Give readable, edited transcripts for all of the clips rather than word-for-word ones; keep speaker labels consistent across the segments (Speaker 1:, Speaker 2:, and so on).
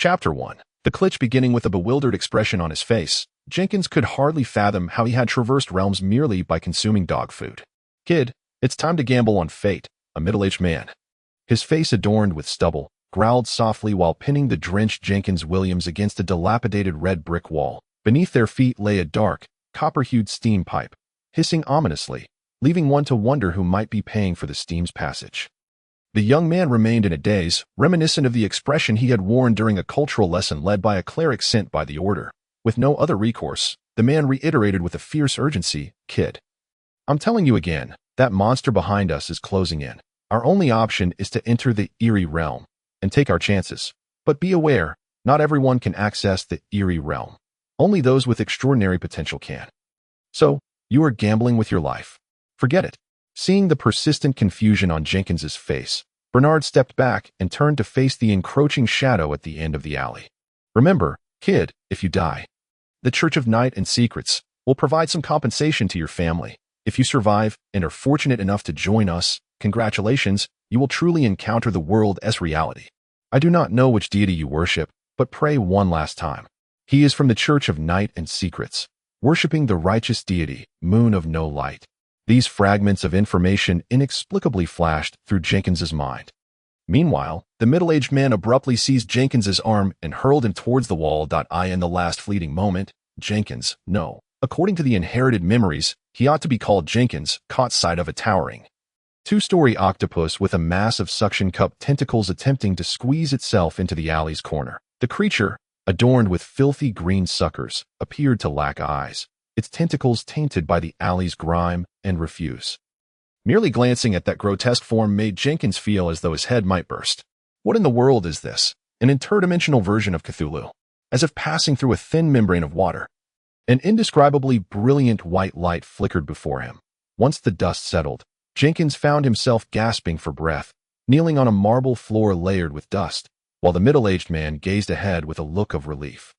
Speaker 1: Chapter 1. The glitch. Beginning with a bewildered expression on his face, Jenkins could hardly fathom how he had traversed realms merely by consuming dog food. "Kid, it's time to gamble on fate," a middle-aged man, his face adorned with stubble, growled softly while pinning the drenched Jenkins Williams against a dilapidated red brick wall. Beneath their feet lay a dark, copper-hued steam pipe, hissing ominously, leaving one to wonder who might be paying for the steam's passage. The young man remained in a daze, reminiscent of the expression he had worn during a cultural lesson led by a cleric sent by the order. With no other recourse, the man reiterated with a fierce urgency, "Kid, I'm telling you again, that monster behind us is closing in. Our only option is to enter the eerie realm and take our chances. But be aware, not everyone can access the eerie realm. Only those with extraordinary potential can. So, you are gambling with your life. Forget it." Seeing the persistent confusion on Jenkins's face, Bernard stepped back and turned to face the encroaching shadow at the end of the alley. "Remember, kid, if you die, the Church of Night and Secrets will provide some compensation to your family. If you survive and are fortunate enough to join us, congratulations, you will truly encounter the world as reality. I do not know which deity you worship, but pray one last time. He is from the Church of Night and Secrets, worshipping the righteous deity, Moon of No Light." These fragments of information inexplicably flashed through Jenkins's mind. Meanwhile, the middle-aged man abruptly seized Jenkins's arm and hurled him towards the wall. In the last fleeting moment, Jenkins, no, according to the inherited memories, he ought to be called Jenkins, caught sight of a towering two-story octopus with a mass of suction cup tentacles attempting to squeeze itself into the alley's corner. The creature, adorned with filthy green suckers, appeared to lack eyes, its tentacles tainted by the alley's grime and refuse. Merely glancing at that grotesque form made Jenkins feel as though his head might burst. What in the world is this? An interdimensional version of Cthulhu? As if passing through a thin membrane of water. An indescribably brilliant white light flickered before him. Once the dust settled, Jenkins found himself gasping for breath, kneeling on a marble floor layered with dust, while the middle-aged man gazed ahead with a look of relief.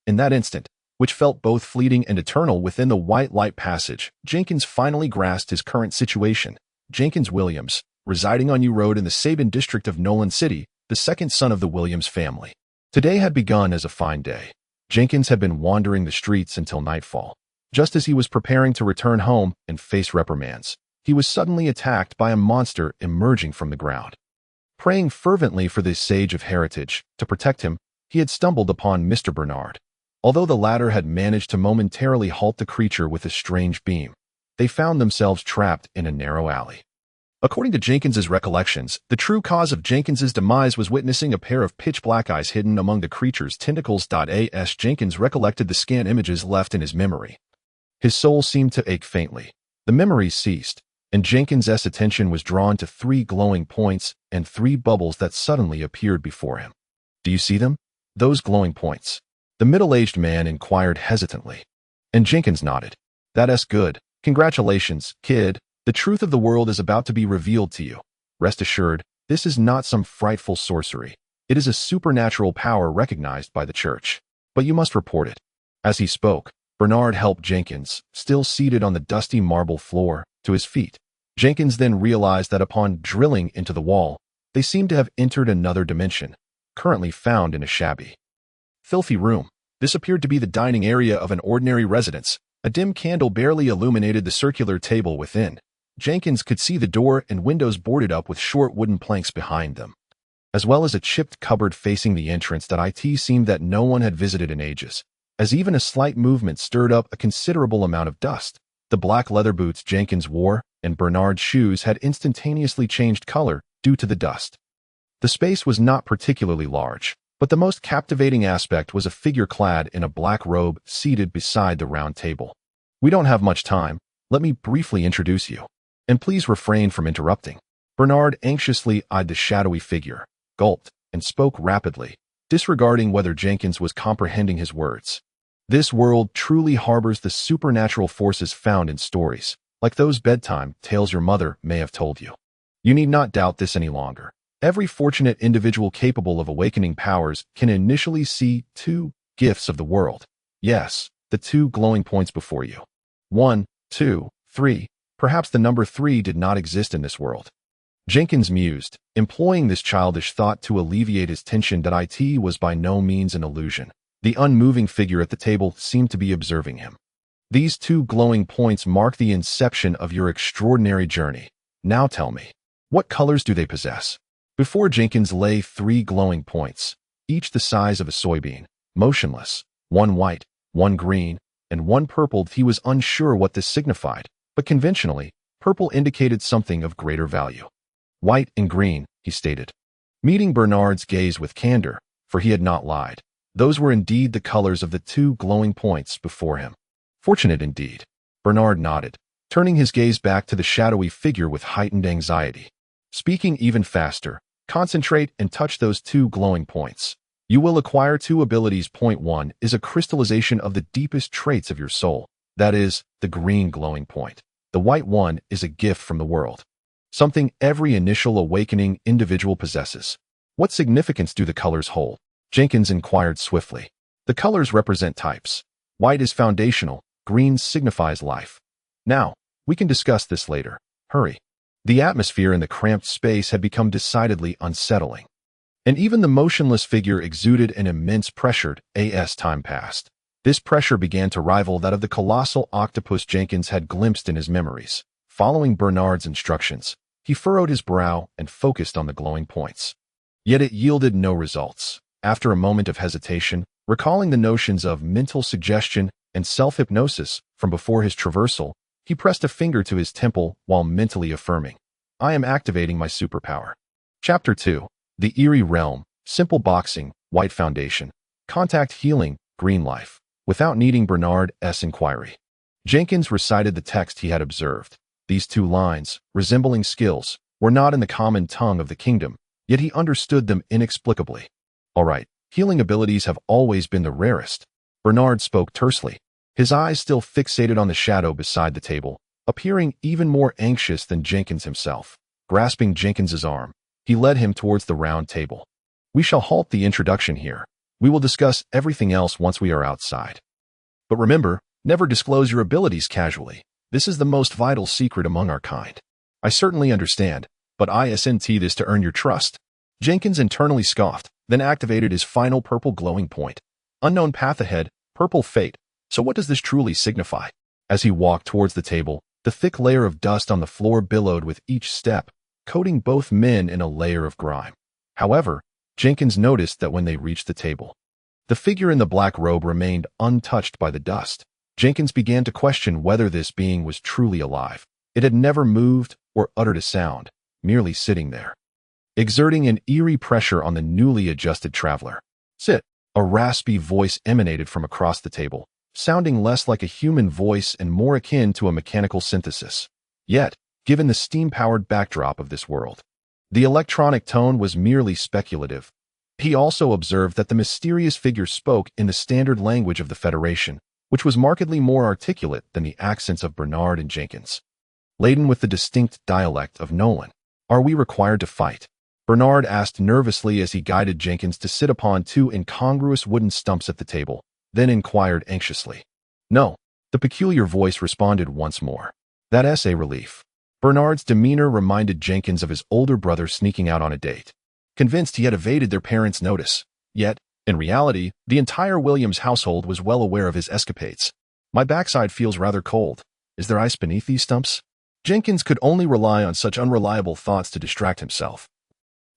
Speaker 1: In that instant, which felt both fleeting and eternal within the white light passage, Jenkins finally grasped his current situation. Jenkins Williams, residing on U Road in the Sabin district of Nolan City, the second son of the Williams family. Today had begun as a fine day. Jenkins had been wandering the streets until nightfall. Just as he was preparing to return home and face reprimands, he was suddenly attacked by a monster emerging from the ground. Praying fervently for this sage of heritage to protect him, he had stumbled upon Mr. Bernard. Although the latter had managed to momentarily halt the creature with a strange beam, they found themselves trapped in a narrow alley. According to Jenkins's recollections, the true cause of Jenkins's demise was witnessing a pair of pitch-black eyes hidden among the creature's tentacles. As Jenkins recollected the scant images left in his memory, his soul seemed to ache faintly. The memories ceased, and Jenkins's attention was drawn to 3 glowing points and 3 bubbles that suddenly appeared before him. "Do you see them? Those glowing points?" the middle-aged man inquired hesitantly. And Jenkins nodded. "That's good. Congratulations, kid. The truth of the world is about to be revealed to you. Rest assured, this is not some frightful sorcery. It is a supernatural power recognized by the church. But you must report it." As he spoke, Bernard helped Jenkins, still seated on the dusty marble floor, to his feet. Jenkins then realized that upon drilling into the wall, they seemed to have entered another dimension, currently found in a shabby, filthy room. This appeared to be the dining area of an ordinary residence. A dim candle barely illuminated the circular table within. Jenkins could see the door and windows boarded up with short wooden planks behind them, as well as a chipped cupboard facing the entrance. It seemed that no one had visited in ages, as even a slight movement stirred up a considerable amount of dust. The black leather boots Jenkins wore and Bernard's shoes had instantaneously changed color due to the dust. The space was not particularly large, but the most captivating aspect was a figure clad in a black robe seated beside the round table. "We don't have much time. Let me briefly introduce you. And please refrain from interrupting." Bernard anxiously eyed the shadowy figure, gulped, and spoke rapidly, disregarding whether Jenkins was comprehending his words. "This world truly harbors the supernatural forces found in stories, like those bedtime tales your mother may have told you. You need not doubt this any longer. Every fortunate individual capable of awakening powers can initially see 2 gifts of the world. Yes, the 2 glowing points before you. 1, 2, 3. Perhaps the number 3 did not exist in this world. Jenkins mused, employing this childish thought to alleviate his tension that it was by no means an illusion. The unmoving figure at the table seemed to be observing him. These two glowing points mark the inception of your extraordinary journey. Now tell me, what colors do they possess? Before Jenkins lay 3 glowing points, each the size of a soybean, motionless, one white, one green, and one purple. He was unsure what this signified, but conventionally, purple indicated something of greater value. White and green, he stated. Meeting Bernard's gaze with candor, for he had not lied. Those were indeed the colors of the 2 glowing points before him. Fortunate indeed. Bernard nodded, turning his gaze back to the shadowy figure with heightened anxiety. Speaking even faster, concentrate and touch those 2 glowing points. You will acquire 2 abilities. Point 1 is a crystallization of the deepest traits of your soul. That is, the green glowing point. The white one is a gift from the world. Something every initial awakening individual possesses. What significance do the colors hold? Jenkins inquired swiftly. The colors represent types. White is foundational, green signifies life. Now, we can discuss this later. Hurry. The atmosphere in the cramped space had become decidedly unsettling. And even the motionless figure exuded an immense pressure as time passed. This pressure began to rival that of the colossal octopus Jenkins had glimpsed in his memories. Following Bernard's instructions, he furrowed his brow and focused on the glowing points. Yet it yielded no results. After a moment of hesitation, recalling the notions of mental suggestion and self-hypnosis from before his traversal, he pressed a finger to his temple while mentally affirming, "I am activating my superpower." Chapter 2. The Eerie Realm, Simple Boxing, White Foundation, Contact Healing, Green Life. Without needing Bernard's inquiry, Jenkins recited the text he had observed. These 2 lines, resembling skills, were not in the common tongue of the kingdom, yet he understood them inexplicably. All right, healing abilities have always been the rarest. Bernard spoke tersely, his eyes still fixated on the shadow beside the table, appearing even more anxious than Jenkins himself. Grasping Jenkins's arm, he led him towards the round table. We shall halt the introduction here. We will discuss everything else once we are outside. But remember, never disclose your abilities casually. This is the most vital secret among our kind. I certainly understand, but I isn't this to earn your trust. Jenkins internally scoffed, then activated his final purple glowing point. Unknown path ahead, purple fate. So what does this truly signify? As he walked towards the table, the thick layer of dust on the floor billowed with each step, coating both men in a layer of grime. However, Jenkins noticed that when they reached the table, the figure in the black robe remained untouched by the dust. Jenkins began to question whether this being was truly alive. It had never moved or uttered a sound, merely sitting there, exerting an eerie pressure on the newly adjusted traveler. Sit. A raspy voice emanated from across the table, sounding less like a human voice and more akin to a mechanical synthesis. Yet, given the steam-powered backdrop of this world, the electronic tone was merely speculative. He also observed that the mysterious figure spoke in the standard language of the Federation, which was markedly more articulate than the accents of Bernard and Jenkins. Laden with the distinct dialect of Nolan. Are we required to fight? Bernard asked nervously as he guided Jenkins to sit upon 2 incongruous wooden stumps at the table, then inquired anxiously. No, the peculiar voice responded once more. That's a relief. Bernard's demeanor reminded Jenkins of his older brother sneaking out on a date, convinced he had evaded their parents' notice. Yet, in reality, the entire Williams household was well aware of his escapades. My backside feels rather cold. Is there ice beneath these stumps? Jenkins could only rely on such unreliable thoughts to distract himself.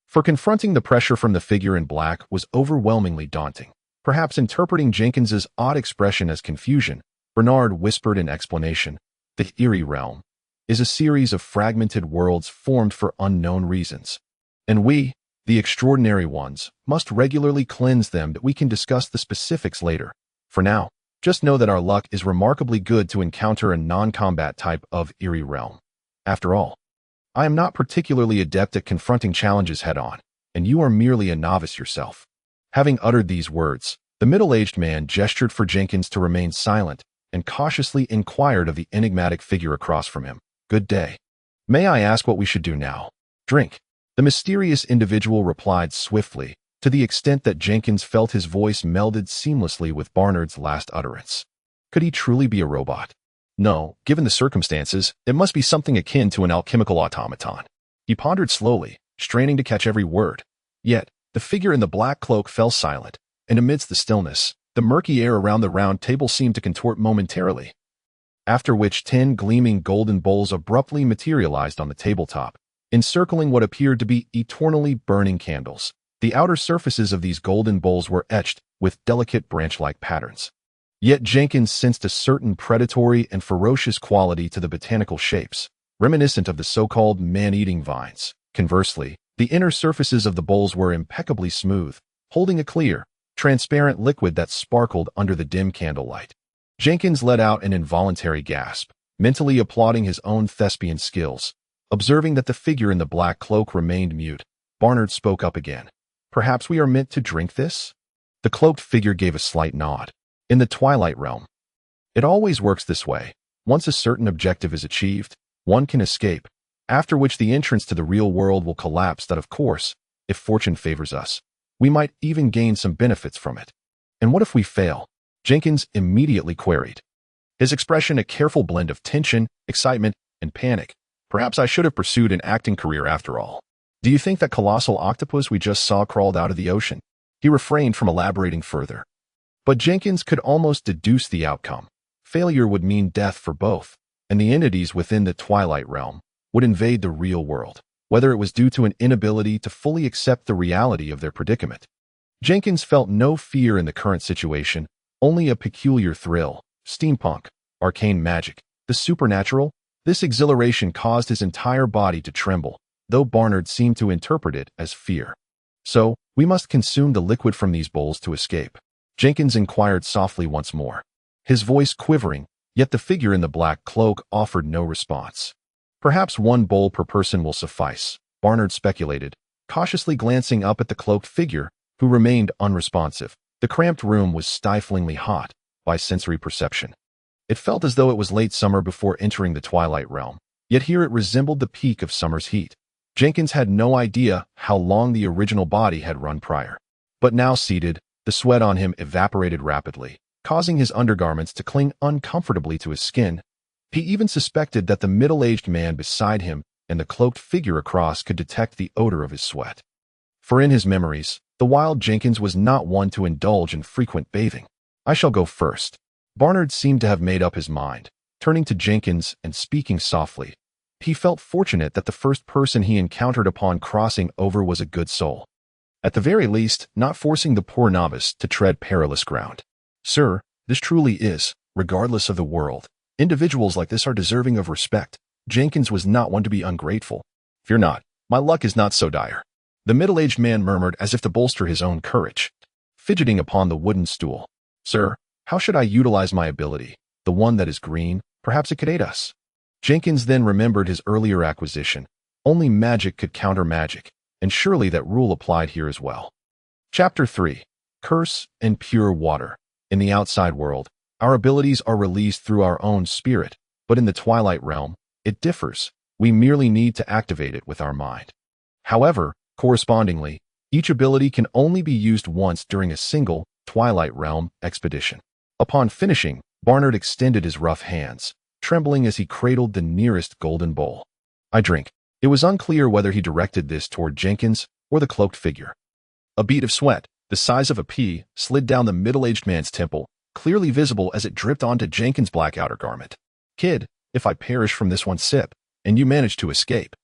Speaker 1: For confronting the pressure from the figure in black was overwhelmingly daunting. Perhaps interpreting Jenkins's odd expression as confusion, Bernard whispered in explanation, "The Eerie Realm is a series of fragmented worlds formed for unknown reasons. And we, the extraordinary ones, must regularly cleanse them that we can discuss the specifics later. For now, just know that our luck is remarkably good to encounter a non-combat type of Eerie Realm. After all, I am not particularly adept at confronting challenges head-on, and you are merely a novice yourself." Having uttered these words, the middle-aged man gestured for Jenkins to remain silent and cautiously inquired of the enigmatic figure across from him. "Good day. May I ask what we should do now?" "Drink." The mysterious individual replied swiftly, to the extent that Jenkins felt his voice melded seamlessly with Barnard's last utterance. Could he truly be a robot? No, given the circumstances, it must be something akin to an alchemical automaton. He pondered slowly, straining to catch every word. Yet, the figure in the black cloak fell silent, and amidst the stillness, the murky air around the round table seemed to contort momentarily. After which 10 gleaming golden bowls abruptly materialized on the tabletop, encircling what appeared to be eternally burning candles. The outer surfaces of these golden bowls were etched with delicate branch-like patterns. Yet Jenkins sensed a certain predatory and ferocious quality to the botanical shapes, reminiscent of the so-called man-eating vines. Conversely, the inner surfaces of the bowls were impeccably smooth, holding a clear, transparent liquid that sparkled under the dim candlelight. Jenkins let out an involuntary gasp, mentally applauding his own thespian skills. Observing that the figure in the black cloak remained mute, Barnard spoke up again. "Perhaps we are meant to drink this?" The cloaked figure gave a slight nod. "In the twilight realm, it always works this way. Once a certain objective is achieved, one can escape, after which the entrance to the real world will collapse. That, of course, if fortune favors us, we might even gain some benefits from it." "And what if we fail?" Jenkins immediately queried, his expression a careful blend of tension, excitement, and panic. "Perhaps I should have pursued an acting career after all. Do you think that colossal octopus we just saw crawled out of the ocean?" He refrained from elaborating further. But Jenkins could almost deduce the outcome. Failure would mean death for both, and the entities within the twilight realm would invade the real world, whether it was due to an inability to fully accept the reality of their predicament. Jenkins felt no fear in the current situation, only a peculiar thrill. Steampunk, arcane magic, the supernatural. This exhilaration caused his entire body to tremble, though Barnard seemed to interpret it as fear. "So, we must consume the liquid from these bowls to escape?" Jenkins inquired softly once more, his voice quivering, yet the figure in the black cloak offered no response. "Perhaps one bowl per person will suffice," Barnard speculated, cautiously glancing up at the cloaked figure, who remained unresponsive. The cramped room was stiflingly hot by sensory perception. It felt as though it was late summer before entering the twilight realm, yet here it resembled the peak of summer's heat. Jenkins had no idea how long the original body had run prior. But now seated, the sweat on him evaporated rapidly, causing his undergarments to cling uncomfortably to his skin. He even suspected that the middle-aged man beside him and the cloaked figure across could detect the odor of his sweat. For in his memories, the wild Jenkins was not one to indulge in frequent bathing. "I shall go first." Barnard seemed to have made up his mind, turning to Jenkins and speaking softly. He felt fortunate that the first person he encountered upon crossing over was a good soul. At the very least, not forcing the poor novice to tread perilous ground. "Sir, this truly is, regardless of the world. Individuals like this are deserving of respect." Jenkins was not one to be ungrateful. "Fear not, my luck is not so dire," the middle-aged man murmured as if to bolster his own courage, fidgeting upon the wooden stool. "Sir, how should I utilize my ability? The one that is green, perhaps it could aid us." Jenkins then remembered his earlier acquisition. Only magic could counter magic, and surely that rule applied here as well. Chapter 3. Curse and Pure Water. In the outside world, our abilities are released through our own spirit, but in the twilight realm, it differs. We merely need to activate it with our mind. However, correspondingly, each ability can only be used once during a single twilight realm expedition. Upon finishing, Barnard extended his rough hands, trembling as he cradled the nearest golden bowl. "I drink." It was unclear whether he directed this toward Jenkins or the cloaked figure. A bead of sweat, the size of a pea, slid down the middle-aged man's temple, clearly visible as it dripped onto Jenkins' black outer garment. "Kid, if I perish from this one sip, and you manage to escape,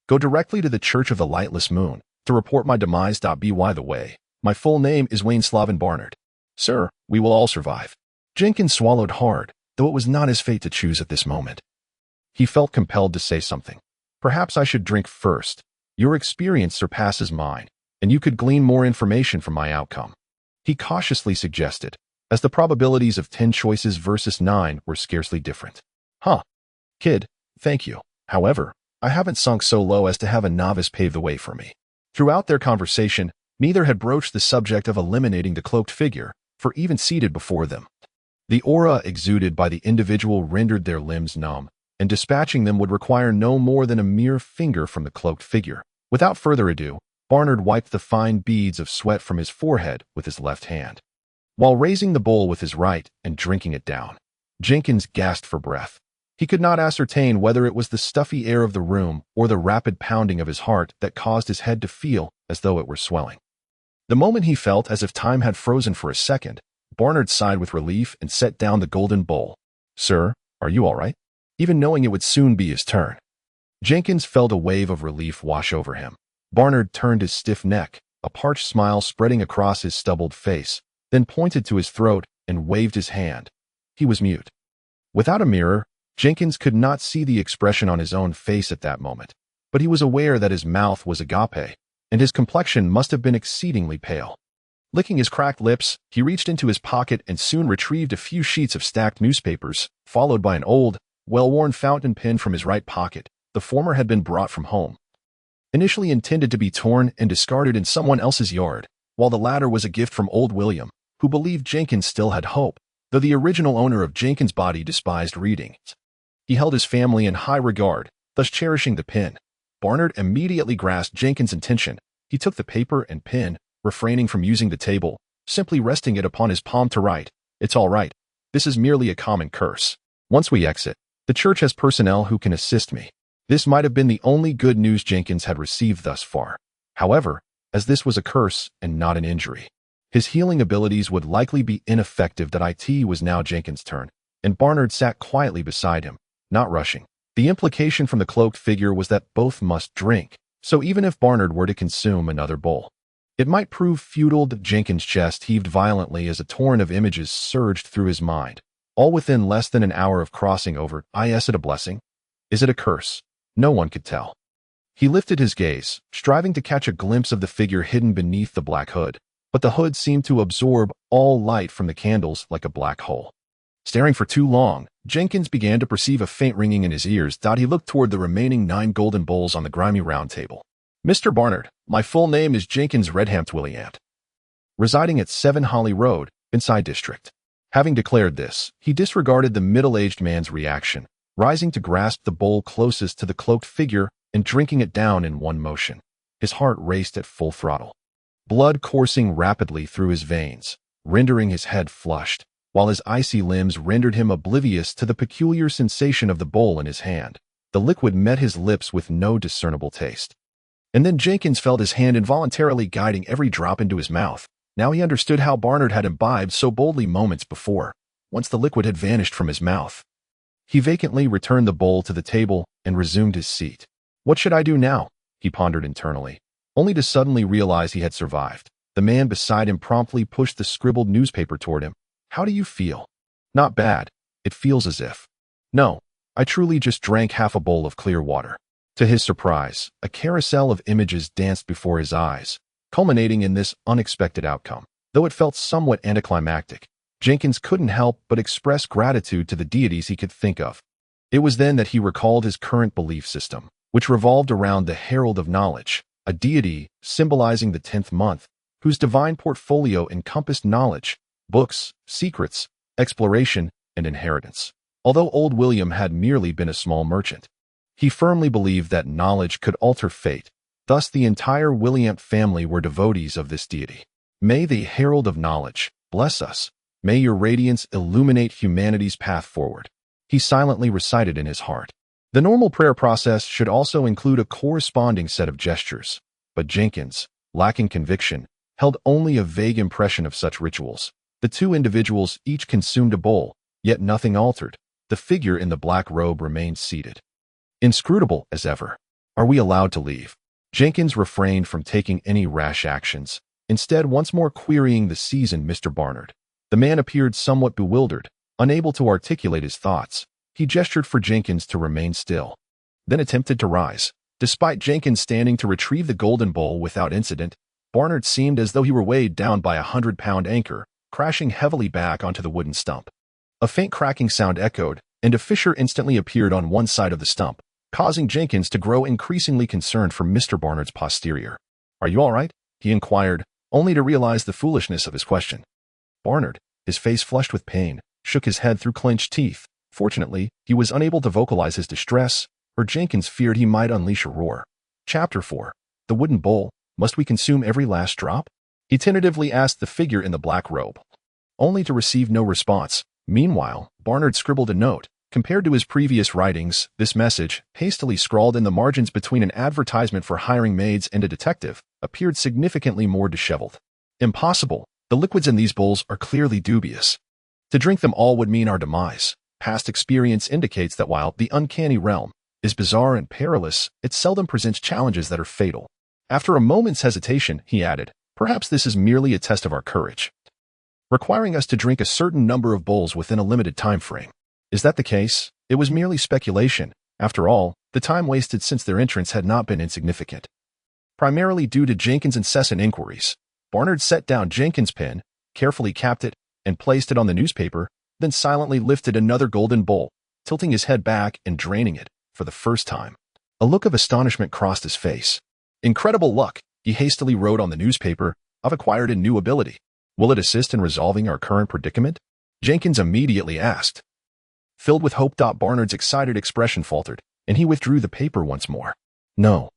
Speaker 1: go directly to the Church of the Lightless Moon to report my demise. By the way, my full name is Wayne Slavin Barnard. Sir, we will all survive." Jenkins swallowed hard, though it was not his fate to choose at this moment. He felt compelled to say something. "Perhaps I should drink first. Your experience surpasses mine, and you could glean more information from my outcome," he cautiously suggested, as the probabilities of 10 choices versus 9 were scarcely different. "Huh. Kid, thank you. However, I haven't sunk so low as to have a novice pave the way for me." Throughout their conversation, neither had broached the subject of eliminating the cloaked figure, for even seated before them, the aura exuded by the individual rendered their limbs numb, and dispatching them would require no more than a mere finger from the cloaked figure. Without further ado, Barnard wiped the fine beads of sweat from his forehead with his left hand, while raising the bowl with his right and drinking it down. Jenkins gasped for breath. He could not ascertain whether it was the stuffy air of the room or the rapid pounding of his heart that caused his head to feel as though it were swelling. The moment he felt as if time had frozen for a second, Barnard sighed with relief and set down the golden bowl. "Sir, are you all right?" Even knowing it would soon be his turn. Jenkins felt a wave of relief wash over him. Barnard turned his stiff neck, a parched smile spreading across his stubbled face, then pointed to his throat and waved his hand. He was mute. Without a mirror, Jenkins could not see the expression on his own face at that moment, but he was aware that his mouth was agape, and his complexion must have been exceedingly pale. Licking his cracked lips, he reached into his pocket and soon retrieved a few sheets of stacked newspapers, followed by an old, well-worn fountain pen from his right pocket. The former had been brought from home, initially intended to be torn and discarded in someone else's yard, while the latter was a gift from old William, who believed Jenkins still had hope, though the original owner of Jenkins' body despised reading. He held his family in high regard, thus cherishing the pen. Barnard immediately grasped Jenkins' intention. He took the paper and pen, refraining from using the table, simply resting it upon his palm to write, "It's all right. This is merely a common curse. Once we exit, the church has personnel who can assist me." This might have been the only good news Jenkins had received thus far. However, as this was a curse and not an injury, his healing abilities would likely be ineffective. It was now Jenkins' turn, and Barnard sat quietly beside him, not rushing. The implication from the cloaked figure was that both must drink, so even if Barnard were to consume another bowl, it might prove futile. Jenkins' chest heaved violently as a torrent of images surged through his mind, all within less than an hour of crossing over. Is it a blessing? Is it a curse? No one could tell. He lifted his gaze, striving to catch a glimpse of the figure hidden beneath the black hood, but the hood seemed to absorb all light from the candles like a black hole. Staring for too long, Jenkins began to perceive a faint ringing in his ears. He looked toward the remaining 9 golden bowls on the grimy round table. "Mr. Barnard, my full name is Jenkins Redhamped Williant, residing at 7 Holly Road, inside district." Having declared this, he disregarded the middle-aged man's reaction, rising to grasp the bowl closest to the cloaked figure and drinking it down in one motion. His heart raced at full throttle, blood coursing rapidly through his veins, rendering his head flushed, while his icy limbs rendered him oblivious to the peculiar sensation of the bowl in his hand. The liquid met his lips with no discernible taste. And then Jenkins felt his hand involuntarily guiding every drop into his mouth. Now he understood how Barnard had imbibed so boldly moments before, once the liquid had vanished from his mouth. He vacantly returned the bowl to the table and resumed his seat. What should I do now? He pondered internally, only to suddenly realize he had survived. The man beside him promptly pushed the scribbled newspaper toward him. How do you feel? Not bad. It feels as if. No, I truly just drank half a bowl of clear water. To his surprise, a carousel of images danced before his eyes, culminating in this unexpected outcome. Though it felt somewhat anticlimactic, Jenkins couldn't help but express gratitude to the deities he could think of. It was then that he recalled his current belief system, which revolved around the Herald of Knowledge, a deity symbolizing the 10th month, whose divine portfolio encompassed knowledge, books, secrets, exploration, and inheritance. Although old William had merely been a small merchant, he firmly believed that knowledge could alter fate. Thus the entire William family were devotees of this deity. May the Herald of Knowledge bless us. May your radiance illuminate humanity's path forward. He silently recited in his heart. The normal prayer process should also include a corresponding set of gestures, but Jenkins, lacking conviction, held only a vague impression of such rituals. The two individuals each consumed a bowl, yet nothing altered. The figure in the black robe remained seated, inscrutable as ever. Are we allowed to leave? Jenkins refrained from taking any rash actions, instead once more querying the seasoned Mr. Barnard. The man appeared somewhat bewildered, unable to articulate his thoughts. He gestured for Jenkins to remain still, then attempted to rise. Despite Jenkins standing to retrieve the golden bowl without incident, Barnard seemed as though he were weighed down by a 100-pound anchor, crashing heavily back onto the wooden stump. A faint cracking sound echoed, and a fissure instantly appeared on one side of the stump, causing Jenkins to grow increasingly concerned for Mr. Barnard's posterior. "Are you all right?" he inquired, only to realize the foolishness of his question. Barnard, his face flushed with pain, shook his head through clenched teeth. Fortunately, he was unable to vocalize his distress, or Jenkins feared he might unleash a roar. Chapter 4. The Wooden Bowl. Must we consume every last drop? He tentatively asked the figure in the black robe, only to receive no response. Meanwhile, Barnard scribbled a note. Compared to his previous writings, this message, hastily scrawled in the margins between an advertisement for hiring maids and a detective, appeared significantly more disheveled. Impossible. The liquids in these bowls are clearly dubious. To drink them all would mean our demise. Past experience indicates that while the uncanny realm is bizarre and perilous, it seldom presents challenges that are fatal. After a moment's hesitation, he added, perhaps this is merely a test of our courage, requiring us to drink a certain number of bowls within a limited time frame. Is that the case? It was merely speculation. After all, the time wasted since their entrance had not been insignificant. Primarily due to Jenkins' incessant inquiries, Barnard set down Jenkins' pen, carefully capped it, and placed it on the newspaper, then silently lifted another golden bowl, tilting his head back and draining it, for the first time. A look of astonishment crossed his face. Incredible luck, he hastily wrote on the newspaper. I've acquired a new ability. Will it assist in resolving our current predicament? Jenkins immediately asked. Filled with hope, Barnard's excited expression faltered, and he withdrew the paper once more. No.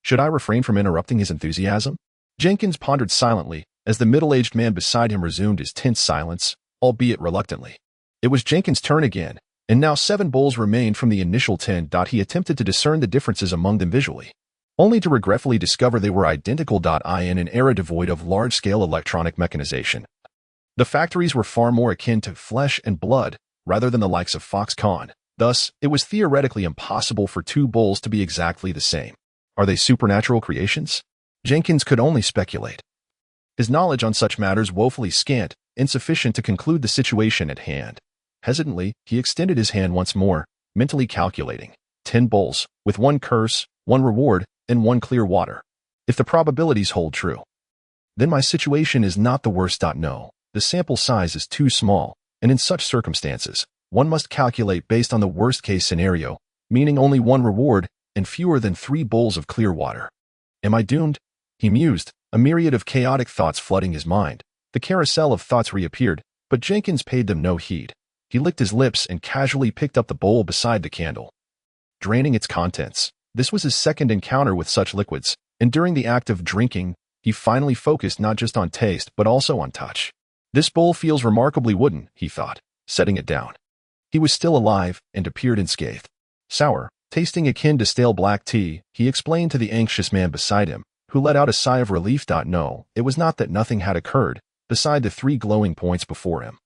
Speaker 1: Should I refrain from interrupting his enthusiasm? Jenkins pondered silently as the middle-aged man beside him resumed his tense silence, albeit reluctantly. It was Jenkins' turn again, and now 7 bowls remained from the initial 10. He attempted to discern the differences among them visually, only to regretfully discover they were identical. In an era devoid of large-scale electronic mechanization, the factories were far more akin to flesh and blood rather than the likes of Foxconn. Thus, it was theoretically impossible for 2 bowls to be exactly the same. Are they supernatural creations? Jenkins could only speculate. His knowledge on such matters woefully scant, insufficient to conclude the situation at hand. Hesitantly, he extended his hand once more, mentally calculating. 10 bowls, with 1 curse, 1 reward, and 1 clear water. If the probabilities hold true, then my situation is not the worst. No, the sample size is too small, and in such circumstances, one must calculate based on the worst-case scenario, meaning only 1 reward and fewer than 3 bowls of clear water. Am I doomed? He mused, a myriad of chaotic thoughts flooding his mind. The carousel of thoughts reappeared, but Jenkins paid them no heed. He licked his lips and casually picked up the bowl beside the candle, draining its contents. This was his second encounter with such liquids, and during the act of drinking, he finally focused not just on taste but also on touch. This bowl feels remarkably wooden, he thought, setting it down. He was still alive and appeared unscathed. Sour, tasting akin to stale black tea, he explained to the anxious man beside him, who let out a sigh of relief. No, it was not that nothing had occurred, beside the 3 glowing points before him.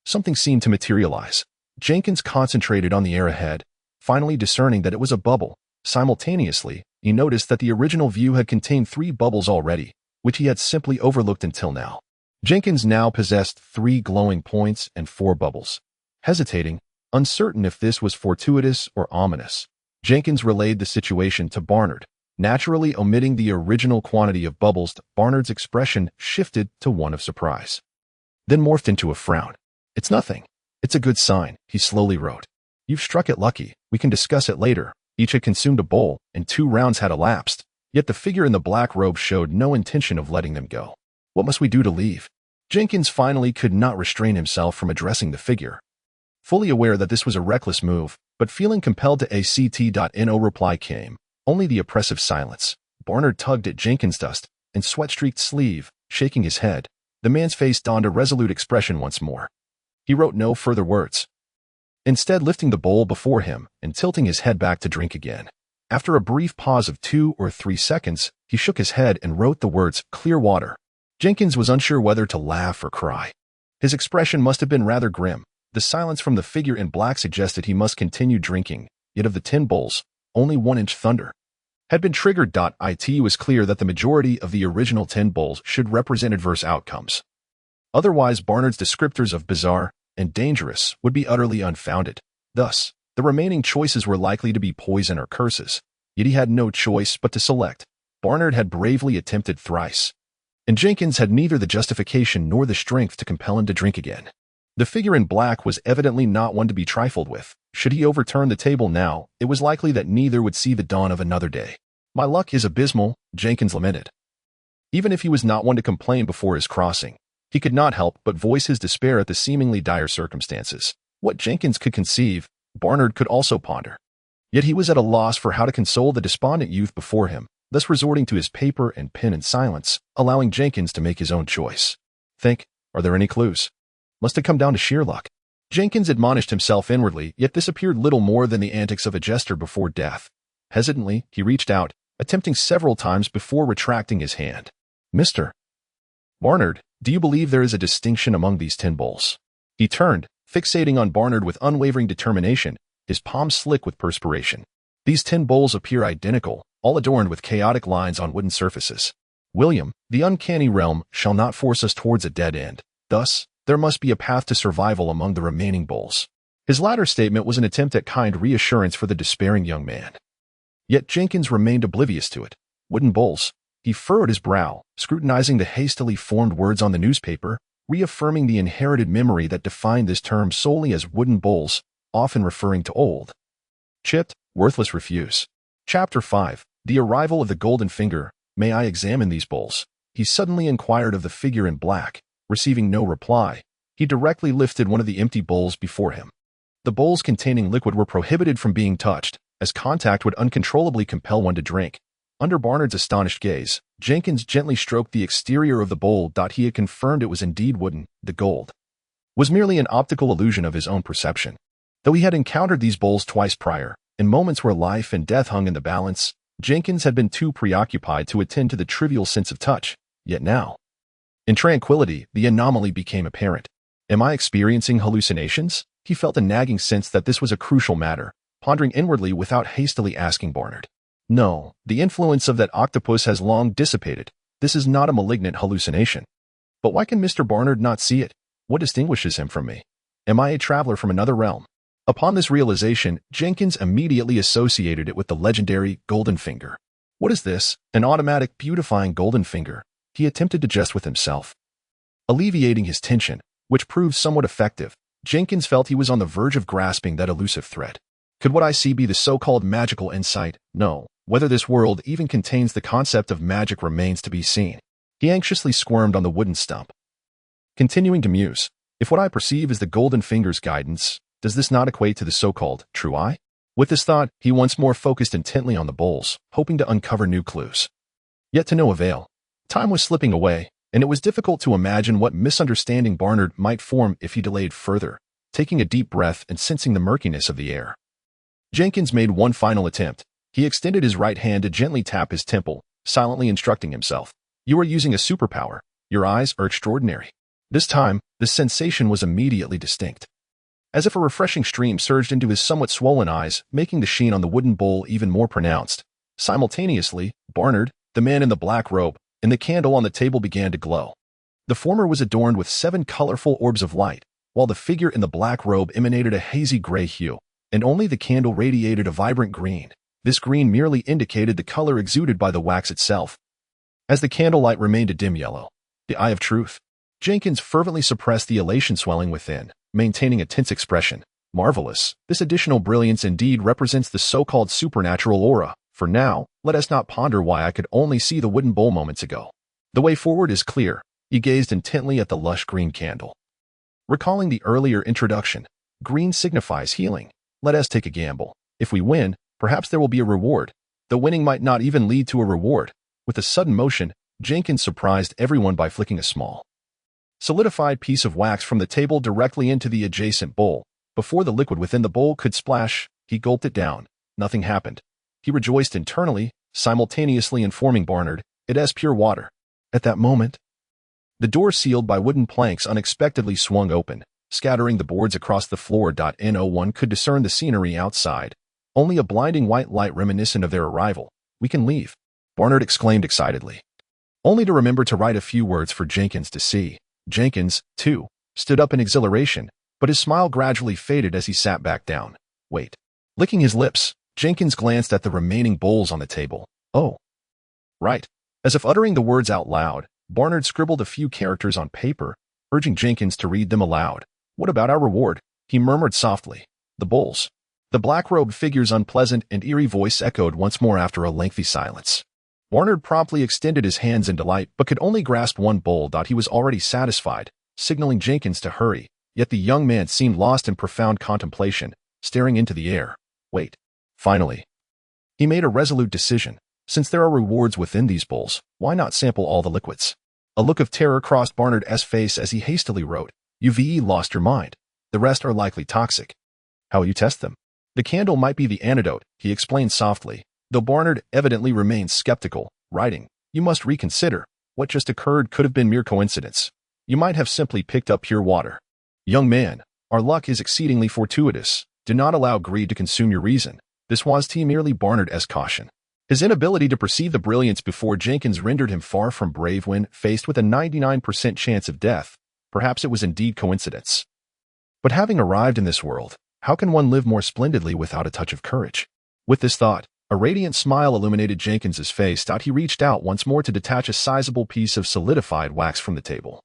Speaker 1: Something seemed to materialize. Jenkins concentrated on the air ahead, finally discerning that it was a bubble. Simultaneously, he noticed that the original view had contained 3 bubbles already, which he had simply overlooked until now. Jenkins now possessed 3 glowing points and 4 bubbles. Hesitating, uncertain if this was fortuitous or ominous, Jenkins relayed the situation to Barnard. Naturally omitting the original quantity of bubbles, Barnard's expression shifted to one of surprise, then morphed into a frown. It's nothing. It's a good sign, he slowly wrote. You've struck it lucky. We can discuss it later. Each had consumed a bowl, and 2 rounds had elapsed, yet the figure in the black robe showed no intention of letting them go. What must we do to leave? Jenkins finally could not restrain himself from addressing the figure. Fully aware that this was a reckless move, but feeling compelled to act.no reply came. Only the oppressive silence. Barnard tugged at Jenkins' dust and sweat-streaked sleeve, shaking his head. The man's face donned a resolute expression once more. He wrote no further words, instead lifting the bowl before him and tilting his head back to drink again. After a brief pause of 2 or 3 seconds, he shook his head and wrote the words, clear water. Jenkins was unsure whether to laugh or cry. His expression must have been rather grim. The silence from the figure in black suggested he must continue drinking, yet of the 10 bowls, only 1-inch thunder had been triggered. It was clear that the majority of the original 10 bowls should represent adverse outcomes. Otherwise, Barnard's descriptors of bizarre and dangerous would be utterly unfounded. Thus, the remaining choices were likely to be poison or curses, yet he had no choice but to select. Barnard had bravely attempted thrice, and Jenkins had neither the justification nor the strength to compel him to drink again. The figure in black was evidently not one to be trifled with. Should he overturn the table now, it was likely that neither would see the dawn of another day. My luck is abysmal, Jenkins lamented. Even if he was not one to complain before his crossing, he could not help but voice his despair at the seemingly dire circumstances. What Jenkins could conceive, Barnard could also ponder. Yet he was at a loss for how to console the despondent youth before him, thus resorting to his paper and pen in silence, allowing Jenkins to make his own choice. Think, are there any clues? Must it come down to sheer luck? Jenkins admonished himself inwardly, yet this appeared little more than the antics of a jester before death. Hesitantly, he reached out, attempting several times before retracting his hand. Mr. Barnard, do you believe there is a distinction among these tin bowls? He turned, fixating on Barnard with unwavering determination, his palms slick with perspiration. These tin bowls appear identical, all adorned with chaotic lines on wooden surfaces. William, the uncanny realm shall not force us towards a dead end. Thus, there must be a path to survival among the remaining bowls. His latter statement was an attempt at kind reassurance for the despairing young man. Yet Jenkins remained oblivious to it. Wooden bowls. He furrowed his brow, scrutinizing the hastily formed words on the newspaper, reaffirming the inherited memory that defined this term solely as wooden bowls, often referring to old, chipped, worthless refuse. Chapter 5. The Arrival of the Golden Finger. May I examine these bowls? He suddenly inquired of the figure in black. Receiving no reply, he directly lifted one of the empty bowls before him. The bowls containing liquid were prohibited from being touched, as contact would uncontrollably compel one to drink. Under Barnard's astonished gaze, Jenkins gently stroked the exterior of the bowl. He had confirmed it was indeed wooden. The gold was merely an optical illusion of his own perception. Though he had encountered these bowls twice prior, in moments where life and death hung in the balance, Jenkins had been too preoccupied to attend to the trivial sense of touch. Yet now, in tranquility, the anomaly became apparent. Am I experiencing hallucinations? He felt a nagging sense that this was a crucial matter, pondering inwardly without hastily asking Barnard. No, the influence of that octopus has long dissipated. This is not a malignant hallucination. But why can Mr. Barnard not see it? What distinguishes him from me? Am I a traveler from another realm? Upon this realization, Jenkins immediately associated it with the legendary Golden Finger. What is this? An automatic beautifying golden finger? He attempted to jest with himself. Alleviating his tension, which proved somewhat effective, Jenkins felt he was on the verge of grasping that elusive thread. Could what I see be the so-called magical insight? No. Whether this world even contains the concept of magic remains to be seen. He anxiously squirmed on the wooden stump, continuing to muse. If what I perceive is the golden finger's guidance, does this not equate to the so-called true eye? With this thought, he once more focused intently on the bowls, hoping to uncover new clues. Yet to no avail. Time was slipping away, and it was difficult to imagine what misunderstanding Barnard might form if he delayed further, taking a deep breath and sensing the murkiness of the air. Jenkins made one final attempt. He extended his right hand to gently tap his temple, silently instructing himself. You are using a superpower. Your eyes are extraordinary. This time, the sensation was immediately distinct. As if a refreshing stream surged into his somewhat swollen eyes, making the sheen on the wooden bowl even more pronounced. Simultaneously, Barnard, the man in the black robe, and the candle on the table began to glow. The former was adorned with 7 colorful orbs of light, while the figure in the black robe emanated a hazy gray hue, and only the candle radiated a vibrant green. This green merely indicated the color exuded by the wax itself. As the candlelight remained a dim yellow, the eye of truth, Jenkins fervently suppressed the elation swelling within, maintaining a tense expression. Marvelous. This additional brilliance indeed represents the so-called supernatural aura. For now, let us not ponder why I could only see the wooden bowl moments ago. The way forward is clear. He gazed intently at the lush green candle. Recalling the earlier introduction, green signifies healing. Let us take a gamble. If we win, perhaps there will be a reward. The winning might not even lead to a reward. With a sudden motion, Jenkins surprised everyone by flicking a small, solidified piece of wax from the table directly into the adjacent bowl. Before the liquid within the bowl could splash, he gulped it down. Nothing happened. He rejoiced internally, simultaneously informing Barnard, it is pure water. At that moment, the door sealed by wooden planks unexpectedly swung open, scattering the boards across the floor. No one could discern the scenery outside, only a blinding white light reminiscent of their arrival. We can leave, Barnard exclaimed excitedly, only to remember to write a few words for Jenkins to see. Jenkins, too, stood up in exhilaration, but his smile gradually faded as he sat back down. Wait. Licking his lips, Jenkins glanced at the remaining bowls on the table. Oh. Right. As if uttering the words out loud, Barnard scribbled a few characters on paper, urging Jenkins to read them aloud. What about our reward? He murmured softly. The bowls. The black-robed figure's unpleasant and eerie voice echoed once more after a lengthy silence. Barnard promptly extended his hands in delight but could only grasp one bowl. He was already satisfied, signaling Jenkins to hurry, yet the young man seemed lost in profound contemplation, staring into the air. Wait. Finally, he made a resolute decision. Since there are rewards within these bowls, why not sample all the liquids? A look of terror crossed Barnard's face as he hastily wrote, You've lost your mind. The rest are likely toxic. How will you test them? The candle might be the antidote, he explained softly, though Barnard evidently remained skeptical, writing, "You must reconsider. What just occurred could have been mere coincidence. You might have simply picked up pure water. Young man, our luck is exceedingly fortuitous. Do not allow greed to consume your reason." This was merely Barnard's caution. His inability to perceive the brilliance before Jenkins rendered him far from brave when faced with a 99% chance of death. Perhaps it was indeed coincidence. But having arrived in this world, how can one live more splendidly without a touch of courage? With this thought, a radiant smile illuminated Jenkins's face. He reached out once more to detach a sizable piece of solidified wax from the table,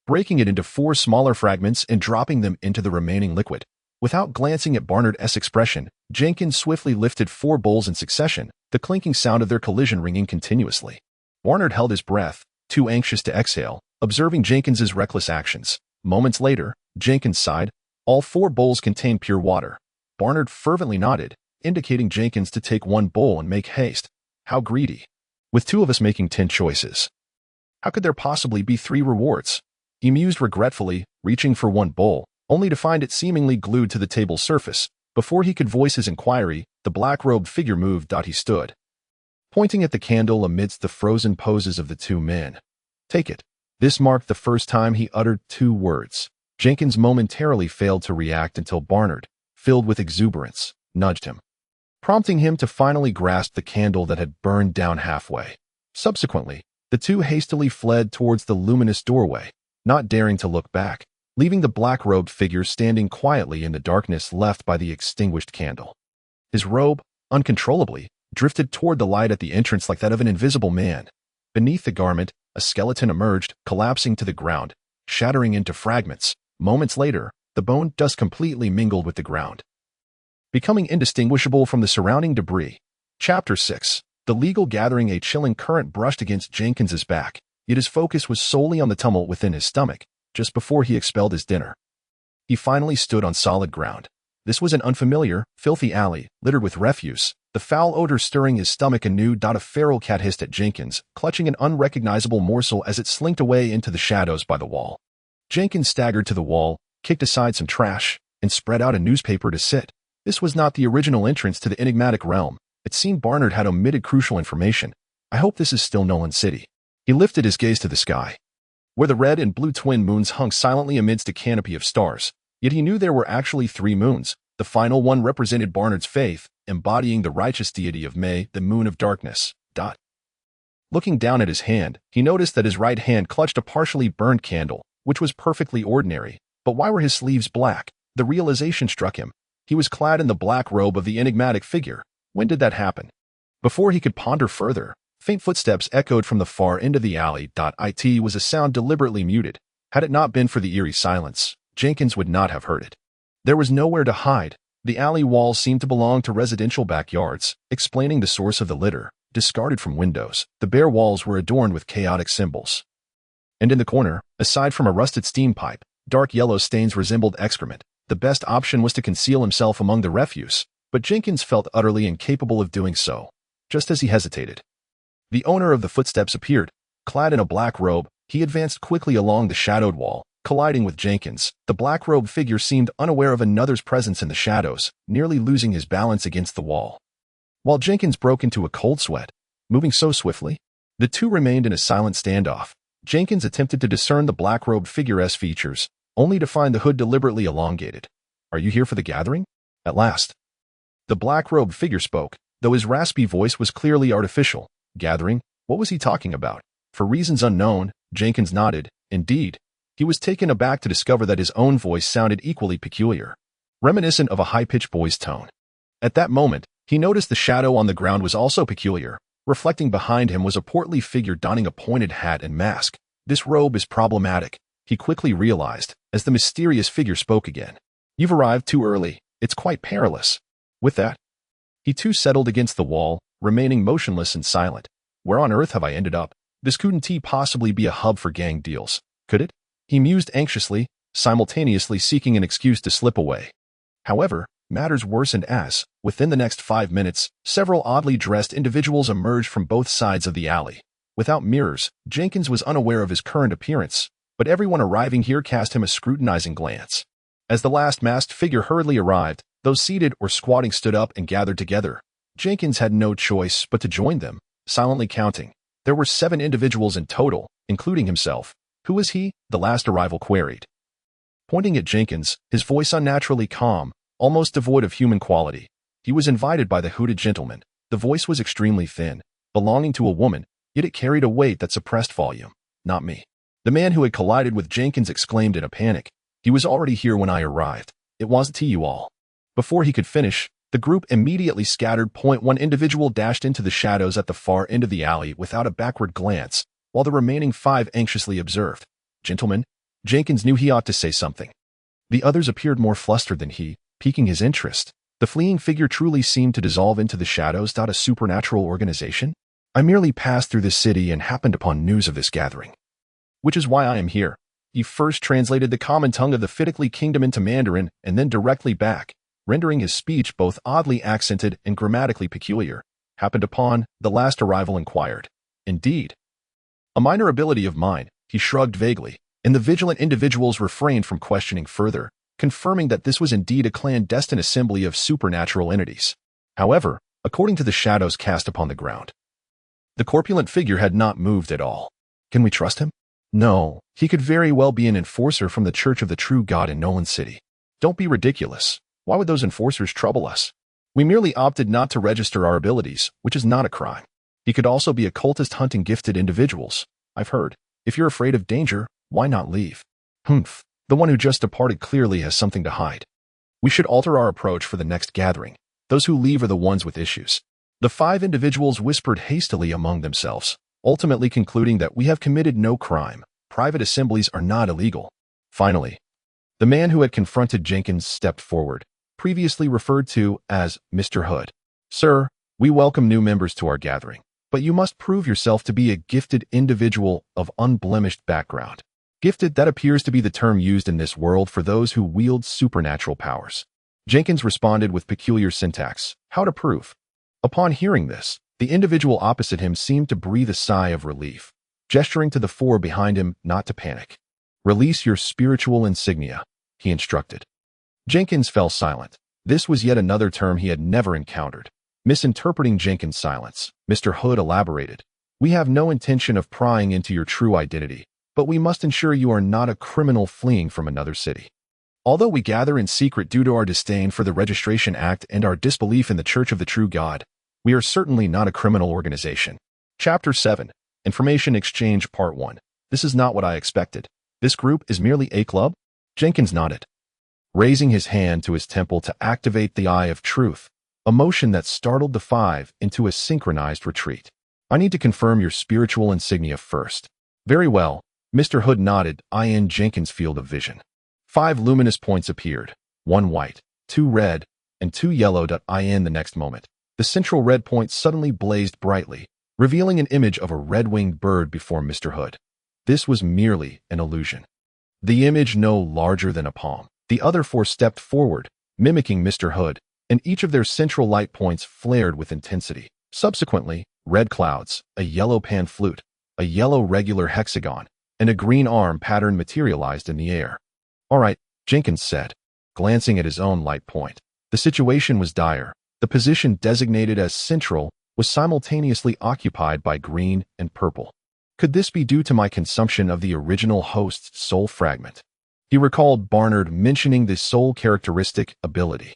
Speaker 1: breaking it into 4 smaller fragments and dropping them into the remaining liquid. Without glancing at Barnard's expression, Jenkins swiftly lifted 4 bowls in succession, the clinking sound of their collision ringing continuously. Barnard held his breath, too anxious to exhale, observing Jenkins's reckless actions. Moments later, Jenkins sighed. All 4 bowls contained pure water. Barnard fervently nodded, indicating Jenkins to take 1 bowl and make haste. How greedy. With 2 of us making 10 choices, how could there possibly be 3 rewards? He mused regretfully, reaching for 1 bowl, only to find it seemingly glued to the table's surface. Before he could voice his inquiry, the black-robed figure moved. He stood, pointing at the candle amidst the frozen poses of the 2 men. "Take it." This marked the first time he uttered 2 words. Jenkins momentarily failed to react until Barnard, filled with exuberance, nudged him, prompting him to finally grasp the candle that had burned down halfway. Subsequently, the 2 hastily fled towards the luminous doorway, not daring to look back, leaving the black-robed figure standing quietly in the darkness left by the extinguished candle. His robe, uncontrollably, drifted toward the light at the entrance like that of an invisible man. Beneath the garment, a skeleton emerged, collapsing to the ground, shattering into fragments. Moments later, the bone dust completely mingled with the ground, becoming indistinguishable from the surrounding debris. Chapter 6. The legal gathering. A chilling current brushed against Jenkins's back, yet his focus was solely on the tumult within his stomach. Just before he expelled his dinner, he finally stood on solid ground. This was an unfamiliar, filthy alley, littered with refuse, the foul odor stirring his stomach anew. A feral cat hissed at Jenkins, clutching an unrecognizable morsel as it slinked away into the shadows by the wall. Jenkins staggered to the wall, kicked aside some trash, and spread out a newspaper to sit. This was not the original entrance to the enigmatic realm. It seemed Barnard had omitted crucial information. "I hope this is still Nolan City." He lifted his gaze to the sky, where the red and blue twin moons hung silently amidst a canopy of stars. Yet he knew there were actually 3 moons. The final one represented Barnard's faith, embodying the righteous deity of May, the moon of darkness. Looking down at his hand, he noticed that his right hand clutched a partially burned candle, which was perfectly ordinary. But why were his sleeves black? The realization struck him. He was clad in the black robe of the enigmatic figure. When did that happen? Before he could ponder further, faint footsteps echoed from the far end of the alley. It was a sound deliberately muted. Had it not been for the eerie silence, Jenkins would not have heard it. There was nowhere to hide. The alley walls seemed to belong to residential backyards, explaining the source of the litter. Discarded from windows, the bare walls were adorned with chaotic symbols. And in the corner, aside from a rusted steam pipe, dark yellow stains resembled excrement. The best option was to conceal himself among the refuse, but Jenkins felt utterly incapable of doing so. Just as he hesitated, the owner of the footsteps appeared. Clad in a black robe, he advanced quickly along the shadowed wall, colliding with Jenkins. The black-robed figure seemed unaware of another's presence in the shadows, nearly losing his balance against the wall. While Jenkins broke into a cold sweat, moving so swiftly, the 2 remained in a silent standoff. Jenkins attempted to discern the black-robed figure's features, only to find the hood deliberately elongated. "Are you here for the gathering?" At last, the black-robed figure spoke, though his raspy voice was clearly artificial. Gathering? What was he talking about? For reasons unknown, Jenkins nodded. Indeed, he was taken aback to discover that his own voice sounded equally peculiar, reminiscent of a high-pitched boy's tone. At that moment, he noticed the shadow on the ground was also peculiar. Reflecting behind him was a portly figure donning a pointed hat and mask. "This robe is problematic," he quickly realized, as the mysterious figure spoke again. "You've arrived too early. It's quite perilous." With that, he too settled against the wall, remaining motionless and silent. Where on earth have I ended up? This couldn't possibly be a hub for gang deals, could it? He mused anxiously, simultaneously seeking an excuse to slip away. However, matters worsened as, within the next 5 minutes, several oddly dressed individuals emerged from both sides of the alley. Without mirrors, Jenkins was unaware of his current appearance, but everyone arriving here cast him a scrutinizing glance. As the last masked figure hurriedly arrived, those seated or squatting stood up and gathered together. Jenkins had no choice but to join them, silently counting. There were 7 individuals in total, including himself. Who was he? The last arrival queried. Pointing at Jenkins, his voice unnaturally calm, almost devoid of human quality. He was invited by the hooded gentleman. The voice was extremely thin, belonging to a woman, yet it carried a weight that suppressed volume. Not me. The man who had collided with Jenkins exclaimed in a panic. He was already here when I arrived. It wasn't to you all. Before he could finish, the group immediately scattered. One individual dashed into the shadows at the far end of the alley without a backward glance, while the remaining 5 anxiously observed. Gentlemen, Jenkins knew he ought to say something. The others appeared more flustered than he, piquing his interest. The fleeing figure truly seemed to dissolve into the shadows. A supernatural organization? I merely passed through this city and happened upon news of this gathering. Which is why I am here. He first translated the common tongue of the Fitically kingdom into Mandarin and then directly back, rendering his speech both oddly accented and grammatically peculiar. Happened upon, the last arrival inquired. Indeed. A minor ability of mine, he shrugged vaguely, and the vigilant individuals refrained from questioning further, confirming that this was indeed a clandestine assembly of supernatural entities. However, according to the shadows cast upon the ground, the corpulent figure had not moved at all. Can we trust him? No, he could very well be an enforcer from the Church of the True God in Nolan City. Don't be ridiculous. Why would those enforcers trouble us? We merely opted not to register our abilities, which is not a crime. He could also be a cultist hunting gifted individuals. I've heard. If you're afraid of danger, why not leave? Humph. The one who just departed clearly has something to hide. We should alter our approach for the next gathering. Those who leave are the ones with issues. The 5 individuals whispered hastily among themselves, ultimately concluding that we have committed no crime. Private assemblies are not illegal. Finally, the man who had confronted Jenkins stepped forward, previously referred to as Mr. Hood. Sir, we welcome new members to our gathering, but you must prove yourself to be a gifted individual of unblemished background. Gifted, that appears to be the term used in this world for those who wield supernatural powers. Jenkins responded with peculiar syntax. How to prove? Upon hearing this, the individual opposite him seemed to breathe a sigh of relief, gesturing to the 4 behind him not to panic. Release your spiritual insignia, he instructed. Jenkins fell silent. This was yet another term he had never encountered. Misinterpreting Jenkins' silence, Mr. Hood elaborated. We have no intention of prying into your true identity, but we must ensure you are not a criminal fleeing from another city. Although we gather in secret due to our disdain for the Registration Act and our disbelief in the Church of the True God, we are certainly not a criminal organization. Chapter 7. Information Exchange Part 1. This is not what I expected. This group is merely a club? Jenkins nodded, raising his hand to his temple to activate the Eye of Truth, a motion that startled the 5 into a synchronized retreat. I need to confirm your spiritual insignia first. Very well. Mr. Hood nodded, in Jenkins' field of vision. 5 luminous points appeared, 1 white, 2 red, and 2 yellow. In the next moment, the central red point suddenly blazed brightly, revealing an image of a red-winged bird before Mr. Hood. This was merely an illusion. The image no larger than a palm. The other 4 stepped forward, mimicking Mr. Hood, and each of their central light points flared with intensity. Subsequently, red clouds, a yellow pan flute, a yellow regular hexagon, and a green arm pattern materialized in the air. All right, Jenkins said, glancing at his own light point. The situation was dire. The position designated as central was simultaneously occupied by green and purple. Could this be due to my consumption of the original host's soul fragment? He recalled Barnard mentioning the soul characteristic ability,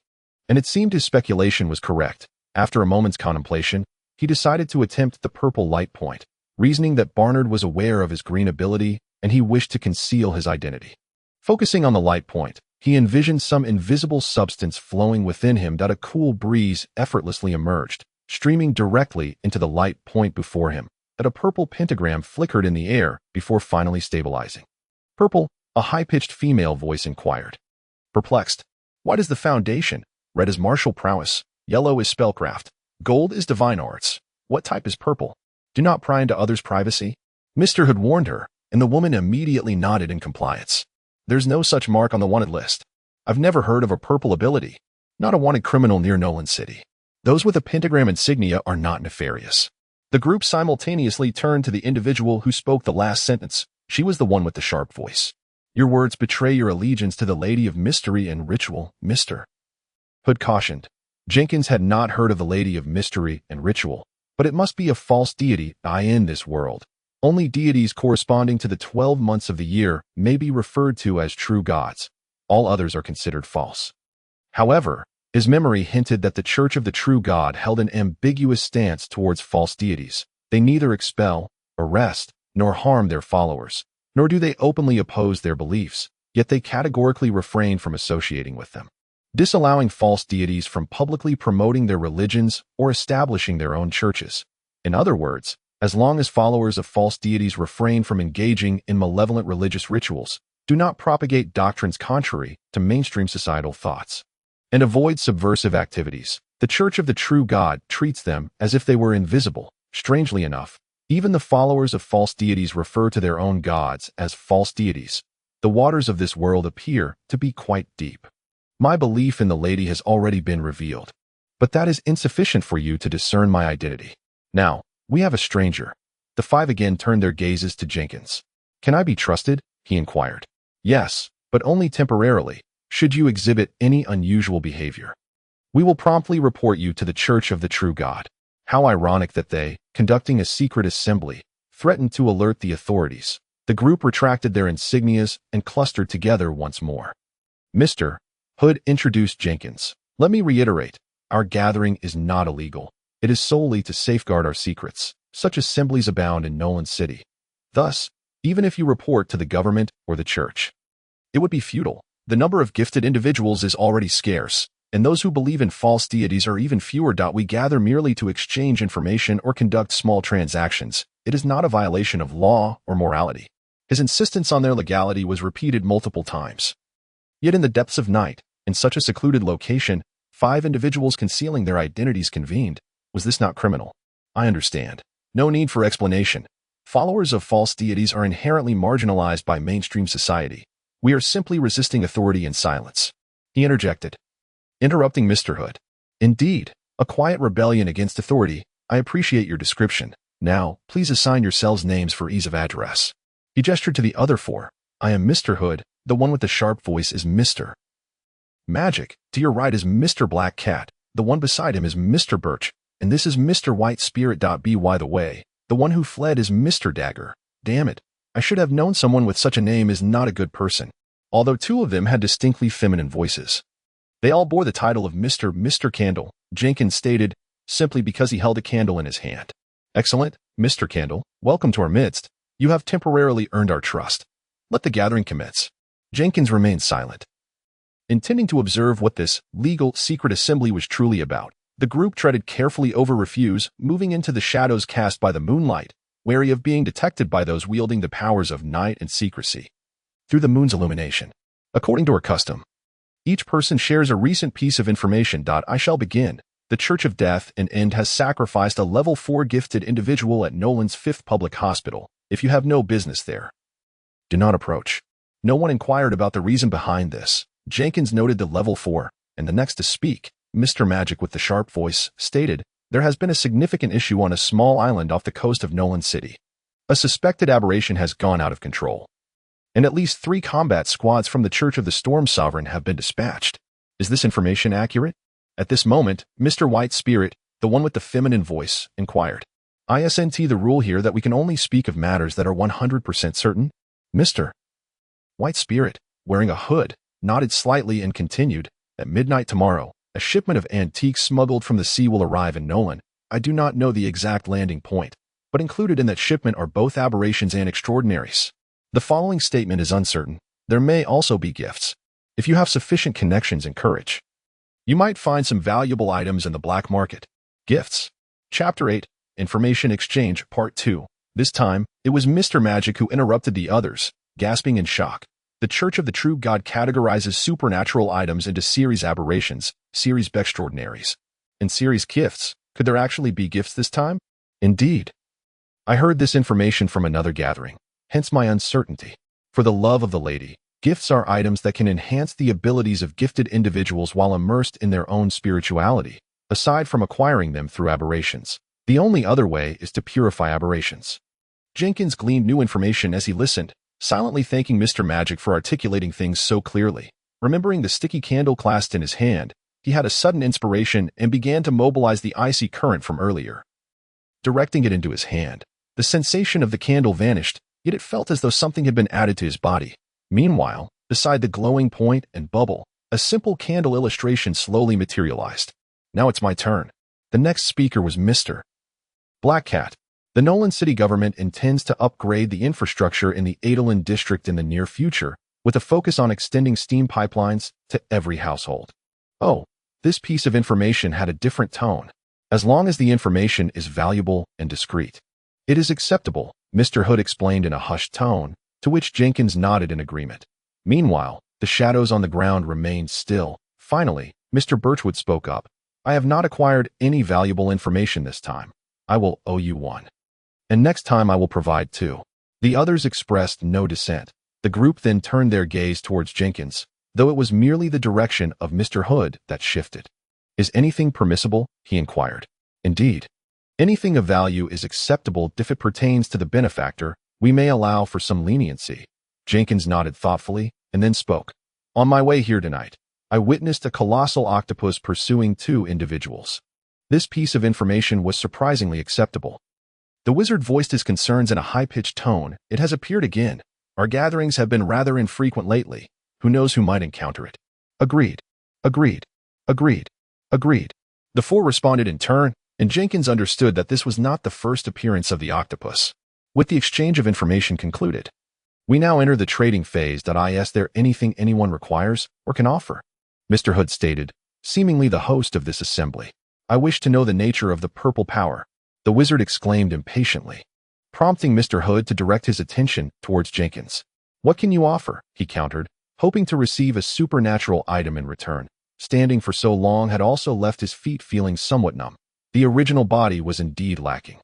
Speaker 1: and it seemed his speculation was correct. After a moment's contemplation, he decided to attempt the purple light point, reasoning that Barnard was aware of his green ability and he wished to conceal his identity. Focusing on the light point, he envisioned some invisible substance flowing within him. A cool breeze effortlessly emerged, streaming directly into the light point before him. A purple pentagram flickered in the air before finally stabilizing. Purple, a high-pitched female voice inquired. Perplexed. White is the foundation, red is martial prowess, yellow is spellcraft, gold is divine arts. What type is purple? Do not pry into others' privacy. Mr. Hood warned her, and the woman immediately nodded in compliance. There's no such mark on the wanted list. I've never heard of a purple ability. Not a wanted criminal near Nolan City. Those with a pentagram insignia are not nefarious. The group simultaneously turned to the individual who spoke the last sentence. She was the one with the sharp voice. Your words betray your allegiance to the Lady of Mystery and Ritual, Mr. Hood cautioned. Jenkins had not heard of the Lady of Mystery and Ritual, but it must be a false deity in this world. Only deities corresponding to the 12 months of the year may be referred to as true gods. All others are considered false. However, his memory hinted that the Church of the True God held an ambiguous stance towards false deities. They neither expel, arrest, nor harm their followers, nor do they openly oppose their beliefs, yet they categorically refrain from associating with them, disallowing false deities from publicly promoting their religions or establishing their own churches. In other words, as long as followers of false deities refrain from engaging in malevolent religious rituals, do not propagate doctrines contrary to mainstream societal thoughts, and avoid subversive activities, the Church of the True God treats them as if they were invisible. Strangely enough, even the followers of false deities refer to their own gods as false deities. The waters of this world appear to be quite deep. My belief in the lady has already been revealed, but that is insufficient for you to discern my identity. Now, we have a stranger. The five again turned their gazes to Jenkins. Can I be trusted? He inquired. Yes, but only temporarily, should you exhibit any unusual behavior. We will promptly report you to the Church of the True God. How ironic that they, conducting a secret assembly, threatened to alert the authorities. The group retracted their insignias and clustered together once more. Mr. Hood introduced Jenkins. Let me reiterate, our gathering is not illegal. It is solely to safeguard our secrets. Such assemblies abound in Nolan City. Thus, even if you report to the government or the church, it would be futile. The number of gifted individuals is already scarce, and those who believe in false deities are even fewer. We gather merely to exchange information or conduct small transactions. It is not a violation of law or morality. His insistence on their legality was repeated multiple times. Yet in the depths of night, in such a secluded location, 5 individuals concealing their identities convened. Was this not criminal? I understand. No need for explanation. Followers of false deities are inherently marginalized by mainstream society. We are simply resisting authority in silence. He interjected, interrupting Mr. Hood. Indeed, a quiet rebellion against authority. I appreciate your description. Now, please assign yourselves names for ease of address. He gestured to the other 4. I am Mr. Hood. The one with the sharp voice is Mr. Magic. To your right is Mr. Black Cat. The one beside him is Mr. Birch. And this is Mr. White Spirit. By the way, the one who fled is Mr. Dagger. Damn it. I should have known someone with such a name is not a good person. Although 2 of them had distinctly feminine voices, they all bore the title of Mr. Candle, Jenkins stated, simply because he held a candle in his hand. Excellent, Mr. Candle. Welcome to our midst. You have temporarily earned our trust. Let the gathering commence. Jenkins remained silent, intending to observe what this legal secret assembly was truly about. The group treaded carefully over refuse, moving into the shadows cast by the moonlight, wary of being detected by those wielding the powers of night and secrecy. Through the moon's illumination, according to our custom, each person shares a recent piece of information. I shall begin. The Church of Death and End has sacrificed a level 4 gifted individual at Nolan's 5th public hospital. If you have no business there, do not approach. No one inquired about the reason behind this. Jenkins noted the level 4, and the next to speak, Mr. Magic with the sharp voice, stated, there has been a significant issue on a small island off the coast of Nolan City. A suspected aberration has gone out of control, and at least 3 combat squads from the Church of the Storm Sovereign have been dispatched. Is this information accurate? At this moment, Mr. White Spirit, the one with the feminine voice, inquired. Isn't the rule here that we can only speak of matters that are 100% certain? Mr. White Spirit, wearing a hood, nodded slightly and continued, at midnight tomorrow, a shipment of antiques smuggled from the sea will arrive in Nolan. I do not know the exact landing point, but included in that shipment are both aberrations and extraordinaries. The following statement is uncertain. There may also be gifts. If you have sufficient connections and courage, you might find some valuable items in the black market. Gifts. Chapter 8, Information Exchange, Part 2. This time, it was Mr. Magic who interrupted the others, gasping in shock. The Church of the True God categorizes supernatural items into series aberrations, series extraordinaries, and series gifts. Could there actually be gifts this time? Indeed. I heard this information from another gathering, hence my uncertainty. For the love of the lady, gifts are items that can enhance the abilities of gifted individuals while immersed in their own spirituality, aside from acquiring them through aberrations. The only other way is to purify aberrations. Jenkins gleaned new information as he listened. silently thanking Mr. Magic for articulating things so clearly. Remembering the sticky candle clasped in his hand, he had a sudden inspiration and began to mobilize the icy current from earlier. Directing it into his hand, the sensation of the candle vanished, yet it felt as though something had been added to his body. Meanwhile, beside the glowing point and bubble, a simple candle illustration slowly materialized. Now it's my turn. The next speaker was Mr. Black Cat. The Nolan city government intends to upgrade the infrastructure in the Eighteenth district in the near future, with a focus on extending steam pipelines to every household. Oh, this piece of information had a different tone. As long as the information is valuable and discreet, it is acceptable, Mr. Hood explained in a hushed tone, to which Jenkins nodded in agreement. Meanwhile, the shadows on the ground remained still. Finally, Mr. Birchwood spoke up. I have not acquired any valuable information this time. I will owe you one. And next time I will provide two. The others expressed no dissent. The group then turned their gaze towards Jenkins, though it was merely the direction of Mr. Hood that shifted. Is anything permissible? He inquired. Indeed. Anything of value is acceptable if it pertains to the benefactor. We may allow for some leniency. Jenkins nodded thoughtfully and then spoke. On my way here tonight, I witnessed a colossal octopus pursuing two individuals. This piece of information was surprisingly acceptable. The wizard voiced his concerns in a high-pitched tone. It has appeared again. Our gatherings have been rather infrequent lately. Who knows who might encounter it? Agreed. Agreed. Agreed. Agreed. The four responded in turn, and Jenkins understood that this was not the first appearance of the octopus. With the exchange of information concluded, we now enter the trading phase. Is there anything anyone requires or can offer? Mr. Hood stated, seemingly the host of this assembly. I wish to know the nature of the purple power. The wizard exclaimed impatiently, prompting Mr. Hood to direct his attention towards Jenkins. What can you offer? He countered, hoping to receive a supernatural item in return. Standing for so long had also left his feet feeling somewhat numb. The original body was indeed lacking.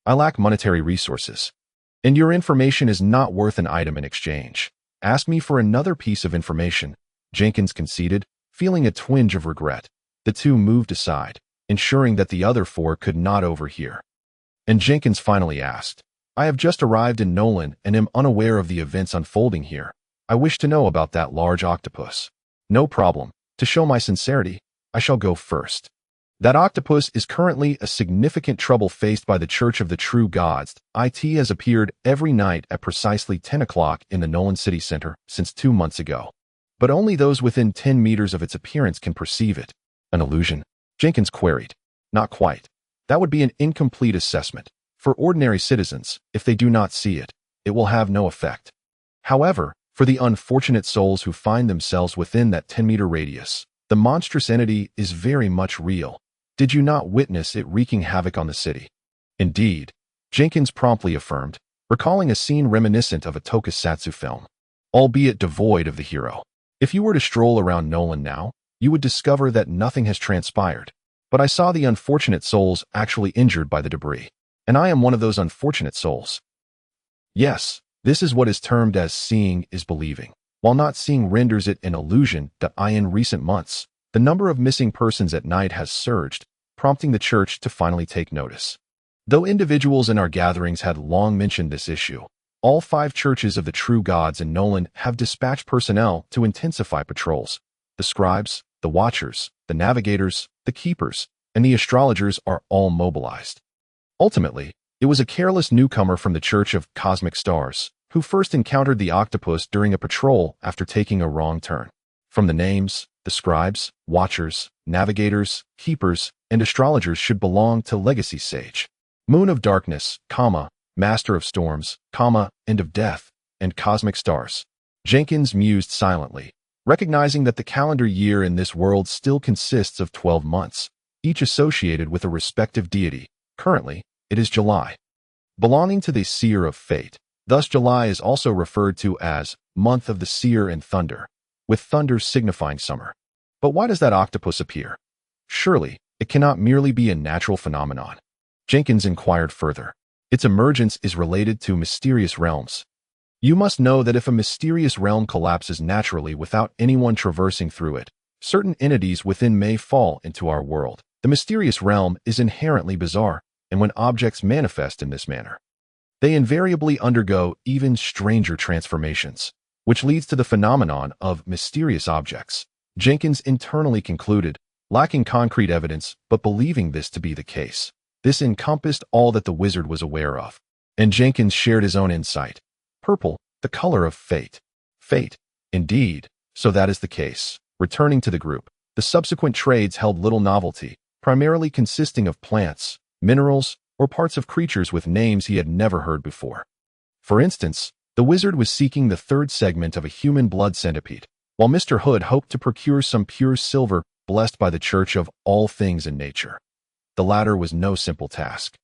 Speaker 1: I lack monetary resources. And your information is not worth an item in exchange. Ask me for another piece of information, Jenkins conceded, feeling a twinge of regret. The two moved aside, ensuring that the other four could not overhear. And Jenkins finally asked, I have just arrived in Nolan and am unaware of the events unfolding here. I wish to know about that large octopus. No problem. To show my sincerity, I shall go first. That octopus is currently a significant trouble faced by the Church of the True Gods. It has appeared every night at precisely 10 o'clock in the Nolan City Center since 2 months ago. But only those within 10 meters of its appearance can perceive it. An illusion? Jenkins queried. Not quite. That would be an incomplete assessment. For ordinary citizens, if they do not see it, it will have no effect. However, for the unfortunate souls who find themselves within that 10-meter radius, the monstrous entity is very much real. Did you not witness it wreaking havoc on the city? Indeed, Jenkins promptly affirmed, recalling a scene reminiscent of a tokusatsu film, albeit devoid of the hero. If you were to stroll around Nolan now, you would discover that nothing has transpired. But I saw the unfortunate souls actually injured by the debris. And I am one of those unfortunate souls. Yes, this is what is termed as seeing is believing. While not seeing renders it an illusion, in recent months, the number of missing persons at night has surged, prompting the church to finally take notice. Though individuals in our gatherings had long mentioned this issue, all 5 churches of the True Gods in Nolan have dispatched personnel to intensify patrols. The scribes, the watchers, the navigators, the keepers, and the astrologers are all mobilized. Ultimately, it was a careless newcomer from the Church of Cosmic Stars who first encountered the octopus during a patrol after taking a wrong turn. From the names, the scribes, watchers, navigators, keepers, and astrologers should belong to Legacy Sage, Moon of Darkness, Master of Storms, End of Death, and Cosmic Stars. Jenkins mused silently, recognizing that the calendar year in this world still consists of 12 months, each associated with a respective deity. Currently, it is July, belonging to the Seer of Fate. Thus, July is also referred to as Month of the Seer and Thunder, with thunder signifying summer. But why does that octopus appear? Surely, it cannot merely be a natural phenomenon. Jenkins inquired further. Its emergence is related to mysterious realms. You must know that if a mysterious realm collapses naturally without anyone traversing through it, certain entities within may fall into our world. The mysterious realm is inherently bizarre, and when objects manifest in this manner, They invariably undergo even stranger transformations, which leads to the phenomenon of mysterious objects. Jenkins internally concluded, lacking concrete evidence but believing this to be the case. This encompassed all that the wizard was aware of. And Jenkins shared his own insight. Purple, the color of fate. Fate. Indeed, so that is the case. Returning to the group, the subsequent trades held little novelty, primarily consisting of plants, minerals, or parts of creatures with names he had never heard before. For instance, the wizard was seeking the third segment of a human blood centipede, while Mr. Hood hoped to procure some pure silver blessed by the Church of all things in nature. The latter was no simple task.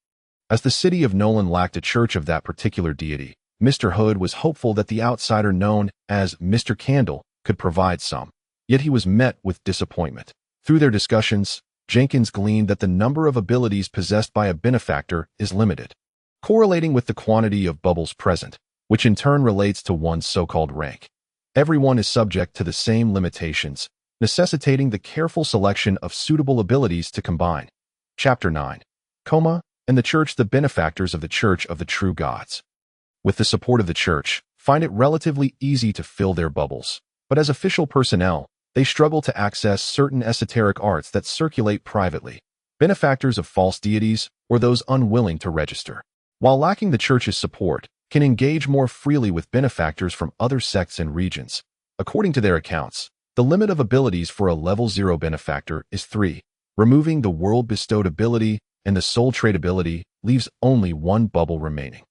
Speaker 1: As the city of Nolan lacked a church of that particular deity, Mr. Hood was hopeful that the outsider known as Mr. Candle could provide some. Yet he was met with disappointment. Through their discussions, Jenkins gleaned that the number of abilities possessed by a benefactor is limited, correlating with the quantity of bubbles present, which in turn relates to one's so-called rank. Everyone is subject to the same limitations, necessitating the careful selection of suitable abilities to combine. Chapter 9. Coma and the Church, the benefactors of the Church of the True Gods. With the support of the Church, find it relatively easy to fill their bubbles, but as official personnel, they struggle to access certain esoteric arts that circulate privately, benefactors of false deities or those unwilling to register, while lacking the Church's support, can engage more freely with benefactors from other sects and regions. According to their accounts, the limit of abilities for a level 0 benefactor is 3, removing the world-bestowed ability and the soul trait ability leaves only one bubble remaining.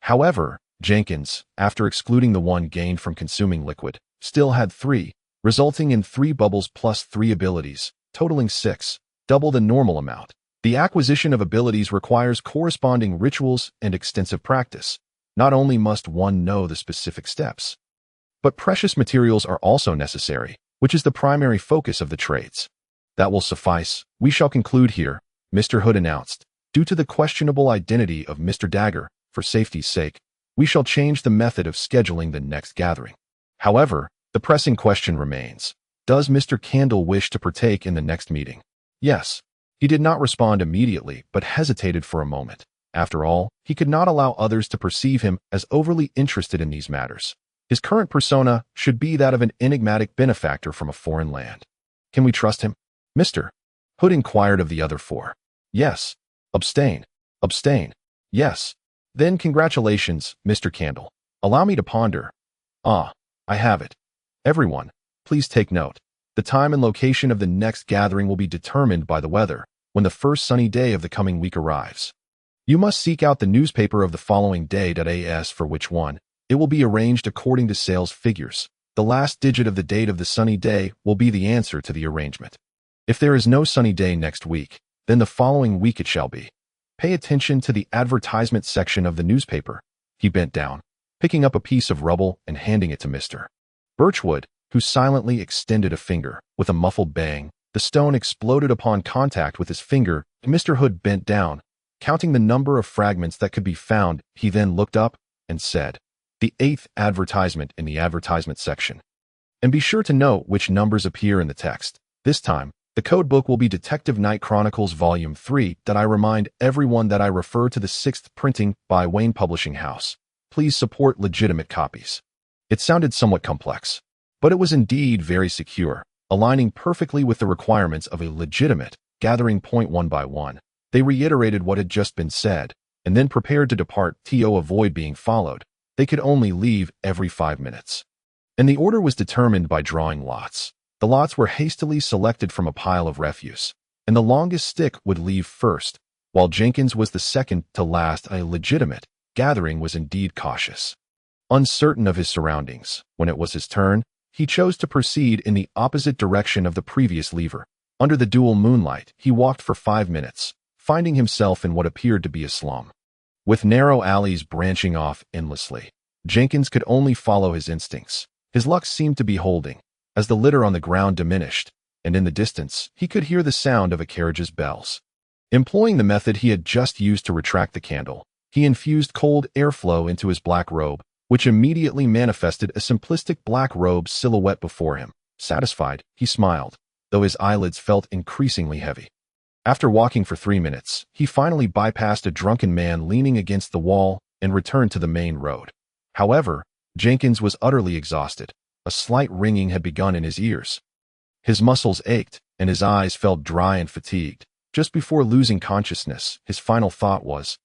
Speaker 1: However, Jenkins, after excluding the one gained from consuming liquid, still had 3, resulting in 3 bubbles plus 3 abilities, totaling 6, double the normal amount. The acquisition of abilities requires corresponding rituals and extensive practice. Not only must one know the specific steps, but precious materials are also necessary, which is the primary focus of the trades. That will suffice. We shall conclude here, Mr. Hood announced. Due to the questionable identity of Mr. Dagger, for safety's sake, we shall change the method of scheduling the next gathering. However, the pressing question remains. Does Mr. Candle wish to partake in the next meeting? Yes. He did not respond immediately, but hesitated for a moment. After all, he could not allow others to perceive him as overly interested in these matters. His current persona should be that of an enigmatic benefactor from a foreign land. Can we trust him? Mr. Hood inquired of the other 4. Yes. Abstain. Abstain. Yes. Then congratulations, Mr. Candle. Allow me to ponder. Ah, I have it. Everyone, please take note. The time and location of the next gathering will be determined by the weather when the first sunny day of the coming week arrives. You must seek out the newspaper of the following day. As for which one, it will be arranged according to sales figures. The last digit of the date of the sunny day will be the answer to the arrangement. If there is no sunny day next week, then the following week it shall be. Pay attention to the advertisement section of the newspaper. He bent down, picking up a piece of rubble and handing it to Mr. Birchwood, who silently extended a finger. With a muffled bang, the stone exploded upon contact with his finger, and Mr. Hood bent down, counting the number of fragments that could be found. He then looked up and said, "The 8th advertisement in the advertisement section. And be sure to note which numbers appear in the text. This time, the code book will be Detective Night Chronicles Volume 3. I remind everyone that I refer to the 6th printing by Wayne Publishing House. Please support legitimate copies." It sounded somewhat complex, but it was indeed very secure, aligning perfectly with the requirements of a legitimate gathering. Point one by one, they reiterated what had just been said, and then prepared to depart to avoid being followed. They could only leave every 5 minutes. And the order was determined by drawing lots. The lots were hastily selected from a pile of refuse, and the longest stick would leave first, while Jenkins was the second to last. A legitimate gathering was indeed cautious. Uncertain of his surroundings, when it was his turn, he chose to proceed in the opposite direction of the previous lever. Under the dual moonlight, he walked for 5 minutes, finding himself in what appeared to be a slum, with narrow alleys branching off endlessly. Jenkins could only follow his instincts. His luck seemed to be holding, as the litter on the ground diminished, and in the distance, he could hear the sound of a carriage's bells. Employing the method he had just used to retract the candle, he infused cold airflow into his black robe, which immediately manifested a simplistic black robe silhouette before him. Satisfied, he smiled, though his eyelids felt increasingly heavy. After walking for 3 minutes, he finally bypassed a drunken man leaning against the wall and returned to the main road. However, Jenkins was utterly exhausted. A slight ringing had begun in his ears. His muscles ached, and his eyes felt dry and fatigued. Just before losing consciousness, his final thought was,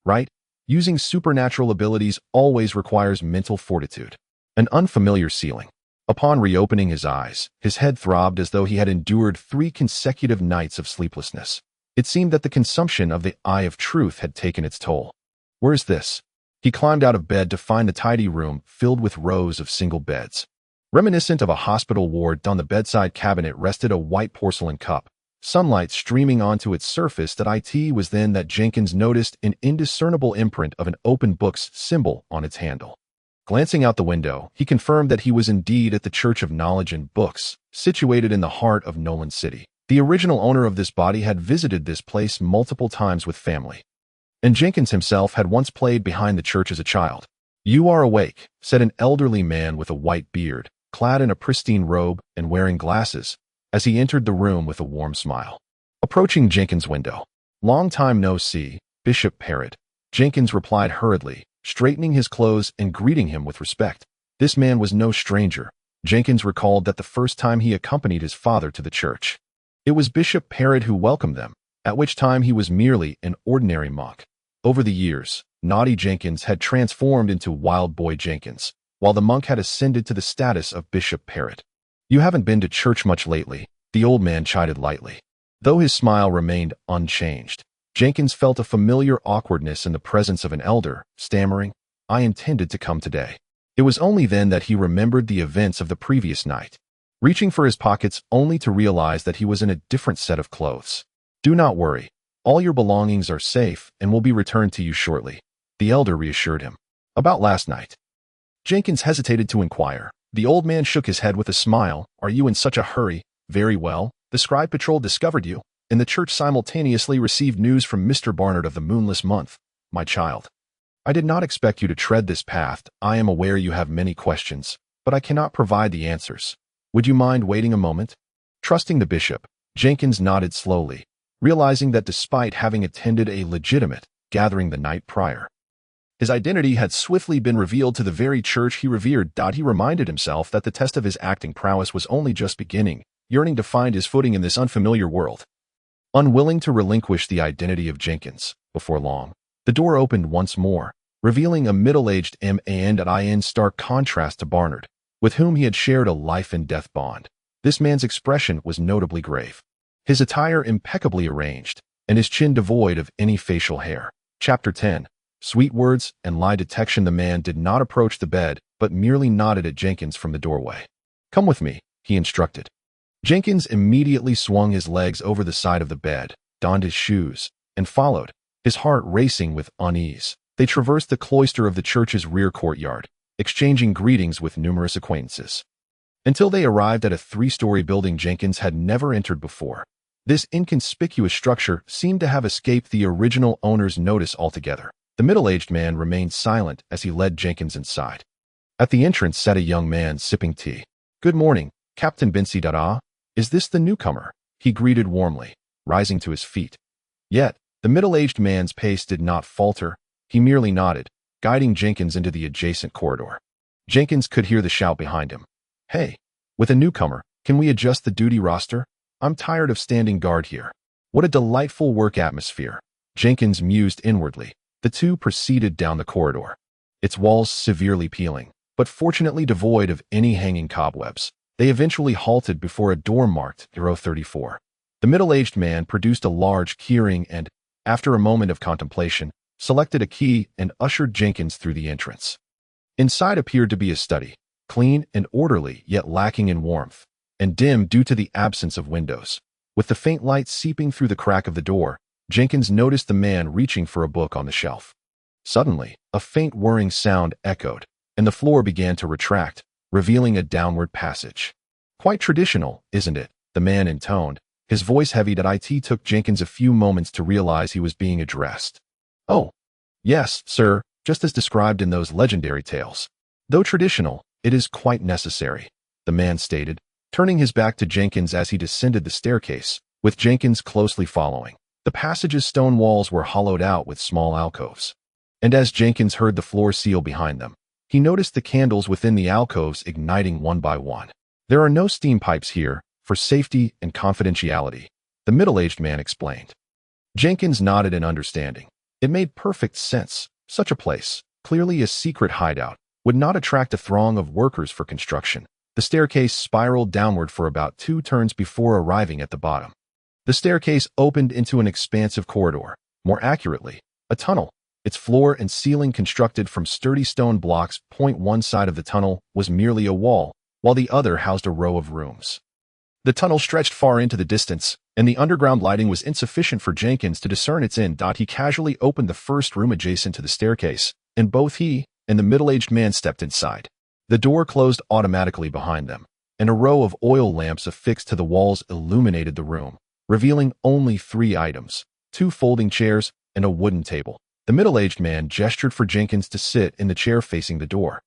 Speaker 1: right? Using supernatural abilities always requires mental fortitude. An unfamiliar ceiling. Upon reopening his eyes, his head throbbed as though he had endured 3 consecutive nights of sleeplessness. It seemed that the consumption of the Eye of Truth had taken its toll. Where's this? He climbed out of bed to find the tidy room filled with rows of single beds. Reminiscent of a hospital ward, on the bedside cabinet rested a white porcelain cup, sunlight streaming onto its surface. It was then that Jenkins noticed an indiscernible imprint of an open book's symbol on its handle. Glancing out the window, he confirmed that he was indeed at the Church of Knowledge and Books, situated in the heart of Nolan City. The original owner of this body had visited this place multiple times with family, and Jenkins himself had once played behind the church as a child. "You are awake," said an elderly man with a white beard, clad in a pristine robe and wearing glasses, as he entered the room with a warm smile. Approaching Jenkins' window. "Long time no see, Bishop Perrott," Jenkins replied hurriedly, straightening his clothes and greeting him with respect. This man was no stranger. Jenkins recalled that the first time he accompanied his father to the church, it was Bishop Perrott who welcomed them, at which time he was merely an ordinary monk. Over the years, naughty Jenkins had transformed into Wild Boy Jenkins, while the monk had ascended to the status of Bishop Perrott. "You haven't been to church much lately," the old man chided lightly. Though his smile remained unchanged, Jenkins felt a familiar awkwardness in the presence of an elder, stammering, "I intended to come today." It was only then that he remembered the events of the previous night, reaching for his pockets only to realize that he was in a different set of clothes. "Do not worry. All your belongings are safe and will be returned to you shortly," the elder reassured him. "About last night?" Jenkins hesitated to inquire. The old man shook his head with a smile. "Are you in such a hurry? Very well. The scribe patrol discovered you, and the church simultaneously received news from Mr. Barnard of the Moonless Month. My child, I did not expect you to tread this path. I am aware you have many questions, but I cannot provide the answers. Would you mind waiting a moment?" Trusting the bishop, Jenkins nodded slowly, realizing that despite having attended a legitimate gathering the night prior, his identity had swiftly been revealed to the very church he revered. He reminded himself that the test of his acting prowess was only just beginning, yearning to find his footing in this unfamiliar world. Unwilling to relinquish the identity of Jenkins, before long, the door opened once more, revealing a middle-aged man in stark contrast to Barnard, with whom he had shared a life-and-death bond. This man's expression was notably grave, his attire impeccably arranged, and his chin devoid of any facial hair. Chapter 10. Sweet words and lie detection. The man did not approach the bed, but merely nodded at Jenkins from the doorway. "Come with me," he instructed. Jenkins immediately swung his legs over the side of the bed, donned his shoes, and followed, his heart racing with unease. They traversed the cloister of the church's rear courtyard, exchanging greetings with numerous acquaintances, until they arrived at a 3-story building Jenkins had never entered before. This inconspicuous structure seemed to have escaped the original owner's notice altogether. The middle-aged man remained silent as he led Jenkins inside. At the entrance sat a young man sipping tea. "Good morning, Captain Bincy. Is this the newcomer?" he greeted warmly, rising to his feet. Yet, the middle-aged man's pace did not falter. He merely nodded, guiding Jenkins into the adjacent corridor. Jenkins could hear the shout behind him. "Hey, with a newcomer, can we adjust the duty roster? I'm tired of standing guard here." What a delightful work atmosphere, Jenkins mused inwardly. The two proceeded down the corridor, its walls severely peeling, but fortunately devoid of any hanging cobwebs. They eventually halted before a door marked 034. The middle-aged man produced a large keyring and, after a moment of contemplation, selected a key and ushered Jenkins through the entrance. Inside appeared to be a study, clean and orderly yet lacking in warmth, and dim due to the absence of windows. With the faint light seeping through the crack of the door, Jenkins noticed the man reaching for a book on the shelf. Suddenly, a faint whirring sound echoed, and the floor began to retract, revealing a downward passage. "Quite traditional, isn't it?" the man intoned, his voice heavy. It took Jenkins a few moments to realize he was being addressed. "Oh, yes, sir, just as described in those legendary tales. Though traditional, it is quite necessary," the man stated, turning his back to Jenkins as he descended the staircase, with Jenkins closely following. The passage's stone walls were hollowed out with small alcoves, And as Jenkins heard the floor seal behind them, he noticed the candles within the alcoves igniting one by one. There are no steam pipes here, for safety and confidentiality, the middle-aged man explained. Jenkins nodded in understanding. It made perfect sense. Such a place, clearly a secret hideout, would not attract a throng of workers for construction. The staircase spiraled downward for about 2 turns before arriving at the bottom. The staircase opened into an expansive corridor, more accurately, a tunnel. Its floor and ceiling constructed from sturdy stone blocks. One side of the tunnel was merely a wall, while the other housed a row of rooms. The tunnel stretched far into the distance, and the underground lighting was insufficient for Jenkins to discern its end. He casually opened the first room adjacent to the staircase, and both he and the middle-aged man stepped inside. The door closed automatically behind them, and a row of oil lamps affixed to the walls illuminated the room, revealing only 3 items, 2 folding chairs and a wooden table. The middle-aged man gestured for Jenkins to sit in the chair facing the door,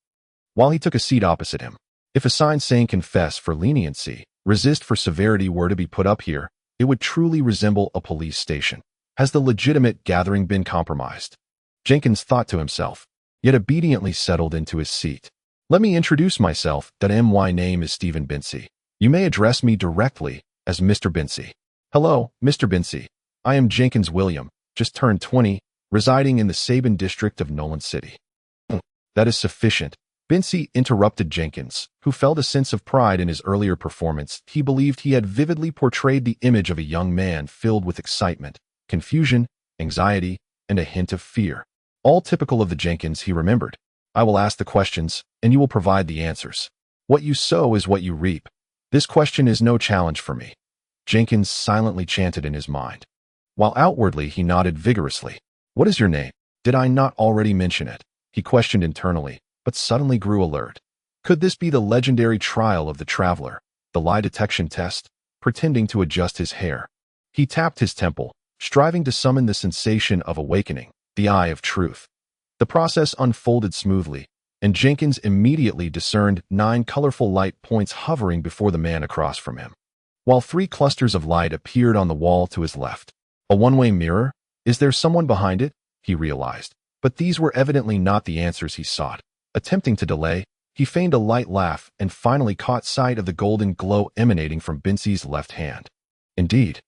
Speaker 1: while he took a seat opposite him. If a sign saying confess for leniency, resist for severity were to be put up here, it would truly resemble a police station. Has the legitimate gathering been compromised? Jenkins thought to himself, yet obediently settled into his seat. Let me introduce myself. My name is Stephen Binsey. You may address me directly as Mr. Binsey. Hello, Mr. Binsey. I am Jenkins William, just turned 20, residing in the Sabin district of Nolan City. That is sufficient. Binsey interrupted Jenkins, who felt a sense of pride in his earlier performance. He believed he had vividly portrayed the image of a young man filled with excitement, confusion, anxiety, and a hint of fear. All typical of the Jenkins he remembered. I will ask the questions, and you will provide the answers. What you sow is what you reap. This question is no challenge for me. Jenkins silently chanted in his mind, while outwardly he nodded vigorously. What is your name? Did I not already mention it? He questioned internally, but suddenly grew alert. Could this be the legendary trial of the traveler, the lie detection test, pretending to adjust his hair? He tapped his temple, striving to summon the sensation of awakening, the eye of truth. The process unfolded smoothly, and Jenkins immediately discerned 9 colorful light points hovering before the man across from him, while 3 clusters of light appeared on the wall to his left. A one-way mirror? Is there someone behind it? He realized. But these were evidently not the answers he sought. Attempting to delay, he feigned a light laugh and finally caught sight of the golden glow emanating from Binsey's left hand. Indeed,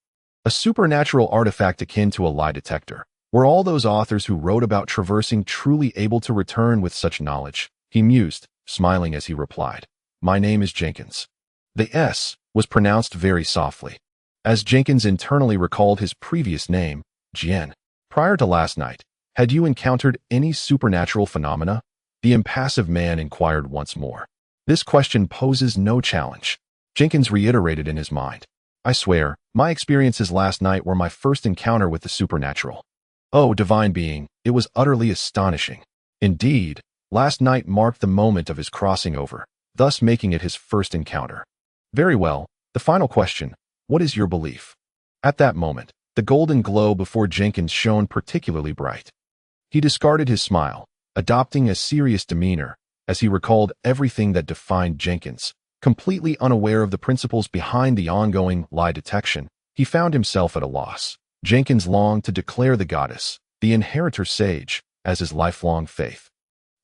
Speaker 1: a supernatural artifact akin to a lie detector. Were all those authors who wrote about traversing truly able to return with such knowledge? He mused, smiling as he replied. My name is Jenkins. The S was pronounced very softly, as Jenkins internally recalled his previous name, Jien. Prior to last night, had you encountered any supernatural phenomena? The impassive man inquired once more. This question poses no challenge. Jenkins reiterated in his mind. I swear, my experiences last night were my first encounter with the supernatural. Oh, divine being, it was utterly astonishing. Indeed, last night marked the moment of his crossing over, thus making it his first encounter. Very well, the final question, what is your belief? At that moment, the golden glow before Jenkins shone particularly bright. He discarded his smile, adopting a serious demeanor, as he recalled everything that defined Jenkins. Completely unaware of the principles behind the ongoing lie detection, he found himself at a loss. Jenkins longed to declare the goddess, the inheritor sage, as his lifelong faith,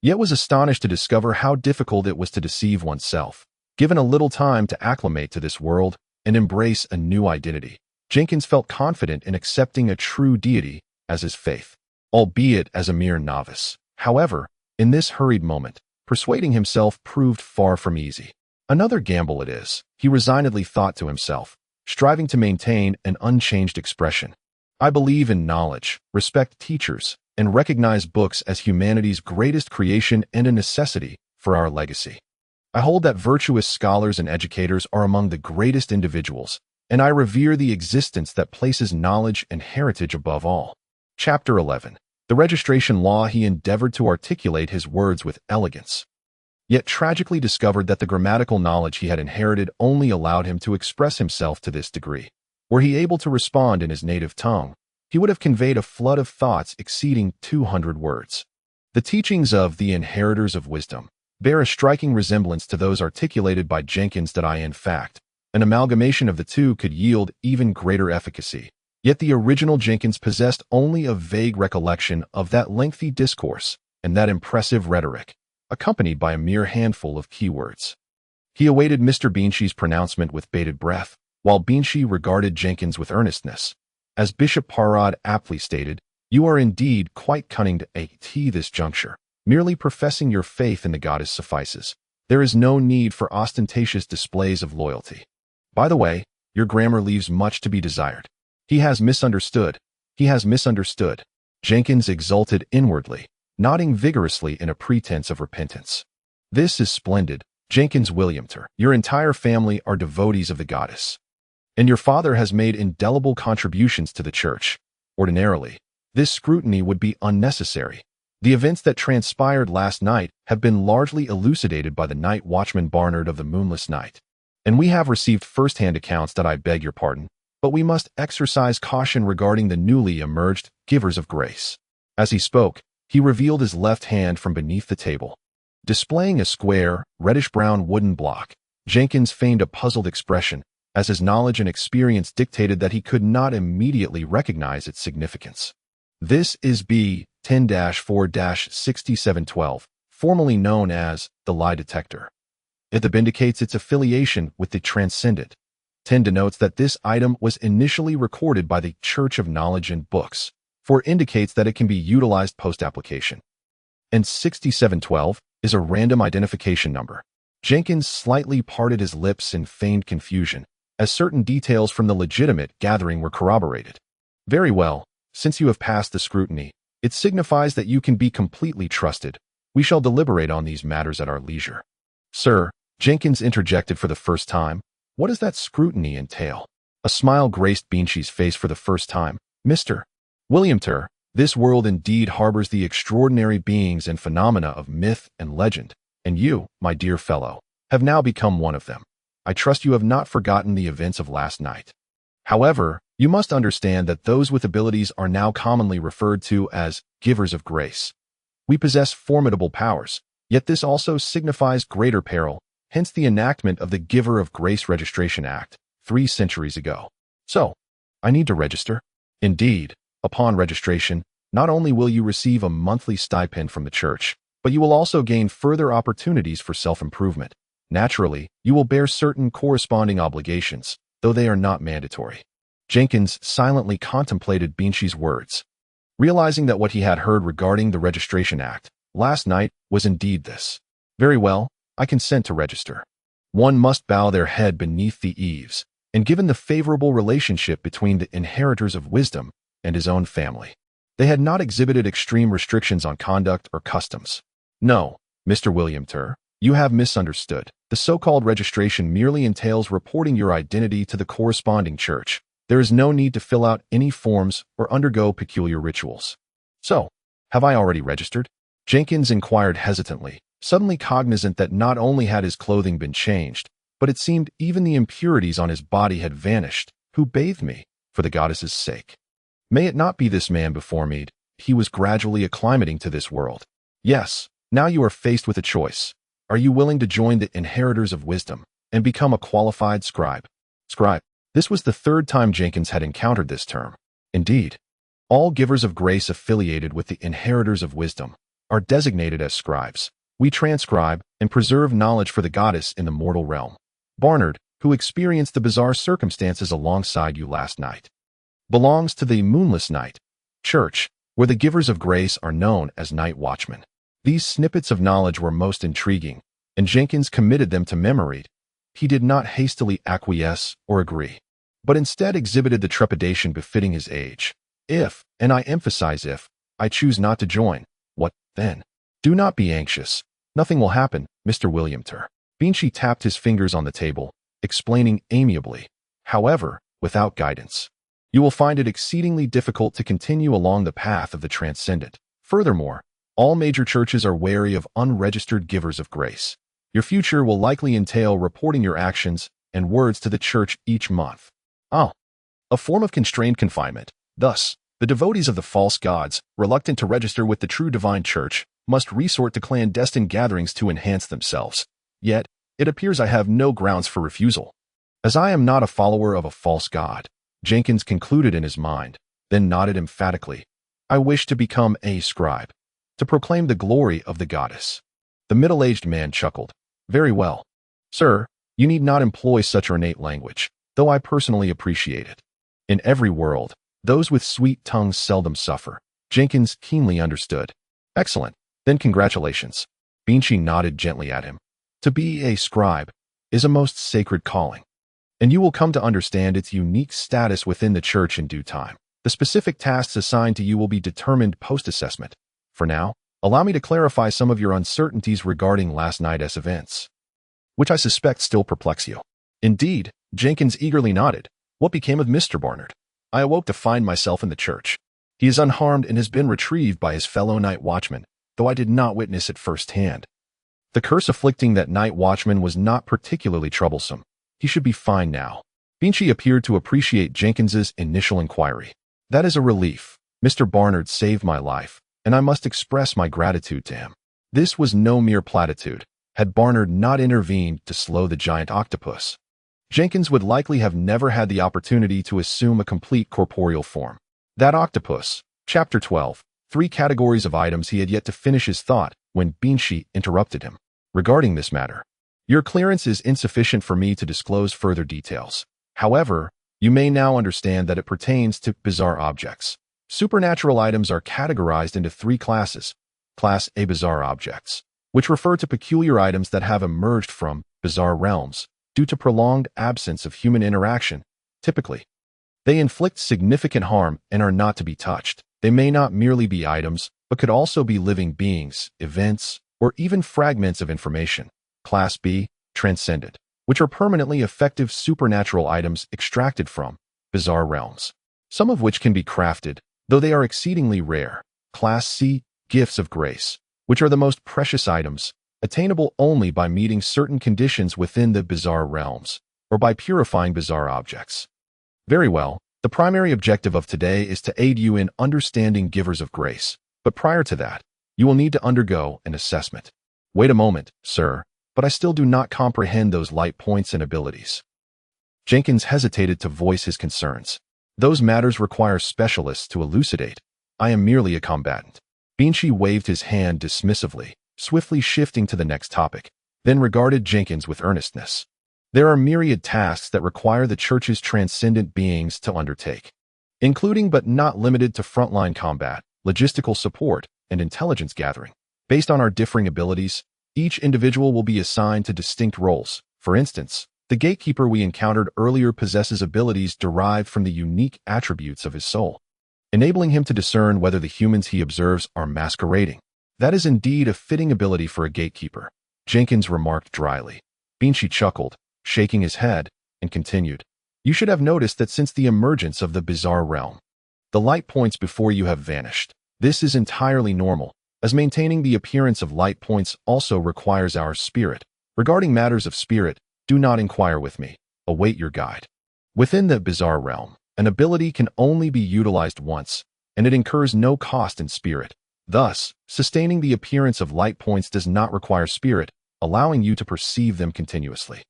Speaker 1: yet was astonished to discover how difficult it was to deceive oneself. Given a little time to acclimate to this world and embrace a new identity, Jenkins felt confident in accepting a true deity as his faith, albeit as a mere novice. However, in this hurried moment, persuading himself proved far from easy. Another gamble it is, he resignedly thought to himself, striving to maintain an unchanged expression. I believe in knowledge, respect teachers, and recognize books as humanity's greatest creation and a necessity for our legacy. I hold that virtuous scholars and educators are among the greatest individuals, and I revere the existence that places knowledge and heritage above all. Chapter 11. The registration law. He endeavored to articulate his words with elegance, yet tragically discovered that the grammatical knowledge he had inherited only allowed him to express himself to this degree. Were he able to respond in his native tongue, he would have conveyed a flood of thoughts exceeding 200 words. The teachings of the inheritors of wisdom bear a striking resemblance to those articulated by Jenkins. In fact, an amalgamation of the two could yield even greater efficacy. Yet the original Jenkins possessed only a vague recollection of that lengthy discourse and that impressive rhetoric, accompanied by a mere handful of keywords. He awaited Mr. Beanshee's pronouncement with bated breath, while Beanshee regarded Jenkins with earnestness. As Bishop Parrod aptly stated, "You are indeed quite cunning to at this juncture. Merely professing your faith in the goddess suffices. There is no need for ostentatious displays of loyalty. By the way, your grammar leaves much to be desired." "He has misunderstood. He has misunderstood." Jenkins exulted inwardly, nodding vigorously in a pretense of repentance. "This is splendid, Jenkins Williamter. Your entire family are devotees of the goddess. And your father has made indelible contributions to the church. Ordinarily, this scrutiny would be unnecessary. The events that transpired last night have been largely elucidated by the night watchman Barnard of the moonless night. And we have received first-hand accounts that I beg your pardon, but we must exercise caution regarding the newly emerged givers of grace." As he spoke, he revealed his left hand from beneath the table. Displaying a square, reddish-brown wooden block, Jenkins feigned a puzzled expression, as his knowledge and experience dictated that he could not immediately recognize its significance. "This is B 10-4-6712, formerly known as the lie detector. It indicates its affiliation with the transcendent. 10 denotes that this item was initially recorded by the Church of Knowledge in books, for it indicates that it can be utilized post-application. And 6712 is a random identification number." Jenkins slightly parted his lips in feigned confusion, as certain details from the legitimate gathering were corroborated. "Very well, since you have passed the scrutiny, it signifies that you can be completely trusted. We shall deliberate on these matters at our leisure." "Sir," Jenkins interjected for the first time, "what does that scrutiny entail?" A smile graced Beanshee's face for the first time. "Mr. Williamter, this world indeed harbors the extraordinary beings and phenomena of myth and legend, and you, my dear fellow, have now become one of them. I trust you have not forgotten the events of last night. However, you must understand that those with abilities are now commonly referred to as givers of grace. We possess formidable powers, yet this also signifies greater peril, hence the enactment of the Giver of Grace Registration Act 3 centuries ago. So, I need to register? Indeed. Upon registration, not only will you receive a monthly stipend from the church, but you will also gain further opportunities for self-improvement. Naturally, you will bear certain corresponding obligations, though they are not mandatory." Jenkins silently contemplated Beanshee's words, realizing that what he had heard regarding the Registration Act last night was indeed this. "Very well, I consent to register." One must bow their head beneath the eaves, and given the favorable relationship between the inheritors of wisdom and his own family, they had not exhibited extreme restrictions on conduct or customs. "No, Mr. Williamter, you have misunderstood. The so-called registration merely entails reporting your identity to the corresponding church. There is no need to fill out any forms or undergo peculiar rituals." "So, have I already registered?" Jenkins inquired hesitantly, suddenly cognizant that not only had his clothing been changed, but it seemed even the impurities on his body had vanished. "Who bathed me, for the goddess's sake? May it not be this man before me? He was gradually acclimating to this world. Yes, now you are faced with a choice. Are you willing to join the inheritors of wisdom and become a qualified scribe?" Scribe. This was the third time Jenkins had encountered this term. Indeed, all givers of grace affiliated with the inheritors of wisdom are designated as scribes. We transcribe and preserve knowledge for the goddess in the mortal realm. Barnard, who experienced the bizarre circumstances alongside you last night, belongs to the moonless night church, where the givers of grace are known as night watchmen. These snippets of knowledge were most intriguing, and Jenkins committed them to memory. He did not hastily acquiesce or agree, but instead exhibited the trepidation befitting his age. "If, and I emphasize if, I choose not to join, what then?" "Do not be anxious. Nothing will happen, Mr. Williamter." Beanshee tapped his fingers on the table, explaining amiably. "However, without guidance, you will find it exceedingly difficult to continue along the path of the transcendent. Furthermore, all major churches are wary of unregistered givers of grace. Your future will likely entail reporting your actions and words to the church each month." "Oh, a form of constrained confinement. Thus, the devotees of the false gods, reluctant to register with the true divine church, must resort to clandestine gatherings to enhance themselves. Yet, it appears I have no grounds for refusal, as I am not a follower of a false god. Jenkins concluded in his mind, then nodded emphatically. I wish to become a scribe, to proclaim the glory of the goddess. The middle-aged man chuckled. Very well. Sir, you need not employ such ornate language, though I personally appreciate it. In every world, those with sweet tongues seldom suffer. Jenkins keenly understood. Excellent. Then congratulations. Beanchy nodded gently at him. To be a scribe is a most sacred calling, and you will come to understand its unique status within the church in due time. The specific tasks assigned to you will be determined post-assessment. For now, allow me to clarify some of your uncertainties regarding last night's events, which I suspect still perplex you. Indeed, Jenkins eagerly nodded. What became of Mr. Barnard? I awoke to find myself in the church. He is unharmed and has been retrieved by his fellow night watchman, though I did not witness it firsthand. The curse afflicting that night watchman was not particularly troublesome. He should be fine now. Beanchy appeared to appreciate Jenkins's initial inquiry. That is a relief. Mr. Barnard saved my life, and I must express my gratitude to him. This was no mere platitude. Had Barnard not intervened to slow the giant octopus, Jenkins would likely have never had the opportunity to assume a complete corporeal form. That octopus. Chapter 12. 3 categories of items. He had yet to finish his thought when Beanchy interrupted him. Regarding this matter, your clearance is insufficient for me to disclose further details. However, you may now understand that it pertains to bizarre objects. Supernatural items are categorized into 3 classes. Class A: bizarre objects, which refer to peculiar items that have emerged from bizarre realms due to prolonged absence of human interaction. Typically, they inflict significant harm and are not to be touched. They may not merely be items, but could also be living beings, events, or even fragments of information. Class B: transcendent, which are permanently effective supernatural items extracted from bizarre realms, some of which can be crafted, though they are exceedingly rare. Class C: gifts of grace, which are the most precious items, attainable only by meeting certain conditions within the bizarre realms, or by purifying bizarre objects. Very well, the primary objective of today is to aid you in understanding givers of grace, but prior to that, you will need to undergo an assessment. Wait a moment, sir, but I still do not comprehend those light points and abilities. Jenkins hesitated to voice his concerns. Those matters require specialists to elucidate. I am merely a combatant. Beanchy waved his hand dismissively, swiftly shifting to the next topic, then regarded Jenkins with earnestness. There are myriad tasks that require the church's transcendent beings to undertake, including but not limited to frontline combat, logistical support, and intelligence gathering. Based on our differing abilities, each individual will be assigned to distinct roles. For instance, the gatekeeper we encountered earlier possesses abilities derived from the unique attributes of his soul, enabling him to discern whether the humans he observes are masquerading. That is indeed a fitting ability for a gatekeeper, Jenkins remarked dryly. Beanchy chuckled, shaking his head, and continued. You should have noticed that since the emergence of the bizarre realm, the light points before you have vanished. This is entirely normal, as maintaining the appearance of light points also requires our spirit. Regarding matters of spirit, do not inquire with me. Await your guide. Within the bizarre realm, an ability can only be utilized once, and it incurs no cost in spirit. Thus, sustaining the appearance of light points does not require spirit, allowing you to perceive them continuously.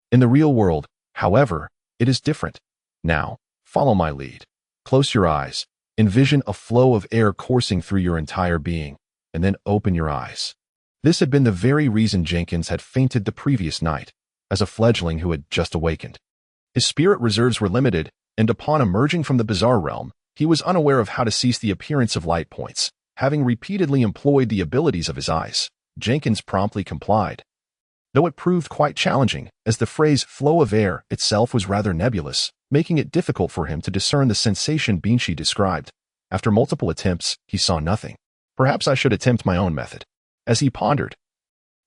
Speaker 1: In the real world, however, it is different. Now, follow my lead. Close your eyes, envision a flow of air coursing through your entire being, and then open your eyes. This had been the very reason Jenkins had fainted the previous night, as a fledgling who had just awakened. His spirit reserves were limited, and upon emerging from the bizarre realm, he was unaware of how to cease the appearance of light points. Having repeatedly employed the abilities of his eyes, Jenkins promptly complied, though it proved quite challenging, as the phrase flow of air itself was rather nebulous, making it difficult for him to discern the sensation Beanchy described. After multiple attempts, he saw nothing. Perhaps I should attempt my own method. As he pondered,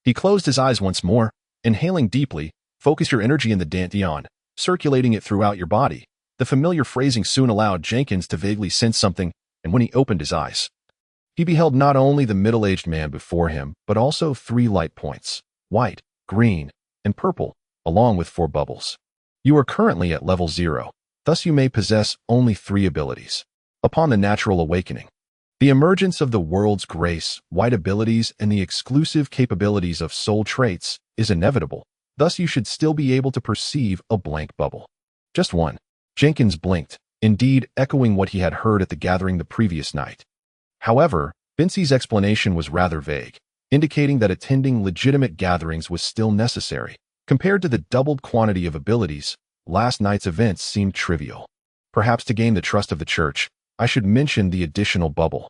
Speaker 1: he closed his eyes once more, inhaling deeply. Focus your energy in the dantian, circulating it throughout your body. The familiar phrasing soon allowed Jenkins to vaguely sense something, and when he opened his eyes, he beheld not only the middle-aged man before him, but also 3 light points, white, green, and purple, along with 4 bubbles. You are currently at level 0, thus you may possess only 3 abilities. Upon the natural awakening, the emergence of the world's grace, white abilities, and the exclusive capabilities of soul traits is inevitable, thus you should still be able to perceive a blank bubble. Just one. Jenkins blinked, indeed echoing what he had heard at the gathering the previous night. However, Vincey's explanation was rather vague, indicating that attending legitimate gatherings was still necessary. Compared to the doubled quantity of abilities, last night's events seemed trivial. Perhaps to gain the trust of the church, I should mention the additional bubble.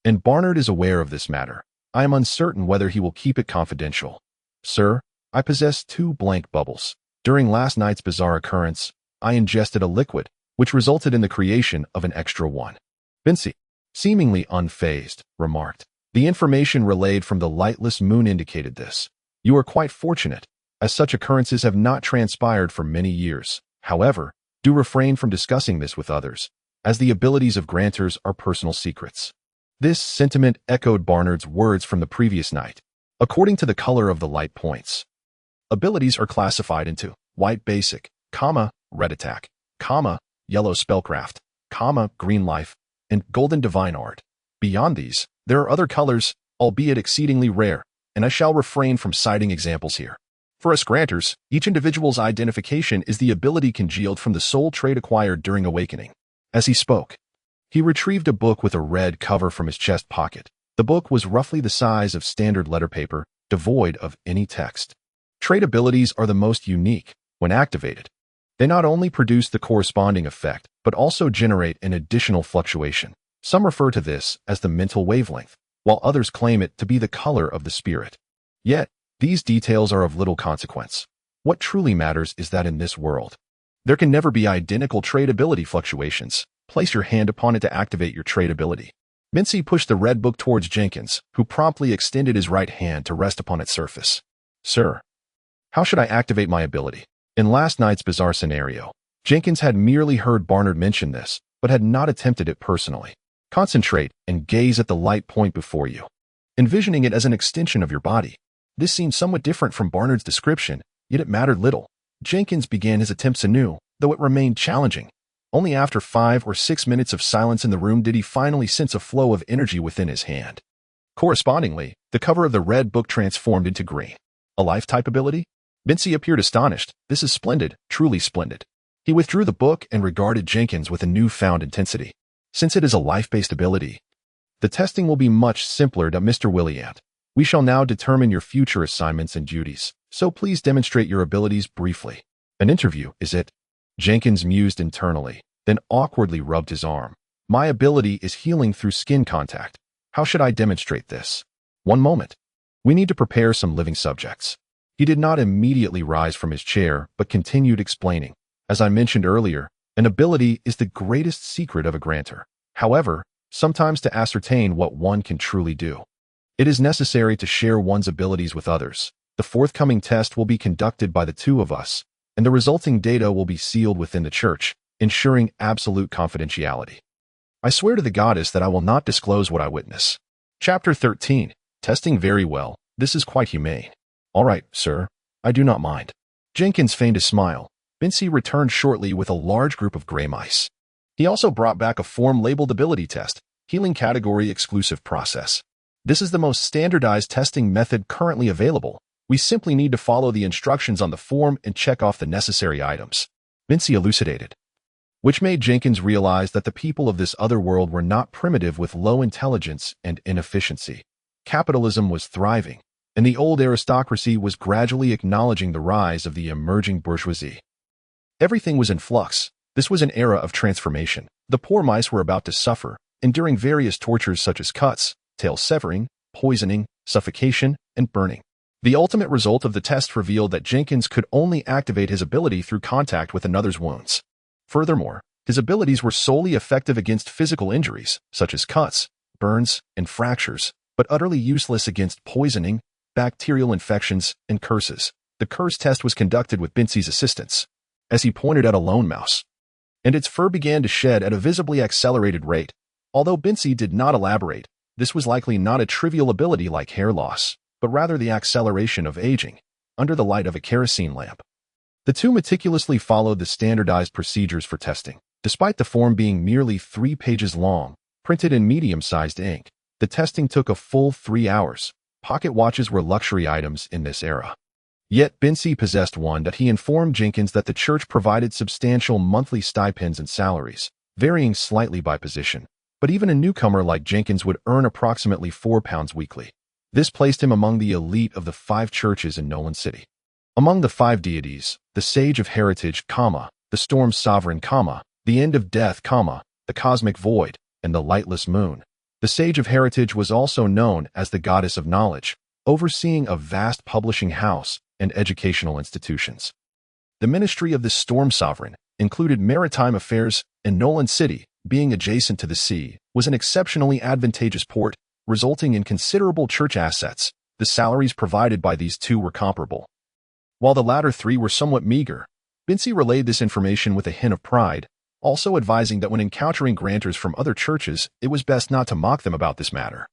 Speaker 1: And Barnard is aware of this matter. I am uncertain whether he will keep it confidential. Sir, I possess 2 blank bubbles. During last night's bizarre occurrence, I ingested a liquid, which resulted in the creation of an extra one. Vincey, seemingly unfazed, remarked. The information relayed from the lightless moon indicated this. You are quite fortunate, as such occurrences have not transpired for many years. However, do refrain from discussing this with others, as the abilities of grantors are personal secrets. This sentiment echoed Barnard's words from the previous night. According to the color of the light points, abilities are classified into white basic, red attack, yellow spellcraft, green life, and golden divine art. Beyond these, there are other colors, albeit exceedingly rare, and I shall refrain from citing examples here. For us grantors, each individual's identification is the ability congealed from the soul trait acquired during awakening. As he spoke, he retrieved a book with a red cover from his chest pocket. The book was roughly the size of standard letter paper, devoid of any text. Trait abilities are the most unique when activated. They not only produce the corresponding effect, but also generate an additional fluctuation. Some refer to this as the mental wavelength, while others claim it to be the color of the spirit. Yet, these details are of little consequence. What truly matters is that in this world, there can never be identical trait ability fluctuations. Place your hand upon it to activate your trait ability. Vincey pushed the red book towards Jenkins, who promptly extended his right hand to rest upon its surface. Sir, how should I activate my ability? In last night's bizarre scenario, Jenkins had merely heard Barnard mention this, but had not attempted it personally. Concentrate and gaze at the light point before you, envisioning it as an extension of your body. This seemed somewhat different from Barnard's description, yet it mattered little. Jenkins began his attempts anew, though it remained challenging. Only after 5 or 6 minutes of silence in the room did he finally sense a flow of energy within his hand. Correspondingly, the cover of the red book transformed into green. A life-type ability? Vincey appeared astonished. This is splendid, truly splendid. He withdrew the book and regarded Jenkins with a newfound intensity. Since it is a life-based ability, the testing will be much simpler, Mr. Williant. We shall now determine your future assignments and duties, so please demonstrate your abilities briefly. An interview, is it? Jenkins mused internally, then awkwardly rubbed his arm. My ability is healing through skin contact. How should I demonstrate this? One moment. We need to prepare some living subjects. He did not immediately rise from his chair, but continued explaining. As I mentioned earlier, an ability is the greatest secret of a grantor. However, sometimes to ascertain what one can truly do, it is necessary to share one's abilities with others. The forthcoming test will be conducted by the 2 of us, and the resulting data will be sealed within the church, ensuring absolute confidentiality. I swear to the goddess that I will not disclose what I witness. Chapter 13. Testing very well. This is quite humane. All right, sir. I do not mind. Jenkins feigned a smile. Vincey returned shortly with a large group of gray mice. He also brought back a form labeled ability test, healing category exclusive process. This is the most standardized testing method currently available. We simply need to follow the instructions on the form and check off the necessary items. Vincey elucidated, which made Jenkins realize that the people of this other world were not primitive with low intelligence and inefficiency. Capitalism was thriving, and the old aristocracy was gradually acknowledging the rise of the emerging bourgeoisie. Everything was in flux. This was an era of transformation. The poor mice were about to suffer, enduring various tortures such as cuts, tail severing, poisoning, suffocation, and burning. The ultimate result of the test revealed that Jenkins could only activate his ability through contact with another's wounds. Furthermore, his abilities were solely effective against physical injuries, such as cuts, burns, and fractures, but utterly useless against poisoning, bacterial infections, and curses. The curse test was conducted with Vincey's assistance, as he pointed at a lone mouse, and its fur began to shed at a visibly accelerated rate. Although Vincey did not elaborate, this was likely not a trivial ability like hair loss, but rather the acceleration of aging, under the light of a kerosene lamp. The 2 meticulously followed the standardized procedures for testing. Despite the form being merely 3 pages long, printed in medium-sized ink, the testing took a full 3 hours. Pocket watches were luxury items in this era. Yet Bincy possessed one that he informed Jenkins that the church provided substantial monthly stipends and salaries, varying slightly by position. But even a newcomer like Jenkins would earn approximately £4 weekly. This placed him among the elite of the 5 churches in Nolan City. Among the 5 deities, the Sage of Heritage, the Storm Sovereign, the End of Death, the Cosmic Void, and the Lightless Moon. The Sage of Heritage was also known as the Goddess of Knowledge, overseeing a vast publishing house and educational institutions. The ministry of the Storm Sovereign included maritime affairs, and Nolan City, being adjacent to the sea, was an exceptionally advantageous port, resulting in considerable church assets. The salaries provided by these two were comparable. While the latter 3 were somewhat meager, Bincy relayed this information with a hint of pride, also advising that when encountering grantors from other churches, it was best not to mock them about this matter,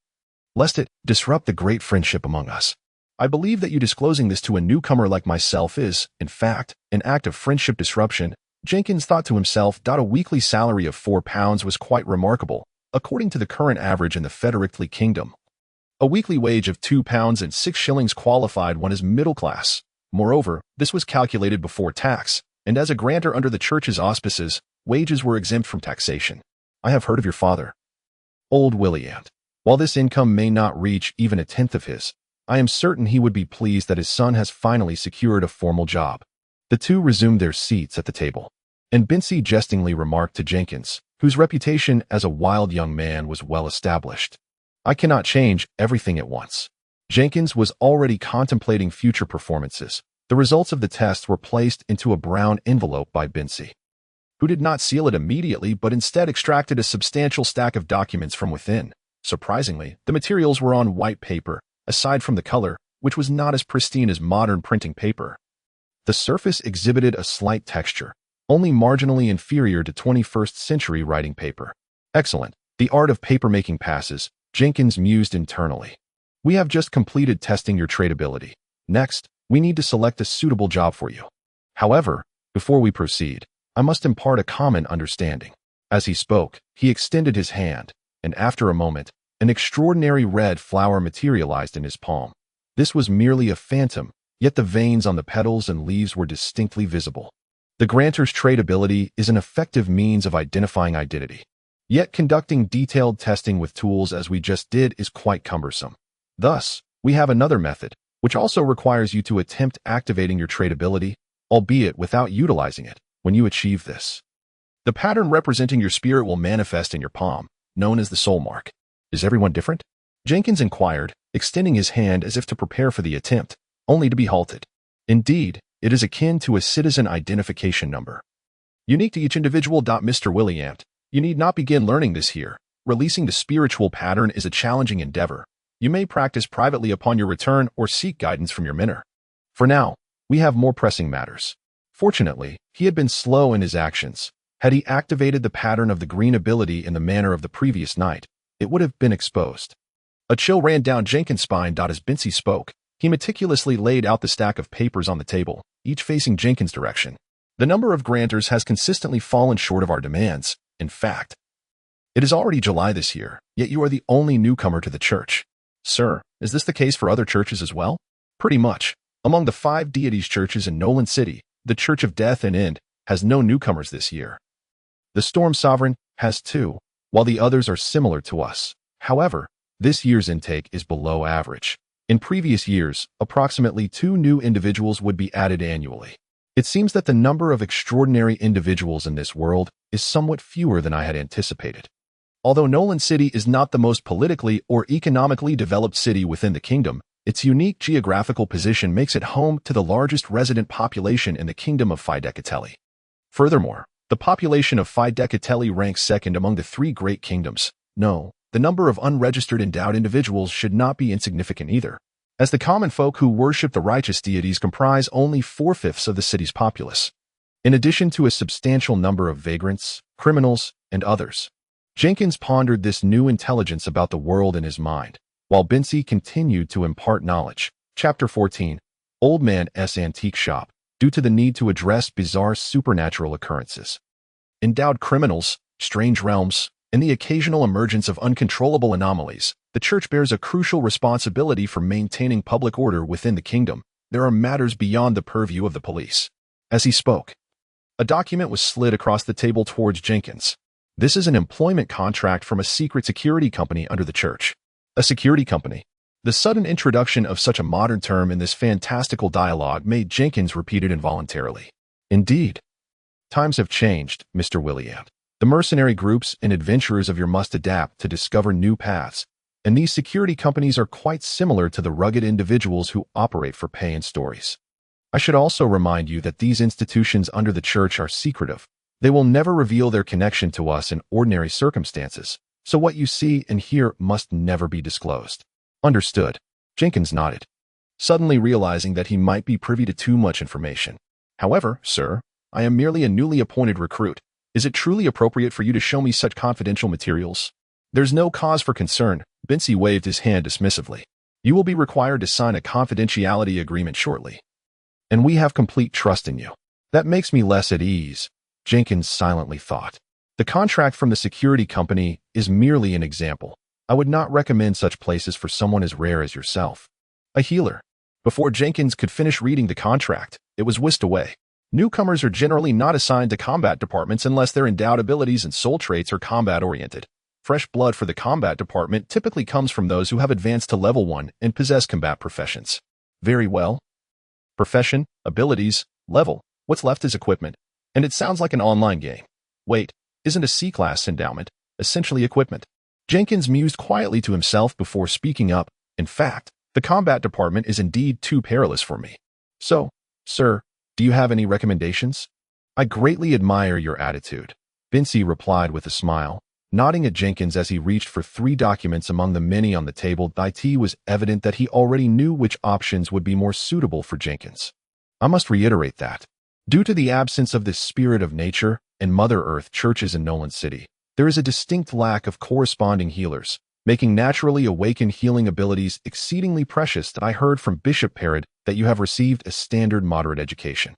Speaker 1: lest it disrupt the great friendship among us. I believe that you disclosing this to a newcomer like myself is, in fact, an act of friendship disruption. Jenkins thought to himself. A weekly salary of £4 was quite remarkable, according to the current average in the Federickley Kingdom. A weekly wage of £2.06 qualified one as middle class. Moreover, this was calculated before tax, and as a grantor under the church's auspices, wages were exempt from taxation. I have heard of your father, Old Williant. While this income may not reach even a tenth of his, I am certain he would be pleased that his son has finally secured a formal job. The two resumed their seats at the table, and Bincy jestingly remarked to Jenkins, whose reputation as a wild young man was well established, I cannot change everything at once. Jenkins was already contemplating future performances. The results of the test were placed into a brown envelope by Bincy, who did not seal it immediately but instead extracted a substantial stack of documents from within. Surprisingly, the materials were on white paper, aside from the color, which was not as pristine as modern printing paper. The surface exhibited a slight texture, only marginally inferior to 21st century writing paper. Excellent. The art of papermaking passes, Jenkins mused internally. We have just completed testing your tradability. Next, we need to select a suitable job for you. However, before we proceed, I must impart a common understanding. As he spoke, he extended his hand, and after a moment, an extraordinary red flower materialized in his palm. This was merely a phantom, yet the veins on the petals and leaves were distinctly visible. The grantor's tradability is an effective means of identifying identity. Yet conducting detailed testing with tools as we just did is quite cumbersome. Thus, we have another method, which also requires you to attempt activating your tradability, albeit without utilizing it. When you achieve this, the pattern representing your spirit will manifest in your palm, known as the soul mark. Is everyone different? Jenkins inquired, extending his hand as if to prepare for the attempt, only to be halted. Indeed, it is akin to a citizen identification number, unique to each individual. Mr. Williant, you need not begin learning this here. Releasing the spiritual pattern is a challenging endeavor. You may practice privately upon your return or seek guidance from your mentor. For now, we have more pressing matters. Fortunately, he had been slow in his actions. Had he activated the pattern of the green ability in the manner of the previous night, it would have been exposed. A chill ran down Jenkins' spine. As Bincy spoke, he meticulously laid out the stack of papers on the table, each facing Jenkins' direction. The number of grantors has consistently fallen short of our demands. In fact, it is already July this year, yet you are the only newcomer to the church. Sir, is this the case for other churches as well? Pretty much. Among the 5 deities churches in Nolan City, the Church of Death and End has no newcomers this year. The Storm Sovereign has 2, while the others are similar to us. However, this year's intake is below average. In previous years, approximately 2 new individuals would be added annually. It seems that the number of extraordinary individuals in this world is somewhat fewer than I had anticipated. Although Nolan City is not the most politically or economically developed city within the kingdom, its unique geographical position makes it home to the largest resident population in the Kingdom of Fidecatelli. Furthermore, the population of Fidecatelli ranks second among the 3 great kingdoms. No, the number of unregistered endowed individuals should not be insignificant either, as the common folk who worship the righteous deities comprise only 4/5 of the city's populace, in addition to a substantial number of vagrants, criminals, and others. Jenkins pondered this new intelligence about the world in his mind, while Bincy continued to impart knowledge. Chapter 14. Old Man's Antique Shop. Due to the need to address bizarre supernatural occurrences, endowed criminals, strange realms, and the occasional emergence of uncontrollable anomalies, the church bears a crucial responsibility for maintaining public order within the kingdom. there are matters beyond the purview of the police. As he spoke, a document was slid across the table towards Jenkins. This is an employment contract from a secret security company under the church. A security company. The sudden introduction of such a modern term in this fantastical dialogue made Jenkins repeat it involuntarily. Indeed. Times have changed, Mr. William. The mercenary groups and adventurers of your must adapt to discover new paths, and these security companies are quite similar to the rugged individuals who operate for pay and stories. I should also remind you that these institutions under the church are secretive. They will never reveal their connection to us in ordinary circumstances, so what you see and hear must never be disclosed. Understood. Jenkins nodded, suddenly realizing that he might be privy to too much information. However, sir, I am merely a newly appointed recruit. Is it truly appropriate for you to show me such confidential materials? There's no cause for concern. Bincy waved his hand dismissively. You will be required to sign a confidentiality agreement shortly. And we have complete trust in you. That makes me less at ease, Jenkins silently thought. The contract from the security company is merely an example. I would not recommend such places for someone as rare as yourself. A healer. Before Jenkins could finish reading the contract, it was whisked away. Newcomers are generally not assigned to combat departments unless their endowed abilities and soul traits are combat-oriented. Fresh blood for the combat department typically comes from those who have advanced to level 1 and possess combat professions. Very well. Profession, abilities, level. What's left is equipment. And it sounds like an online game. Wait, isn't a C-class endowment essentially equipment? Jenkins mused quietly to himself before speaking up. In fact, the combat department is indeed too perilous for me. So, sir, do you have any recommendations? I greatly admire your attitude, Bincy replied with a smile, nodding at Jenkins as he reached for 3 documents among the many on the table. It was evident that he already knew which options would be more suitable for Jenkins. I must reiterate that, due to the absence of the spirit of nature and Mother Earth churches in Nolan City, there is a distinct lack of corresponding healers, making naturally awakened healing abilities exceedingly precious. That I heard from Bishop Parrot that you have received a standard moderate education,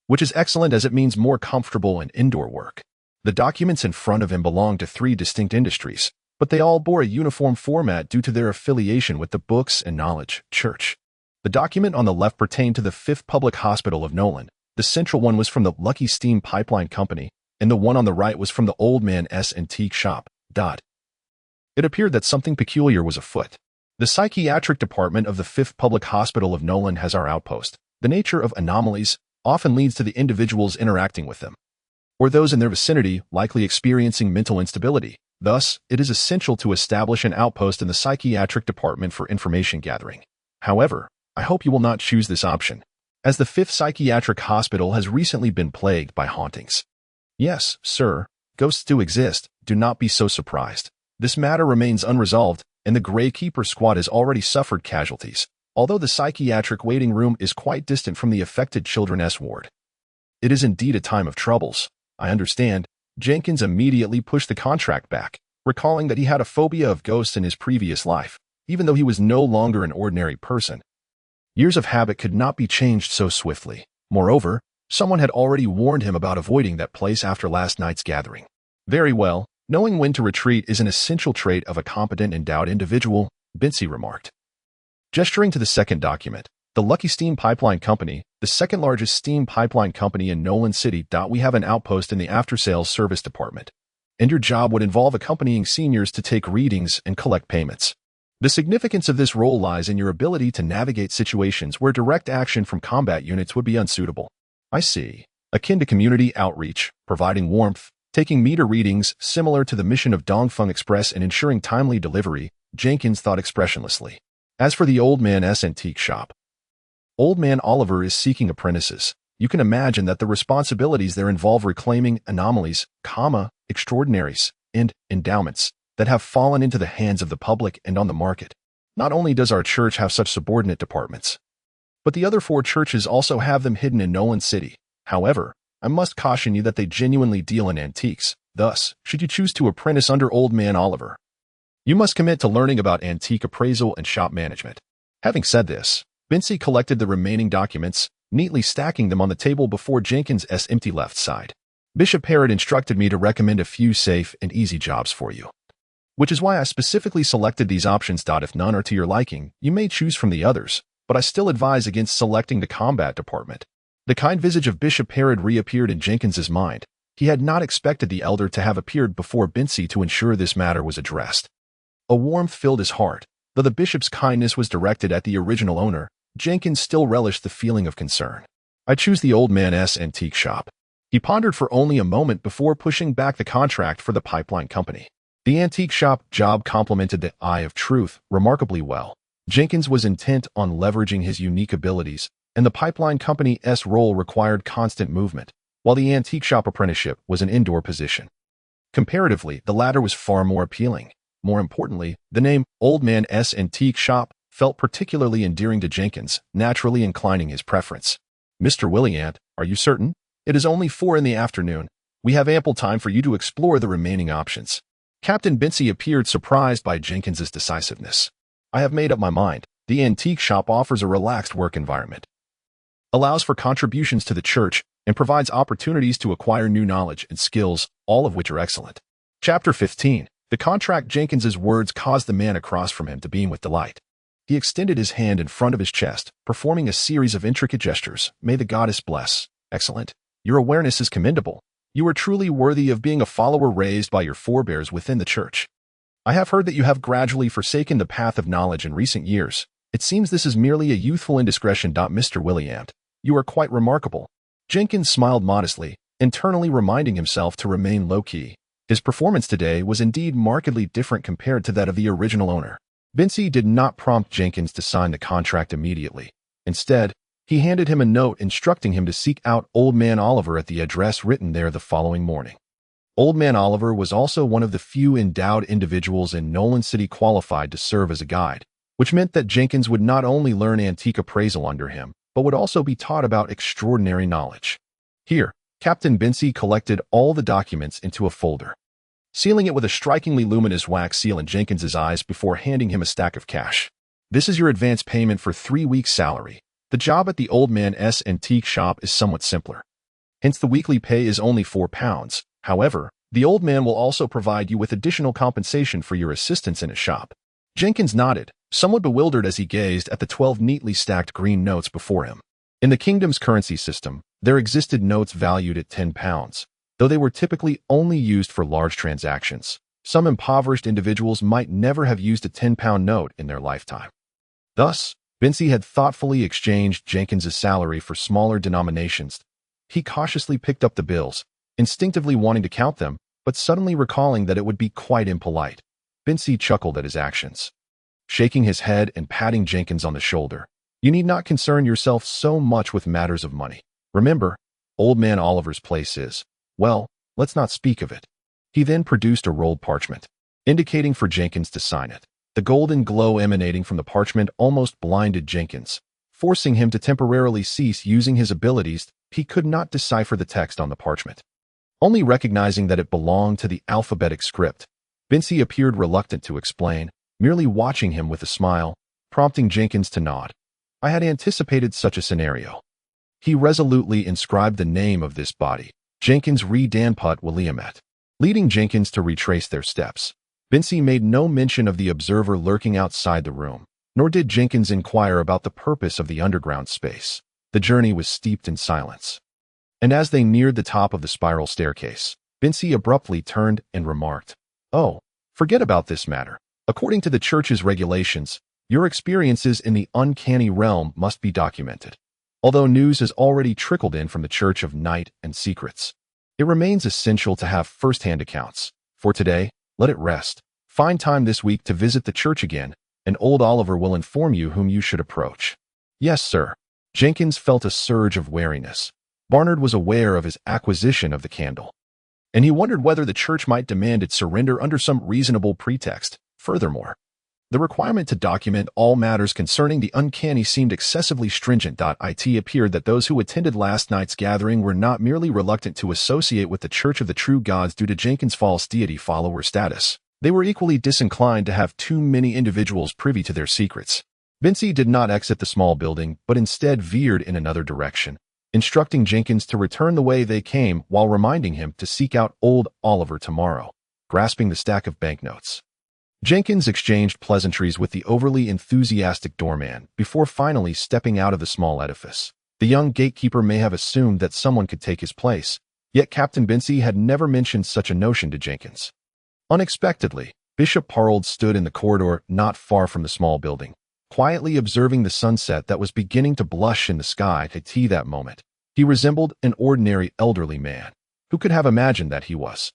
Speaker 1: which is excellent as it means more comfortable and indoor work. The documents in front of him belonged to 3 distinct industries, but they all bore a uniform format due to their affiliation with the Books and Knowledge Church. The document on the left pertained to the 5th Public Hospital of Nolan. The central one was from the Lucky Steam Pipeline Company, and the one on the right was from the Old Man's Antique Shop. It appeared that something peculiar was afoot. The psychiatric department of the 5th Public Hospital of Nolan has our outpost. The nature of anomalies often leads to the individuals interacting with them, or those in their vicinity likely experiencing mental instability. Thus, it is essential to establish an outpost in the psychiatric department for information gathering. However, I hope you will not choose this option, as the 5th Psychiatric Hospital has recently been plagued by hauntings. Yes, sir, ghosts do exist. Do not be so surprised. This matter remains unresolved, and the Grey Keeper squad has already suffered casualties, although the psychiatric waiting room is quite distant from the affected children's ward. It is indeed a time of troubles. I understand. Jenkins immediately pushed the contract back, recalling that he had a phobia of ghosts in his previous life, even though he was no longer an ordinary person. Years of habit could not be changed so swiftly. Moreover, someone had already warned him about avoiding that place after last night's gathering. Very well. Knowing when to retreat is an essential trait of a competent endowed individual, Bincy remarked, gesturing to the second document. The Lucky Steam Pipeline Company, the second largest steam pipeline company in Nolan City. We have an outpost in the after-sales service department, and your job would involve accompanying seniors to take readings and collect payments. The significance of this role lies in your ability to navigate situations where direct action from combat units would be unsuitable. I see. Akin to community outreach, providing warmth, taking meter readings similar to the mission of Dongfeng Express, and ensuring timely delivery, Jenkins thought expressionlessly. As for the Old Man's Antique Shop, Old Man Oliver is seeking apprentices. You can imagine that the responsibilities there involve reclaiming anomalies, extraordinaries, and endowments that have fallen into the hands of the public and on the market. Not only does our church have such subordinate departments, but the other 4 churches also have them hidden in Nolan City. However, I must caution you that they genuinely deal in antiques. Thus, should you choose to apprentice under Old Man Oliver, you must commit to learning about antique appraisal and shop management. Having said this, Bincy collected the remaining documents, neatly stacking them on the table before Jenkins' empty left side. Bishop Parrot instructed me to recommend a few safe and easy jobs for you, which is why I specifically selected these options. If none are to your liking, you may choose from the others, but I still advise against selecting the combat department. The kind visage of Bishop Herod reappeared in Jenkins's mind. He had not expected the elder to have appeared before Bincy to ensure this matter was addressed. A warmth filled his heart. Though the bishop's kindness was directed at the original owner, Jenkins still relished the feeling of concern. I choose the old man's antique shop. He pondered for only a moment before pushing back the contract for the pipeline company. The antique shop job complemented the Eye of Truth remarkably well. Jenkins was intent on leveraging his unique abilities, and the pipeline company's role required constant movement, while the antique shop apprenticeship was an indoor position. Comparatively, the latter was far more appealing. More importantly, the name Old Man's Antique Shop felt particularly endearing to Jenkins, naturally inclining his preference. Mr. Williant, are you certain? It is only 4 in the afternoon. We have ample time for you to explore the remaining options. Captain Bincy appeared surprised by Jenkins's decisiveness. I have made up my mind. The antique shop offers a relaxed work environment, allows for contributions to the church, and provides opportunities to acquire new knowledge and skills, all of which are excellent. Chapter 15. The contract. Jenkins's words caused the man across from him to beam with delight. He extended his hand in front of his chest, performing a series of intricate gestures. May the goddess bless. Excellent. Your awareness is commendable. You are truly worthy of being a follower raised by your forebears within the church. I have heard that you have gradually forsaken the path of knowledge in recent years. It seems this is merely a youthful indiscretion. Mr. Williant, you are quite remarkable. Jenkins smiled modestly, internally reminding himself to remain low-key. His performance today was indeed markedly different compared to that of the original owner. Bincy did not prompt Jenkins to sign the contract immediately. Instead, he handed him a note instructing him to seek out Old Man Oliver at the address written there the following morning. Old Man Oliver was also one of the few endowed individuals in Nolan City qualified to serve as a guide, which meant that Jenkins would not only learn antique appraisal under him, but would also be taught about extraordinary knowledge. Here, Captain Bincy collected all the documents into a folder, sealing it with a strikingly luminous wax seal in Jenkins's eyes before handing him a stack of cash. This is your advance payment for 3 weeks' salary. The job at the Old Man's Antique Shop is somewhat simpler. Hence the weekly pay is only £4. However, the old man will also provide you with additional compensation for your assistance in his shop. Jenkins nodded, somewhat bewildered as he gazed at the 12 neatly stacked green notes before him. In the kingdom's currency system, there existed notes valued at £10, though they were typically only used for large transactions. Some impoverished individuals might never have used a £10 note in their lifetime. Thus, Bincy had thoughtfully exchanged Jenkins's salary for smaller denominations. He cautiously picked up the bills, instinctively wanting to count them, but suddenly recalling that it would be quite impolite. Bincy chuckled at his actions, shaking his head and patting Jenkins on the shoulder. You need not concern yourself so much with matters of money. Remember, Old Man Oliver's place is, well, let's not speak of it. He then produced a rolled parchment, indicating for Jenkins to sign it. The golden glow emanating from the parchment almost blinded Jenkins, forcing him to temporarily cease using his abilities. He could not decipher the text on the parchment. Only recognizing that it belonged to the alphabetic script, Bincy appeared reluctant to explain, merely watching him with a smile, prompting Jenkins to nod. I had anticipated such a scenario. He resolutely inscribed the name of this body, Jenkins re Danput Williamet, leading Jenkins to retrace their steps. Bincy made no mention of the observer lurking outside the room, nor did Jenkins inquire about the purpose of the underground space. The journey was steeped in silence. And as they neared the top of the spiral staircase, Bincy abruptly turned and remarked, "Oh, forget about this matter. According to the church's regulations, your experiences in the uncanny realm must be documented. Although news has already trickled in from the Church of Night and Secrets, it remains essential to have first-hand accounts. For today, let it rest. Find time this week to visit the church again, and old Oliver will inform you whom you should approach." "Yes, sir." Jenkins felt a surge of wariness. Barnard was aware of his acquisition of the candle, and he wondered whether the church might demand its surrender under some reasonable pretext. Furthermore, the requirement to document all matters concerning the uncanny seemed excessively stringent. It appeared that those who attended last night's gathering were not merely reluctant to associate with the Church of the True Gods due to Jenkins' false deity follower status. They were equally disinclined to have too many individuals privy to their secrets. Bincy did not exit the small building, but instead veered in another direction, instructing Jenkins to return the way they came while reminding him to seek out old Oliver tomorrow. Grasping the stack of banknotes, Jenkins exchanged pleasantries with the overly enthusiastic doorman before finally stepping out of the small edifice. The young gatekeeper may have assumed that someone could take his place, yet Captain Binsey had never mentioned such a notion to Jenkins. Unexpectedly, Bishop Parold stood in the corridor not far from the small building, quietly observing the sunset that was beginning to blush in the sky at that moment. He resembled an ordinary elderly man. Who could have imagined that he was,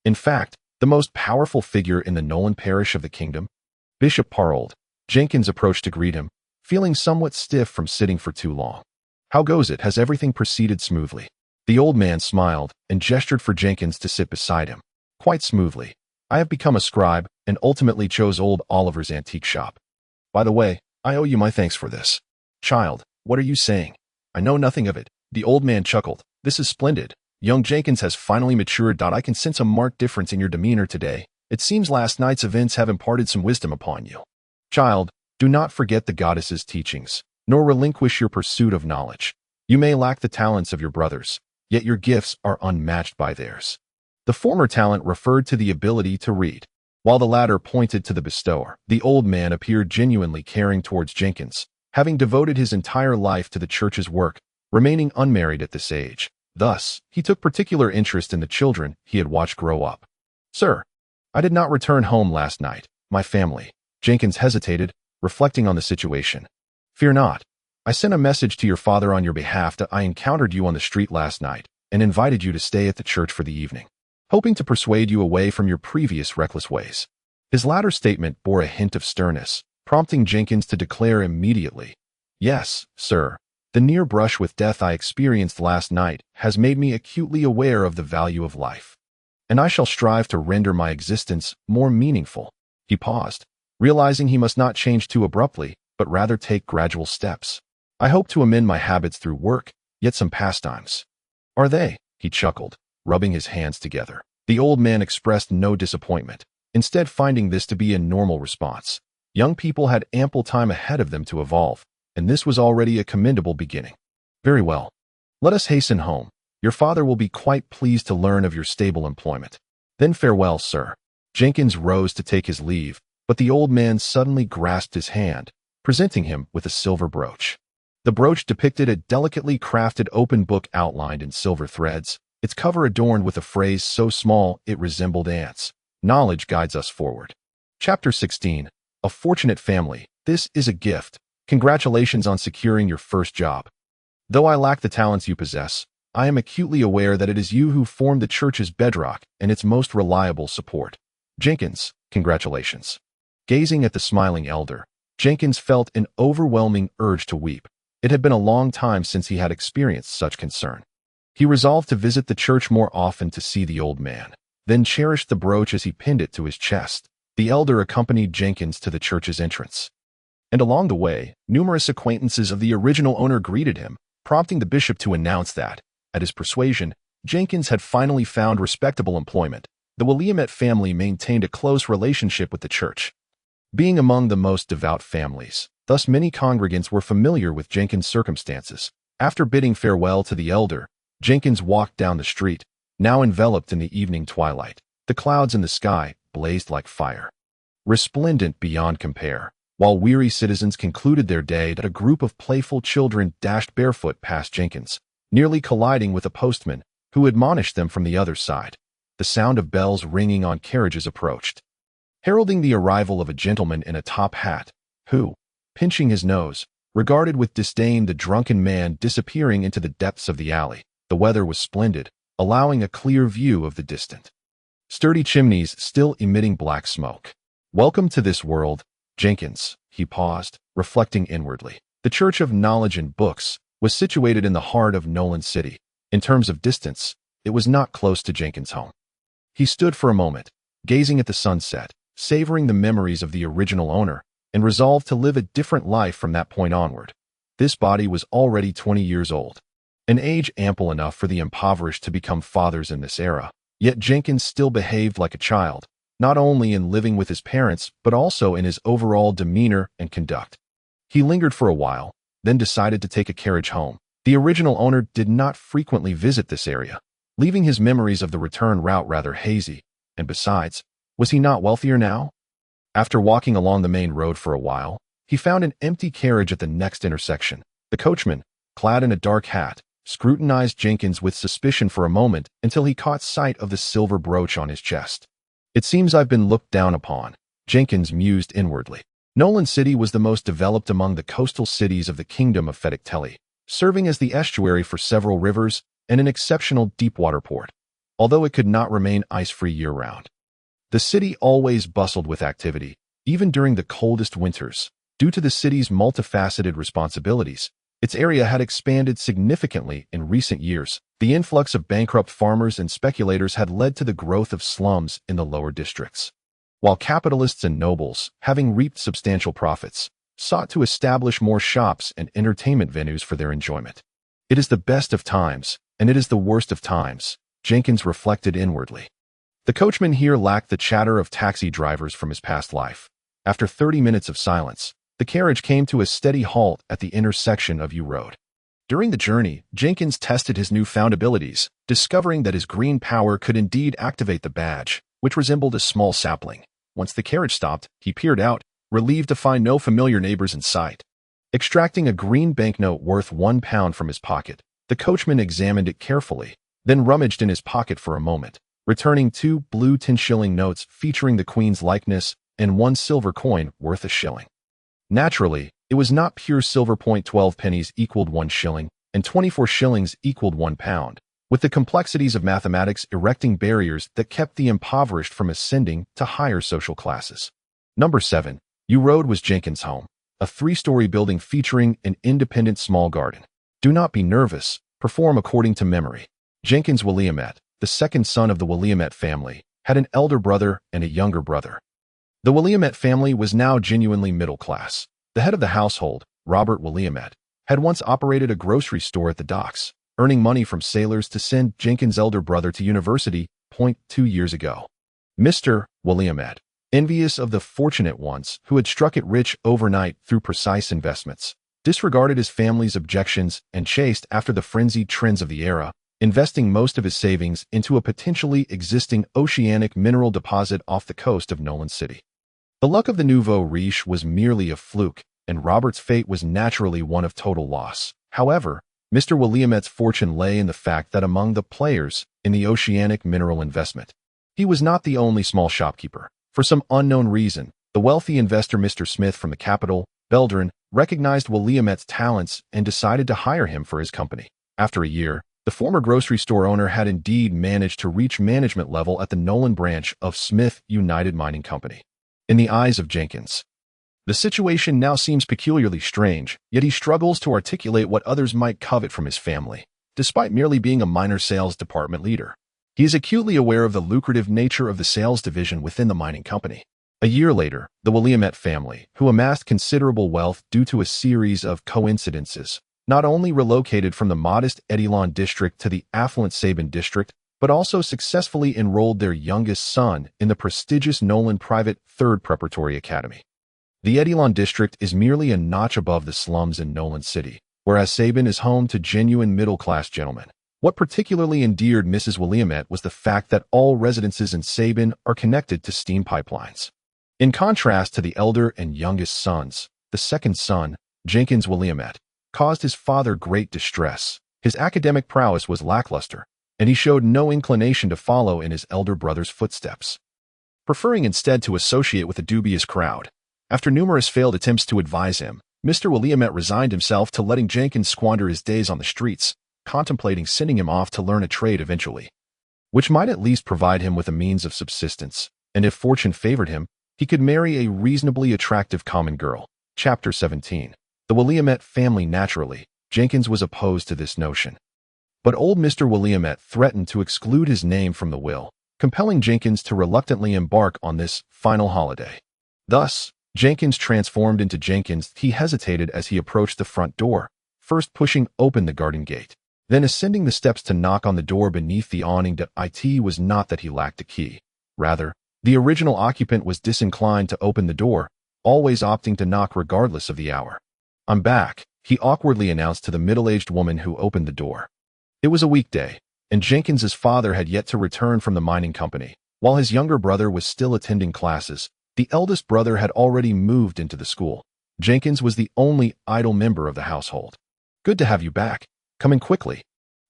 Speaker 1: in fact, the most powerful figure in the Nolan parish of the kingdom? Bishop Parold. Jenkins approached to greet him, feeling somewhat stiff from sitting for too long. How goes it? Has everything proceeded smoothly? The old man smiled and gestured for Jenkins to sit beside him. Quite smoothly. I have become a scribe and ultimately chose old Oliver's antique shop. By the way, I owe you my thanks for this. Child, what are you saying? I know nothing of it. The old man chuckled. This is splendid. Young Jenkins has finally matured. I can sense a marked difference in your demeanor today. It seems last night's events have imparted some wisdom upon you. Child, do not forget the goddess's teachings, nor relinquish your pursuit of knowledge. You may lack the talents of your brothers, yet your gifts are unmatched by theirs. The former talent referred to the ability to read, while the latter pointed to the bestower. The old man appeared genuinely caring towards Jenkins, having devoted his entire life to the church's work, remaining unmarried at this age. Thus, he took particular interest in the children he had watched grow up. Sir, I did not return home last night. My family. Jenkins hesitated, reflecting on the situation. Fear not. I sent a message to your father on your behalf that I encountered you on the street last night and invited you to stay at the church for the evening, hoping to persuade you away from your previous reckless ways. His latter statement bore a hint of sternness, prompting Jenkins to declare immediately, Yes, sir. The near brush with death I experienced last night has made me acutely aware of the value of life, and I shall strive to render my existence more meaningful. He paused, realizing he must not change too abruptly, but rather take gradual steps. I hope to amend my habits through work, yet some pastimes. Are they? He chuckled, rubbing his hands together. The old man expressed no disappointment, instead finding this to be a normal response. Young people had ample time ahead of them to evolve, and this was already a commendable beginning. Very well. Let us hasten home. Your father will be quite pleased to learn of your stable employment. Then farewell, sir. Jenkins rose to take his leave, but the old man suddenly grasped his hand, presenting him with a silver brooch. The brooch depicted a delicately crafted open book outlined in silver threads, its cover adorned with a phrase so small it resembled ants. Knowledge guides us forward. Chapter 16. A fortunate family. This is a gift. Congratulations on securing your first job. Though I lack the talents you possess, I am acutely aware that it is you who formed the church's bedrock and its most reliable support. Jenkins, congratulations. Gazing at the smiling elder, Jenkins felt an overwhelming urge to weep. It had been a long time since he had experienced such concern. He resolved to visit the church more often to see the old man, then cherished the brooch as he pinned it to his chest. The elder accompanied Jenkins to the church's entrance, and along the way, numerous acquaintances of the original owner greeted him, prompting the bishop to announce that, at his persuasion, Jenkins had finally found respectable employment. The Williamette family maintained a close relationship with the church, being among the most devout families. Thus many congregants were familiar with Jenkins' circumstances. After bidding farewell to the elder, Jenkins walked down the street, now enveloped in the evening twilight. The clouds in the sky blazed like fire, resplendent beyond compare. While weary citizens concluded their day, that a group of playful children dashed barefoot past Jenkins, nearly colliding with a postman who admonished them from the other side. The sound of bells ringing on carriages approached, heralding the arrival of a gentleman in a top hat, who, pinching his nose, regarded with disdain the drunken man disappearing into the depths of the alley. The weather was splendid, allowing a clear view of the distant, sturdy chimneys still emitting black smoke. Welcome to this world, Jenkins. He paused, reflecting inwardly. The Church of Knowledge and Books was situated in the heart of Nolan City. In terms of distance, it was not close to Jenkins' home. He stood for a moment, gazing at the sunset, savoring the memories of the original owner, and resolved to live a different life from that point onward. This body was already 20 years old, an age ample enough for the impoverished to become fathers in this era. Yet Jenkins still behaved like a child, not only in living with his parents, but also in his overall demeanor and conduct. He lingered for a while, then decided to take a carriage home. The original owner did not frequently visit this area, leaving his memories of the return route rather hazy. And besides, was he not wealthier now? After walking along the main road for a while, he found an empty carriage at the next intersection. The coachman, clad in a dark hat, scrutinized Jenkins with suspicion for a moment until he caught sight of the silver brooch on his chest. "It seems I've been looked down upon," Jenkins mused inwardly. Nolan City was the most developed among the coastal cities of the Kingdom of Fettikteli, serving as the estuary for several rivers and an exceptional deep-water port, although it could not remain ice-free year-round. The city always bustled with activity, even during the coldest winters. Due to the city's multifaceted responsibilities, its area had expanded significantly in recent years. The influx of bankrupt farmers and speculators had led to the growth of slums in the lower districts, while capitalists and nobles, having reaped substantial profits, sought to establish more shops and entertainment venues for their enjoyment. "It is the best of times, and it is the worst of times," Jenkins reflected inwardly. The coachman here lacked the chatter of taxi drivers from his past life. After 30 minutes of silence, the carriage came to a steady halt at the intersection of U Road. During the journey, Jenkins tested his newfound abilities, discovering that his green power could indeed activate the badge, which resembled a small sapling. Once the carriage stopped, he peered out, relieved to find no familiar neighbors in sight. Extracting a green banknote worth £1 from his pocket, the coachman examined it carefully, then rummaged in his pocket for a moment, returning 2 blue 10-shilling notes featuring the Queen's likeness and 1 silver coin worth a shilling. Naturally, it was not pure silver. 12 pennies equaled 1 shilling, and 24 shillings equaled £1, with the complexities of mathematics erecting barriers that kept the impoverished from ascending to higher social classes. Number 7. U Road was Jenkins' home, a 3-story building featuring an independent small garden. Do not be nervous, perform according to memory. Jenkins Williamette, the second son of the Williamette family, had an elder brother and a younger brother. The Williamette family was now genuinely middle class. The head of the household, Robert Williamette, had once operated a grocery store at the docks, earning money from sailors to send Jenkins' elder brother to university 2 years ago. Mr. Williamette, envious of the fortunate ones who had struck it rich overnight through precise investments, disregarded his family's objections and chased after the frenzied trends of the era, investing most of his savings into a potentially existing oceanic mineral deposit off the coast of Nolan City. The luck of the nouveau riche was merely a fluke, and Robert's fate was naturally one of total loss. However, Mr. Williamette's fortune lay in the fact that among the players in the oceanic mineral investment, he was not the only small shopkeeper. For some unknown reason, the wealthy investor Mr. Smith from the capital, Bewildered, recognized Williamette's talents and decided to hire him for his company. After a year, the former grocery store owner had indeed managed to reach management level at the Nolan branch of Smith United Mining Company. In the eyes of Jenkins, the situation now seems peculiarly strange, yet he struggles to articulate what others might covet from his family, despite merely being a minor sales department leader. He is acutely aware of the lucrative nature of the sales division within the mining company. A year later, the Williamette family, who amassed considerable wealth due to a series of coincidences, not only relocated from the modest Eidolon district to the affluent Sabin district, but also successfully enrolled their youngest son in the prestigious Nolan Private Third Preparatory Academy. The Eidolon district is merely a notch above the slums in Nolan City, whereas Sabin is home to genuine middle-class gentlemen. What particularly endeared Mrs. Williamette was the fact that all residences in Sabin are connected to steam pipelines. In contrast to the elder and youngest sons, the second son, Jenkins Williamette, caused his father great distress. His academic prowess was lackluster, and he showed no inclination to follow in his elder brother's footsteps, preferring instead to associate with a dubious crowd. After numerous failed attempts to advise him, Mr. Williamette resigned himself to letting Jenkins squander his days on the streets, contemplating sending him off to learn a trade eventually, which might at least provide him with a means of subsistence, and if fortune favored him, he could marry a reasonably attractive common girl. Chapter 17. The Williamette family. Naturally, Jenkins was opposed to this notion. But old Mr. Williamette threatened to exclude his name from the will, compelling Jenkins to reluctantly embark on this final holiday. Thus, Jenkins transformed into Jenkins. He hesitated as he approached the front door, first pushing open the garden gate, then ascending the steps to knock on the door beneath the awning. It was not that he lacked a key. Rather, the original occupant was disinclined to open the door, always opting to knock regardless of the hour. "I'm back," he awkwardly announced to the middle-aged woman who opened the door. It was a weekday, and Jenkins's father had yet to return from the mining company, while his younger brother was still attending classes, The eldest brother had already moved into the school. Jenkins was the only idle member of the household. "Good to have you back. Come in quickly.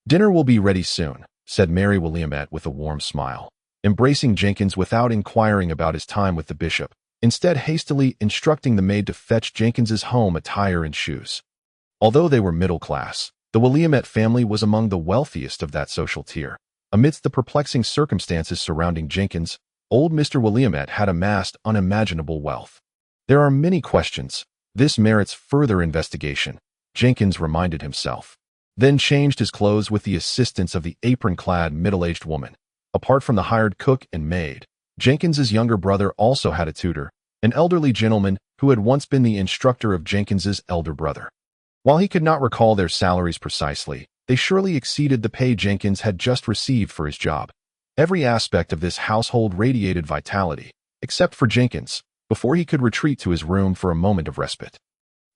Speaker 1: Dinner will be ready soon," said Mary Williamette with a warm smile, embracing Jenkins without inquiring about his time with the bishop, instead hastily instructing the maid to fetch Jenkins's home attire and shoes. Although they were middle class, the Williamette family was among the wealthiest of that social tier. Amidst the perplexing circumstances surrounding Jenkins, old Mr. Williamette had amassed unimaginable wealth. "There are many questions. This merits further investigation," Jenkins reminded himself, then changed his clothes with the assistance of the apron-clad middle-aged woman. Apart from the hired cook and maid, Jenkins's younger brother also had a tutor, an elderly gentleman who had once been the instructor of Jenkins's elder brother. While he could not recall their salaries precisely, they surely exceeded the pay Jenkins had just received for his job. Every aspect of this household radiated vitality, except for Jenkins, before he could retreat to his room for a moment of respite.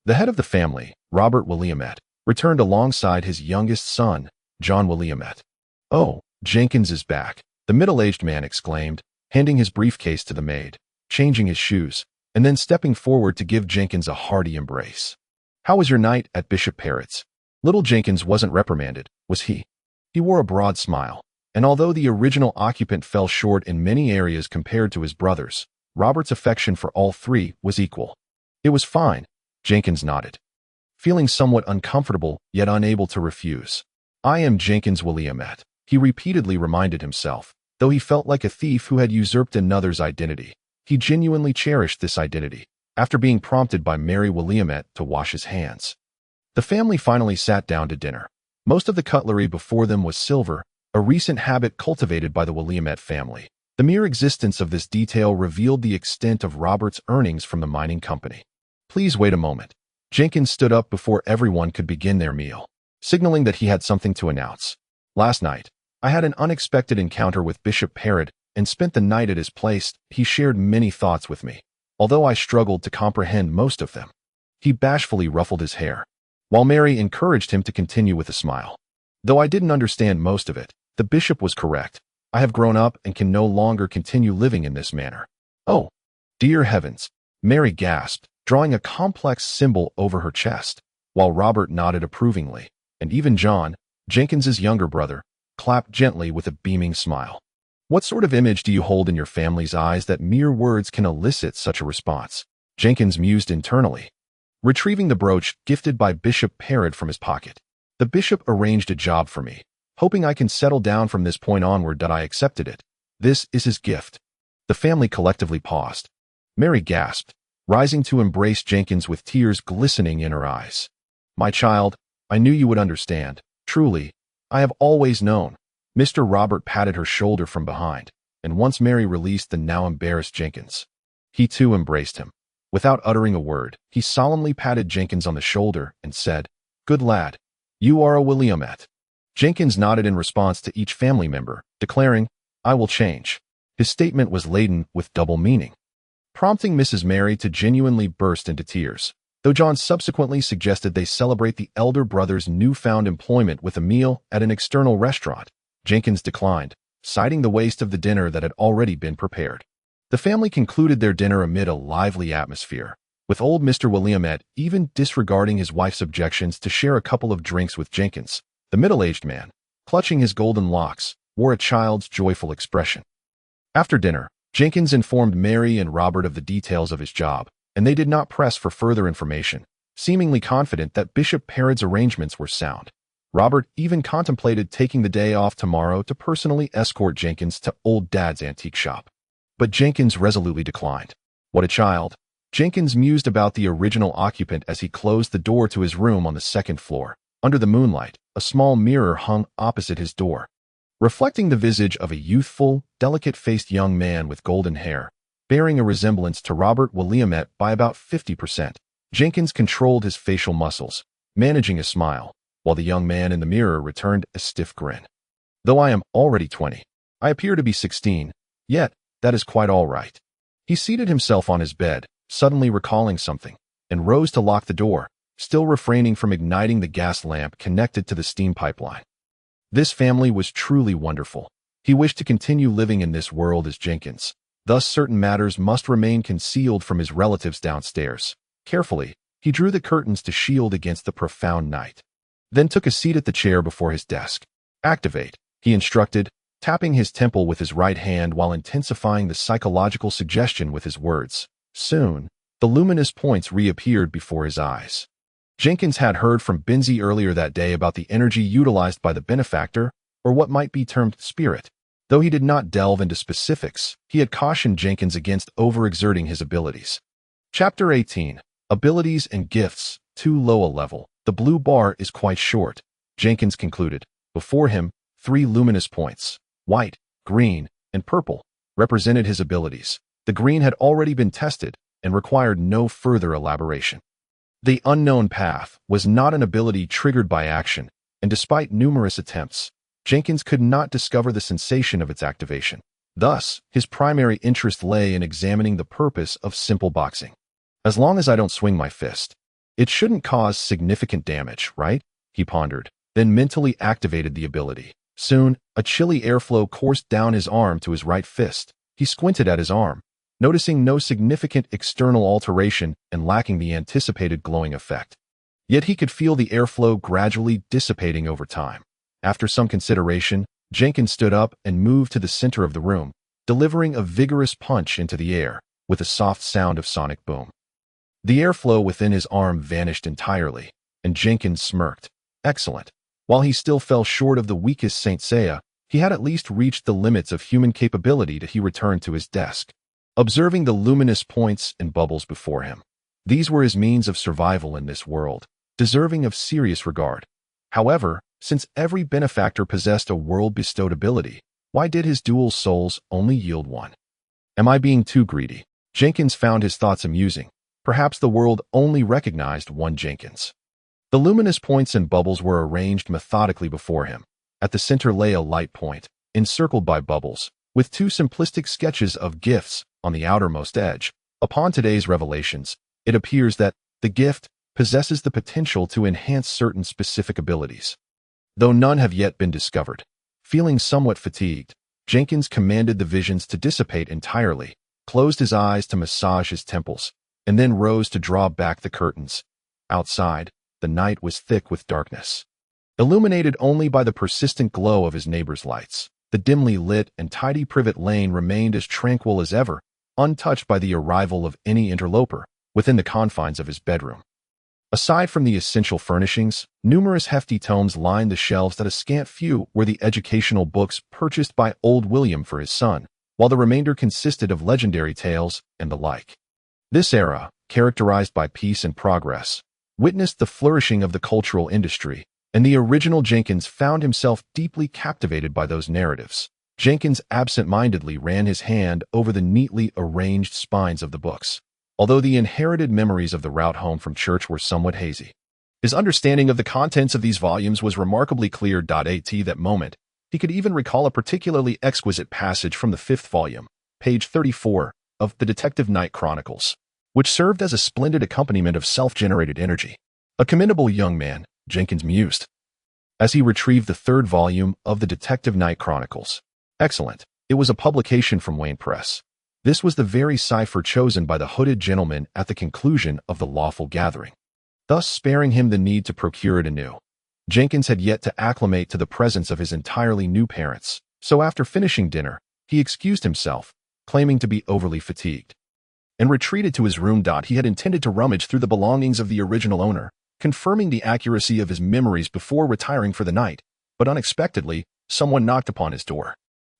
Speaker 1: The head of the family, Robert Williamette, returned alongside his youngest son, John Williamette. "Oh, Jenkins is back," the middle-aged man exclaimed, handing his briefcase to the maid, changing his shoes, and then stepping forward to give Jenkins a hearty embrace. "How was your night at Bishop Parrott's?" Little Jenkins wasn't reprimanded, was he? He wore a broad smile, and although the original occupant fell short in many areas compared to his brothers, Robert's affection for all three was equal. "It was fine," Jenkins nodded, feeling somewhat uncomfortable yet unable to refuse. "I am Jenkins Williamette," he repeatedly reminded himself, though he felt like a thief who had usurped another's identity. He genuinely cherished this identity, after being prompted by Mary Williamette to wash his hands. The family finally sat down to dinner. Most of the cutlery before them was silver, a recent habit cultivated by the Williamette family. The mere existence of this detail revealed the extent of Robert's earnings from the mining company. "Please wait a moment." Jenkins stood up before everyone could begin their meal, signaling that he had something to announce. "Last night, I had an unexpected encounter with Bishop Parrott and spent the night at his place." He shared many thoughts with me, although I struggled to comprehend most of them. He bashfully ruffled his hair, while Mary encouraged him to continue with a smile. "Though I didn't understand most of it, the bishop was correct. I have grown up and can no longer continue living in this manner." "Oh, dear heavens," Mary gasped, drawing a complex symbol over her chest, while Robert nodded approvingly, and even John, Jenkins's younger brother, clapped gently with a beaming smile. "What sort of image do you hold in your family's eyes that mere words can elicit such a response?" Jenkins mused internally, retrieving the brooch gifted by Bishop Parrott from his pocket. "The bishop arranged a job for me, hoping I can settle down from this point onward. That I accepted it. This is his gift." The family collectively paused. Mary gasped, rising to embrace Jenkins with tears glistening in her eyes. "My child, I knew you would understand. Truly, I have always known." Mr. Robert patted her shoulder from behind, and once Mary released the now embarrassed Jenkins, he too embraced him. Without uttering a word, he solemnly patted Jenkins on the shoulder and said, "Good lad. You are a Williamette." Jenkins nodded in response to each family member, declaring, "I will change." His statement was laden with double meaning, prompting Mrs. Mary to genuinely burst into tears. Though John subsequently suggested they celebrate the elder brother's newfound employment with a meal at an external restaurant, Jenkins declined, citing the waste of the dinner that had already been prepared. The family concluded their dinner amid a lively atmosphere, with old Mr. Williamette even disregarding his wife's objections to share a couple of drinks with Jenkins. The middle-aged man, clutching his golden locks, wore a child's joyful expression. After dinner, Jenkins informed Mary and Robert of the details of his job, and they did not press for further information, seemingly confident that Bishop Parrott's arrangements were sound. Robert even contemplated taking the day off tomorrow to personally escort Jenkins to Old Dad's antique shop. But Jenkins resolutely declined. What a child! Jenkins mused about the original occupant as he closed the door to his room on the second floor. Under the moonlight, a small mirror hung opposite his door, reflecting the visage of a youthful, delicate-faced young man with golden hair, bearing a resemblance to Robert Williamette by about 50%. Jenkins controlled his facial muscles, managing a smile, while the young man in the mirror returned a stiff grin. "Though I am already 20, I appear to be 16, yet that is quite all right." He seated himself on his bed, suddenly recalling something, and rose to lock the door, still refraining from igniting the gas lamp connected to the steam pipeline. This family was truly wonderful. He wished to continue living in this world as Jenkins, Thus, certain matters must remain concealed from his relatives downstairs. Carefully, he drew the curtains to shield against the profound night. Then took a seat at the chair before his desk. "Activate," he instructed, tapping his temple with his right hand while intensifying the psychological suggestion with his words. Soon, the luminous points reappeared before his eyes. Jenkins had heard from Binzi earlier that day about the energy utilized by the benefactor, or what might be termed spirit. Though he did not delve into specifics, he had cautioned Jenkins against overexerting his abilities. Chapter 18. Abilities and Gifts, Too Low a Level. The blue bar is quite short, Jenkins concluded. Before him, 3 luminous points, white, green, and purple, represented his abilities. The green had already been tested and required no further elaboration. The unknown path was not an ability triggered by action, and despite numerous attempts, Jenkins could not discover the sensation of its activation. Thus, his primary interest lay in examining the purpose of simple boxing. As long as I don't swing my fist, it shouldn't cause significant damage, right? He pondered, then mentally activated the ability. Soon, a chilly airflow coursed down his arm to his right fist. He squinted at his arm, noticing no significant external alteration and lacking the anticipated glowing effect. Yet he could feel the airflow gradually dissipating over time. After some consideration, Jenkins stood up and moved to the center of the room, delivering a vigorous punch into the air, with a soft sound of sonic boom. The airflow within his arm vanished entirely, and Jenkins smirked. Excellent. While he still fell short of the weakest Saint Seiya, he had at least reached the limits of human capability. He returned to his desk, observing the luminous points and bubbles before him. These were his means of survival in this world, deserving of serious regard. However, since every benefactor possessed a world-bestowed ability, why did his dual souls only yield one? Am I being too greedy? Jenkins found his thoughts amusing. Perhaps the world only recognized one Jenkins. The luminous points and bubbles were arranged methodically before him. At the center lay a light point, encircled by bubbles, with 2 simplistic sketches of gifts on the outermost edge. Upon today's revelations, it appears that the gift possesses the potential to enhance certain specific abilities, though none have yet been discovered. Feeling somewhat fatigued, Jenkins commanded the visions to dissipate entirely, closed his eyes to massage his temples, and then rose to draw back the curtains. Outside, the night was thick with darkness, illuminated only by the persistent glow of his neighbor's lights. The dimly lit and tidy privet lane remained as tranquil as ever, untouched by the arrival of any interloper, within the confines of his bedroom. Aside from the essential furnishings, numerous hefty tomes lined the shelves that a scant few were the educational books purchased by old William for his son, while the remainder consisted of legendary tales and the like. This era, characterized by peace and progress, witnessed the flourishing of the cultural industry, and the original Jenkins found himself deeply captivated by those narratives. Jenkins absent-mindedly ran his hand over the neatly arranged spines of the books, although the inherited memories of the route home from church were somewhat hazy. His understanding of the contents of these volumes was remarkably clear. At that moment, he could even recall a particularly exquisite passage from the 5th volume, page 34, of the Detective Night Chronicles, which served as a splendid accompaniment of self-generated energy. A commendable young man, Jenkins mused, as he retrieved the 3rd volume of the Detective Night Chronicles. Excellent. It was a publication from Wayne Press. This was the very cipher chosen by the hooded gentleman at the conclusion of the lawful gathering, thus sparing him the need to procure it anew. Jenkins had yet to acclimate to the presence of his entirely new parents, so after finishing dinner, he excused himself, claiming to be overly fatigued, and retreated to his room. He had intended to rummage through the belongings of the original owner, confirming the accuracy of his memories before retiring for the night, but unexpectedly, someone knocked upon his door.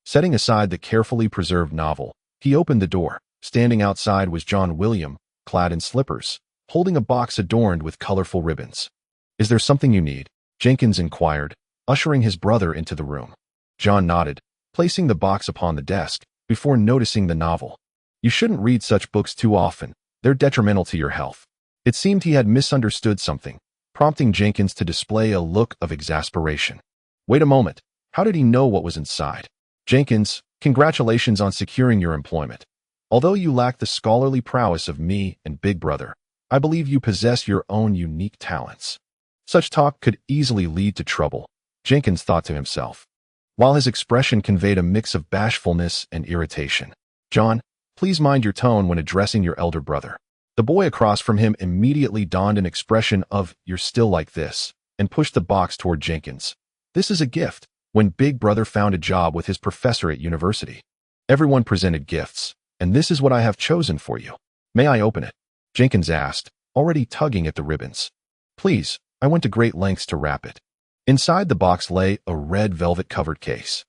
Speaker 1: Setting aside the carefully preserved novel, he opened the door. Standing outside was John William, clad in slippers, holding a box adorned with colorful ribbons. "Is there something you need?" Jenkins inquired, ushering his brother into the room. John nodded, placing the box upon the desk, before noticing the novel. "You shouldn't read such books too often. They're detrimental to your health." It seemed he had misunderstood something, prompting Jenkins to display a look of exasperation. "Wait a moment. How did he know what was inside?" "Jenkins, congratulations on securing your employment. Although you lack the scholarly prowess of me and Big Brother, I believe you possess your own unique talents." Such talk could easily lead to trouble, Jenkins thought to himself, while his expression conveyed a mix of bashfulness and irritation. "John, Please mind your tone when addressing your elder brother." The boy across from him immediately donned an expression of, "You're still like this," and pushed the box toward Jenkins. "This is a gift. When Big Brother found a job with his professor at university, everyone presented gifts, and this is what I have chosen for you. May I open it?" Jenkins asked, already tugging at the ribbons. "Please." I went to great lengths to wrap it. Inside the box lay a red velvet-covered case.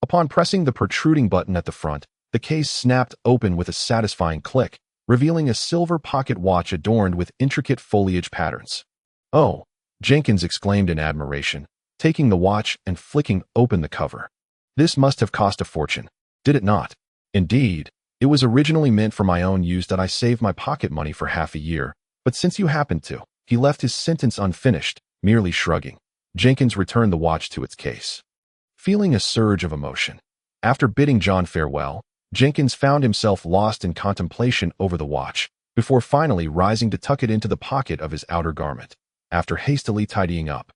Speaker 1: Upon pressing the protruding button at the front, the case snapped open with a satisfying click, revealing a silver pocket watch adorned with intricate foliage patterns. "Oh!" Jenkins exclaimed in admiration, taking the watch and flicking open the cover. "This must have cost a fortune, did it not?" "Indeed, it was originally meant for my own use that I saved my pocket money for half a year, but since you happened to..." He left his sentence unfinished, merely shrugging. Jenkins returned the watch to its case, feeling a surge of emotion. After bidding John farewell, Jenkins found himself lost in contemplation over the watch, before finally rising to tuck it into the pocket of his outer garment. After hastily tidying up,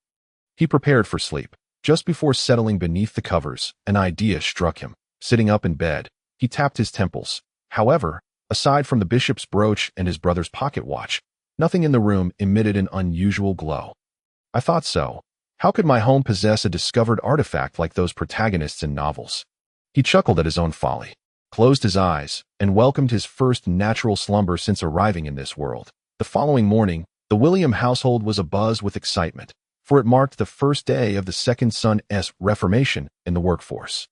Speaker 1: he prepared for sleep. Just before settling beneath the covers, an idea struck him. Sitting up in bed, he tapped his temples. However, aside from the bishop's brooch and his brother's pocket watch, nothing in the room emitted an unusual glow. "I thought so. How could my home possess a discovered artifact like those protagonists in novels?" He chuckled at his own folly, closed his eyes, and welcomed his first natural slumber since arriving in this world. The following morning, the William household was abuzz with excitement, for it marked the first day of the second son's reformation in the workforce.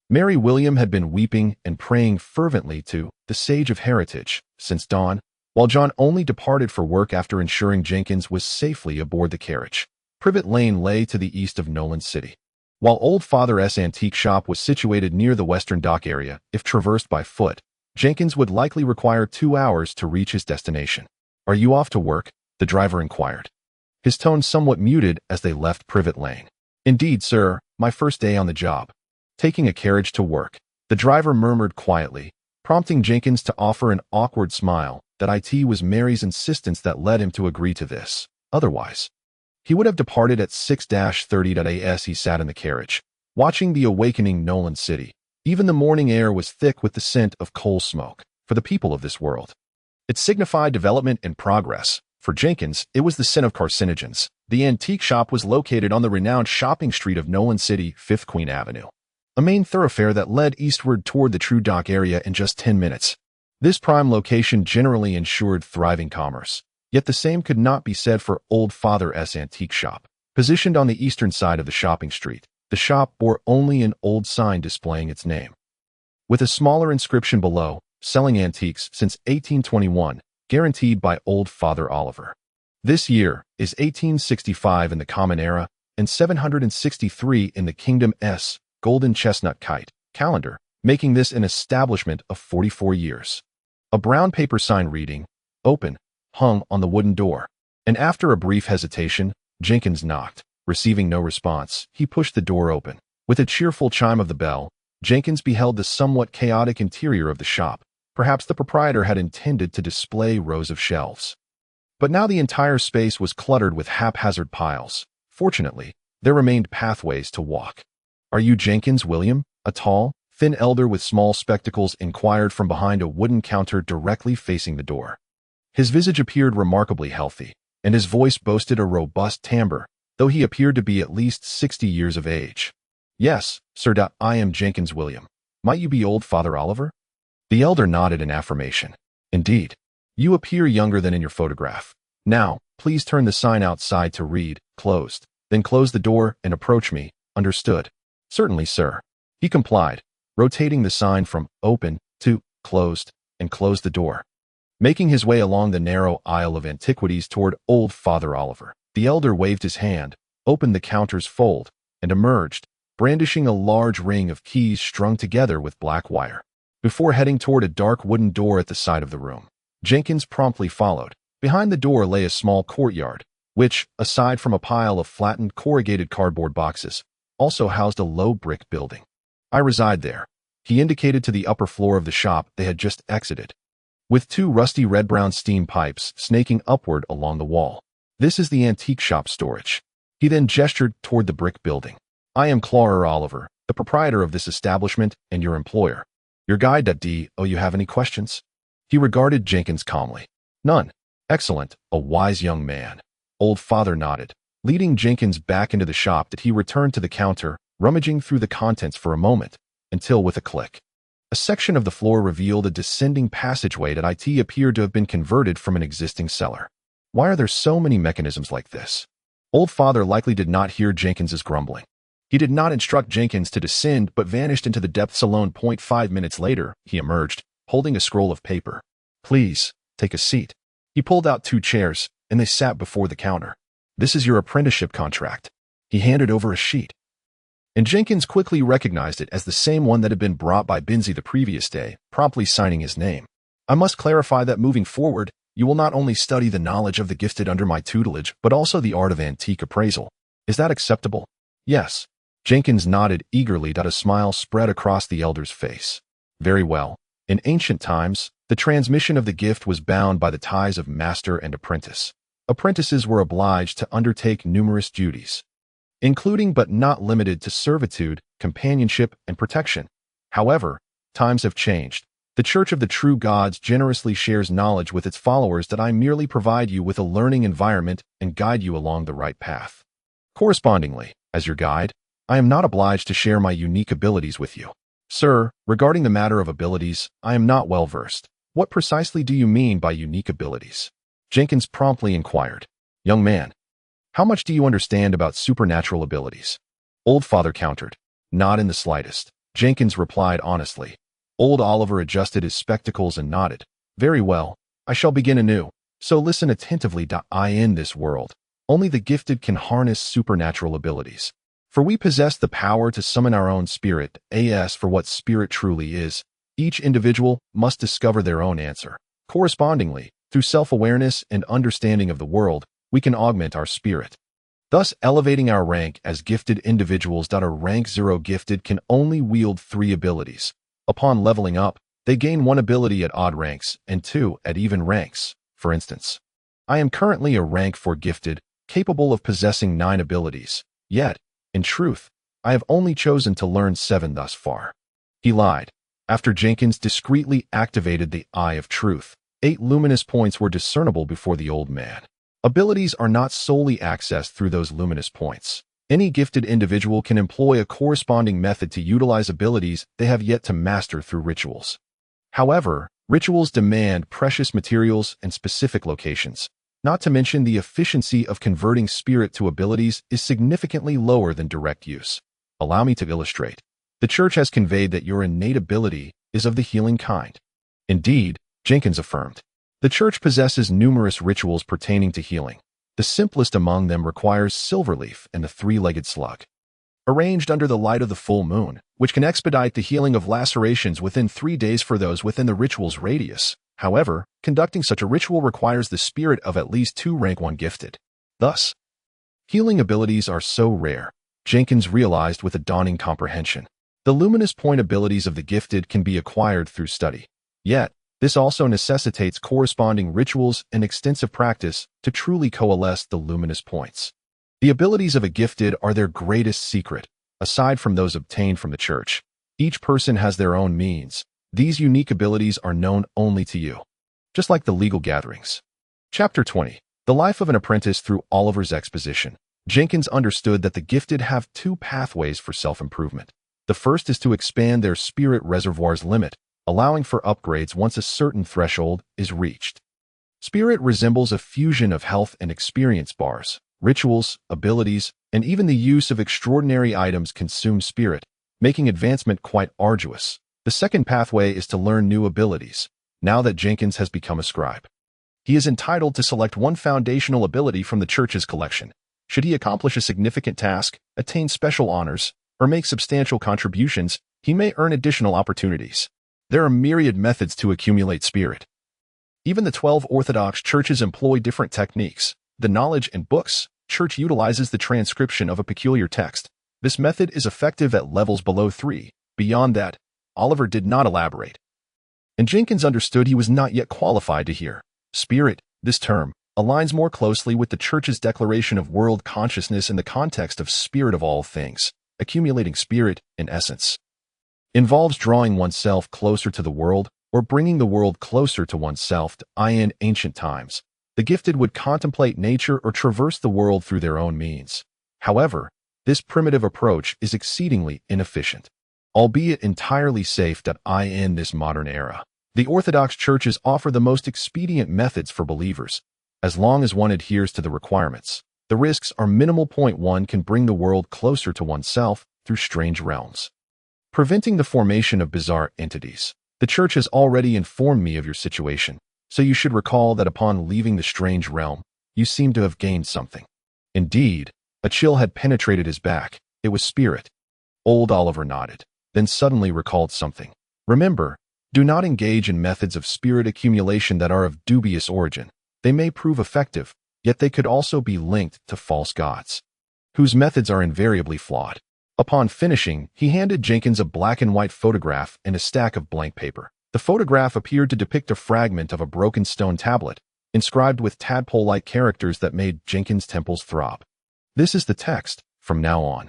Speaker 1: Mary William had been weeping and praying fervently to the Sage of Heritage since dawn, while John only departed for work after ensuring Jenkins was safely aboard the carriage. Privet Lane lay to the east of Nolan City, while Old Father's antique shop was situated near the western dock area. If traversed by foot, Jenkins would likely require 2 hours to reach his destination. "Are you off to work?" the driver inquired, his tone somewhat muted as they left Privet Lane. "Indeed, sir, my first day on the job." "Taking a carriage to work," the driver murmured quietly, prompting Jenkins to offer an awkward smile. That it was Mary's insistence that led him to agree to this. Otherwise, he would have departed at 6:30 as he sat in the carriage, watching the awakening Nolan City. Even the morning air was thick with the scent of coal smoke. For the people of this world, it signified development and progress. For Jenkins, it was the scent of carcinogens. The antique shop was located on the renowned shopping street of Nolan City, 5th Queen Avenue, a main thoroughfare that led eastward toward the True Dock area in just 10 minutes. This prime location generally ensured thriving commerce. Yet the same could not be said for Old Father's antique shop. Positioned on the eastern side of the shopping street, the shop bore only an old sign displaying its name, with a smaller inscription below, "Selling antiques since 1821, guaranteed by Old Father Oliver." This year is 1865 in the Common Era and 763 in the Kingdom's Golden Chestnut Kite calendar, making this an establishment of 44 years. A brown paper sign reading, "Open," hung on the wooden door, and after a brief hesitation, Jenkins knocked. Receiving no response, he pushed the door open. With a cheerful chime of the bell, Jenkins beheld the somewhat chaotic interior of the shop. Perhaps the proprietor had intended to display rows of shelves, but now the entire space was cluttered with haphazard piles. Fortunately, there remained pathways to walk. "Are you Jenkins William?" a tall, thin elder with small spectacles inquired from behind a wooden counter directly facing the door. His visage appeared remarkably healthy, and his voice boasted a robust timbre, though he appeared to be at least 60 years of age. "Yes, sir, I am Jenkins William. Might you be Old Father Oliver?" The elder nodded in affirmation. "Indeed. You appear younger than in your photograph. Now, please turn the sign outside to read, 'Closed.' Then close the door and approach me. Understood?" "Certainly, sir." He complied, rotating the sign from "Open" to "Closed," and closed the door. Making his way along the narrow aisle of antiquities toward Old Father Oliver, the elder waved his hand, opened the counter's fold, and emerged, brandishing a large ring of keys strung together with black wire. Before heading toward a dark wooden door at the side of the room, Jenkins promptly followed. Behind the door lay a small courtyard, which, aside from a pile of flattened corrugated cardboard boxes, also housed a low brick building. "I reside there." He indicated to the upper floor of the shop they had just exited, with 2 rusty red-brown steam pipes snaking upward along the wall. "This is the antique shop storage." He then gestured toward the brick building. "I am Clara Oliver, the proprietor of this establishment and your employer." Your guide. Do you have any questions? He regarded Jenkins calmly. None. Excellent, a wise young man. Old Father nodded. Leading Jenkins back into the shop, he returned to the counter, rummaging through the contents for a moment, until with a click, a section of the floor revealed a descending passageway that appeared to have been converted from an existing cellar. Why are there so many mechanisms like this? Old Father likely did not hear Jenkins's grumbling. He did not instruct Jenkins to descend, but vanished into the depths alone. 5 minutes later, he emerged, holding a scroll of paper. Please, take a seat. He pulled out 2 chairs, and they sat before the counter. This is your apprenticeship contract. He handed over a sheet. And Jenkins quickly recognized it as the same one that had been brought by Binzi the previous day, promptly signing his name. I must clarify that moving forward, you will not only study the knowledge of the gifted under my tutelage, but also the art of antique appraisal. Is that acceptable? Yes. Jenkins nodded eagerly. A smile spread across the elder's face. Very well. In ancient times, the transmission of the gift was bound by the ties of master and apprentice. Apprentices were obliged to undertake numerous duties, including but not limited to servitude, companionship, and protection. However, times have changed. The Church of the True Gods generously shares knowledge with its followers. That I merely provide you with a learning environment and guide you along the right path. Correspondingly, as your guide, I am not obliged to share my unique abilities with you. Sir, regarding the matter of abilities, I am not well versed. What precisely do you mean by unique abilities? Jenkins promptly inquired. Young man, how much do you understand about supernatural abilities? Old Father countered. Not in the slightest. Jenkins replied honestly. Old Oliver adjusted his spectacles and nodded. Very well, I shall begin anew. So listen attentively. In this world, only the gifted can harness supernatural abilities. For we possess the power to summon our own spirit. As for what spirit truly is, each individual must discover their own answer. Correspondingly, through self-awareness and understanding of the world, we can augment our spirit, thus elevating our rank as gifted individuals. A rank 0 gifted can only wield 3 abilities. Upon leveling up, they gain 1 ability at odd ranks and 2 at even ranks. For instance, I am currently a rank 4 gifted, capable of possessing 9 abilities. Yet, in truth, I have only chosen to learn 7 thus far. He lied. After Jenkins discreetly activated the Eye of Truth, 8 luminous points were discernible before the old man. Abilities are not solely accessed through those luminous points. Any gifted individual can employ a corresponding method to utilize abilities they have yet to master through rituals. However, rituals demand precious materials and specific locations. Not to mention the efficiency of converting spirit to abilities is significantly lower than direct use. Allow me to illustrate. The Church has conveyed that your innate ability is of the healing kind. Indeed, Jenkins affirmed, the Church possesses numerous rituals pertaining to healing. The simplest among them requires silverleaf and the 3-legged slug, arranged under the light of the full moon, which can expedite the healing of lacerations within 3 days for those within the ritual's radius. However, conducting such a ritual requires the spirit of at least 2 rank 1 gifted. Thus, healing abilities are so rare, Jenkins realized with a dawning comprehension. The luminous point abilities of the gifted can be acquired through study. Yet, this also necessitates corresponding rituals and extensive practice to truly coalesce the luminous points. The abilities of a gifted are their greatest secret. Aside from those obtained from the Church, each person has their own means. These unique abilities are known only to you, just like the legal gatherings. Chapter 20. The Life of an Apprentice. Through Oliver's exposition, Jenkins understood that the gifted have 2 pathways for self-improvement. The first is to expand their spirit reservoir's limit, allowing for upgrades once a certain threshold is reached. Spirit resembles a fusion of health and experience bars. Rituals, abilities, and even the use of extraordinary items consume spirit, making advancement quite arduous. The second pathway is to learn new abilities. Now that Jenkins has become a scribe, he is entitled to select 1 foundational ability from the Church's collection. Should he accomplish a significant task, attain special honors, or make substantial contributions, he may earn additional opportunities. There are myriad methods to accumulate spirit. Even the 12 Orthodox churches employ different techniques. The knowledge and books church utilizes the transcription of a peculiar text. This method is effective at levels below 3. Beyond that, Oliver did not elaborate. And Jenkins understood he was not yet qualified to hear. Spirit, this term, aligns more closely with the Church's declaration of world consciousness in the context of spirit of all things, accumulating spirit, in essence. involves drawing oneself closer to the world or bringing the world closer to oneself. In ancient times, the gifted would contemplate nature or traverse the world through their own means. However, this primitive approach is exceedingly inefficient, albeit entirely safe. In this modern era, the Orthodox churches offer the most expedient methods for believers, as long as one adheres to the requirements. The risks are minimal. One can bring the world closer to oneself through strange realms, preventing the formation of bizarre entities. The church has already informed me of your situation, so you should recall that upon leaving the strange realm, you seem to have gained something. Indeed, a chill had penetrated his back. It was spirit. Old Oliver nodded, then suddenly recalled something. Remember, do not engage in methods of spirit accumulation that are of dubious origin. They may prove effective, yet they could also be linked to false gods, whose methods are invariably flawed. Upon finishing, he handed Jenkins a black and white photograph and a stack of blank paper. The photograph appeared to depict a fragment of a broken stone tablet, inscribed with tadpole-like characters that made Jenkins' temples throb. This is the text. From now on,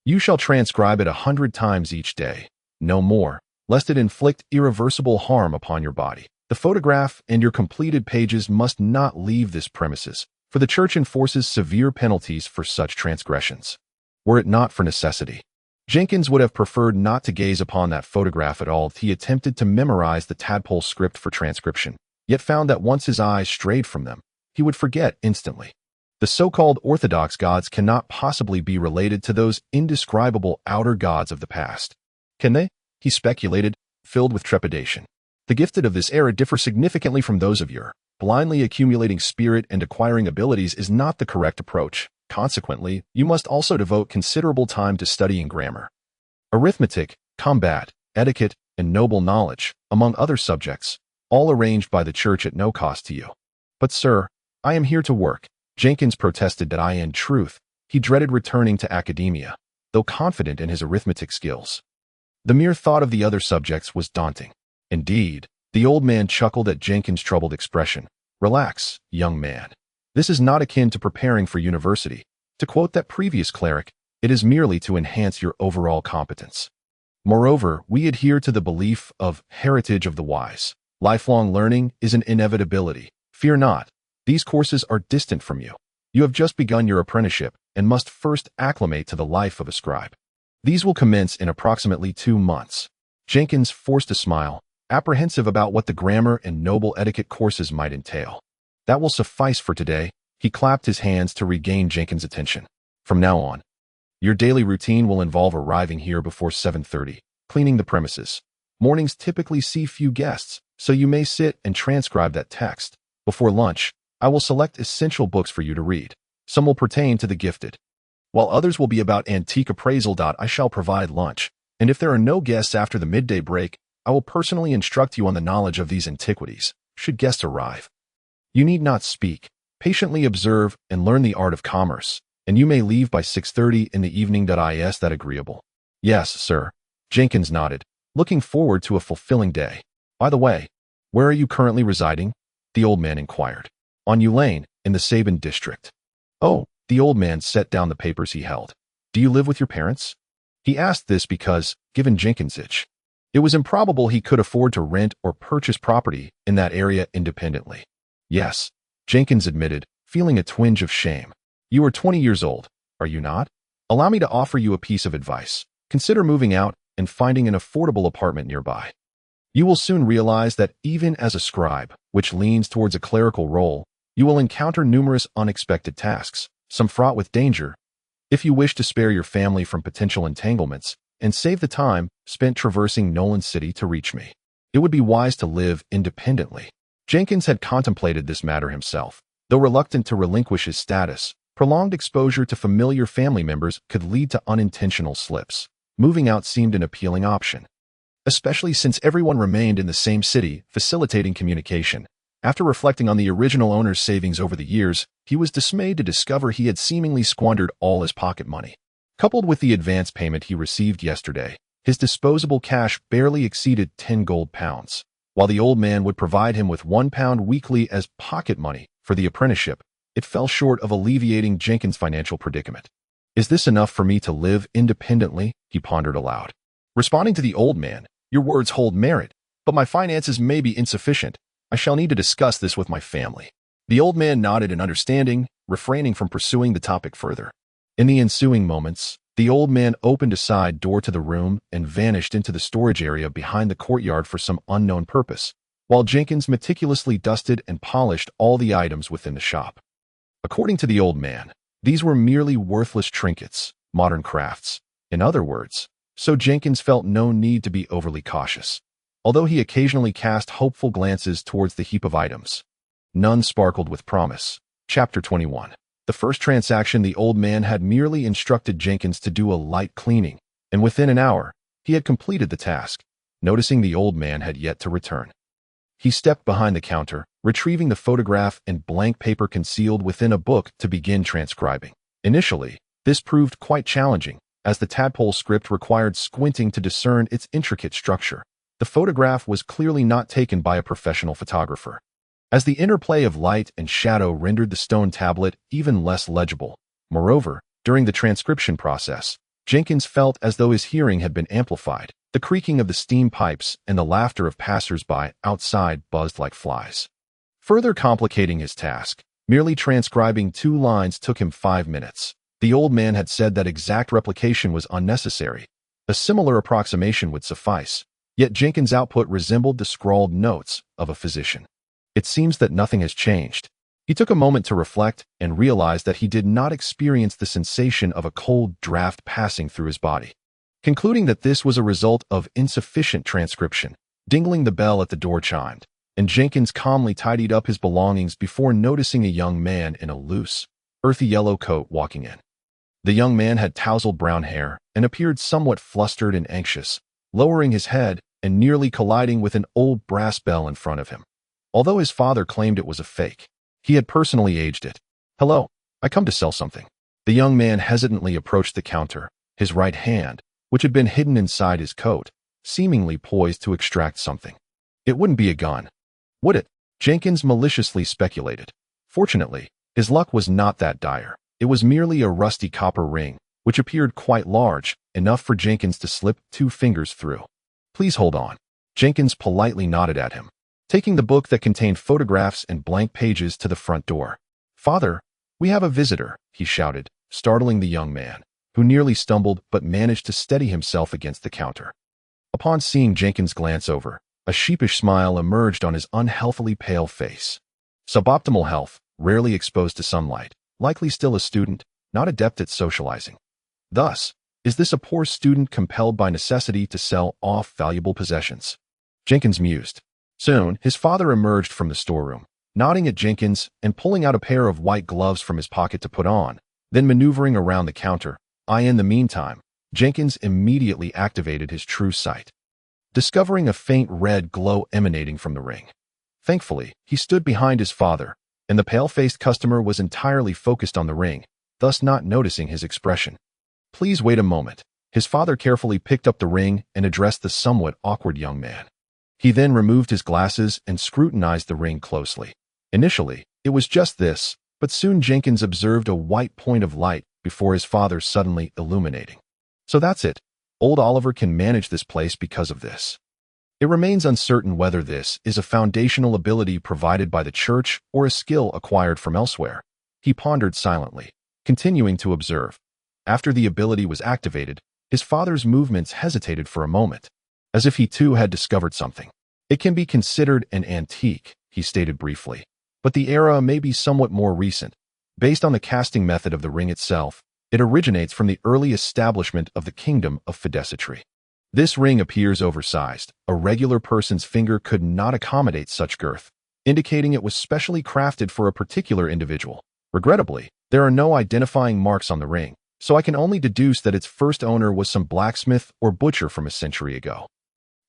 Speaker 1: you shall transcribe it 100 times each day, no more, lest it inflict irreversible harm upon your body. The photograph and your completed pages must not leave this premises, for the church enforces severe penalties for such transgressions. Were it not for necessity, Jenkins would have preferred not to gaze upon that photograph at all. He attempted to memorize the tadpole script for transcription, yet found that once his eyes strayed from them, he would forget instantly. The so-called Orthodox gods cannot possibly be related to those indescribable outer gods of the past. Can they? He speculated, filled with trepidation. The gifted of this era differ significantly from those of yore. Blindly accumulating spirit and acquiring abilities is not the correct approach. Consequently, you must also devote considerable time to studying grammar, arithmetic, combat, etiquette, and noble knowledge, among other subjects, all arranged by the church at no cost to you. But sir, I am here to work. Jenkins protested that in truth, he dreaded returning to academia, though confident in his arithmetic skills. The mere thought of the other subjects was daunting. Indeed, the old man chuckled at Jenkins' troubled expression. Relax, young man. This is not akin to preparing for university. To quote that previous cleric, it is merely to enhance your overall competence. Moreover, we adhere to the belief of heritage of the wise. Lifelong learning is an inevitability. Fear not. These courses are distant from you. You have just begun your apprenticeship and must first acclimate to the life of a scribe. These will commence in approximately 2 months. Jenkins forced a smile, apprehensive about what the grammar and noble etiquette courses might entail. That will suffice for today. He clapped his hands to regain Jenkins' attention. From now on, your daily routine will involve arriving here before 7:30, cleaning the premises. Mornings typically see few guests, so you may sit and transcribe that text. Before lunch, I will select essential books for you to read. Some will pertain to the gifted, while others will be about antique appraisal. I shall provide lunch, and if there are no guests after the midday break, I will personally instruct you on the knowledge of these antiquities, should guests arrive. You need not speak. Patiently observe and learn the art of commerce, and you may leave by 6:30 in the evening. Is that agreeable? Yes, sir. Jenkins nodded, looking forward to a fulfilling day. By the way, where are you currently residing? The old man inquired. On U Lane, in the Sabin district. Oh, the old man set down the papers he held. Do you live with your parents? He asked this because, given Jenkins' age, it was improbable he could afford to rent or purchase property in that area independently. Yes, Jenkins admitted, feeling a twinge of shame. You are 20 years old, are you not? Allow me to offer you a piece of advice. Consider moving out and finding an affordable apartment nearby. You will soon realize that even as a scribe, which leans towards a clerical role, you will encounter numerous unexpected tasks, some fraught with danger. If you wish to spare your family from potential entanglements and save the time spent traversing Nolan City to reach me, it would be wise to live independently. Jenkins had contemplated this matter himself. Though reluctant to relinquish his status, prolonged exposure to familiar family members could lead to unintentional slips. Moving out seemed an appealing option, especially since everyone remained in the same city, facilitating communication. After reflecting on the original owner's savings over the years, he was dismayed to discover he had seemingly squandered all his pocket money. Coupled with the advance payment he received yesterday, his disposable cash barely exceeded 10 gold pounds. While the old man would provide him with £1 weekly as pocket money for the apprenticeship, it fell short of alleviating Jenkins' financial predicament. Is this enough for me to live independently? He pondered aloud. Responding to the old man, "Your words hold merit, but my finances may be insufficient. I shall need to discuss this with my family." The old man nodded in understanding, refraining from pursuing the topic further. In the ensuing moments, the old man opened a side door to the room and vanished into the storage area behind the courtyard for some unknown purpose, while Jenkins meticulously dusted and polished all the items within the shop. According to the old man, these were merely worthless trinkets, modern crafts, in other words, so Jenkins felt no need to be overly cautious. Although he occasionally cast hopeful glances towards the heap of items, none sparkled with promise. Chapter 21. The first transaction, the old man had merely instructed Jenkins to do a light cleaning, and within an hour, he had completed the task, noticing the old man had yet to return. He stepped behind the counter, retrieving the photograph and blank paper concealed within a book to begin transcribing. Initially, this proved quite challenging, as the tadpole script required squinting to discern its intricate structure. The photograph was clearly not taken by a professional photographer, as the interplay of light and shadow rendered the stone tablet even less legible. Moreover, during the transcription process, Jenkins felt as though his hearing had been amplified. The creaking of the steam pipes and the laughter of passers-by outside buzzed like flies. Further complicating his task, merely transcribing 2 lines took him 5 minutes. The old man had said that exact replication was unnecessary. A similar approximation would suffice, yet Jenkins' output resembled the scrawled notes of a physician. It seems that nothing has changed. He took a moment to reflect and realized that he did not experience the sensation of a cold draft passing through his body. Concluding that this was a result of insufficient transcription, dingling the bell at the door chimed, and Jenkins calmly tidied up his belongings before noticing a young man in a loose, earthy yellow coat walking in. The young man had tousled brown hair and appeared somewhat flustered and anxious, lowering his head and nearly colliding with an old brass bell in front of him. Although his father claimed it was a fake, he had personally aged it. "Hello, I come to sell something." The young man hesitantly approached the counter, his right hand, which had been hidden inside his coat, seemingly poised to extract something. It wouldn't be a gun, would it? Jenkins maliciously speculated. Fortunately, his luck was not that dire. It was merely a rusty copper ring, which appeared quite large, enough for Jenkins to slip 2 fingers through. "Please hold on." Jenkins politely nodded at him, taking the book that contained photographs and blank pages to the front door. "Father, we have a visitor," he shouted, startling the young man, who nearly stumbled but managed to steady himself against the counter. Upon seeing Jenkins glance over, a sheepish smile emerged on his unhealthily pale face. Suboptimal health, rarely exposed to sunlight, likely still a student, not adept at socializing. Thus, is this a poor student compelled by necessity to sell off valuable possessions? Jenkins mused. Soon, his father emerged from the storeroom, nodding at Jenkins and pulling out a pair of white gloves from his pocket to put on, then maneuvering around the counter. In the meantime, Jenkins immediately activated his true sight, discovering a faint red glow emanating from the ring. Thankfully, he stood behind his father, and the pale-faced customer was entirely focused on the ring, thus not noticing his expression. "Please wait a moment." His father carefully picked up the ring and addressed the somewhat awkward young man. He then removed his glasses and scrutinized the ring closely. Initially, it was just this, but soon Jenkins observed a white point of light before his father suddenly illuminating. "So that's it. Old Oliver can manage this place because of this." It remains uncertain whether this is a foundational ability provided by the church or a skill acquired from elsewhere. He pondered silently, continuing to observe. After the ability was activated, his father's movements hesitated for a moment, as if he too had discovered something. "It can be considered an antique," he stated briefly, "but the era may be somewhat more recent. Based on the casting method of the ring itself, it originates from the early establishment of the kingdom of Fidesitry. This ring appears oversized. A regular person's finger could not accommodate such girth, indicating it was specially crafted for a particular individual. Regrettably, there are no identifying marks on the ring, so I can only deduce that its first owner was some blacksmith or butcher from a century ago.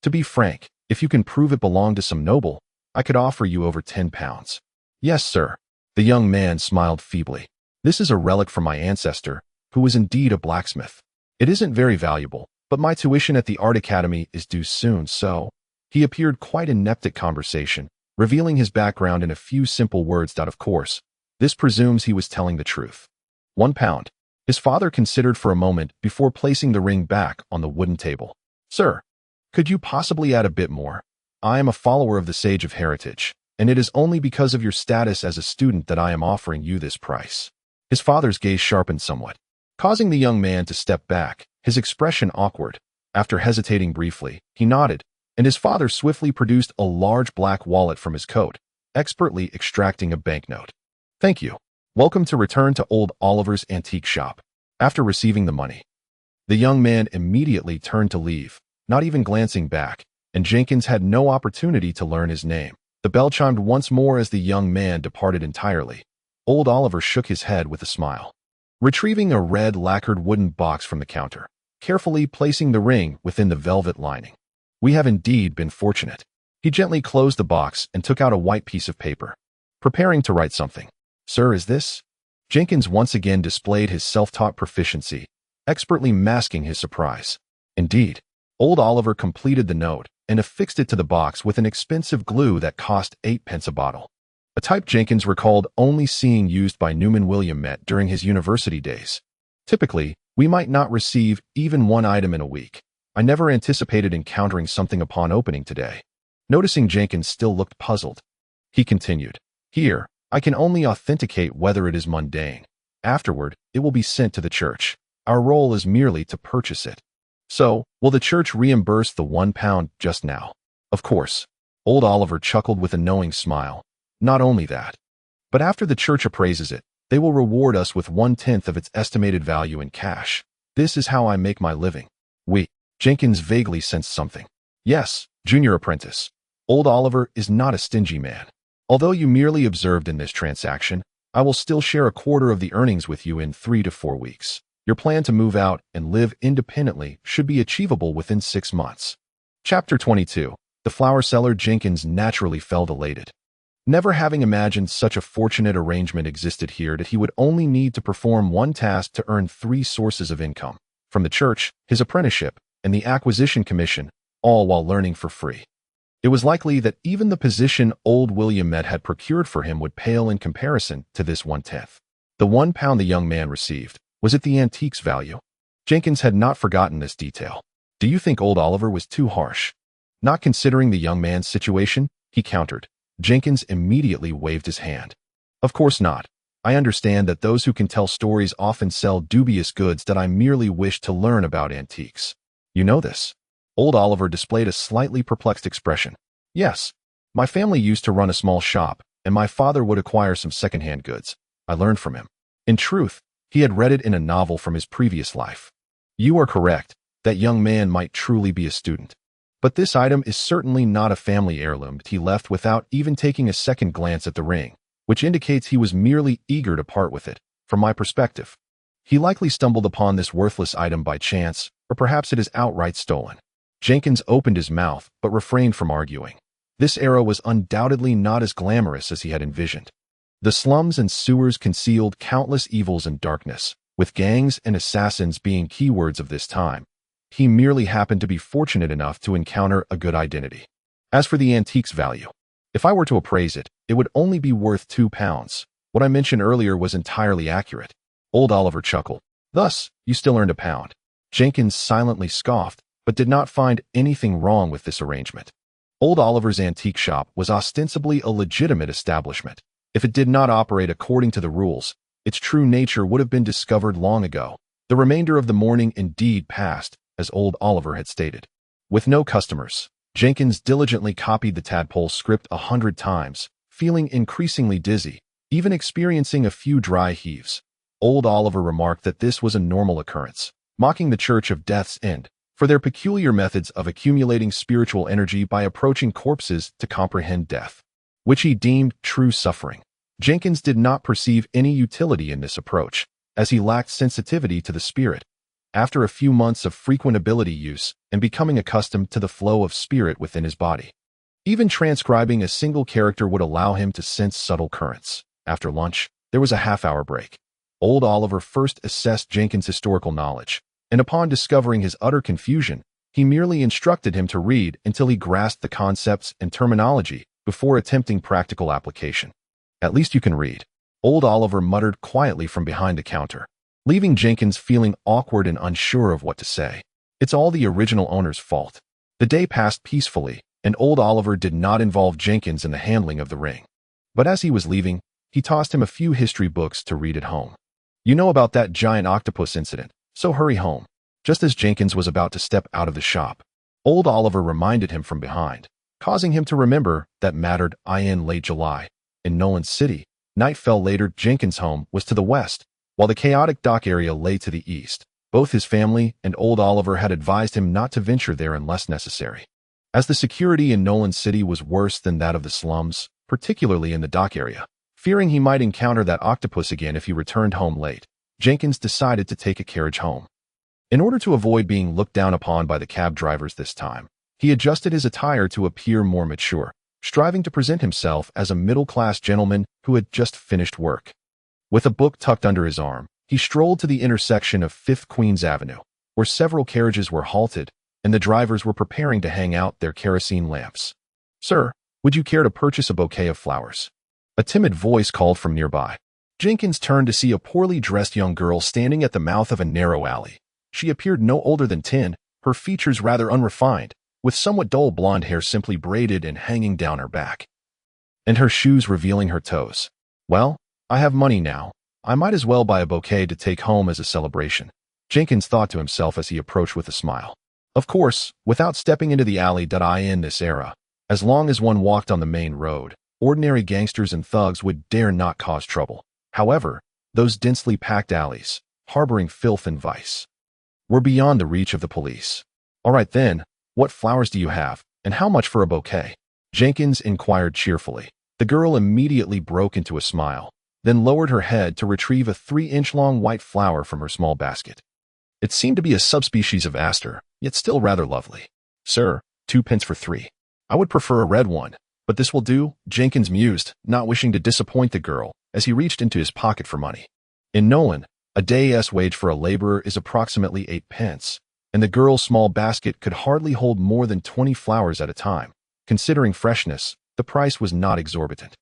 Speaker 1: To be frank, if you can prove it belonged to some noble, I could offer you over 10 pounds. "Yes, sir." The young man smiled feebly. "This is a relic from my ancestor, who was indeed a blacksmith. It isn't very valuable, but my tuition at the art academy is due soon, so—" He appeared quite inept at conversation, revealing his background in a few simple words that, of course, this presumes he was telling the truth. 1 pound. His father considered for a moment before placing the ring back on the wooden table. Sir, could you possibly add a bit more? I am a follower of the Sage of Heritage, and it is only because of your status as a student that I am offering you this price. His father's gaze sharpened somewhat, causing the young man to step back, his expression awkward. After hesitating briefly, he nodded, and his father swiftly produced a large black wallet from his coat, expertly extracting a banknote. Thank you. Welcome to return to old Oliver's antique shop. After receiving the money, the young man immediately turned to leave, not even glancing back, and Jenkins had no opportunity to learn his name. The bell chimed once more as the young man departed entirely. Old Oliver shook his head with a smile, retrieving a red lacquered wooden box from the counter, carefully placing the ring within the velvet lining. We have indeed been fortunate. He gently closed the box and took out a white piece of paper, preparing to write something. Sir, is this? Jenkins once again displayed his self-taught proficiency, expertly masking his surprise. Indeed, old Oliver completed the note and affixed it to the box with an expensive glue that cost 8 pence a bottle. A type Jenkins recalled only seeing used by Newman Williamette during his university days. Typically, we might not receive even one item in a week. I never anticipated encountering something upon opening today. Noticing Jenkins still looked puzzled, he continued, Here, I can only authenticate whether it is mundane. Afterward, it will be sent to the church. Our role is merely to purchase it. So, will the church reimburse the £1 just now? Of course. Old Oliver chuckled with a knowing smile. Not only that, but after the church appraises it, they will reward us with 1/10 of its estimated value in cash. This is how I make my living. Jenkins vaguely sensed something. Yes, junior apprentice. Old Oliver is not a stingy man. Although you merely observed in this transaction, I will still share a quarter of the earnings with you in 3 to 4 weeks. Your plan to move out and live independently should be achievable within 6 months. Chapter 22. The flower seller. Jenkins naturally felt elated. Never having imagined such a fortunate arrangement existed here that he would only need to perform one task to earn 3 sources of income, from the church, his apprenticeship, and the acquisition commission, all while learning for free. It was likely that even the position old Williamette had procured for him would pale in comparison to this 1/10. The £1 the young man received was at the antique's value. Jenkins had not forgotten this detail. Do you think old Oliver was too harsh? Not considering the young man's situation, he countered. Jenkins immediately waved his hand. Of course not. I understand that those who can tell stories often sell dubious goods that I merely wish to learn about antiques. You know this. Old Oliver displayed a slightly perplexed expression. Yes. My family used to run a small shop, and my father would acquire some second-hand goods. I learned from him. In truth, he had read it in a novel from his previous life. You are correct. That young man might truly be a student. But this item is certainly not a family heirloom that he left without even taking a second glance at the ring, which indicates he was merely eager to part with it. From my perspective, he likely stumbled upon this worthless item by chance, or perhaps it is outright stolen. Jenkins opened his mouth, but refrained from arguing. This era was undoubtedly not as glamorous as he had envisioned. The slums and sewers concealed countless evils and darkness, with gangs and assassins being keywords of this time. He merely happened to be fortunate enough to encounter a good identity. As for the antique's value, if I were to appraise it, it would only be worth £2. What I mentioned earlier was entirely accurate. Old Oliver chuckled. Thus, you still earned £1. Jenkins silently scoffed, but did not find anything wrong with this arrangement. Old Oliver's antique shop was ostensibly a legitimate establishment. If it did not operate according to the rules, its true nature would have been discovered long ago. The remainder of the morning indeed passed, as old Oliver had stated. With no customers, Jenkins diligently copied the tadpole script 100 times, feeling increasingly dizzy, even experiencing a few dry heaves. Old Oliver remarked that this was a normal occurrence, mocking the Church of Death's End for their peculiar methods of accumulating spiritual energy by approaching corpses to comprehend death, which he deemed true suffering. Jenkins did not perceive any utility in this approach, as he lacked sensitivity to the spirit. After a few months of frequent ability use and becoming accustomed to the flow of spirit within his body, even transcribing a single character would allow him to sense subtle currents. After lunch, there was a half-hour break. Old Oliver first assessed Jenkins' historical knowledge, and upon discovering his utter confusion, he merely instructed him to read until he grasped the concepts and terminology before attempting practical application. At least you can read, old Oliver muttered quietly from behind the counter, leaving Jenkins feeling awkward and unsure of what to say. It's all the original owner's fault. The day passed peacefully, and old Oliver did not involve Jenkins in the handling of the ring. But as he was leaving, he tossed him a few history books to read at home. You know about that giant octopus incident, so hurry home. Just as Jenkins was about to step out of the shop, old Oliver reminded him from behind, causing him to remember that mattered in late July. In Nolan City, night fell later. Jenkins' home was to the west, while the chaotic dock area lay to the east. Both his family and old Oliver had advised him not to venture there unless necessary, as the security in Nolan City was worse than that of the slums, particularly in the dock area. Fearing he might encounter that octopus again if he returned home late, Jenkins decided to take a carriage home. In order to avoid being looked down upon by the cab drivers this time, he adjusted his attire to appear more mature, striving to present himself as a middle-class gentleman who had just finished work. With a book tucked under his arm, he strolled to the intersection of 5th Queens Avenue, where several carriages were halted and the drivers were preparing to hang out their kerosene lamps. "Sir, would you care to purchase a bouquet of flowers?" A timid voice called from nearby. Jenkins turned to see a poorly dressed young girl standing at the mouth of a narrow alley. She appeared no older than 10, her features rather unrefined, with somewhat dull blonde hair simply braided and hanging down her back, and her shoes revealing her toes. "Well, I have money now. I might as well buy a bouquet to take home as a celebration," Jenkins thought to himself as he approached with a smile. Of course, without stepping into the alley in this era, as long as one walked on the main road, ordinary gangsters and thugs would dare not cause trouble. However, those densely packed alleys, harboring filth and vice, were beyond the reach of the police. "All right then, what flowers do you have, and how much for a bouquet?" Jenkins inquired cheerfully. The girl immediately broke into a smile, then lowered her head to retrieve a 3-inch-long white flower from her small basket. It seemed to be a subspecies of aster, yet still rather lovely. "Sir, 2 pence for 3. I would prefer a red one, but this will do," Jenkins mused, not wishing to disappoint the girl, as he reached into his pocket for money. In Nolan, a day's wage for a laborer is approximately 8 pence, and the girl's small basket could hardly hold more than 20 flowers at a time. Considering freshness, the price was not exorbitant.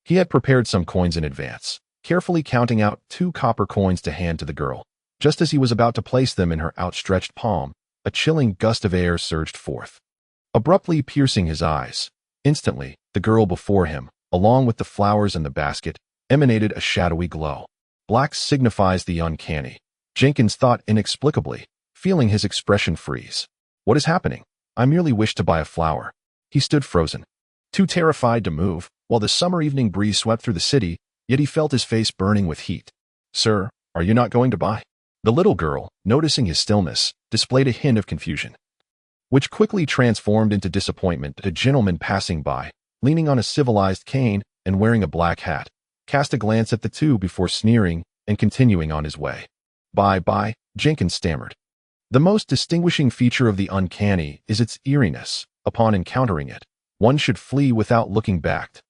Speaker 1: He had prepared some coins in advance, carefully counting out 2 copper coins to hand to the girl. Just as he was about to place them in her outstretched palm, a chilling gust of air surged forth, abruptly piercing his eyes. Instantly, the girl before him, along with the flowers and the basket, emanated a shadowy glow. Black signifies the uncanny, Jenkins thought inexplicably, feeling his expression freeze. "What is happening? I merely wish to buy a flower." He stood frozen, too terrified to move, while the summer evening breeze swept through the city, yet he felt his face burning with heat. "Sir, are you not going to buy?" The little girl, noticing his stillness, displayed a hint of confusion, which quickly transformed into disappointment. A gentleman passing by, leaning on a civilized cane and wearing a black hat, cast a glance at the two before sneering and continuing on his way. "Bye, Jenkins stammered. The most distinguishing feature of the uncanny is its eeriness. Upon encountering it, one should flee without looking back.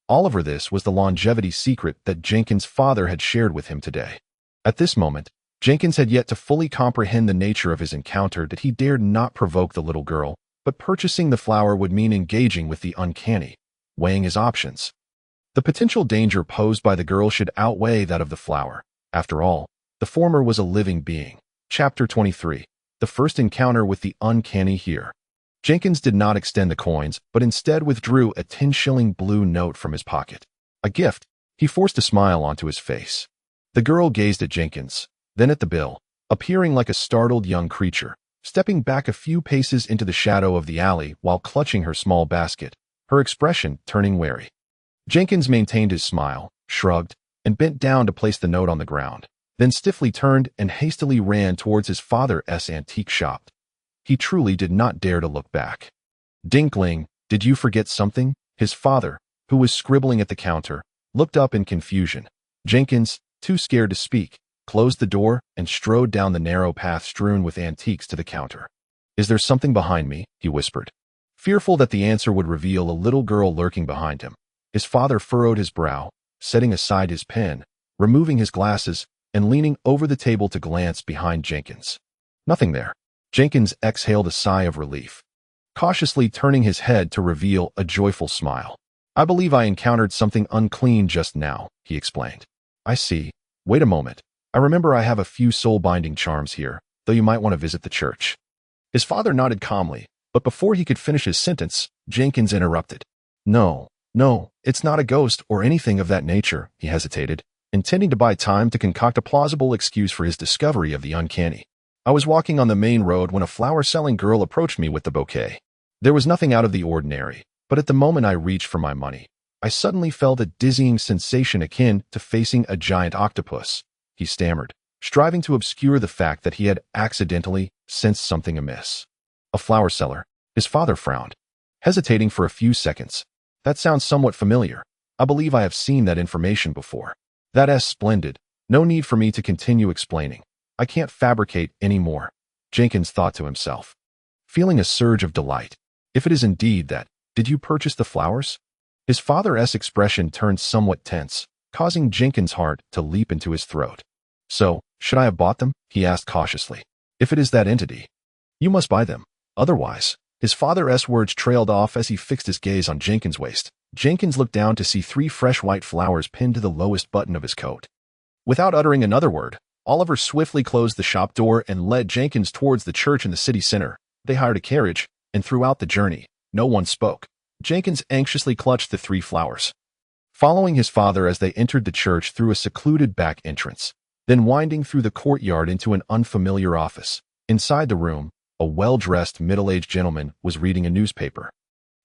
Speaker 1: Oliver, this was the longevity secret that Jenkins' father had shared with him today. At this moment, Jenkins had yet to fully comprehend the nature of his encounter, that he dared not provoke the little girl, but purchasing the flower would mean engaging with the uncanny, weighing his options. The potential danger posed by the girl should outweigh that of the flower. After all, the former was a living being. Chapter 23. The first encounter with the uncanny here. Jenkins did not extend the coins, but instead withdrew a 10-shilling blue note from his pocket. A gift. He forced a smile onto his face. The girl gazed at Jenkins, then at the bill, appearing like a startled young creature, stepping back a few paces into the shadow of the alley while clutching her small basket, her expression turning wary. Jenkins maintained his smile, shrugged, and bent down to place the note on the ground, then stiffly turned and hastily ran towards his father's antique shop. He truly did not dare to look back. "Dinkling, did you forget something?" His father, who was scribbling at the counter, looked up in confusion. Jenkins, too scared to speak, closed the door and strode down the narrow path strewn with antiques to the counter. "Is there something behind me?" he whispered, fearful that the answer would reveal a little girl lurking behind him. His father furrowed his brow, setting aside his pen, removing his glasses, and leaning over the table to glance behind Jenkins. Nothing there. Jenkins exhaled a sigh of relief, cautiously turning his head to reveal a joyful smile. "I believe I encountered something unclean just now," he explained. "I see. Wait a moment. I remember I have a few soul-binding charms here, though you might want to visit the church." His father nodded calmly, but before he could finish his sentence, Jenkins interrupted. No, it's not a ghost or anything of that nature, he hesitated, intending to buy time to concoct a plausible excuse for his discovery of the uncanny. I was walking on the main road when a flower-selling girl approached me with the bouquet. There was nothing out of the ordinary, but at the moment I reached for my money, I suddenly felt a dizzying sensation akin to facing a giant octopus. He stammered, striving to obscure the fact that he had accidentally sensed something amiss. A flower seller. His father frowned, hesitating for a few seconds. That sounds somewhat familiar. I believe I have seen that information before. That's splendid. No need for me to continue explaining. I can't fabricate any more, Jenkins thought to himself, feeling a surge of delight. If it is indeed that, did you purchase the flowers? His father's expression turned somewhat tense, causing Jenkins' heart to leap into his throat. So, should I have bought them? He asked cautiously. If it is that entity, you must buy them. Otherwise, his father's words trailed off as he fixed his gaze on Jenkins' waist. Jenkins looked down to see 3 fresh white flowers pinned to the lowest button of his coat. Without uttering another word, Oliver swiftly closed the shop door and led Jenkins towards the church in the city center. They hired a carriage, and throughout the journey, no one spoke. Jenkins anxiously clutched the 3 flowers, following his father as they entered the church through a secluded back entrance, then winding through the courtyard into an unfamiliar office. Inside the room, a well-dressed middle-aged gentleman was reading a newspaper,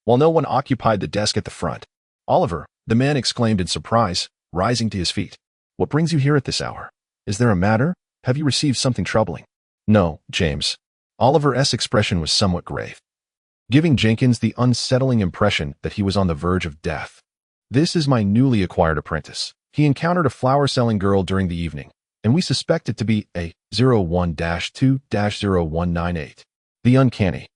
Speaker 1: while no one occupied the desk at the front. Oliver, the man exclaimed in surprise, rising to his feet. What brings you here at this hour? Is there a matter? Have you received something troubling? No, James. Oliver's expression was somewhat grave, giving Jenkins the unsettling impression that he was on the verge of death. This is my newly acquired apprentice. He encountered a flower-selling girl during the evening, and we suspect it to be a 01-2-0198. The uncanny.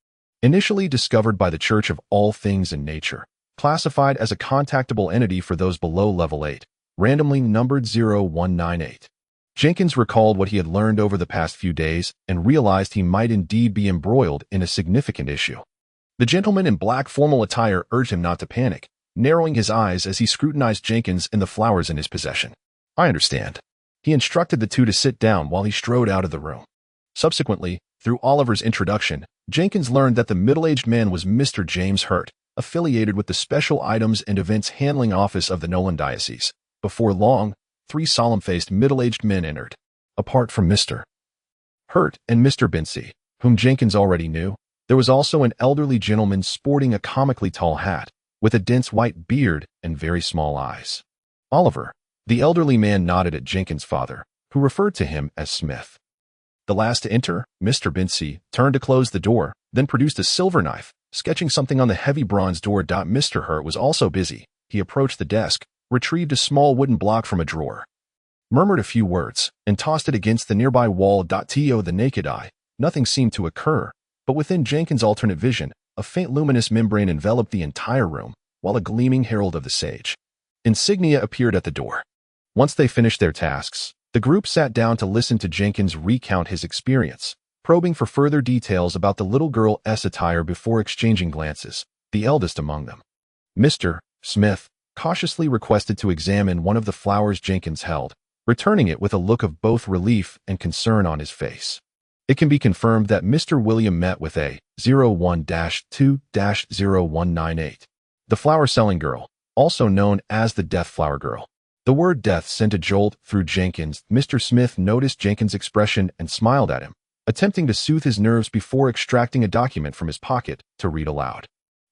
Speaker 1: Initially discovered by the Church of All Things in Nature, classified as a contactable entity for those below level 8, randomly numbered 0198. Jenkins recalled what he had learned over the past few days and realized he might indeed be embroiled in a significant issue. The gentleman in black formal attire urged him not to panic, narrowing his eyes as he scrutinized Jenkins and the flowers in his possession. I understand. He instructed the two to sit down while he strode out of the room. Subsequently, through Oliver's introduction, Jenkins learned that the middle-aged man was Mr. James Hurt, affiliated with the Special Items and Events Handling Office of the Nolan Diocese. Before long, 3 solemn-faced middle-aged men entered. Apart from Mr. Hurt and Mr. Bincy, whom Jenkins already knew, there was also an elderly gentleman sporting a comically tall hat, with a dense white beard and very small eyes. Oliver, the elderly man, nodded at Jenkins' father, who referred to him as Smith. The last to enter, Mr. Bincy, turned to close the door, then produced a silver knife, sketching something on the heavy bronze door. Mr. Hurt was also busy. He approached the desk, retrieved a small wooden block from a drawer, murmured a few words, and tossed it against the nearby wall. To the naked eye, nothing seemed to occur, but within Jenkins' alternate vision, a faint luminous membrane enveloped the entire room, while a gleaming herald of the sage insignia appeared at the door. Once they finished their tasks, the group sat down to listen to Jenkins recount his experience, probing for further details about the little girl's attire before exchanging glances. The eldest among them, Mr. Smith, cautiously requested to examine one of the flowers Jenkins held, returning it with a look of both relief and concern on his face. It can be confirmed that Mr. William met with a 01-2-0198. The flower-selling girl, also known as the Death Flower Girl. The word death sent a jolt through Jenkins. Mr. Smith noticed Jenkins' expression and smiled at him, attempting to soothe his nerves before extracting a document from his pocket to read aloud.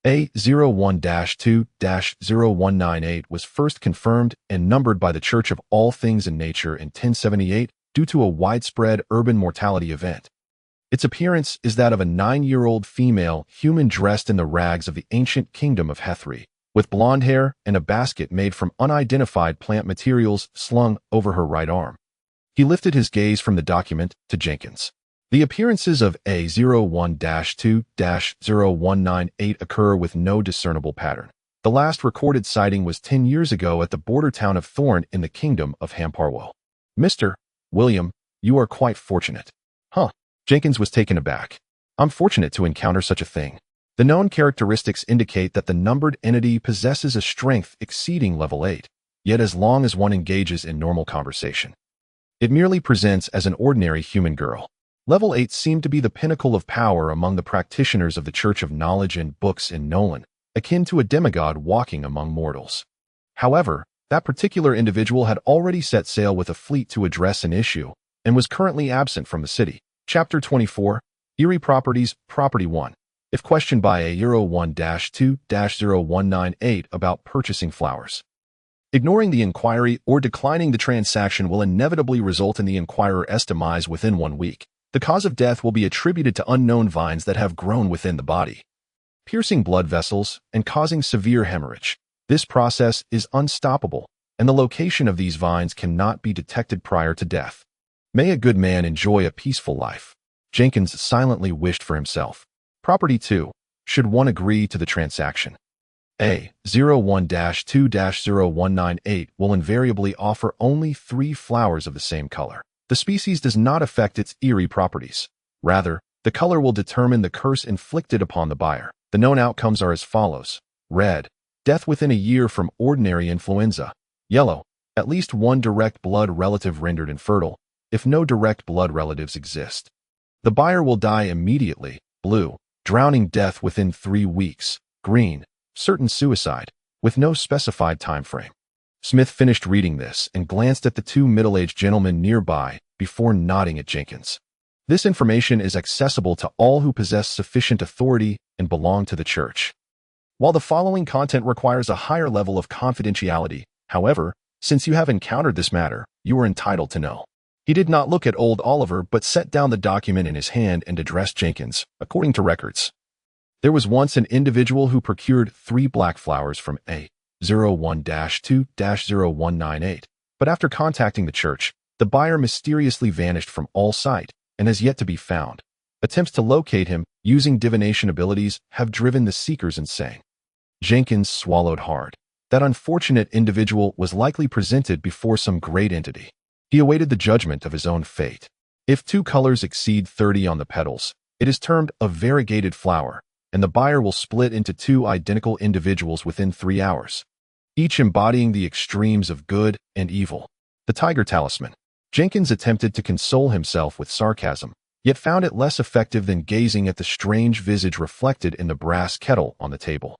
Speaker 1: A 01-2-0198 was first confirmed and numbered by the Church of All Things in Nature in 1078 due to a widespread urban mortality event. Its appearance is that of a 9-year-old female human dressed in the rags of the ancient kingdom of Hethri, with blonde hair and a basket made from unidentified plant materials slung over her right arm. He lifted his gaze from the document to Jenkins. The appearances of a 01-2-0198 occur with no discernible pattern. The last recorded sighting was 10 years ago at the border town of Thorn in the kingdom of Hamparwo. Mr. William, you are quite fortunate. Huh. Jenkins was taken aback. I'm fortunate to encounter such a thing. The known characteristics indicate that the numbered entity possesses a strength exceeding level 8, yet as long as one engages in normal conversation, it merely presents as an ordinary human girl. Level 8 seemed to be the pinnacle of power among the practitioners of the Church of Knowledge and Books in Nolan, akin to a demigod walking among mortals. However, that particular individual had already set sail with a fleet to address an issue, and was currently absent from the city. Chapter 24, Eerie Properties, Property 1. If questioned by a Euro 1-2-0198 about purchasing flowers. Ignoring the inquiry or declining the transaction will inevitably result in the inquirer's demise within 1 week. The cause of death will be attributed to unknown vines that have grown within the body, piercing blood vessels and causing severe hemorrhage. This process is unstoppable, and the location of these vines cannot be detected prior to death. May a good man enjoy a peaceful life. Jenkins silently wished for himself. Property 2. Should one agree to the transaction? A 01-2-0198 will invariably offer only 3 flowers of the same color. The species does not affect its eerie properties. Rather, the color will determine the curse inflicted upon the buyer. The known outcomes are as follows. Red, death within a year from ordinary influenza. Yellow, at least one direct blood relative rendered infertile, if no direct blood relatives exist. The buyer will die immediately. Blue, drowning death within 3 weeks. Green, certain suicide, with no specified time frame. Smith finished reading this and glanced at the 2 middle-aged gentlemen nearby before nodding at Jenkins. This information is accessible to all who possess sufficient authority and belong to the church. While the following content requires a higher level of confidentiality, however, since you have encountered this matter, you are entitled to know. He did not look at old Oliver but set down the document in his hand and addressed Jenkins, according to records. There was once an individual who procured 3 black flowers from a 01-2-0198, but after contacting the church, the buyer mysteriously vanished from all sight and has yet to be found. Attempts to locate him using divination abilities have driven the seekers insane. Jenkins swallowed hard. That unfortunate individual was likely presented before some great entity. He awaited the judgment of his own fate. If 2 colors exceed 30 on the petals, it is termed a variegated flower, and the buyer will split into 2 identical individuals within 3 hours, each embodying the extremes of good and evil. The Tiger Talisman. Jenkins attempted to console himself with sarcasm, yet found it less effective than gazing at the strange visage reflected in the brass kettle on the table.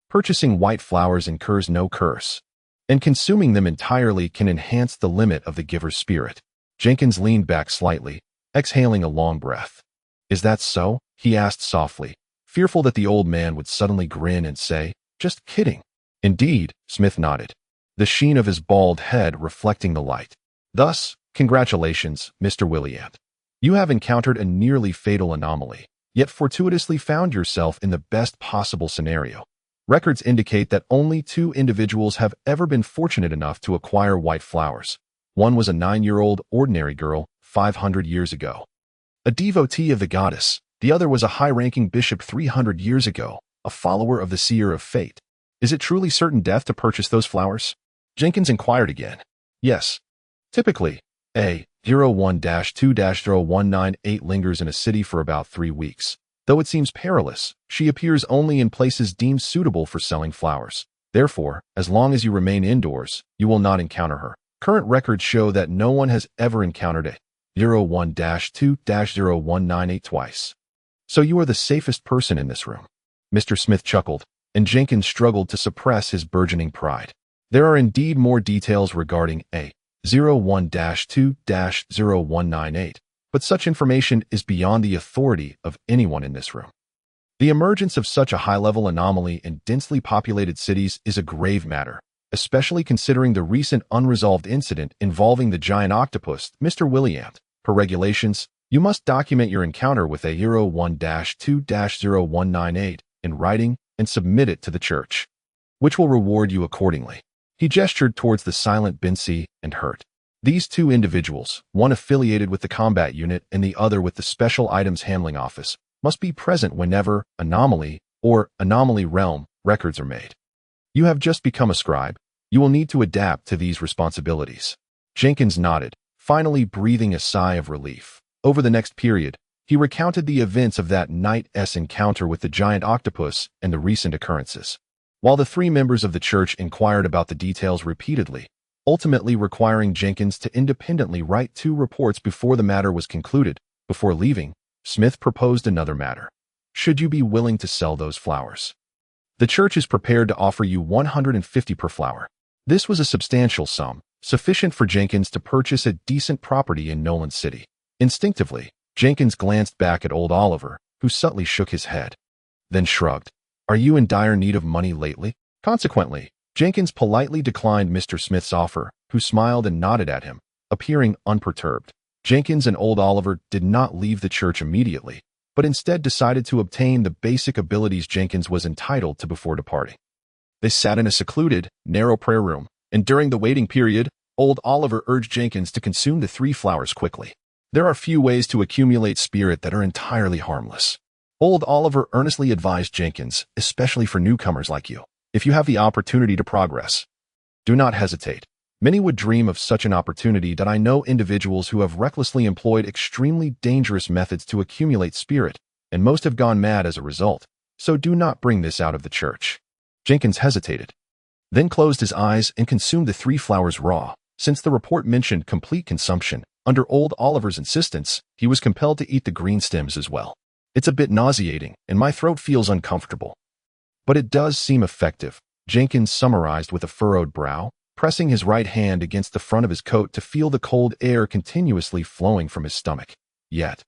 Speaker 1: Purchasing white flowers incurs no curse, and consuming them entirely can enhance the limit of the giver's spirit. Jenkins leaned back slightly, exhaling a long breath. Is that so? He asked softly, fearful that the old man would suddenly grin and say, just kidding. Indeed, Smith nodded, the sheen of his bald head reflecting the light. Thus, congratulations, Mr. Williant. You have encountered a nearly fatal anomaly, yet fortuitously found yourself in the best possible scenario. Records indicate that only 2 individuals have ever been fortunate enough to acquire white flowers. One was a 9-year-old ordinary girl 500 years ago, a devotee of the goddess. The other was a high-ranking bishop 300 years ago, a follower of the seer of fate. Is it truly certain death to purchase those flowers? Jenkins inquired again. Yes. Typically, a 01-2-0198 lingers in a city for about 3 weeks. Though it seems perilous, she appears only in places deemed suitable for selling flowers. Therefore, as long as you remain indoors, you will not encounter her. Current records show that no one has ever encountered a 01-2-0198 twice. So you are the safest person in this room. Mr. Smith chuckled, and Jenkins struggled to suppress his burgeoning pride. There are indeed more details regarding a 01-2-0198, but such information is beyond the authority of anyone in this room. The emergence of such a high-level anomaly in densely populated cities is a grave matter, especially considering the recent unresolved incident involving the giant octopus. Mr. Williant, per regulations, you must document your encounter with a 01-2-0198 in writing and submit it to the church, which will reward you accordingly. He gestured towards the silent Bincy and Hurt. These 2 individuals, one affiliated with the combat unit and the other with the Special Items Handling Office, must be present whenever anomaly or anomaly realm records are made. You have just become a scribe. You will need to adapt to these responsibilities. Jenkins nodded, finally breathing a sigh of relief. Over the next period, he recounted the events of that night's encounter with the giant octopus and the recent occurrences. While the 3 members of the church inquired about the details repeatedly, ultimately requiring Jenkins to independently write 2 reports before the matter was concluded, Before leaving, Smith proposed another matter. Should you be willing to sell those flowers? The church is prepared to offer you $150 per flower. This was a substantial sum, sufficient for Jenkins to purchase a decent property in Nolan City. Instinctively, Jenkins glanced back at old Oliver, who subtly shook his head, then shrugged. Are you in dire need of money lately? Consequently, Jenkins politely declined Mr. Smith's offer, who smiled and nodded at him, appearing unperturbed. Jenkins and old Oliver did not leave the church immediately, but instead decided to obtain the basic abilities Jenkins was entitled to before departing. They sat in a secluded, narrow prayer room, and during the waiting period, old Oliver urged Jenkins to consume the 3 flowers quickly. There are few ways to accumulate spirit that are entirely harmless. Old Oliver earnestly advised Jenkins, especially for newcomers like you. If you have the opportunity to progress, do not hesitate. Many would dream of such an opportunity that I know individuals who have recklessly employed extremely dangerous methods to accumulate spirit, and most have gone mad as a result, so do not bring this out of the church. Jenkins hesitated, then closed his eyes and consumed the 3 flowers raw. Since the report mentioned complete consumption, under old Oliver's insistence, he was compelled to eat the green stems as well. It's a bit nauseating, and my throat feels uncomfortable. But it does seem effective, Jenkins summarized with a furrowed brow, pressing his right hand against the front of his coat to feel the cold air continuously flowing from his stomach. Yet,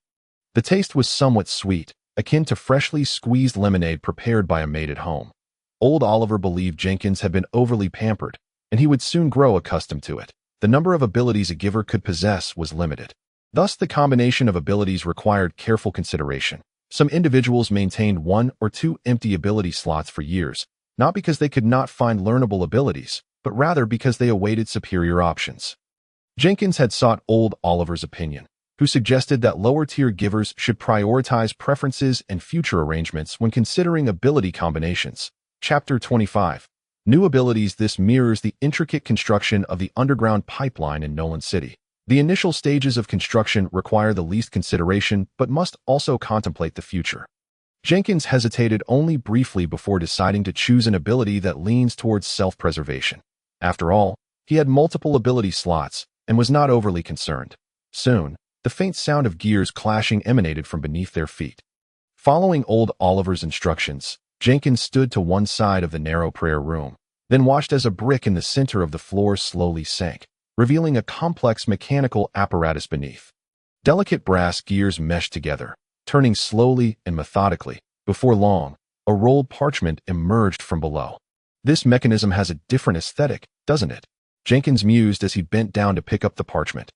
Speaker 1: the taste was somewhat sweet, akin to freshly squeezed lemonade prepared by a maid at home. Old Oliver believed Jenkins had been overly pampered, and he would soon grow accustomed to it. The number of abilities a giver could possess was limited. Thus, the combination of abilities required careful consideration. Some individuals maintained 1 or 2 empty ability slots for years, not because they could not find learnable abilities, but rather because they awaited superior options. Jenkins had sought old Oliver's opinion, who suggested that lower-tier givers should prioritize preferences and future arrangements when considering ability combinations. Chapter 25. New abilities. This mirrors the intricate construction of the underground pipeline in Nolan City. The initial stages of construction require the least consideration but must also contemplate the future. Jenkins hesitated only briefly before deciding to choose an ability that leans towards self-preservation. After all, he had multiple ability slots and was not overly concerned. Soon, the faint sound of gears clashing emanated from beneath their feet. Following old Oliver's instructions, Jenkins stood to one side of the narrow prayer room, then watched as a brick in the center of the floor slowly sank, revealing a complex mechanical apparatus beneath. Delicate brass gears meshed together, turning slowly and methodically. Before long, a rolled parchment emerged from below. This mechanism has a different aesthetic, doesn't it? Jenkins mused as he bent down to pick up the parchment.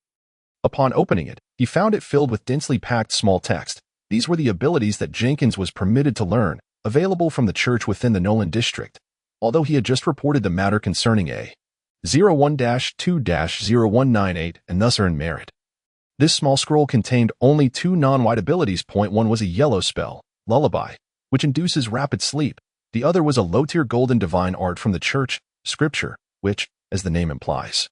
Speaker 1: Upon opening it, he found it filled with densely packed small text. These were the abilities that Jenkins was permitted to learn, available from the church within the Nolan district, although he had just reported the matter concerning a 01-2-0198 and thus earned merit. This small scroll contained only 2 non-white abilities. Point 1 was a yellow spell, Lullaby, which induces rapid sleep. The other was a low-tier golden divine art from the church, Scripture, which, as the name implies,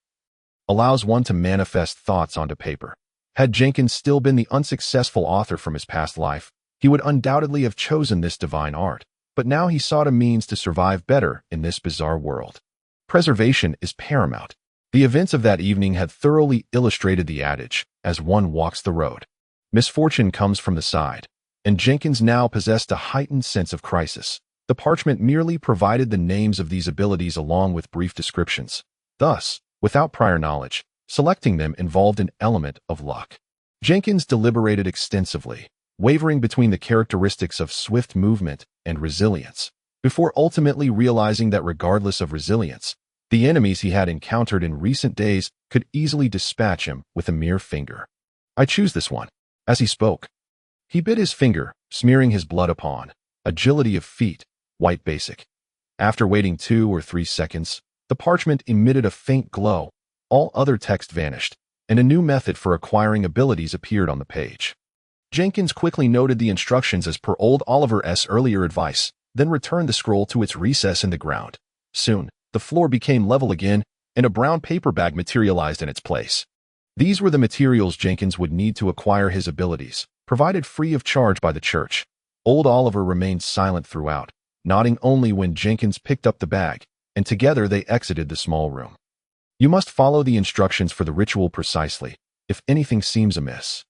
Speaker 1: allows one to manifest thoughts onto paper. Had Jenkins still been the unsuccessful author from his past life, he would undoubtedly have chosen this divine art, but now he sought a means to survive better in this bizarre world. Preservation is paramount. The events of that evening had thoroughly illustrated the adage, as one walks the road, misfortune comes from the side, and Jenkins now possessed a heightened sense of crisis. The parchment merely provided the names of these abilities along with brief descriptions. Thus, without prior knowledge, selecting them involved an element of luck. Jenkins deliberated extensively, wavering between the characteristics of swift movement and resilience, before ultimately realizing that regardless of resilience, the enemies he had encountered in recent days could easily dispatch him with a mere finger. I choose this one. As he spoke, he bit his finger, smearing his blood upon agility of feet, white basic. After waiting 2 or 3 seconds, the parchment emitted a faint glow. All other text vanished, and a new method for acquiring abilities appeared on the page. Jenkins quickly noted the instructions as per old Oliver's earlier advice, then returned the scroll to its recess in the ground. Soon, the floor became level again, and a brown paper bag materialized in its place. These were the materials Jenkins would need to acquire his abilities, provided free of charge by the church. Old Oliver remained silent throughout, nodding only when Jenkins picked up the bag, and together they exited the small room. You must follow the instructions for the ritual precisely. If anything seems amiss,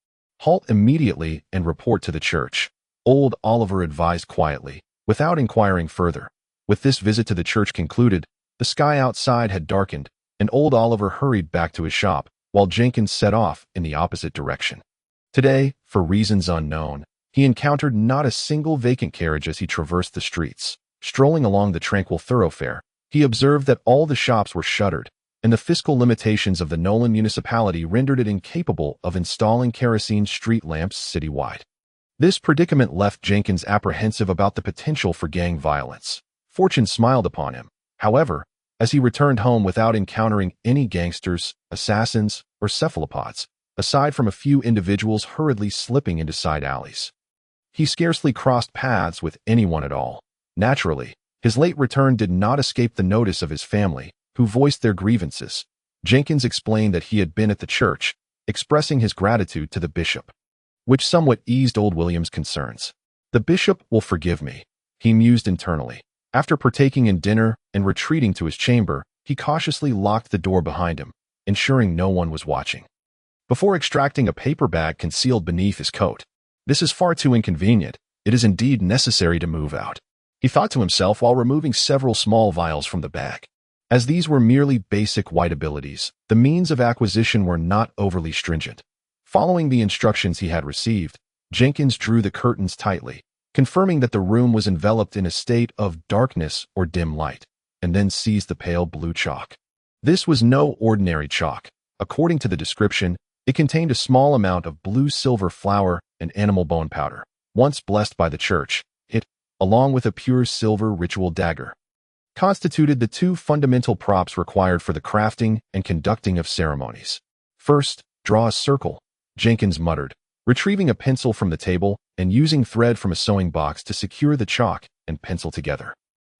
Speaker 1: Halt immediately and report to the church, old Oliver advised quietly, without inquiring further. With this visit to the church concluded, the sky outside had darkened, and old Oliver hurried back to his shop, while Jenkins set off in the opposite direction. Today, for reasons unknown, he encountered not a single vacant carriage as he traversed the streets. Strolling along the tranquil thoroughfare, he observed that all the shops were shuttered, and the fiscal limitations of the Nolan municipality rendered it incapable of installing kerosene street lamps citywide. This predicament left Jenkins apprehensive about the potential for gang violence. Fortune smiled upon him, however, as he returned home without encountering any gangsters, assassins, or cephalopods, aside from a few individuals hurriedly slipping into side alleys. He scarcely crossed paths with anyone at all. Naturally, his late return did not escape the notice of his family, who voiced their grievances. Jenkins explained that he had been at the church, expressing his gratitude to the bishop, which somewhat eased old William's concerns. The bishop will forgive me, he mused internally. After partaking in dinner and retreating to his chamber, he cautiously locked the door behind him, ensuring no one was watching. Before extracting a paper bag concealed beneath his coat, "This is far too inconvenient. It is indeed necessary to move out," he thought to himself while removing several small vials from the bag. As these were merely basic white abilities, the means of acquisition were not overly stringent. Following the instructions he had received, Jenkins drew the curtains tightly, confirming that the room was enveloped in a state of darkness or dim light, and then seized the pale blue chalk. This was no ordinary chalk. According to the description, it contained a small amount of blue-silver flour and animal bone powder. Once blessed by the church, it, along with a pure silver ritual dagger, constituted the two fundamental props required for the crafting and conducting of ceremonies. "First, draw a circle," Jenkins muttered, retrieving a pencil from the table and using thread from a sewing box to secure the chalk and pencil together.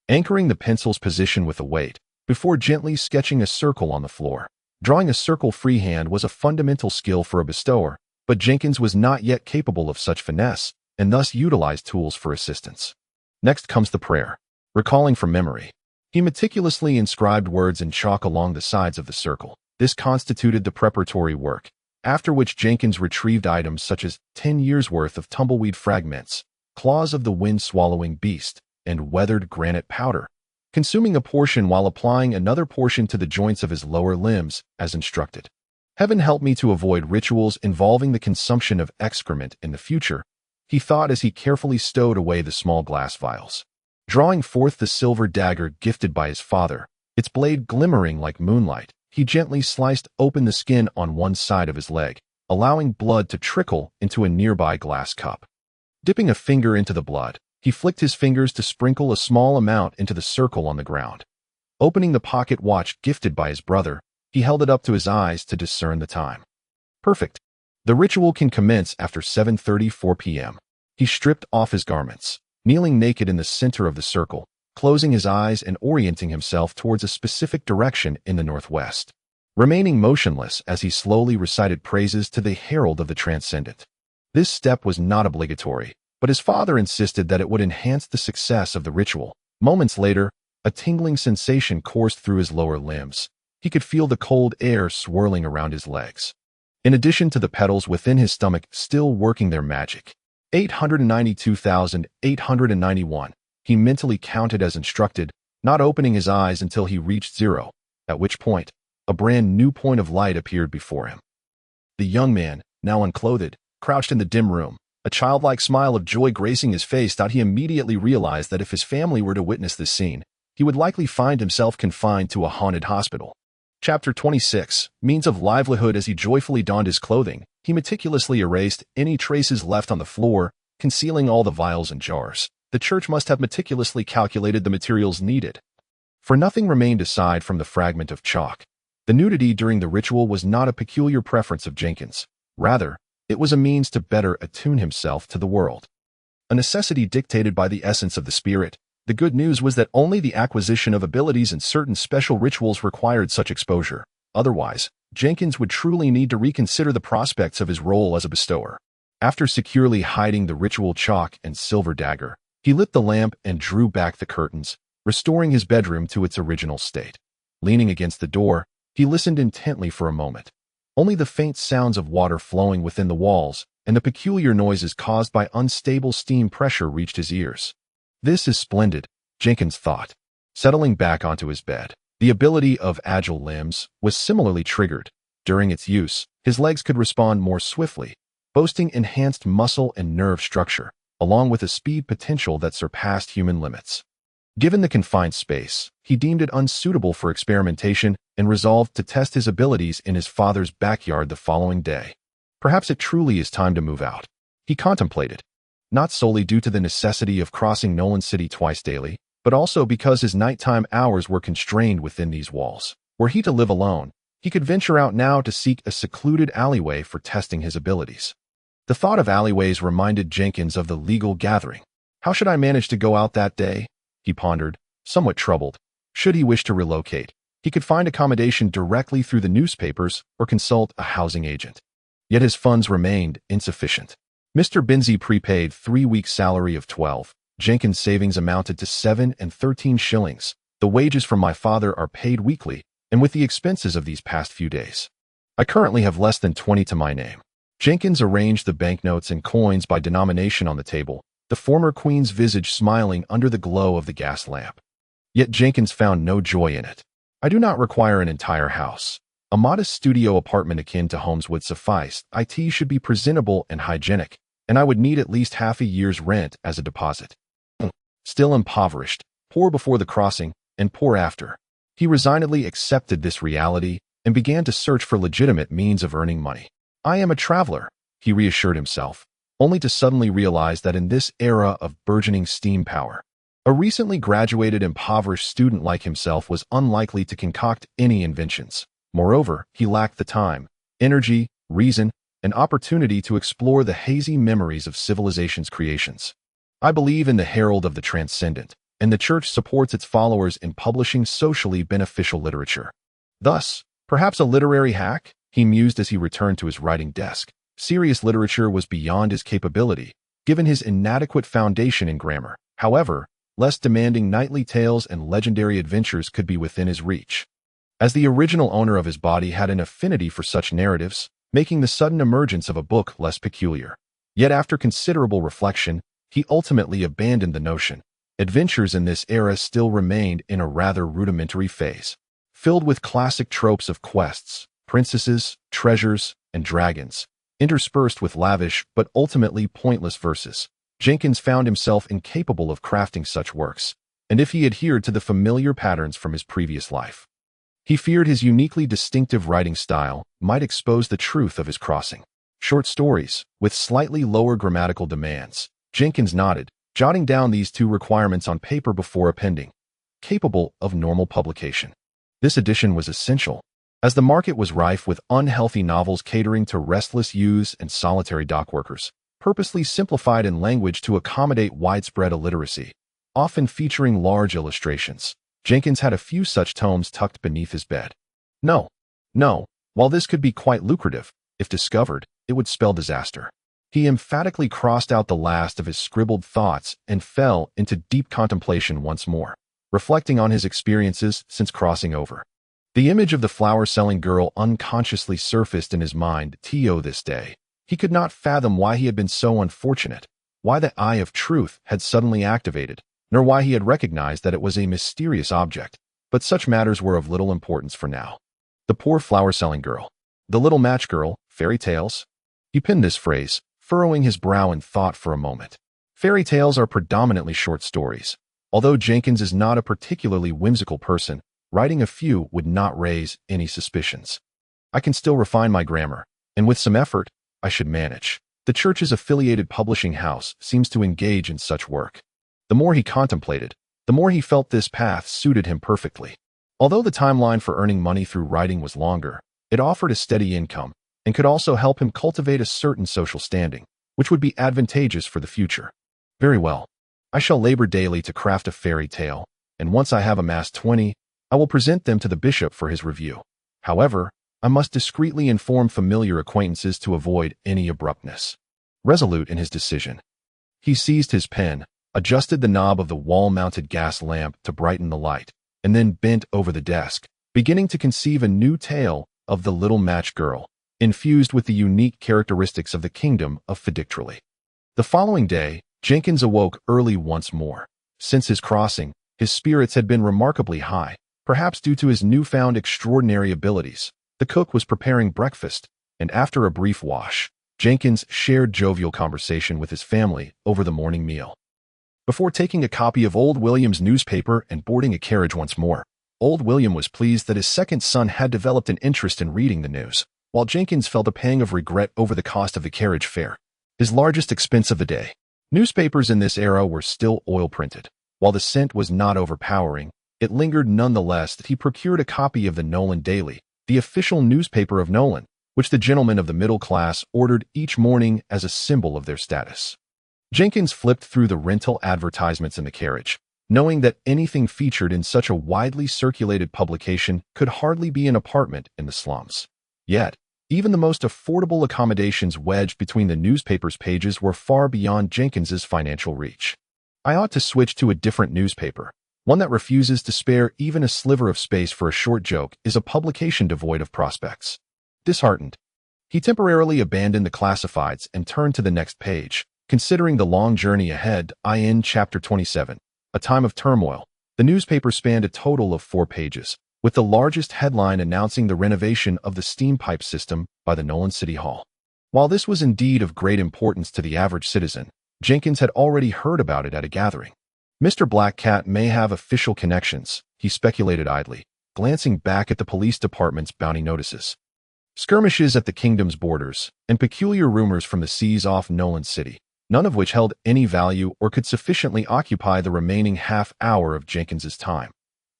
Speaker 1: Anchoring the pencil's position with a weight, before gently sketching a circle on the floor. Drawing a circle freehand was a fundamental skill for a bestower, but Jenkins was not yet capable of such finesse, and thus utilized tools for assistance. Next comes the prayer. Recalling from memory, he meticulously inscribed words in chalk along the sides of the circle. This constituted the preparatory work, after which Jenkins retrieved items such as 10 years' worth of tumbleweed fragments, claws of the wind-swallowing beast, and weathered granite powder, consuming a portion while applying another portion to the joints of his lower limbs, as instructed. "Heaven help me to avoid rituals involving the consumption of excrement in the future," he thought as he carefully stowed away the small glass vials. Drawing forth the silver dagger gifted by his father, its blade glimmering like moonlight, he gently sliced open the skin on one side of his leg, allowing blood to trickle into a nearby glass cup. Dipping a finger into the blood, he flicked his fingers to sprinkle a small amount into the circle on the ground. Opening the pocket watch gifted by his brother, he held it up to his eyes to discern the time. Perfect. The ritual can commence after 7:34 p.m. He stripped off his garments, kneeling naked in the center of the circle, closing his eyes and orienting himself towards a specific direction in the northwest, remaining motionless as he slowly recited praises to the herald of the transcendent. This step was not obligatory, but his father insisted that it would enhance the success of the ritual. Moments later, a tingling sensation coursed through his lower limbs. He could feel the cold air swirling around his legs. In addition to the petals within his stomach still working their magic, 892,891, he mentally counted as instructed, not opening his eyes until he reached 0, at which point, a brand new point of light appeared before him. The young man, now unclothed, crouched in the dim room. A childlike smile of joy gracing his face, thought he immediately realized that if his family were to witness this scene, he would likely find himself confined to a haunted hospital. Chapter 26, Means of Livelihood. As he joyfully donned his clothing, he meticulously erased any traces left on the floor, concealing all the vials and jars. The church must have meticulously calculated the materials needed, for nothing remained aside from the fragment of chalk. The nudity during the ritual was not a peculiar preference of Jenkins. Rather, it was a means to better attune himself to the world. A necessity dictated by the essence of the spirit. The good news was that only the acquisition of abilities and certain special rituals required such exposure. Otherwise, Jenkins would truly need to reconsider the prospects of his role as a bestower. After securely hiding the ritual chalk and silver dagger, he lit the lamp and drew back the curtains, restoring his bedroom to its original state. Leaning against the door, he listened intently for a moment. Only the faint sounds of water flowing within the walls and the peculiar noises caused by unstable steam pressure reached his ears. "This is splendid," Jenkins thought. Settling back onto his bed, the ability of agile limbs was similarly triggered. During its use, his legs could respond more swiftly, boasting enhanced muscle and nerve structure, along with a speed potential that surpassed human limits. Given the confined space, he deemed it unsuitable for experimentation and resolved to test his abilities in his father's backyard the following day. Perhaps it truly is time to move out, he contemplated, not solely due to the necessity of crossing Nolan City twice daily, but also because his nighttime hours were constrained within these walls. Were he to live alone, he could venture out now to seek a secluded alleyway for testing his abilities. The thought of alleyways reminded Jenkins of the legal gathering. How should I manage to go out that day? He pondered, somewhat troubled. Should he wish to relocate, he could find accommodation directly through the newspapers or consult a housing agent. Yet his funds remained insufficient. Mr. Binzi prepaid 3 weeks' salary of 12. Jenkins' savings amounted to 7 and 13 shillings. The wages from my father are paid weekly, and with the expenses of these past few days, I currently have less than 20 to my name. Jenkins arranged the banknotes and coins by denomination on the table, the former queen's visage smiling under the glow of the gas lamp. Yet Jenkins found no joy in it. I do not require an entire house. A modest studio apartment akin to Holmes would suffice. It should be presentable and hygienic, and I would need at least half a year's rent as a deposit. Still impoverished, poor before the crossing, and poor after, he resignedly accepted this reality and began to search for legitimate means of earning money. I am a traveler, he reassured himself, only to suddenly realize that in this era of burgeoning steam power, a recently graduated impoverished student like himself was unlikely to concoct any inventions. Moreover, he lacked the time, energy, reason, and opportunity to explore the hazy memories of civilization's creations. I believe in the herald of the transcendent, and the Church supports its followers in publishing socially beneficial literature. Thus, perhaps a literary hack, he mused as he returned to his writing desk. Serious literature was beyond his capability, given his inadequate foundation in grammar. However, less demanding knightly tales and legendary adventures could be within his reach. As the original owner of his body had an affinity for such narratives, making the sudden emergence of a book less peculiar. Yet after considerable reflection, he ultimately abandoned the notion. Adventures in this era still remained in a rather rudimentary phase, filled with classic tropes of quests, princesses, treasures, and dragons, interspersed with lavish but ultimately pointless verses. Jenkins found himself incapable of crafting such works, and if he adhered to the familiar patterns from his previous life, he feared his uniquely distinctive writing style might expose the truth of his crossing. Short stories, with slightly lower grammatical demands. Jenkins nodded, jotting down these 2 requirements on paper before appending. Capable of normal publication. This edition was essential, as the market was rife with unhealthy novels catering to restless youths and solitary dockworkers, purposely simplified in language to accommodate widespread illiteracy, often featuring large illustrations. Jenkins had a few such tomes tucked beneath his bed. No, while this could be quite lucrative, if discovered, it would spell disaster. He emphatically crossed out the last of his scribbled thoughts and fell into deep contemplation once more, reflecting on his experiences since crossing over. The image of the flower-selling girl unconsciously surfaced in his mind this day. He could not fathom why he had been so unfortunate, why the eye of truth had suddenly activated, nor why he had recognized that it was a mysterious object, but such matters were of little importance for now. The poor flower-selling girl. The little match girl, fairy tales? He pinned this phrase, furrowing his brow in thought for a moment. Fairy tales are predominantly short stories. Although Jenkins is not a particularly whimsical person, writing a few would not raise any suspicions. I can still refine my grammar, and with some effort, I should manage. The Church's affiliated publishing house seems to engage in such work. The more he contemplated, the more he felt this path suited him perfectly. Although the timeline for earning money through writing was longer, it offered a steady income and could also help him cultivate a certain social standing, which would be advantageous for the future. Very well. I shall labor daily to craft a fairy tale, and once I have amassed 20, I will present them to the bishop for his review. However, I must discreetly inform familiar acquaintances to avoid any abruptness. Resolute in his decision, he seized his pen, adjusted the knob of the wall-mounted gas lamp to brighten the light, and then bent over the desk, beginning to conceive a new tale of the little match girl. infused with the unique characteristics of the kingdom of Fidictrally. The following day, Jenkins awoke early once more. Since his crossing, his spirits had been remarkably high, perhaps due to his newfound extraordinary abilities. The cook was preparing breakfast, and after a brief wash, Jenkins shared jovial conversation with his family over the morning meal. Before taking a copy of Old William's newspaper and boarding a carriage once more, Old William was pleased that his second son had developed an interest in reading the news, while Jenkins felt a pang of regret over the cost of the carriage fare, his largest expense of the day. Newspapers in this era were still oil-printed. While the scent was not overpowering, it lingered nonetheless that he procured a copy of the Nolan Daily, the official newspaper of Nolan, which the gentlemen of the middle class ordered each morning as a symbol of their status. Jenkins flipped through the rental advertisements in the carriage, knowing that anything featured in such a widely circulated publication could hardly be an apartment in the slums. Yet, even the most affordable accommodations wedged between the newspaper's pages were far beyond Jenkins's financial reach. I ought to switch to a different newspaper. One that refuses to spare even a sliver of space for a short joke is a publication devoid of prospects. Disheartened, he temporarily abandoned the classifieds and turned to the next page, considering the long journey ahead. In Chapter 27, A Time of Turmoil, the newspaper spanned a total of 4 pages, with the largest headline announcing the renovation of the steam pipe system by the Nolan City Hall. While this was indeed of great importance to the average citizen, Jenkins had already heard about it at a gathering. Mr. Black Cat may have official connections, he speculated idly, glancing back at the police department's bounty notices. Skirmishes at the kingdom's borders, and peculiar rumors from the seas off Nolan City, none of which held any value or could sufficiently occupy the remaining half-hour of Jenkins's time.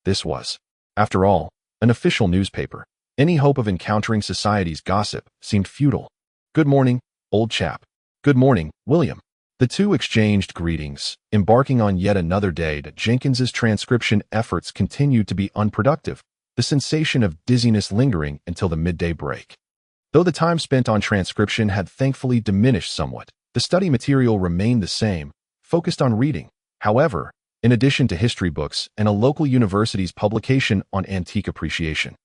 Speaker 1: This was, after all, an official newspaper. Any hope of encountering society's gossip seemed futile. "Good morning, old chap." "Good morning, William." The two exchanged greetings, embarking on yet another day that Jenkins's transcription efforts continued to be unproductive, the sensation of dizziness lingering until the midday break. Though the time spent on transcription had thankfully diminished somewhat, the study material remained the same, focused on reading. However, in addition to history books and a local university's publication on antique appreciation,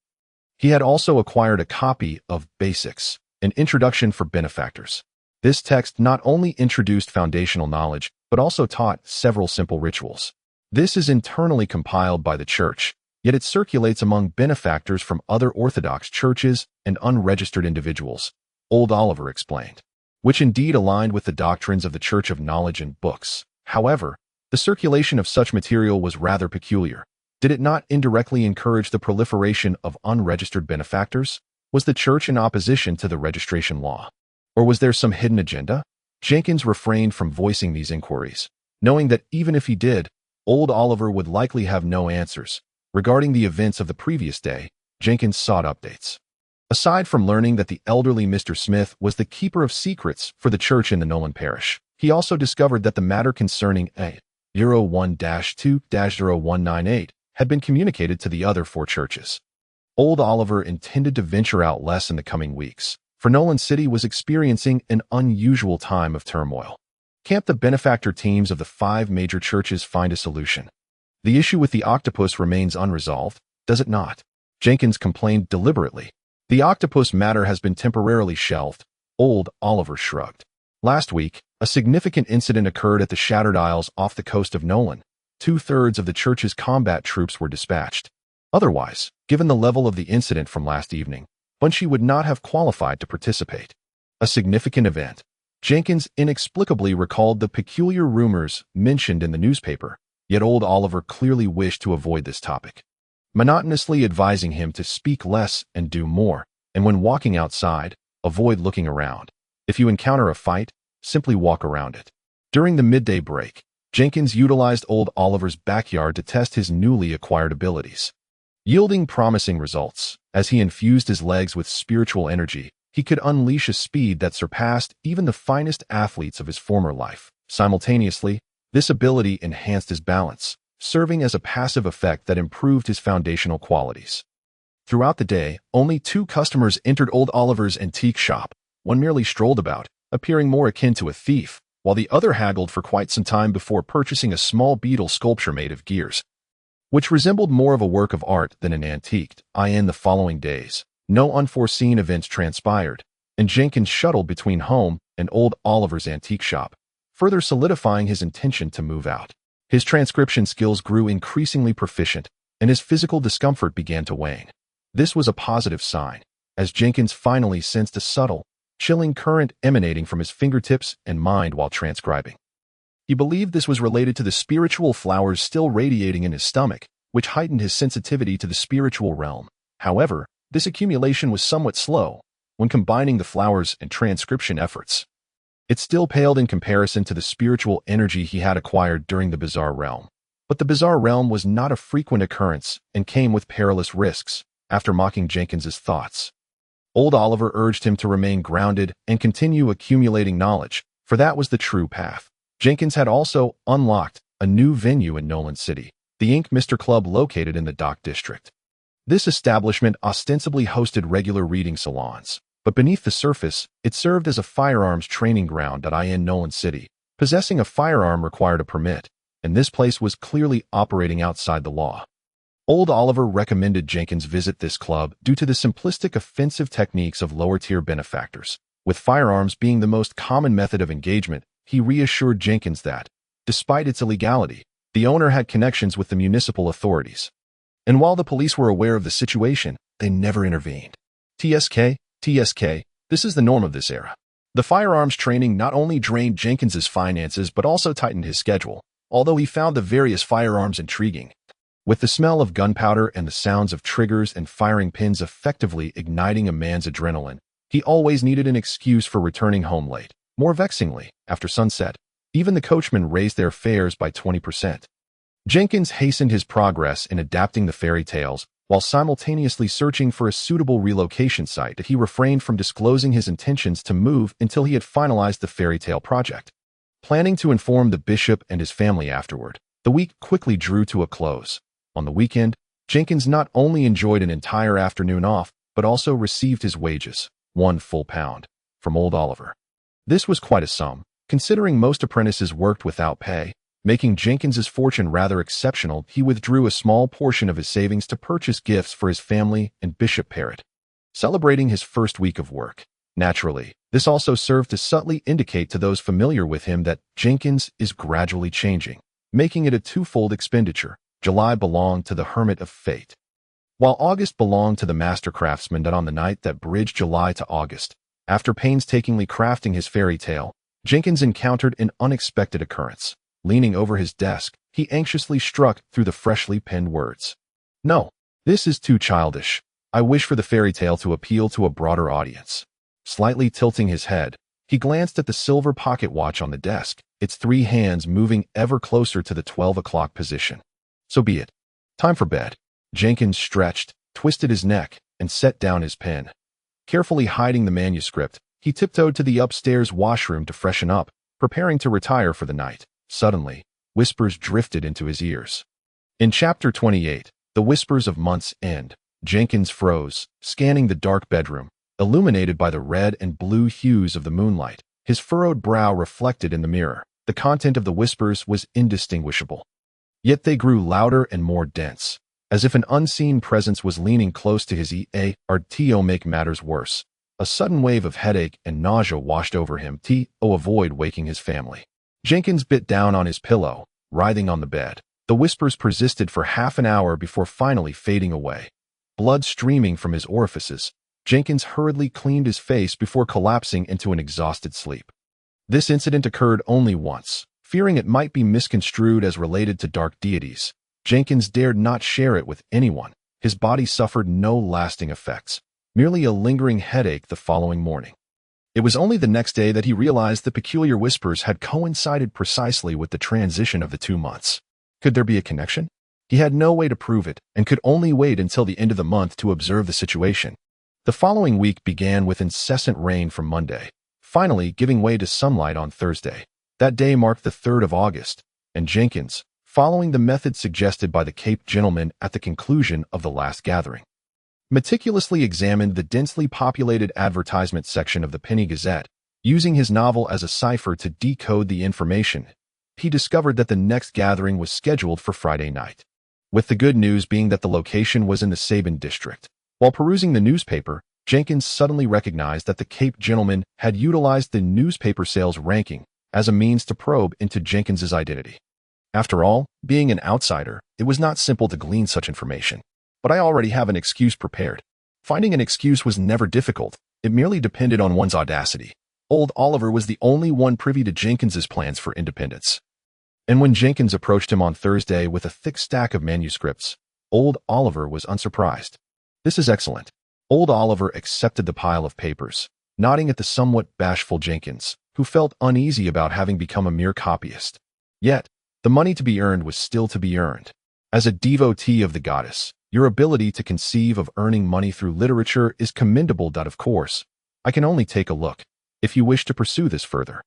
Speaker 1: he had also acquired a copy of Basics, an introduction for benefactors. This text not only introduced foundational knowledge, but also taught several simple rituals. This is internally compiled by the church, yet it circulates among benefactors from other Orthodox churches and unregistered individuals, Old Oliver explained, which indeed aligned with the doctrines of the Church of Knowledge and Books. However, the circulation of such material was rather peculiar. Did it not indirectly encourage the proliferation of unregistered benefactors? Was the church in opposition to the registration law? Or was there some hidden agenda? Jenkins refrained from voicing these inquiries, knowing that even if he did, Old Oliver would likely have no answers. Regarding the events of the previous day, Jenkins sought updates. Aside from learning that the elderly Mr. Smith was the keeper of secrets for the church in the Nolan parish, he also discovered that the matter concerning A01-2-0198 had been communicated to the other 4 churches. Old Oliver intended to venture out less in the coming weeks, for Nolan City was experiencing an unusual time of turmoil. Can't the benefactor teams of the 5 major churches find a solution? The issue with the octopus remains unresolved, does it not? Jenkins complained deliberately. The octopus matter has been temporarily shelved. Old Oliver shrugged. Last week, a significant incident occurred at the Shattered Isles off the coast of Nolan. 2/3 of the church's combat troops were dispatched. Otherwise, given the level of the incident from last evening, Bunchy would not have qualified to participate. A significant event. Jenkins inexplicably recalled the peculiar rumors mentioned in the newspaper, yet Old Oliver clearly wished to avoid this topic, monotonously advising him to speak less and do more, and when walking outside, avoid looking around. If you encounter a fight, simply walk around it. During the midday break, Jenkins utilized Old Oliver's backyard to test his newly acquired abilities. Yielding promising results, as he infused his legs with spiritual energy, he could unleash a speed that surpassed even the finest athletes of his former life. Simultaneously, this ability enhanced his balance, serving as a passive effect that improved his foundational qualities. Throughout the day, only 2 customers entered Old Oliver's antique shop. One merely strolled about, appearing more akin to a thief, while the other haggled for quite some time before purchasing a small beetle sculpture made of gears, which resembled more of a work of art than an antique. In the following days, no unforeseen events transpired, and Jenkins shuttled between home and old Oliver's antique shop, further solidifying his intention to move out. His transcription skills grew increasingly proficient, and his physical discomfort began to wane. This was a positive sign, as Jenkins finally sensed a subtle, chilling current emanating from his fingertips and mind while transcribing. He believed this was related to the spiritual flowers still radiating in his stomach, which heightened his sensitivity to the spiritual realm. However, this accumulation was somewhat slow when combining the flowers and transcription efforts. It still paled in comparison to the spiritual energy he had acquired during the bizarre realm. But the bizarre realm was not a frequent occurrence and came with perilous risks. After mocking Jenkins's thoughts, old Oliver urged him to remain grounded and continue accumulating knowledge, for that was the true path. Jenkins had also unlocked a new venue in Nolan City, the Ink Mr. Club located in the Dock District. This establishment ostensibly hosted regular reading salons, but beneath the surface, it served as a firearms training ground in Nolan City. Possessing a firearm required a permit, and this place was clearly operating outside the law. Old Oliver recommended Jenkins visit this club due to the simplistic offensive techniques of lower-tier benefactors. With firearms being the most common method of engagement, he reassured Jenkins that, despite its illegality, the owner had connections with the municipal authorities. And while the police were aware of the situation, they never intervened. TSK, this is the norm of this era. The firearms training not only drained Jenkins's finances but also tightened his schedule, although he found the various firearms intriguing. With the smell of gunpowder and the sounds of triggers and firing pins effectively igniting a man's adrenaline, he always needed an excuse for returning home late. More vexingly, after sunset, even the coachmen raised their fares by 20%. Jenkins hastened his progress in adapting the fairy tales, while simultaneously searching for a suitable relocation site. He refrained from disclosing his intentions to move until he had finalized the fairy tale project. Planning to inform the bishop and his family afterward, the week quickly drew to a close. On the weekend, Jenkins not only enjoyed an entire afternoon off, but also received his wages, 1 full pound, from old Oliver. This was quite a sum, considering most apprentices worked without pay. Making Jenkins's fortune rather exceptional, he withdrew a small portion of his savings to purchase gifts for his family and Bishop Parrott, celebrating his first week of work. Naturally, this also served to subtly indicate to those familiar with him that Jenkins is gradually changing, making it a twofold expenditure. July belonged to the Hermit of Fate, while August belonged to the Master Craftsman. On the night that bridged July to August, after painstakingly crafting his fairy tale, Jenkins encountered an unexpected occurrence. Leaning over his desk, he anxiously struck through the freshly penned words. "No, this is too childish. I wish for the fairy tale to appeal to a broader audience." Slightly tilting his head, he glanced at the silver pocket watch on the desk, its 3 hands moving ever closer to the 12 o'clock position. So be it. Time for bed. Jenkins stretched, twisted his neck, and set down his pen. Carefully hiding the manuscript, he tiptoed to the upstairs washroom to freshen up, preparing to retire for the night. Suddenly, whispers drifted into his ears. In Chapter 28, The Whispers of Month's End, Jenkins froze, scanning the dark bedroom, illuminated by the red and blue hues of the moonlight. His furrowed brow reflected in the mirror. The content of the whispers was indistinguishable. Yet they grew louder and more dense, as if an unseen presence was leaning close to his ear. To make matters worse, a sudden wave of headache and nausea washed over him. To avoid waking his family, Jenkins bit down on his pillow, writhing on the bed. The whispers persisted for half an hour before finally fading away. Blood streaming from his orifices, Jenkins hurriedly cleaned his face before collapsing into an exhausted sleep. This incident occurred only once. Fearing it might be misconstrued as related to dark deities, Jenkins dared not share it with anyone. His body suffered no lasting effects, merely a lingering headache the following morning. It was only the next day that he realized the peculiar whispers had coincided precisely with the transition of the 2 months. Could there be a connection? He had no way to prove it and could only wait until the end of the month to observe the situation. The following week began with incessant rain from Monday, finally giving way to sunlight on Thursday. That day marked the 3rd of August, and Jenkins, following the method suggested by the Cape gentleman at the conclusion of the last gathering, meticulously examined the densely populated advertisement section of the Penny Gazette. Using his novel as a cipher to decode the information, he discovered that the next gathering was scheduled for Friday night, with the good news being that the location was in the Sabin district. While perusing the newspaper, Jenkins suddenly recognized that the Cape gentleman had utilized the newspaper sales ranking as a means to probe into Jenkins's identity. After all, being an outsider, it was not simple to glean such information. But I already have an excuse prepared. Finding an excuse was never difficult. It merely depended on one's audacity. Old Oliver was the only one privy to Jenkins's plans for independence. And when Jenkins approached him on Thursday with a thick stack of manuscripts, Old Oliver was unsurprised. "This is excellent." Old Oliver accepted the pile of papers, nodding at the somewhat bashful Jenkins, who felt uneasy about having become a mere copyist. Yet, the money to be earned was still to be earned. As a devotee of the goddess, your ability to conceive of earning money through literature is commendable. Of course, I can only take a look. If you wish to pursue this further,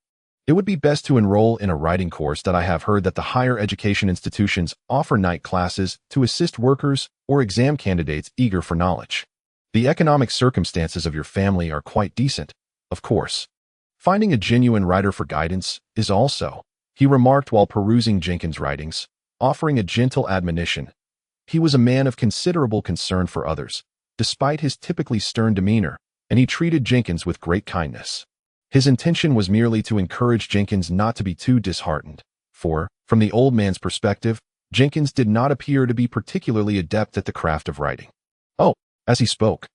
Speaker 1: it would be best to enroll in a writing course that I have heard that the higher education institutions offer night classes to assist workers or exam candidates eager for knowledge. The economic circumstances of your family are quite decent, of course. Finding a genuine writer for guidance is also, he remarked while perusing Jenkins' writings, offering a gentle admonition. He was a man of considerable concern for others, despite his typically stern demeanor, and he treated Jenkins with great kindness. His intention was merely to encourage Jenkins not to be too disheartened, for, from the old man's perspective, Jenkins did not appear to be particularly adept at the craft of writing. Oh, as he spoke,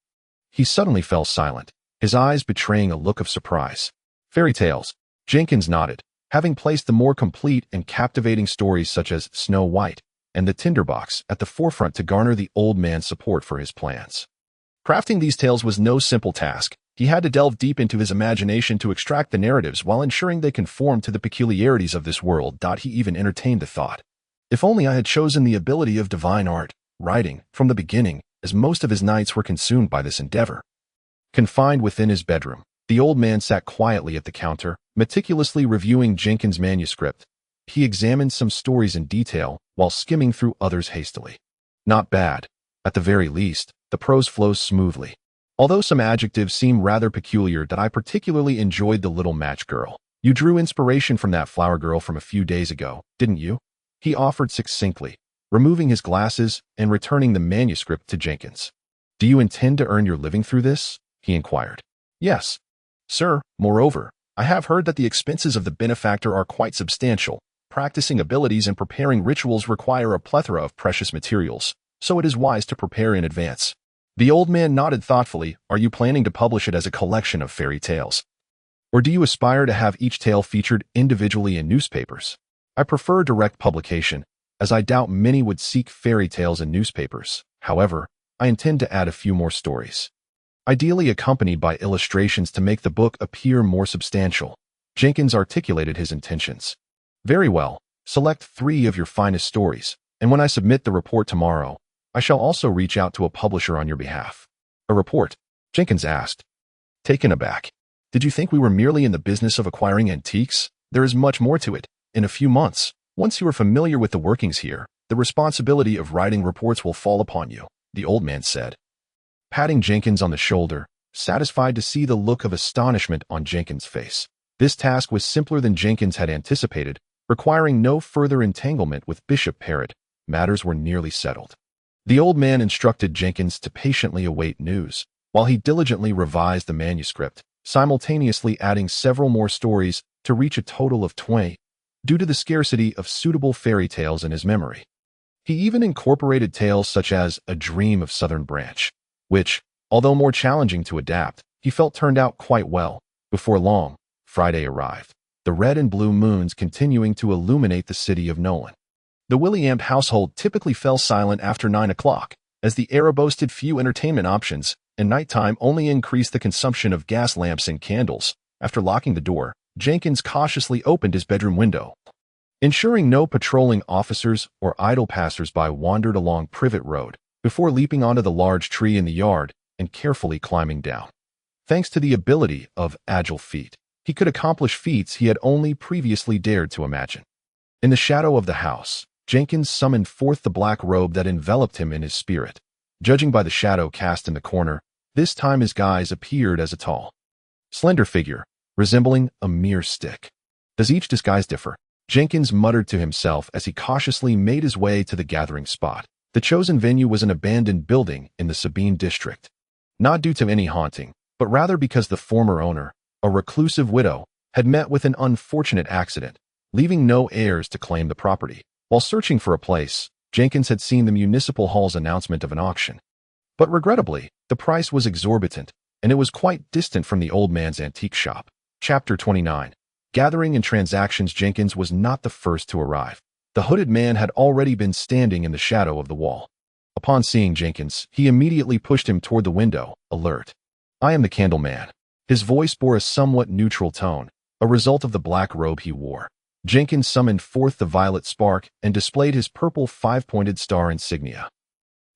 Speaker 1: he suddenly fell silent, his eyes betraying a look of surprise. Fairy tales. Jenkins nodded, having placed the more complete and captivating stories such as Snow White and the Tinderbox at the forefront to garner the old man's support for his plans. Crafting these tales was no simple task. He had to delve deep into his imagination to extract the narratives while ensuring they conformed to the peculiarities of this world. He even entertained the thought, if only I had chosen the ability of divine art, writing, from the beginning, as most of his nights were consumed by this endeavor. Confined within his bedroom, the old man sat quietly at the counter, meticulously reviewing Jenkins' manuscript. He examined some stories in detail while skimming through others hastily. Not bad. At the very least, the prose flows smoothly. Although some adjectives seem rather peculiar, I particularly enjoyed the little match girl. You drew inspiration from that flower girl from a few days ago, didn't you? He offered succinctly, removing his glasses and returning the manuscript to Jenkins. Do you intend to earn your living through this? He inquired. Yes, sir. Moreover, I have heard that the expenses of the benefactor are quite substantial. Practicing abilities and preparing rituals require a plethora of precious materials, so it is wise to prepare in advance. The old man nodded thoughtfully. Are you planning to publish it as a collection of fairy tales? Or do you aspire to have each tale featured individually in newspapers? I prefer direct publication, as I doubt many would seek fairy tales in newspapers. However, I intend to add a few more stories, ideally accompanied by illustrations to make the book appear more substantial. Jenkins articulated his intentions. Very well, select 3 of your finest stories, and when I submit the report tomorrow, I shall also reach out to a publisher on your behalf. A report? Jenkins asked, taken aback. Did you think we were merely in the business of acquiring antiques? There is much more to it. In a few months, once you are familiar with the workings here, the responsibility of writing reports will fall upon you, the old man said, patting Jenkins on the shoulder, satisfied to see the look of astonishment on Jenkins' face. This task was simpler than Jenkins had anticipated, requiring no further entanglement with Bishop Parrott. Matters were nearly settled. The old man instructed Jenkins to patiently await news, while he diligently revised the manuscript, simultaneously adding several more stories to reach a total of 20, due to the scarcity of suitable fairy tales in his memory. He even incorporated tales such as A Dream of Southern Branch, which, although more challenging to adapt, he felt turned out quite well. Before long, Friday arrived, the red and blue moons continuing to illuminate the city of Nolan. The Williamp household typically fell silent after 9 o'clock, as the era boasted few entertainment options, and nighttime only increased the consumption of gas lamps and candles. After locking the door, Jenkins cautiously opened his bedroom window, ensuring no patrolling officers or idle passers-by wandered along Privet Road, before leaping onto the large tree in the yard and carefully climbing down. Thanks to the ability of agile feet, he could accomplish feats he had only previously dared to imagine. In the shadow of the house, Jenkins summoned forth the black robe that enveloped him in his spirit. Judging by the shadow cast in the corner, this time his guise appeared as a tall, slender figure, resembling a mere stick. Does each disguise differ? Jenkins muttered to himself as he cautiously made his way to the gathering spot. The chosen venue was an abandoned building in the Sabine district. not due to any haunting, but rather because the former owner, a reclusive widow, had met with an unfortunate accident, leaving no heirs to claim the property. While searching for a place, Jenkins had seen the municipal hall's announcement of an auction. But regrettably, the price was exorbitant, and it was quite distant from the old man's antique shop. Chapter 29. Gathering and transactions. Jenkins was not the first to arrive. The hooded man had already been standing in the shadow of the wall. Upon seeing Jenkins, he immediately pushed him toward the window, alert. "I am the candle man." His voice bore a somewhat neutral tone, a result of the black robe he wore. Jenkins summoned forth the violet spark and displayed his purple five-pointed star insignia.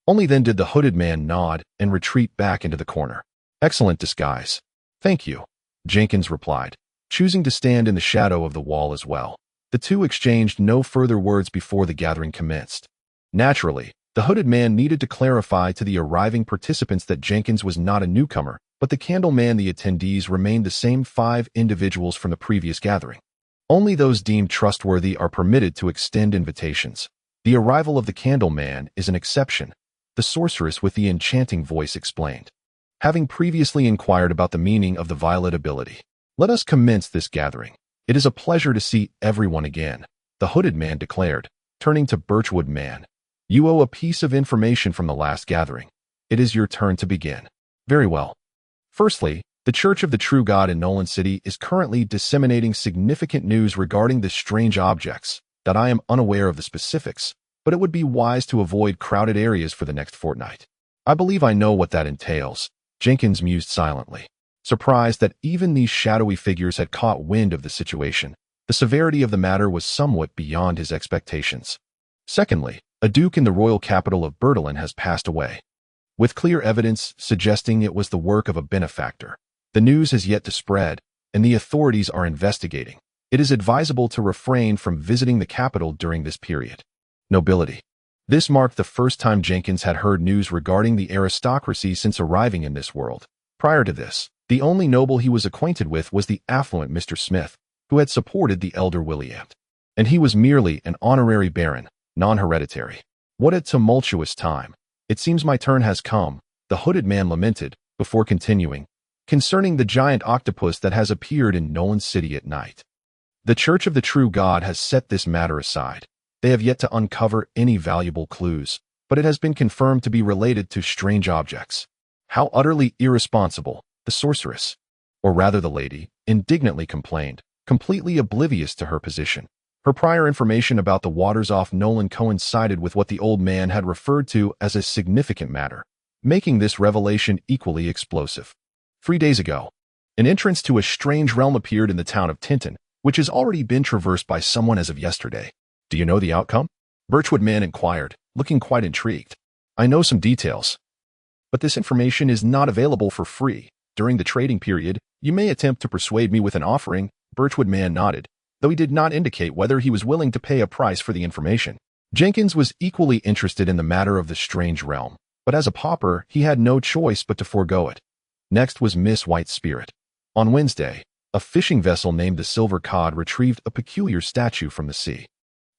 Speaker 1: Only then did the hooded man nod and retreat back into the corner. "Excellent disguise." "Thank you," Jenkins replied, choosing to stand in the shadow of the wall as well. The two exchanged no further words before the gathering commenced. Naturally, the hooded man needed to clarify to the arriving participants that Jenkins was not a newcomer, but the candle man. The attendees remained the same 5 individuals from the previous gathering. Only those deemed trustworthy are permitted to extend invitations. The arrival of the candle man is an exception, the sorceress with the enchanting voice explained, having previously inquired about the meaning of the violet ability. "Let us commence this gathering. It is a pleasure to see everyone again," the hooded man declared, turning to Birchwood Man. "You owe a piece of information from the last gathering. It is your turn to begin." "Very well. Firstly, the Church of the True God in Nolan City is currently disseminating significant news regarding the strange objects that I am unaware of the specifics, but it would be wise to avoid crowded areas for the next fortnight." "I believe I know what that entails," Jenkins mused silently, surprised that even these shadowy figures had caught wind of the situation. The severity of the matter was somewhat beyond his expectations. "Secondly, a duke in the royal capital of Bertolin has passed away, with clear evidence suggesting it was the work of a benefactor. The news has yet to spread, and the authorities are investigating. It is advisable to refrain from visiting the capital during this period." Nobility. This marked the first time Jenkins had heard news regarding the aristocracy since arriving in this world. Prior to this, the only noble he was acquainted with was the affluent Mr. Smith, who had supported the elder William. And he was merely an honorary baron, non-hereditary. "What a tumultuous time. It seems my turn has come," the hooded man lamented, before continuing, "concerning the giant octopus that has appeared in Nolan City at night. The Church of the True God has set this matter aside. They have yet to uncover any valuable clues, but it has been confirmed to be related to strange objects." "How utterly irresponsible," the sorceress, or rather the lady, indignantly complained, completely oblivious to her position. Her prior information about the waters off Nolan coincided with what the old man had referred to as a significant matter, making this revelation equally explosive. 3 days ago, an entrance to a strange realm appeared in the town of Tinton, which has already been traversed by someone as of yesterday. "Do you know the outcome?" Birchwood Man inquired, looking quite intrigued. "I know some details, but this information is not available for free. During the trading period, you may attempt to persuade me with an offering." Birchwood Man nodded, though he did not indicate whether he was willing to pay a price for the information. Jenkins was equally interested in the matter of the strange realm, but as a pauper, he had no choice but to forego it. Next was Miss White Spirit. On Wednesday, a fishing vessel named the Silver Cod retrieved a peculiar statue from the sea,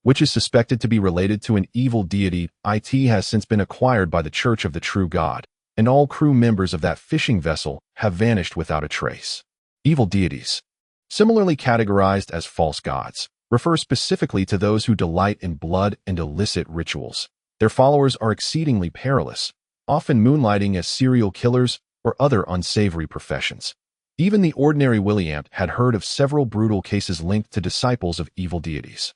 Speaker 1: which is suspected to be related to an evil deity. It has since been acquired by the Church of the True God, and all crew members of that fishing vessel have vanished without a trace. Evil deities, similarly categorized as false gods, refer specifically to those who delight in blood and illicit rituals. Their followers are exceedingly perilous, often moonlighting as serial killers or other unsavory professions. Even the ordinary William had heard of several brutal cases linked to disciples of evil deities.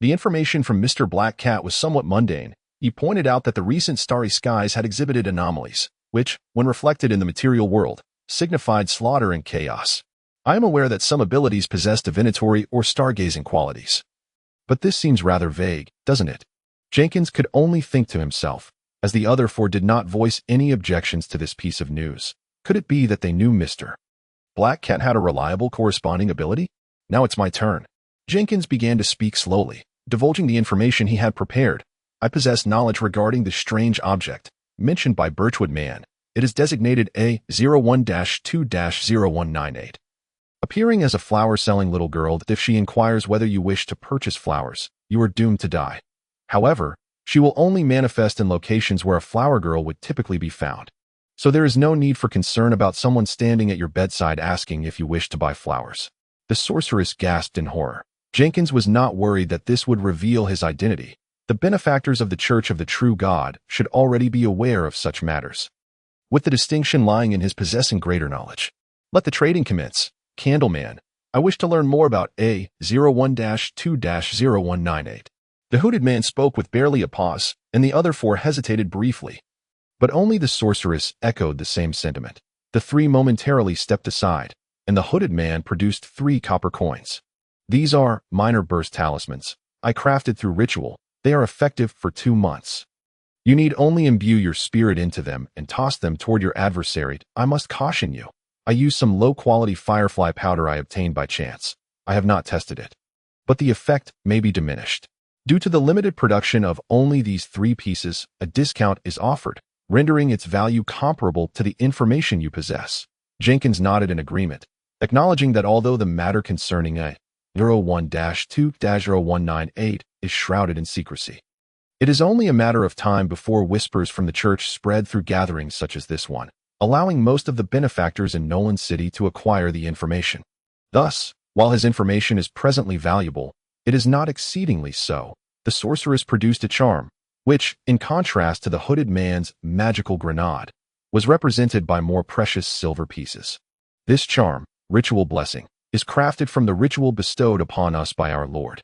Speaker 1: The information from Mr. Black Cat was somewhat mundane. He pointed out that the recent starry skies had exhibited anomalies, which, when reflected in the material world, signified slaughter and chaos. "I am aware that some abilities possess divinatory or stargazing qualities. But this seems rather vague, doesn't it?" Jenkins could only think to himself, as the other 4 did not voice any objections to this piece of news. Could it be that they knew Mr. Black Cat had a reliable corresponding ability? "Now it's my turn." Jenkins began to speak slowly, divulging the information he had prepared. "I possess knowledge regarding the strange object mentioned by Birchwood Man. It is designated A01-2-0198. Appearing as a flower-selling little girl, if she inquires whether you wish to purchase flowers, you are doomed to die. However, she will only manifest in locations where a flower girl would typically be found. So there is no need for concern about someone standing at your bedside asking if you wish to buy flowers. The sorceress gasped in horror. Jenkins was not worried that this would reveal his identity. The benefactors of the Church of the True God should already be aware of such matters, with the distinction lying in his possessing greater knowledge. Let the trading commence. Candleman, I wish to learn more about A01-2-0198. The hooded man spoke with barely a pause, and the other four hesitated briefly. But only the sorceress echoed the same sentiment. The three momentarily stepped aside, and the hooded man produced 3 copper coins. These are minor burst talismans. I crafted through ritual. They are effective for 2 months. You need only imbue your spirit into them and toss them toward your adversary. I must caution you. I use some low-quality firefly powder I obtained by chance. I have not tested it, but the effect may be diminished. Due to the limited production of only these 3 pieces, a discount is offered, rendering its value comparable to the information you possess. Jenkins nodded in agreement, acknowledging that although the matter concerning A01-2-0198 is shrouded in secrecy, it is only a matter of time before whispers from the church spread through gatherings such as this one, allowing most of the benefactors in Nolan City to acquire the information. Thus, while his information is presently valuable, it is not exceedingly so. The sorceress produced a charm, which, in contrast to the hooded man's magical grenade, was represented by more precious silver pieces. This charm, Ritual Blessing, is crafted from the ritual bestowed upon us by our Lord.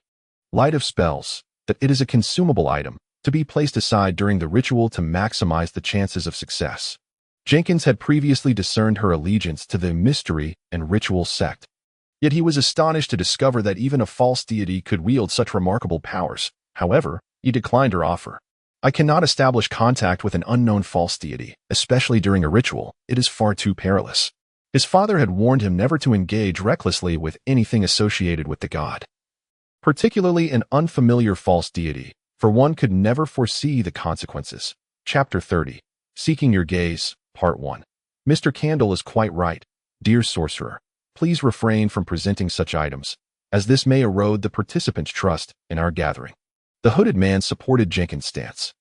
Speaker 1: Light of Spells, that it is a consumable item, to be placed aside during the ritual to maximize the chances of success. Jenkins had previously discerned her allegiance to the mystery and ritual sect, yet he was astonished to discover that even a false deity could wield such remarkable powers. However, he declined her offer. I cannot establish contact with an unknown false deity, especially during a ritual. It is far too perilous. His father had warned him never to engage recklessly with anything associated with the god, particularly an unfamiliar false deity, for one could never foresee the consequences. Chapter 30. Seeking Your Gaze, Part 1. Mr. Candle is quite right. Dear sorcerer, please refrain from presenting such items, as this may erode the participants' trust in our gathering. The hooded man supported Jenkins' stance,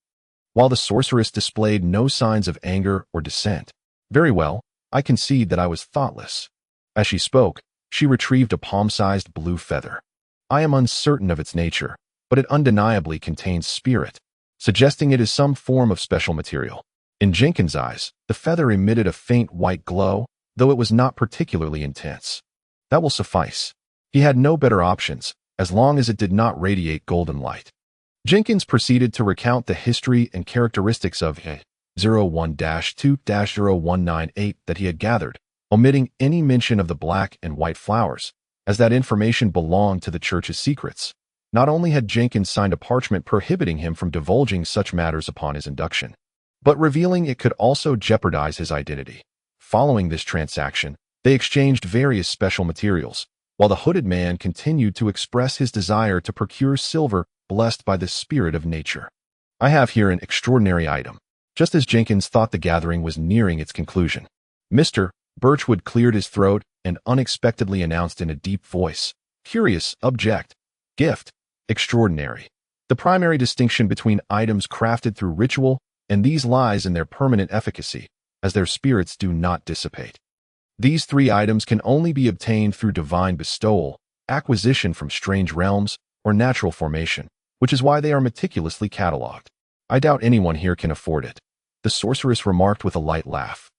Speaker 1: while the sorceress displayed no signs of anger or dissent. Very well, I concede that I was thoughtless. As she spoke, she retrieved a palm-sized blue feather. I am uncertain of its nature, but it undeniably contains spirit, suggesting it is some form of special material. In Jenkins' eyes, the feather emitted a faint white glow, though it was not particularly intense. That will suffice. He had no better options, as long as it did not radiate golden light. Jenkins proceeded to recount the history and characteristics of A01-2-0198 that he had gathered, omitting any mention of the black and white flowers, as that information belonged to the church's secrets. Not only had Jenkins signed a parchment prohibiting him from divulging such matters upon his induction, but revealing it could also jeopardize his identity. Following this transaction, they exchanged various special materials, while the hooded man continued to express his desire to procure silver blessed by the spirit of nature. I have here an extraordinary item. Just as Jenkins thought the gathering was nearing its conclusion, Mr. Birchwood cleared his throat and unexpectedly announced in a deep voice, "Curious, object, gift, extraordinary." The primary distinction between items crafted through ritual and these lies in their permanent efficacy, as their spirits do not dissipate. These 3 items can only be obtained through divine bestowal, acquisition from strange realms, or natural formation, which is why they are meticulously catalogued. I doubt anyone here can afford it, the sorceress remarked with a light laugh.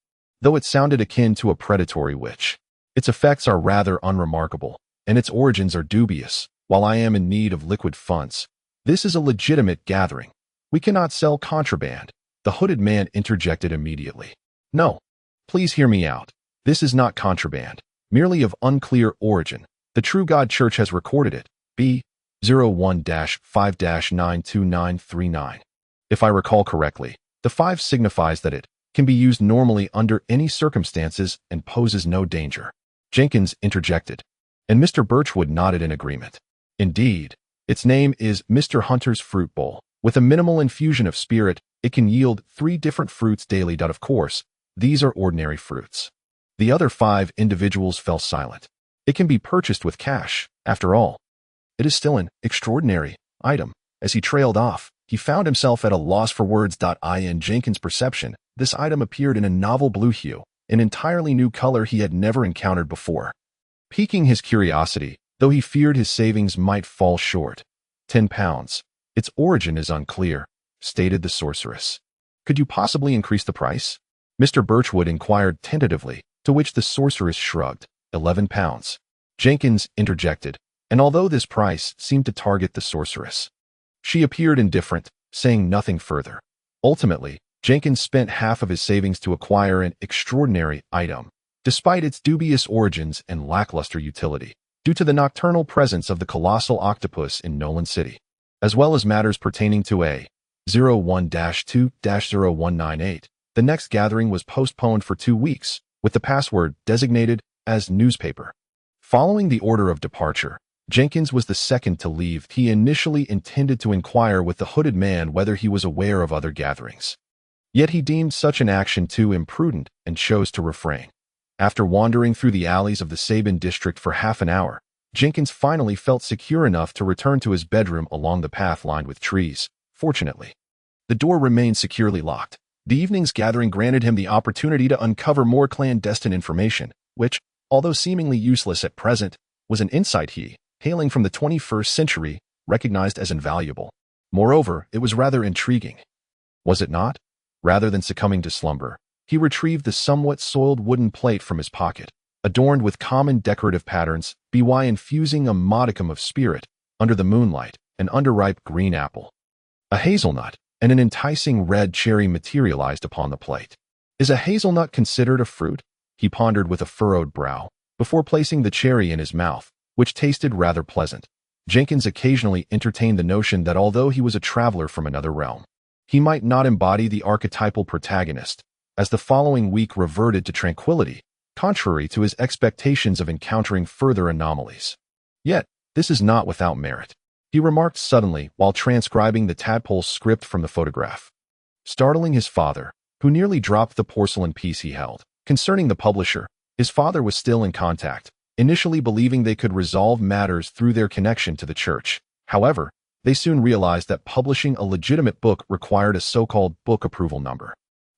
Speaker 1: Though it sounded akin to a predatory witch, its effects are rather unremarkable, and its origins are dubious. While I am in need of liquid funds, this is a legitimate gathering. We cannot sell contraband. The hooded man interjected immediately. No, please hear me out. This is not contraband, merely of unclear origin. The True God Church has recorded it. B01-5-92939. If I recall correctly, the 5 signifies that it can be used normally under any circumstances and poses no danger. Jenkins interjected, and Mr. Birchwood nodded in agreement. Indeed, its name is Mr. Hunter's Fruit Bowl. With a minimal infusion of spirit, it can yield 3 different fruits daily. Of course, these are ordinary fruits. The other 5 individuals fell silent. It can be purchased with cash, after all. It is still an extraordinary item. As he trailed off, He found himself at a loss for words. In Jenkins' perception, this item appeared in a novel blue hue, an entirely new color he had never encountered before. Piquing his curiosity, though he feared his savings might fall short. 10 pounds. Its origin is unclear, stated the sorceress. Could you possibly increase the price? Mr. Birchwood inquired tentatively, to which the sorceress shrugged. 11 pounds. Jenkins interjected, and although this price seemed to target the sorceress, she appeared indifferent, saying nothing further. Ultimately, Jenkins spent half of his savings to acquire an extraordinary item, despite its dubious origins and lackluster utility, due to the nocturnal presence of the colossal octopus in Nolan City, as well as matters pertaining to a 01-2-0198. The next gathering was postponed for 2 weeks, with the password designated as newspaper. Following the order of departure, Jenkins was the second to leave. He initially intended to inquire with the hooded man whether he was aware of other gatherings. Yet he deemed such an action too imprudent and chose to refrain. After wandering through the alleys of the Sabin district for half an hour, Jenkins finally felt secure enough to return to his bedroom along the path lined with trees. Fortunately, the door remained securely locked. The evening's gathering granted him the opportunity to uncover more clandestine information, which, although seemingly useless at present, was an insight he, hailing from the 21st century, recognized as invaluable. Moreover, it was rather intriguing. Was it not? Rather than succumbing to slumber, he retrieved the somewhat soiled wooden plate from his pocket, adorned with common decorative patterns, by infusing a modicum of spirit, under the moonlight, an underripe green apple, a hazelnut, and an enticing red cherry materialized upon the plate. Is a hazelnut considered a fruit? He pondered with a furrowed brow, before placing the cherry in his mouth, which tasted rather pleasant. Jenkins occasionally entertained the notion that although he was a traveler from another realm, he might not embody the archetypal protagonist, as the following week reverted to tranquility, contrary to his expectations of encountering further anomalies. Yet, this is not without merit, he remarked suddenly while transcribing the tadpole script from the photograph, startling his father, who nearly dropped the porcelain piece he held. Concerning the publisher, his father was still in contact, initially believing they could resolve matters through their connection to the church. However, they soon realized that publishing a legitimate book required a so-called book approval number,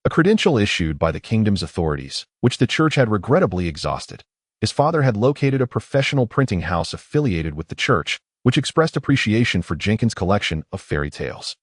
Speaker 1: a credential issued by the kingdom's authorities, which the church had regrettably exhausted. His father had located a professional printing house affiliated with the church, which expressed appreciation for Jenkins' collection of fairy tales.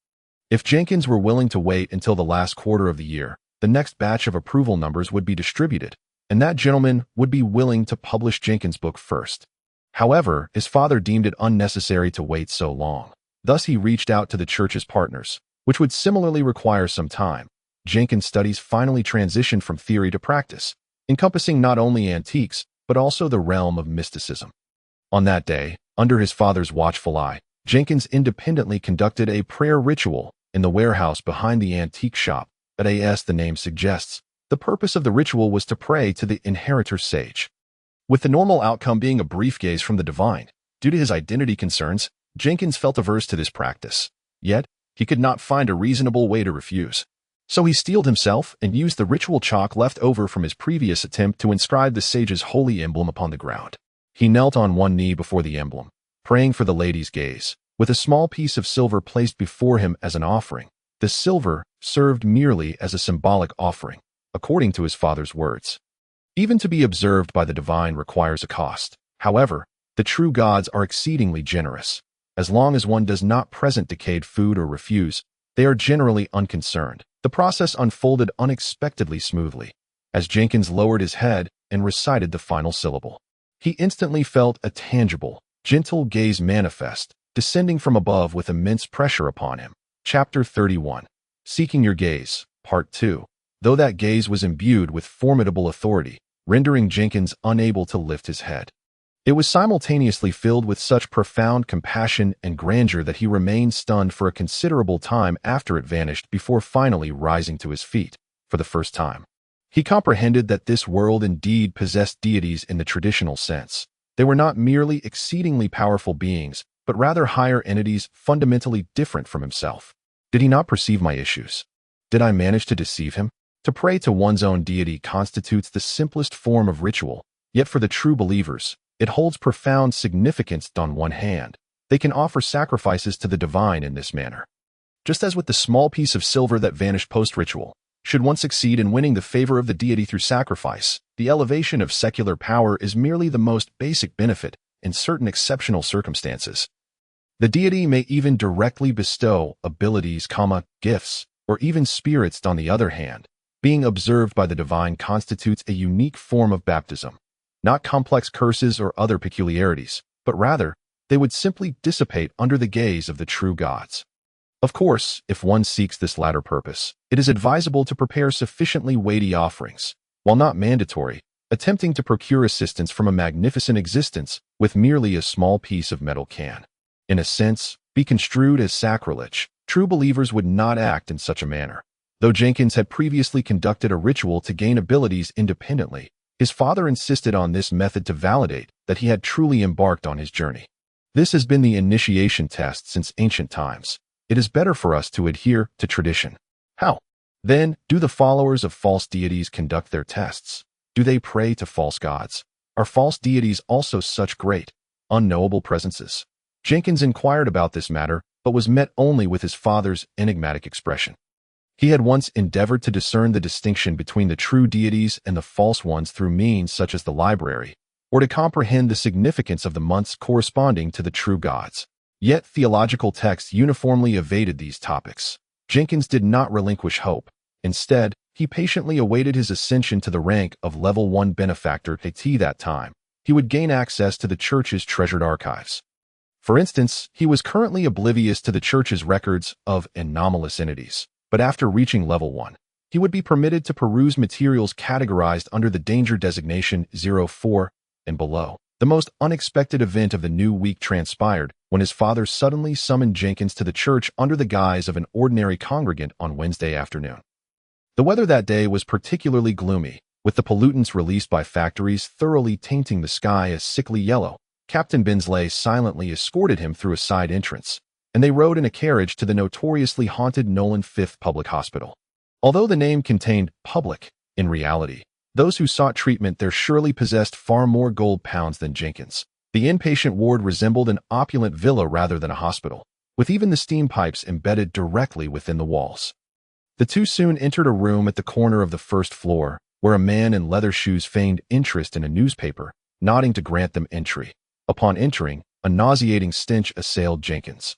Speaker 1: If Jenkins were willing to wait until the last quarter of the year, the next batch of approval numbers would be distributed, and that gentleman would be willing to publish Jenkins' book first. However, his father deemed it unnecessary to wait so long. Thus he reached out to the church's partners, which would similarly require some time. Jenkins' studies finally transitioned from theory to practice, encompassing not only antiques, but also the realm of mysticism. On that day, under his father's watchful eye, Jenkins independently conducted a prayer ritual in the warehouse behind the antique shop. As the name suggests, the purpose of the ritual was to pray to the inheritor sage, with the normal outcome being a brief gaze from the divine. Due to his identity concerns, Jenkins felt averse to this practice. Yet, he could not find a reasonable way to refuse. So he steeled himself and used the ritual chalk left over from his previous attempt to inscribe the sage's holy emblem upon the ground. He knelt on one knee before the emblem, praying for the lady's gaze, with a small piece of silver placed before him as an offering. The silver served merely as a symbolic offering, according to his father's words. Even to be observed by the divine requires a cost. However, the true gods are exceedingly generous. As long as one does not present decayed food or refuse, they are generally unconcerned. The process unfolded unexpectedly smoothly. As Jenkins lowered his head and recited the final syllable, he instantly felt a tangible, gentle gaze manifest, descending from above with immense pressure upon him. Chapter 31. Seeking Your Gaze, Part 2. Though that gaze was imbued with formidable authority, rendering Jenkins unable to lift his head, it was simultaneously filled with such profound compassion and grandeur that he remained stunned for a considerable time after it vanished before finally rising to his feet. For the first time, he comprehended that this world indeed possessed deities in the traditional sense. They were not merely exceedingly powerful beings, but rather higher entities fundamentally different from himself. Did he not perceive my issues? Did I manage to deceive him? To pray to one's own deity constitutes the simplest form of ritual, yet for the true believers, it holds profound significance. On one hand, they can offer sacrifices to the divine in this manner, Just as with the small piece of silver that vanished post-ritual, should one succeed in winning the favor of the deity through sacrifice, the elevation of secular power is merely the most basic benefit in certain exceptional circumstances. The deity may even directly bestow abilities, gifts, or even spirits. On the other hand, being observed by the divine constitutes a unique form of baptism, not complex curses or other peculiarities, but rather, they would simply dissipate under the gaze of the true gods. Of course, if one seeks this latter purpose, it is advisable to prepare sufficiently weighty offerings, while not mandatory. Attempting to procure assistance from a magnificent existence with merely a small piece of metal can, in a sense, be construed as sacrilege. True believers would not act in such a manner. Though Jenkins had previously conducted a ritual to gain abilities independently, his father insisted on this method to validate that he had truly embarked on his journey. This has been the initiation test since ancient times. It is better for us to adhere to tradition. How, then, do the followers of false deities conduct their tests? Do they pray to false gods? Are false deities also such great, unknowable presences? Jenkins inquired about this matter, but was met only with his father's enigmatic expression. He had once endeavored to discern the distinction between the true deities and the false ones through means such as the library, or to comprehend the significance of the months corresponding to the true gods. Yet theological texts uniformly evaded these topics. Jenkins did not relinquish hope. Instead, he patiently awaited his ascension to the rank of Level 1 benefactor. At that time, he would gain access to the church's treasured archives. For instance, he was currently oblivious to the church's records of anomalous entities, but after reaching Level 1, he would be permitted to peruse materials categorized under the danger designation 04 and below. The most unexpected event of the new week transpired when his father suddenly summoned Jenkins to the church under the guise of an ordinary congregant on Wednesday afternoon. The weather that day was particularly gloomy, with the pollutants released by factories thoroughly tainting the sky a sickly yellow. Captain Bensley silently escorted him through a side entrance, and they rode in a carriage to the notoriously haunted Nolan Fifth Public Hospital. Although the name contained public, in reality, those who sought treatment there surely possessed far more gold pounds than Jenkins. The inpatient ward resembled an opulent villa rather than a hospital, with even the steam pipes embedded directly within the walls. The two soon entered a room at the corner of the first floor, where a man in leather shoes feigned interest in a newspaper, nodding to grant them entry. Upon entering, a nauseating stench assailed Jenkins,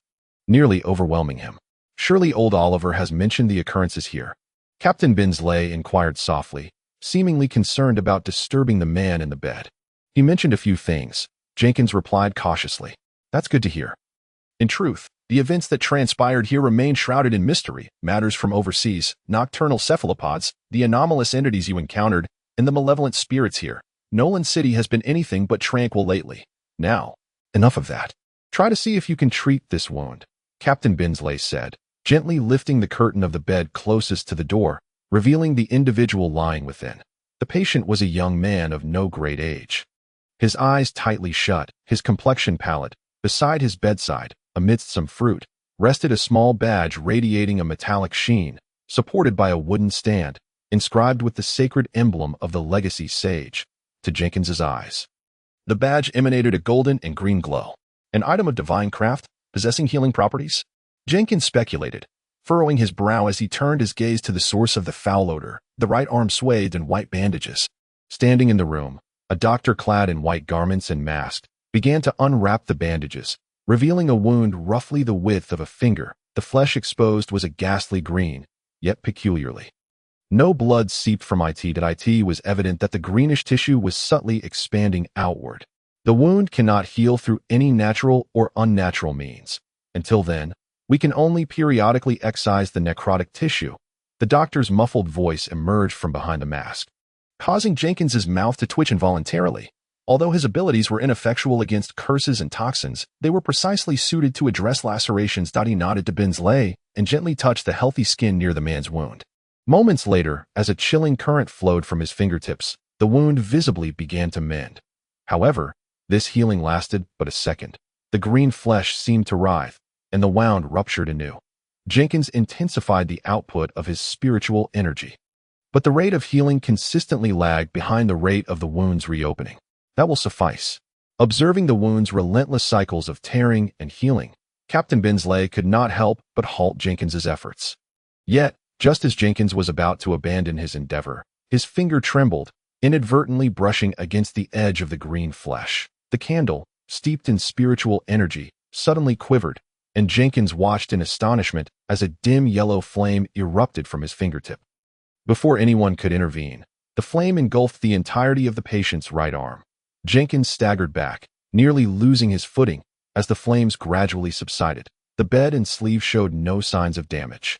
Speaker 1: nearly overwhelming him. Surely old Oliver has mentioned the occurrences here. Captain Bensley inquired softly, seemingly concerned about disturbing the man in the bed. He mentioned a few things. Jenkins replied cautiously. That's good to hear. In truth, the events that transpired here remain shrouded in mystery. Matters from overseas, nocturnal cephalopods, the anomalous entities you encountered, and the malevolent spirits here. Nolan City has been anything but tranquil lately. Now, enough of that. Try to see if you can treat this wound, Captain Bensley said, gently lifting the curtain of the bed closest to the door, revealing the individual lying within. The patient was a young man of no great age. His eyes tightly shut, his complexion pallid. Beside his bedside, amidst some fruit, rested a small badge radiating a metallic sheen, supported by a wooden stand, inscribed with the sacred emblem of the legacy sage. To Jenkins's eyes, the badge emanated a golden and green glow, an item of divine craft, possessing healing properties. Jenkins speculated, furrowing his brow as he turned his gaze to the source of the foul odor. The right arm swathed in white bandages. Standing in the room, a doctor clad in white garments and mask began to unwrap the bandages, revealing a wound roughly the width of a finger. The flesh exposed was a ghastly green, yet peculiarly. No blood seeped from it. It was evident that the greenish tissue was subtly expanding outward. The wound cannot heal through any natural or unnatural means. Until then, we can only periodically excise the necrotic tissue. The doctor's muffled voice emerged from behind the mask, causing Jenkins's mouth to twitch involuntarily. Although his abilities were ineffectual against curses and toxins, they were precisely suited to address lacerations. He nodded to Bensley and gently touched the healthy skin near the man's wound. Moments later, as a chilling current flowed from his fingertips, the wound visibly began to mend. However, this healing lasted but a second. The green flesh seemed to writhe, and the wound ruptured anew. Jenkins intensified the output of his spiritual energy. But the rate of healing consistently lagged behind the rate of the wound's reopening. That will suffice. Observing the wound's relentless cycles of tearing and healing, Captain Binsley could not help but halt Jenkins's efforts. Yet, just as Jenkins was about to abandon his endeavor, his finger trembled, inadvertently brushing against the edge of the green flesh. The candle, steeped in spiritual energy, suddenly quivered, and Jenkins watched in astonishment as a dim yellow flame erupted from his fingertip. Before anyone could intervene, the flame engulfed the entirety of the patient's right arm. Jenkins staggered back, nearly losing his footing, as the flames gradually subsided. The bed and sleeve showed no signs of damage.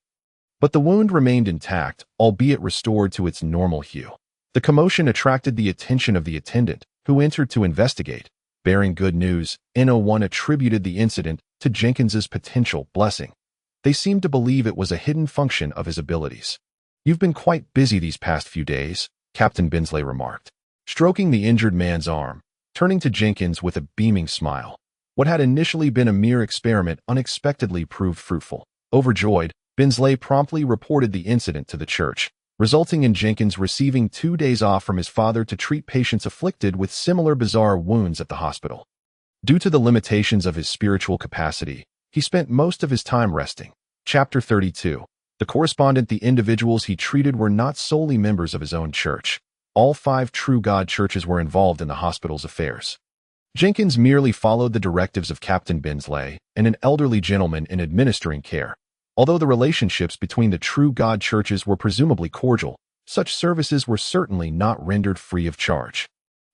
Speaker 1: But the wound remained intact, albeit restored to its normal hue. The commotion attracted the attention of the attendant, who entered to investigate. Bearing good news, N01 attributed the incident to Jenkins's potential blessing. They seemed to believe it was a hidden function of his abilities. "You've been quite busy these past few days," Captain Binsley remarked, stroking the injured man's arm, turning to Jenkins with a beaming smile. What had initially been a mere experiment unexpectedly proved fruitful. Overjoyed, Binsley promptly reported the incident to the church, resulting in Jenkins receiving 2 days off from his father to treat patients afflicted with similar bizarre wounds at the hospital. Due to the limitations of his spiritual capacity, he spent most of his time resting. Chapter 32. The correspondent The individuals he treated were not solely members of his own church. All 5 True God churches were involved in the hospital's affairs. Jenkins merely followed the directives of Captain Binsley and an elderly gentleman in administering care. Although the relationships between the True God churches were presumably cordial, such services were certainly not rendered free of charge.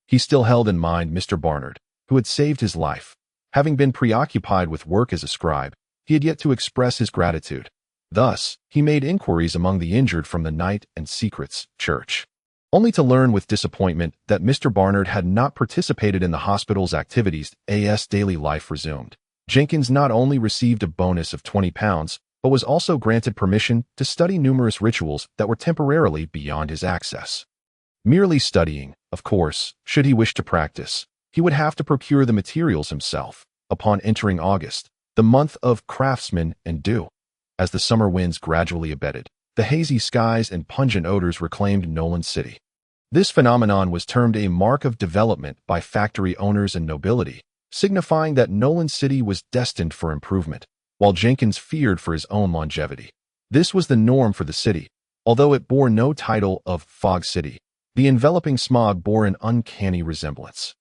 Speaker 1: He still held in mind Mr. Barnard, who had saved his life. Having been preoccupied with work as a scribe, he had yet to express his gratitude. Thus, he made inquiries among the injured from the Night and Secrets Church, only to learn with disappointment that Mr. Barnard had not participated in the hospital's activities. As daily life resumed, Jenkins not only received a bonus of £20, but was also granted permission to study numerous rituals that were temporarily beyond his access. Merely studying, of course, should he wish to practice, he would have to procure the materials himself. Upon entering August, the month of craftsmen and dew, as the summer winds gradually abated, the hazy skies and pungent odors reclaimed Nolan City. This phenomenon was termed a mark of development by factory owners and nobility, signifying that Nolan City was destined for improvement, while Jenkins feared for his own longevity. This was the norm for the city. Although it bore no title of Fog City, the enveloping smog bore an uncanny resemblance.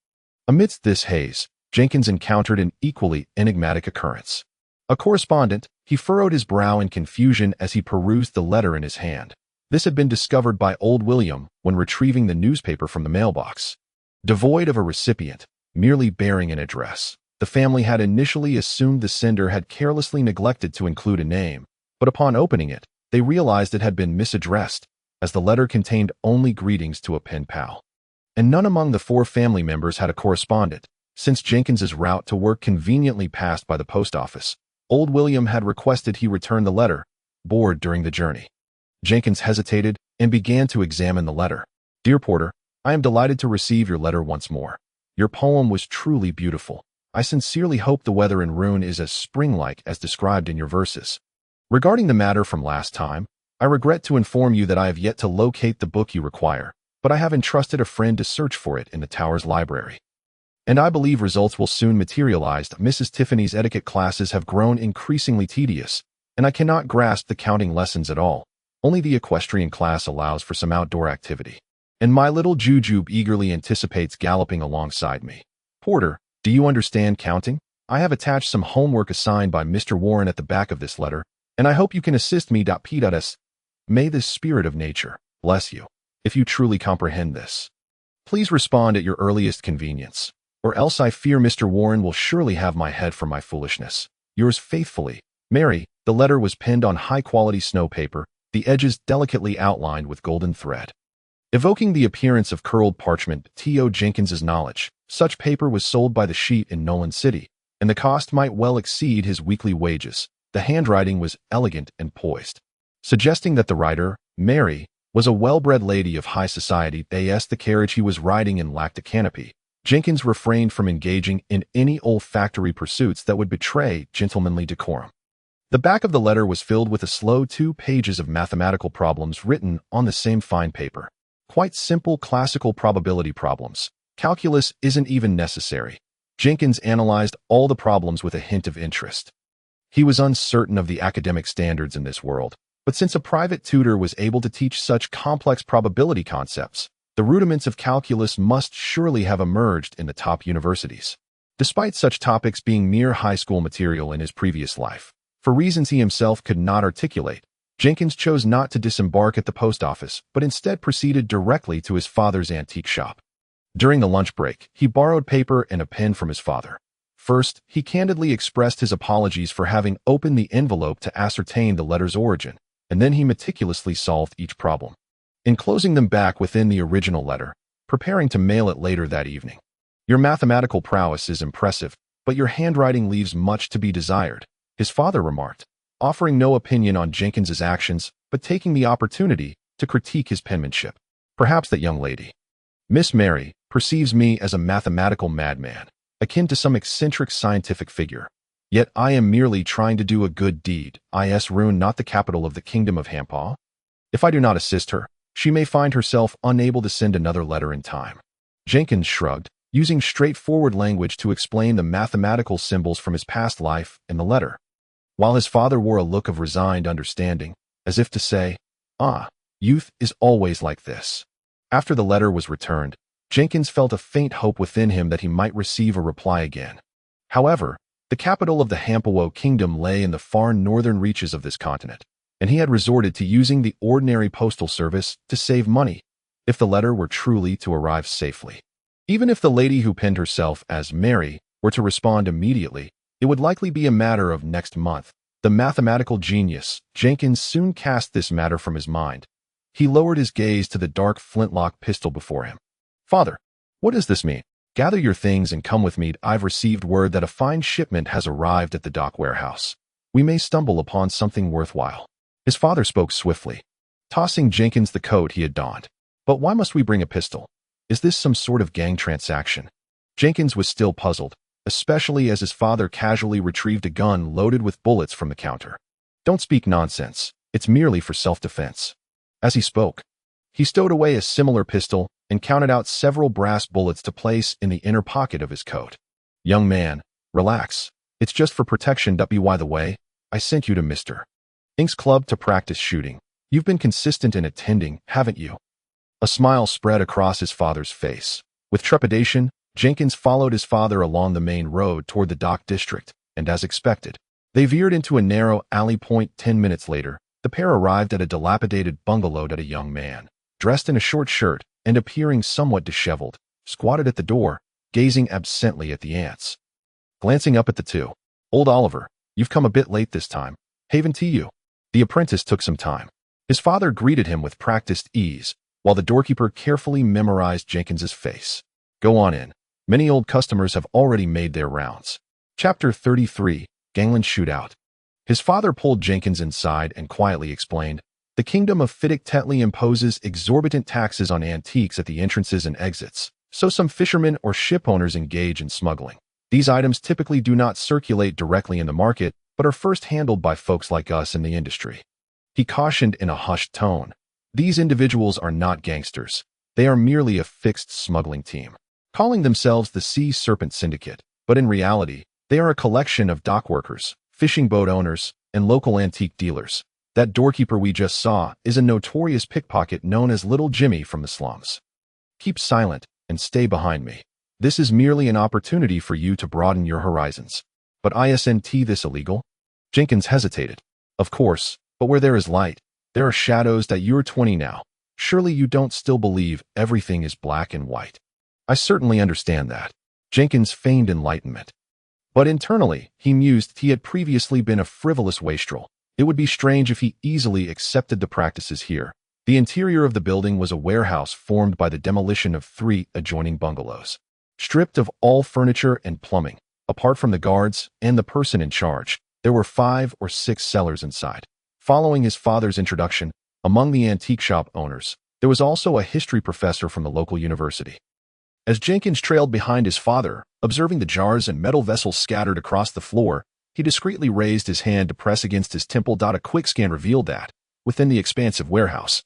Speaker 1: Amidst this haze, Jenkins encountered an equally enigmatic occurrence. A correspondent, he furrowed his brow in confusion as he perused the letter in his hand. This had been discovered by old William when retrieving the newspaper from the mailbox. Devoid of a recipient, merely bearing an address, the family had initially assumed the sender had carelessly neglected to include a name, but upon opening it, they realized it had been misaddressed, as the letter contained only greetings to a pen pal. And none among the 4 family members had a correspondent. Since Jenkins's route to work conveniently passed by the post office, old William had requested he return the letter, bored during the journey. Jenkins hesitated and began to examine the letter. "Dear Porter, I am delighted to receive your letter once more. Your poem was truly beautiful. I sincerely hope the weather in Rouen is as spring-like as described in your verses. Regarding the matter from last time, I regret to inform you that I have yet to locate the book you require, but I have entrusted a friend to search for it in the Tower's library. And I believe results will soon materialize. Mrs. Tiffany's etiquette classes have grown increasingly tedious, and I cannot grasp the counting lessons at all. Only the equestrian class allows for some outdoor activity. And my little Jujube eagerly anticipates galloping alongside me. Porter, do you understand counting? I have attached some homework assigned by Mr. Warren at the back of this letter, and I hope you can assist me. P.S. May the spirit of nature bless you, if you truly comprehend this. Please respond at your earliest convenience, or else I fear Mr. Warren will surely have my head for my foolishness. Yours faithfully, Mary." The letter was penned on high-quality snow paper, the edges delicately outlined with golden thread, evoking the appearance of curled parchment. T.O. Jenkins's knowledge, such paper was sold by the sheet in Nolan City, and the cost might well exceed his weekly wages. The handwriting was elegant and poised, suggesting that the writer, Mary, was a well-bred lady of high society. The carriage he was riding in lacked a canopy. Jenkins refrained from engaging in any olfactory pursuits that would betray gentlemanly decorum. The back of the letter was filled with a slow 2 pages of mathematical problems written on the same fine paper. Quite simple classical probability problems. Calculus isn't even necessary. Jenkins analyzed all the problems with a hint of interest. He was uncertain of the academic standards in this world, but since a private tutor was able to teach such complex probability concepts, the rudiments of calculus must surely have emerged in the top universities. Despite such topics being mere high school material in his previous life, for reasons he himself could not articulate, Jenkins chose not to disembark at the post office, but instead proceeded directly to his father's antique shop. During the lunch break, he borrowed paper and a pen from his father. First, he candidly expressed his apologies for having opened the envelope to ascertain the letter's origin, and then he meticulously solved each problem, enclosing them back within the original letter, preparing to mail it later that evening. Your mathematical prowess is impressive, but your handwriting leaves much to be desired, his father remarked, offering no opinion on Jenkins's actions, but taking the opportunity to critique his penmanship. Perhaps that young lady, Miss Mary, perceives me as a mathematical madman, akin to some eccentric scientific figure. Yet I am merely trying to do a good deed, is ruin not the capital of the kingdom of Hampaw? If I do not assist her, she may find herself unable to send another letter in time. Jenkins shrugged, using straightforward language to explain the mathematical symbols from his past life in the letter, while his father wore a look of resigned understanding, as if to say, youth is always like this. After the letter was returned, Jenkins felt a faint hope within him that he might receive a reply again. However, the capital of the Hampaw kingdom lay in the far northern reaches of this continent, and he had resorted to using the ordinary postal service to save money, if the letter were truly to arrive safely. Even if the lady who penned herself as Mary were to respond immediately, it would likely be a matter of next month. The mathematical genius, Jenkins soon cast this matter from his mind. He lowered his gaze to the dark flintlock pistol before him. Father, what does this mean? Gather your things and come with me. I've received word that a fine shipment has arrived at the dock warehouse. We may stumble upon something worthwhile. His father spoke swiftly, tossing Jenkins the coat he had donned. But why must we bring a pistol? Is this some sort of gang transaction? Jenkins was still puzzled, especially as his father casually retrieved a gun loaded with bullets from the counter. Don't speak nonsense. It's merely for self-defense. As he spoke, he stowed away a similar pistol and counted out several brass bullets to place in the inner pocket of his coat. Young man, relax. It's just for protection. By the way, I sent you to Mr. Ink's club to practice shooting. You've been consistent in attending, haven't you? A smile spread across his father's face. With trepidation, Jenkins followed his father along the main road toward the dock district, and as expected, they veered into a narrow alley. 10 minutes later, the pair arrived at a dilapidated bungalow. A young man, dressed in a short shirt and appearing somewhat disheveled, squatted at the door, gazing absently at the ants. Glancing up at the two, "Old Oliver, you've come a bit late this time. Haven't you?" The apprentice took some time. His father greeted him with practiced ease, while the doorkeeper carefully memorized Jenkins's face. "Go on in. Many old customers have already made their rounds." Chapter 33, Gangland Shootout. His father pulled Jenkins inside and quietly explained, "The kingdom of Fittic Tetley imposes exorbitant taxes on antiques at the entrances and exits, so some fishermen or ship owners engage in smuggling. These items typically do not circulate directly in the market, but are first handled by folks like us in the industry." He cautioned in a hushed tone, "These individuals are not gangsters. They are merely a fixed smuggling team, calling themselves the Sea Serpent Syndicate, but in reality, they are a collection of dock workers, fishing boat owners, and local antique dealers. That doorkeeper we just saw is a notorious pickpocket known as Little Jimmy from the slums. Keep silent and stay behind me. This is merely an opportunity for you to broaden your horizons." "But isn't this illegal?" Jenkins hesitated. "Of course, but where there is light, there are shadows. You're 20 now. Surely you don't still believe everything is black and white." "I certainly understand that." Jenkins feigned enlightenment. But internally, he mused, he had previously been a frivolous wastrel. It would be strange if he easily accepted the practices here. The interior of the building was a warehouse formed by the demolition of 3 adjoining bungalows. Stripped of all furniture and plumbing, apart from the guards and the person in charge, there were 5 or 6 cellars inside. Following his father's introduction, among the antique shop owners, there was also a history professor from the local university. As Jenkins trailed behind his father, observing the jars and metal vessels scattered across the floor, he discreetly raised his hand to press against his temple. A quick scan revealed that, within the expansive warehouse,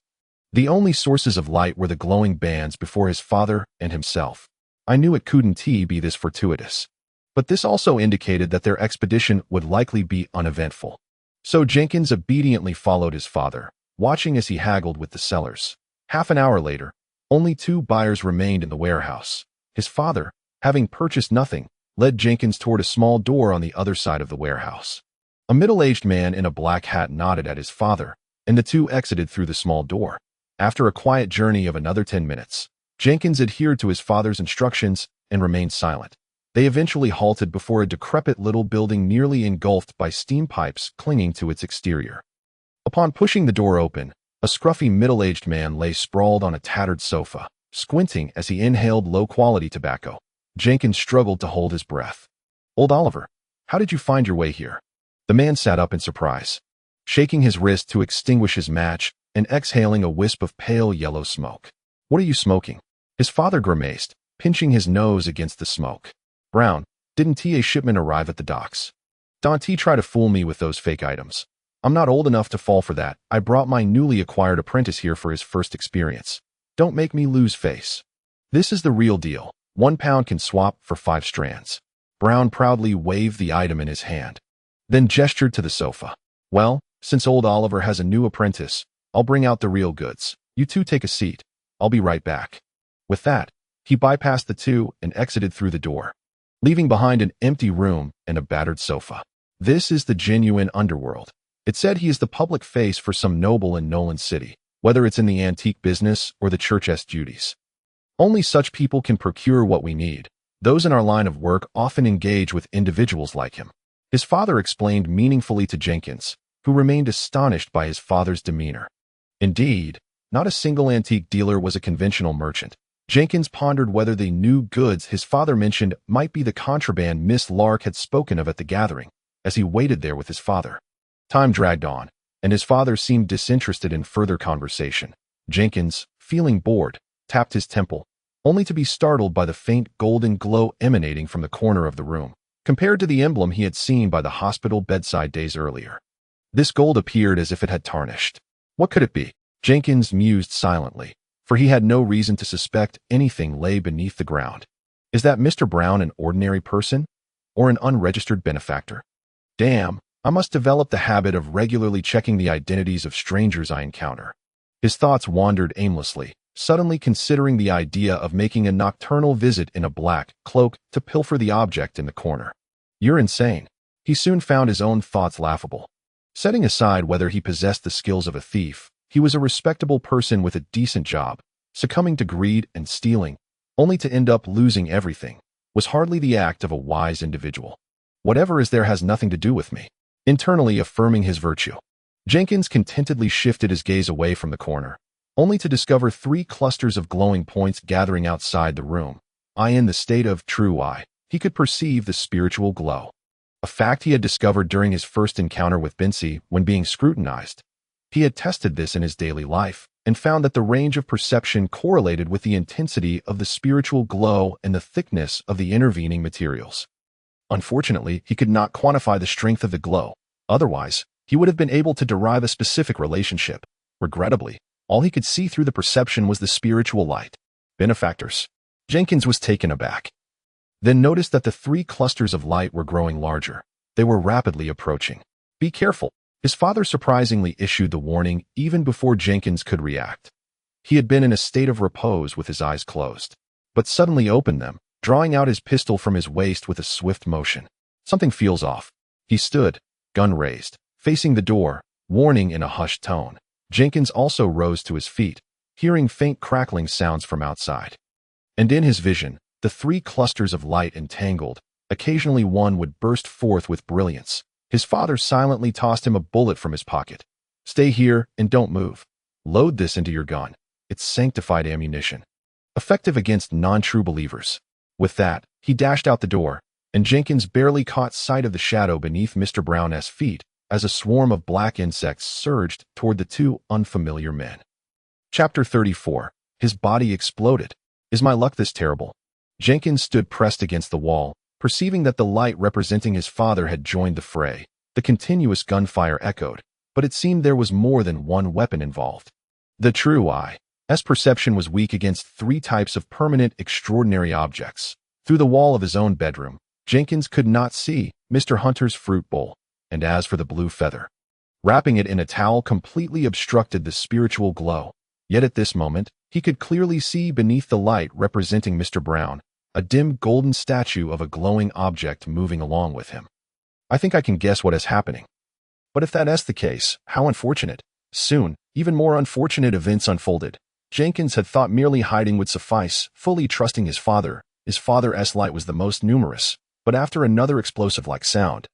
Speaker 1: the only sources of light were the glowing bands before his father and himself. "I knew it couldn't be this fortuitous." But this also indicated that their expedition would likely be uneventful. So Jenkins obediently followed his father, watching as he haggled with the sellers. Half an hour later, only 2 buyers remained in the warehouse. His father, having purchased nothing, led Jenkins toward a small door on the other side of the warehouse. A middle-aged man in a black hat nodded at his father, and the two exited through the small door. After a quiet journey of another 10 minutes, Jenkins adhered to his father's instructions and remained silent. They eventually halted before a decrepit little building nearly engulfed by steam pipes clinging to its exterior. Upon pushing the door open, a scruffy middle-aged man lay sprawled on a tattered sofa, squinting as he inhaled low-quality tobacco. Jenkins struggled to hold his breath. "Old Oliver, how did you find your way here?" The man sat up in surprise, shaking his wrist to extinguish his match and exhaling a wisp of pale yellow smoke. "What are you smoking?" His father grimaced, pinching his nose against the smoke. "Brown, didn't TA shipment arrive at the docks?" "Don't try to fool me with those fake items. I'm not old enough to fall for that. I brought my newly acquired apprentice here for his first experience. Don't make me lose face. This is the real deal. 1 pound can swap for 5 strands. Brown proudly waved the item in his hand, then gestured to the sofa. "Well, since old Oliver has a new apprentice, I'll bring out the real goods. You two take a seat. I'll be right back." With that, he bypassed the two and exited through the door, leaving behind an empty room and a battered sofa. This is the genuine underworld. It said he is the public face for some noble in Nolan City, whether it's in the antique business or the church's duties. Only such people can procure what we need. Those in our line of work often engage with individuals like him. His father explained meaningfully to Jenkins, who remained astonished by his father's demeanor. Indeed, not a single antique dealer was a conventional merchant. Jenkins pondered whether the new goods his father mentioned might be the contraband Miss Lark had spoken of at the gathering, as he waited there with his father. Time dragged on, and his father seemed disinterested in further conversation. Jenkins, feeling bored, tapped his temple, only to be startled by the faint golden glow emanating from the corner of the room, compared to the emblem he had seen by the hospital bedside days earlier. This gold appeared as if it had tarnished. What could it be? Jenkins mused silently, for he had no reason to suspect anything lay beneath the ground. Is that Mr. Brown an ordinary person, or an unregistered benefactor? Damn, I must develop the habit of regularly checking the identities of strangers I encounter. His thoughts wandered aimlessly, suddenly considering the idea of making a nocturnal visit in a black cloak to pilfer the object in the corner. You're insane. He soon found his own thoughts laughable. Setting aside whether he possessed the skills of a thief, he was a respectable person with a decent job. Succumbing to greed and stealing, only to end up losing everything, was hardly the act of a wise individual. Whatever is there has nothing to do with me. Internally affirming his virtue, Jenkins contentedly shifted his gaze away from the corner, only to discover 3 clusters of glowing points gathering outside the room. In the state of true eye, he could perceive the spiritual glow, a fact he had discovered during his first encounter with Bincy when being scrutinized. He had tested this in his daily life and found that the range of perception correlated with the intensity of the spiritual glow and the thickness of the intervening materials. Unfortunately, he could not quantify the strength of the glow. Otherwise, he would have been able to derive a specific relationship. Regrettably, all he could see through the perception was the spiritual light. Benefactors. Jenkins was taken aback, then noticed that the 3 clusters of light were growing larger. They were rapidly approaching. Be careful. His father surprisingly issued the warning even before Jenkins could react. He had been in a state of repose with his eyes closed, but suddenly opened them, drawing out his pistol from his waist with a swift motion. Something feels off. He stood, gun raised, facing the door, warning in a hushed tone. Jenkins also rose to his feet, hearing faint crackling sounds from outside. And in his vision, the 3 clusters of light entangled. Occasionally one would burst forth with brilliance. His father silently tossed him a bullet from his pocket. "Stay here and don't move. Load this into your gun. It's sanctified ammunition, effective against non-true believers." With that, he dashed out the door, and Jenkins barely caught sight of the shadow beneath Mr. Brown's feet as a swarm of black insects surged toward the 2 unfamiliar men. Chapter 34. His body exploded. Is my luck this terrible? Jenkins stood pressed against the wall, perceiving that the light representing his father had joined the fray. The continuous gunfire echoed, but it seemed there was more than one weapon involved. The true eye's perception was weak against 3 types of permanent extraordinary objects. Through the wall of his own bedroom, Jenkins could not see Mr. Hunter's fruit bowl, and as for the blue feather, wrapping it in a towel completely obstructed the spiritual glow. Yet at this moment, he could clearly see beneath the light representing Mr. Brown, a dim golden statue of a glowing object moving along with him. I think I can guess what is happening. But if that's the case, how unfortunate. Soon, even more unfortunate events unfolded. Jenkins had thought merely hiding would suffice, fully trusting his father. His father's light was the most numerous, but after another explosive-like sound,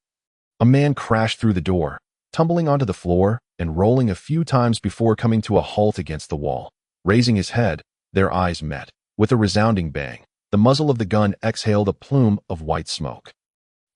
Speaker 1: a man crashed through the door, tumbling onto the floor and rolling a few times before coming to a halt against the wall. Raising his head, their eyes met. With a resounding bang, the muzzle of the gun exhaled a plume of white smoke.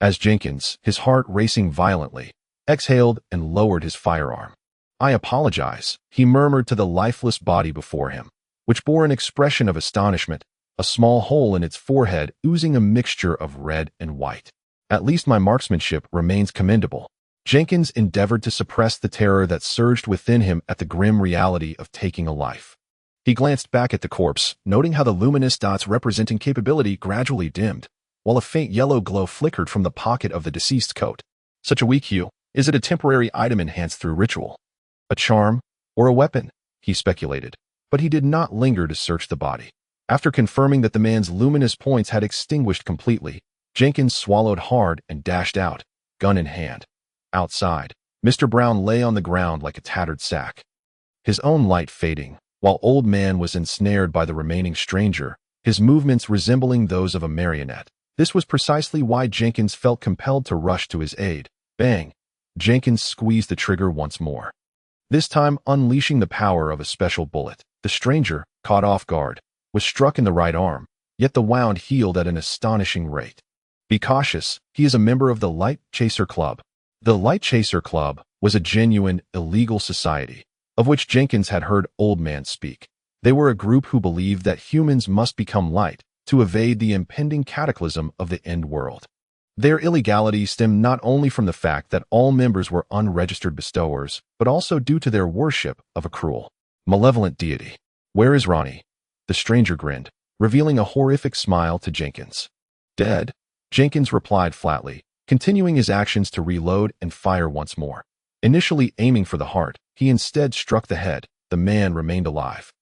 Speaker 1: As Jenkins, his heart racing violently, exhaled and lowered his firearm. "I apologize," he murmured to the lifeless body before him, which bore an expression of astonishment, a small hole in its forehead oozing a mixture of red and white. "At least my marksmanship remains commendable." Jenkins endeavored to suppress the terror that surged within him at the grim reality of taking a life. He glanced back at the corpse, noting how the luminous dots representing capability gradually dimmed, while a faint yellow glow flickered from the pocket of the deceased's coat. Such a weak hue. Is it a temporary item enhanced through ritual? A charm? Or a weapon? He speculated, but he did not linger to search the body. After confirming that the man's luminous points had extinguished completely, Jenkins swallowed hard and dashed out, gun in hand. Outside, Mr. Brown lay on the ground like a tattered sack, his own light fading, while Old Man was ensnared by the remaining stranger, his movements resembling those of a marionette. This was precisely why Jenkins felt compelled to rush to his aid. Bang! Jenkins squeezed the trigger once more, this time unleashing the power of a special bullet. The stranger, caught off guard, was struck in the right arm, yet the wound healed at an astonishing rate. "Be cautious, he is a member of the Light Chaser Club." The Light Chaser Club was a genuine, illegal society, of which Jenkins had heard Old Man speak. They were a group who believed that humans must become light to evade the impending cataclysm of the end world. Their illegality stemmed not only from the fact that all members were unregistered bestowers, but also due to their worship of a cruel, malevolent deity. "Where is Ronnie?" The stranger grinned, revealing a horrific smile to Jenkins. "Dead," Jenkins replied flatly, continuing his actions to reload and fire once more. Initially aiming for the heart, he instead struck the head. The man remained alive,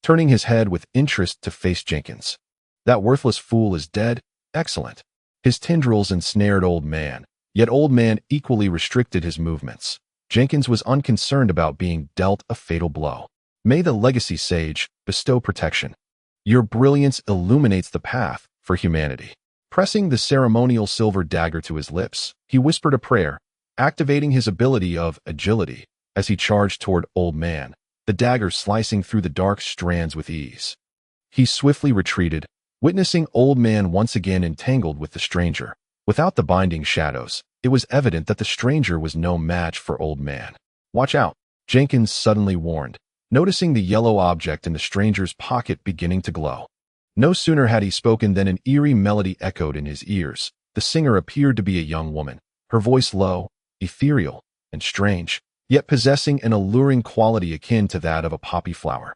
Speaker 1: turning his head with interest to face Jenkins. "That worthless fool is dead? Excellent." His tendrils ensnared Old Man, yet Old Man equally restricted his movements. Jenkins was unconcerned about being dealt a fatal blow. "May the Legacy Sage bestow protection. Your brilliance illuminates the path for humanity." Pressing the ceremonial silver dagger to his lips, he whispered a prayer, activating his ability of agility as he charged toward Old Man, the dagger slicing through the dark strands with ease. He swiftly retreated, witnessing Old Man once again entangled with the stranger. Without the binding shadows, it was evident that the stranger was no match for Old Man. "Watch out," Jenkins suddenly warned, noticing the yellow object in the stranger's pocket beginning to glow. No sooner had he spoken than an eerie melody echoed in his ears. The singer appeared to be a young woman, her voice low, ethereal, and strange, yet possessing an alluring quality akin to that of a poppy flower.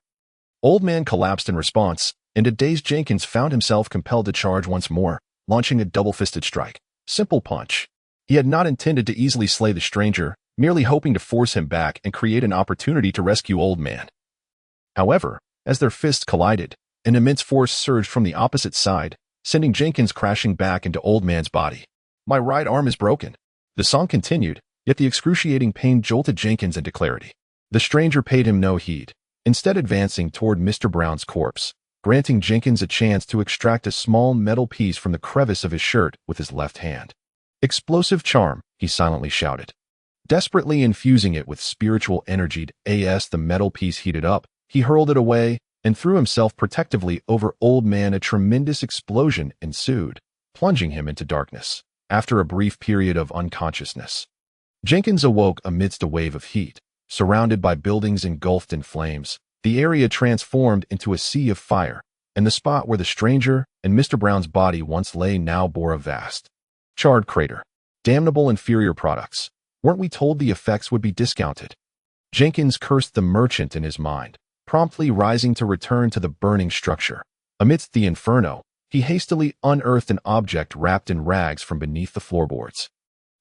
Speaker 1: Old Man collapsed in response, and a dazed Jenkins found himself compelled to charge once more, launching a double-fisted strike. Simple punch. He had not intended to easily slay the stranger, merely hoping to force him back and create an opportunity to rescue Old Man. However, as their fists collided, an immense force surged from the opposite side, sending Jenkins crashing back into Old Man's body. "My right arm is broken." The song continued, yet the excruciating pain jolted Jenkins into clarity. The stranger paid him no heed, instead advancing toward Mr. Brown's corpse, granting Jenkins a chance to extract a small metal piece from the crevice of his shirt with his left hand. "Explosive charm," he silently shouted, desperately infusing it with spiritual energy. As the metal piece heated up, he hurled it away and threw himself protectively over Old Man. A tremendous explosion ensued, plunging him into darkness. After a brief period of unconsciousness, Jenkins awoke amidst a wave of heat. Surrounded by buildings engulfed in flames, the area transformed into a sea of fire, and the spot where the stranger and Mr. Brown's body once lay now bore a vast, charred crater. Damnable inferior products. Weren't we told the effects would be discounted? Jenkins cursed the merchant in his mind, promptly rising to return to the burning structure. Amidst the inferno, He hastily unearthed an object wrapped in rags from beneath the floorboards.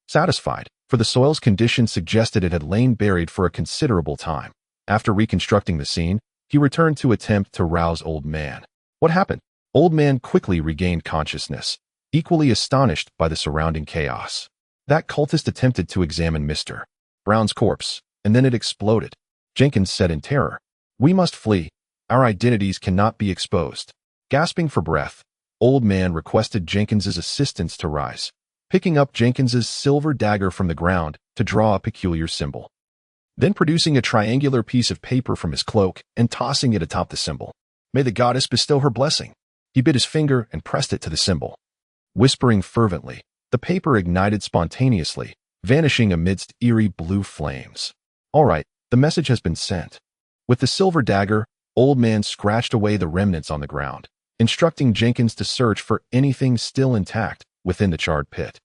Speaker 1: Satisfied, for the soil's condition suggested it had lain buried for a considerable time. After reconstructing the scene, he returned to attempt to rouse Old Man. What happened? Old Man quickly regained consciousness, equally astonished by the surrounding chaos. That cultist attempted to examine Mr. Brown's corpse, and then it exploded. Jenkins said in terror, "We must flee. Our identities cannot be exposed." Gasping for breath, Old Man requested Jenkins's assistance to rise, picking up Jenkins's silver dagger from the ground to draw a peculiar symbol. Then producing a triangular piece of paper from his cloak and tossing it atop the symbol. "May the goddess bestow her blessing." He bit his finger and pressed it to the symbol. Whispering fervently, the paper ignited spontaneously, vanishing amidst eerie blue flames. "All right, the message has been sent." With the silver dagger, Old Man scratched away the remnants on the ground, instructing Jenkins to search for anything still intact within the charred pit.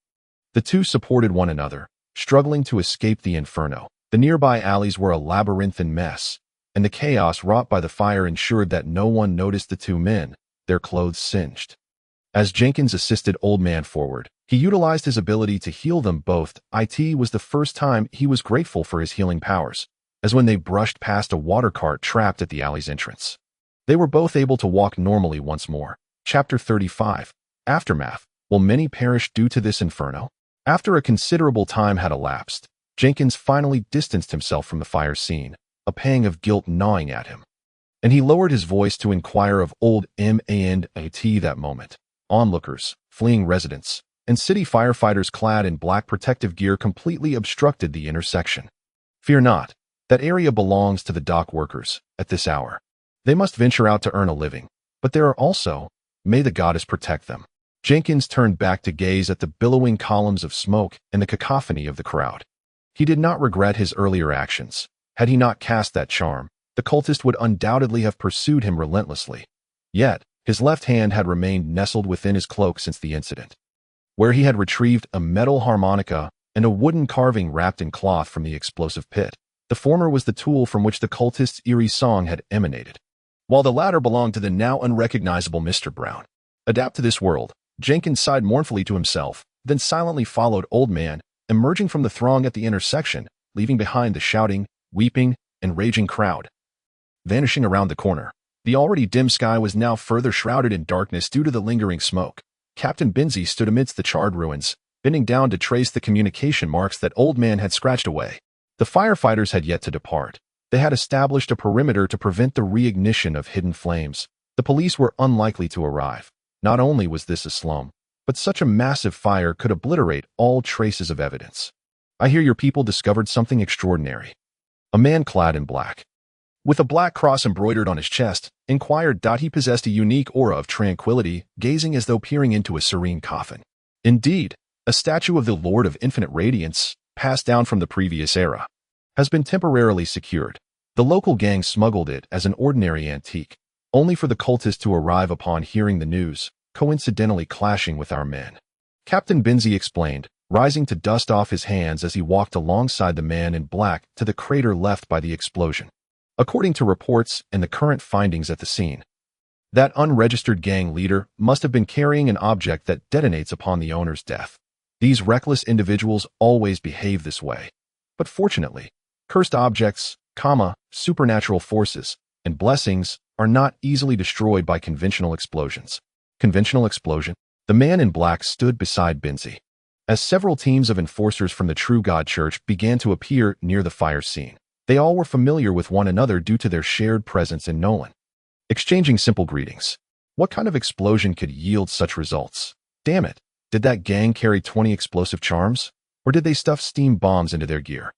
Speaker 1: The two supported one another, struggling to escape the inferno. The nearby alleys were a labyrinthine mess, and the chaos wrought by the fire ensured that no one noticed the two men, their clothes singed. As Jenkins assisted Old Man forward, he utilized his ability to heal them both. It was the first time he was grateful for his healing powers, as when they brushed past a water cart trapped at the alley's entrance. They were both able to walk normally once more. Chapter 35. Aftermath. Will many perish due to this inferno? After a considerable time had elapsed, Jenkins finally distanced himself from the fire scene, a pang of guilt gnawing at him. And he lowered his voice to inquire of Old Man. That moment, onlookers, fleeing residents, and city firefighters clad in black protective gear completely obstructed the intersection. "Fear not. That area belongs to the dock workers at this hour. They must venture out to earn a living, but there are also, may the goddess protect them." Jenkins turned back to gaze at the billowing columns of smoke and the cacophony of the crowd. He did not regret his earlier actions. Had he not cast that charm, the cultist would undoubtedly have pursued him relentlessly. Yet, his left hand had remained nestled within his cloak since the incident, where he had retrieved a metal harmonica and a wooden carving wrapped in cloth from the explosive pit. The former was the tool from which the cultist's eerie song had emanated, while the latter belonged to the now unrecognizable Mr. Brown. Adapt to this world, Jenkins sighed mournfully to himself, then silently followed Old Man, emerging from the throng at the intersection, leaving behind the shouting, weeping, and raging crowd. Vanishing around the corner, the already dim sky was now further shrouded in darkness due to the lingering smoke. Captain Benzie stood amidst the charred ruins, bending down to trace the communication marks that Old Man had scratched away. The firefighters had yet to depart. They had established a perimeter to prevent the reignition of hidden flames. The police were unlikely to arrive. Not only was this a slum, but such a massive fire could obliterate all traces of evidence. "I hear your people discovered something extraordinary." A man clad in black, with a black cross embroidered on his chest, inquired. He possessed a unique aura of tranquility, gazing as though peering into a serene coffin. "Indeed, a statue of the Lord of Infinite Radiance, passed down from the previous era, has been temporarily secured. The local gang smuggled it as an ordinary antique, only for the cultists to arrive upon hearing the news, coincidentally clashing with our men." Captain Benzie explained, rising to dust off his hands as he walked alongside the man in black to the crater left by the explosion. According to reports and the current findings at the scene, that unregistered gang leader must have been carrying an object that detonates upon the owner's death. These reckless individuals always behave this way. But fortunately, cursed objects, supernatural forces, and blessings are not easily destroyed by conventional explosions. Conventional explosion? The man in black stood beside Benzie, as several teams of enforcers from the True God Church began to appear near the fire scene. They all were familiar with one another due to their shared presence in Nolan. Exchanging simple greetings. What kind of explosion could yield such results? Damn it, did that gang carry 20 explosive charms? Or did they stuff steam bombs into their gear?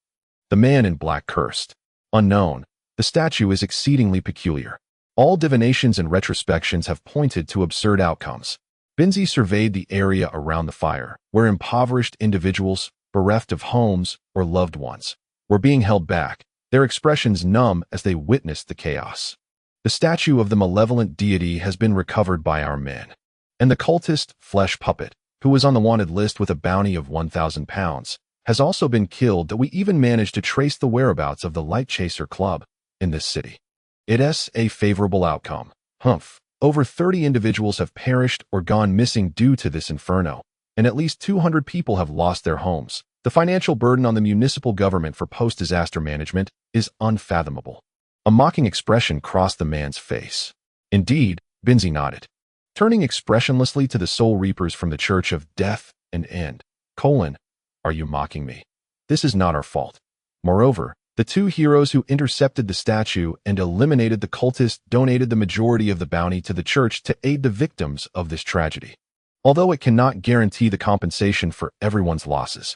Speaker 1: The man in black cursed. Unknown, the statue is exceedingly peculiar. All divinations and retrospections have pointed to absurd outcomes. Benzie surveyed the area around the fire, where impoverished individuals, bereft of homes or loved ones, were being held back, their expressions numb as they witnessed the chaos. The statue of the malevolent deity has been recovered by our men, and the cultist, Flesh Puppet, who was on the wanted list with a bounty of 1,000 pounds, has also been killed. That we even managed to trace the whereabouts of the Light Chaser Club in this city. It is a favorable outcome. Humph. Over 30 individuals have perished or gone missing due to this inferno, and at least 200 people have lost their homes. The financial burden on the municipal government for post-disaster management is unfathomable. A mocking expression crossed the man's face. Indeed, Binzi nodded, turning expressionlessly to the soul reapers from the Church of Death and End. Are you mocking me? This is not our fault. Moreover, the two heroes who intercepted the statue and eliminated the cultist donated the majority of the bounty to the church to aid the victims of this tragedy. Although it cannot guarantee the compensation for everyone's losses,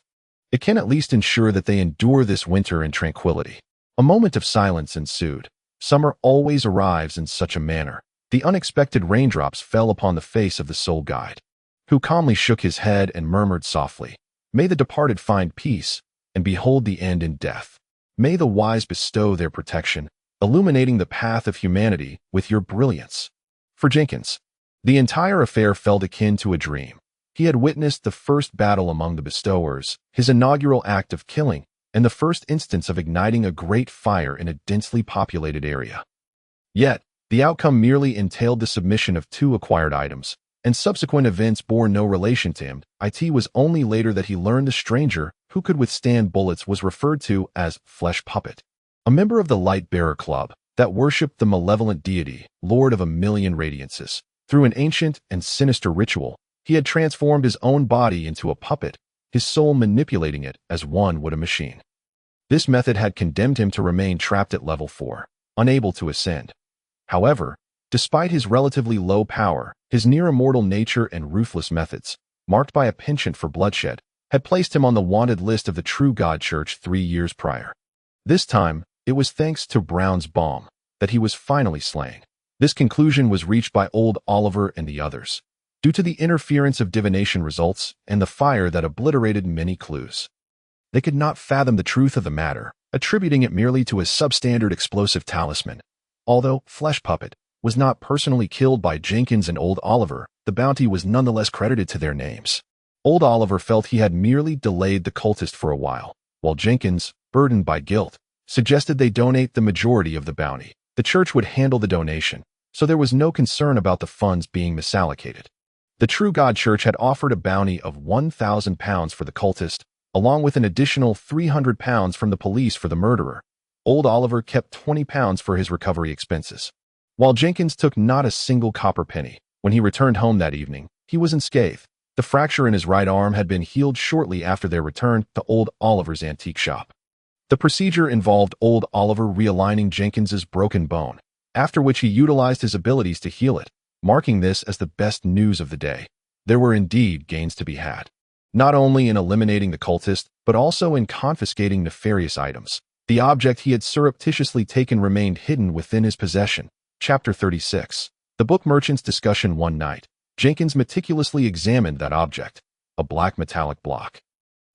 Speaker 1: it can at least ensure that they endure this winter in tranquility. A moment of silence ensued. Summer always arrives in such a manner. The unexpected raindrops fell upon the face of the soul guide, who calmly shook his head and murmured softly, "May the departed find peace and behold the end in death. May the wise bestow their protection, illuminating the path of humanity with your brilliance." For Jenkins, the entire affair felt akin to a dream. He had witnessed the first battle among the bestowers, his inaugural act of killing, and the first instance of igniting a great fire in a densely populated area. Yet, the outcome merely entailed the submission of two acquired items, and subsequent events bore no relation to him. It was only later that he learned the stranger who could withstand bullets was referred to as Flesh Puppet, a member of the Light-Bearer Club that worshipped the malevolent deity, Lord of a Million Radiances. Through an ancient and sinister ritual, he had transformed his own body into a puppet, his soul manipulating it as one would a machine. This method had condemned him to remain trapped at level 4, unable to ascend. However, despite his relatively low power, his near-immortal nature and ruthless methods, marked by a penchant for bloodshed, had placed him on the wanted list of the True God Church 3 years prior. This time, it was thanks to Brown's bomb that he was finally slain. This conclusion was reached by old Oliver and the others, due to the interference of divination results and the fire that obliterated many clues. They could not fathom the truth of the matter, attributing it merely to a substandard explosive talisman. Although Flesh Puppet was not personally killed by Jenkins and old Oliver, the bounty was nonetheless credited to their names. Old Oliver felt he had merely delayed the cultist for a while Jenkins, burdened by guilt, suggested they donate the majority of the bounty. The church would handle the donation, so there was no concern about the funds being misallocated. The True God Church had offered a bounty of £1,000 for the cultist, along with an additional £300 from the police for the murderer. Old Oliver kept £20 for his recovery expenses, while Jenkins took not a single copper penny. When he returned home that evening, he was unscathed. The fracture in his right arm had been healed shortly after their return to old Oliver's antique shop. The procedure involved old Oliver realigning Jenkins's broken bone, after which he utilized his abilities to heal it, marking this as the best news of the day. There were indeed gains to be had, not only in eliminating the cultist, but also in confiscating nefarious items. The object he had surreptitiously taken remained hidden within his possession. Chapter 36. The Book Merchant's Discussion. One night, Jenkins meticulously examined that object, a black metallic block.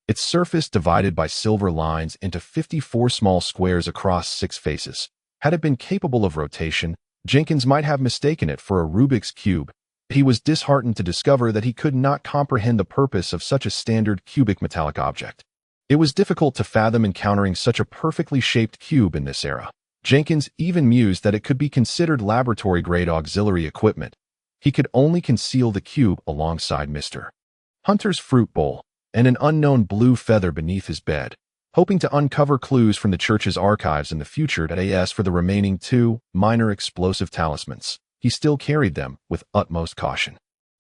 Speaker 1: Its surface divided by silver lines into 54 small squares across 6 faces. Had it been capable of rotation, Jenkins might have mistaken it for a Rubik's Cube. He was disheartened to discover that he could not comprehend the purpose of such a standard cubic metallic object. It was difficult to fathom encountering such a perfectly shaped cube in this era. Jenkins even mused that it could be considered laboratory-grade auxiliary equipment. He could only conceal the cube alongside Mr. Hunter's fruit bowl and an unknown blue feather beneath his bed, hoping to uncover clues from the church's archives in the future. As for the remaining 2 minor explosive talismans, he still carried them with utmost caution.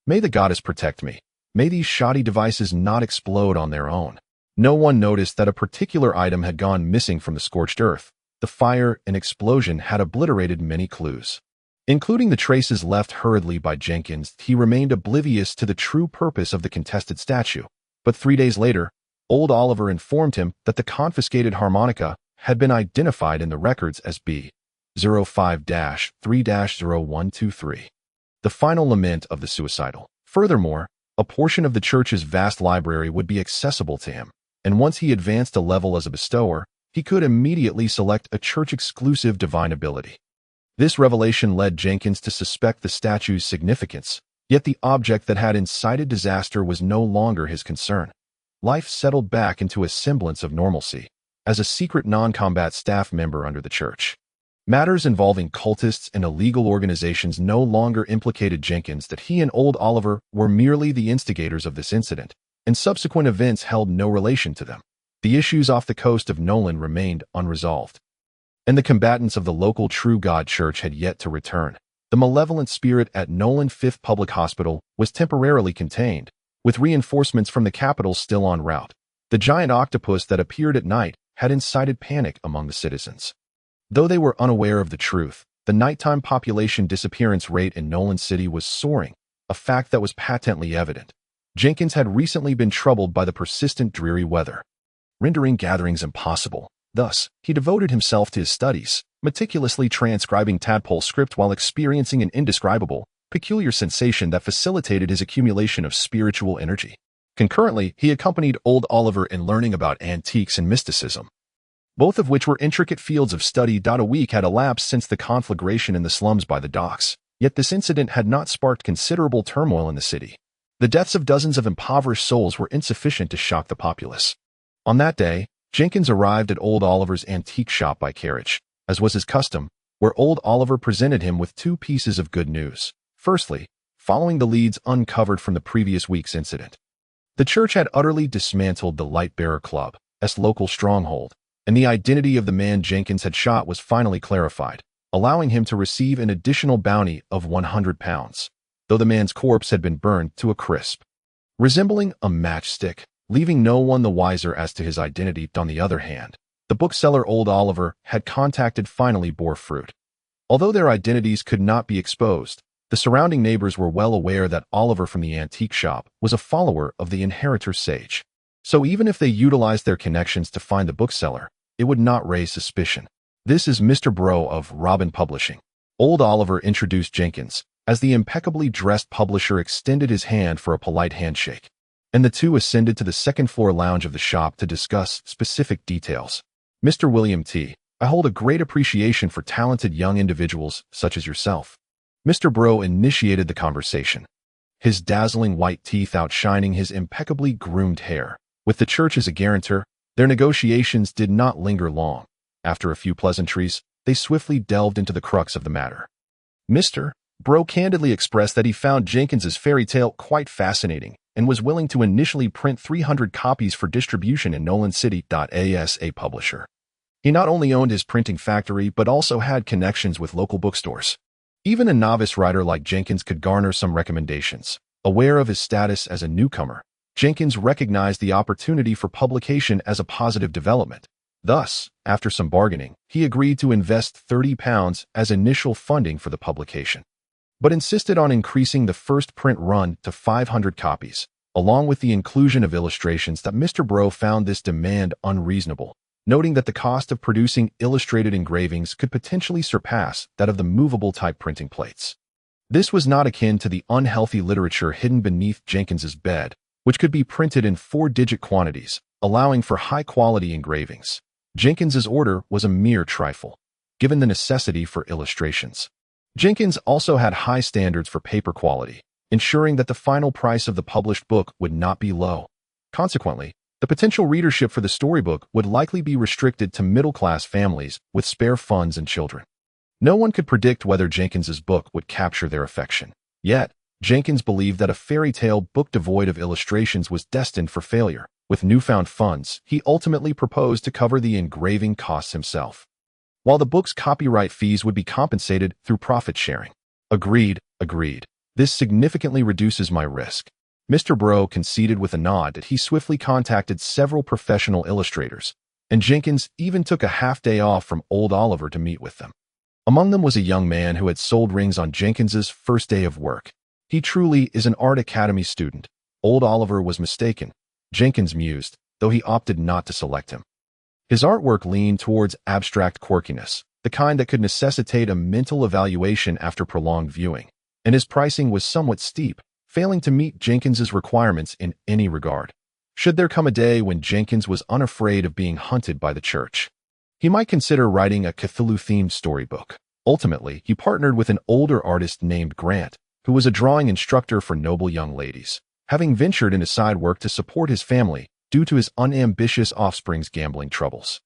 Speaker 1: May the goddess protect me. May these shoddy devices not explode on their own. No one noticed that a particular item had gone missing from the scorched earth. The fire and explosion had obliterated many clues, including the traces left hurriedly by Jenkins. He remained oblivious to the true purpose of the contested statue. But 3 days later, old Oliver informed him that the confiscated harmonica had been identified in the records as B05-3-0123, the final lament of the suicidal. Furthermore, a portion of the church's vast library would be accessible to him, and once he advanced a level as a bestower, he could immediately select a church-exclusive divine ability. This revelation led Jenkins to suspect the statue's significance, yet the object that had incited disaster was no longer his concern. Life settled back into a semblance of normalcy as a secret non-combat staff member under the church. Matters involving cultists and illegal organizations no longer implicated Jenkins that he and old Oliver were merely the instigators of this incident, and subsequent events held no relation to them. The issues off the coast of Nolan remained unresolved, and the combatants of the local True God Church had yet to return. The malevolent spirit at Nolan Fifth Public Hospital was temporarily contained, with reinforcements from the capital still en route. The giant octopus that appeared at night had incited panic among the citizens. Though they were unaware of the truth, the nighttime population disappearance rate in Nolan City was soaring, a fact that was patently evident. Jenkins had recently been troubled by the persistent dreary weather, rendering gatherings impossible. Thus, he devoted himself to his studies, meticulously transcribing tadpole script while experiencing an indescribable, peculiar sensation that facilitated his accumulation of spiritual energy. Concurrently, he accompanied old Oliver in learning about antiques and mysticism, both of which were intricate fields of study. A week had elapsed since the conflagration in the slums by the docks, yet this incident had not sparked considerable turmoil in the city. The deaths of dozens of impoverished souls were insufficient to shock the populace. On that day, Jenkins arrived at old Oliver's antique shop by carriage, as was his custom, where old Oliver presented him with two pieces of good news. Firstly, following the leads uncovered from the previous week's incident, the church had utterly dismantled the Lightbearer Club's local stronghold, and the identity of the man Jenkins had shot was finally clarified, allowing him to receive an additional bounty of £100, though the man's corpse had been burned to a crisp, resembling a matchstick, leaving no one the wiser as to his identity. On the other hand, the bookseller old Oliver had contacted finally bore fruit. Although their identities could not be exposed, the surrounding neighbors were well aware that Oliver from the antique shop was a follower of the inheritor sage. So even if they utilized their connections to find the bookseller, it would not raise suspicion. "This is Mr. Bro of Robin Publishing." Old Oliver introduced Jenkins, as the impeccably dressed publisher extended his hand for a polite handshake, and the two ascended to the second-floor lounge of the shop to discuss specific details. "Mr. William T., I hold a great appreciation for talented young individuals such as yourself." Mr. Bro initiated the conversation, his dazzling white teeth outshining his impeccably groomed hair. With the church as a guarantor, their negotiations did not linger long. After a few pleasantries, they swiftly delved into the crux of the matter. Mr. Bro candidly expressed that he found Jenkins's fairy tale quite fascinating and was willing to initially print 300 copies for distribution in Nolan City. As a publisher, he not only owned his printing factory but also had connections with local bookstores. Even a novice writer like Jenkins could garner some recommendations. Aware of his status as a newcomer, Jenkins recognized the opportunity for publication as a positive development. Thus, after some bargaining, he agreed to invest £30 as initial funding for the publication, but insisted on increasing the first print run to 500 copies, along with the inclusion of illustrations. That Mr. Bro found this demand unreasonable, noting that the cost of producing illustrated engravings could potentially surpass that of the movable type printing plates. This was not akin to the unhealthy literature hidden beneath Jenkins's bed, which could be printed in 4-digit quantities, allowing for high-quality engravings. Jenkins's order was a mere trifle, given the necessity for illustrations. Jenkins also had high standards for paper quality, ensuring that the final price of the published book would not be low. Consequently, the potential readership for the storybook would likely be restricted to middle-class families with spare funds and children. No one could predict whether Jenkins's book would capture their affection. Yet, Jenkins believed that a fairy tale book devoid of illustrations was destined for failure. With newfound funds, he ultimately proposed to cover the engraving costs himself, while the book's copyright fees would be compensated through profit sharing. Agreed. This significantly reduces my risk." Mr. Bro conceded with a nod that he swiftly contacted several professional illustrators, and Jenkins even took a half-day off from old Oliver to meet with them. Among them was a young man who had sold rings on Jenkins's first day of work. "He truly is an art academy student." Old Oliver was mistaken, Jenkins mused, though he opted not to select him. His artwork leaned towards abstract quirkiness, the kind that could necessitate a mental evaluation after prolonged viewing, and his pricing was somewhat steep, failing to meet Jenkins's requirements in any regard. Should there come a day when Jenkins was unafraid of being hunted by the church, he might consider writing a Cthulhu-themed storybook. Ultimately, he partnered with an older artist named Grant, who was a drawing instructor for noble young ladies, having ventured into side work to support his family due to his unambitious offspring's gambling troubles.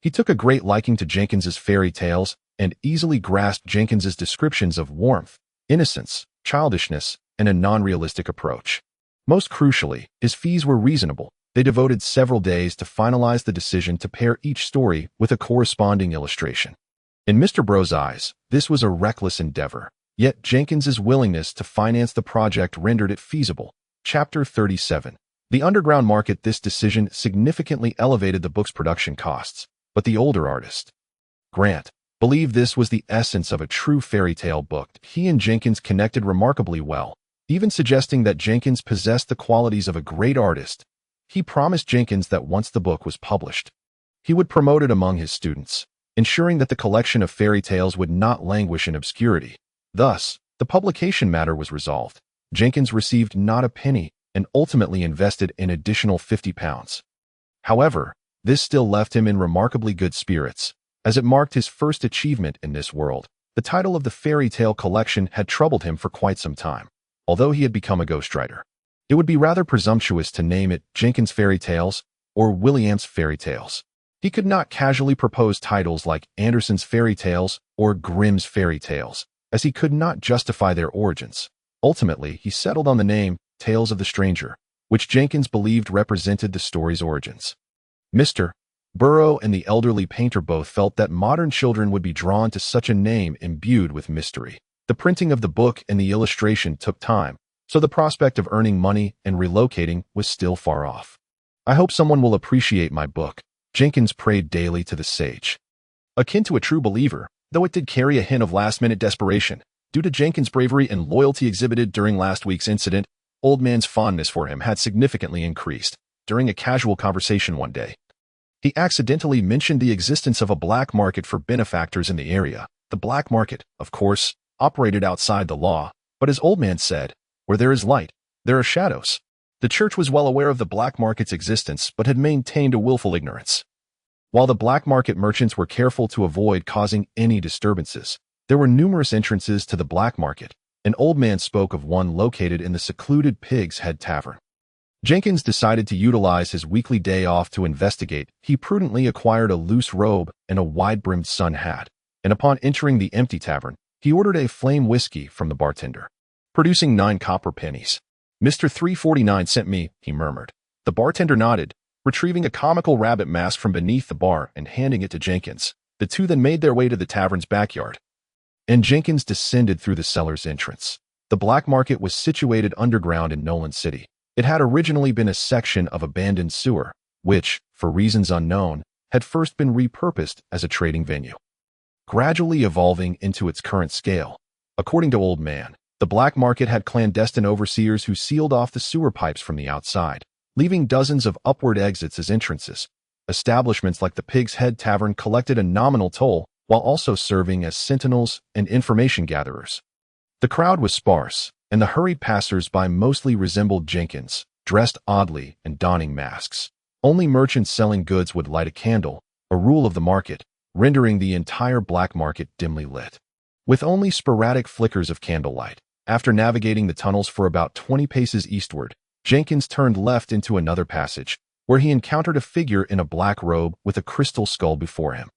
Speaker 1: He took a great liking to Jenkins's fairy tales and easily grasped Jenkins's descriptions of warmth, innocence, childishness, and a non-realistic approach. Most crucially, his fees were reasonable. They devoted several days to finalize the decision to pair each story with a corresponding illustration. In Mr. Bro's eyes, this was a reckless endeavor, yet Jenkins's willingness to finance the project rendered it feasible. Chapter 37. The underground market. This decision significantly elevated the book's production costs, but the older artist, Grant, believed this was the essence of a true fairy tale book. He and Jenkins connected remarkably well, even suggesting that Jenkins possessed the qualities of a great artist. He promised Jenkins that once the book was published, he would promote it among his students, ensuring that the collection of fairy tales would not languish in obscurity. Thus, the publication matter was resolved. Jenkins received not a penny and ultimately invested an additional £50. However, this still left him in remarkably good spirits, as it marked his first achievement in this world. The title of the fairy tale collection had troubled him for quite some time, although he had become a ghostwriter. It would be rather presumptuous to name it Jenkins' Fairy Tales or William's Fairy Tales. He could not casually propose titles like Andersen's Fairy Tales or Grimm's Fairy Tales, as he could not justify their origins. Ultimately, he settled on the name Tales of the Stranger, which Jenkins believed represented the story's origins. Mr. Burrow and the elderly painter both felt that modern children would be drawn to such a name imbued with mystery. The printing of the book and the illustration took time, so the prospect of earning money and relocating was still far off. "I hope someone will appreciate my book," Jenkins prayed daily to the sage. Akin to a true believer, though it did carry a hint of last-minute desperation, due to Jenkins' bravery and loyalty exhibited during last week's incident, Old Man's fondness for him had significantly increased. During a casual conversation one day, he accidentally mentioned the existence of a black market for benefactors in the area. The black market, of course, operated outside the law, but as Old Man said, where there is light, there are shadows. The church was well aware of the black market's existence but had maintained a willful ignorance. While the black market merchants were careful to avoid causing any disturbances, there were numerous entrances to the black market. An Old Man spoke of one located in the secluded Pig's Head Tavern. Jenkins decided to utilize his weekly day off to investigate. He prudently acquired a loose robe and a wide-brimmed sun hat, and upon entering the empty tavern, he ordered a flame whiskey from the bartender, producing 9 copper pennies. "Mr. 349 sent me," he murmured. The bartender nodded, retrieving a comical rabbit mask from beneath the bar and handing it to Jenkins. The two then made their way to the tavern's backyard, and Jenkins descended through the cellar's entrance. The black market was situated underground in Nolan City. It had originally been a section of abandoned sewer, which, for reasons unknown, had first been repurposed as a trading venue, gradually evolving into its current scale. According to Old Man, the black market had clandestine overseers who sealed off the sewer pipes from the outside, leaving dozens of upward exits as entrances. Establishments like the Pig's Head Tavern collected a nominal toll, while also serving as sentinels and information gatherers. The crowd was sparse, and the hurried passers-by mostly resembled Jenkins, dressed oddly and donning masks. Only merchants selling goods would light a candle, a rule of the market, rendering the entire black market dimly lit, with only sporadic flickers of candlelight. After navigating the tunnels for about 20 paces eastward, Jenkins turned left into another passage, where he encountered a figure in a black robe with a crystal skull before him.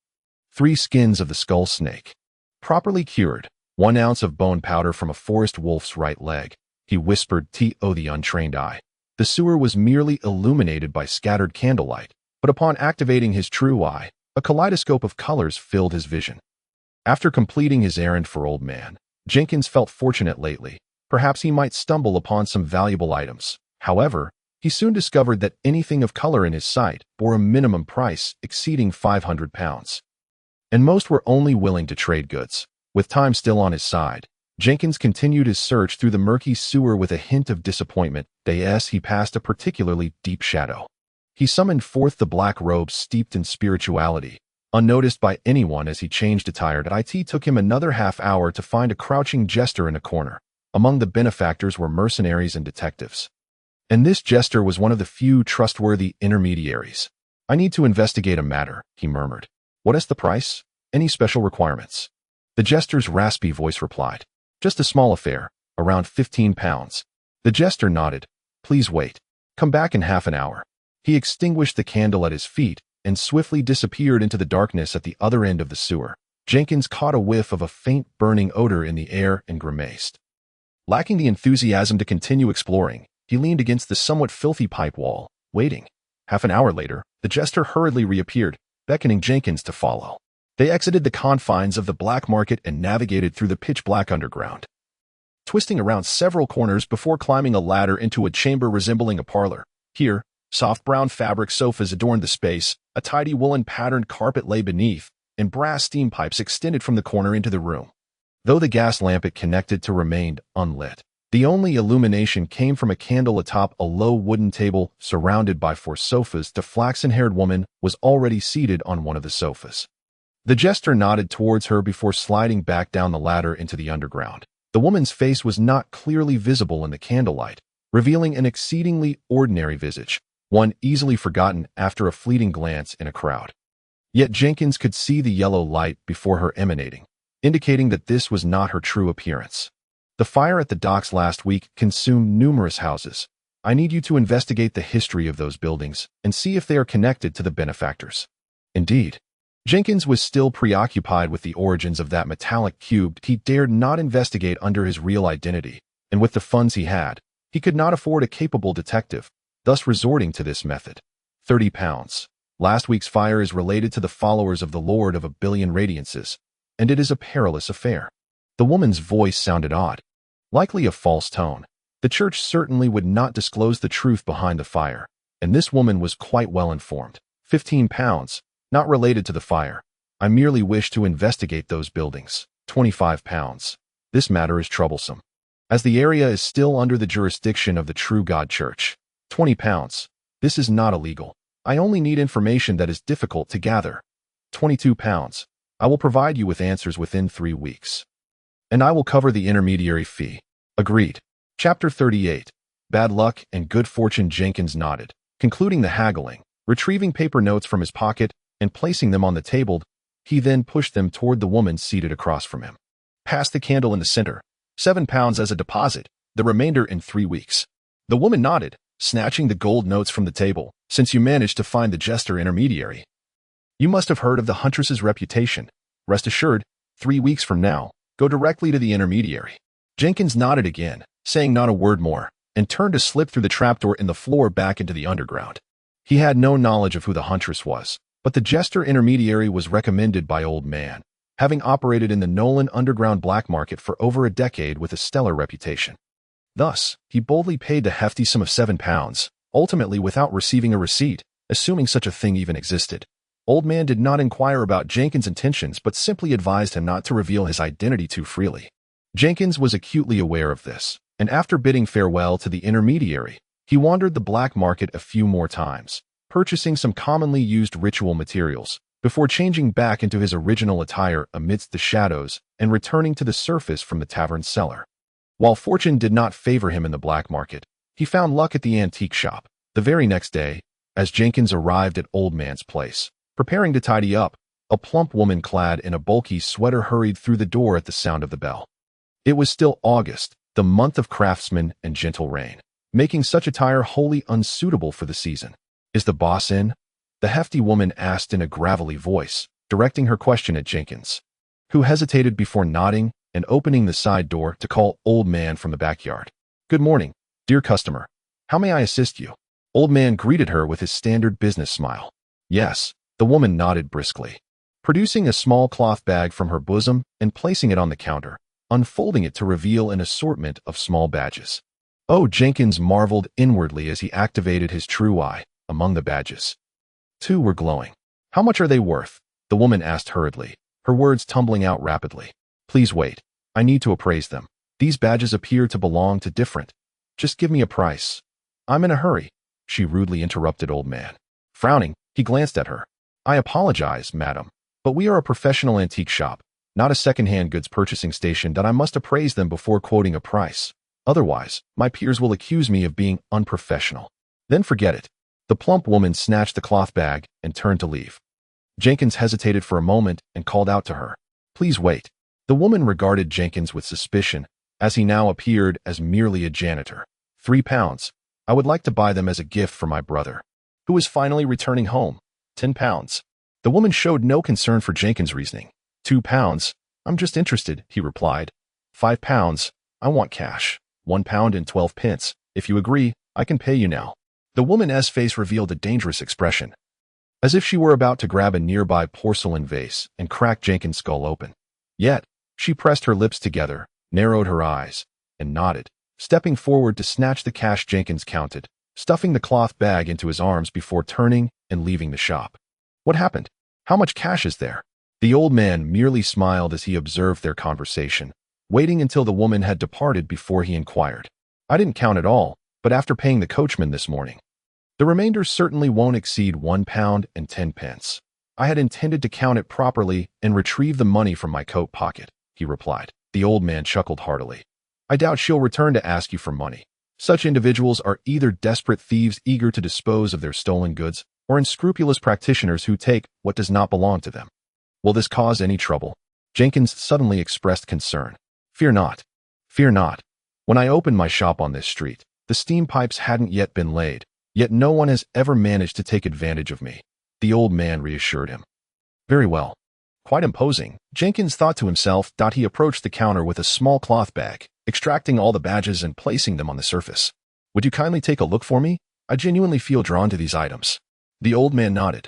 Speaker 1: 3 skins of the skull snake, properly cured, 1 ounce of bone powder from a forest wolf's right leg, he whispered to the untrained eye. The sewer was merely illuminated by scattered candlelight, but upon activating his true eye, a kaleidoscope of colors filled his vision. After completing his errand for Old Man, Jenkins felt fortunate lately. Perhaps he might stumble upon some valuable items. However, he soon discovered that anything of color in his sight bore a minimum price exceeding £500. And most were only willing to trade goods. With time still on his side, Jenkins continued his search through the murky sewer with a hint of disappointment. As he passed a particularly deep shadow, he summoned forth the black robe steeped in spirituality. Unnoticed by anyone as he changed attire, it took him another half hour to find a crouching jester in a corner. Among the benefactors were mercenaries and detectives, and this jester was one of the few trustworthy intermediaries. "I need to investigate a matter," he murmured. "What is the price? Any special requirements?" The jester's raspy voice replied, "Just a small affair, around £15. The jester nodded. "Please wait. Come back in half an hour." He extinguished the candle at his feet and swiftly disappeared into the darkness at the other end of the sewer. Jenkins caught a whiff of a faint burning odor in the air and grimaced. Lacking the enthusiasm to continue exploring, he leaned against the somewhat filthy pipe wall, waiting. Half an hour later, the jester hurriedly reappeared, beckoning Jenkins to follow. They exited the confines of the black market and navigated through the pitch-black underground, twisting around several corners before climbing a ladder into a chamber resembling a parlor. Here, soft brown fabric sofas adorned the space, a tidy woolen-patterned carpet lay beneath, and brass steam pipes extended from the corner into the room. Though the gas lamp it connected to remained unlit, the only illumination came from a candle atop a low wooden table surrounded by 4 sofas. The flaxen-haired woman was already seated on one of the sofas. The jester nodded towards her before sliding back down the ladder into the underground. The woman's face was not clearly visible in the candlelight, revealing an exceedingly ordinary visage, one easily forgotten after a fleeting glance in a crowd. Yet Jenkins could see the yellow light before her emanating, indicating that this was not her true appearance. The fire at the docks last week consumed numerous houses. I need you to investigate the history of those buildings and see if they are connected to the benefactors. Indeed, Jenkins was still preoccupied with the origins of that metallic cube. He dared not investigate under his real identity, and with the funds he had, he could not afford a capable detective, thus resorting to this method. 30 pounds. Last week's fire is related to the followers of the Lord of a Billion Radiances, and it is a perilous affair. The woman's voice sounded odd, likely a false tone. The church certainly would not disclose the truth behind the fire, and this woman was quite well informed. 15 pounds. Not related to the fire. I merely wish to investigate those buildings. 25 pounds. This matter is troublesome, as the area is still under the jurisdiction of the True God Church. 20 pounds. This is not illegal. I only need information that is difficult to gather. 22 pounds. I will provide you with answers within 3 weeks. And I will cover the intermediary fee. Agreed. Chapter 38. Bad luck and good fortune. Jenkins nodded, concluding the haggling. Retrieving paper notes from his pocket and placing them on the table, he then pushed them toward the woman seated across from him. Pass the candle in the center. 7 pounds as a deposit, the remainder in 3 weeks. The woman nodded, snatching the gold notes from the table. Since you managed to find the jester intermediary, you must have heard of the huntress's reputation. Rest assured, 3 weeks from now, go directly to the intermediary. Jenkins nodded again, saying not a word more, and turned to slip through the trapdoor in the floor back into the underground. He had no knowledge of who the huntress was, but the jester intermediary was recommended by Old Man, having operated in the Nolan underground black market for over a decade with a stellar reputation. Thus, he boldly paid the hefty sum of 7 pounds, ultimately without receiving a receipt, assuming such a thing even existed. Old Man did not inquire about Jenkins' intentions but simply advised him not to reveal his identity too freely. Jenkins was acutely aware of this, and after bidding farewell to the intermediary, he wandered the black market a few more times, purchasing some commonly used ritual materials, before changing back into his original attire amidst the shadows and returning to the surface from the tavern cellar. While fortune did not favor him in the black market, he found luck at the antique shop. The very next day, as Jenkins arrived at Old Man's place, preparing to tidy up, a plump woman clad in a bulky sweater hurried through the door at the sound of the bell. It was still August, the month of craftsmen and gentle rain, making such attire wholly unsuitable for the season. Is the boss in? The hefty woman asked in a gravelly voice, directing her question at Jenkins, who hesitated before nodding and opening the side door to call Old Man from the backyard. Good morning, dear customer. How may I assist you? Old Man greeted her with his standard business smile. Yes, the woman nodded briskly, producing a small cloth bag from her bosom and placing it on the counter, unfolding it to reveal an assortment of small badges. Oh, Jenkins marveled inwardly as he activated his true eye among the badges. 2 were glowing. How much are they worth? The woman asked hurriedly, her words tumbling out rapidly. Please wait. I need to appraise them. These badges appear to belong to different. Just give me a price. I'm in a hurry, she rudely interrupted Old Man. Frowning, he glanced at her. I apologize, madam, but we are a professional antique shop, not a second-hand goods purchasing station that I must appraise them before quoting a price. Otherwise, my peers will accuse me of being unprofessional. Then forget it. The plump woman snatched the cloth bag and turned to leave. Jenkins hesitated for a moment and called out to her. Please wait. The woman regarded Jenkins with suspicion, as he now appeared as merely a janitor. 3 pounds. I would like to buy them as a gift for my brother, who is finally returning home. 10 pounds. The woman showed no concern for Jenkins' reasoning. £2. I'm just interested, he replied. £5. I want cash. £1 and 12 pence. If you agree, I can pay you now. The woman's face revealed a dangerous expression, as if she were about to grab a nearby porcelain vase and crack Jenkins' skull open. Yet, she pressed her lips together, narrowed her eyes, and nodded, stepping forward to snatch the cash Jenkins counted, stuffing the cloth bag into his arms before turning and leaving the shop. What happened? How much cash is there? The old man merely smiled as he observed their conversation, waiting until the woman had departed before he inquired. I didn't count it all, but after paying the coachman this morning, the remainder certainly won't exceed £1 and 10 pence. I had intended to count it properly and retrieve the money from my coat pocket, he replied. The old man chuckled heartily. I doubt she'll return to ask you for money. Such individuals are either desperate thieves eager to dispose of their stolen goods or unscrupulous practitioners who take what does not belong to them. Will this cause any trouble? Jenkins suddenly expressed concern. Fear not. Fear not. When I opened my shop on this street, the steam pipes hadn't yet been laid, yet no one has ever managed to take advantage of me. The old man reassured him. Very well. Quite imposing, Jenkins thought to himself. He approached the counter with a small cloth bag, extracting all the badges and placing them on the surface. Would you kindly take a look for me? I genuinely feel drawn to these items. The old man nodded,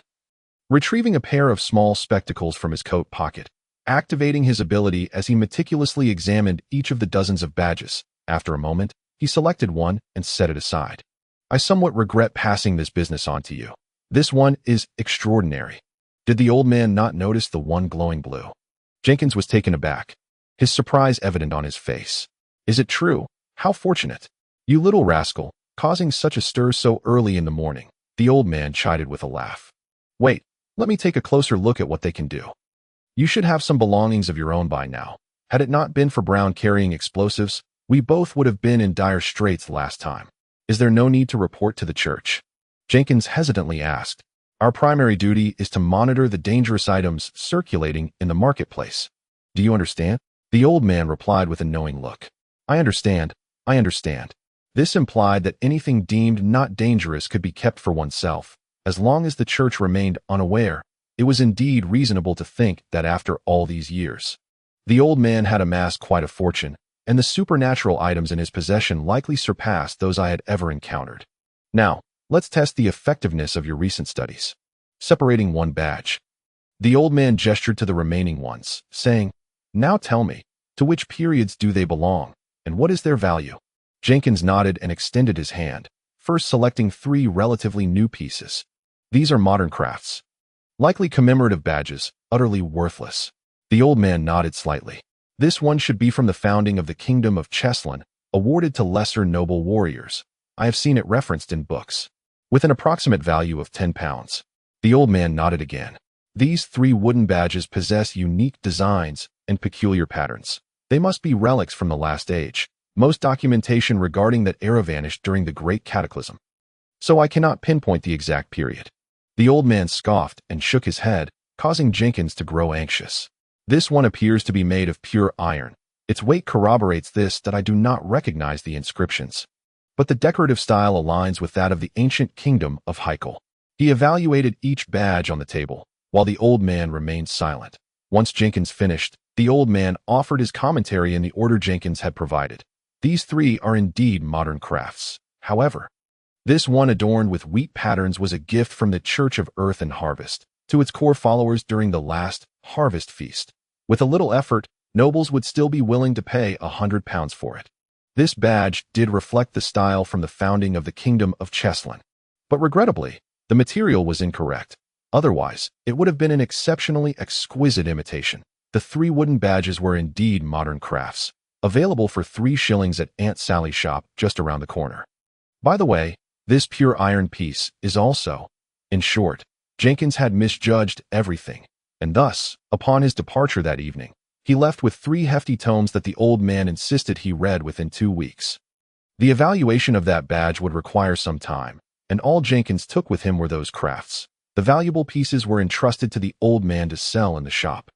Speaker 1: retrieving a pair of small spectacles from his coat pocket, activating his ability as he meticulously examined each of the dozens of badges. After a moment, he selected one and set it aside. I somewhat regret passing this business on to you. This one is extraordinary. Did the old man not notice the one glowing blue? Jenkins was taken aback, his surprise evident on his face. Is it true? How fortunate. You little rascal, causing such a stir so early in the morning. The old man chided with a laugh. Wait, let me take a closer look at what they can do. You should have some belongings of your own by now. Had it not been for Brown carrying explosives, we both would have been in dire straits last time. Is there no need to report to the church? Jenkins hesitantly asked. Our primary duty is to monitor the dangerous items circulating in the marketplace. Do you understand? The old man replied with a knowing look. I understand. I understand. This implied that anything deemed not dangerous could be kept for oneself. As long as the church remained unaware, it was indeed reasonable to think that after all these years, the old man had amassed quite a fortune, and the supernatural items in his possession likely surpassed those I had ever encountered. Now, let's test the effectiveness of your recent studies. Separating one badge. The old man gestured to the remaining ones, saying, Now tell me, to which periods do they belong, and what is their value? Jenkins nodded and extended his hand, first selecting 3 relatively new pieces. These are modern crafts. Likely commemorative badges, utterly worthless. The old man nodded slightly. This one should be from the founding of the Kingdom of Cheslin, awarded to lesser noble warriors. I have seen it referenced in books. With an approximate value of £10. The old man nodded again. These 3 wooden badges possess unique designs and peculiar patterns. They must be relics from the last age. Most documentation regarding that era vanished during the Great Cataclysm, so I cannot pinpoint the exact period. The old man scoffed and shook his head, causing Jenkins to grow anxious. This one appears to be made of pure iron. Its weight corroborates this that I do not recognize the inscriptions, but the decorative style aligns with that of the ancient kingdom of Heikel. He evaluated each badge on the table, while the old man remained silent. Once Jenkins finished, the old man offered his commentary in the order Jenkins had provided. These 3 are indeed modern crafts. However, this one adorned with wheat patterns was a gift from the Church of Earth and Harvest to its core followers during the last harvest feast. With a little effort, nobles would still be willing to pay £100 for it. This badge did reflect the style from the founding of the Kingdom of Cheslin, but regrettably, the material was incorrect. Otherwise, it would have been an exceptionally exquisite imitation. The 3 wooden badges were indeed modern crafts, available for 3 shillings at Aunt Sally's shop just around the corner. By the way, this pure iron piece is also, in short, Jenkins had misjudged everything, and thus, upon his departure that evening, he left with 3 hefty tomes that the old man insisted he read within 2 weeks. The evaluation of that badge would require some time, and all Jenkins took with him were those crafts. The valuable pieces were entrusted to the old man to sell in the shop.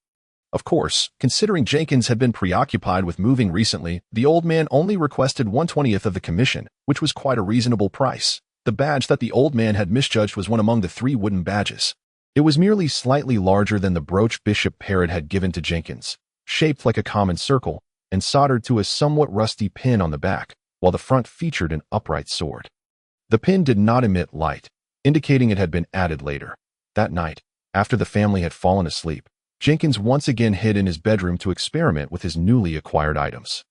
Speaker 1: Of course, considering Jenkins had been preoccupied with moving recently, the old man only requested 1/20th of the commission, which was quite a reasonable price. The badge that the old man had misjudged was one among the 3 wooden badges. It was merely slightly larger than the brooch Bishop Parrott had given to Jenkins, shaped like a common circle, and soldered to a somewhat rusty pin on the back, while the front featured an upright sword. The pin did not emit light, indicating it had been added later. That night, after the family had fallen asleep, Jenkins once again hid in his bedroom to experiment with his newly acquired items.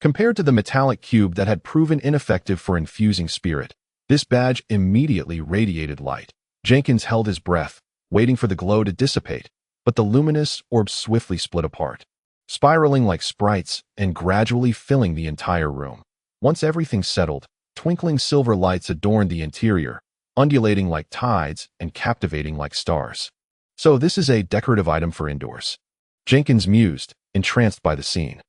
Speaker 1: Compared to the metallic cube that had proven ineffective for infusing spirit, this badge immediately radiated light. Jenkins held his breath, waiting for the glow to dissipate, but the luminous orbs swiftly split apart, spiraling like sprites and gradually filling the entire room. Once everything settled, twinkling silver lights adorned the interior, undulating like tides and captivating like stars. So this is a decorative item for indoors. Jenkins mused, entranced by the scene.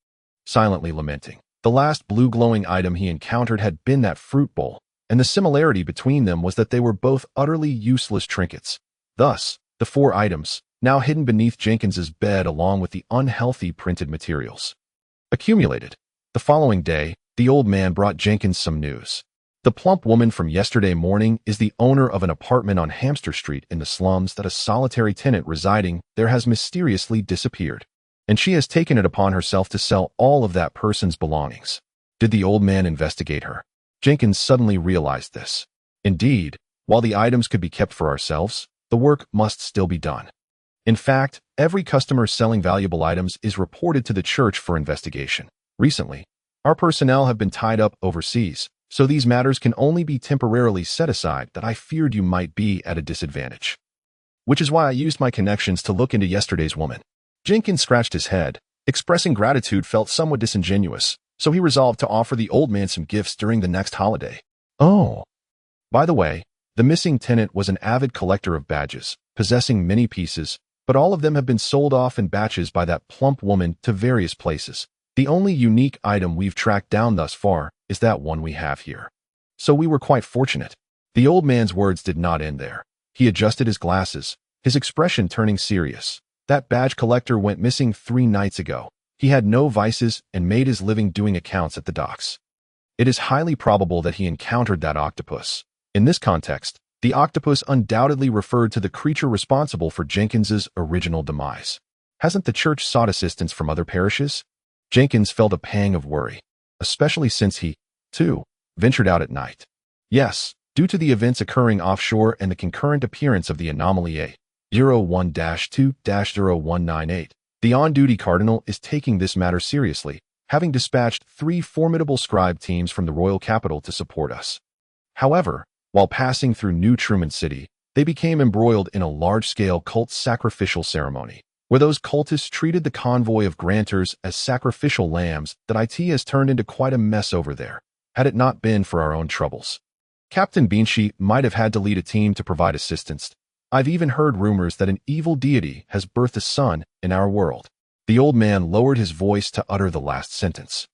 Speaker 1: Silently lamenting. The last blue glowing item he encountered had been that fruit bowl, and the similarity between them was that they were both utterly useless trinkets. Thus, the four items, now hidden beneath Jenkins's bed along with the unhealthy printed materials, accumulated. The following day, the old man brought Jenkins some news. The plump woman from yesterday morning is the owner of an apartment on Hamster Street in the slums that a solitary tenant residing there has mysteriously disappeared, and she has taken it upon herself to sell all of that person's belongings. Did the old man investigate her? Jenkins suddenly realized this. Indeed, while the items could be kept for ourselves, the work must still be done. In fact, every customer selling valuable items is reported to the church for investigation. Recently, our personnel have been tied up overseas, so these matters can only be temporarily set aside. That I feared you might be at a disadvantage. Which is why I used my connections to look into yesterday's woman. Jenkins scratched his head. Expressing gratitude felt somewhat disingenuous, so he resolved to offer the old man some gifts during the next holiday. Oh. By the way, the missing tenant was an avid collector of badges, possessing many pieces, but all of them have been sold off in batches by that plump woman to various places. The only unique item we've tracked down thus far is that one we have here. So we were quite fortunate. The old man's words did not end there. He adjusted his glasses, his expression turning serious. That badge collector went missing 3 nights ago. He had no vices and made his living doing accounts at the docks. It is highly probable that he encountered that octopus. In this context, the octopus undoubtedly referred to the creature responsible for Jenkins's original demise. Hasn't the church sought assistance from other parishes? Jenkins felt a pang of worry, especially since he, too, ventured out at night. Yes, due to the events occurring offshore and the concurrent appearance of the anomaly A01-2-0198, the on-duty cardinal is taking this matter seriously, having dispatched 3 formidable scribe teams from the royal capital to support us. However, while passing through New Truman City, they became embroiled in a large-scale cult sacrificial ceremony, where those cultists treated the convoy of grantors as sacrificial lambs. That IT has turned into quite a mess over there, had it not been for our own troubles. Captain Beansheet might have had to lead a team to provide assistance. I've even heard rumors that an evil deity has birthed a son in our world. The old man lowered his voice to utter the last sentence.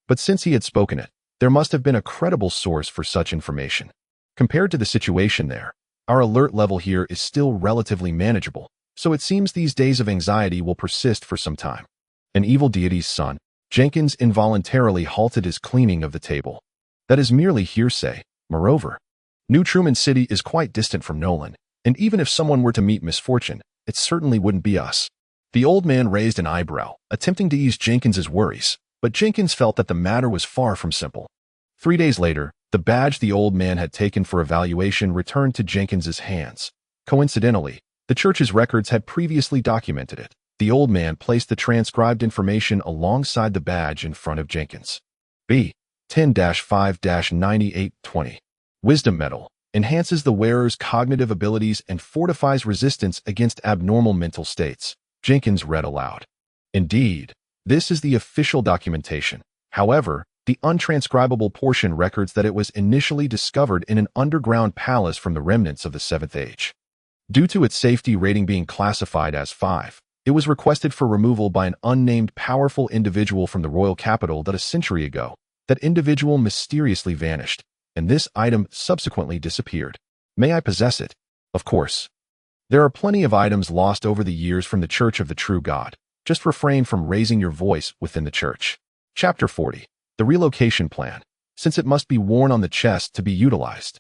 Speaker 1: But since he had spoken it, there must have been a credible source for such information. Compared to the situation there, our alert level here is still relatively manageable, so it seems these days of anxiety will persist for some time. An evil deity's son. Jenkins involuntarily halted his cleaning of the table. That is merely hearsay. Moreover, New Truman City is quite distant from Nolan, and even if someone were to meet misfortune, it certainly wouldn't be us. The old man raised an eyebrow, attempting to ease Jenkins's worries, but Jenkins felt that the matter was far from simple. 3 days later, the badge the old man had taken for evaluation returned to Jenkins's hands. Coincidentally, the church's records had previously documented it. The old man placed the transcribed information alongside the badge in front of Jenkins. B. 10-5-9820. Wisdom Medal. Enhances the wearer's cognitive abilities and fortifies resistance against abnormal mental states. Jenkins read aloud. Indeed, this is the official documentation. However, the untranscribable portion records that it was initially discovered in an underground palace from the remnants of the 7th Age. Due to its safety rating being classified as 5, it was requested for removal by an unnamed powerful individual from the royal capital that a century ago. That individual mysteriously vanished, and this item subsequently disappeared. May I possess it? Of course. There are plenty of items lost over the years from the Church of the True God. Just refrain from raising your voice within the church. Chapter 40. The relocation plan, since it must be worn on the chest to be utilized.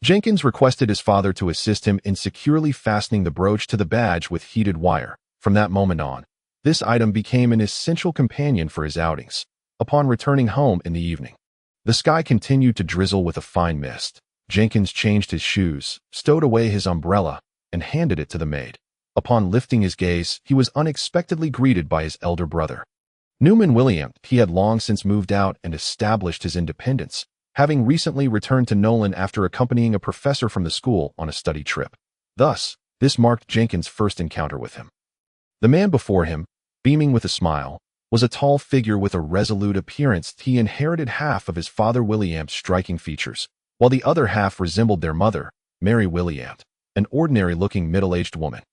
Speaker 1: Jenkins requested his father to assist him in securely fastening the brooch to the badge with heated wire. From that moment on, this item became an essential companion for his outings. Upon returning home in the evening, the sky continued to drizzle with a fine mist. Jenkins changed his shoes, stowed away his umbrella, and handed it to the maid. Upon lifting his gaze, he was unexpectedly greeted by his elder brother. Newman William. He had long since moved out and established his independence, having recently returned to Nolan after accompanying a professor from the school on a study trip. Thus, this marked Jenkins' first encounter with him. The man before him, beaming with a smile, was a tall figure with a resolute appearance. He inherited half of his father William's striking features, while the other half resembled their mother, Mary William, an ordinary-looking middle-aged woman.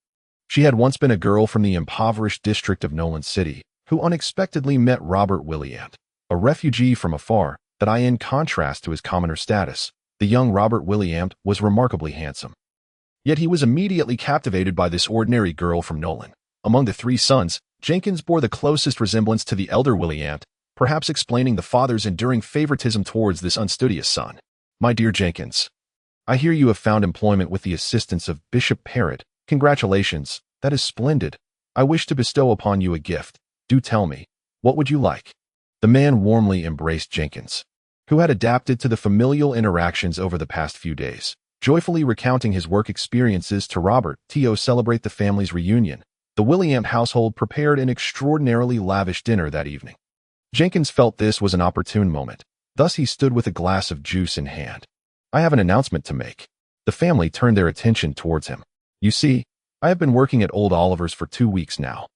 Speaker 1: She had once been a girl from the impoverished district of Nolan City, who unexpectedly met Robert William, a refugee from afar. That in contrast to his commoner status, the young Robert William was remarkably handsome. Yet he was immediately captivated by this ordinary girl from Nolan. Among the three sons, Jenkins bore the closest resemblance to the elder William, perhaps explaining the father's enduring favoritism towards this unstudious son. My dear Jenkins, I hear you have found employment with the assistance of Bishop Perrott. Congratulations, that is splendid. I wish to bestow upon you a gift. Do tell me, what would you like? The man warmly embraced Jenkins, who had adapted to the familial interactions over the past few days, joyfully recounting his work experiences to Robert. To celebrate the family's reunion, the William household prepared an extraordinarily lavish dinner that evening. Jenkins felt this was an opportune moment. Thus he stood with a glass of juice in hand. I have an announcement to make. The family turned their attention towards him. You see, I have been working at Old Oliver's for 2 weeks now,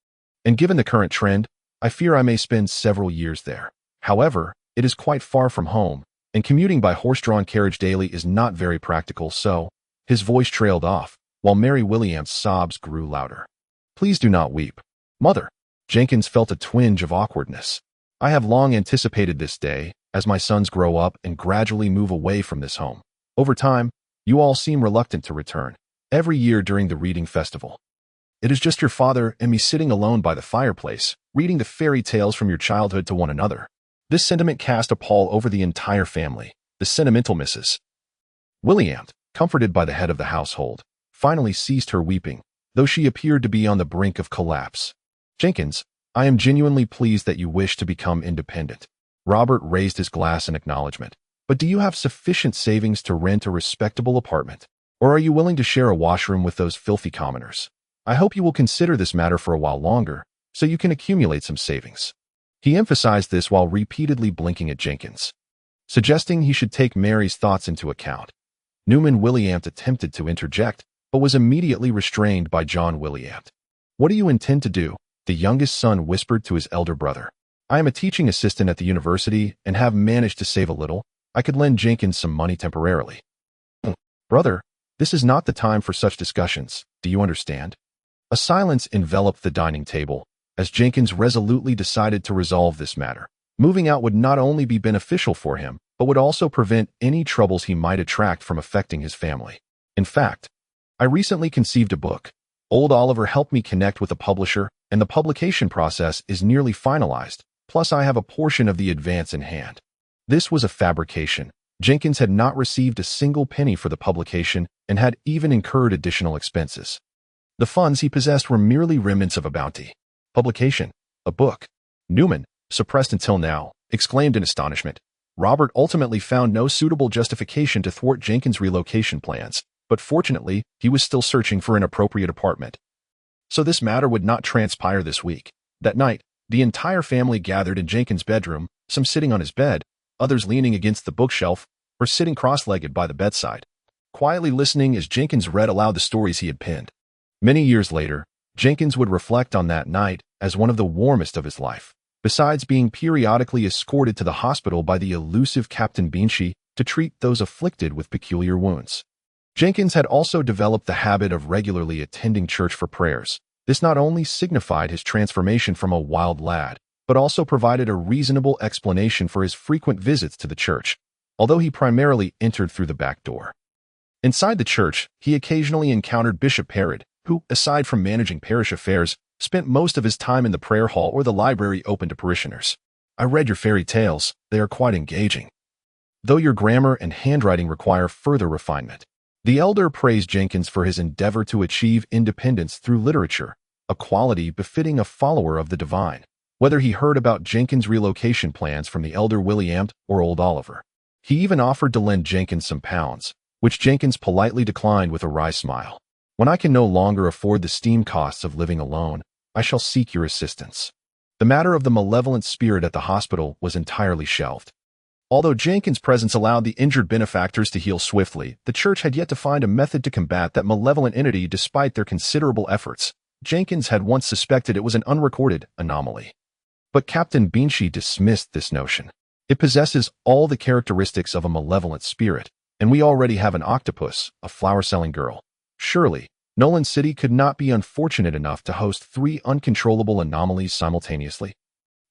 Speaker 1: and given the current trend, I fear I may spend several years there. However, it is quite far from home, and commuting by horse-drawn carriage daily is not very practical, so his voice trailed off, while Mary William's sobs grew louder. Please do not weep, Mother. Jenkins felt a twinge of awkwardness. I have long anticipated this day, as my sons grow up and gradually move away from this home. Over time, you all seem reluctant to return, every year during the reading festival. It is just your father and me sitting alone by the fireplace, reading the fairy tales from your childhood to one another. This sentiment cast a pall over the entire family. The sentimental Mrs. William, comforted by the head of the household, finally ceased her weeping, though she appeared to be on the brink of collapse. Jenkins, I am genuinely pleased that you wish to become independent. Robert raised his glass in acknowledgement. But do you have sufficient savings to rent a respectable apartment? Or are you willing to share a washroom with those filthy commoners? I hope you will consider this matter for a while longer, so you can accumulate some savings. He emphasized this while repeatedly blinking at Jenkins, suggesting he should take Mary's thoughts into account. Newman William attempted to interject, but was immediately restrained by John William. What do you intend to do? The youngest son whispered to his elder brother. I am a teaching assistant at the university and have managed to save a little. I could lend Jenkins some money temporarily. Brother, this is not the time for such discussions. Do you understand? A silence enveloped the dining table, as Jenkins resolutely decided to resolve this matter. Moving out would not only be beneficial for him, but would also prevent any troubles he might attract from affecting his family. In fact, I recently conceived a book. Old Oliver helped me connect with a publisher, and the publication process is nearly finalized, plus I have a portion of the advance in hand. This was a fabrication. Jenkins had not received a single penny for the publication and had even incurred additional expenses. The funds he possessed were merely remnants of a bounty. Publication, a book. Newman, suppressed until now, exclaimed in astonishment. Robert ultimately found no suitable justification to thwart Jenkins' relocation plans, but fortunately, he was still searching for an appropriate apartment. So this matter would not transpire this week. That night, the entire family gathered in Jenkins' bedroom, some sitting on his bed, others leaning against the bookshelf, or sitting cross-legged by the bedside, quietly listening as Jenkins read aloud the stories he had penned. Many years later, Jenkins would reflect on that night as one of the warmest of his life. Besides being periodically escorted to the hospital by the elusive Captain Beanshy to treat those afflicted with peculiar wounds, Jenkins had also developed the habit of regularly attending church for prayers. This not only signified his transformation from a wild lad, but also provided a reasonable explanation for his frequent visits to the church, although he primarily entered through the back door. Inside the church, he occasionally encountered Bishop Perrott, who, aside from managing parish affairs, spent most of his time in the prayer hall or the library open to parishioners. I read your fairy tales. They are quite engaging. though your grammar and handwriting require further refinement. The elder praised Jenkins for his endeavor to achieve independence through literature, a quality befitting a follower of the divine. Whether he heard about Jenkins' relocation plans from the elder William or old Oliver. He even offered to lend Jenkins some pounds, which Jenkins politely declined with a wry smile. When I can no longer afford the steam costs of living alone, I shall seek your assistance. The matter of the malevolent spirit at the hospital was entirely shelved. Although Jenkins' presence allowed the injured benefactors to heal swiftly, the church had yet to find a method to combat that malevolent entity despite their considerable efforts. Jenkins had once suspected it was an unrecorded anomaly. But Captain Beanshy dismissed this notion. It possesses all the characteristics of a malevolent spirit, and we already have an octopus, a flower-selling girl. Surely, Nolan City could not be unfortunate enough to host 3 uncontrollable anomalies simultaneously.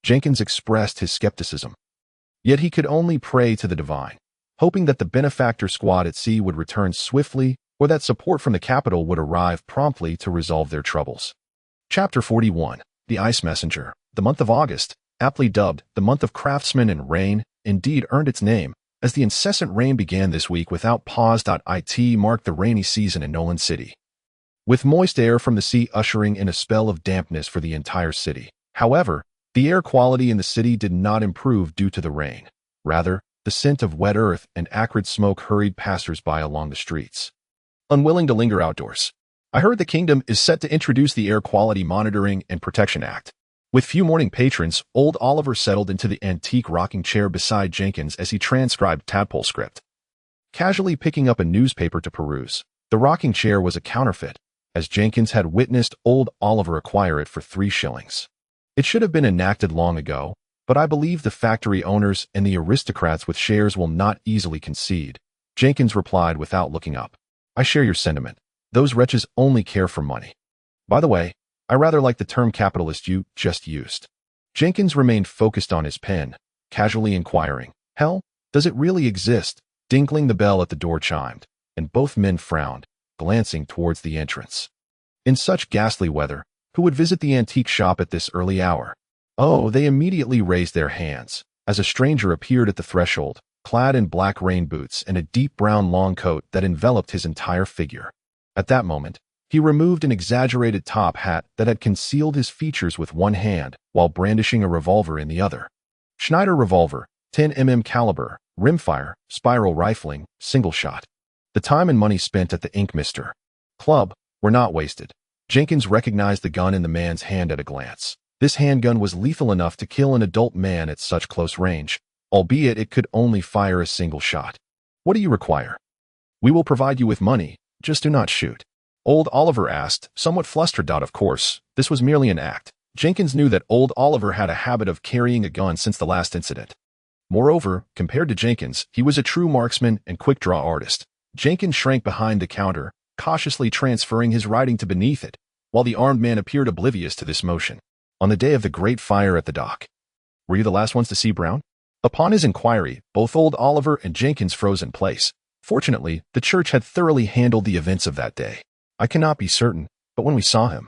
Speaker 1: Jenkins expressed his skepticism. Yet he could only pray to the divine, hoping that the benefactor squad at sea would return swiftly or that support from the capital would arrive promptly to resolve their troubles. Chapter 41. The Ice Messenger. The month of August, aptly dubbed the month of craftsmen and rain, indeed earned its name, as the incessant rain began this week without pause. It marked the rainy season in Nolan City, with moist air from the sea ushering in a spell of dampness for the entire city. However, the air quality in the city did not improve due to the rain. Rather, the scent of wet earth and acrid smoke hurried passers-by along the streets, unwilling to linger outdoors. I heard the kingdom is set to introduce the Air Quality Monitoring and Protection Act. With few morning patrons, old Oliver settled into the antique rocking chair beside Jenkins as he transcribed tadpole script. Casually picking up a newspaper to peruse, the rocking chair was a counterfeit, as Jenkins had witnessed old Oliver acquire it for 3 shillings. It should have been enacted long ago, but I believe the factory owners and the aristocrats with shares will not easily concede. Jenkins replied without looking up. I share your sentiment. Those wretches only care for money. By the way, I rather like the term capitalist you just used. Jenkins remained focused on his pen, casually inquiring, hell, does it really exist? Dinkling the bell at the door chimed, and both men frowned, glancing towards the entrance. In such ghastly weather, who would visit the antique shop at this early hour? Oh, they immediately raised their hands, as a stranger appeared at the threshold, clad in black rain boots and a deep brown long coat that enveloped his entire figure. At that moment, he removed an exaggerated top hat that had concealed his features with one hand while brandishing a revolver in the other. Schneider revolver, 10mm caliber, rimfire, spiral rifling, single shot. The time and money spent at the Ink Mister Club were not wasted. Jenkins recognized the gun in the man's hand at a glance. This handgun was lethal enough to kill an adult man at such close range, albeit it could only fire a single shot. What do you require? We will provide you with money, just do not shoot. Old Oliver asked, somewhat flustered. Of course, this was merely an act. Jenkins knew that old Oliver had a habit of carrying a gun since the last incident. Moreover, compared to Jenkins, he was a true marksman and quick-draw artist. Jenkins shrank behind the counter, cautiously transferring his writing to beneath it, while the armed man appeared oblivious to this motion. On the day of the great fire at the dock. Were you the last ones to see Brown? Upon his inquiry, both old Oliver and Jenkins froze in place. Fortunately, the church had thoroughly handled the events of that day. I cannot be certain, but when we saw him,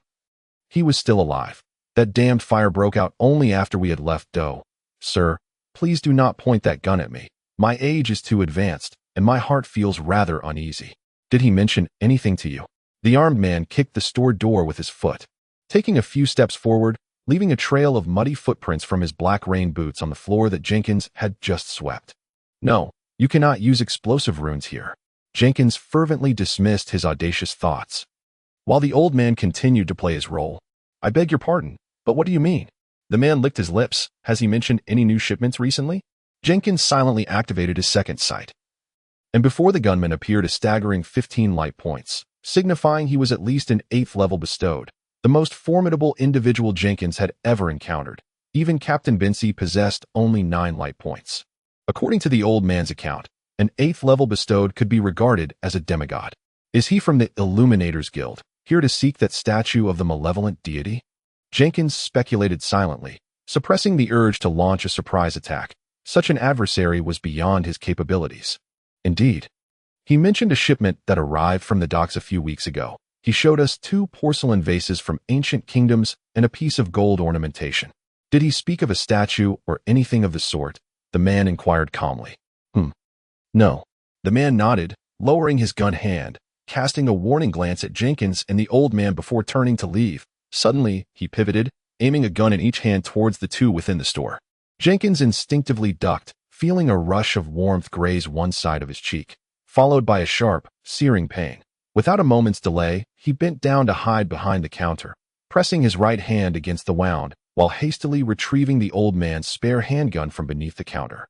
Speaker 1: he was still alive. That damned fire broke out only after we had left Doe. Sir, please do not point that gun at me. My age is too advanced, and my heart feels rather uneasy. Did he mention anything to you? The armed man kicked the store door with his foot, taking a few steps forward, leaving a trail of muddy footprints from his black rain boots on the floor that Jenkins had just swept. No, you cannot use explosive runes here. Jenkins fervently dismissed his audacious thoughts, while the old man continued to play his role. I beg your pardon, but what do you mean? The man licked his lips. Has he mentioned any new shipments recently? Jenkins silently activated his second sight, and before the gunman appeared a staggering 15 light points, signifying he was at least an 8th level bestowed, the most formidable individual Jenkins had ever encountered. Even Captain Binsey possessed only 9 light points. According to the old man's account, an 8th level bestowed could be regarded as a demigod. Is he from the Illuminators Guild, here to seek that statue of the malevolent deity? Jenkins speculated silently, suppressing the urge to launch a surprise attack. Such an adversary was beyond his capabilities. Indeed, he mentioned a shipment that arrived from the docks a few weeks ago. He showed us 2 porcelain vases from ancient kingdoms and a piece of gold ornamentation. Did he speak of a statue or anything of the sort? The man inquired calmly. No. The man nodded, lowering his gun hand, casting a warning glance at Jenkins and the old man before turning to leave. Suddenly, he pivoted, aiming a gun in each hand towards the two within the store. Jenkins instinctively ducked, feeling a rush of warmth graze one side of his cheek, followed by a sharp, searing pain. Without a moment's delay, he bent down to hide behind the counter, pressing his right hand against the wound, while hastily retrieving the old man's spare handgun from beneath the counter.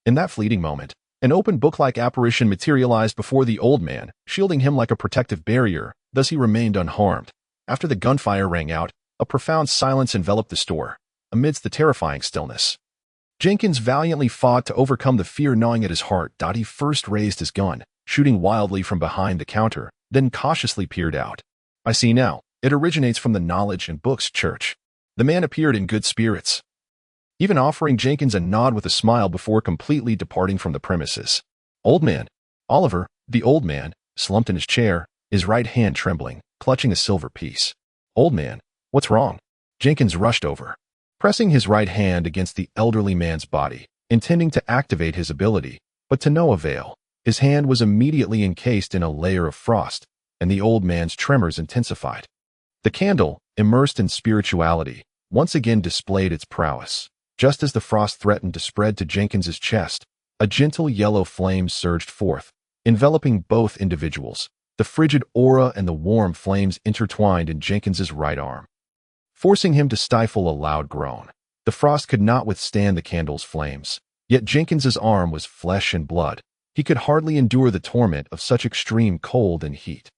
Speaker 1: In that fleeting moment, an open book-like apparition materialized before the old man, shielding him like a protective barrier, thus he remained unharmed. After the gunfire rang out, a profound silence enveloped the store, amidst the terrifying stillness. Jenkins valiantly fought to overcome the fear gnawing at his heart. He first raised his gun, shooting wildly from behind the counter, then cautiously peered out. I see now. It originates from the Knowledge and Books Church. The man appeared in good spirits, even offering Jenkins a nod with a smile before completely departing from the premises. Old man. Oliver, the old man, slumped in his chair, his right hand trembling, clutching a silver piece. Old man, what's wrong? Jenkins rushed over, pressing his right hand against the elderly man's body, intending to activate his ability, but to no avail. His hand was immediately encased in a layer of frost, and the old man's tremors intensified. The candle, immersed in spirituality, once again displayed its prowess. Just as the frost threatened to spread to Jenkins's chest, a gentle yellow flame surged forth, enveloping both individuals. The frigid aura and the warm flames intertwined in Jenkins's right arm, forcing him to stifle a loud groan. The frost could not withstand the candle's flames, yet Jenkins's arm was flesh and blood. He could hardly endure the torment of such extreme cold and heat.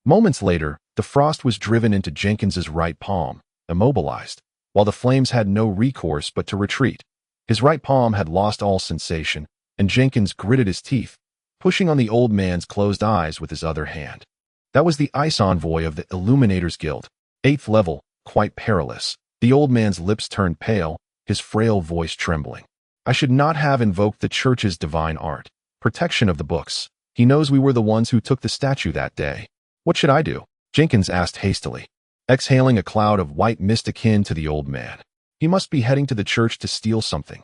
Speaker 1: Moments later, the frost was driven into Jenkins's right palm, immobilized, while the flames had no recourse but to retreat. His right palm had lost all sensation, and Jenkins gritted his teeth, pushing on the old man's closed eyes with his other hand. That was the ice envoy of the Illuminators Guild, 8th level, quite perilous. The old man's lips turned pale, his frail voice trembling. I should not have invoked the church's divine art, protection of the books. He knows we were the ones who took the statue that day. What should I do? Jenkins asked hastily, exhaling a cloud of white mist akin to the old man. He must be heading to the church to steal something.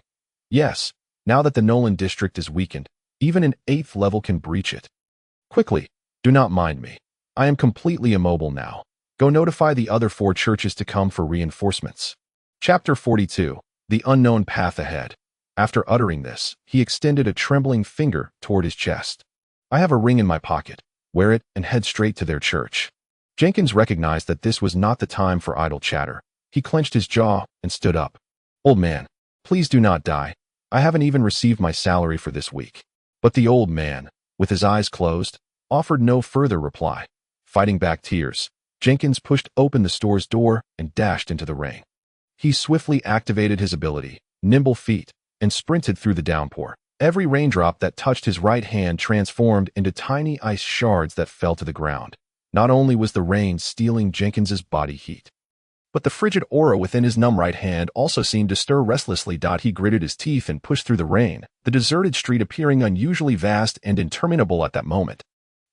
Speaker 1: Yes, now that the Nolan district is weakened, even an 8th level can breach it. Quickly, do not mind me. I am completely immobile now. Go notify the other 4 churches to come for reinforcements. Chapter 42. The Unknown Path Ahead. After uttering this, he extended a trembling finger toward his chest. I have a ring in my pocket. Wear it and head straight to their church. Jenkins recognized that this was not the time for idle chatter. He clenched his jaw and stood up. Old man, please do not die. I haven't even received my salary for this week. But the old man, with his eyes closed, offered no further reply. Fighting back tears, Jenkins pushed open the store's door and dashed into the rain. He swiftly activated his ability, nimble feet, and sprinted through the downpour. Every raindrop that touched his right hand transformed into tiny ice shards that fell to the ground. Not only was the rain stealing Jenkins's body heat, but the frigid aura within his numb right hand also seemed to stir restlessly. He gritted his teeth and pushed through the rain, the deserted street appearing unusually vast and interminable at that moment.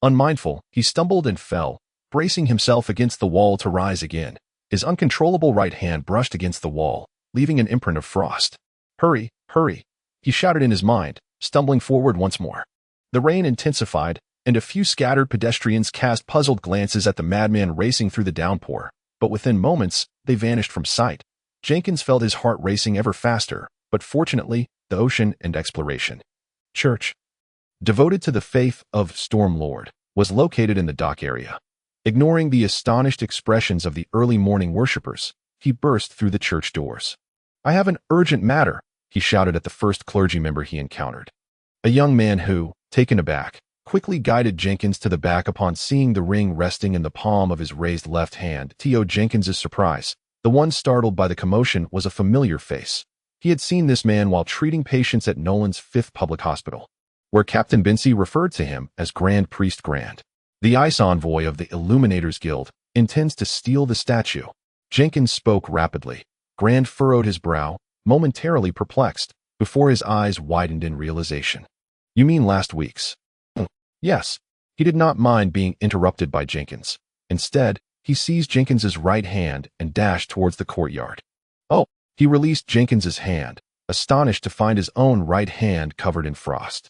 Speaker 1: Unmindful, he stumbled and fell, bracing himself against the wall to rise again. His uncontrollable right hand brushed against the wall, leaving an imprint of frost. Hurry, hurry, he shouted in his mind, stumbling forward once more. The rain intensified, and a few scattered pedestrians cast puzzled glances at the madman racing through the downpour, but within moments, they vanished from sight. Jenkins felt his heart racing ever faster, but fortunately, the ocean and exploration church, devoted to the faith of Storm Lord, was located in the dock area. Ignoring the astonished expressions of the early morning worshippers, he burst through the church doors. I have an urgent matter, he shouted at the first clergy member he encountered. A young man who, taken aback, quickly guided Jenkins to the back upon seeing the ring resting in the palm of his raised left hand. To Jenkins's surprise, the one startled by the commotion was a familiar face. He had seen this man while treating patients at Nolan's 5th public hospital, where Captain Bincy referred to him as Grand Priest Grand. The ice envoy of the Illuminators Guild intends to steal the statue. Jenkins spoke rapidly. Grand furrowed his brow, momentarily perplexed, before his eyes widened in realization. You mean last week's? Yes. He did not mind being interrupted by Jenkins. Instead, he seized Jenkins's right hand and dashed towards the courtyard. Oh, he released Jenkins's hand, astonished to find his own right hand covered in frost.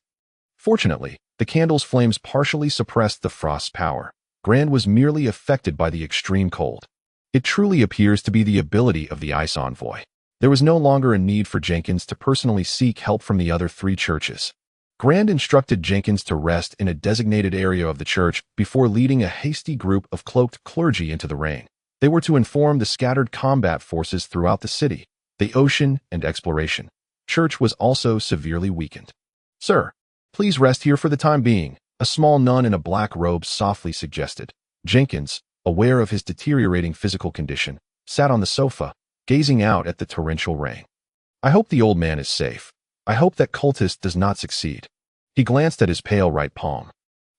Speaker 1: Fortunately, the candle's flames partially suppressed the frost's power. Grand was merely affected by the extreme cold. It truly appears to be the ability of the ice envoy. There was no longer a need for Jenkins to personally seek help from the other 3 churches. Grand instructed Jenkins to rest in a designated area of the church before leading a hasty group of cloaked clergy into the rain. They were to inform the scattered combat forces throughout the city. The ocean and exploration church was also severely weakened. "Sir, please rest here for the time being," a small nun in a black robe softly suggested. Jenkins, aware of his deteriorating physical condition, sat on the sofa, gazing out at the torrential rain. "I hope the old man is safe. I hope that cultist does not succeed." He glanced at his pale right palm,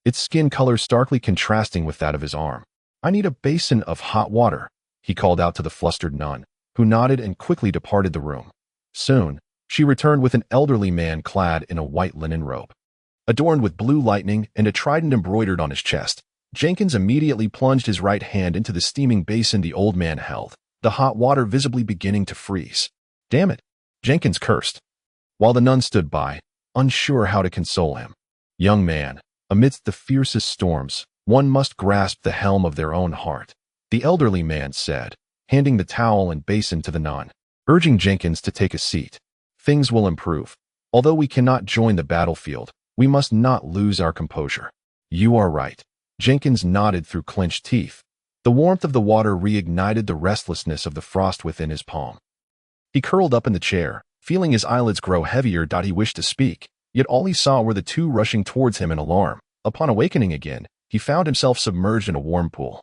Speaker 1: its skin color starkly contrasting with that of his arm. "I need a basin of hot water," he called out to the flustered nun, who nodded and quickly departed the room. Soon, she returned with an elderly man clad in a white linen robe, adorned with blue lightning and a trident embroidered on his chest. Jenkins immediately plunged his right hand into the steaming basin the old man held, the hot water visibly beginning to freeze. "Damn it," Jenkins cursed, while the nun stood by, unsure how to console him. "Young man, amidst the fiercest storms, one must grasp the helm of their own heart," the elderly man said, handing the towel and basin to the nun, urging Jenkins to take a seat. "Things will improve. Although we cannot join the battlefield, we must not lose our composure." "You are right." Jenkins nodded through clenched teeth. The warmth of the water reignited the restlessness of the frost within his palm. He curled up in the chair, feeling his eyelids grow heavier. He wished to speak, yet all he saw were the 2 rushing towards him in alarm. Upon awakening again, he found himself submerged in a warm pool,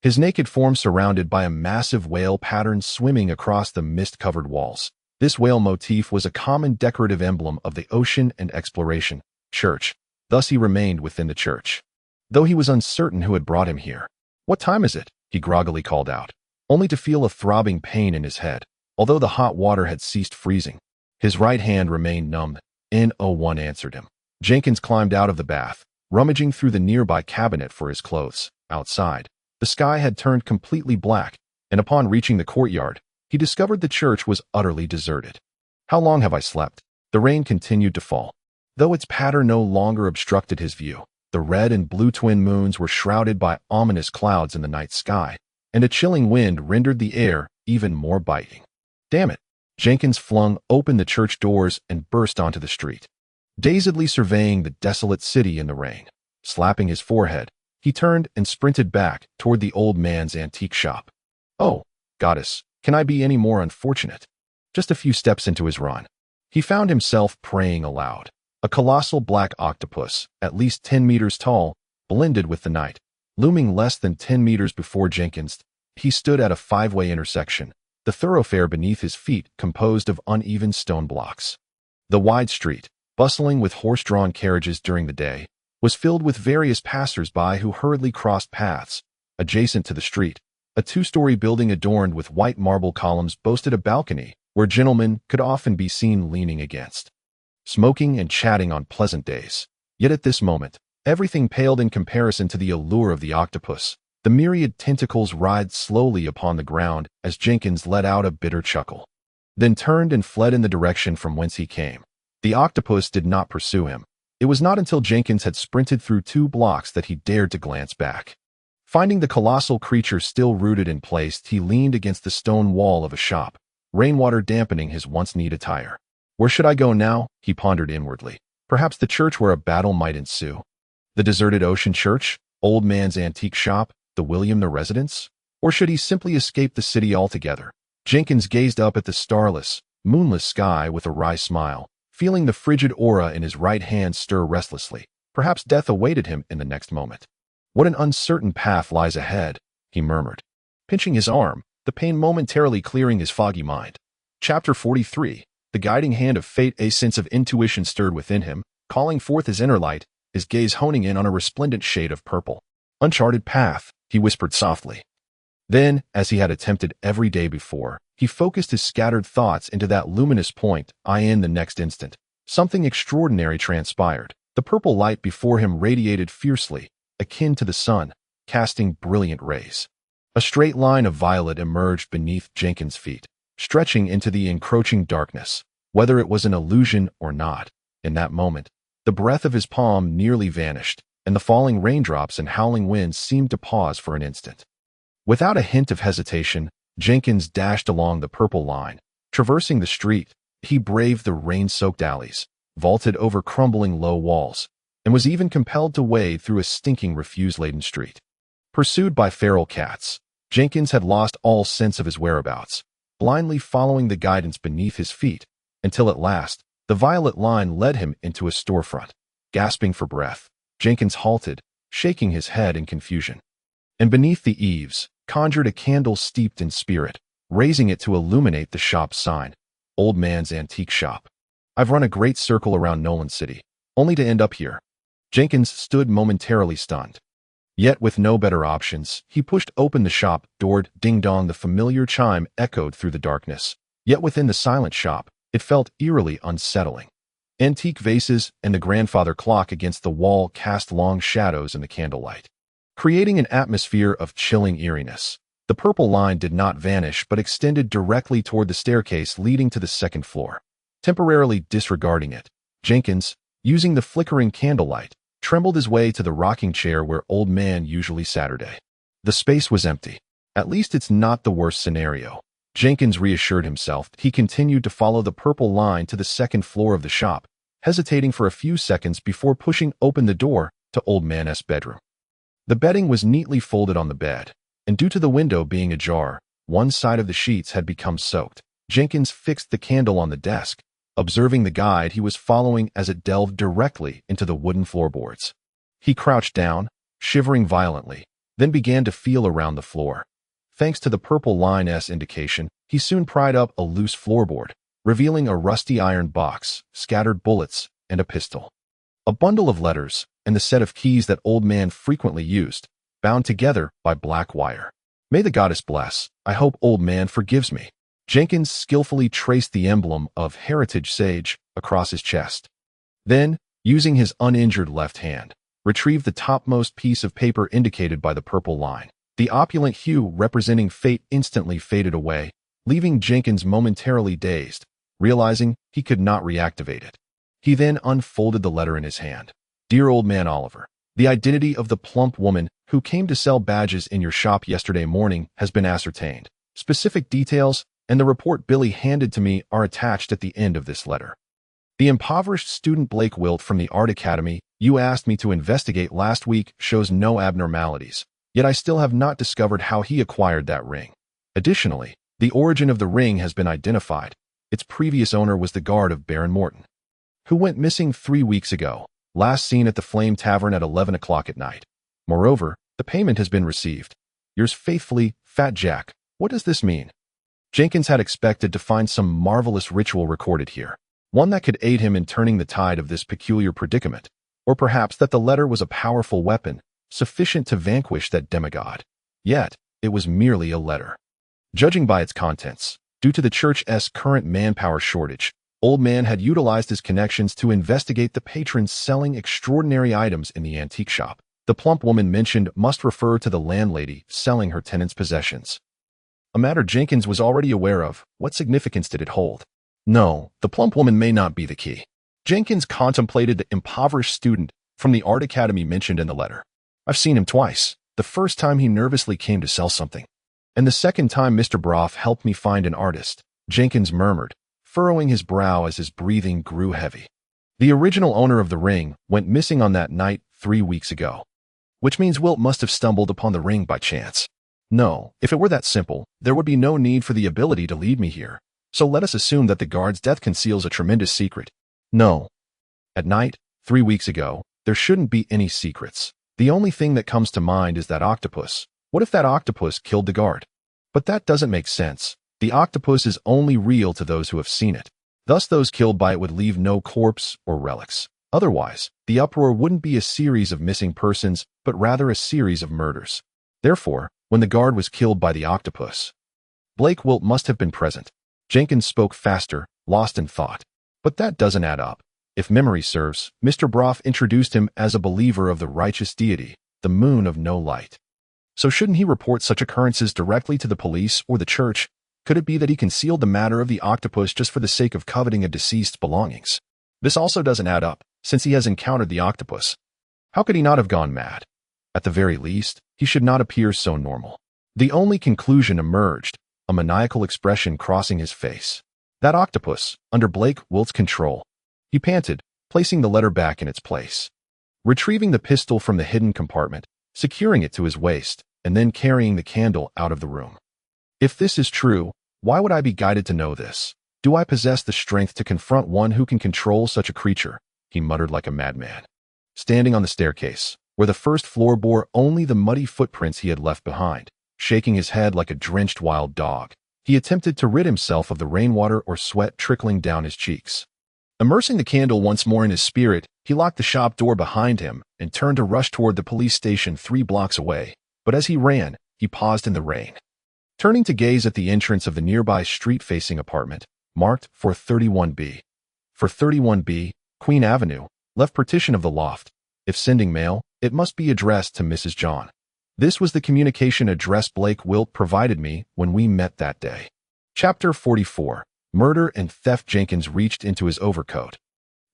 Speaker 1: his naked form surrounded by a massive whale pattern swimming across the mist-covered walls. This whale motif was a common decorative emblem of the ocean and exploration church. Thus he remained within the church, though he was uncertain who had brought him here. "What time is it?" he groggily called out, only to feel a throbbing pain in his head. Although the hot water had ceased freezing, his right hand remained numb. "No one answered him." Jenkins climbed out of the bath, rummaging through the nearby cabinet for his clothes. Outside, the sky had turned completely black, and upon reaching the courtyard, he discovered the church was utterly deserted. "How long have I slept?" The rain continued to fall, though its patter no longer obstructed his view. The red and blue twin moons were shrouded by ominous clouds in the night sky, and a chilling wind rendered the air even more biting. "Damn it!" Jenkins flung open the church doors and burst onto the street, dazedly surveying the desolate city in the rain. Slapping his forehead, he turned and sprinted back toward the old man's antique shop. "Oh, goddess, can I be any more unfortunate?" Just a few steps into his run, he found himself praying aloud. A colossal black octopus, at least 10 meters tall, blended with the night. Looming less than 10 meters before Jenkins, he stood at a 5-way intersection, the thoroughfare beneath his feet composed of uneven stone blocks. The wide street, bustling with horse-drawn carriages during the day, was filled with various passers-by who hurriedly crossed paths. Adjacent to the street, a 2-story building adorned with white marble columns boasted a balcony where gentlemen could often be seen leaning against, smoking and chatting on pleasant days. Yet at this moment, everything paled in comparison to the allure of the octopus. The myriad tentacles writhed slowly upon the ground as Jenkins let out a bitter chuckle, then turned and fled in the direction from whence he came. The octopus did not pursue him. It was not until Jenkins had sprinted through 2 blocks that he dared to glance back. Finding the colossal creature still rooted in place, he leaned against the stone wall of a shop, rainwater dampening his once-neat attire. Where should I go now? He pondered inwardly. Perhaps the church where a battle might ensue. The deserted ocean church, old man's antique shop, the William the residence? Or should he simply escape the city altogether? Jenkins gazed up at the starless, moonless sky with a wry smile, feeling the frigid aura in his right hand stir restlessly. Perhaps death awaited him in the next moment. What an uncertain path lies ahead, he murmured, pinching his arm, the pain momentarily clearing his foggy mind. Chapter 43. The guiding hand of fate. A sense of intuition stirred within him, calling forth his inner light, his gaze honing in on a resplendent shade of purple. Uncharted path, he whispered softly. Then, as he had attempted every day before, he focused his scattered thoughts into that luminous point. In the next instant, something extraordinary transpired. The purple light before him radiated fiercely, akin to the sun, casting brilliant rays. A straight line of violet emerged beneath Jenkins' feet, stretching into the encroaching darkness. Whether it was an illusion or not, in that moment, The breath of his palm nearly vanished, and the falling raindrops and howling winds seemed to pause for an instant. Without a hint of hesitation, Jenkins dashed along the purple line. Traversing the street, he braved the rain-soaked alleys, vaulted over crumbling low walls, and was even compelled to wade through a stinking refuse-laden street. Pursued by feral cats, Jenkins had lost all sense of his whereabouts, blindly following the guidance beneath his feet, until at last, the violet line led him into a storefront. Gasping for breath, Jenkins halted, shaking his head in confusion. And beneath the eaves, conjured a candle steeped in spirit, raising it to illuminate the shop's sign, Old Man's Antique Shop. I've run a great circle around Nolan City, only to end up here. Jenkins stood momentarily stunned. Yet with no better options, he pushed open the shop door. Ding-dong, the familiar chime echoed through the darkness. Yet within the silent shop, it felt eerily unsettling. Antique vases and the grandfather clock against the wall cast long shadows in the candlelight, creating an atmosphere of chilling eeriness. The purple line did not vanish but extended directly toward the staircase leading to the second floor. Temporarily disregarding it, Jenkins, using the flickering candlelight, trembled his way to the rocking chair where Old Man usually sat. The space was empty. At least it's not the worst scenario, Jenkins reassured himself. He continued to follow the purple line to the second floor of the shop, hesitating for a few seconds before pushing open the door to Old Man's bedroom. The bedding was neatly folded on the bed, and due to the window being ajar, one side of the sheets had become soaked. Jenkins fixed the candle on the desk, observing the guide he was following as it delved directly into the wooden floorboards. He crouched down, shivering violently, then began to feel around the floor. Thanks to the purple line's indication, he soon pried up a loose floorboard, revealing a rusty iron box, scattered bullets, and a pistol. A bundle of letters, and the set of keys that Old Man frequently used, bound together by black wire. May the goddess bless. I hope Old Man forgives me. Jenkins skillfully traced the emblem of Heritage Sage across his chest. Then, using his uninjured left hand, retrieved the topmost piece of paper indicated by the purple line. The opulent hue representing fate instantly faded away, leaving Jenkins momentarily dazed, realizing he could not reactivate it. He then unfolded the letter in his hand. Dear Old Man Oliver, the identity of the plump woman who came to sell badges in your shop yesterday morning has been ascertained. Specific details and the report Billy handed to me are attached at the end of this letter. The impoverished student Blake Wilt from the Art Academy you asked me to investigate last week shows no abnormalities, yet I still have not discovered how he acquired that ring. Additionally, the origin of the ring has been identified. Its previous owner was the guard of Baron Morton, who went missing 3 weeks ago, last seen at the Flame Tavern at 11 o'clock at night. Moreover, the payment has been received. Yours faithfully, Fat Jack. What does this mean? Jenkins had expected to find some marvelous ritual recorded here, one that could aid him in turning the tide of this peculiar predicament, or perhaps that the letter was a powerful weapon, sufficient to vanquish that demigod. Yet, it was merely a letter. Judging by its contents, due to the church's current manpower shortage, Old Man had utilized his connections to investigate the patrons selling extraordinary items in the antique shop. The plump woman mentioned must refer to the landlady selling her tenants' possessions, a matter Jenkins was already aware of. What significance did it hold? No, the plump woman may not be the key. Jenkins contemplated the impoverished student from the Art Academy mentioned in the letter. I've seen him twice. The first time he nervously came to sell something, and the second time Mr. Broff helped me find an artist, Jenkins murmured, furrowing his brow as his breathing grew heavy. The original owner of the ring went missing on that night 3 weeks ago, which means Wilt must have stumbled upon the ring by chance. No, if it were that simple, there would be no need for the ability to lead me here. So let us assume that the guard's death conceals a tremendous secret. No. At night, 3 weeks ago, there shouldn't be any secrets. The only thing that comes to mind is that octopus. What if that octopus killed the guard? But that doesn't make sense. The octopus is only real to those who have seen it. Thus those killed by it would leave no corpse or relics. Otherwise, the uproar wouldn't be a series of missing persons, but rather a series of murders. Therefore, when the guard was killed by the octopus, Blake Wilt must have been present. Jenkins spoke faster, lost in thought. But that doesn't add up. If memory serves, Mr. Broff introduced him as a believer of the righteous deity, the moon of no light. So shouldn't he report such occurrences directly to the police or the church? Could it be that he concealed the matter of the octopus just for the sake of coveting a deceased's belongings? This also doesn't add up. since he has encountered the octopus. How could he not have gone mad? At the very least, he should not appear so normal. The only conclusion emerged, a maniacal expression crossing his face. That octopus, under Blake Wilt's control. He panted, placing the letter back in its place. Retrieving the pistol from the hidden compartment, securing it to his waist, and then carrying the candle out of the room. If this is true, why would I be guided to know this? Do I possess the strength to confront one who can control such a creature? He muttered like a madman. Standing on the staircase, where the first floor bore only the muddy footprints he had left behind, shaking his head like a drenched wild dog, he attempted to rid himself of the rainwater or sweat trickling down his cheeks. Immersing the candle once more in his spirit, he locked the shop door behind him and turned to rush toward the police station 3 blocks away. But as he ran, he paused in the rain. Turning to gaze at the entrance of the nearby street-facing apartment, marked for 31B. For 31B, Queen Avenue, left partition of the loft. If sending mail, it must be addressed to Mrs. John. This was the communication address Blake Wilt provided me when we met that day. Chapter 44. Murder and Theft. Jenkins reached into his overcoat,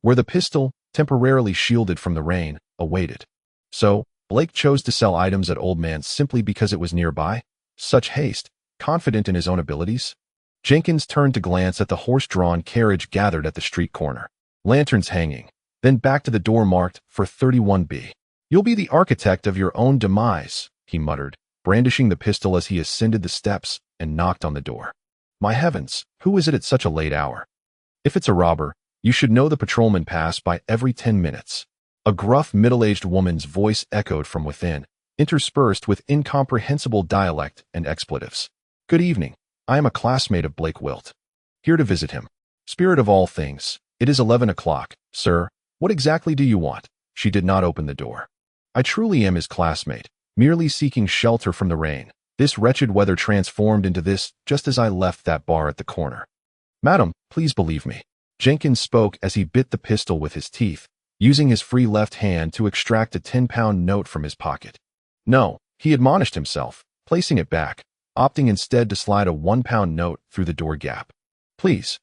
Speaker 1: where the pistol, temporarily shielded from the rain, awaited. So, Blake chose to sell items at Old Man's simply because it was nearby? Such haste, confident in his own abilities? Jenkins turned to glance at the horse-drawn carriage gathered at the street corner, lanterns hanging, then back to the door marked for 31B. You'll be the architect of your own demise, he muttered, brandishing the pistol as he ascended the steps and knocked on the door. My heavens, who is it at such a late hour? If it's a robber, you should know the patrolmen pass by every 10 minutes. A gruff, middle-aged woman's voice echoed from within, interspersed with incomprehensible dialect and expletives. Good evening. I am a classmate of Blake Wilt. Here to visit him. Spirit of all things, it is 11 o'clock, sir. What exactly do you want? She did not open the door. I truly am his classmate, merely seeking shelter from the rain. This wretched weather transformed into this just as I left that bar at the corner. Madam, please believe me. Jenkins spoke as he bit the pistol with his teeth, using his free left hand to extract a 10-pound note from his pocket. No, he admonished himself, placing it back, opting instead to slide a 1-pound note through the door gap. Please.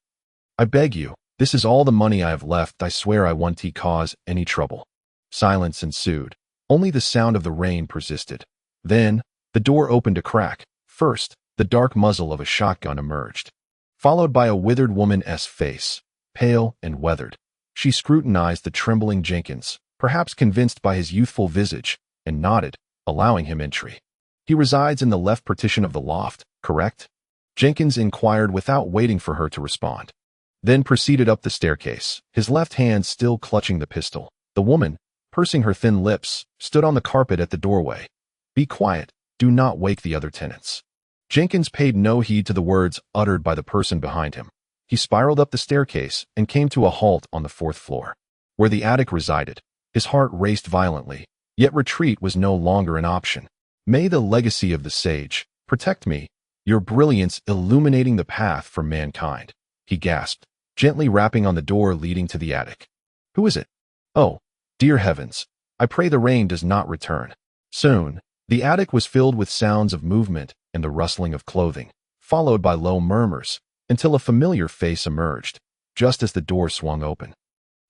Speaker 1: I beg you, this is all the money I have left. I swear I won't cause any trouble. Silence ensued. Only the sound of the rain persisted. Then, the door opened a crack. First, the dark muzzle of a shotgun emerged, followed by a withered woman's face, pale and weathered. She scrutinized the trembling Jenkins, perhaps convinced by his youthful visage, and nodded, allowing him entry. He resides in the left partition of the loft, correct? Jenkins inquired without waiting for her to respond. Then proceeded up the staircase, his left hand still clutching the pistol. The woman, pursing her thin lips, stood on the carpet at the doorway. Be quiet. Do not wake the other tenants. Jenkins paid no heed to the words uttered by the person behind him. He spiraled up the staircase and came to a halt on the 4th floor, where the attic resided. His heart raced violently, yet retreat was no longer an option. May the legacy of the sage protect me, your brilliance illuminating the path for mankind, he gasped, gently rapping on the door leading to the attic. Who is it? Oh, dear heavens, I pray the rain does not return. Soon, the attic was filled with sounds of movement and the rustling of clothing, followed by low murmurs, until a familiar face emerged, just as the door swung open.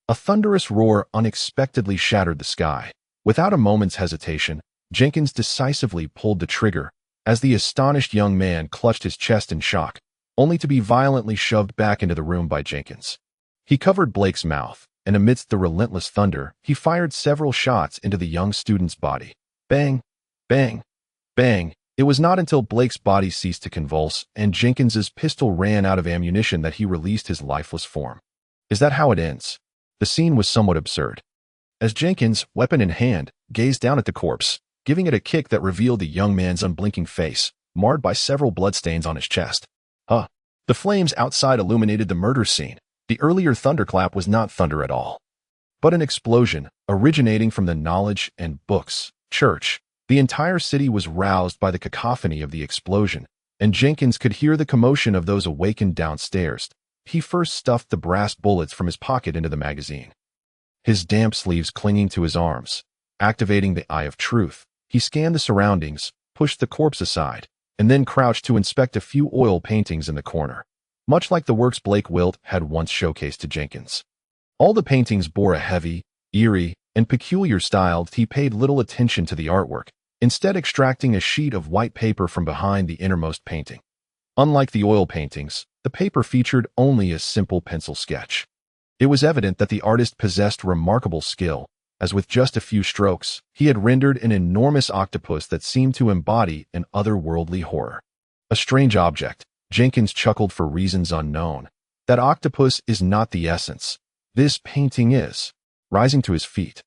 Speaker 1: A thunderous roar unexpectedly shattered the sky. Without a moment's hesitation, Jenkins decisively pulled the trigger as the astonished young man clutched his chest in shock, only to be violently shoved back into the room by Jenkins. He covered Blake's mouth, and amidst the relentless thunder, he fired several shots into the young student's body. Bang! Bang! Bang! It was not until Blake's body ceased to convulse and Jenkins's pistol ran out of ammunition that he released his lifeless form. Is that how it ends? The scene was somewhat absurd. As Jenkins, weapon in hand, gazed down at the corpse, giving it a kick that revealed the young man's unblinking face, marred by several bloodstains on his chest. The flames outside illuminated the murder scene. The earlier thunderclap was not thunder at all, but an explosion originating from the knowledge and books church. The entire city was roused by the cacophony of the explosion, and Jenkins could hear the commotion of those awakened downstairs. He first stuffed the brass bullets from his pocket into the magazine, his damp sleeves clinging to his arms. Activating the eye of truth, he scanned the surroundings, pushed the corpse aside, and then crouched to inspect a few oil paintings in the corner, much like the works Blake Wilt had once showcased to Jenkins. All the paintings bore a heavy, Eerie and peculiar styled, he paid little attention to the artwork, instead extracting a sheet of white paper from behind the innermost painting. Unlike the oil paintings, the paper featured only a simple pencil sketch. It was evident that the artist possessed remarkable skill, as with just a few strokes, he had rendered an enormous octopus that seemed to embody an otherworldly horror. A strange object, Jenkins chuckled for reasons unknown. That octopus is not the essence. This painting is. Rising to his feet,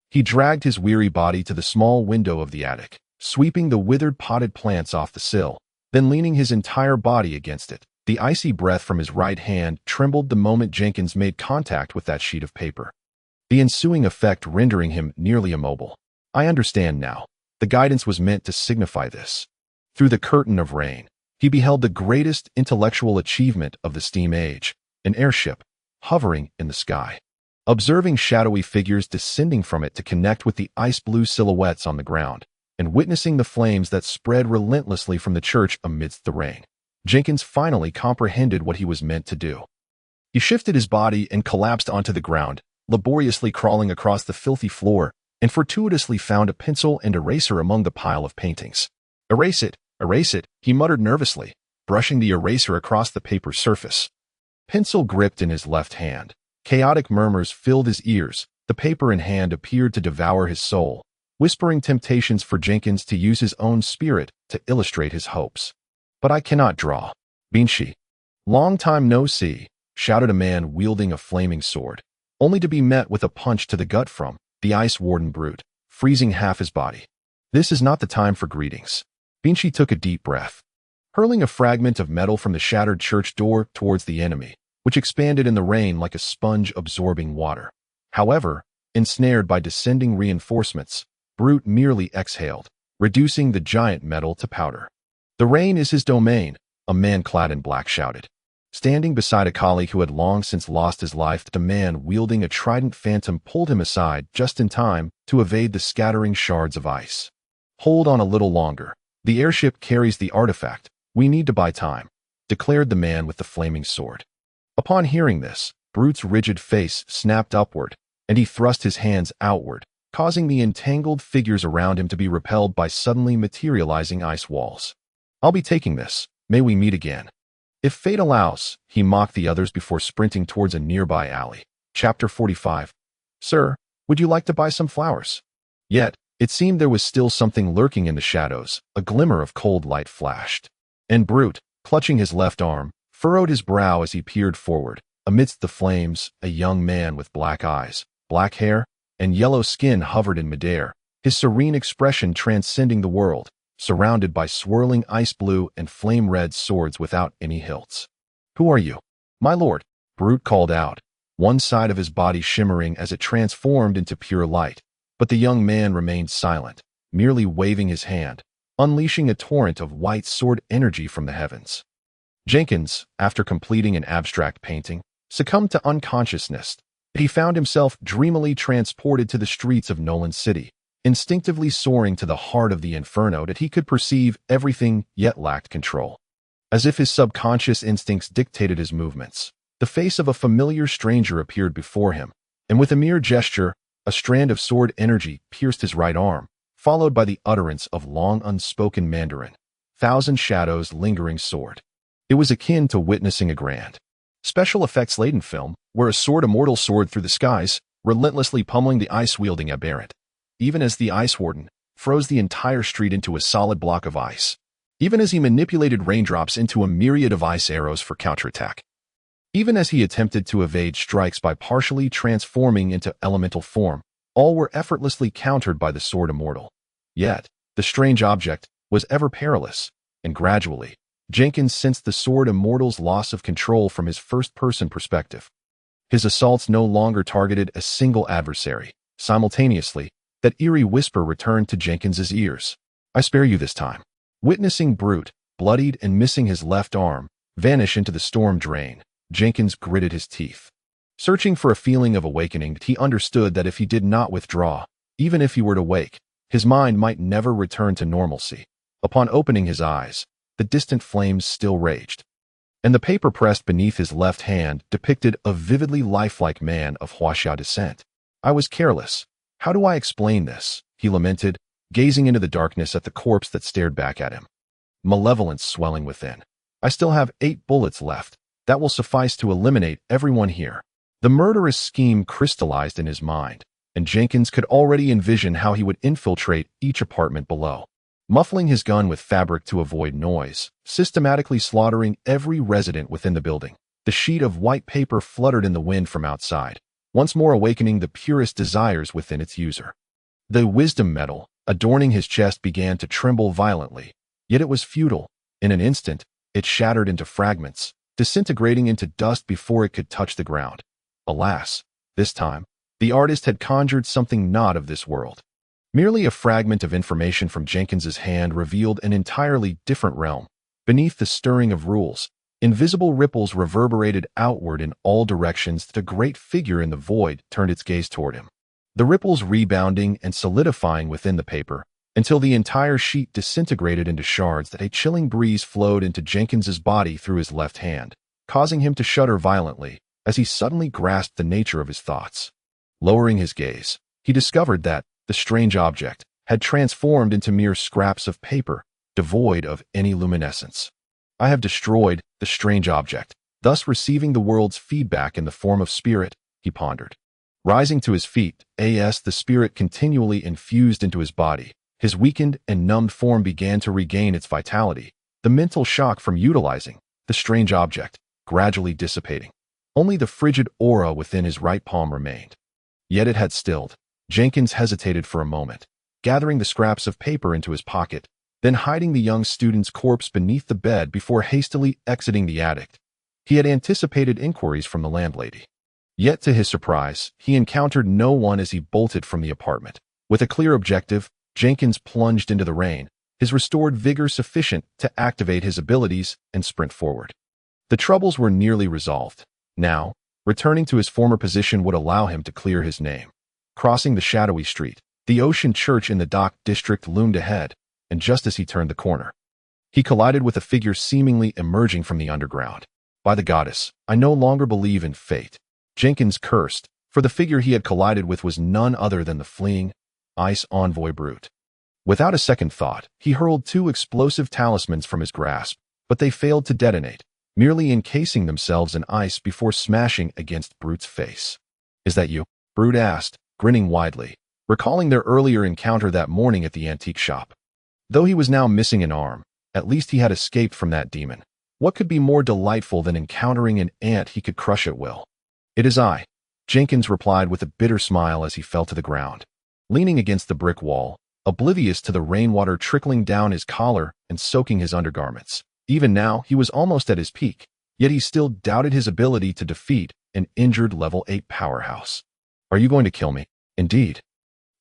Speaker 1: he dragged his weary body to the small window of the attic, sweeping the withered potted plants off the sill, then leaning his entire body against it. The icy breath from his right hand trembled the moment Jenkins made contact with that sheet of paper, the ensuing effect rendering him nearly immobile. I understand now. The guidance was meant to signify this. Through the curtain of rain, he beheld the greatest intellectual achievement of the steam age, an airship, hovering in the sky. Observing shadowy figures descending from it to connect with the ice-blue silhouettes on the ground, and witnessing the flames that spread relentlessly from the church amidst the rain, Jenkins finally comprehended what he was meant to do. He shifted his body and collapsed onto the ground, laboriously crawling across the filthy floor, and fortuitously found a pencil and eraser among the pile of paintings. Erase it, he muttered nervously, brushing the eraser across the paper's surface. Pencil gripped in his left hand. Chaotic murmurs filled his ears. The paper in hand appeared to devour his soul, whispering temptations for Jenkins to use his own spirit to illustrate his hopes. But I cannot draw. Binshi. Long time no see, shouted a man wielding a flaming sword, only to be met with a punch to the gut from the ice warden brute, freezing half his body. This is not the time for greetings. Binshi took a deep breath, hurling a fragment of metal from the shattered church door towards the enemy, which expanded in the rain like a sponge absorbing water. However, ensnared by descending reinforcements, Brute merely exhaled, reducing the giant metal to powder. The rain is his domain, a man clad in black shouted. Standing beside a colleague who had long since lost his life, the man wielding a trident phantom pulled him aside just in time to evade the scattering shards of ice. Hold on a little longer. The airship carries the artifact. We need to buy time, declared the man with the flaming sword. Upon hearing this, Brute's rigid face snapped upward, and he thrust his hands outward, causing the entangled figures around him to be repelled by suddenly materializing ice walls. I'll be taking this. May we meet again. If fate allows, he mocked the others before sprinting towards a nearby alley. Chapter 45. Sir, would you like to buy some flowers? Yet, it seemed there was still something lurking in the shadows. A glimmer of cold light flashed. And Brute, clutching his left arm, furrowed his brow as he peered forward. Amidst the flames, a young man with black eyes, black hair, and yellow skin hovered in midair, his serene expression transcending the world, surrounded by swirling ice blue and flame-red swords without any hilts. Who are you? My lord, Brute called out, one side of his body shimmering as it transformed into pure light, but the young man remained silent, merely waving his hand, unleashing a torrent of white sword energy from the heavens. Jenkins, after completing an abstract painting, succumbed to unconsciousness. He found himself dreamily transported to the streets of Nolan City, instinctively soaring to the heart of the inferno that he could perceive everything yet lacked control. As if his subconscious instincts dictated his movements, the face of a familiar stranger appeared before him, and with a mere gesture, a strand of sword energy pierced his right arm, followed by the utterance of long unspoken Mandarin, thousand shadows lingering sword. It was akin to witnessing a grand, special effects-laden film where a sword immortal soared through the skies, relentlessly pummeling the ice-wielding aberrant, even as the ice warden froze the entire street into a solid block of ice, even as he manipulated raindrops into a myriad of ice arrows for counterattack, even as he attempted to evade strikes by partially transforming into elemental form. All were effortlessly countered by the sword immortal. Yet, the strange object was ever perilous, and gradually, Jenkins sensed the sword immortal's loss of control from his first-person perspective. His assaults no longer targeted a single adversary. Simultaneously, that eerie whisper returned to Jenkins's ears. I spare you this time. Witnessing Brute, bloodied and missing his left arm, vanish into the storm drain, Jenkins gritted his teeth. Searching for a feeling of awakening, he understood that if he did not withdraw, even if he were to wake, his mind might never return to normalcy. Upon opening his eyes, the distant flames still raged, and the paper pressed beneath his left hand depicted a vividly lifelike man of Huaxia descent. I was careless. How do I explain this? He lamented, gazing into the darkness at the corpse that stared back at him. Malevolence swelling within. I still have 8 bullets left. That will suffice to eliminate everyone here. The murderous scheme crystallized in his mind, and Jenkins could already envision how he would infiltrate each apartment below. Muffling his gun with fabric to avoid noise, systematically slaughtering every resident within the building. The sheet of white paper fluttered in the wind from outside, once more awakening the purest desires within its user. The wisdom medal, adorning his chest, began to tremble violently, yet it was futile. In an instant, it shattered into fragments, disintegrating into dust before it could touch the ground. Alas, this time, the artist had conjured something not of this world. Merely a fragment of information from Jenkins's hand revealed an entirely different realm. Beneath the stirring of rules, invisible ripples reverberated outward in all directions. The great figure in the void turned its gaze toward him, the ripples rebounding and solidifying within the paper, until the entire sheet disintegrated into shards. That a chilling breeze flowed into Jenkins's body through his left hand, causing him to shudder violently as he suddenly grasped the nature of his thoughts. Lowering his gaze, he discovered that the strange object had transformed into mere scraps of paper, devoid of any luminescence. I have destroyed the strange object, thus receiving the world's feedback in the form of spirit, he pondered. Rising to his feet, the spirit continually infused into his body. His weakened and numbed form began to regain its vitality, the mental shock from utilizing the strange object gradually dissipating. Only the frigid aura within his right palm remained. Yet it had stilled. Jenkins hesitated for a moment, gathering the scraps of paper into his pocket, then hiding the young student's corpse beneath the bed before hastily exiting the attic. He had anticipated inquiries from the landlady. Yet to his surprise, he encountered no one as he bolted from the apartment. With a clear objective, Jenkins plunged into the rain, his restored vigor sufficient to activate his abilities and sprint forward. The troubles were nearly resolved. Now, returning to his former position would allow him to clear his name. Crossing the shadowy street, the Ocean Church in the dock district loomed ahead, and just as he turned the corner, he collided with a figure seemingly emerging from the underground. By the goddess, I no longer believe in fate. Jenkins cursed, for the figure he had collided with was none other than the fleeing ice envoy brute. Without a second thought, he hurled 2 explosive talismans from his grasp, but they failed to detonate, merely encasing themselves in ice before smashing against Brute's face. Is that you? Brute asked, grinning widely, recalling their earlier encounter that morning at the antique shop. Though he was now missing an arm, at least he had escaped from that demon. What could be more delightful than encountering an ant he could crush at will? It is I, Jenkins replied with a bitter smile as he fell to the ground. Leaning against the brick wall, oblivious to the rainwater trickling down his collar and soaking his undergarments. Even now, he was almost at his peak, yet he still doubted his ability to defeat an injured level 8 powerhouse. Are you going to kill me? Indeed.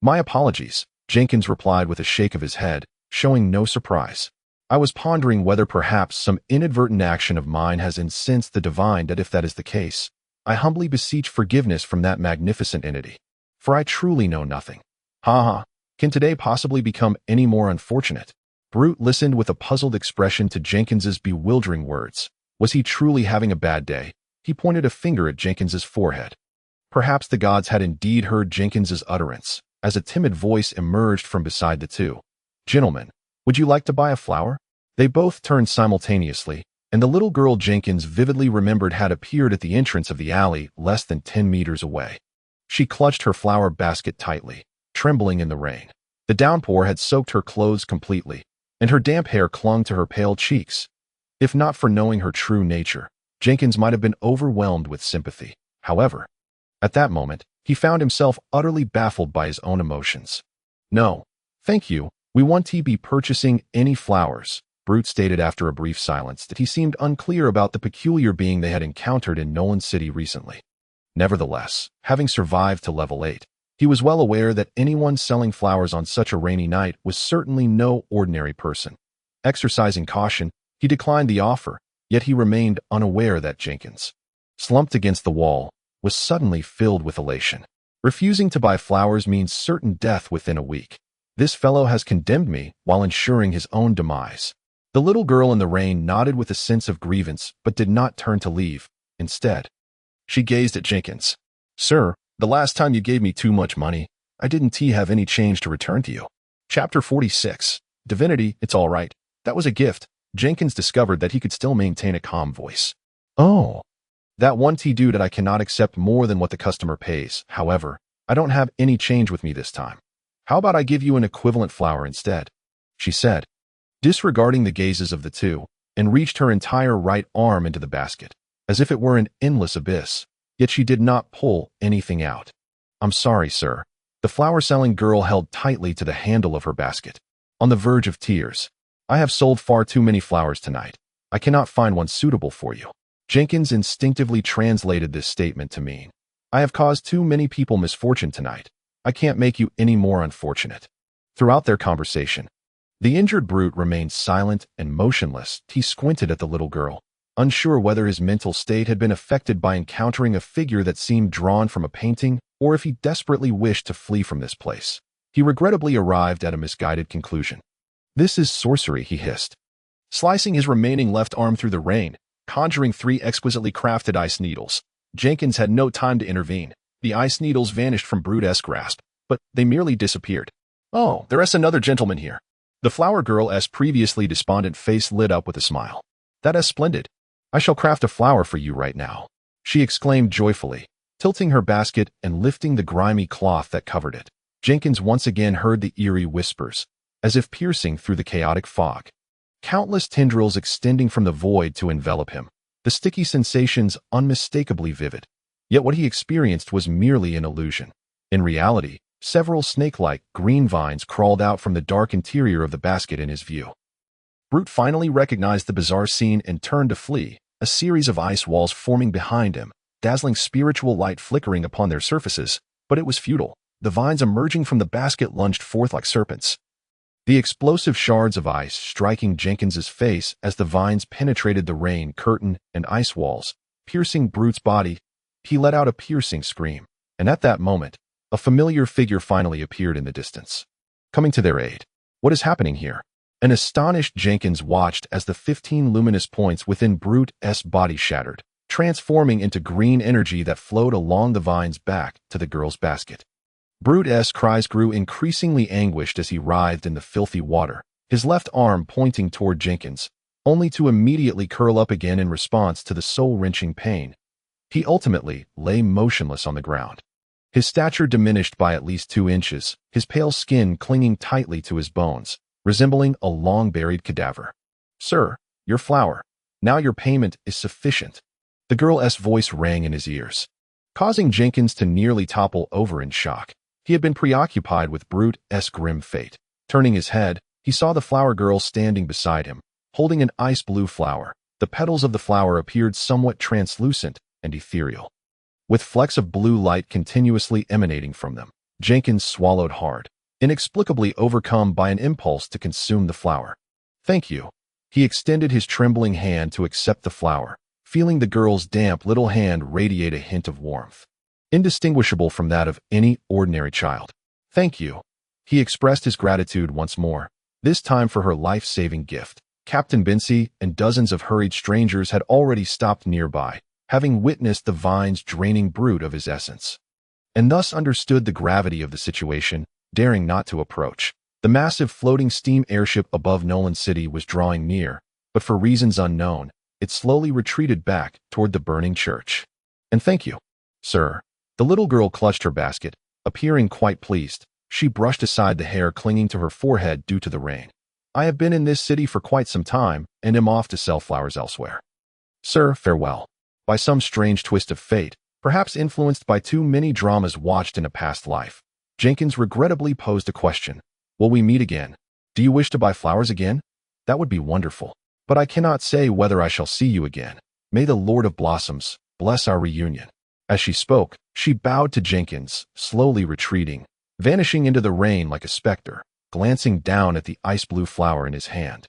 Speaker 1: My apologies, Jenkins replied with a shake of his head, showing no surprise. I was pondering whether perhaps some inadvertent action of mine has incensed the divine, that if that is the case, I humbly beseech forgiveness from that magnificent entity. For I truly know nothing. Ha ha, can today possibly become any more unfortunate? Brute listened with a puzzled expression to Jenkins's bewildering words. Was he truly having a bad day? He pointed a finger at Jenkins's forehead. Perhaps the gods had indeed heard Jenkins's utterance, as a timid voice emerged from beside the two. Gentlemen, would you like to buy a flower? They both turned simultaneously, and the little girl Jenkins vividly remembered had appeared at the entrance of the alley less than 10 meters away. She clutched her flower basket tightly, trembling in the rain. The downpour had soaked her clothes completely, and her damp hair clung to her pale cheeks. If not for knowing her true nature, Jenkins might have been overwhelmed with sympathy. However, at that moment, he found himself utterly baffled by his own emotions. No, thank you, we won't be purchasing any flowers, Brute stated after a brief silence that he seemed unclear about the peculiar being they had encountered in Nolan City recently. Nevertheless, having survived to level 8, he was well aware that anyone selling flowers on such a rainy night was certainly no ordinary person. Exercising caution, he declined the offer, yet he remained unaware that Jenkins, slumped against the wall, was suddenly filled with elation. Refusing to buy flowers means certain death within a week. This fellow has condemned me while ensuring his own demise. The little girl in the rain nodded with a sense of grievance but did not turn to leave. Instead, she gazed at Jenkins. Sir, The last time you gave me too much money, I didn't have any change to return to you. Chapter 46. Divinity, it's all right. That was a gift. Jenkins discovered that he could still maintain a calm voice. Oh. That one dude that I cannot accept more than what the customer pays. However, I don't have any change with me this time. How about I give you an equivalent flower instead? She said, disregarding the gazes of the two, and reached her entire right arm into the basket, as if it were an endless abyss, yet she did not pull anything out. I'm sorry, sir. The flower-selling girl held tightly to the handle of her basket, on the verge of tears. I have sold far too many flowers tonight. I cannot find one suitable for you. Jenkins instinctively translated this statement to mean, I have caused too many people misfortune tonight. I can't make you any more unfortunate. Throughout their conversation, the injured brute remained silent and motionless. He squinted at the little girl, unsure whether his mental state had been affected by encountering a figure that seemed drawn from a painting or if he desperately wished to flee from this place. He regrettably arrived at a misguided conclusion. This is sorcery, he hissed, slicing his remaining left arm through the rain, conjuring 3 exquisitely crafted ice needles. Jenkins had no time to intervene. The ice needles vanished from Brute's grasp, but they merely disappeared. Oh, there's another gentleman here. The flower girl's previously despondent face lit up with a smile. That is splendid. I shall craft a flower for you right now, she exclaimed joyfully, tilting her basket and lifting the grimy cloth that covered it. Jenkins once again heard the eerie whispers, as if piercing through the chaotic fog. Countless tendrils extending from the void to envelop him, the sticky sensations unmistakably vivid. Yet what he experienced was merely an illusion. In reality, several snake-like green vines crawled out from the dark interior of the basket in his view. Brute finally recognized the bizarre scene and turned to flee, a series of ice walls forming behind him, dazzling spiritual light flickering upon their surfaces, but it was futile. The vines emerging from the basket lunged forth like serpents, the explosive shards of ice striking Jenkins's face as the vines penetrated the rain curtain and ice walls, piercing Brute's body. He let out a piercing scream, and at that moment, a familiar figure finally appeared in the distance, coming to their aid. What is happening here? An astonished Jenkins watched as the 15 luminous points within Brute's body shattered, transforming into green energy that flowed along the vines back to the girl's basket. Brute's cries grew increasingly anguished as he writhed in the filthy water, his left arm pointing toward Jenkins, only to immediately curl up again in response to the soul-wrenching pain. He ultimately lay motionless on the ground, his stature diminished by at least 2 inches, his pale skin clinging tightly to his bones, resembling a long-buried cadaver. Sir, your flower. Now your payment is sufficient. The girl's voice rang in his ears, causing Jenkins to nearly topple over in shock. He had been preoccupied with Brute's grim fate. Turning his head, he saw the flower girl standing beside him, holding an ice-blue flower. The petals of the flower appeared somewhat translucent and ethereal, with flecks of blue light continuously emanating from them. Jenkins swallowed hard, inexplicably overcome by an impulse to consume the flower. Thank you. He extended his trembling hand to accept the flower, feeling the girl's damp little hand radiate a hint of warmth, indistinguishable from that of any ordinary child. Thank you. He expressed his gratitude once more, this time for her life-saving gift. Captain Bincy and dozens of hurried strangers had already stopped nearby, having witnessed the vines draining Brute of his essence, and thus understood the gravity of the situation, daring not to approach. The massive floating steam airship above Nolan City was drawing near, but for reasons unknown, it slowly retreated back toward the burning church. And thank you, sir. The little girl clutched her basket, appearing quite pleased. She brushed aside the hair clinging to her forehead due to the rain. I have been in this city for quite some time and am off to sell flowers elsewhere. Sir, farewell. By some strange twist of fate, perhaps influenced by too many dramas watched in a past life, Jenkins regrettably posed a question. Will we meet again? Do you wish to buy flowers again? That would be wonderful. But I cannot say whether I shall see you again. May the Lord of Blossoms bless our reunion. As she spoke, she bowed to Jenkins, slowly retreating, vanishing into the rain like a specter, glancing down at the ice-blue flower in his hand.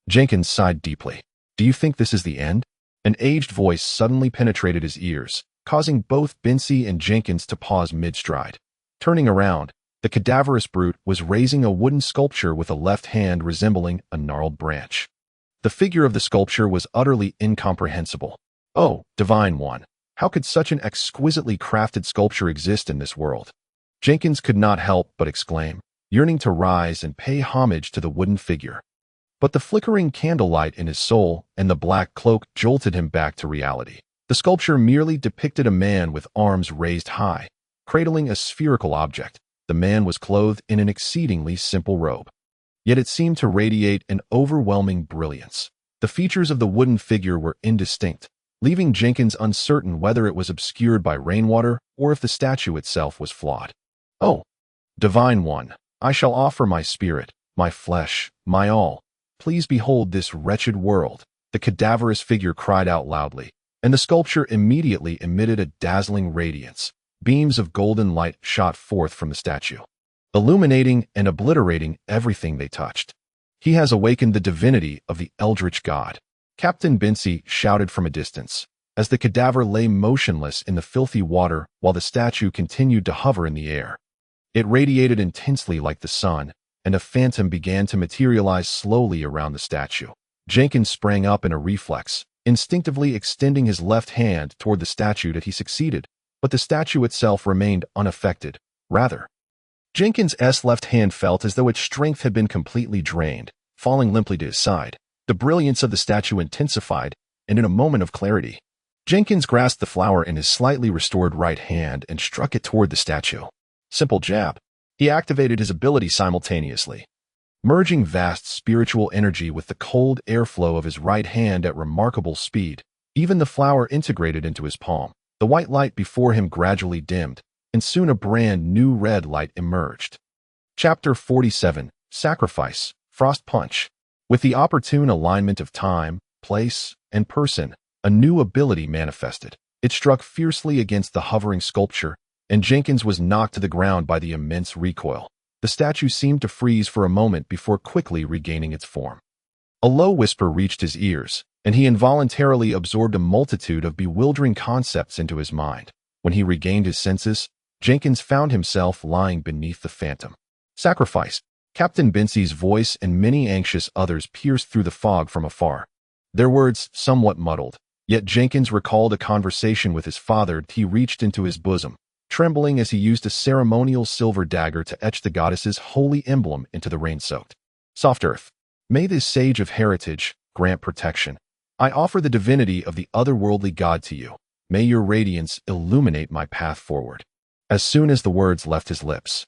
Speaker 1: Jenkins sighed deeply. Do you think this is the end? An aged voice suddenly penetrated his ears, causing both Bincy and Jenkins to pause mid-stride. Turning around, the cadaverous Brute was raising a wooden sculpture with a left hand resembling a gnarled branch. The figure of the sculpture was utterly incomprehensible. Oh, divine one! How could such an exquisitely crafted sculpture exist in this world? Jenkins could not help but exclaim, yearning to rise and pay homage to the wooden figure. But the flickering candlelight in his soul and the black cloak jolted him back to reality. The sculpture merely depicted a man with arms raised high, cradling a spherical object. The man was clothed in an exceedingly simple robe. Yet it seemed to radiate an overwhelming brilliance. The features of the wooden figure were indistinct, leaving Jenkins uncertain whether it was obscured by rainwater or if the statue itself was flawed. "Oh, Divine One, I shall offer my spirit, my flesh, my all. Please behold this wretched world," the cadaverous figure cried out loudly, and the sculpture immediately emitted a dazzling radiance. Beams of golden light shot forth from the statue, illuminating and obliterating everything they touched. "He has awakened the divinity of the eldritch god," Captain Bincy shouted from a distance, as the cadaver lay motionless in the filthy water while the statue continued to hover in the air. It radiated intensely like the sun, and a phantom began to materialize slowly around the statue. Jenkins sprang up in a reflex, instinctively extending his left hand toward the statue that he succeeded, but the statue itself remained unaffected. Rather, Jenkins's left hand felt as though its strength had been completely drained, falling limply to his side. The brilliance of the statue intensified, and in a moment of clarity, Jenkins grasped the flower in his slightly restored right hand and struck it toward the statue. Simple jab. He activated his ability simultaneously, merging vast spiritual energy with the cold airflow of his right hand at remarkable speed. Even the flower integrated into his palm. The white light before him gradually dimmed, and soon a brand new red light emerged. Chapter 47, Sacrifice, Frost Punch. With the opportune alignment of time, place, and person, a new ability manifested. It struck fiercely against the hovering sculpture, and Jenkins was knocked to the ground by the immense recoil. The statue seemed to freeze for a moment before quickly regaining its form. A low whisper reached his ears, and he involuntarily absorbed a multitude of bewildering concepts into his mind. When he regained his senses, Jenkins found himself lying beneath the phantom. "Sacrifice." Captain Bincy's voice and many anxious others pierced through the fog from afar. Their words somewhat muddled, yet Jenkins recalled a conversation with his father. He reached into his bosom, trembling as he used a ceremonial silver dagger to etch the goddess's holy emblem into the rain-soaked. "Soft earth, may this sage of heritage grant protection. I offer the divinity of the otherworldly god to you. May your radiance illuminate my path forward." As soon as the words left his lips,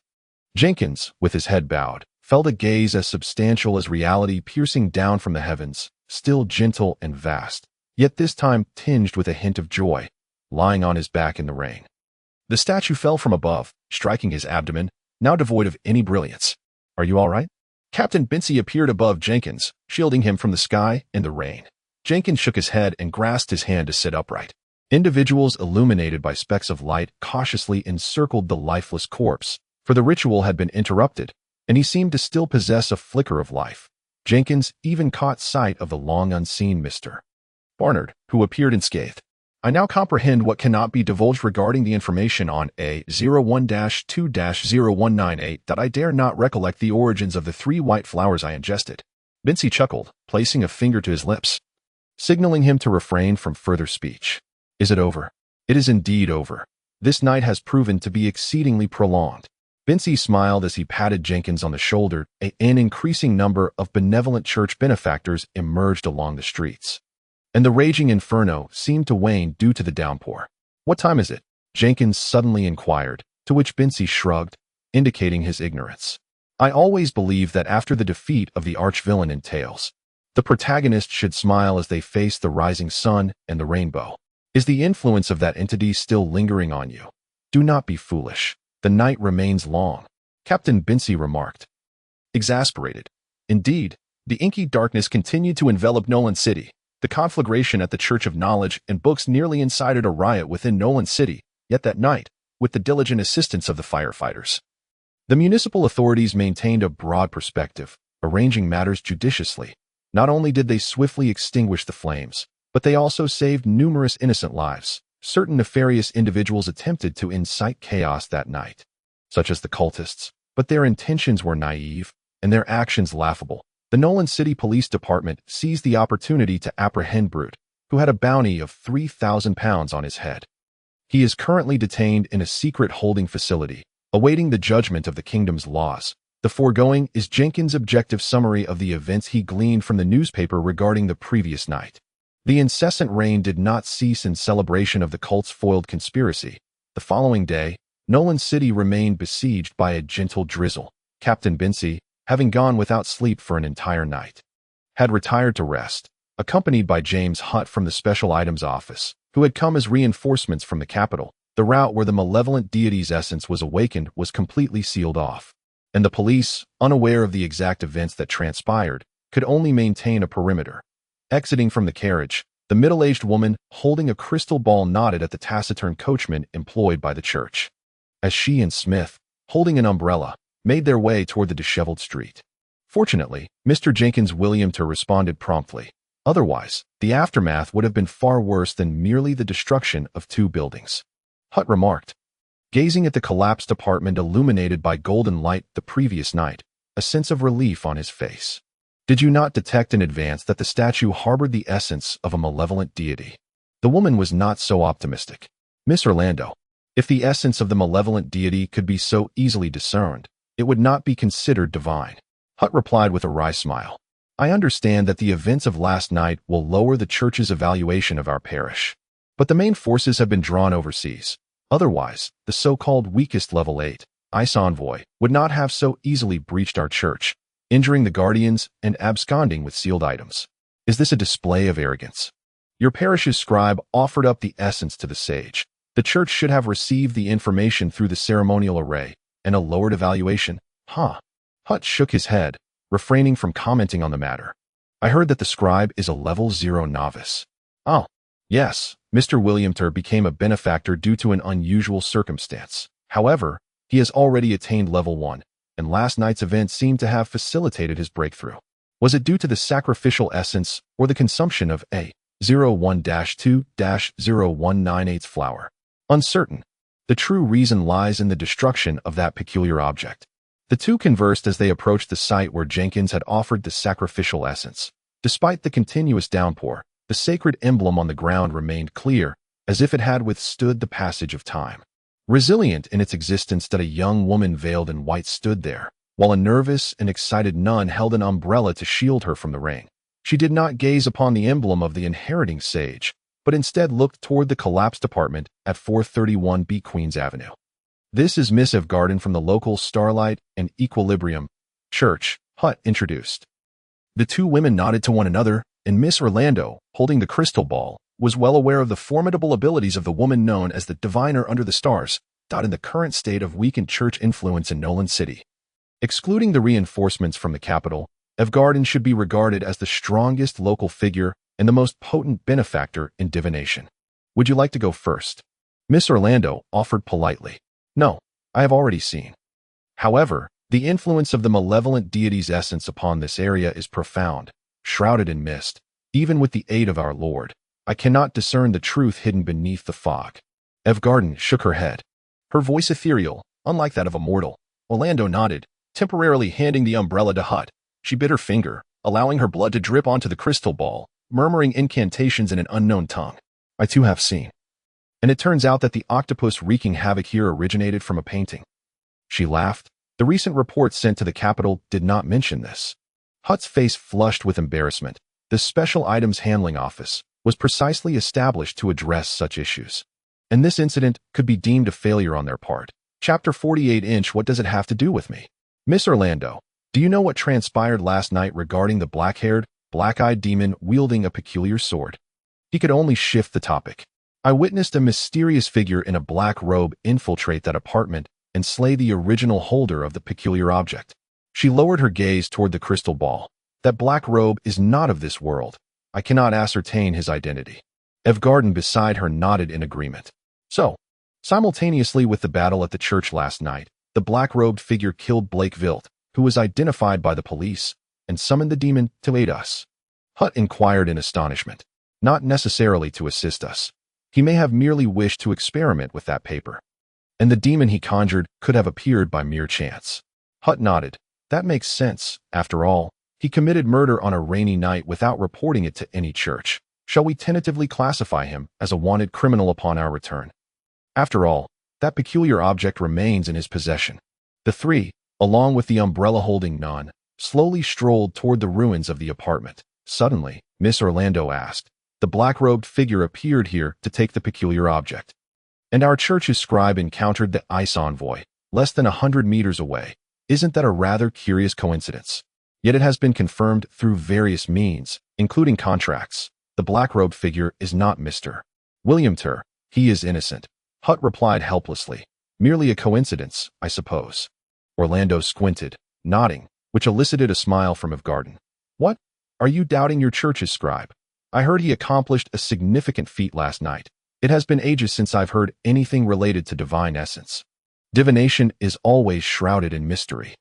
Speaker 1: Jenkins, with his head bowed, felt a gaze as substantial as reality piercing down from the heavens, still gentle and vast, yet this time tinged with a hint of joy, lying on his back in the rain. The statue fell from above, striking his abdomen, now devoid of any brilliance. "Are you all right?" Captain Bincy appeared above Jenkins, shielding him from the sky and the rain. Jenkins shook his head and grasped his hand to sit upright. Individuals illuminated by specks of light cautiously encircled the lifeless corpse, for the ritual had been interrupted, and he seemed to still possess a flicker of life. Jenkins even caught sight of the long-unseen Mr. Barnard, who appeared unscathed. "I now comprehend what cannot be divulged regarding the information on A01-2-0198 that I dare not recollect the origins of the 3 white flowers I ingested." Bincy chuckled, placing a finger to his lips, signaling him to refrain from further speech. "Is it over?" "It is indeed over. This night has proven to be exceedingly prolonged." Bincy smiled as he patted Jenkins on the shoulder. An increasing number of benevolent church benefactors emerged along the streets, and the raging inferno seemed to wane due to the downpour. "What time is it?" Jenkins suddenly inquired, to which Bincy shrugged, indicating his ignorance. "I always believed that after the defeat of the arch-villain in Tales, the protagonist should smile as they face the rising sun and the rainbow. Is the influence of that entity still lingering on you? Do not be foolish. The night remains long," Captain Bincy remarked, exasperated. Indeed, the inky darkness continued to envelop Nolan City. The conflagration at the Church of Knowledge and Books nearly incited a riot within Nolan City, yet that night, with the diligent assistance of the firefighters, the municipal authorities maintained a broad perspective, arranging matters judiciously. Not only did they swiftly extinguish the flames, but they also saved numerous innocent lives. Certain nefarious individuals attempted to incite chaos that night, such as the cultists, but their intentions were naive and their actions laughable. The Nolan City Police Department seized the opportunity to apprehend Brute, who had a bounty of £3,000 on his head. He is currently detained in a secret holding facility, awaiting the judgment of the kingdom's laws. The foregoing is Jenkins' objective summary of the events he gleaned from the newspaper regarding the previous night. The incessant rain did not cease in celebration of the cult's foiled conspiracy. The following day, Nolan City remained besieged by a gentle drizzle. Captain Binsey, having gone without sleep for an entire night, had retired to rest, accompanied by James Hutt from the Special Items Office, who had come as reinforcements from the capital. The route where the malevolent deity's essence was awakened was completely sealed off, and the police, unaware of the exact events that transpired, could only maintain a perimeter. Exiting from the carriage, the middle-aged woman holding a crystal ball nodded at the taciturn coachman employed by the church, as she and Smith, holding an umbrella, made their way toward the disheveled street. Fortunately, Mr. Jenkins Williamter responded promptly. Otherwise, the aftermath would have been far worse than merely the destruction of 2 buildings. Hutt remarked, gazing at the collapsed apartment illuminated by golden light the previous night, a sense of relief on his face. Did you not detect in advance that the statue harbored the essence of a malevolent deity? The woman was not so optimistic. Miss Orlando, if the essence of the malevolent deity could be so easily discerned, it would not be considered divine. Hutt replied with a wry smile. I understand that the events of last night will lower the church's evaluation of our parish, but the main forces have been drawn overseas. Otherwise, the so-called weakest level 8 ICE envoy would not have so easily breached our church, injuring the guardians and absconding with sealed items. Is this a display of arrogance? Your parish's scribe offered up the essence to the sage. The church should have received the information through the ceremonial array, and a lowered evaluation. Hutt shook his head, refraining from commenting on the matter. I heard that the scribe is a level 0 novice. Oh, yes, Mr. Williamter became a benefactor due to an unusual circumstance. However, he has already attained level 1, and last night's event seemed to have facilitated his breakthrough. Was it due to the sacrificial essence or the consumption of a 01-2-0198 flower? Uncertain. The true reason lies in the destruction of that peculiar object. The two conversed as they approached the site where Jenkins had offered the sacrificial essence. Despite the continuous downpour, the sacred emblem on the ground remained clear, as if it had withstood the passage of time. Resilient in its existence that a young woman veiled in white stood there, while a nervous and excited nun held an umbrella to shield her from the rain. She did not gaze upon the emblem of the inheriting sage, but instead looked toward the collapsed apartment at 431B Queens Avenue. This is Miss Evgarden from the local Starlight and Equilibrium Church, Hutt introduced. The two women nodded to one another, and Miss Orlando, holding the crystal ball, was well aware of the formidable abilities of the woman known as the Diviner under the stars, in the current state of weakened church influence in Nolan City. Excluding the reinforcements from the capital, Evgarden should be regarded as the strongest local figure and the most potent benefactor in divination. Would you like to go first? Miss Orlando offered politely. No, I have already seen. However, the influence of the malevolent deity's essence upon this area is profound, shrouded in mist. Even with the aid of our Lord, I cannot discern the truth hidden beneath the fog. Evgarden shook her head, her voice ethereal, unlike that of a mortal. Orlando nodded, temporarily handing the umbrella to Hutt. She bit her finger, allowing her blood to drip onto the crystal ball, murmuring incantations in an unknown tongue. I too have seen. And it turns out that the octopus wreaking havoc here originated from a painting. She laughed. The recent report sent to the capital did not mention this. Hutt's face flushed with embarrassment. The Special Items Handling Office was precisely established to address such issues, and this incident could be deemed a failure on their part. Chapter 48 What does it have to do with me? Miss Orlando, do you know what transpired last night regarding the black-haired, black-eyed demon wielding a peculiar sword? He could only shift the topic. I witnessed a mysterious figure in a black robe infiltrate that apartment and slay the original holder of the peculiar object. She lowered her gaze toward the crystal ball. That black robe is not of this world. I cannot ascertain his identity. Evgarden beside her nodded in agreement. So, simultaneously with the battle at the church last night, the black-robed figure killed Blake Vilt, who was identified by the police, and summoned the demon to aid us. Hutt inquired in astonishment. Not necessarily to assist us. He may have merely wished to experiment with that paper. And the demon he conjured could have appeared by mere chance. Hutt nodded. That makes sense. After all, he committed murder on a rainy night without reporting it to any church. Shall we tentatively classify him as a wanted criminal upon our return? After all, that peculiar object remains in his possession. The three, along with the umbrella-holding nun, slowly strolled toward the ruins of the apartment. Suddenly, Miss Orlando asked, "The black-robed figure appeared here to take the peculiar object. And our church's scribe encountered the ice envoy, less than 100 meters away. Isn't that a rather curious coincidence? Yet it has been confirmed through various means, including contracts. The black-robed figure is not Mr. William Ter. He is innocent." Hutt replied helplessly. "Merely a coincidence, I suppose." Orlando squinted, nodding, which elicited a smile from Evgarden. "What? Are you doubting your church's scribe? I heard he accomplished a significant feat last night. It has been ages since I've heard anything related to divine essence. Divination is always shrouded in mystery,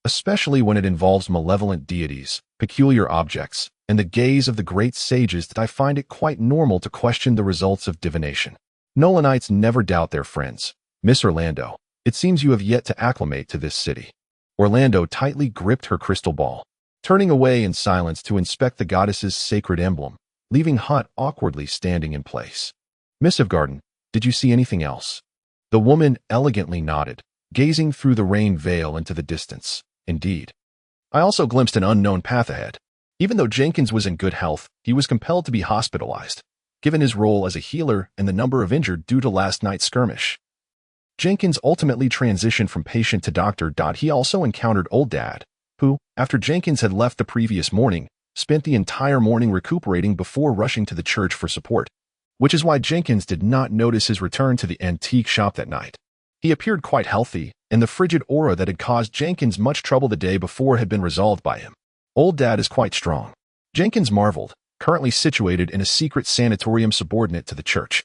Speaker 1: especially when it involves malevolent deities, peculiar objects, and the gaze of the great sages that I find it quite normal to question the results of divination. Nolanites never doubt their friends. Miss Orlando, it seems you have yet to acclimate to this city." Orlando tightly gripped her crystal ball, turning away in silence to inspect the goddess's sacred emblem, leaving Hutt awkwardly standing in place. "Miss Evgarden, did you see anything else?" The woman elegantly nodded, gazing through the rain veil into the distance. "Indeed. I also glimpsed an unknown path ahead. Even though Jenkins was in good health, he was compelled to be hospitalized, given his role as a healer and the number of injured due to last night's skirmish. Jenkins ultimately transitioned from patient to doctor. He also encountered Old Dad, who, after Jenkins had left the previous morning, spent the entire morning recuperating before rushing to the church for support, which is why Jenkins did not notice his return to the antique shop that night. He appeared quite healthy, and the frigid aura that had caused Jenkins much trouble the day before had been resolved by him. Old Dad is quite strong." Jenkins marveled, currently situated in a secret sanatorium subordinate to the church,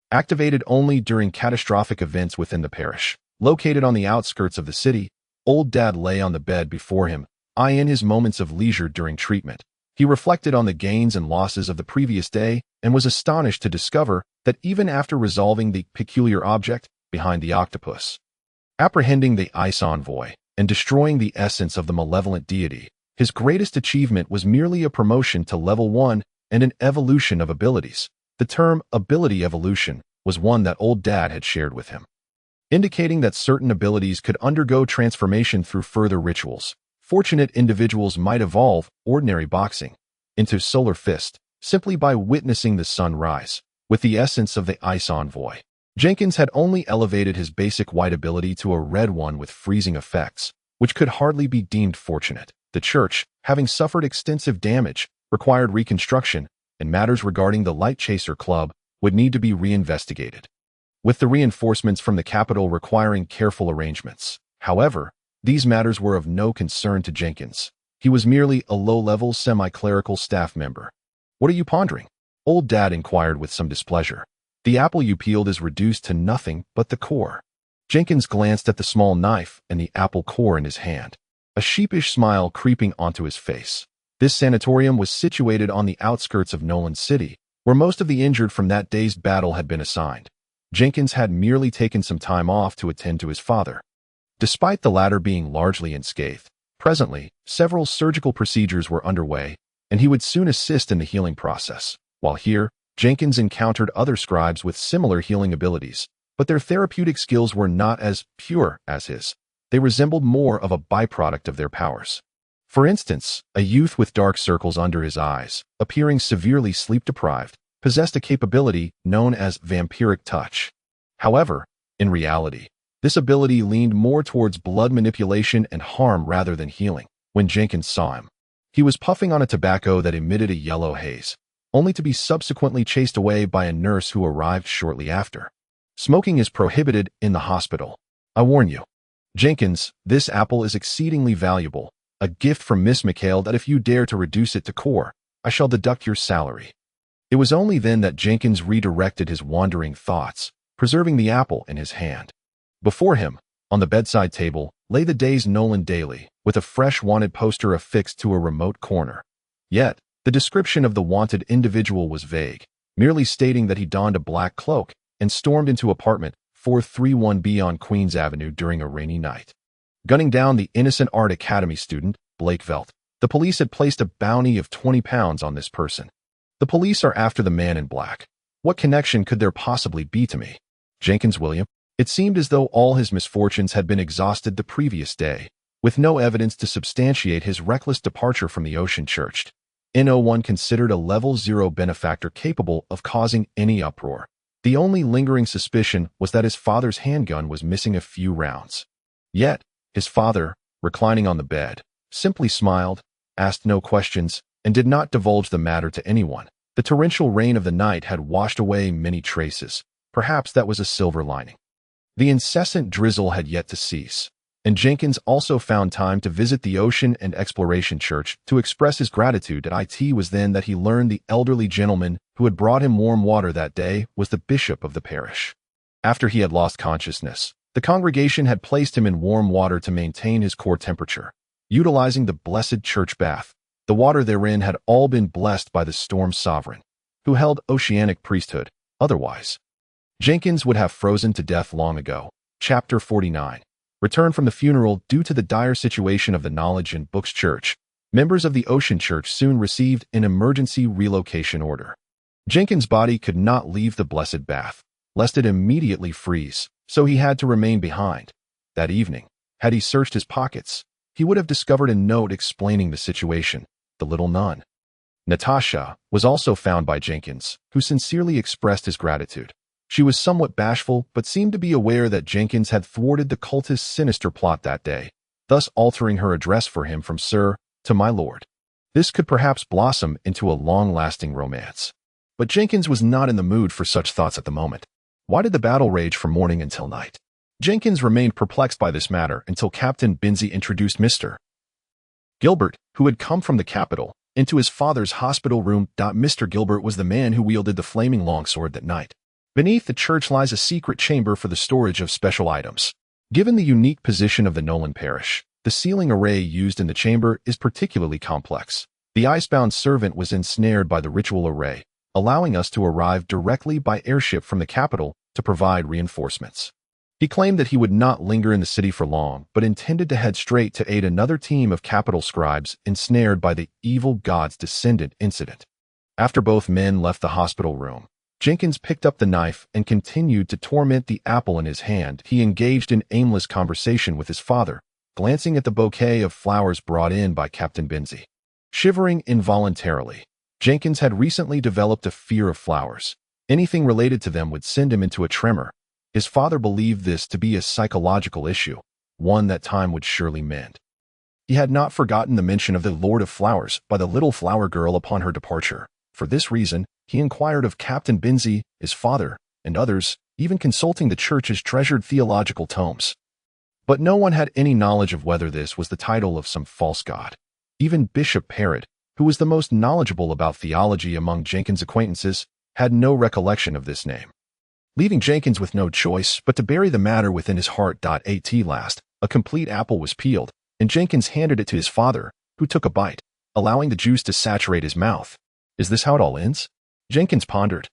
Speaker 1: activated only during catastrophic events within the parish. Located on the outskirts of the city, Old Dad lay on the bed before him, eyeing his moments of leisure during treatment. He reflected on the gains and losses of the previous day and was astonished to discover that even after resolving the peculiar object behind the octopus, apprehending the ice envoy, and destroying the essence of the malevolent deity, his greatest achievement was merely a promotion to level 1 and an evolution of abilities. The term ability evolution was one that Old Dad had shared with him, indicating that certain abilities could undergo transformation through further rituals. Fortunate individuals might evolve ordinary boxing into solar fist simply by witnessing the sun rise with the essence of the ice envoy. Jenkins had only elevated his basic white ability to a red one with freezing effects, which could hardly be deemed fortunate. The church, having suffered extensive damage, required reconstruction, and matters regarding the Light Chaser Club would need to be reinvestigated, with the reinforcements from the capital requiring careful arrangements. However, these matters were of no concern to Jenkins. He was merely a low-level semi-clerical staff member. "What are you pondering?" Old Dad inquired with some displeasure. "The apple you peeled is reduced to nothing but the core." Jenkins glanced at the small knife and the apple core in his hand, a sheepish smile creeping onto his face. This sanatorium was situated on the outskirts of Nolan City, where most of the injured from that day's battle had been assigned. Jenkins had merely taken some time off to attend to his father, despite the latter being largely unscathed. Presently, several surgical procedures were underway, and he would soon assist in the healing process. While here, Jenkins encountered other scribes with similar healing abilities, but their therapeutic skills were not as pure as his. They resembled more of a byproduct of their powers. For instance, a youth with dark circles under his eyes, appearing severely sleep-deprived, possessed a capability known as vampiric touch. However, in reality, this ability leaned more towards blood manipulation and harm rather than healing. When Jenkins saw him, he was puffing on a tobacco that emitted a yellow haze, only to be subsequently chased away by a nurse who arrived shortly after. "Smoking is prohibited in the hospital. I warn you. Jenkins, this apple is exceedingly valuable. A gift from Miss McHale that if you dare to reduce it to core, I shall deduct your salary." It was only then that Jenkins redirected his wandering thoughts, preserving the apple in his hand. Before him, on the bedside table, lay the day's Nolan Daily, with a fresh wanted poster affixed to a remote corner. Yet, the description of the wanted individual was vague, merely stating that he donned a black cloak and stormed into apartment 431B on Queens Avenue during a rainy night, gunning down the innocent art academy student, Blake Velt. The police had placed a bounty of £20 on this person. The police are after the man in black. What connection could there possibly be to me? Jenkins William. It seemed as though all his misfortunes had been exhausted the previous day, with no evidence to substantiate his reckless departure from the Ocean Church. No one considered a level 0 benefactor capable of causing any uproar. The only lingering suspicion was that his father's handgun was missing a few rounds. Yet, his father, reclining on the bed, simply smiled, asked no questions, and did not divulge the matter to anyone. The torrential rain of the night had washed away many traces. Perhaps that was a silver lining. The incessant drizzle had yet to cease, and Jenkins also found time to visit the Ocean and Exploration Church to express his gratitude. It was then that he learned the elderly gentleman who had brought him warm water that day was the bishop of the parish. After he had lost consciousness, the congregation had placed him in warm water to maintain his core temperature. Utilizing the blessed church bath, the water therein had all been blessed by the storm sovereign, who held oceanic priesthood. Otherwise, Jenkins would have frozen to death long ago. Chapter 49. Return from the funeral. Due to the dire situation of the Knowledge and Books Church, members of the Ocean Church soon received an emergency relocation order. Jenkins' body could not leave the blessed bath, lest it immediately freeze, so he had to remain behind. That evening, had he searched his pockets, he would have discovered a note explaining the situation. The little nun, Natasha, was also found by Jenkins, who sincerely expressed his gratitude. She was somewhat bashful, but seemed to be aware that Jenkins had thwarted the cultist's sinister plot that day, thus altering her address for him from Sir to my lord. This could perhaps blossom into a long-lasting romance. But Jenkins was not in the mood for such thoughts at the moment. Why did the battle rage from morning until night? Jenkins remained perplexed by this matter until Captain Binsey introduced Mr. Gilbert, who had come from the capital, into his father's hospital room. Mr. Gilbert was the man who wielded the flaming longsword that night. Beneath the church lies a secret chamber for the storage of special items. Given the unique position of the Nolan parish, the sealing array used in the chamber is particularly complex. The icebound servant was ensnared by the ritual array, allowing us to arrive directly by airship from the capital to provide reinforcements. He claimed that he would not linger in the city for long, but intended to head straight to aid another team of capital scribes ensnared by the evil god's descendant incident. After both men left the hospital room, Jenkins picked up the knife and continued to torment the apple in his hand. He engaged in aimless conversation with his father, glancing at the bouquet of flowers brought in by Captain Binsey. Shivering involuntarily, Jenkins had recently developed a fear of flowers. Anything related to them would send him into a tremor. His father believed this to be a psychological issue, one that time would surely mend. He had not forgotten the mention of the Lord of Flowers by the little flower girl upon her departure. For this reason, he inquired of Captain Binsey, his father, and others, even consulting the church's treasured theological tomes. But no one had any knowledge of whether this was the title of some false god. Even Bishop Parrott, who was the most knowledgeable about theology among Jenkins' acquaintances, had no recollection of this name. Leaving Jenkins with no choice but to bury the matter within his heart. At last, a complete apple was peeled, and Jenkins handed it to his father, who took a bite, allowing the juice to saturate his mouth. Is this how it all ends? Jenkins pondered.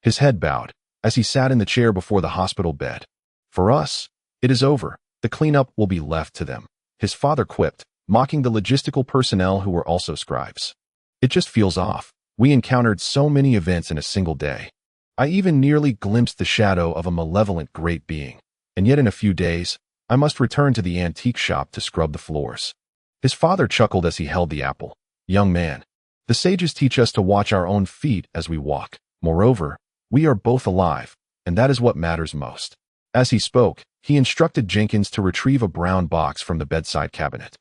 Speaker 1: His head bowed, as he sat in the chair before the hospital bed. For us, it is over. The cleanup will be left to them, his father quipped, mocking the logistical personnel who were also scribes. It just feels off. We encountered so many events in a single day. I even nearly glimpsed the shadow of a malevolent great being. And yet in a few days, I must return to the antique shop to scrub the floors. His father chuckled as he held the apple. Young man, the sages teach us to watch our own feet as we walk. Moreover, we are both alive, and that is what matters most. As he spoke, he instructed Jenkins to retrieve a brown box from the bedside cabinet,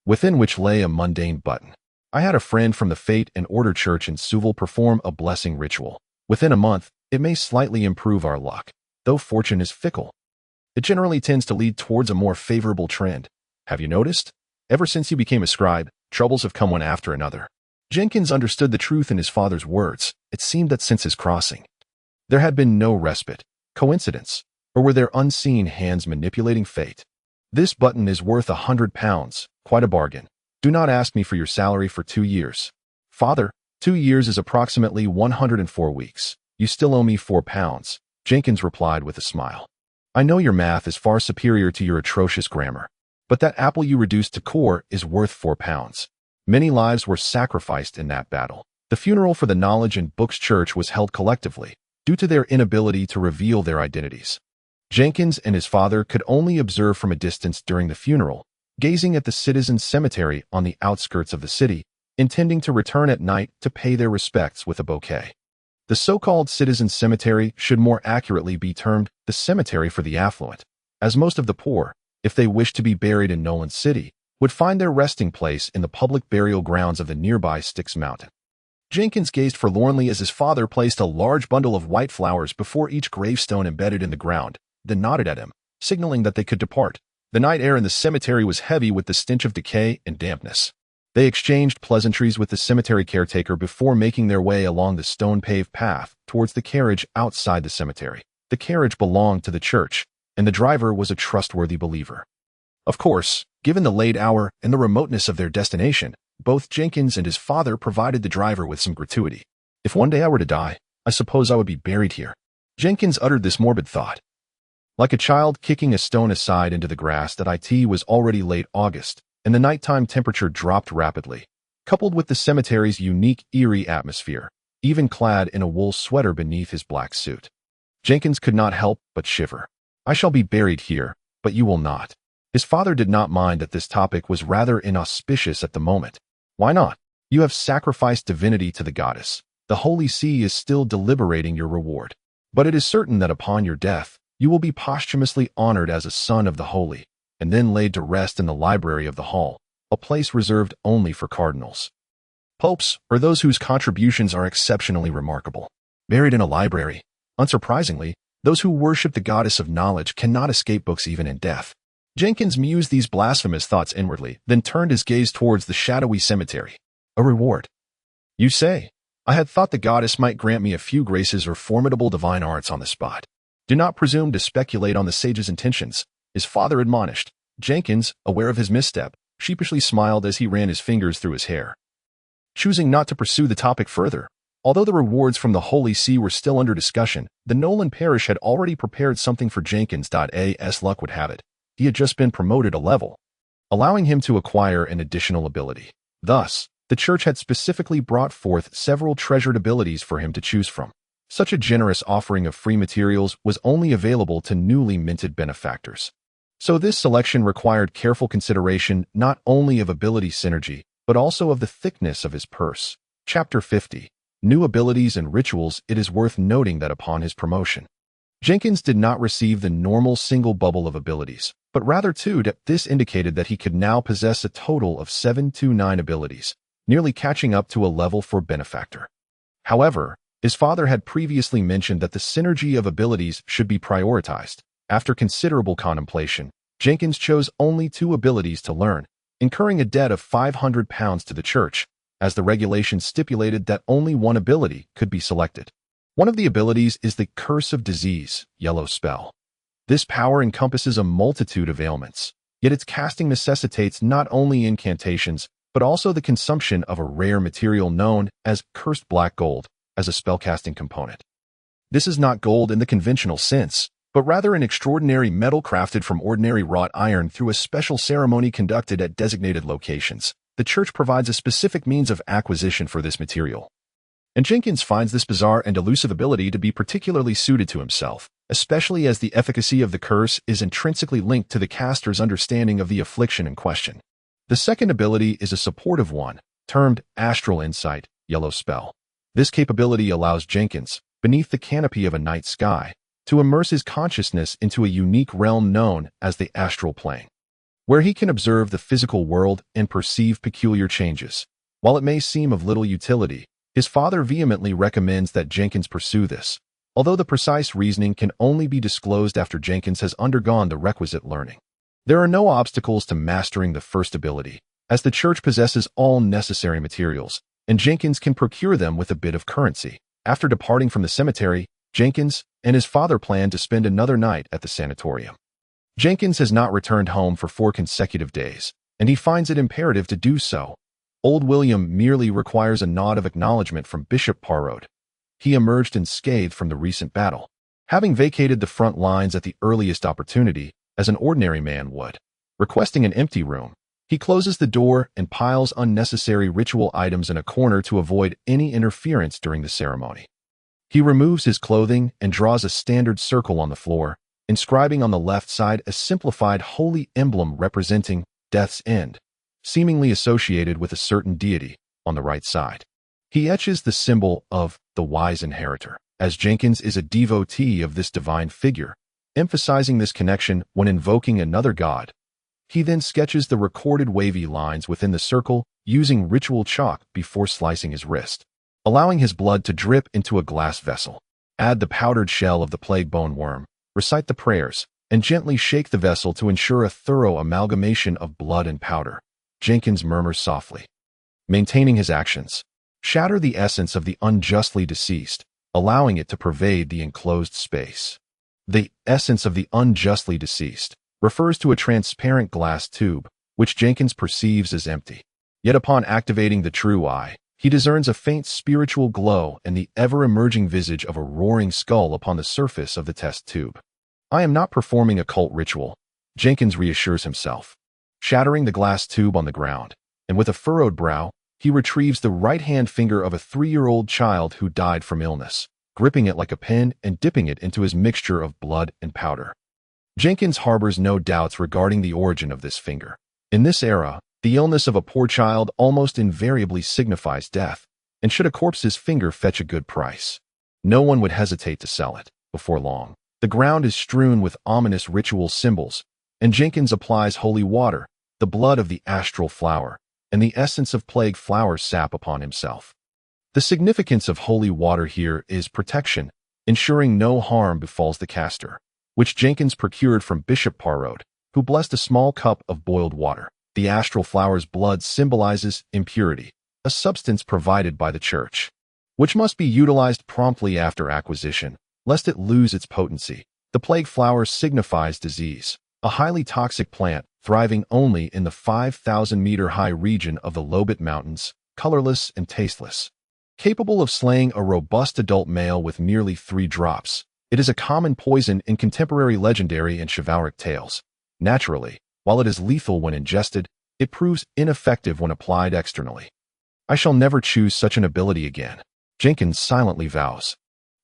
Speaker 1: within which lay a mundane button. I had a friend from the Fate and Order Church in Souville perform a blessing ritual. Within a month, it may slightly improve our luck, though fortune is fickle. It generally tends to lead towards a more favorable trend. Have you noticed? Ever since you became a scribe, troubles have come one after another. Jenkins understood the truth in his father's words. It seemed that since his crossing, there had been no respite. Coincidence? Or were there unseen hands manipulating fate? This button is worth £100, quite a bargain. Do not ask me for your salary for 2 years. Father, 2 years is approximately 104 weeks. You still owe me £4, Jenkins replied with a smile. I know your math is far superior to your atrocious grammar, but that apple you reduced to core is worth £4. Many lives were sacrificed in that battle. The funeral for the Knowledge and Books Church was held collectively, due to their inability to reveal their identities. Jenkins and his father could only observe from a distance during the funeral, gazing at the citizens' cemetery on the outskirts of the city, intending to return at night to pay their respects with a bouquet. The so-called citizens' cemetery should more accurately be termed the cemetery for the affluent, as most of the poor, if they wished to be buried in Nolan City, would find their resting place in the public burial grounds of the nearby Styx Mountain. Jenkins gazed forlornly as his father placed a large bundle of white flowers before each gravestone embedded in the ground, then nodded at him, signaling that they could depart. The night air in the cemetery was heavy with the stench of decay and dampness. They exchanged pleasantries with the cemetery caretaker before making their way along the stone-paved path towards the carriage outside the cemetery. The carriage belonged to the church, and the driver was a trustworthy believer. Of course, given the late hour and the remoteness of their destination, both Jenkins and his father provided the driver with some gratuity. If one day I were to die, I suppose I would be buried here. Jenkins uttered this morbid thought. Like a child kicking a stone aside into the grass that it was already late August, and the nighttime temperature dropped rapidly, coupled with the cemetery's unique, eerie atmosphere, even clad in a wool sweater beneath his black suit. Jenkins could not help but shiver. I shall be buried here, but you will not. His father did not mind that this topic was rather inauspicious at the moment. Why not? You have sacrificed divinity to the goddess. The Holy See is still deliberating your reward. But it is certain that upon your death, you will be posthumously honored as a son of the holy, and then laid to rest in the library of the hall, a place reserved only for cardinals. Popes, or those whose contributions are exceptionally remarkable. Buried in a library. Unsurprisingly, those who worship the goddess of knowledge cannot escape books even in death. Jenkins mused these blasphemous thoughts inwardly, then turned his gaze towards the shadowy cemetery. A reward. You say? I had thought the goddess might grant me a few graces or formidable divine arts on the spot. Do not presume to speculate on the sage's intentions, his father admonished. Jenkins, aware of his misstep, sheepishly smiled as he ran his fingers through his hair. Choosing not to pursue the topic further, although the rewards from the Holy See were still under discussion, the Nolan parish had already prepared something for Jenkins. As luck would have it, he had just been promoted a level, allowing him to acquire an additional ability. Thus, the church had specifically brought forth several treasured abilities for him to choose from. Such a generous offering of free materials was only available to newly minted benefactors. So this selection required careful consideration not only of ability synergy, but also of the thickness of his purse. Chapter 50. New Abilities and Rituals. It is worth noting that upon his promotion, Jenkins did not receive the normal single bubble of abilities, but rather two. This indicated that he could now possess a total of 729 abilities, nearly catching up to a level 4 benefactor. However, his father had previously mentioned that the synergy of abilities should be prioritized. After considerable contemplation, Jenkins chose only 2 abilities to learn, incurring a debt of £500 to the church, as the regulations stipulated that only one ability could be selected. One of the abilities is the Curse of Disease, Yellow Spell. This power encompasses a multitude of ailments, yet its casting necessitates not only incantations, but also the consumption of a rare material known as cursed black gold as a spellcasting component. This is not gold in the conventional sense, but rather an extraordinary metal crafted from ordinary wrought iron through a special ceremony conducted at designated locations. The church provides a specific means of acquisition for this material. And Jenkins finds this bizarre and elusive ability to be particularly suited to himself, especially as the efficacy of the curse is intrinsically linked to the caster's understanding of the affliction in question. The second ability is a supportive one, termed Astral Insight, Yellow Spell. This capability allows Jenkins, beneath the canopy of a night sky, to immerse his consciousness into a unique realm known as the astral plane, where he can observe the physical world and perceive peculiar changes. While it may seem of little utility, his father vehemently recommends that Jenkins pursue this, although the precise reasoning can only be disclosed after Jenkins has undergone the requisite learning. There are no obstacles to mastering the first ability, as the church possesses all necessary materials, and Jenkins can procure them with a bit of currency. After departing from the cemetery, Jenkins and his father plan to spend another night at the sanatorium. Jenkins has not returned home for 4 consecutive days, and he finds it imperative to do so. Old William merely requires a nod of acknowledgement from Bishop Parrot. He emerged unscathed from the recent battle, having vacated the front lines at the earliest opportunity, as an ordinary man would. Requesting an empty room, he closes the door and piles unnecessary ritual items in a corner to avoid any interference during the ceremony. He removes his clothing and draws a standard circle on the floor, inscribing on the left side a simplified holy emblem representing death's end, seemingly associated with a certain deity, on the right side. He etches the symbol of the wise inheritor, as Jenkins is a devotee of this divine figure, emphasizing this connection when invoking another god. He then sketches the recorded wavy lines within the circle using ritual chalk before slicing his wrist, allowing his blood to drip into a glass vessel. Add the powdered shell of the plague bone worm, recite the prayers, and gently shake the vessel to ensure a thorough amalgamation of blood and powder. Jenkins murmurs softly, maintaining his actions. Shatter the essence of the unjustly deceased, allowing it to pervade the enclosed space. The essence of the unjustly deceased refers to a transparent glass tube, which Jenkins perceives as empty. Yet upon activating the true eye, he discerns a faint spiritual glow and the ever-emerging visage of a roaring skull upon the surface of the test tube. I am not performing a cult ritual, Jenkins reassures himself. Shattering the glass tube on the ground, and with a furrowed brow, he retrieves the right-hand finger of a 3-year-old child who died from illness, gripping it like a pen and dipping it into his mixture of blood and powder. Jenkins harbors no doubts regarding the origin of this finger. In this era, the illness of a poor child almost invariably signifies death, and should a corpse's finger fetch a good price, no one would hesitate to sell it. Before long, the ground is strewn with ominous ritual symbols, and Jenkins applies holy water, the blood of the astral flower, and the essence of plague flower sap upon himself. The significance of holy water here is protection, ensuring no harm befalls the caster, which Jenkins procured from Bishop Parrot, who blessed a small cup of boiled water. The astral flower's blood symbolizes impurity, a substance provided by the church, which must be utilized promptly after acquisition, lest it lose its potency. The plague flower signifies disease, a highly toxic plant thriving only in the 5,000-meter-high region of the Lobet Mountains, colorless and tasteless. Capable of slaying a robust adult male with merely 3 drops, it is a common poison in contemporary legendary and chivalric tales. Naturally, while it is lethal when ingested, it proves ineffective when applied externally. I shall never choose such an ability again, Jenkins silently vows.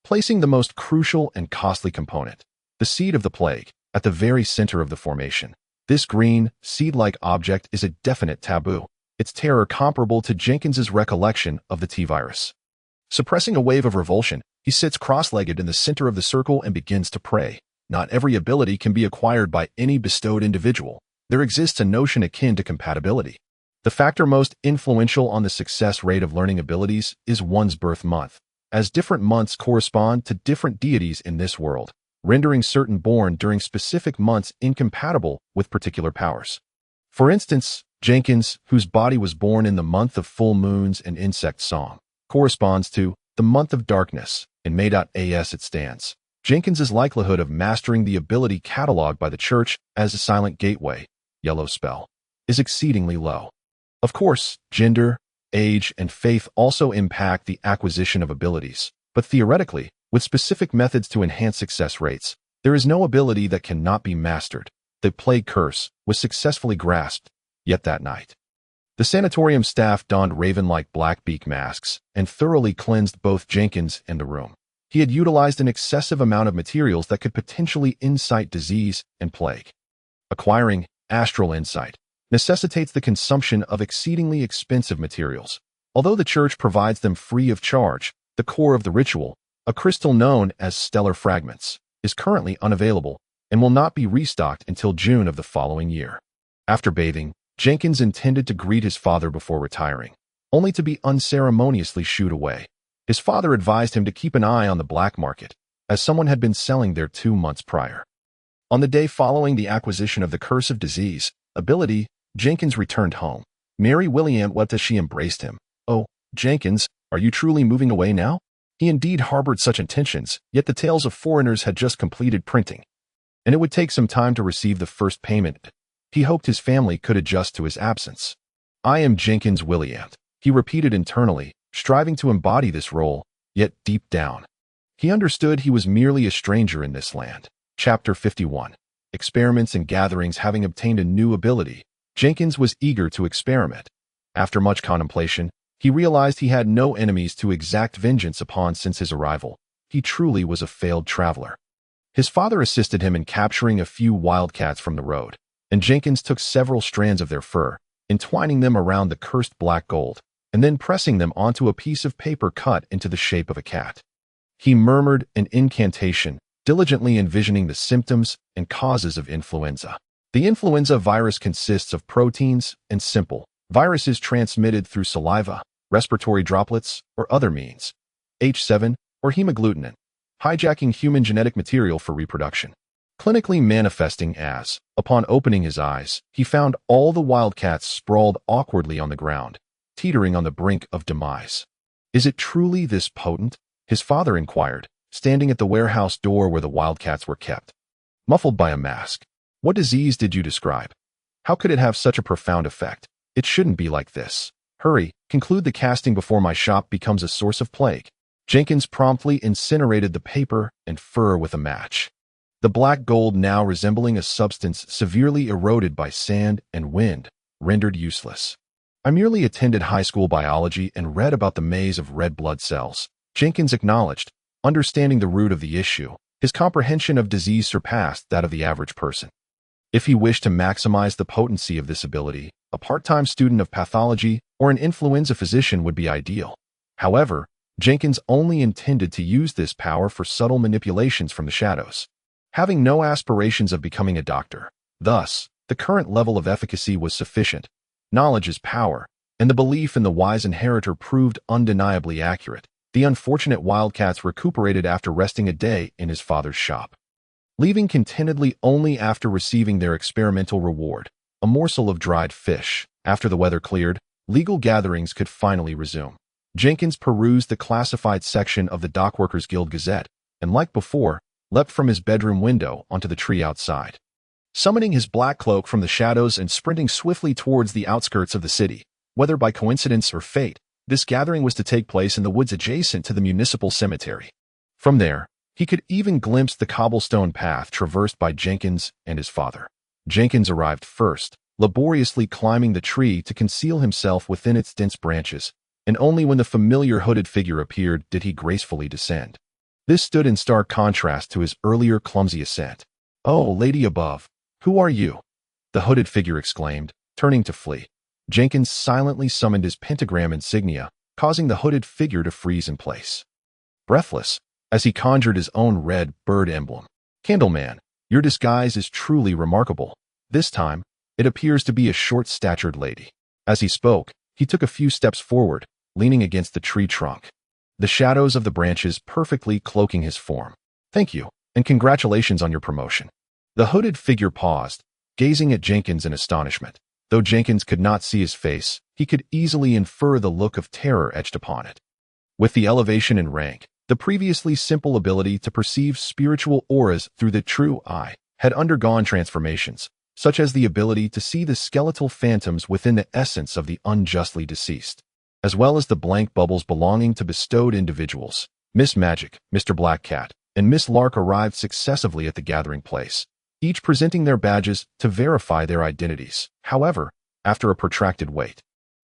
Speaker 1: Placing the most crucial and costly component, the seed of the plague, at the very center of the formation. This green, seed-like object is a definite taboo, its terror comparable to Jenkins's recollection of the T-virus. Suppressing a wave of revulsion, he sits cross-legged in the center of the circle and begins to pray. Not every ability can be acquired by any bestowed individual. There exists a notion akin to compatibility. The factor most influential on the success rate of learning abilities is one's birth month, as different months correspond to different deities in this world, rendering certain born during specific months incompatible with particular powers. For instance, Jenkins, whose body was born in the month of full moons and insect song, corresponds to the month of darkness, in May.as it stands. Jenkins's likelihood of mastering the ability cataloged by the church as a silent gateway, yellow spell, is exceedingly low. Of course, gender, age, and faith also impact the acquisition of abilities, but theoretically, with specific methods to enhance success rates, there is no ability that cannot be mastered. The plague curse was successfully grasped, yet that night. The sanatorium staff donned raven-like black beak masks and thoroughly cleansed both Jenkins and the room. He had utilized an excessive amount of materials that could potentially incite disease and plague. Acquiring astral insight necessitates the consumption of exceedingly expensive materials. Although the church provides them free of charge, the core of the ritual, a crystal known as stellar fragments, is currently unavailable and will not be restocked until June of the following year. After bathing, Jenkins intended to greet his father before retiring, only to be unceremoniously shooed away. His father advised him to keep an eye on the black market, as someone had been selling there 2 months prior. On the day following the acquisition of the curse of disease ability, Jenkins returned home. Mary William wept as she embraced him. "Oh, Jenkins, are you truly moving away now?" He indeed harbored such intentions, yet the Tales of Foreigners had just completed printing, and it would take some time to receive the first payment. He hoped his family could adjust to his absence. "I am Jenkins William," he repeated internally, striving to embody this role, yet deep down, he understood he was merely a stranger in this land. Chapter 51. Experiments and gatherings. Having obtained a new ability, Jenkins was eager to experiment. After much contemplation, he realized he had no enemies to exact vengeance upon since his arrival. he truly was a failed traveler. His father assisted him in capturing a few wildcats from the road, and Jenkins took several strands of their fur, entwining them around the cursed black gold, and then pressing them onto a piece of paper cut into the shape of a cat. He murmured an incantation, diligently envisioning the symptoms and causes of influenza. The influenza virus consists of proteins and simple viruses transmitted through saliva, respiratory droplets, or other means. H7, or hemagglutinin, hijacking human genetic material for reproduction. Clinically manifesting as, upon opening his eyes, he found all the wildcats sprawled awkwardly on the ground, teetering on the brink of demise. Is it truly this potent? His father inquired, standing at the warehouse door where the wildcats were kept. Muffled by a mask. What disease did you describe? How could it have such a profound effect? It shouldn't be like this. Hurry, conclude the casting before my shop becomes a source of plague. Jenkins promptly incinerated the paper and fur with a match. The black gold, now resembling a substance severely eroded by sand and wind, rendered useless. I merely attended high school biology and read about the maze of red blood cells, Jenkins acknowledged, understanding the root of the issue. His comprehension of disease surpassed that of the average person. If he wished to maximize the potency of this ability, a part-time student of pathology or an influenza physician would be ideal. However, Jenkins only intended to use this power for subtle manipulations from the shadows, having no aspirations of becoming a doctor. Thus, the current level of efficacy was sufficient. Knowledge is power, and the belief in the wise inheritor proved undeniably accurate. The unfortunate wildcats recuperated after resting a day in his father's shop, leaving contentedly only after receiving their experimental reward, a morsel of dried fish. After the weather cleared, legal gatherings could finally resume. Jenkins perused the classified section of the Dockworkers Guild Gazette, and like before, leapt from his bedroom window onto the tree outside. Summoning his black cloak from the shadows and sprinting swiftly towards the outskirts of the city, whether by coincidence or fate, this gathering was to take place in the woods adjacent to the municipal cemetery. From there, he could even glimpse the cobblestone path traversed by Jenkins and his father. Jenkins arrived first, laboriously climbing the tree to conceal himself within its dense branches, and only when the familiar hooded figure appeared did he gracefully descend. This stood in stark contrast to his earlier clumsy ascent. "Oh, lady above, who are you?" the hooded figure exclaimed, turning to flee. Jenkins silently summoned his pentagram insignia, causing the hooded figure to freeze in place, breathless, as he conjured his own red bird emblem. "Candleman, your disguise is truly remarkable. This time, it appears to be a short-statured lady." As he spoke, he took a few steps forward, leaning against the tree trunk, the shadows of the branches perfectly cloaking his form. "Thank you, and congratulations on your promotion." The hooded figure paused, gazing at Jenkins in astonishment. Though Jenkins could not see his face, he could easily infer the look of terror etched upon it. With the elevation in rank, the previously simple ability to perceive spiritual auras through the true eye had undergone transformations, such as the ability to see the skeletal phantoms within the essence of the unjustly deceased, as well as the blank bubbles belonging to bestowed individuals. Miss Magic, Mr. Black Cat, and Miss Lark arrived successively at the gathering place, each presenting their badges to verify their identities. However, after a protracted wait,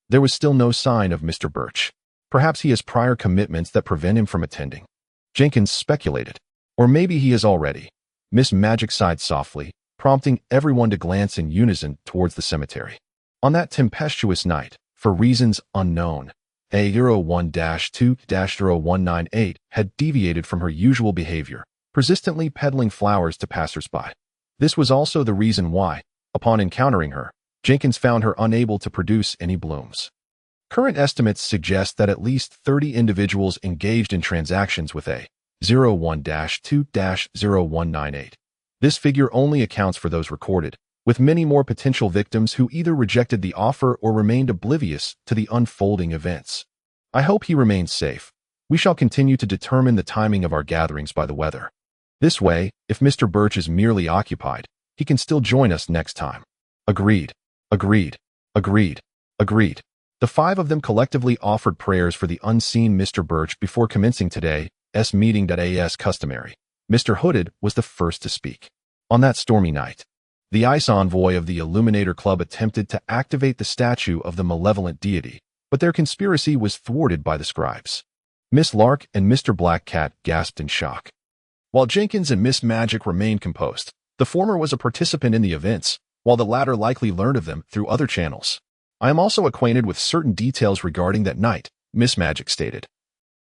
Speaker 1: there was still no sign of Mr. Birch. Perhaps he has prior commitments that prevent him from attending, Jenkins speculated. Or maybe he is already. Miss Magic sighed softly, prompting everyone to glance in unison towards the cemetery. On that tempestuous night, for reasons unknown, A01-2-0198 had deviated from her usual behavior, persistently peddling flowers to passersby. This was also the reason why, upon encountering her, Jenkins found her unable to produce any blooms. Current estimates suggest that at least 30 individuals engaged in transactions with A01-2-0198. This figure only accounts for those recorded, with many more potential victims who either rejected the offer or remained oblivious to the unfolding events. I hope he remains safe. We shall continue to determine the timing of our gatherings by the weather. This way, if Mr. Birch is merely occupied, he can still join us next time. Agreed. Agreed. Agreed. Agreed. The five of them collectively offered prayers for the unseen Mr. Birch before commencing today's meeting. As customary, Mr. Hooded was the first to speak. On that stormy night, the ice envoy of the Illuminator Club attempted to activate the statue of the malevolent deity, but their conspiracy was thwarted by the scribes. Miss Lark and Mr. Black Cat gasped in shock. While Jenkins and Miss Magic remained composed, the former was a participant in the events, while the latter likely learned of them through other channels. I am also acquainted with certain details regarding that night, Miss Magic stated,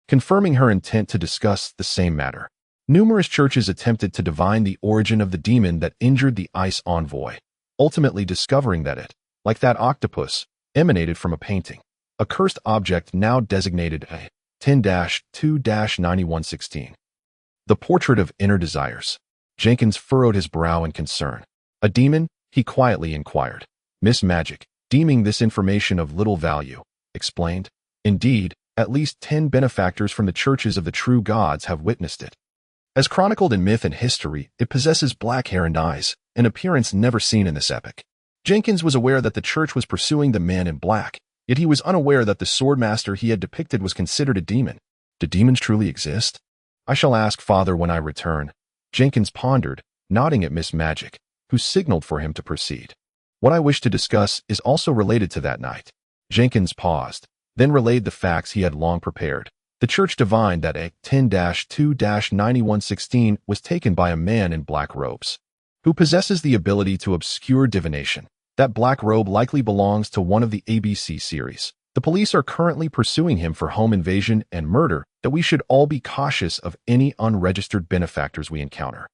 Speaker 1: confirming her intent to discuss the same matter. Numerous churches attempted to divine the origin of the demon that injured the ice envoy, ultimately discovering that it, like that octopus, emanated from a painting, a cursed object now designated a 10-2-9116. The portrait of inner desires. Jenkins furrowed his brow in concern. A demon? He quietly inquired. Miss Magic, deeming this information of little value, explained. Indeed, at least 10 benefactors from the churches of the true gods have witnessed it. As chronicled in myth and history, it possesses black hair and eyes, an appearance never seen in this epoch. Jenkins was aware that the church was pursuing the man in black, yet he was unaware that the swordmaster he had depicted was considered a demon. Do demons truly exist? I shall ask Father when I return. Jenkins pondered, nodding at Miss Magic, who signaled for him to proceed. What I wish to discuss is also related to that night. Jenkins paused, then relayed the facts he had long prepared. The church divined that a 10-2-9116 was taken by a man in black robes, who possesses the ability to obscure divination. That black robe likely belongs to one of the ABC series. The police are currently pursuing him for home invasion and murder, that we should all be cautious of any unregistered benefactors we encounter,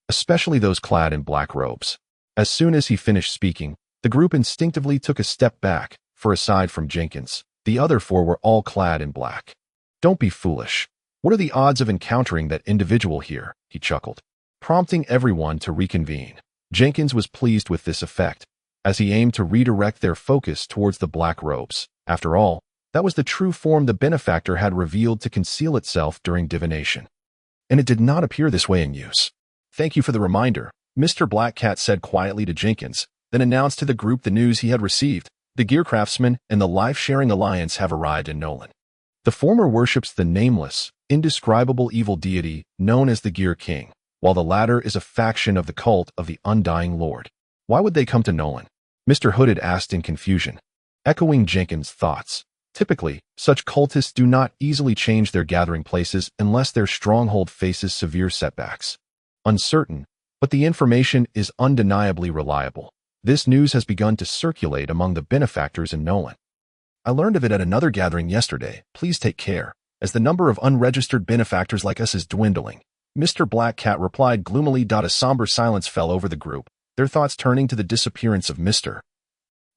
Speaker 1: especially those clad in black robes. As soon as he finished speaking, the group instinctively took a step back, for aside from Jenkins, the other four were all clad in black. Don't be foolish. What are the odds of encountering that individual here? He chuckled, prompting everyone to reconvene. Jenkins was pleased with this effect, as he aimed to redirect their focus towards the black robes. After all, that was the true form the benefactor had revealed to conceal itself during divination. And it did not appear this way in use. Thank you for the reminder, Mr. Black Cat said quietly to Jenkins, then announced to the group the news he had received. The Gear Craftsman and the Life-Sharing Alliance have arrived in Nolan. The former worships the nameless, indescribable evil deity known as the Gear King, while the latter is a faction of the cult of the Undying Lord. Why would they come to Nolan? Mr. Hooded asked in confusion, echoing Jenkins' thoughts. Typically, such cultists do not easily change their gathering places unless their stronghold faces severe setbacks. Uncertain, but the information is undeniably reliable. This news has begun to circulate among the benefactors in Nolan. I learned of it at another gathering yesterday. Please take care, as the number of unregistered benefactors like us is dwindling. Mr. Black Cat replied gloomily. A somber silence fell over the group, their thoughts turning to the disappearance of Mr.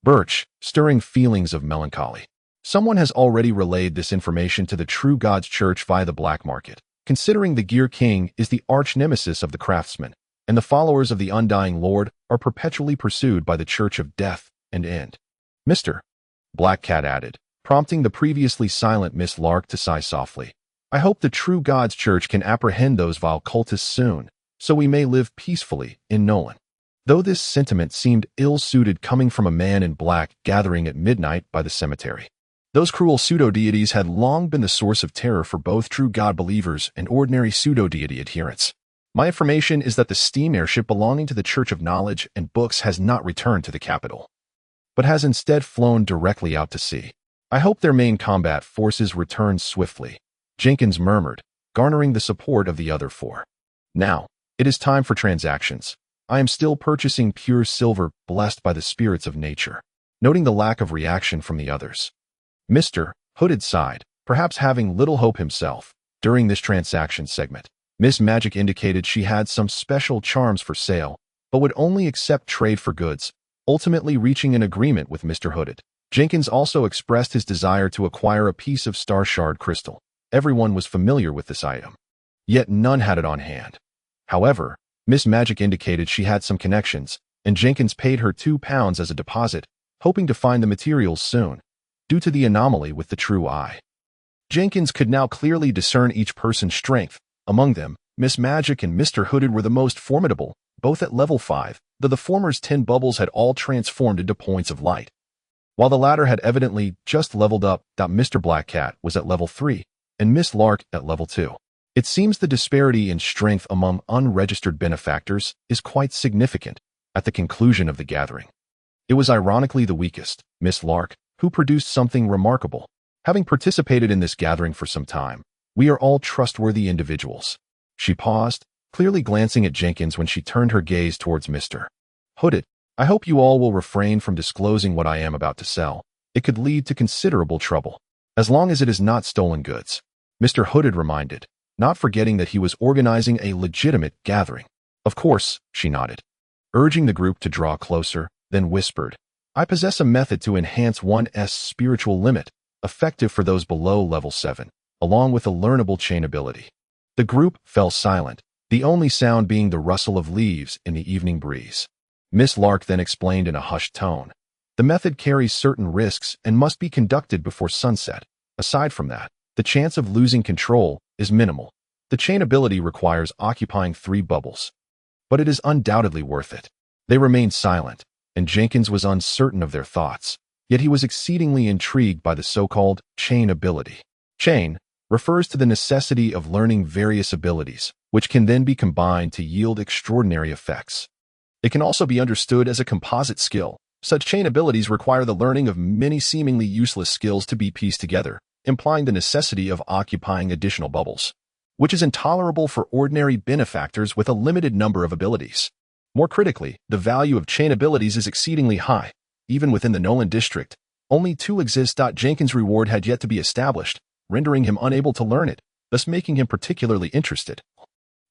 Speaker 1: Birch, stirring feelings of melancholy. Someone has already relayed this information to the True God's Church via the black market. Considering the Gear King is the arch-nemesis of the craftsman, and the followers of the Undying Lord are perpetually pursued by the Church of Death and End. Mr. Black Cat added, prompting the previously silent Miss Lark to sigh softly. I hope the True God's Church can apprehend those vile cultists soon, so we may live peacefully in Nolan. Though this sentiment seemed ill-suited coming from a man in black gathering at midnight by the cemetery. Those cruel pseudo-deities had long been the source of terror for both true God believers and ordinary pseudo-deity adherents. My information is that the steam airship belonging to the Church of Knowledge and Books has not returned to the capital, but has instead flown directly out to sea. I hope their main combat forces return swiftly, Jenkins murmured, garnering the support of the other four. Now, it is time for transactions. I am still purchasing pure silver blessed by the spirits of nature. Noting the lack of reaction from the others, Mr. Hooded sighed, perhaps having little hope himself. During this transaction segment, Miss Magic indicated she had some special charms for sale, but would only accept trade for goods, ultimately reaching an agreement with Mr. Hooded. Jenkins also expressed his desire to acquire a piece of star shard crystal. Everyone was familiar with this item, yet none had it on hand. However, Miss Magic indicated she had some connections, and Jenkins paid her £2 as a deposit, hoping to find the materials soon. Due to the anomaly with the true eye, Jenkins could now clearly discern each person's strength. Among them, Miss Magic and Mr. Hooded were the most formidable, both at level 5, though the former's 10 bubbles had all transformed into points of light, while the latter had evidently just leveled up. Mr. Black Cat was at level 3, and Miss Lark at level 2. It seems the disparity in strength among unregistered benefactors is quite significant. At the conclusion of the gathering, it was ironically the weakest, Miss Lark, who produced something remarkable. Having participated in this gathering for some time, We are all trustworthy individuals. She paused, clearly glancing at Jenkins when she turned her gaze towards Mr. Hooded. I hope you all will refrain from disclosing what I am about to sell. It could lead to considerable trouble, as long as it is not stolen goods. Mr. Hooded reminded, not forgetting that he was organizing a legitimate gathering. Of course, she nodded, urging the group to draw closer, then whispered, I possess a method to enhance one's spiritual limit, effective for those below level 7, along with a learnable chain ability. The group fell silent, the only sound being the rustle of leaves in the evening breeze. Miss Lark then explained in a hushed tone, the method carries certain risks and must be conducted before sunset. Aside from that, the chance of losing control is minimal. The chain ability requires occupying 3 bubbles, but it is undoubtedly worth it. They remained silent, and Jenkins was uncertain of their thoughts, yet he was exceedingly intrigued by the so-called chain ability. Chain refers to the necessity of learning various abilities, which can then be combined to yield extraordinary effects. It can also be understood as a composite skill. Such chain abilities require the learning of many seemingly useless skills to be pieced together, implying the necessity of occupying additional bubbles, which is intolerable for ordinary benefactors with a limited number of abilities. More critically, the value of chain abilities is exceedingly high. Even within the Nolan district, only 2 exist. Jenkins' reward had yet to be established, rendering him unable to learn it, thus making him particularly interested.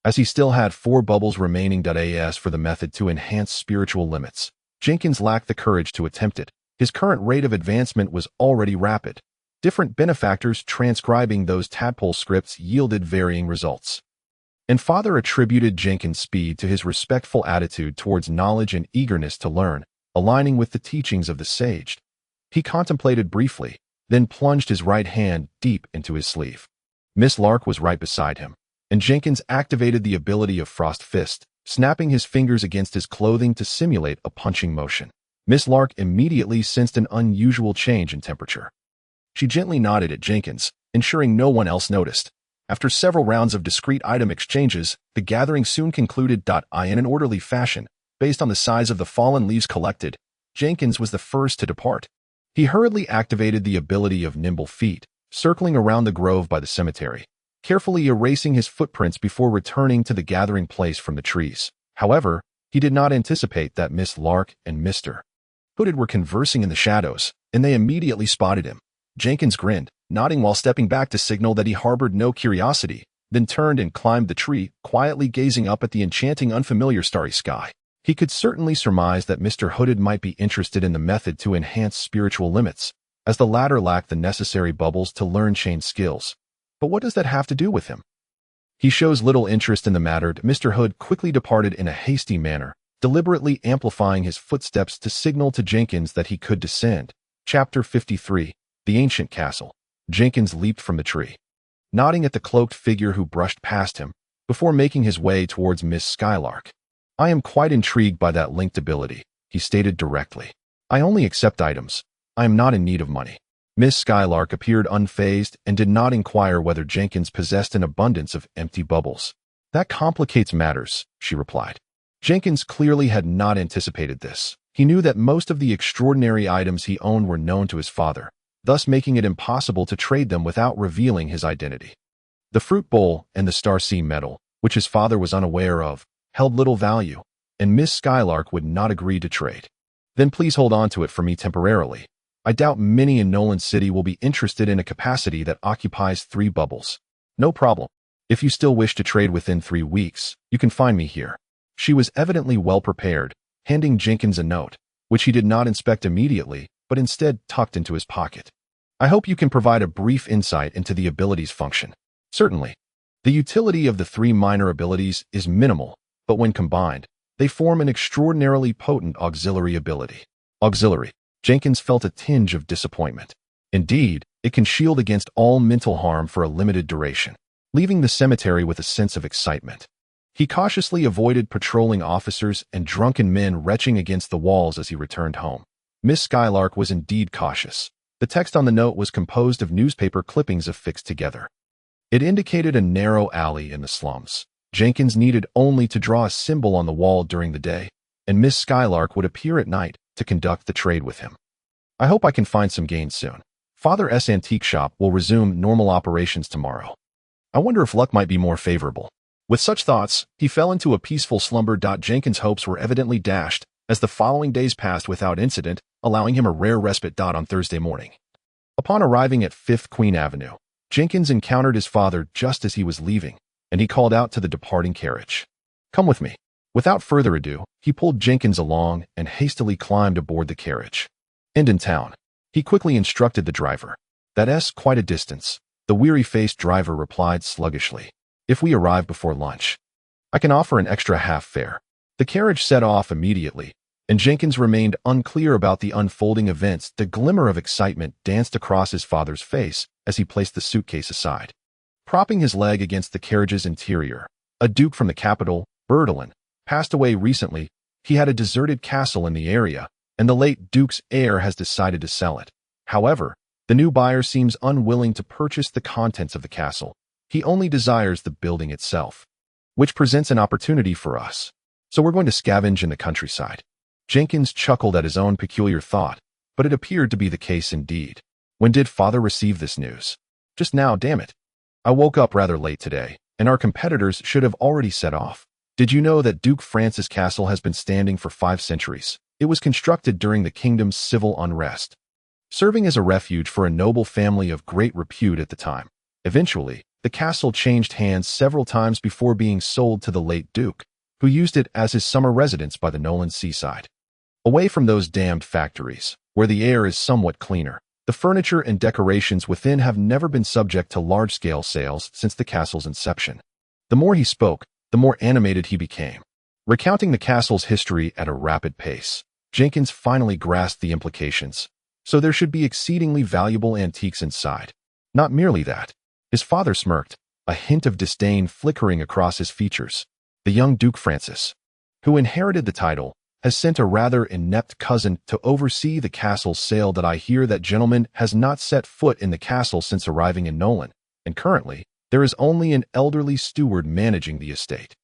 Speaker 1: As he still had 4 bubbles remaining. As for the method to enhance spiritual limits, Jenkins lacked the courage to attempt it. His current rate of advancement was already rapid. Different benefactors transcribing those tadpole scripts yielded varying results. And Father attributed Jenkins' speed to his respectful attitude towards knowledge and eagerness to learn, aligning with the teachings of the sage. He contemplated briefly, then plunged his right hand deep into his sleeve. Miss Lark was right beside him, and Jenkins activated the ability of Frost Fist, snapping his fingers against his clothing to simulate a punching motion. Miss Lark immediately sensed an unusual change in temperature. She gently nodded at Jenkins, ensuring no one else noticed. After several rounds of discreet item exchanges, the gathering soon concluded. In an orderly fashion, based on the size of the fallen leaves collected, Jenkins was the first to depart. He hurriedly activated the ability of Nimble Feet, circling around the grove by the cemetery, carefully erasing his footprints before returning to the gathering place from the trees. However, he did not anticipate that Miss Lark and Mr. Hooded were conversing in the shadows, and they immediately spotted him. Jenkins grinned, nodding while stepping back to signal that he harbored no curiosity, then turned and climbed the tree, quietly gazing up at the enchanting unfamiliar starry sky. He could certainly surmise that Mr. Hooded might be interested in the method to enhance spiritual limits, as the latter lacked the necessary bubbles to learn chain skills. But what does that have to do with him? He shows little interest in the matter. Mr. Hood quickly departed in a hasty manner, deliberately amplifying his footsteps to signal to Jenkins that he could descend. Chapter 53. The Ancient Castle. Jenkins leaped from the tree, nodding at the cloaked figure who brushed past him, before making his way towards Miss Skylark. I am quite intrigued by that linked ability, he stated directly. I only accept items. I am not in need of money. Miss Skylark appeared unfazed and did not inquire whether Jenkins possessed an abundance of empty bubbles. That complicates matters, she replied. Jenkins clearly had not anticipated this. He knew that most of the extraordinary items he owned were known to his father, thus making it impossible to trade them without revealing his identity. The fruit bowl and the Starseed medal, which his father was unaware of, held little value, and Miss Skylark would not agree to trade. Then please hold on to it for me temporarily. I doubt many in Nolan City will be interested in a capacity that occupies 3 bubbles. No problem. If you still wish to trade within 3 weeks, you can find me here. She was evidently well prepared, handing Jenkins a note, which he did not inspect immediately, but instead tucked into his pocket. I hope you can provide a brief insight into the ability's function. Certainly. The utility of the 3 minor abilities is minimal, but when combined, they form an extraordinarily potent auxiliary ability. Auxiliary. Jenkins felt a tinge of disappointment. Indeed, it can shield against all mental harm for a limited duration, leaving the cemetery with a sense of excitement. He cautiously avoided patrolling officers and drunken men retching against the walls as he returned home. Miss Skylark was indeed cautious. The text on the note was composed of newspaper clippings affixed together. It indicated a narrow alley in the slums. Jenkins needed only to draw a symbol on the wall during the day, and Miss Skylark would appear at night to conduct the trade with him. I hope I can find some gains soon. Father's antique shop will resume normal operations tomorrow. I wonder if luck might be more favorable. With such thoughts, he fell into a peaceful slumber. Jenkins' hopes were evidently dashed as the following days passed without incident, allowing him a rare respite. On Thursday morning, upon arriving at 5th Queen Avenue, Jenkins encountered his father just as he was leaving, and he called out to the departing carriage, "Come with me." Without further ado, he pulled Jenkins along and hastily climbed aboard the carriage. "And in town," he quickly instructed the driver. "That's quite a distance," the weary-faced driver replied sluggishly. "If we arrive before lunch, I can offer an extra half fare." The carriage set off immediately, and Jenkins remained unclear about the unfolding events. The glimmer of excitement danced across his father's face as he placed the suitcase aside. Propping his leg against the carriage's interior, a duke from the capital, Berlin, passed away recently. He had a deserted castle in the area, and the late duke's heir has decided to sell it. However, the new buyer seems unwilling to purchase the contents of the castle. He only desires the building itself, which presents an opportunity for us. So we're going to scavenge in the countryside. Jenkins chuckled at his own peculiar thought, but it appeared to be the case indeed. When did father receive this news? Just now, damn it. I woke up rather late today, and our competitors should have already set off. Did you know that Duke Francis Castle has been standing for 5 centuries? It was constructed during the kingdom's civil unrest, serving as a refuge for a noble family of great repute at the time. Eventually, the castle changed hands several times before being sold to the late Duke, who used it as his summer residence by the Nolan seaside. Away from those damned factories, where the air is somewhat cleaner, the furniture and decorations within have never been subject to large-scale sales since the castle's inception. The more he spoke, the more animated he became. Recounting the castle's history at a rapid pace, Jenkins finally grasped the implications. So there should be exceedingly valuable antiques inside. Not merely that. His father smirked, a hint of disdain flickering across his features. The young Duke Francis, who inherited the title, has sent a rather inept cousin to oversee the castle's sale. That I hear that gentleman has not set foot in the castle since arriving in Nolan, and currently, there is only an elderly steward managing the estate.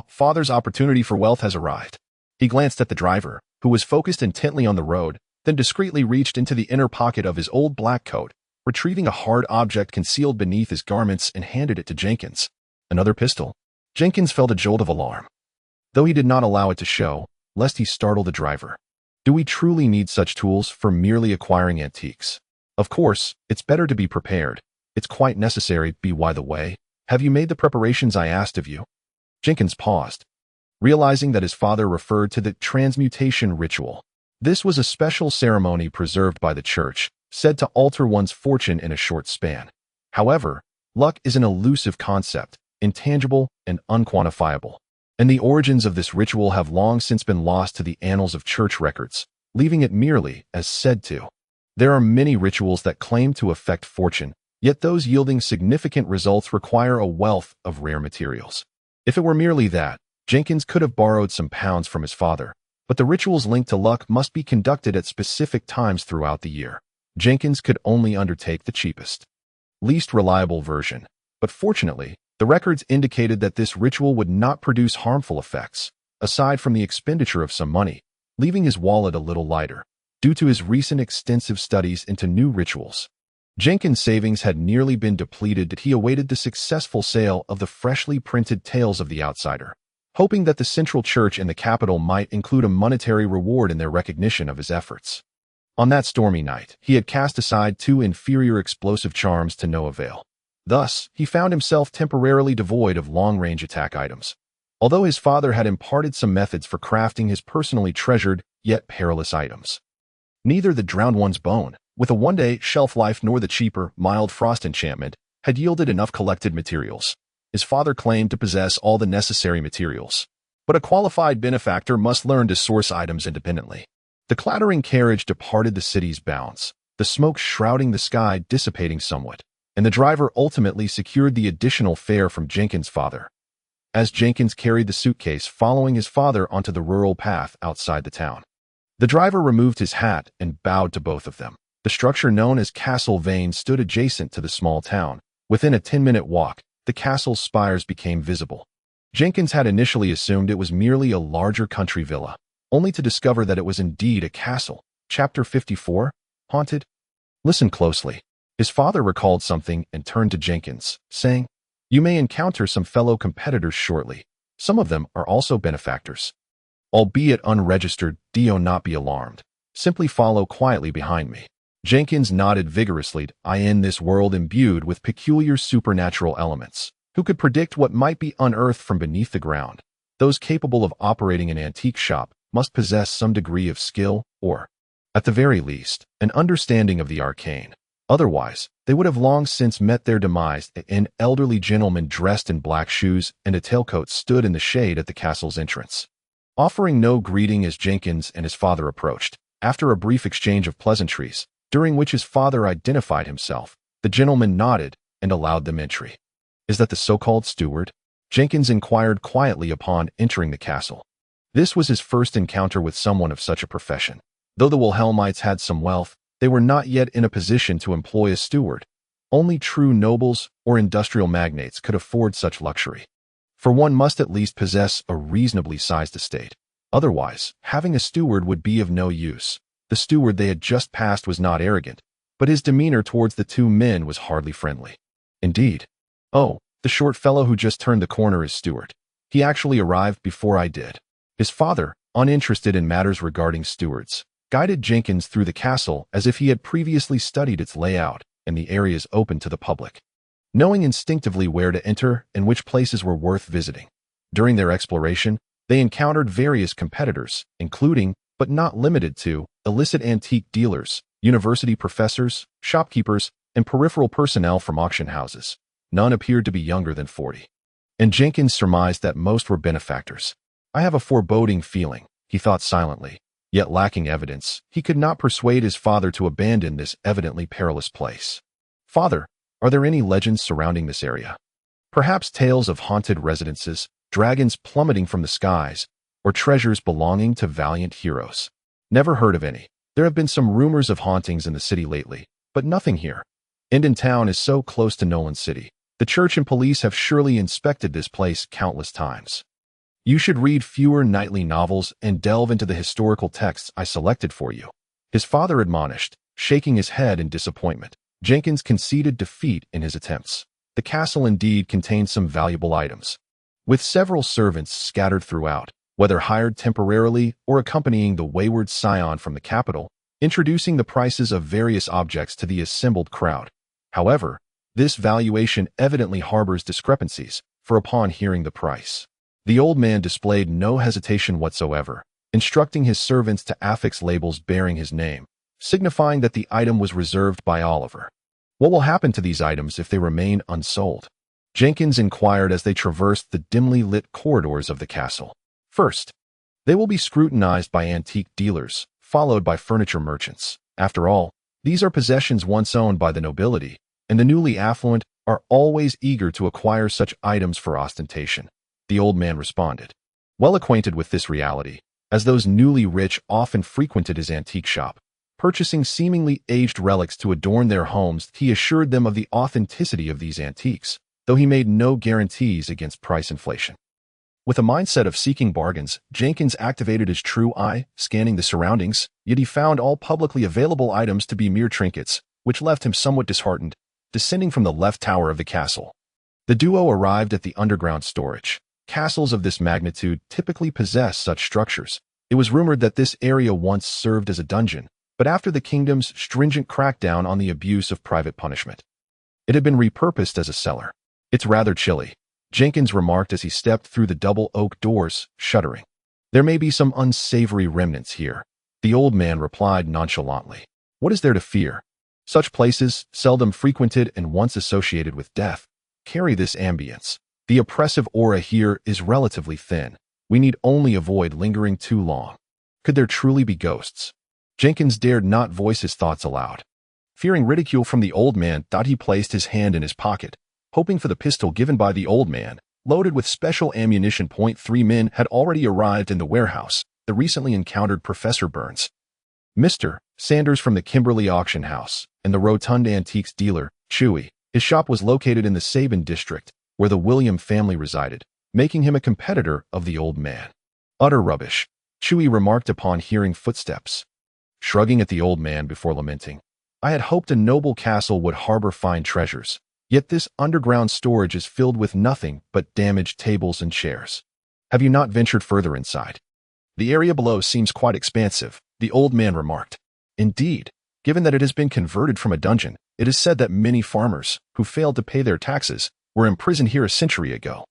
Speaker 1: Father's opportunity for wealth has arrived. He glanced at the driver, who was focused intently on the road, then discreetly reached into the inner pocket of his old black coat, retrieving a hard object concealed beneath his garments and handed it to Jenkins. Another pistol. Jenkins felt a jolt of alarm, though he did not allow it to show, lest he startle the driver. Do we truly need such tools for merely acquiring antiques? Of course, it's better to be prepared. It's quite necessary. By the way, have you made the preparations I asked of you? Jenkins paused, realizing that his father referred to the transmutation ritual. This was a special ceremony preserved by the church, said to alter one's fortune in a short span. However, luck is an elusive concept, intangible and unquantifiable, and the origins of this ritual have long since been lost to the annals of church records, leaving it merely as said to. There are many rituals that claim to affect fortune, yet those yielding significant results require a wealth of rare materials. If it were merely that, Jenkins could have borrowed some pounds from his father, but the rituals linked to luck must be conducted at specific times throughout the year. Jenkins could only undertake the cheapest, least reliable version, but fortunately, the records indicated that this ritual would not produce harmful effects, aside from the expenditure of some money, leaving his wallet a little lighter, due to his recent extensive studies into new rituals. Jenkins' savings had nearly been depleted that he awaited the successful sale of the freshly printed Tales of the Outsider, hoping that the central church in the capital might include a monetary reward in their recognition of his efforts. On that stormy night, he had cast aside 2 inferior explosive charms to no avail. Thus, he found himself temporarily devoid of long-range attack items. Although his father had imparted some methods for crafting his personally treasured, yet perilous items. Neither the Drowned One's Bone, with a 1-day shelf life, nor the cheaper, mild frost enchantment, had yielded enough collected materials. His father claimed to possess all the necessary materials, but a qualified benefactor must learn to source items independently. The clattering carriage departed the city's bounds, the smoke shrouding the sky dissipating somewhat, and the driver ultimately secured the additional fare from Jenkins' father. As Jenkins carried the suitcase following his father onto the rural path outside the town, the driver removed his hat and bowed to both of them. The structure known as Castle Vane stood adjacent to the small town. Within a 10-minute walk, the castle's spires became visible. Jenkins had initially assumed it was merely a larger country villa, only to discover that it was indeed a castle. Chapter 54, Haunted. Listen closely. His father recalled something and turned to Jenkins, saying, You may encounter some fellow competitors shortly. Some of them are also benefactors. Albeit unregistered, do not be alarmed. Simply follow quietly behind me. Jenkins nodded vigorously. I in this world imbued with peculiar supernatural elements, who could predict what might be unearthed from beneath the ground. Those capable of operating an antique shop must possess some degree of skill or, at the very least, an understanding of the arcane. Otherwise, they would have long since met their demise. An elderly gentleman dressed in black shoes and a tailcoat stood in the shade at the castle's entrance, offering no greeting as Jenkins and his father approached. After a brief exchange of pleasantries, during which his father identified himself, the gentleman nodded and allowed them entry. Is that the so-called steward? Jenkins inquired quietly upon entering the castle. This was his first encounter with someone of such a profession. Though the Wilhelmites had some wealth, they were not yet in a position to employ a steward. Only true nobles or industrial magnates could afford such luxury. For one must at least possess a reasonably sized estate. Otherwise, having a steward would be of no use. The steward they had just passed was not arrogant, but his demeanor towards the two men was hardly friendly. Indeed. Oh, the short fellow who just turned the corner is steward. He actually arrived before I did. His father, uninterested in matters regarding stewards, guided Jenkins through the castle as if he had previously studied its layout and the areas open to the public, knowing instinctively where to enter and which places were worth visiting. During their exploration, they encountered various competitors, including, but not limited to, illicit antique dealers, university professors, shopkeepers, and peripheral personnel from auction houses. None appeared to be younger than 40. And Jenkins surmised that most were benefactors. I have a foreboding feeling, he thought silently. Yet lacking evidence, he could not persuade his father to abandon this evidently perilous place. Father, are there any legends surrounding this area? Perhaps tales of haunted residences, dragons plummeting from the skies, or treasures belonging to valiant heroes? Never heard of any. There have been some rumors of hauntings in the city lately, but nothing here. Eden Town is so close to Nolan City. The church and police have surely inspected this place countless times. You should read fewer nightly novels and delve into the historical texts I selected for you. His father admonished, shaking his head in disappointment. Jenkins conceded defeat in his attempts. The castle indeed contained some valuable items, with several servants scattered throughout, whether hired temporarily or accompanying the wayward scion from the capital, introducing the prices of various objects to the assembled crowd. However, this valuation evidently harbors discrepancies, for upon hearing the price, the old man displayed no hesitation whatsoever, instructing his servants to affix labels bearing his name, signifying that the item was reserved by Oliver. What will happen to these items if they remain unsold? Jenkins inquired as they traversed the dimly lit corridors of the castle. First, they will be scrutinized by antique dealers, followed by furniture merchants. After all, these are possessions once owned by the nobility, and the newly affluent are always eager to acquire such items for ostentation. The old man responded, well acquainted with this reality, as those newly rich often frequented his antique shop, purchasing seemingly aged relics to adorn their homes. He assured them of the authenticity of these antiques, though he made no guarantees against price inflation. With a mindset of seeking bargains, Jenkins activated his true eye, scanning the surroundings, yet he found all publicly available items to be mere trinkets, which left him somewhat disheartened. Descending from the left tower of the castle, the duo arrived at the underground storage. Castles of this magnitude typically possess such structures. It was rumored that this area once served as a dungeon, but after the kingdom's stringent crackdown on the abuse of private punishment, it had been repurposed as a cellar. It's rather chilly, Jenkins remarked as he stepped through the double oak doors, shuddering. There may be some unsavory remnants here, the old man replied nonchalantly. What is there to fear? Such places, seldom frequented and once associated with death, carry this ambience. The oppressive aura here is relatively thin. We need only avoid lingering too long. Could there truly be ghosts? Jenkins dared not voice his thoughts aloud. Fearing ridicule from the old man, thought he placed his hand in his pocket, hoping for the pistol given by the old man, loaded with special ammunition. 3 men had already arrived in the warehouse, the recently encountered Professor Burns, Mr. Sanders from the Kimberley auction house, and the rotund antiques dealer, Chewy. His shop was located in the Sabin district, where the William family resided, making him a competitor of the old man. Utter rubbish, Chewy remarked upon hearing footsteps, shrugging at the old man before lamenting. I had hoped a noble castle would harbor fine treasures. Yet this underground storage is filled with nothing but damaged tables and chairs. Have you not ventured further inside? The area below seems quite expansive, the old man remarked. Indeed, given that it has been converted from a dungeon, it is said that many farmers, who failed to pay their taxes, were imprisoned here a century ago.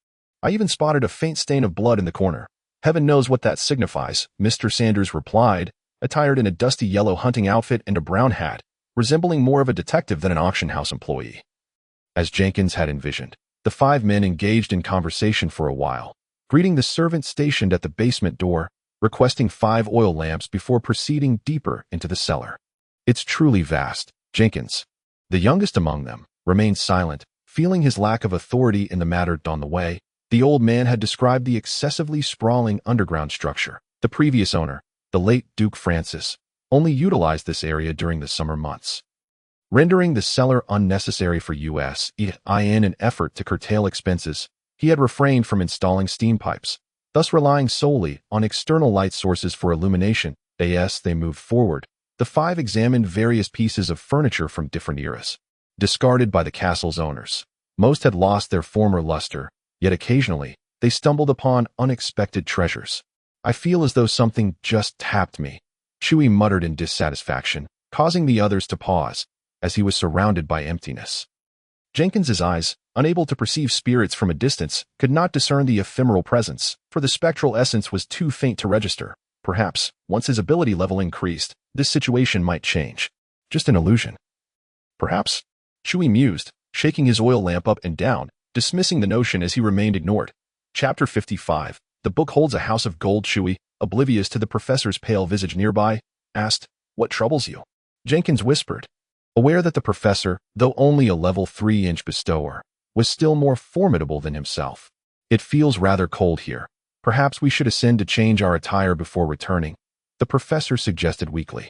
Speaker 1: I even spotted a faint stain of blood in the corner. Heaven knows what that signifies, Mr. Sanders replied, attired in a dusty yellow hunting outfit and a brown hat, resembling more of a detective than an auction house employee. As Jenkins had envisioned, the 5 men engaged in conversation for a while, greeting the servant stationed at the basement door, requesting 5 oil lamps before proceeding deeper into the cellar. It's truly vast, Jenkins, the youngest among them, remained silent, feeling his lack of authority in the matter on the way. The old man had described the excessively sprawling underground structure. The previous owner, the late Duke Francis, only utilized this area during the summer months, rendering the cellar unnecessary for US. In an effort to curtail expenses, he had refrained from installing steam pipes, thus relying solely on external light sources for illumination. As they moved forward, the 5 examined various pieces of furniture from different eras, discarded by the castle's owners. Most had lost their former luster, yet occasionally, they stumbled upon unexpected treasures. I feel as though something just tapped me, Chewie muttered in dissatisfaction, causing the others to pause, as he was surrounded by emptiness. Jenkins's eyes, unable to perceive spirits from a distance, could not discern the ephemeral presence, for the spectral essence was too faint to register. Perhaps, once his ability level increased, this situation might change. Just an illusion. Perhaps, Chewie mused, shaking his oil lamp up and down, dismissing the notion as he remained ignored. Chapter 55. The book holds a house of gold. Chewie, oblivious to the professor's pale visage nearby, asked, "What troubles you?" Jenkins whispered, aware that the professor, though only a level 3-inch bestower, was still more formidable than himself. "It feels rather cold here. Perhaps we should ascend to change our attire before returning," the professor suggested weakly,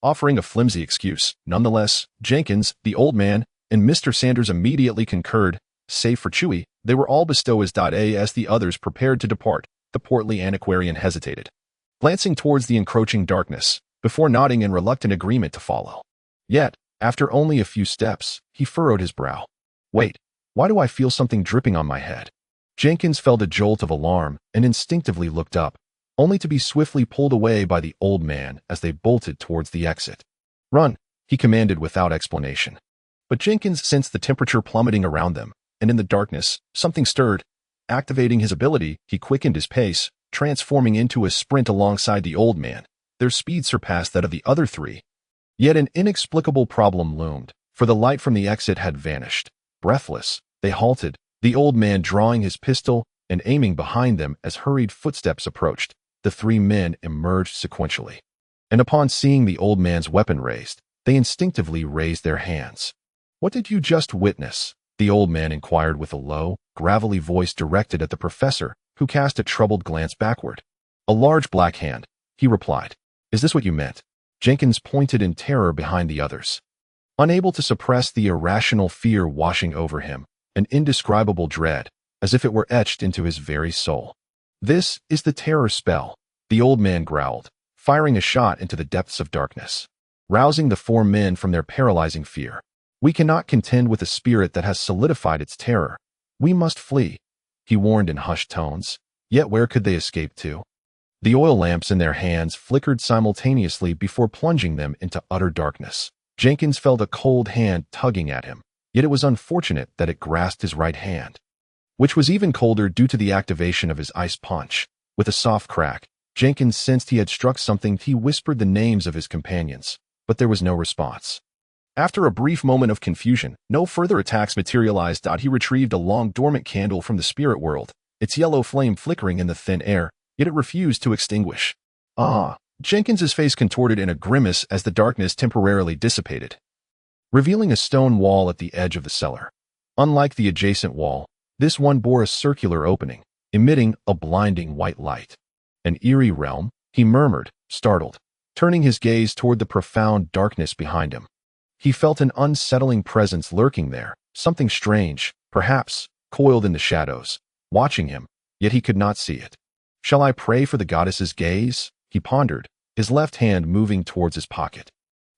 Speaker 1: offering a flimsy excuse. Nonetheless, Jenkins, the old man, and Mr. Sanders immediately concurred. Save for Chewie, they were all bestowers. As the others prepared to depart, the portly antiquarian hesitated, glancing towards the encroaching darkness, before nodding in reluctant agreement to follow. Yet, after only a few steps, he furrowed his brow. "Wait, why do I feel something dripping on my head?" Jenkins felt a jolt of alarm and instinctively looked up, only to be swiftly pulled away by the old man as they bolted towards the exit. "Run," he commanded without explanation. But Jenkins sensed the temperature plummeting around them, and in the darkness, something stirred. Activating his ability, he quickened his pace, transforming into a sprint alongside the old man. Their speed surpassed that of the other 3. Yet an inexplicable problem loomed, for the light from the exit had vanished. Breathless, they halted, the old man drawing his pistol and aiming behind them as hurried footsteps approached. The 3 men emerged sequentially, and upon seeing the old man's weapon raised, they instinctively raised their hands. "What did you just witness?" the old man inquired with a low, gravelly voice directed at the professor, who cast a troubled glance backward. "A large black hand," he replied. "Is this what you meant?" Jenkins pointed in terror behind the others, unable to suppress the irrational fear washing over him, an indescribable dread, as if it were etched into his very soul. "This is the terror spell," the old man growled, firing a shot into the depths of darkness, rousing the 4 men from their paralyzing fear. "We cannot contend with a spirit that has solidified its terror. We must flee," he warned in hushed tones. Yet where could they escape to? The oil lamps in their hands flickered simultaneously before plunging them into utter darkness. Jenkins felt a cold hand tugging at him, yet it was unfortunate that it grasped his right hand, which was even colder due to the activation of his ice punch. With a soft crack, Jenkins sensed he had struck something. He whispered the names of his companions, but there was no response. After a brief moment of confusion, no further attacks materialized. He retrieved a long dormant candle from the spirit world, its yellow flame flickering in the thin air, yet it refused to extinguish. Jenkins's face contorted in a grimace as the darkness temporarily dissipated, revealing a stone wall at the edge of the cellar. Unlike the adjacent wall, this one bore a circular opening, emitting a blinding white light. "An eerie realm," he murmured, startled, turning his gaze toward the profound darkness behind him. He felt an unsettling presence lurking there, something strange, perhaps, coiled in the shadows, watching him, yet he could not see it. "Shall I pray for the goddess's gaze?" he pondered, his left hand moving towards his pocket.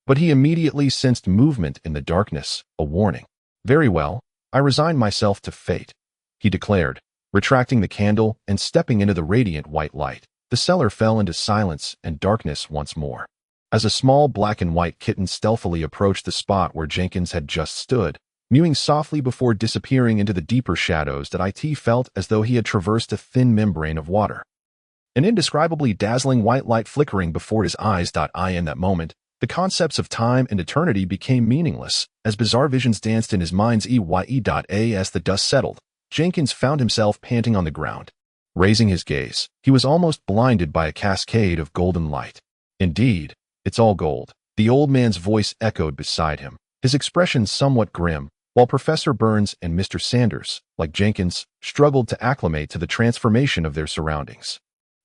Speaker 1: But he immediately sensed movement in the darkness, a warning. "Very well, I resign myself to fate, he declared, retracting the candle and stepping into the radiant white light. The cellar fell into silence and darkness once more. As a small black and white kitten stealthily approached the spot where Jenkins had just stood, mewing softly before disappearing into the deeper shadows, that IT felt as though he had traversed a thin membrane of water. An indescribably dazzling white light flickering before his eyes. In that moment, the concepts of time and eternity became meaningless, as bizarre visions danced in his mind's eye. As the dust settled, Jenkins found himself panting on the ground. Raising his gaze, he was almost blinded by a cascade of golden light. Indeed, it's all gold. The old man's voice echoed beside him, his expression somewhat grim, while Professor Burns and Mr. Sanders, like Jenkins, struggled to acclimate to the transformation of their surroundings.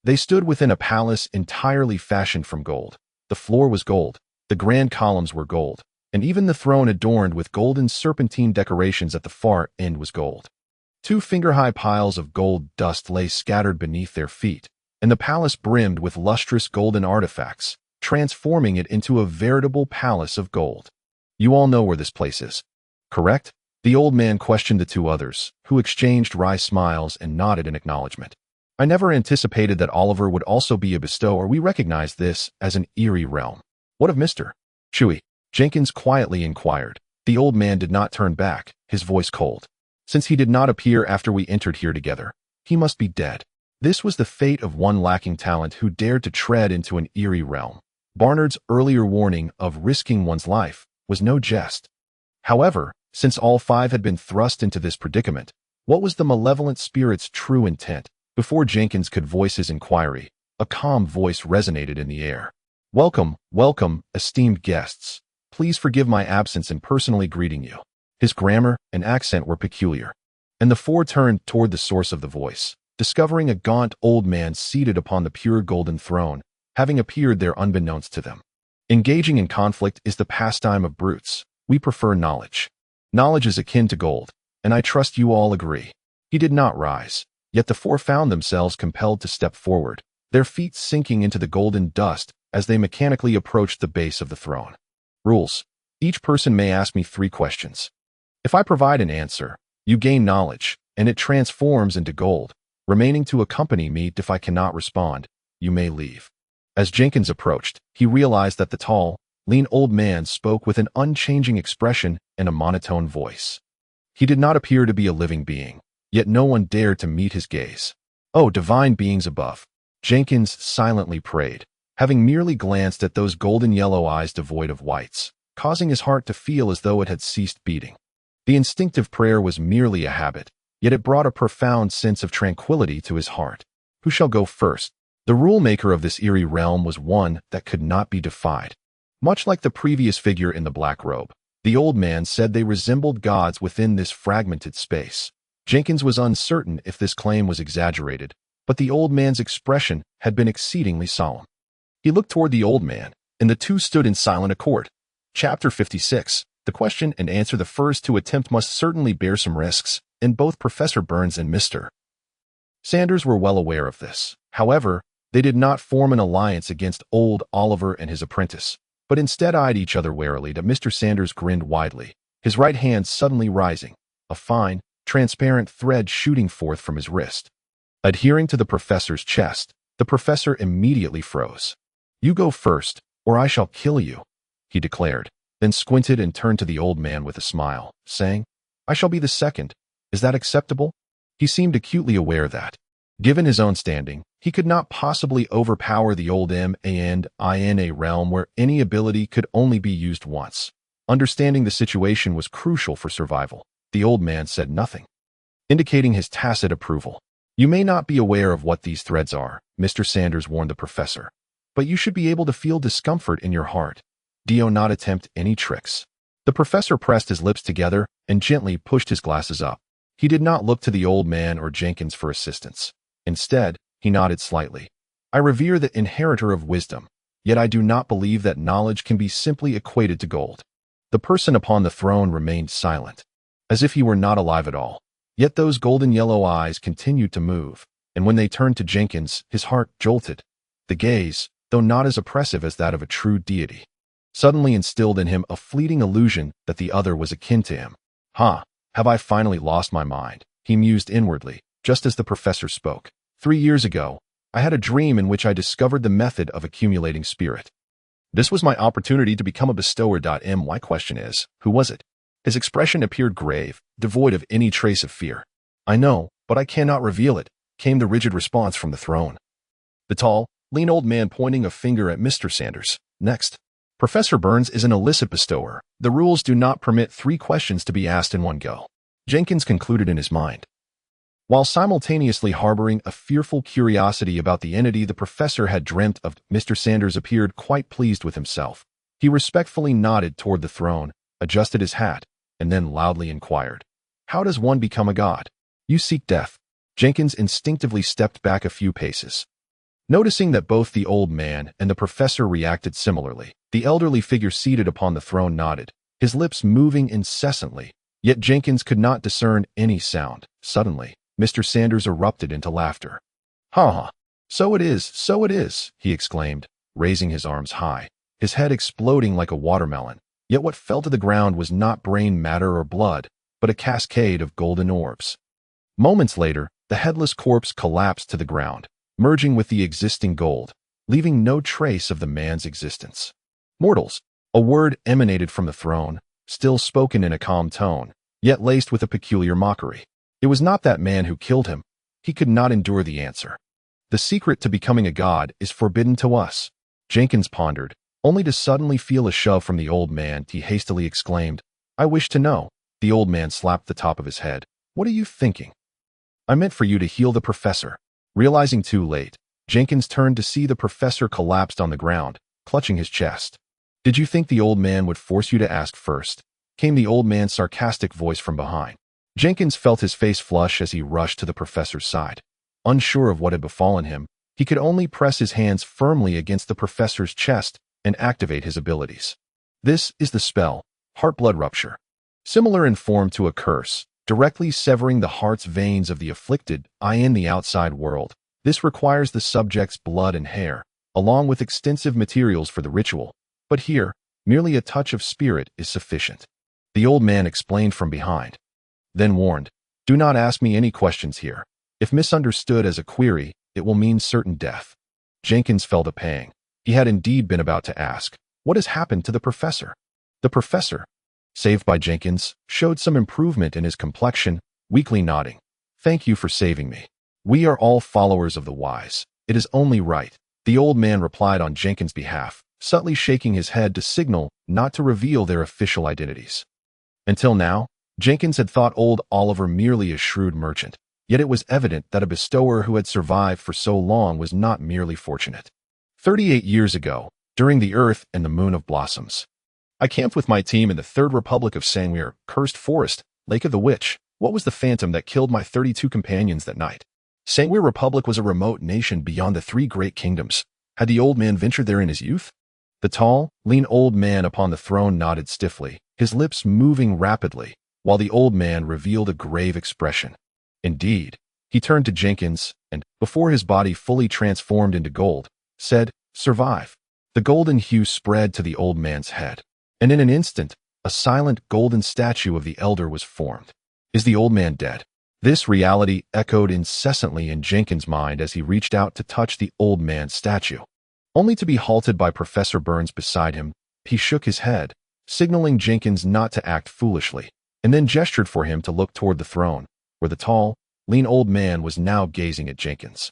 Speaker 1: They stood within a palace entirely fashioned from gold. The floor was gold, the grand columns were gold, and even the throne adorned with golden serpentine decorations at the far end was gold. 2 finger-high piles of gold dust lay scattered beneath their feet, and the palace brimmed with lustrous golden artifacts, transforming it into a veritable palace of gold. You all know where this place is, correct? The old man questioned the 2 others, who exchanged wry smiles and nodded in acknowledgement. I never anticipated that Oliver would also be a bestower. We recognize this as an eerie realm. What of Mr. Chewy? Jenkins quietly inquired. The old man did not turn back, his voice cold. Since he did not appear after we entered here together, he must be dead. This was the fate of one lacking talent who dared to tread into an eerie realm. Barnard's earlier warning of risking one's life was no jest. However, since all 5 had been thrust into this predicament, what was the malevolent spirit's true intent? Before Jenkins could voice his inquiry, a calm voice resonated in the air. Welcome, welcome, esteemed guests. Please forgive my absence in personally greeting you. His grammar and accent were peculiar, and the 4 turned toward the source of the voice, discovering a gaunt old man seated upon the pure golden throne, having appeared there unbeknownst to them. Engaging in conflict is the pastime of brutes. We prefer knowledge. Knowledge is akin to gold, and I trust you all agree. He did not rise, yet the 4 found themselves compelled to step forward, their feet sinking into the golden dust as they mechanically approached the base of the throne. Rules. Each person may ask me 3 questions. If I provide an answer, you gain knowledge, and it transforms into gold, remaining to accompany me. If I cannot respond, you may leave. As Jenkins approached, he realized that the tall, lean old man spoke with an unchanging expression and a monotone voice. He did not appear to be a living being, yet no one dared to meet his gaze. Oh, divine beings above, Jenkins silently prayed, having merely glanced at those golden yellow eyes devoid of whites, causing his heart to feel as though it had ceased beating. The instinctive prayer was merely a habit, yet it brought a profound sense of tranquility to his heart. Who shall go first? The rule-maker of this eerie realm was one that could not be defied. Much like the previous figure in the black robe, the old man said they resembled gods within this fragmented space. Jenkins was uncertain if this claim was exaggerated, but the old man's expression had been exceedingly solemn. He looked toward the old man, and the 2 stood in silent accord. Chapter 56. The question and answer. The first to attempt must certainly bear some risks, and both Professor Burns and Mr. Sanders were well aware of this. However, they did not form an alliance against old Oliver and his apprentice, but instead eyed each other warily. Mr. Sanders grinned widely, his right hand suddenly rising, a fine, transparent thread shooting forth from his wrist. Adhering to the professor's chest, the professor immediately froze. You go first, or I shall kill you, he declared, then squinted and turned to the old man with a smile, saying, I shall be the second. Is that acceptable? He seemed acutely aware that, given his own standing, he could not possibly overpower the old man in a realm where any ability could only be used once. Understanding the situation was crucial for survival. The old man said nothing, indicating his tacit approval. You may not be aware of what these threads are, Mr. Sanders warned the professor, but you should be able to feel discomfort in your heart. Do not attempt any tricks. The professor pressed his lips together and gently pushed his glasses up. He did not look to the old man or Jenkins for assistance. Instead, he nodded slightly. I revere the inheritor of wisdom, yet I do not believe that knowledge can be simply equated to gold. The person upon the throne remained silent, as if he were not alive at all. Yet those golden yellow eyes continued to move, and when they turned to Jenkins, his heart jolted. The gaze, though not as oppressive as that of a true deity, suddenly instilled in him a fleeting illusion that the other was akin to him. Ha! Have I finally lost my mind? He mused inwardly, just as the professor spoke. 3 years ago, I had a dream in which I discovered the method of accumulating spirit. This was my opportunity to become a bestower. My question is, who was it? His expression appeared grave, devoid of any trace of fear. I know, but I cannot reveal it, came the rigid response from the throne. The tall, lean old man pointing a finger at Mr. Sanders. Next. Professor Burns is an illicit bestower. The rules do not permit 3 questions to be asked in one go. Jenkins concluded in his mind. While simultaneously harboring a fearful curiosity about the entity the professor had dreamt of, Mr. Sanders appeared quite pleased with himself. He respectfully nodded toward the throne, adjusted his hat, and then loudly inquired, "How does one become a god?" "You seek death." Jenkins instinctively stepped back a few paces. Noticing that both the old man and the professor reacted similarly, the elderly figure seated upon the throne nodded, his lips moving incessantly, yet Jenkins could not discern any sound. Suddenly, Mr. Sanders erupted into laughter. "Ha ha! So it is, he exclaimed, raising his arms high, his head exploding like a watermelon. Yet what fell to the ground was not brain matter or blood, but a cascade of golden orbs. Moments later, the headless corpse collapsed to the ground, merging with the existing gold, leaving no trace of the man's existence. "Mortals," a word emanated from the throne, still spoken in a calm tone, yet laced with a peculiar mockery. It was not that man who killed him. He could not endure the answer. "The secret to becoming a god is forbidden to us." Jenkins pondered, only to suddenly feel a shove from the old man. He hastily exclaimed, "I wish to know." The old man slapped the top of his head. "What are you thinking?" "I meant for you to heal the professor." Realizing too late, Jenkins turned to see the professor collapsed on the ground, clutching his chest. "Did you think the old man would force you to ask first?" came the old man's sarcastic voice from behind. Jenkins felt his face flush as he rushed to the professor's side. Unsure of what had befallen him, he could only press his hands firmly against the professor's chest and activate his abilities. This is the spell, Heart-Blood Rupture. Similar in form to a curse, directly severing the heart's veins of the afflicted in the outside world. This requires the subject's blood and hair, along with extensive materials for the ritual. But here, merely a touch of spirit is sufficient. The old man explained from behind. Then warned, "Do not ask me any questions here. If misunderstood as a query, it will mean certain death." Jenkins felt a pang. He had indeed been about to ask, "What has happened to the professor?" The professor, saved by Jenkins, showed some improvement in his complexion, weakly nodding. "Thank you for saving me. We are all followers of the wise. It is only right." The old man replied on Jenkins' behalf, subtly shaking his head to signal not to reveal their official identities. Until now, Jenkins had thought old Oliver merely a shrewd merchant, yet it was evident that a bestower who had survived for so long was not merely fortunate. 38 years ago, during the Earth and the Moon of Blossoms, I camped with my team in the Third Republic of Sangwir, Cursed Forest, Lake of the Witch. What was the phantom that killed my 32 companions that night? Sangwir Republic was a remote nation beyond the 3 great kingdoms. Had the old man ventured there in his youth? The tall, lean old man upon the throne nodded stiffly, his lips moving rapidly, while the old man revealed a grave expression. Indeed, he turned to Jenkins and, before his body fully transformed into gold, said, "Survive." The golden hue spread to the old man's head, and in an instant, a silent golden statue of the elder was formed. Is the old man dead? This reality echoed incessantly in Jenkins' mind as he reached out to touch the old man's statue. Only to be halted by Professor Burns beside him, he shook his head, signaling Jenkins not to act foolishly, and then gestured for him to look toward the throne, where the tall, lean old man was now gazing at Jenkins.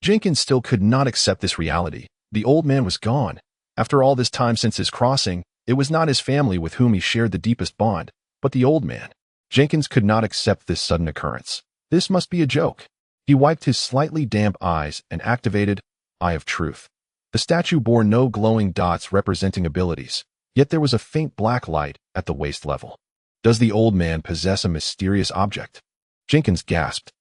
Speaker 1: Jenkins still could not accept this reality. The old man was gone. After all this time since his crossing, it was not his family with whom he shared the deepest bond, but the old man. Jenkins could not accept this sudden occurrence. This must be a joke. He wiped his slightly damp eyes and activated Eye of Truth. The statue bore no glowing dots representing abilities, yet there was a faint black light at the waist level. Does the old man possess a mysterious object? Jenkins gasped.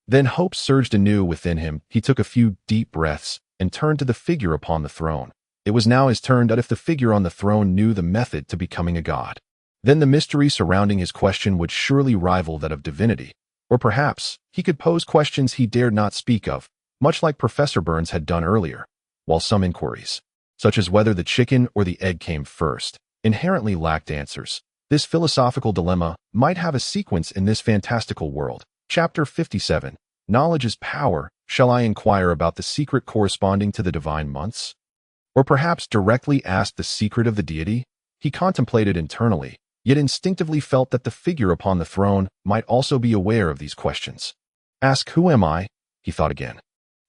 Speaker 1: Then hope surged anew within him. He took a few deep breaths and turned to the figure upon the throne. It was now his turn. That if the figure on the throne knew the method to becoming a god, then the mystery surrounding his question would surely rival that of divinity. Or perhaps he could pose questions he dared not speak of, much like Professor Burns had done earlier, while some inquiries, such as whether the chicken or the egg came first, inherently lacked answers. This philosophical dilemma might have a sequence in this fantastical world. Chapter 57. Knowledge is power. Shall I inquire about the secret corresponding to the divine months? Or perhaps directly ask the secret of the deity? He contemplated internally, yet instinctively felt that the figure upon the throne might also be aware of these questions. Ask, who am I? He thought again.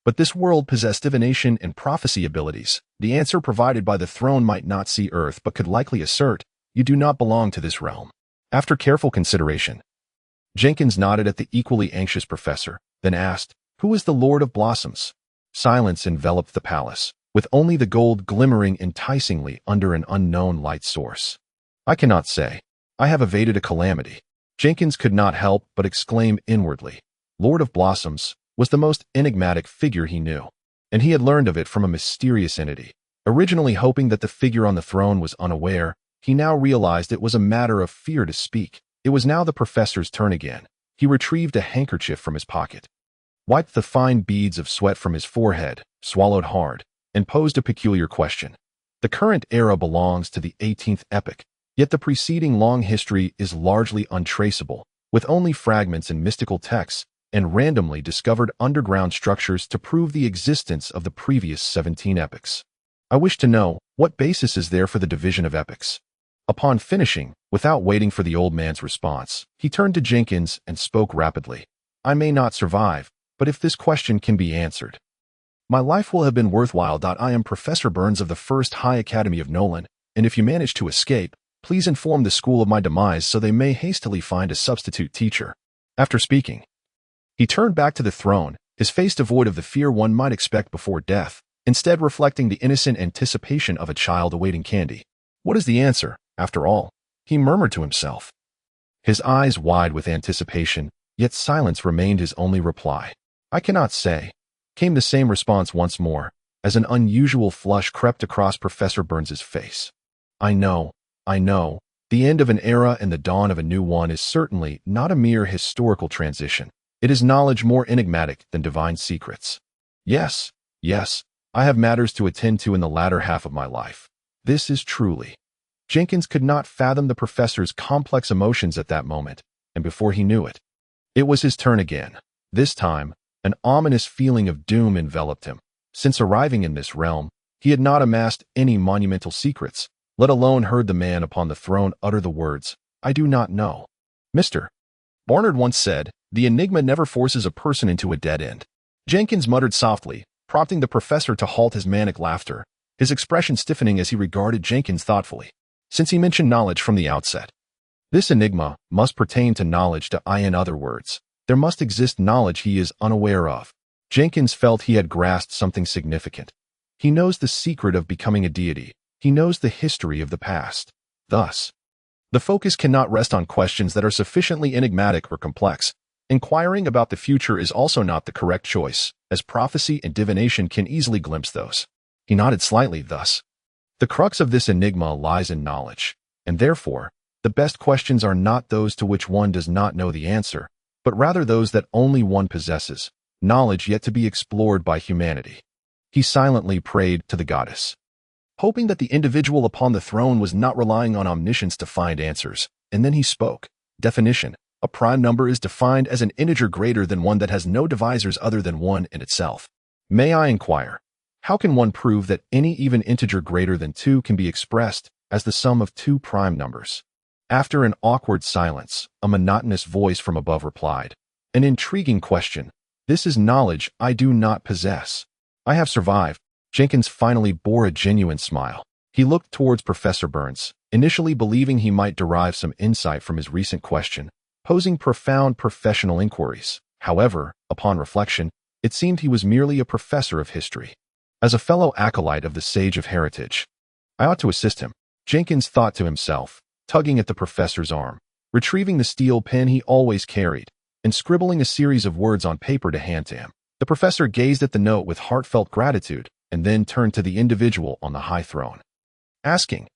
Speaker 1: But this world possessed divination and prophecy abilities. The answer provided by the throne might not see earth but could likely assert, you do not belong to this realm. After careful consideration, Jenkins nodded at the equally anxious professor, then asked, who is the Lord of Blossoms? Silence enveloped the palace, with only the gold glimmering enticingly under an unknown light source. I cannot say. I have evaded a calamity. Jenkins could not help but exclaim inwardly. Lord of Blossoms was the most enigmatic figure he knew, and he had learned of it from a mysterious entity. Originally hoping that the figure on the throne was unaware, he now realized it was a matter of fear to speak. It was now the professor's turn again. He retrieved a handkerchief from his pocket, wiped the fine beads of sweat from his forehead, swallowed hard, and posed a peculiar question. The current era belongs to the 18th epoch, yet the preceding long history is largely untraceable, with only fragments and mystical texts and randomly discovered underground structures to prove the existence of the previous 17 epochs. I wish to know, what basis is there for the division of epochs? Upon finishing, without waiting for the old man's response, he turned to Jenkins and spoke rapidly. I may not survive, but if this question can be answered, my life will have been worthwhile. I am Professor Burns of the First High Academy of Nolan, and if you manage to escape, please inform the school of my demise so they may hastily find a substitute teacher. After speaking, he turned back to the throne, his face devoid of the fear one might expect before death, instead reflecting the innocent anticipation of a child awaiting candy. What is the answer, after all? He murmured to himself, his eyes wide with anticipation, yet silence remained his only reply. I cannot say. Came the same response once more, as an unusual flush crept across Professor Burns's face. I know. The end of an era and the dawn of a new one is certainly not a mere historical transition. It is knowledge more enigmatic than divine secrets. Yes, I have matters to attend to in the latter half of my life. This is truly. Jenkins could not fathom the professor's complex emotions at that moment, and before he knew it, it was his turn again. This time, an ominous feeling of doom enveloped him. Since arriving in this realm, he had not amassed any monumental secrets, let alone heard the man upon the throne utter the words, I do not know. Mr. Barnard once said, the enigma never forces a person into a dead end. Jenkins muttered softly, prompting the professor to halt his manic laughter, his expression stiffening as he regarded Jenkins thoughtfully. Since he mentioned knowledge from the outset, this enigma must pertain to knowledge. In other words, there must exist knowledge he is unaware of. Jenkins felt he had grasped something significant. He knows the secret of becoming a deity. He knows the history of the past. Thus, the focus cannot rest on questions that are sufficiently enigmatic or complex. Inquiring about the future is also not the correct choice, as prophecy and divination can easily glimpse those. He nodded slightly thus. The crux of this enigma lies in knowledge, and therefore, the best questions are not those to which one does not know the answer, but rather those that only one possesses, knowledge yet to be explored by humanity. He silently prayed to the goddess, hoping that the individual upon the throne was not relying on omniscience to find answers, and then he spoke. Definition. A prime number is defined as an integer greater than one that has no divisors other than one in itself. May I inquire, how can one prove that any even integer greater than 2 can be expressed as the sum of 2 prime numbers? After an awkward silence, a monotonous voice from above replied, an intriguing question. This is knowledge I do not possess. I have survived. Jenkins finally bore a genuine smile. He looked towards Professor Burns, initially believing he might derive some insight from his recent question, posing profound professional inquiries. However, upon reflection, it seemed he was merely a professor of history. As a fellow acolyte of the Sage of Heritage, I ought to assist him, Jenkins thought to himself, tugging at the professor's arm, retrieving the steel pen he always carried, and scribbling a series of words on paper to hand to him. The professor gazed at the note with heartfelt gratitude, and then turned to the individual on the high throne, asking,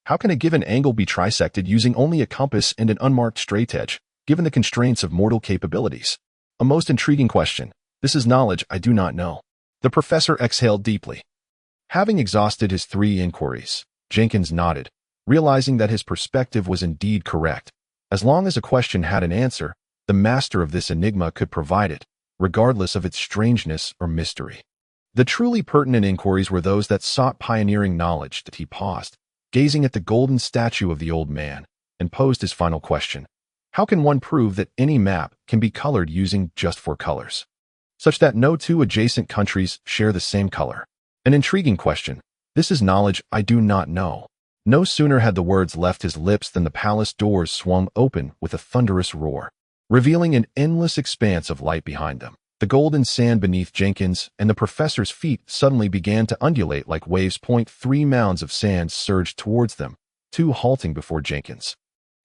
Speaker 1: how can a given angle be trisected using only a compass and an unmarked straightedge, given the constraints of mortal capabilities? A most intriguing question. This is knowledge I do not know. The professor exhaled deeply. Having exhausted his 3 inquiries, Jenkins nodded, realizing that his perspective was indeed correct. As long as a question had an answer, the master of this enigma could provide it, regardless of its strangeness or mystery. The truly pertinent inquiries were those that sought pioneering knowledge. That he paused, gazing at the golden statue of the old man, and posed his final question. How can one prove that any map can be colored using just 4 colors, such that no 2 adjacent countries share the same color? An intriguing question. This is knowledge I do not know. No sooner had the words left his lips than the palace doors swung open with a thunderous roar, revealing an endless expanse of light behind them. The golden sand beneath Jenkins and the professor's feet suddenly began to undulate like waves. 3 mounds of sand surged towards them, 2 halting before Jenkins,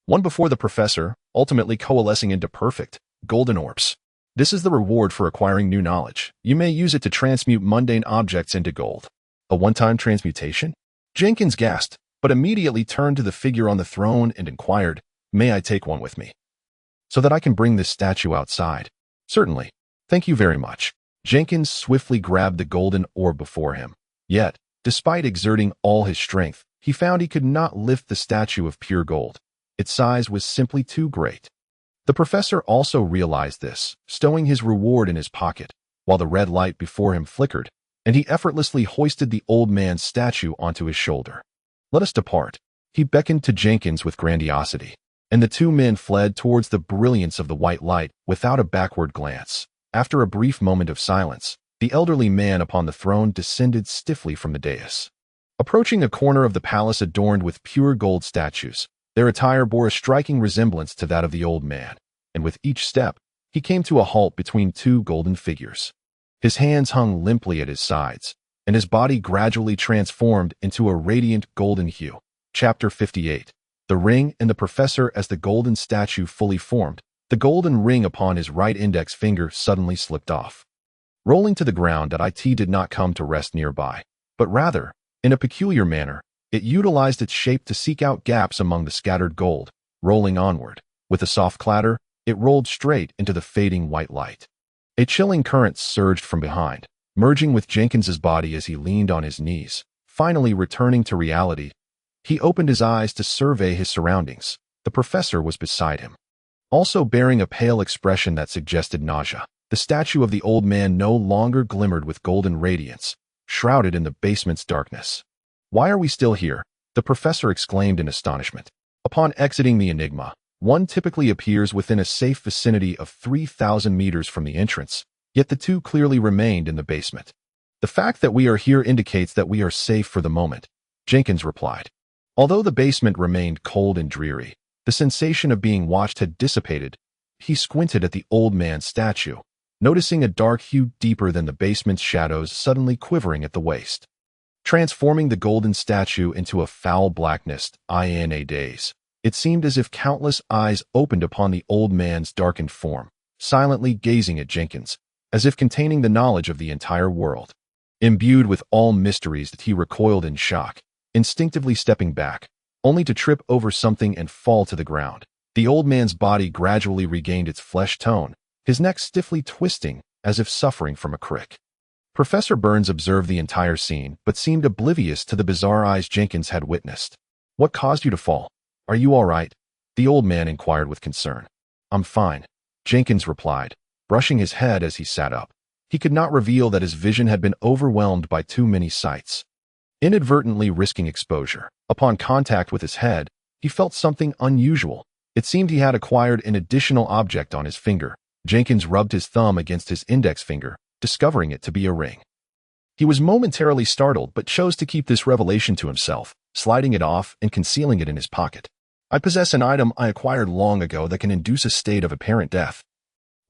Speaker 1: 1 before the professor, ultimately coalescing into perfect, golden orbs. This is the reward for acquiring new knowledge. You may use it to transmute mundane objects into gold. A one-time transmutation? Jenkins gasped, but immediately turned to the figure on the throne and inquired, "May I take one with me, so that I can bring this statue outside?" "Certainly. Thank you very much." Jenkins swiftly grabbed the golden orb before him. Yet, despite exerting all his strength, he found he could not lift the statue of pure gold. Its size was simply too great. The professor also realized this, stowing his reward in his pocket, while the red light before him flickered, and he effortlessly hoisted the old man's statue onto his shoulder. "Let us depart." He beckoned to Jenkins with grandiosity, and the 2 men fled towards the brilliance of the white light without a backward glance. After a brief moment of silence, the elderly man upon the throne descended stiffly from the dais. Approaching a corner of the palace adorned with pure gold statues, their attire bore a striking resemblance to that of the old man, and with each step, he came to a halt between 2 golden figures. His hands hung limply at his sides, and his body gradually transformed into a radiant golden hue. Chapter 58. The Ring and the Professor. As the golden statue fully formed, the golden ring upon his right index finger suddenly slipped off, rolling to the ground. It did not come to rest nearby, but rather, in a peculiar manner, it utilized its shape to seek out gaps among the scattered gold. Rolling onward, with a soft clatter, it rolled straight into the fading white light. A chilling current surged from behind, merging with Jenkins's body as he leaned on his knees. Finally returning to reality, he opened his eyes to survey his surroundings. The professor was beside him, also bearing a pale expression that suggested nausea. The statue of the old man no longer glimmered with golden radiance, shrouded in the basement's darkness. "Why are we still here?" the professor exclaimed in astonishment. Upon exiting the enigma, one typically appears within a safe vicinity of 3,000 meters from the entrance, yet the 2 clearly remained in the basement. "The fact that we are here indicates that we are safe for the moment," Jenkins replied. Although the basement remained cold and dreary, the sensation of being watched had dissipated. He squinted at the old man's statue, noticing a dark hue deeper than the basement's shadows suddenly quivering at the waist, transforming the golden statue into a foul blackness. In a daze, it seemed as if countless eyes opened upon the old man's darkened form, silently gazing at Jenkins, as if containing the knowledge of the entire world. Imbued with all mysteries, that he recoiled in shock, instinctively stepping back, only to trip over something and fall to the ground. The old man's body gradually regained its flesh tone, his neck stiffly twisting as if suffering from a crick. Professor Burns observed the entire scene, but seemed oblivious to the bizarre eyes Jenkins had witnessed. "What caused you to fall? Are you all right?" the old man inquired with concern. "I'm fine," Jenkins replied, brushing his head as he sat up. He could not reveal that his vision had been overwhelmed by too many sights, inadvertently risking exposure. Upon contact with his head, he felt something unusual. It seemed he had acquired an additional object on his finger. Jenkins rubbed his thumb against his index finger, discovering it to be a ring. He was momentarily startled, but chose to keep this revelation to himself, sliding it off and concealing it in his pocket. "I possess an item I acquired long ago that can induce a state of apparent death,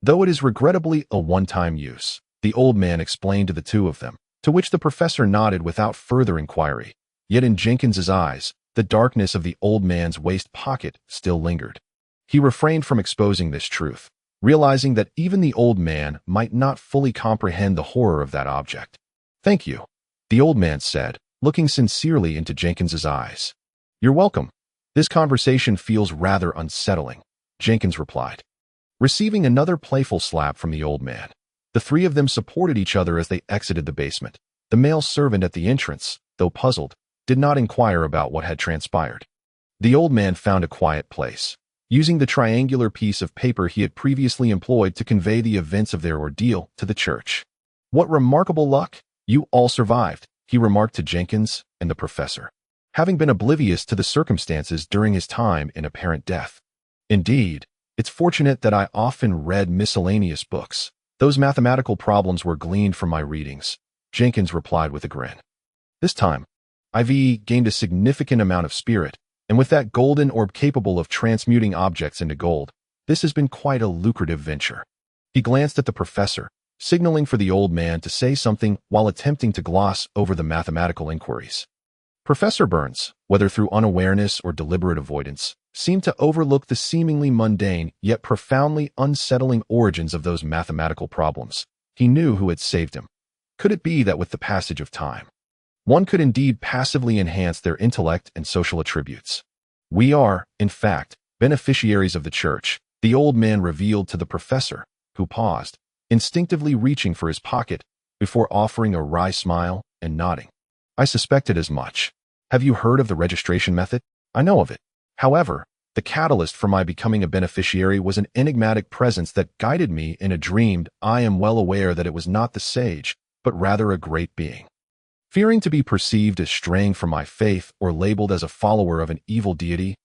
Speaker 1: though it is regrettably a one-time use," the old man explained to the 2 of them, to which the professor nodded without further inquiry. Yet in Jenkins's eyes, the darkness of the old man's waist pocket still lingered. He refrained from exposing this truth, realizing that even the old man might not fully comprehend the horror of that object. "Thank you," the old man said, looking sincerely into Jenkins's eyes. "You're welcome. This conversation feels rather unsettling," Jenkins replied, receiving another playful slap from the old man. The 3 of them supported each other as they exited the basement. The male servant at the entrance, though puzzled, did not inquire about what had transpired. The old man found a quiet place, using the triangular piece of paper he had previously employed to convey the events of their ordeal to the church. "What remarkable luck! You all survived," he remarked to Jenkins and the professor, having been oblivious to the circumstances during his time in apparent death. "Indeed, it's fortunate that I often read miscellaneous books. Those mathematical problems were gleaned from my readings," Jenkins replied with a grin. This time, IV gained a significant amount of spirit, and with that golden orb capable of transmuting objects into gold, this has been quite a lucrative venture. He glanced at the professor, signaling for the old man to say something while attempting to gloss over the mathematical inquiries. Professor Burns, whether through unawareness or deliberate avoidance, seemed to overlook the seemingly mundane yet profoundly unsettling origins of those mathematical problems. He knew who had saved him. Could it be that with the passage of time, one could indeed passively enhance their intellect and social attributes? "We are, in fact, beneficiaries of the church," the old man revealed to the professor, who paused, instinctively reaching for his pocket before offering a wry smile and nodding. "I suspected as much. Have you heard of the registration method?" "I know of it. However, the catalyst for my becoming a beneficiary was an enigmatic presence that guided me in a dream. I am well aware that it was not the sage, but rather a great being. Fearing to be perceived as straying from my faith or labeled as a follower of an evil deity,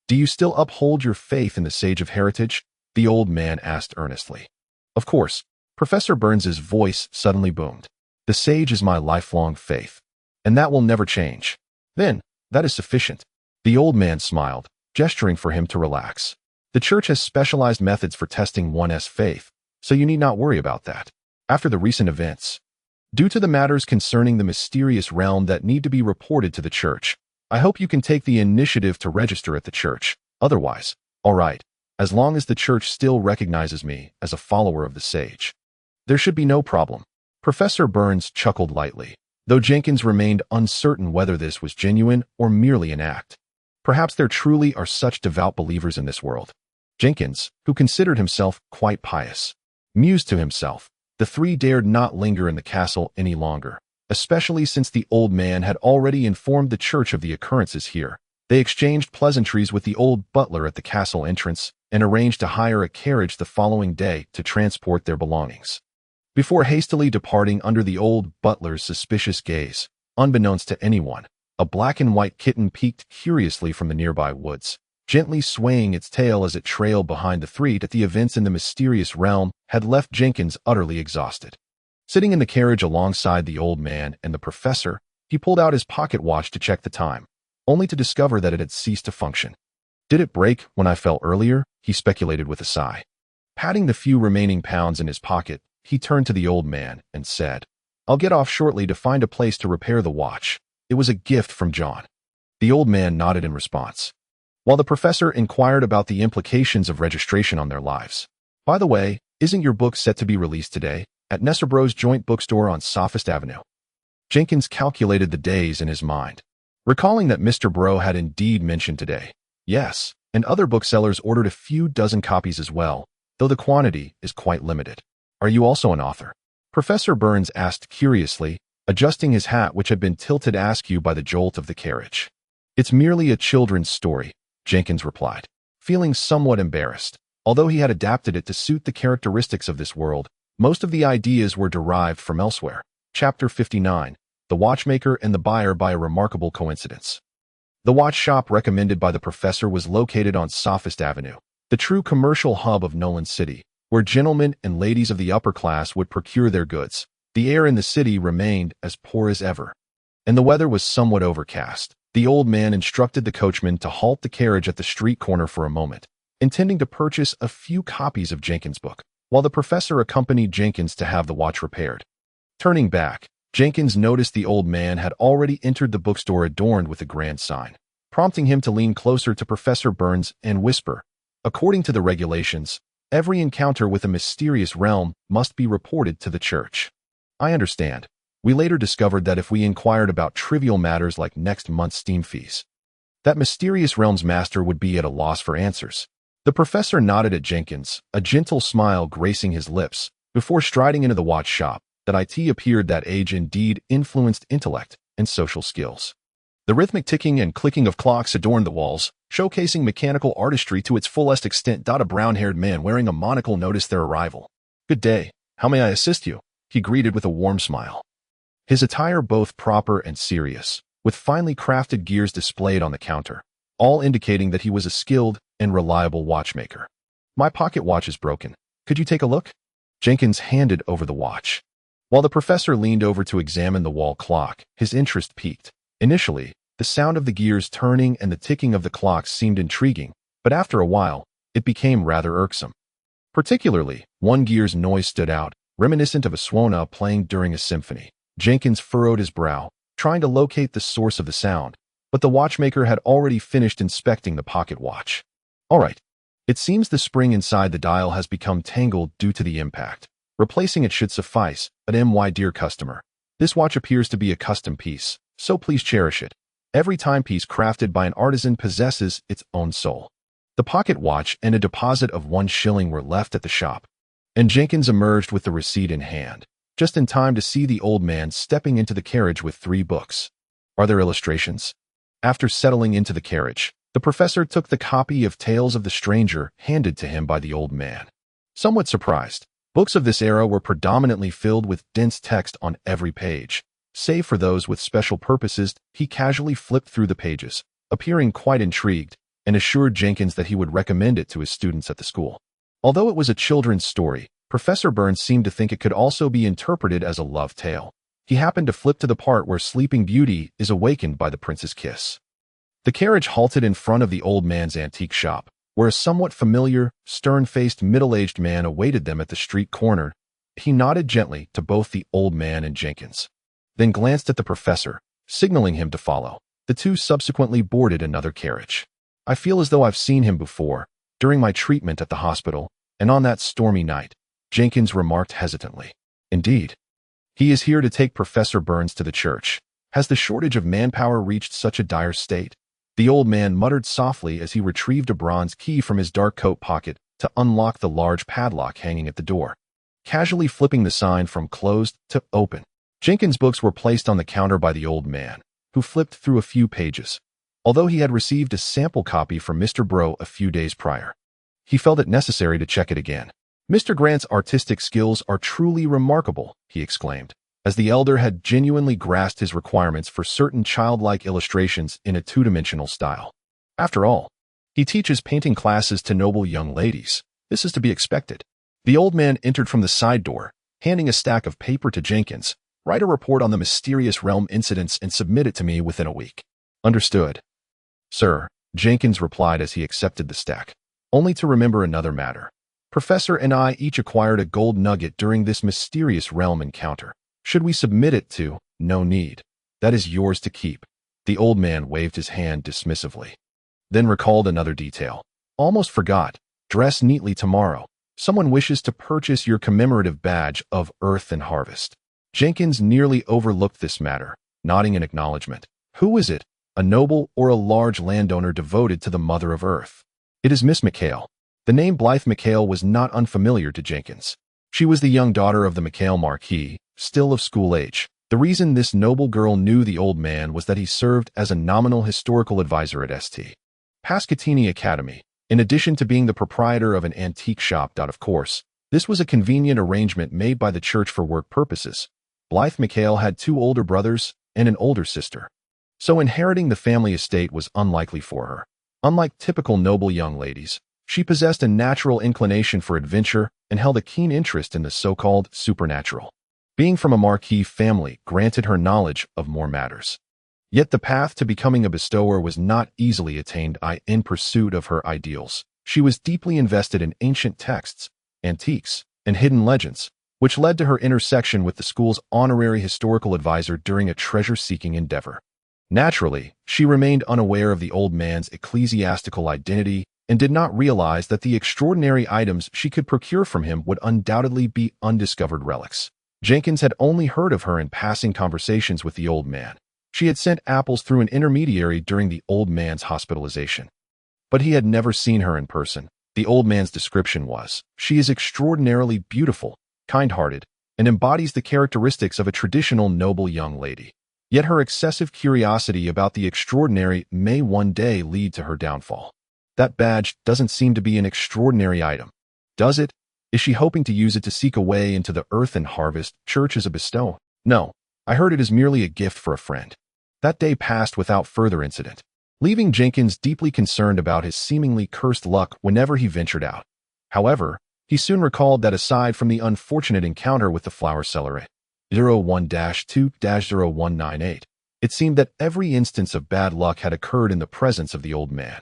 Speaker 1: do you still uphold your faith in the sage of heritage?" the old man asked earnestly. "Of course," Professor Burns's voice suddenly boomed. "The sage is my lifelong faith, and that will never change." "Then, that is sufficient." The old man smiled, gesturing for him to relax. "The church has specialized methods for testing one's faith, so you need not worry about that. After the recent events, due to the matters concerning the mysterious realm that need to be reported to the church, I hope you can take the initiative to register at the church. Otherwise, all right, as long as the church still recognizes me as a follower of the sage, there should be no problem." Professor Burns chuckled lightly, though Jenkins remained uncertain whether this was genuine or merely an act. Perhaps there truly are such devout believers in this world. Jenkins, who considered himself quite pious, mused to himself. The three dared not linger in the castle any longer, especially since the old man had already informed the church of the occurrences here. They exchanged pleasantries with the old butler at the castle entrance and arranged to hire a carriage the following day to transport their belongings. Before hastily departing under the old butler's suspicious gaze, unbeknownst to anyone, a black and white kitten peeked curiously from the nearby woods, gently swaying its tail as it trailed behind the three. That the events in the mysterious realm had left Jenkins utterly exhausted. Sitting in the carriage alongside the old man and the professor, he pulled out his pocket watch to check the time, only to discover that it had ceased to function. "Did it break when I fell earlier?" he speculated with a sigh. Patting the few remaining pounds in his pocket, he turned to the old man and said, "I'll get off shortly to find a place to repair the watch. It was a gift from John." The old man nodded in response, while the professor inquired about the implications of registration on their lives. "By the way, isn't your book set to be released today at Nesserbro's joint bookstore on Sophist Avenue?" Jenkins calculated the days in his mind, recalling that Mr. Bro had indeed mentioned today. "Yes, and other booksellers ordered a few dozen copies as well, though the quantity is quite limited." "Are you also an author?" Professor Burns asked curiously, adjusting his hat which had been tilted askew by the jolt of the carriage. "It's merely a children's story," Jenkins replied, feeling somewhat embarrassed. Although he had adapted it to suit the characteristics of this world, most of the ideas were derived from elsewhere. Chapter 59, The Watchmaker and the Buyer by a Remarkable Coincidence. The watch shop recommended by the professor was located on Sophist Avenue, the true commercial hub of Nolan City, where gentlemen and ladies of the upper class would procure their goods. The air in the city remained as poor as ever, and the weather was somewhat overcast. The old man instructed the coachman to halt the carriage at the street corner for a moment, intending to purchase a few copies of Jenkins' book, while the professor accompanied Jenkins to have the watch repaired. Turning back, Jenkins noticed the old man had already entered the bookstore adorned with a grand sign, prompting him to lean closer to Professor Burns and whisper, "According to the regulations, every encounter with a mysterious realm must be reported to the church." "I understand. We later discovered that if we inquired about trivial matters like next month's steam fees, that mysterious realm's master would be at a loss for answers." The professor nodded at Jenkins, a gentle smile gracing his lips, before striding into the watch shop. That it appeared that age indeed influenced intellect and social skills. The rhythmic ticking and clicking of clocks adorned the walls, showcasing mechanical artistry to its fullest extent. A brown-haired man wearing a monocle noticed their arrival. "Good day. How may I assist you?" he greeted with a warm smile. His attire both proper and serious, with finely crafted gears displayed on the counter, all indicating that he was a skilled and reliable watchmaker. "My pocket watch is broken. Could you take a look?" Jenkins handed over the watch. While the professor leaned over to examine the wall clock, his interest piqued. Initially, the sound of the gears turning and the ticking of the clocks seemed intriguing, but after a while, it became rather irksome. Particularly, one gear's noise stood out, reminiscent of a swona playing during a symphony. Jenkins furrowed his brow, trying to locate the source of the sound, but the watchmaker had already finished inspecting the pocket watch. "All right. It seems the spring inside the dial has become tangled due to the impact. Replacing it should suffice, but my dear customer, this watch appears to be a custom piece, so please cherish it. Every timepiece crafted by an artisan possesses its own soul." The pocket watch and a deposit of 1 shilling were left at the shop, and Jenkins emerged with the receipt in hand, just in time to see the old man stepping into the carriage with 3 books. "Are there illustrations?" After settling into the carriage, the professor took the copy of Tales of the Stranger handed to him by the old man. Somewhat surprised, books of this era were predominantly filled with dense text on every page. Save for those with special purposes, he casually flipped through the pages, appearing quite intrigued, and assured Jenkins that he would recommend it to his students at the school. Although it was a children's story, Professor Burns seemed to think it could also be interpreted as a love tale. He happened to flip to the part where Sleeping Beauty is awakened by the prince's kiss. The carriage halted in front of the old man's antique shop, where a somewhat familiar, stern-faced middle-aged man awaited them at the street corner. He nodded gently to both the old man and Jenkins, then glanced at the professor, signaling him to follow. The two subsequently boarded another carriage. "I feel as though I've seen him before, during my treatment at the hospital, and on that stormy night," Jenkins remarked hesitantly. "Indeed. He is here to take Professor Burns to the church. Has the shortage of manpower reached such a dire state?" The old man muttered softly as he retrieved a bronze key from his dark coat pocket to unlock the large padlock hanging at the door, casually flipping the sign from closed to open. Jenkins' books were placed on the counter by the old man, who flipped through a few pages. Although he had received a sample copy from Mr. Bro a few days prior, he felt it necessary to check it again. "Mr. Grant's artistic skills are truly remarkable," he exclaimed, as the elder had genuinely grasped his requirements for certain childlike illustrations in a two-dimensional style. After all, he teaches painting classes to noble young ladies. This is to be expected. The old man entered from the side door, handing a stack of paper to Jenkins. "Write a report on the mysterious realm incidents and submit it to me within a week." "Understood, sir," Jenkins replied as he accepted the stack, only to remember another matter. "Professor and I each acquired a gold nugget during this mysterious realm encounter. Should we submit it to?" "No need. That is yours to keep." The old man waved his hand dismissively, then recalled another detail. "Almost forgot. Dress neatly tomorrow. Someone wishes to purchase your commemorative badge of Earth and Harvest." Jenkins nearly overlooked this matter, nodding in acknowledgement. "Who is it? A noble or a large landowner devoted to the Mother of Earth?" "It is Miss McHale." The name Blythe McHale was not unfamiliar to Jenkins. She was the young daughter of the McHale Marquis, still of school age. The reason this noble girl knew the old man was that he served as a nominal historical advisor at St. Pascatini Academy, in addition to being the proprietor of an antique shop. Of course, this was a convenient arrangement made by the church for work purposes. Blythe McHale had 2 older brothers and an older sister, so inheriting the family estate was unlikely for her. Unlike typical noble young ladies, she possessed a natural inclination for adventure and held a keen interest in the so-called supernatural. Being from a Marquis family granted her knowledge of more matters. Yet the path to becoming a bestower was not easily attained. In pursuit of her ideals, she was deeply invested in ancient texts, antiques, and hidden legends, which led to her intersection with the school's honorary historical advisor during a treasure-seeking endeavor. Naturally, she remained unaware of the old man's ecclesiastical identity and did not realize that the extraordinary items she could procure from him would undoubtedly be undiscovered relics. Jenkins had only heard of her in passing conversations with the old man. She had sent apples through an intermediary during the old man's hospitalization, but he had never seen her in person. The old man's description was, "She is extraordinarily beautiful, kind-hearted, and embodies the characteristics of a traditional noble young lady." Yet her excessive curiosity about the extraordinary may one day lead to her downfall. That badge doesn't seem to be an extraordinary item, does it? Is she hoping to use it to seek a way into the earth and harvest church as a bestow? No, I heard it is merely a gift for a friend. That day passed without further incident, leaving Jenkins deeply concerned about his seemingly cursed luck whenever he ventured out. However, he soon recalled that aside from the unfortunate encounter with the flower seller at 01-2-0198, it seemed that every instance of bad luck had occurred in the presence of the old man.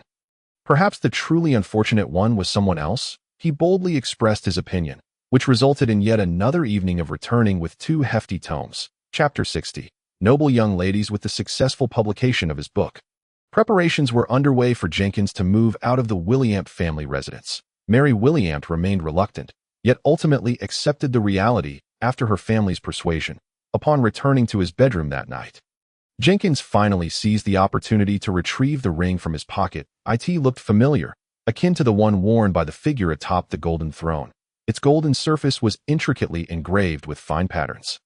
Speaker 1: Perhaps the truly unfortunate one was someone else? He boldly expressed his opinion, which resulted in yet another evening of returning with 2 hefty tomes. Chapter 60. Noble young ladies with the successful publication of his book. Preparations were underway for Jenkins to move out of the Williamp family residence. Mary Williamp remained reluctant, yet ultimately accepted the reality after her family's persuasion, upon returning to his bedroom that night. Jenkins finally seized the opportunity to retrieve the ring from his pocket. It looked familiar, akin to the one worn by the figure atop the golden throne. Its golden surface was intricately engraved with fine patterns,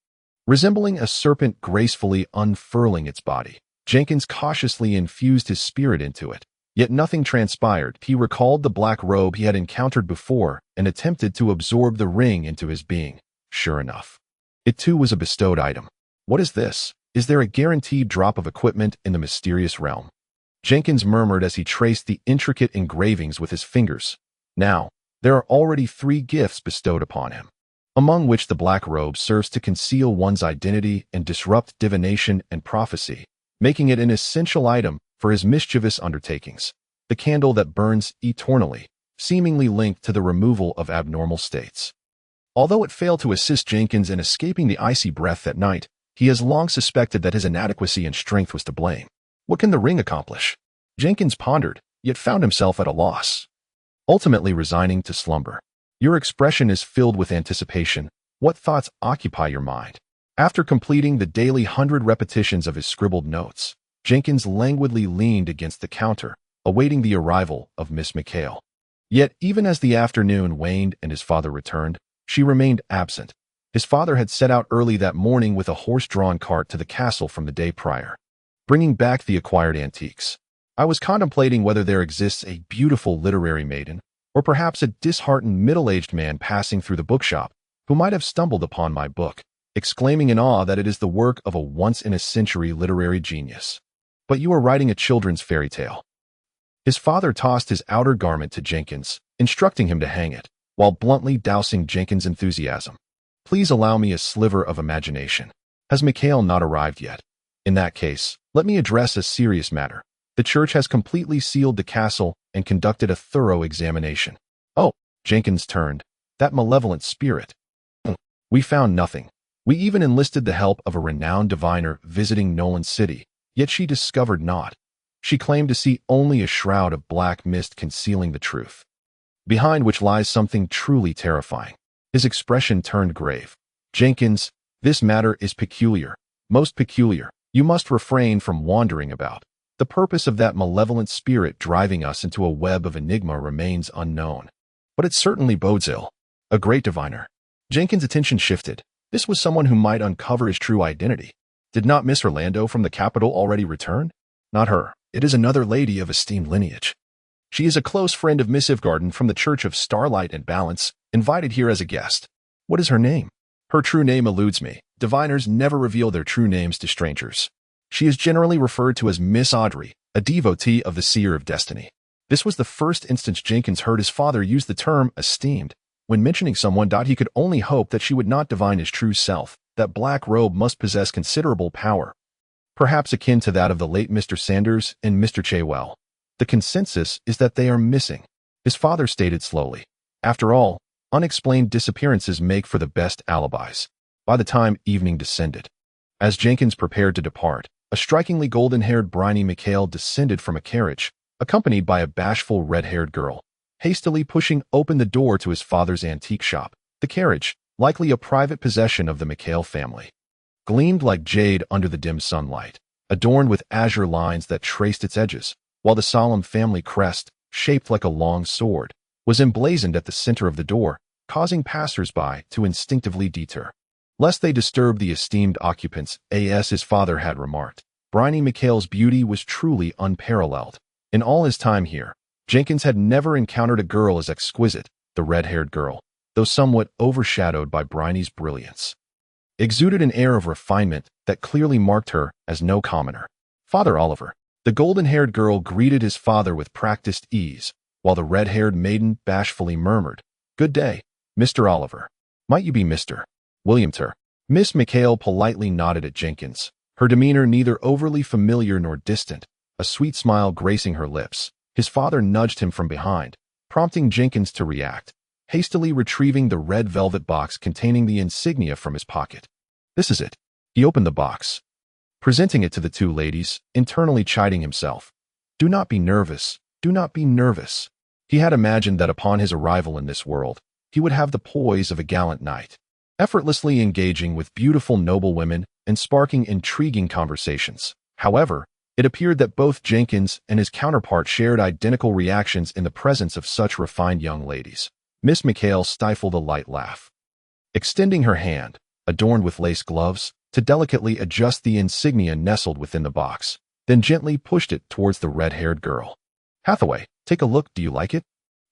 Speaker 1: resembling a serpent gracefully unfurling its body. Jenkins cautiously infused his spirit into it, yet nothing transpired. He recalled the black robe he had encountered before and attempted to absorb the ring into his being. Sure enough, it too was a bestowed item. What is this? Is there a guaranteed drop of equipment in the mysterious realm? Jenkins murmured as he traced the intricate engravings with his fingers. Now, there are already 3 gifts bestowed upon him, among which the black robe serves to conceal one's identity and disrupt divination and prophecy, making it an essential item for his mischievous undertakings. The candle that burns eternally, seemingly linked to the removal of abnormal states. Although it failed to assist Jenkins in escaping the icy breath that night, he has long suspected that his inadequacy and strength was to blame. What can the ring accomplish? Jenkins pondered, yet found himself at a loss, ultimately resigning to slumber. Your expression is filled with anticipation. What thoughts occupy your mind? After completing the daily 100 repetitions of his scribbled notes, Jenkins languidly leaned against the counter, awaiting the arrival of Miss McHale. Yet, even as the afternoon waned and his father returned, she remained absent. His father had set out early that morning with a horse-drawn cart to the castle from the day prior, bringing back the acquired antiques. I was contemplating whether there exists a beautiful literary maiden, or perhaps a disheartened middle-aged man passing through the bookshop, who might have stumbled upon my book, exclaiming in awe that it is the work of a once-in-a-century literary genius. But you are writing a children's fairy tale. His father tossed his outer garment to Jenkins, instructing him to hang it, while bluntly dousing Jenkins' enthusiasm. Please allow me a sliver of imagination. Has McHale not arrived yet? In that case, let me address a serious matter. The church has completely sealed the castle and conducted a thorough examination. Oh, Jenkins turned. That malevolent spirit. We found nothing. We even enlisted the help of a renowned diviner visiting Nolan City, yet she discovered naught. She claimed to see only a shroud of black mist concealing the truth, behind which lies something truly terrifying. His expression turned grave. Jenkins, this matter is peculiar, most peculiar. You must refrain from wandering about. The purpose of that malevolent spirit driving us into a web of enigma remains unknown. But it certainly bodes ill. A great diviner. Jenkins' attention shifted. This was someone who might uncover his true identity. Did not Miss Orlando from the capital already return? Not her. It is another lady of esteemed lineage. She is a close friend of Miss Ivgarden from the Church of Starlight and Balance, invited here as a guest. What is her name? Her true name eludes me. Diviners never reveal their true names to strangers. She is generally referred to as Miss Audrey, a devotee of the Seer of Destiny. This was the first instance Jenkins heard his father use the term esteemed. When mentioning someone, he could only hope that she would not divine his true self. That black robe must possess considerable power, perhaps akin to that of the late Mr. Sanders and Mr. Chaywell. The consensus is that they are missing, his father stated slowly. After all, unexplained disappearances make for the best alibis. By the time evening descended, as Jenkins prepared to depart, a strikingly golden-haired Bryony McHale descended from a carriage, accompanied by a bashful red-haired girl, hastily pushing open the door to his father's antique shop. The carriage, likely a private possession of the McHale family, gleamed like jade under the dim sunlight, adorned with azure lines that traced its edges, while the solemn family crest, shaped like a long sword, was emblazoned at the center of the door, causing passers-by to instinctively deter. lest they disturb the esteemed occupants, as his father had remarked. Bryony McHale's beauty was truly unparalleled. In all his time here, Jenkins had never encountered a girl as exquisite, the red-haired girl, though somewhat overshadowed by Bryony's brilliance, exuded an air of refinement that clearly marked her as no commoner. Father Oliver. The golden-haired girl greeted his father with practiced ease, while the red-haired maiden bashfully murmured, "Good day, Mr. Oliver. Might you be Mr. William Ter?" Miss McHale politely nodded at Jenkins, her demeanor neither overly familiar nor distant, a sweet smile gracing her lips. His father nudged him from behind, prompting Jenkins to react, hastily retrieving the red velvet box containing the insignia from his pocket. "This is it." He opened the box, presenting it to the two ladies, internally chiding himself. Do not be nervous. Do not be nervous. He had imagined that upon his arrival in this world, he would have the poise of a gallant knight, effortlessly engaging with beautiful noble women and sparking intriguing conversations. However, it appeared that both Jenkins and his counterpart shared identical reactions in the presence of such refined young ladies. Miss McHale stifled a light laugh, extending her hand, adorned with lace gloves, to delicately adjust the insignia nestled within the box, then gently pushed it towards the red-haired girl. "Hathaway, take a look, do you like it?"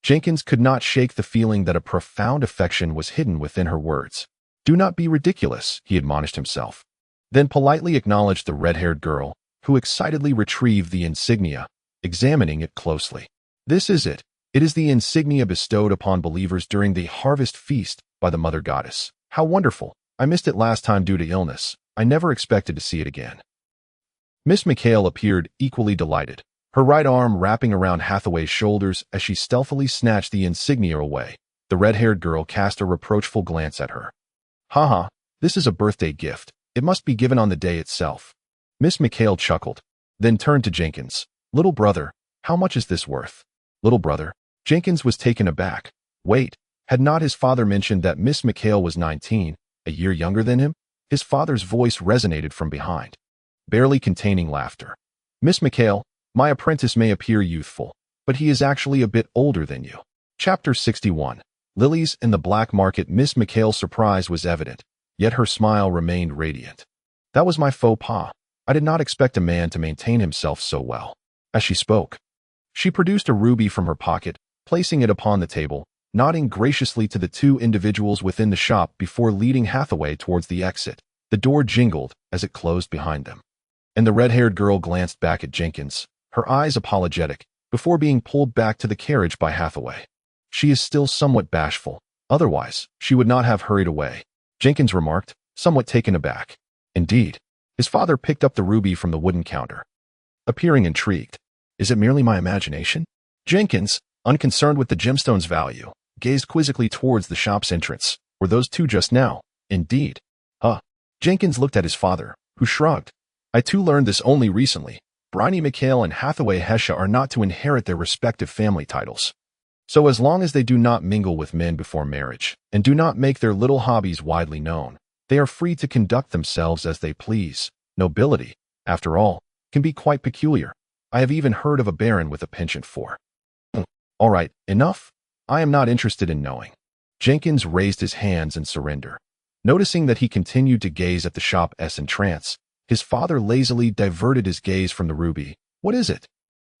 Speaker 1: Jenkins could not shake the feeling that a profound affection was hidden within her words. "Do not be ridiculous," he admonished himself, then politely acknowledged the red-haired girl, who excitedly retrieved the insignia, examining it closely. "This is it. It is the insignia bestowed upon believers during the harvest feast by the Mother Goddess. How wonderful! I missed it last time due to illness. I never expected to see it again." Miss McHale appeared equally delighted, her right arm wrapping around Hathaway's shoulders as she stealthily snatched the insignia away. The red-haired girl cast a reproachful glance at her. "Ha, this is a birthday gift. It must be given on the day itself." Miss McHale chuckled, then turned to Jenkins. "Little brother, how much is this worth?" "Little brother?" Jenkins was taken aback. Wait, had not his father mentioned that Miss McHale was 19, a year younger than him? His father's voice resonated from behind, barely containing laughter. "Miss McHale, my apprentice may appear youthful, but he is actually a bit older than you." Chapter 61. Lilies in the Black Market. Miss McHale's surprise was evident, yet her smile remained radiant. "That was my faux pas. I did not expect a man to maintain himself so well." As she spoke, she produced a ruby from her pocket, placing it upon the table, nodding graciously to the two individuals within the shop before leading Hathaway towards the exit. The door jingled as it closed behind them, and the red-haired girl glanced back at Jenkins, her eyes apologetic, before being pulled back to the carriage by Hathaway. "She is still somewhat bashful. Otherwise, she would not have hurried away," Jenkins remarked, somewhat taken aback. "Indeed." His father picked up the ruby from the wooden counter, appearing intrigued. "Is it merely my imagination?" Jenkins, unconcerned with the gemstone's value, gazed quizzically towards the shop's entrance. "Were those two just now?" "Indeed." "Huh." Jenkins looked at his father, who shrugged. "I too learned this only recently. Bryony McHale and Hathaway Hesha are not to inherit their respective family titles. So as long as they do not mingle with men before marriage, and do not make their little hobbies widely known, they are free to conduct themselves as they please. Nobility, after all, can be quite peculiar. I have even heard of a baron with a penchant for—" "All right, enough. I am not interested in knowing." Jenkins raised his hands in surrender. Noticing that he continued to gaze at the shop's entrance, his father lazily diverted his gaze from the ruby. "What is it?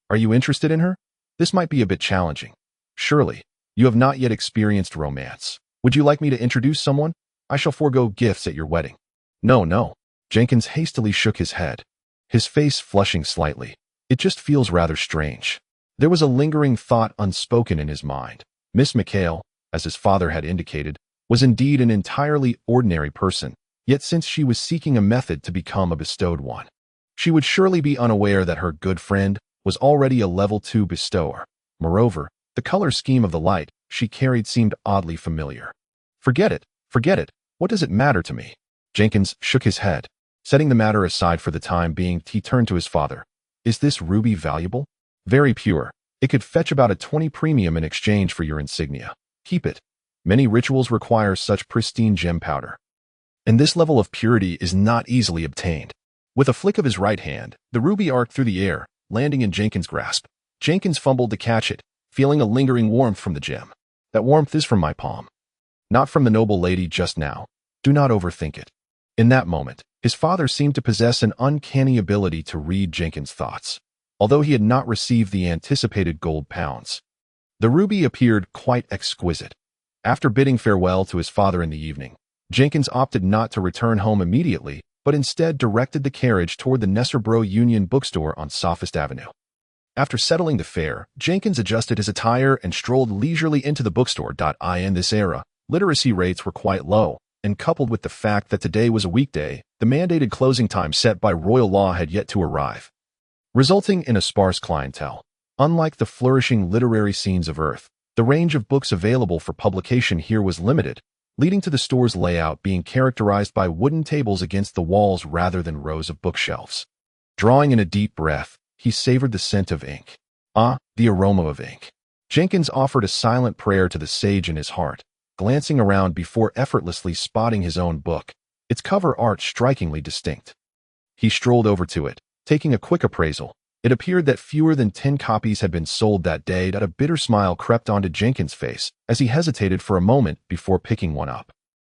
Speaker 1: Are you interested in her? This might be a bit challenging. Surely, you have not yet experienced romance. Would you like me to introduce someone? I shall forego gifts at your wedding." No. Jenkins hastily shook his head, his face flushing slightly. "It just feels rather strange." There was a lingering thought unspoken in his mind. Miss McHale, as his father had indicated, was indeed an entirely ordinary person, yet since she was seeking a method to become a bestowed one, she would surely be unaware that her good friend was already a level 2 bestower. Moreover, the color scheme of the light she carried seemed oddly familiar. Forget it. What does it matter to me?" Jenkins shook his head. Setting the matter aside for the time being, he turned to his father. "Is this ruby valuable?" "Very pure. It could fetch about a 20 premium in exchange for your insignia. Keep it. Many rituals require such pristine gem powder, and this level of purity is not easily obtained." With a flick of his right hand, the ruby arced through the air, landing in Jenkins' grasp. Jenkins fumbled to catch it, feeling a lingering warmth from the gem. "That warmth is from my palm, not from the noble lady just now." Do not overthink it. In that moment, his father seemed to possess an uncanny ability to read Jenkins' thoughts, although he had not received the anticipated gold pounds. The ruby appeared quite exquisite. After bidding farewell to his father in the evening, Jenkins opted not to return home immediately, but instead directed the carriage toward the Nesserbro Union bookstore on Sophist Avenue. After settling the fare, Jenkins adjusted his attire and strolled leisurely into the bookstore. In this era, literacy rates were quite low, and coupled with the fact that today was a weekday, the mandated closing time set by royal law had yet to arrive, resulting in a sparse clientele. Unlike the flourishing literary scenes of Earth, the range of books available for publication here was limited, leading to the store's layout being characterized by wooden tables against the walls rather than rows of bookshelves. Drawing in a deep breath, he savored the scent of ink. Ah, the aroma of ink. Jenkins offered a silent prayer to the sage in his heart, glancing around before effortlessly spotting his own book, its cover art strikingly distinct. He strolled over to it, taking a quick appraisal. It appeared that fewer than 10 copies had been sold that day. A bitter smile crept onto Jenkins' face as he hesitated for a moment before picking one up.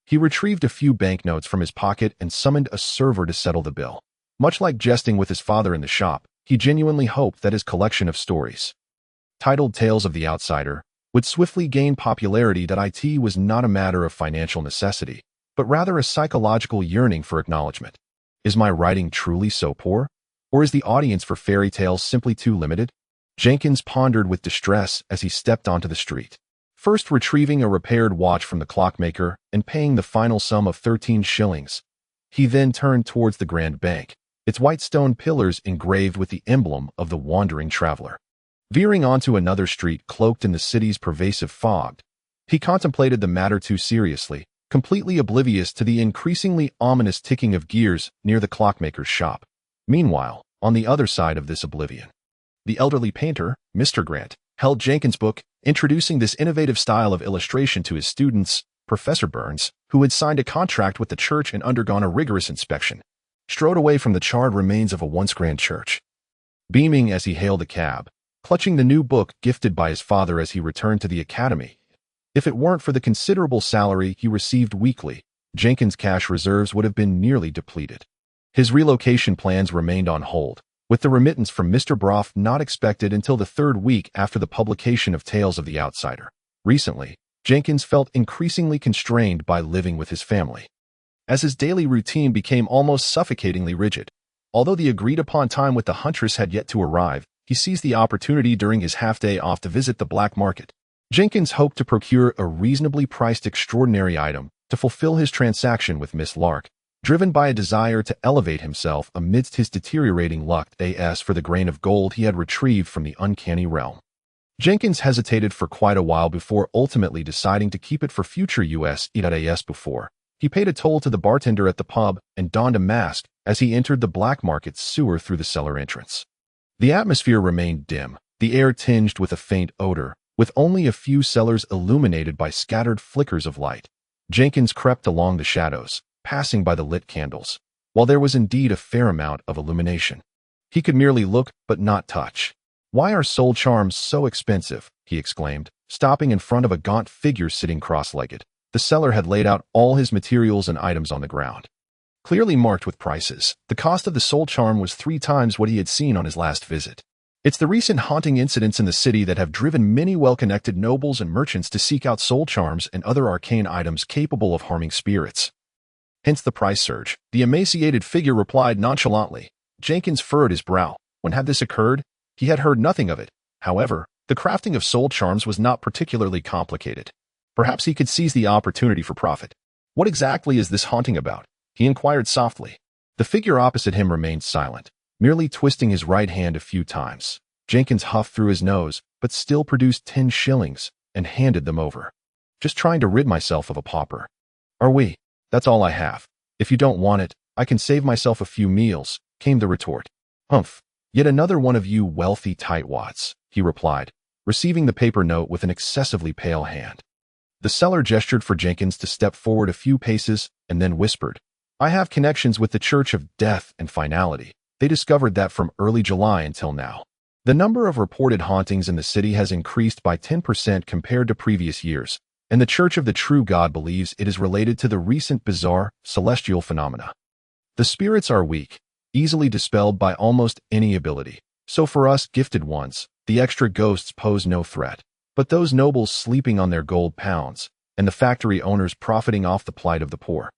Speaker 1: He retrieved a few banknotes from his pocket and summoned a server to settle the bill. Much like jesting with his father in the shop, he genuinely hoped that his collection of stories, titled Tales of the Outsider, would swiftly gain popularity. It was not a matter of financial necessity, but rather a psychological yearning for acknowledgement. Is my writing truly so poor? Or is the audience for fairy tales simply too limited? Jenkins pondered with distress as he stepped onto the street, first retrieving a repaired watch from the clockmaker and paying the final sum of 13 shillings. He then turned towards the Grand Bank, its white stone pillars engraved with the emblem of the wandering traveler. Veering onto another street cloaked in the city's pervasive fog, he contemplated the matter too seriously, completely oblivious to the increasingly ominous ticking of gears near the clockmaker's shop. Meanwhile, on the other side of this oblivion, the elderly painter, Mr. Grant, held Jenkins' book, introducing this innovative style of illustration to his students. Professor Burns, who had signed a contract with the church and undergone a rigorous inspection, strode away from the charred remains of a once grand church. Beaming as he hailed a cab, clutching the new book gifted by his father as he returned to the academy. If it weren't for the considerable salary he received weekly, Jenkins' cash reserves would have been nearly depleted. His relocation plans remained on hold, with the remittance from Mr. Broff not expected until the third week after the publication of Tales of the Outsider. Recently, Jenkins felt increasingly constrained by living with his family, as his daily routine became almost suffocatingly rigid. Although the agreed-upon time with the huntress had yet to arrive, he seized the opportunity during his half-day off to visit the black market. Jenkins hoped to procure a reasonably priced extraordinary item to fulfill his transaction with Miss Lark, driven by a desire to elevate himself amidst his deteriorating luck. As for the grain of gold he had retrieved from the uncanny realm, Jenkins hesitated for quite a while before ultimately deciding to keep it for future use. Before he paid a toll to the bartender at the pub and donned a mask as he entered the black market's sewer through the cellar entrance. The atmosphere remained dim, the air tinged with a faint odor, with only a few cellars illuminated by scattered flickers of light. Jenkins crept along the shadows, passing by the lit candles. While there was indeed a fair amount of illumination, he could merely look but not touch. "Why are soul charms so expensive?" he exclaimed, stopping in front of a gaunt figure sitting cross-legged. The seller had laid out all his materials and items on the ground, clearly marked with prices. The cost of the soul charm was 3 times what he had seen on his last visit. It's the recent haunting incidents in the city that have driven many well-connected nobles and merchants to seek out soul charms and other arcane items capable of harming spirits. Hence the price surge. The emaciated figure replied nonchalantly. Jenkins furrowed his brow. When had this occurred? He had heard nothing of it. However, the crafting of soul charms was not particularly complicated. Perhaps he could seize the opportunity for profit. "What exactly is this haunting about?" he inquired softly. The figure opposite him remained silent, merely twisting his right hand a few times. Jenkins huffed through his nose, but still produced 10 shillings and handed them over. "Just trying to rid myself of a pauper. Are we? That's all I have. If you don't want it, I can save myself a few meals," came the retort. "Humph, yet another one of you wealthy tightwads," he replied, receiving the paper note with an excessively pale hand. The seller gestured for Jenkins to step forward a few paces and then whispered, "I have connections with the Church of Death and Finality. They discovered that from early July until now, the number of reported hauntings in the city has increased by 10% compared to previous years. and the Church of the True God believes it is related to the recent bizarre celestial phenomena. The spirits are weak, easily dispelled by almost any ability. So for us gifted ones, the extra ghosts pose no threat. But those nobles sleeping on their gold pounds, and the factory owners profiting off the plight of the poor,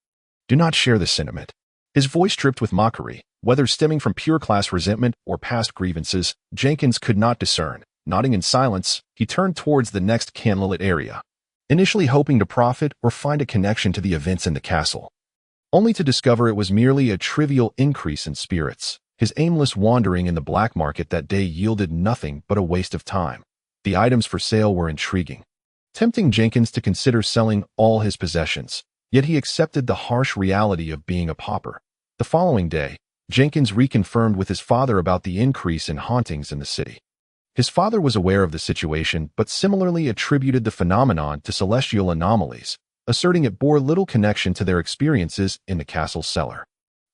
Speaker 1: do not share this sentiment. His voice dripped with mockery, whether stemming from pure class resentment or past grievances, Jenkins could not discern. Nodding in silence, he turned towards the next candlelit area, initially hoping to profit or find a connection to the events in the castle, only to discover it was merely a trivial increase in spirits. His aimless wandering in the black market that day yielded nothing but a waste of time. The items for sale were intriguing, tempting Jenkins to consider selling all his possessions, yet he accepted the harsh reality of being a pauper. The following day, Jenkins reconfirmed with his father about the increase in hauntings in the city. His father was aware of the situation but similarly attributed the phenomenon to celestial anomalies, asserting it bore little connection to their experiences in the castle's cellar.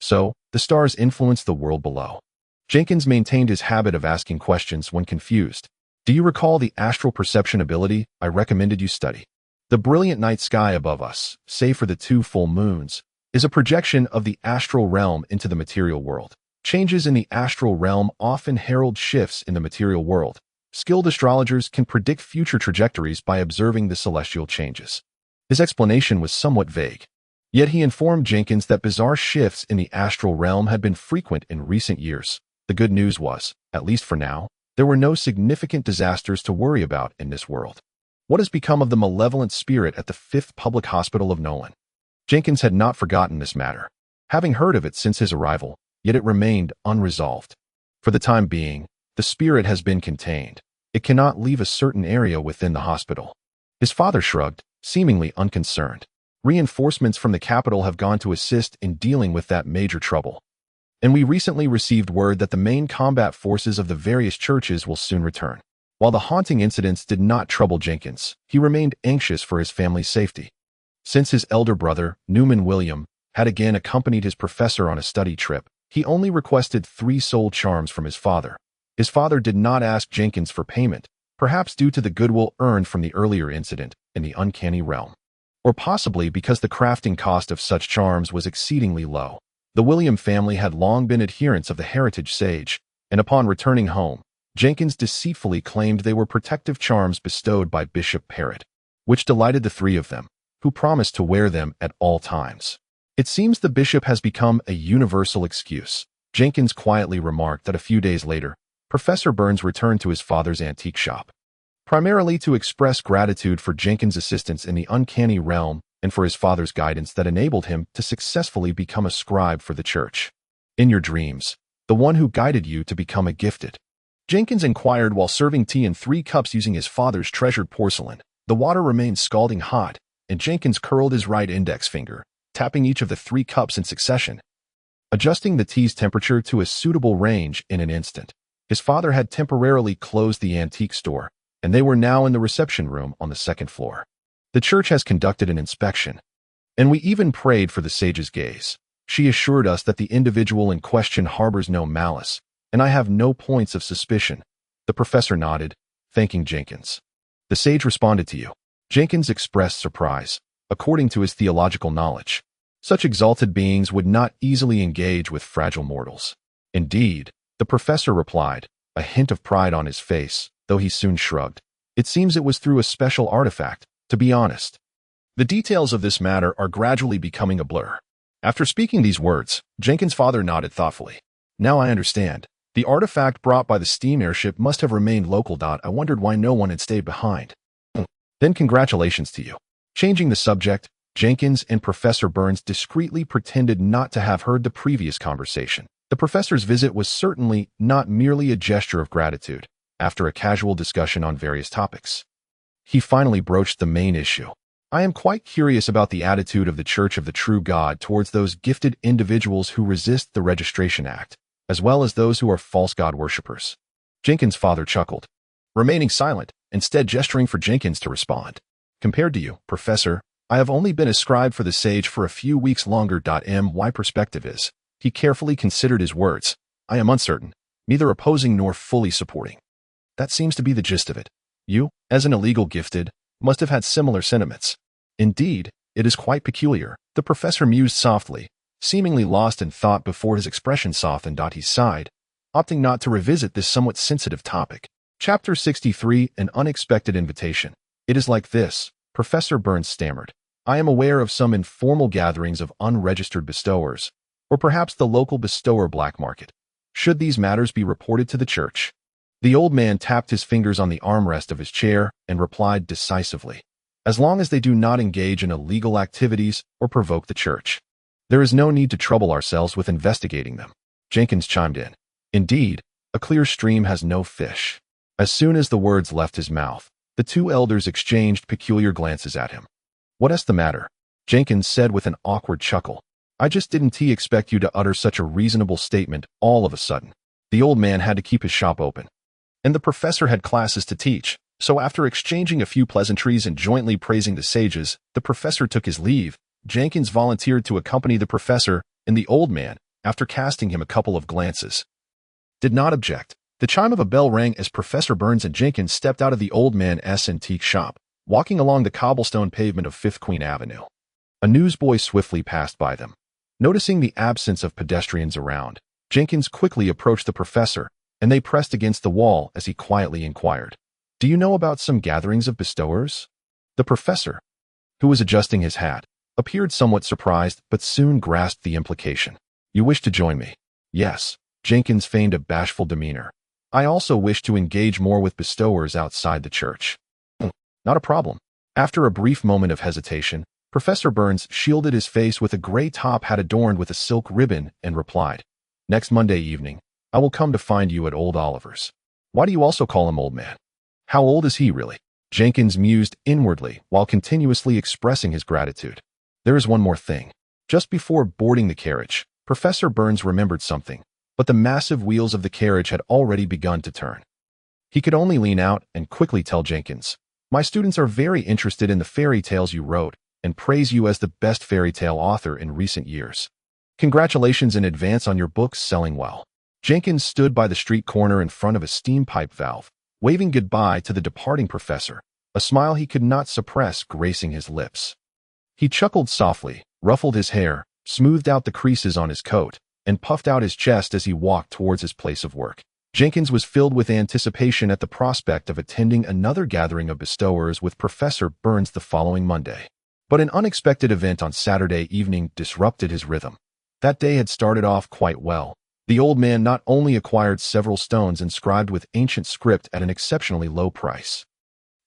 Speaker 1: So, the stars influenced the world below. Jenkins maintained his habit of asking questions when confused. Do you recall the astral perception ability I recommended you study? The brilliant night sky above us, save for the 2 full moons, is a projection of the astral realm into the material world. Changes in the astral realm often herald shifts in the material world. Skilled astrologers can predict future trajectories by observing the celestial changes. His explanation was somewhat vague, yet he informed Jenkins that bizarre shifts in the astral realm had been frequent in recent years. The good news was, at least for now, there were no significant disasters to worry about in this world. What has become of the malevolent spirit at the 5th Public Hospital of Nolan? Jenkins had not forgotten this matter, having heard of it since his arrival, yet it remained unresolved. For the time being, the spirit has been contained. It cannot leave a certain area within the hospital. His father shrugged, seemingly unconcerned. Reinforcements from the capital have gone to assist in dealing with that major trouble. And we recently received word that the main combat forces of the various churches will soon return. While the haunting incidents did not trouble Jenkins, he remained anxious for his family's safety. Since his elder brother, Newman William, had again accompanied his professor on a study trip, he only requested 3 soul charms from his father. His father did not ask Jenkins for payment, perhaps due to the goodwill earned from the earlier incident in the uncanny realm, or possibly because the crafting cost of such charms was exceedingly low. The William family had long been adherents of the heritage sage, and upon returning home, Jenkins deceitfully claimed they were protective charms bestowed by Bishop Parrott, which delighted the 3 of them, who promised to wear them at all times. It seems the bishop has become a universal excuse. Jenkins quietly remarked that a few days later, Professor Burns returned to his father's antique shop, primarily to express gratitude for Jenkins' assistance in the uncanny realm and for his father's guidance that enabled him to successfully become a scribe for the church. In your dreams, the one who guided you to become a gifted? Jenkins inquired while serving tea in 3 cups using his father's treasured porcelain. The water remained scalding hot, and Jenkins curled his right index finger, tapping each of the 3 cups in succession, adjusting the tea's temperature to a suitable range in an instant. His father had temporarily closed the antique store, and they were now in the reception room on the 2nd floor. The church has conducted an inspection, and we even prayed for the sage's gaze. She assured us that the individual in question harbors no malice, and I have no points of suspicion. The professor nodded, thanking Jenkins. The sage responded to you. Jenkins expressed surprise. According to his theological knowledge, such exalted beings would not easily engage with fragile mortals. Indeed, the professor replied, a hint of pride on his face, though he soon shrugged. It seems it was through a special artifact, to be honest. The details of this matter are gradually becoming a blur. After speaking these words, Jenkins' father nodded thoughtfully. Now I understand. The artifact brought by the steam airship must have remained local. I wondered why no one had stayed behind. Then congratulations to you. Changing the subject, Jenkins and Professor Burns discreetly pretended not to have heard the previous conversation. The professor's visit was certainly not merely a gesture of gratitude. After a casual discussion on various topics, he finally broached the main issue. I am quite curious about the attitude of the Church of the True God towards those gifted individuals who resist the Registration Act, as well as those who are false god worshippers. Jenkins' father chuckled, remaining silent, instead gesturing for Jenkins to respond. Compared to you, Professor, I have only been a scribe for the sage for a few weeks longer. My perspective is, he carefully considered his words, I am uncertain, neither opposing nor fully supporting. That seems to be the gist of it. You, as an illegal gifted, must have had similar sentiments. Indeed, it is quite peculiar, the professor mused softly, seemingly lost in thought before his expression softened. He sighed, opting not to revisit this somewhat sensitive topic. Chapter 63, An Unexpected Invitation. It is like this, Professor Burns stammered. I am aware of some informal gatherings of unregistered bestowers, or perhaps the local bestower black market. Should these matters be reported to the church? The old man tapped his fingers on the armrest of his chair and replied decisively, as long as they do not engage in illegal activities or provoke the church. There is no need to trouble ourselves with investigating them. Jenkins chimed in. Indeed, a clear stream has no fish. As soon as the words left his mouth, the two elders exchanged peculiar glances at him. What's the matter? Jenkins said with an awkward chuckle. I just didn't expect you to utter such a reasonable statement all of a sudden. The old man had to keep his shop open, and the professor had classes to teach, so after exchanging a few pleasantries and jointly praising the sages, the professor took his leave. Jenkins volunteered to accompany the professor, and the old man, after casting him a couple of glances, did not object. The chime of a bell rang as Professor Burns and Jenkins stepped out of the old man's antique shop, walking along the cobblestone pavement of 5th Queen Avenue. A newsboy swiftly passed by them. Noticing the absence of pedestrians around, Jenkins quickly approached the professor, and they pressed against the wall as he quietly inquired, Do you know about some gatherings of bestowers? The professor, who was adjusting his hat, appeared somewhat surprised but soon grasped the implication. You wish to join me? Yes. Jenkins feigned a bashful demeanor. I also wish to engage more with bestowers outside the church. Not a problem. After a brief moment of hesitation, Professor Burns shielded his face with a gray top hat adorned with a silk ribbon and replied, Next Monday evening, I will come to find you at Old Oliver's. Why do you also call him old man? How old is he really? Jenkins mused inwardly while continuously expressing his gratitude. There is one more thing. Just before boarding the carriage, Professor Burns remembered something, but the massive wheels of the carriage had already begun to turn. He could only lean out and quickly tell Jenkins, My students are very interested in the fairy tales you wrote and praise you as the best fairy tale author in recent years. Congratulations in advance on your books selling well. Jenkins stood by the street corner in front of a steam pipe valve, waving goodbye to the departing professor, a smile he could not suppress gracing his lips. He chuckled softly, ruffled his hair, smoothed out the creases on his coat, and puffed out his chest as he walked towards his place of work. Jenkins was filled with anticipation at the prospect of attending another gathering of bestowers with Professor Burns the following Monday. But an unexpected event on Saturday evening disrupted his rhythm. That day had started off quite well. The old man not only acquired several stones inscribed with ancient script at an exceptionally low price,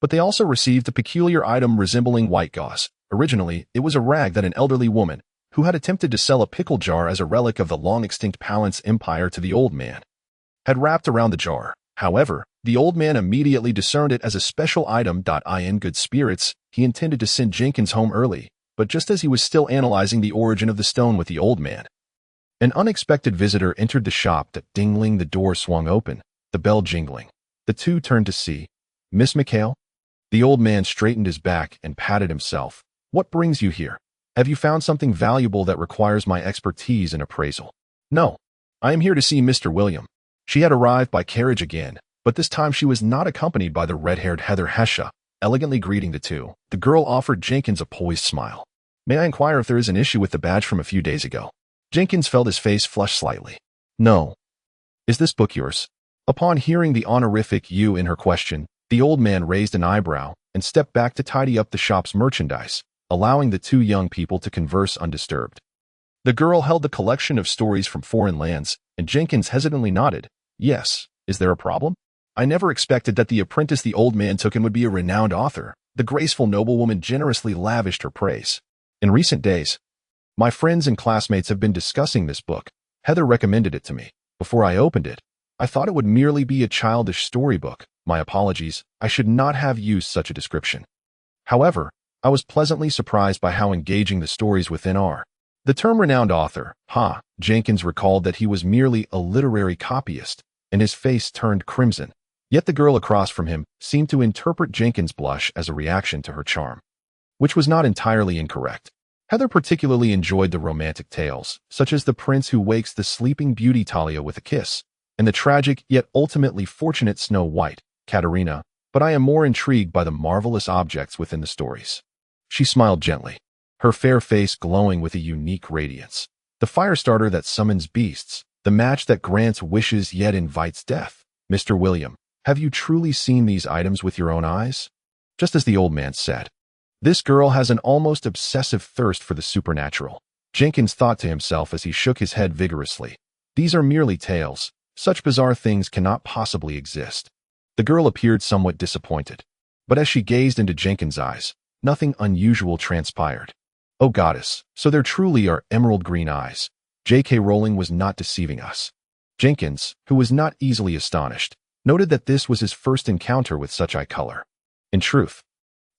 Speaker 1: but they also received a peculiar item resembling white gauze. Originally, it was a rag that an elderly woman, who had attempted to sell a pickle jar as a relic of the long-extinct Palance Empire to the old man, had wrapped around the jar. However, the old man immediately discerned it as a special item. In good spirits, he intended to send Jenkins home early, but just as he was still analyzing the origin of the stone with the old man, an unexpected visitor entered the shop. Dingling, the door swung open, the bell jingling. The two turned to see Miss McHale. The old man straightened his back and patted himself. What brings you here? Have you found something valuable that requires my expertise and appraisal? No. I am here to see Mr. William. She had arrived by carriage again, but this time she was not accompanied by the red-haired Heather Hesha. Elegantly greeting the two, the girl offered Jenkins a poised smile. May I inquire if there is an issue with the badge from a few days ago? Jenkins felt his face flush slightly. No. Is this book yours? Upon hearing the honorific you in her question, the old man raised an eyebrow and stepped back to tidy up the shop's merchandise, allowing the two young people to converse undisturbed. The girl held the collection of stories from foreign lands, and Jenkins hesitantly nodded. Yes. Is there a problem? I never expected that the apprentice the old man took in would be a renowned author. The graceful noblewoman generously lavished her praise. In recent days, my friends and classmates have been discussing this book. Heather recommended it to me. Before I opened it, I thought it would merely be a childish storybook. My apologies, I should not have used such a description. However, I was pleasantly surprised by how engaging the stories within are. The term renowned author, Jenkins recalled that he was merely a literary copyist, and his face turned crimson. Yet the girl across from him seemed to interpret Jenkins' blush as a reaction to her charm, which was not entirely incorrect. Heather particularly enjoyed the romantic tales, such as The Prince Who Wakes the Sleeping Beauty Talia with a Kiss, and the tragic yet ultimately fortunate Snow White, Katerina, but I am more intrigued by the marvelous objects within the stories." She smiled gently, her fair face glowing with a unique radiance. "The fire starter that summons beasts, the match that grants wishes yet invites death. Mr. William, have you truly seen these items with your own eyes?" Just as the old man said, "This girl has an almost obsessive thirst for the supernatural." Jenkins thought to himself as he shook his head vigorously. "These are merely tales. Such bizarre things cannot possibly exist." The girl appeared somewhat disappointed, but as she gazed into Jenkins' eyes, nothing unusual transpired. "Oh goddess, so there truly are emerald green eyes. J.K. Rowling was not deceiving us." Jenkins, who was not easily astonished, noted that this was his first encounter with such eye color. "In truth,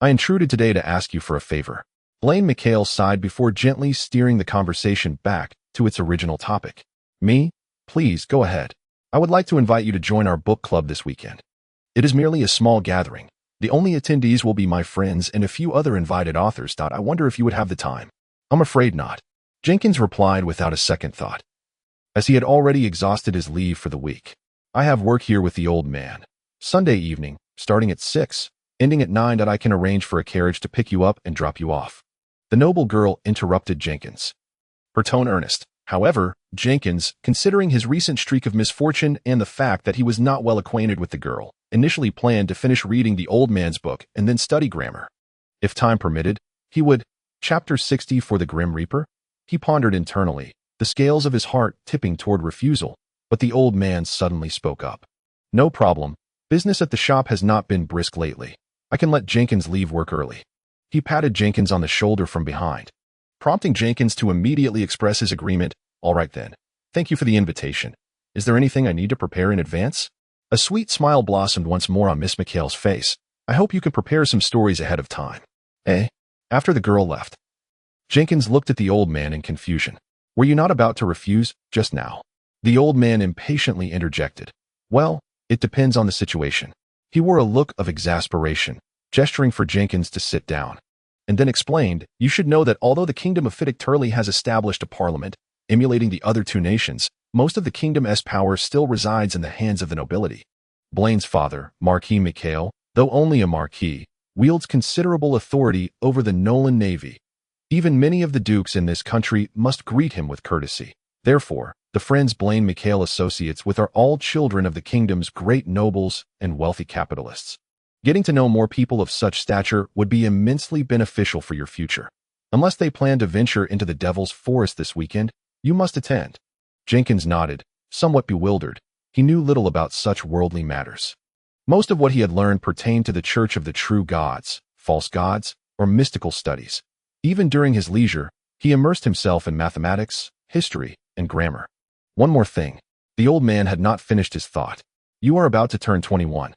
Speaker 1: I intruded today to ask you for a favor." Blaine McHale sighed before gently steering the conversation back to its original topic. "Me? Please, go ahead. I would like to invite you to join our book club this weekend. It is merely a small gathering. The only attendees will be my friends and a few other invited authors. I wonder if you would have the time." "I'm afraid not," Jenkins replied without a second thought, as he had already exhausted his leave for the week. "I have work here with the old man. Sunday evening, starting at 6, ending at 9. I can arrange for a carriage to pick you up and drop you off." The noble girl interrupted Jenkins, her tone earnest. However, Jenkins, considering his recent streak of misfortune and the fact that he was not well acquainted with the girl, initially planned to finish reading the old man's book and then study grammar. If time permitted, he would. Chapter 60 for the Grim Reaper? He pondered internally, the scales of his heart tipping toward refusal, but the old man suddenly spoke up. "No problem. Business at the shop has not been brisk lately. I can let Jenkins leave work early." He patted Jenkins on the shoulder from behind, prompting Jenkins to immediately express his agreement. "All right then. Thank you for the invitation. Is there anything I need to prepare in advance?" A sweet smile blossomed once more on Miss McHale's face. "I hope you can prepare some stories ahead of time." "Eh?" After the girl left, Jenkins looked at the old man in confusion. "Were you not about to refuse just now?" The old man impatiently interjected. "Well, it depends on the situation." He wore a look of exasperation, gesturing for Jenkins to sit down, and then explained, "You should know that although the kingdom of Fittic Turley has established a parliament, emulating the other two nations, most of the kingdom's power still resides in the hands of the nobility. Blaine's father, Marquis McHale, though only a marquis, wields considerable authority over the Nolan navy. Even many of the dukes in this country must greet him with courtesy. Therefore, the friends Blaine McHale associates with are all children of the kingdom's great nobles and wealthy capitalists. Getting to know more people of such stature would be immensely beneficial for your future. Unless they plan to venture into the Devil's Forest this weekend, you must attend." Jenkins nodded, somewhat bewildered. He knew little about such worldly matters. Most of what he had learned pertained to the Church of the True Gods, false gods, or mystical studies. Even during his leisure, he immersed himself in mathematics, history, and grammar. "One more thing." The old man had not finished his thought. "You are about to turn 21.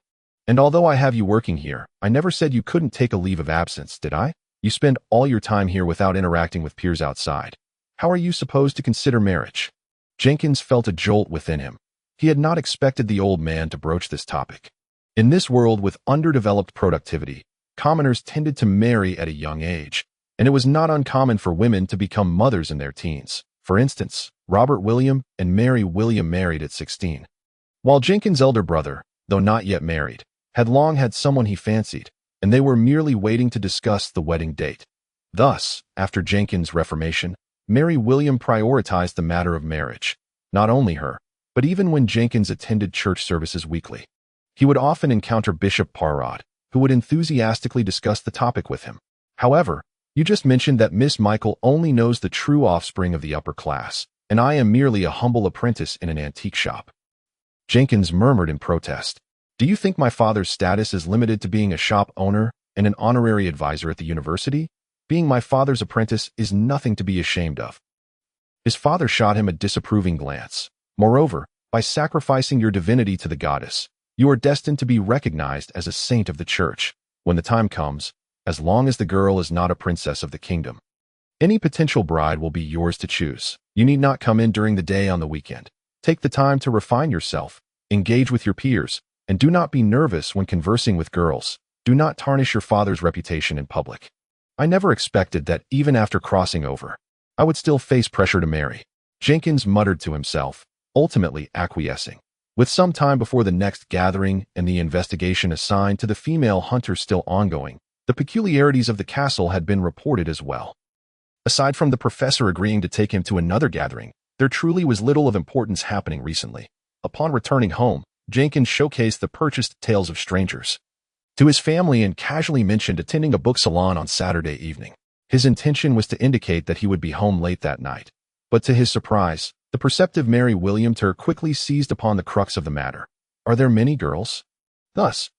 Speaker 1: And although I have you working here, I never said you couldn't take a leave of absence, did I? You spend all your time here without interacting with peers outside. How are you supposed to consider marriage?" Jenkins felt a jolt within him. He had not expected the old man to broach this topic. In this world with underdeveloped productivity, commoners tended to marry at a young age, and it was not uncommon for women to become mothers in their teens. For instance, Robert William and Mary William married at 16. While Jenkins' elder brother, though not yet married, had long had someone he fancied, and they were merely waiting to discuss the wedding date. Thus, after Jenkins' reformation, Mary William prioritized the matter of marriage. Not only her, but even when Jenkins attended church services weekly, he would often encounter Bishop Parrott, who would enthusiastically discuss the topic with him. "However, you just mentioned that Miss Michael only knows the true offspring of the upper class, and I am merely a humble apprentice in an antique shop." Jenkins murmured in protest. "Do you think my father's status is limited to being a shop owner and an honorary advisor at the university? Being my father's apprentice is nothing to be ashamed of." His father shot him a disapproving glance. "Moreover, by sacrificing your divinity to the goddess, you are destined to be recognized as a saint of the church, when the time comes, as long as the girl is not a princess of the kingdom. Any potential bride will be yours to choose. You need not come in during the day on the weekend. Take the time to refine yourself, engage with your peers, and do not be nervous when conversing with girls. Do not tarnish your father's reputation in public." I never expected that even after crossing over, I would still face pressure to marry. Jenkins muttered to himself, ultimately acquiescing. With some time before the next gathering and the investigation assigned to the female hunter still ongoing, the peculiarities of the castle had been reported as well. Aside from the professor agreeing to take him to another gathering, there truly was little of importance happening recently. Upon returning home, Jenkins showcased the purchased Tales of Strangers to his family and casually mentioned attending a book salon on Saturday evening. His intention was to indicate that he would be home late that night. But to his surprise, the perceptive Mary Williamter quickly seized upon the crux of the matter. Are there many girls? Thus,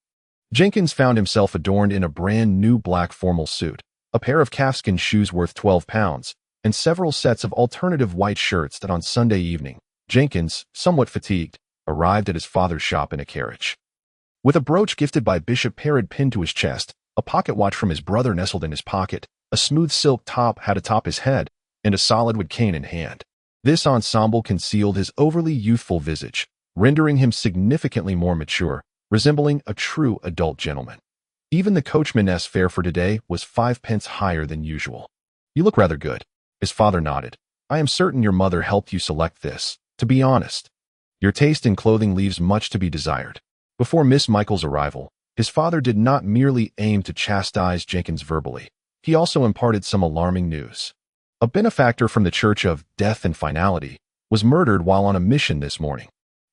Speaker 1: Jenkins found himself adorned in a brand new black formal suit, a pair of calfskin shoes worth 12 pounds, and several sets of alternative white shirts that on Sunday evening, Jenkins, somewhat fatigued, arrived at his father's shop in a carriage. With a brooch gifted by Bishop Parrott pinned to his chest, a pocket watch from his brother nestled in his pocket, a smooth silk top hat atop his head, and a solid wood cane in hand. This ensemble concealed his overly youthful visage, rendering him significantly more mature, resembling a true adult gentleman. Even the coachman's fare for today was 5 pence higher than usual. You look rather good. His father nodded. I am certain your mother helped you select this. To be honest, your taste in clothing leaves much to be desired. Before Miss Michael's arrival, his father did not merely aim to chastise Jenkins verbally. He also imparted some alarming news. A benefactor from the Church of Death and Finality was murdered while on a mission this morning,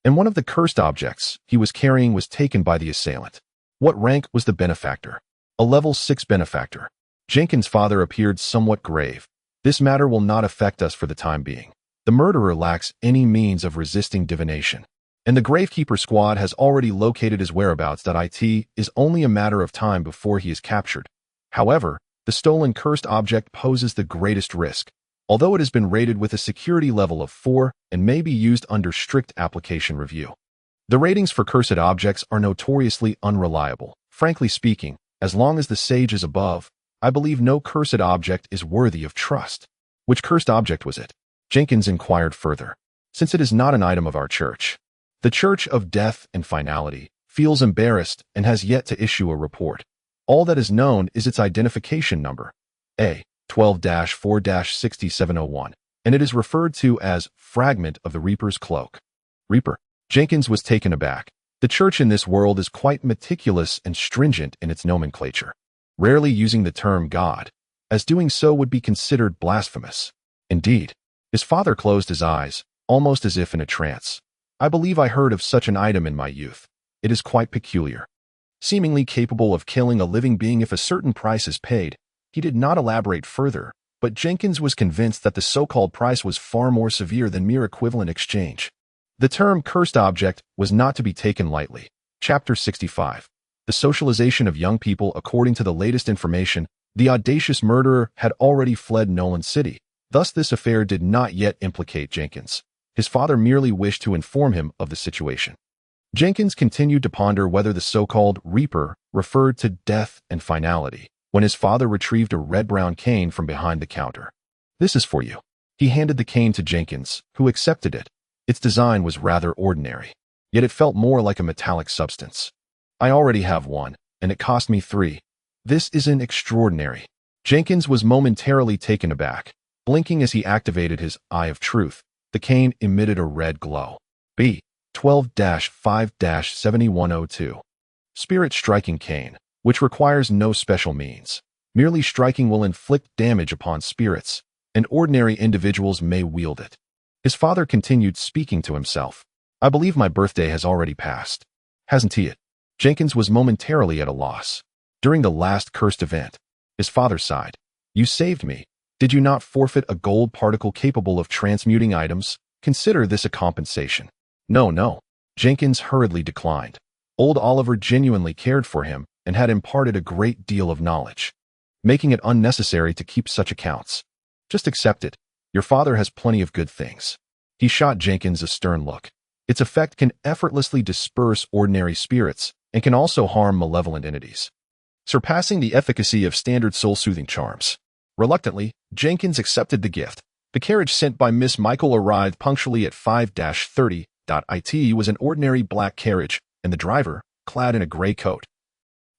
Speaker 1: and one of the cursed objects he was carrying was taken by the assailant. What rank was the benefactor? A level 6 benefactor. Jenkins' father appeared somewhat grave. This matter will not affect us for the time being. The murderer lacks any means of resisting divination, and the Gravekeeper squad has already located his whereabouts. It is only a matter of time before he is captured. However, the stolen cursed object poses the greatest risk, although it has been rated with a security level of 4 and may be used under strict application review. The ratings for cursed objects are notoriously unreliable. Frankly speaking, as long as the sage is above, I believe no cursed object is worthy of trust. Which cursed object was it? Jenkins inquired further. Since it is not an item of our church, the Church of Death and Finality feels embarrassed and has yet to issue a report. All that is known is its identification number, A12-4-6701, and it is referred to as Fragment of the Reaper's Cloak. Reaper. Jenkins was taken aback. The church in this world is quite meticulous and stringent in its nomenclature, rarely using the term God, as doing so would be considered blasphemous. Indeed, his father closed his eyes, almost as if in a trance. I believe I heard of such an item in my youth. It is quite peculiar. Seemingly capable of killing a living being if a certain price is paid, he did not elaborate further, but Jenkins was convinced that the so-called price was far more severe than mere equivalent exchange. The term cursed object was not to be taken lightly. Chapter 65. The socialization of young people. According to the latest information, the audacious murderer had already fled Nolan City. Thus this affair did not yet implicate Jenkins. His father merely wished to inform him of the situation. Jenkins continued to ponder whether the so-called Reaper referred to death and finality, when his father retrieved a red-brown cane from behind the counter. This is for you. He handed the cane to Jenkins, who accepted it. Its design was rather ordinary, yet it felt more like a metallic substance. I already have one, and it cost me 3. This isn't extraordinary. Jenkins was momentarily taken aback. Blinking as he activated his Eye of Truth, the cane emitted a red glow. B12-5-7102. Spirit Striking Cane, which requires no special means. Merely striking will inflict damage upon spirits, and ordinary individuals may wield it. His father continued speaking to himself. I believe my birthday has already passed. Hasn't he it? Jenkins was momentarily at a loss. During the last cursed event, his father sighed. You saved me. Did you not forfeit a gold particle capable of transmuting items? Consider this a compensation. No. Jenkins hurriedly declined. Old Oliver genuinely cared for him and had imparted a great deal of knowledge, making it unnecessary to keep such accounts. Just accept it. Your father has plenty of good things. He shot Jenkins a stern look. Its effect can effortlessly disperse ordinary spirits and can also harm malevolent entities, surpassing the efficacy of standard soul-soothing charms. Reluctantly, Jenkins accepted the gift. The carriage sent by Miss Michael arrived punctually at 5-30. It was an ordinary black carriage, and the driver, clad in a gray coat,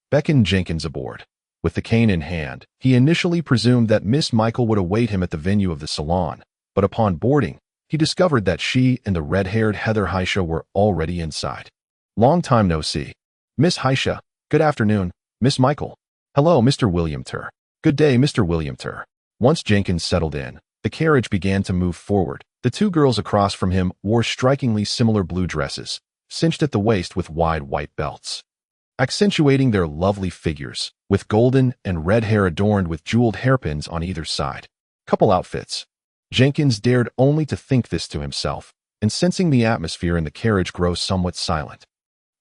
Speaker 1: beckoned Jenkins aboard. With the cane in hand, he initially presumed that Miss Michael would await him at the venue of the salon, but upon boarding, he discovered that she and the red-haired Heather Heisha were already inside. Long time no see. Miss Heisha. Good afternoon, Miss Michael. Hello, Mr. William Tur. Good day, Mr. William Tur. Once Jenkins settled in, the carriage began to move forward. The two girls across from him wore strikingly similar blue dresses, cinched at the waist with wide white belts, accentuating their lovely figures, with golden and red hair adorned with jeweled hairpins on either side. Couple outfits. Jenkins dared only to think this to himself, and sensing the atmosphere in the carriage grow somewhat silent,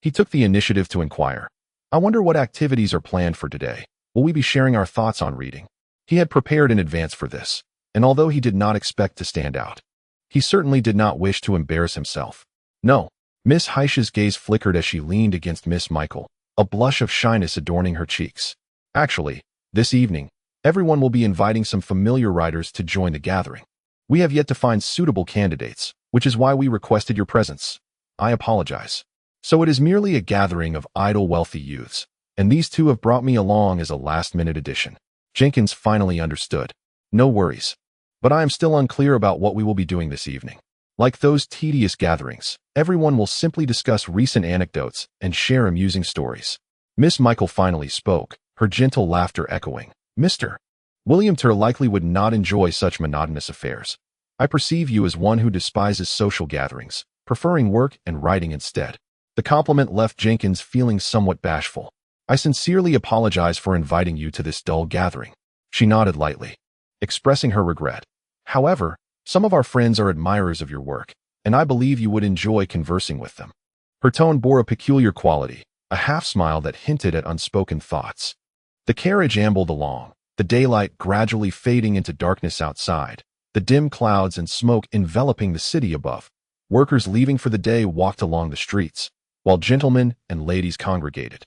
Speaker 1: he took the initiative to inquire, I wonder what activities are planned for today. Will we be sharing our thoughts on reading? He had prepared in advance for this, and although he did not expect to stand out, he certainly did not wish to embarrass himself. No. Miss Heisha's gaze flickered as she leaned against Miss Michael, a blush of shyness adorning her cheeks. Actually, this evening, everyone will be inviting some familiar writers to join the gathering. We have yet to find suitable candidates, which is why we requested your presence. I apologize. So it is merely a gathering of idle wealthy youths, and these two have brought me along as a last-minute addition. Jenkins finally understood. No worries. But I am still unclear about what we will be doing this evening. Like those tedious gatherings, everyone will simply discuss recent anecdotes and share amusing stories. Miss Michael finally spoke, her gentle laughter echoing. Mr. William Tur likely would not enjoy such monotonous affairs. I perceive you as one who despises social gatherings, preferring work and writing instead. The compliment left Jenkins feeling somewhat bashful. I sincerely apologize for inviting you to this dull gathering. She nodded lightly, expressing her regret. However, some of our friends are admirers of your work, and I believe you would enjoy conversing with them. Her tone bore a peculiar quality, a half-smile that hinted at unspoken thoughts. The carriage ambled along, the daylight gradually fading into darkness outside, the dim clouds and smoke enveloping the city above. Workers leaving for the day walked along the streets, while gentlemen and ladies congregated,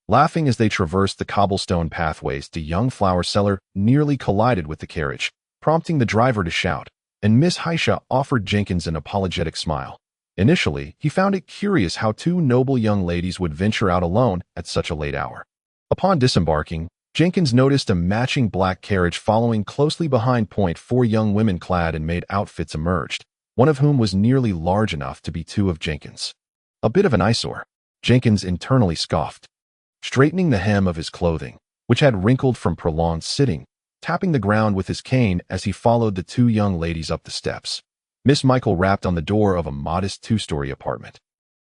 Speaker 1: laughing as they traversed the cobblestone pathways. The young flower seller nearly collided with the carriage, prompting the driver to shout, and Miss Heisha offered Jenkins an apologetic smile. Initially, he found it curious how two noble young ladies would venture out alone at such a late hour. Upon disembarking, Jenkins noticed a matching black carriage following closely behind. 4 young women clad in maid outfits emerged, one of whom was nearly large enough to be two of Jenkins. A bit of an eyesore, Jenkins internally scoffed, straightening the hem of his clothing, which had wrinkled from prolonged sitting, tapping the ground with his cane as he followed the two young ladies up the steps. Miss Michael rapped on the door of a modest 2-story apartment.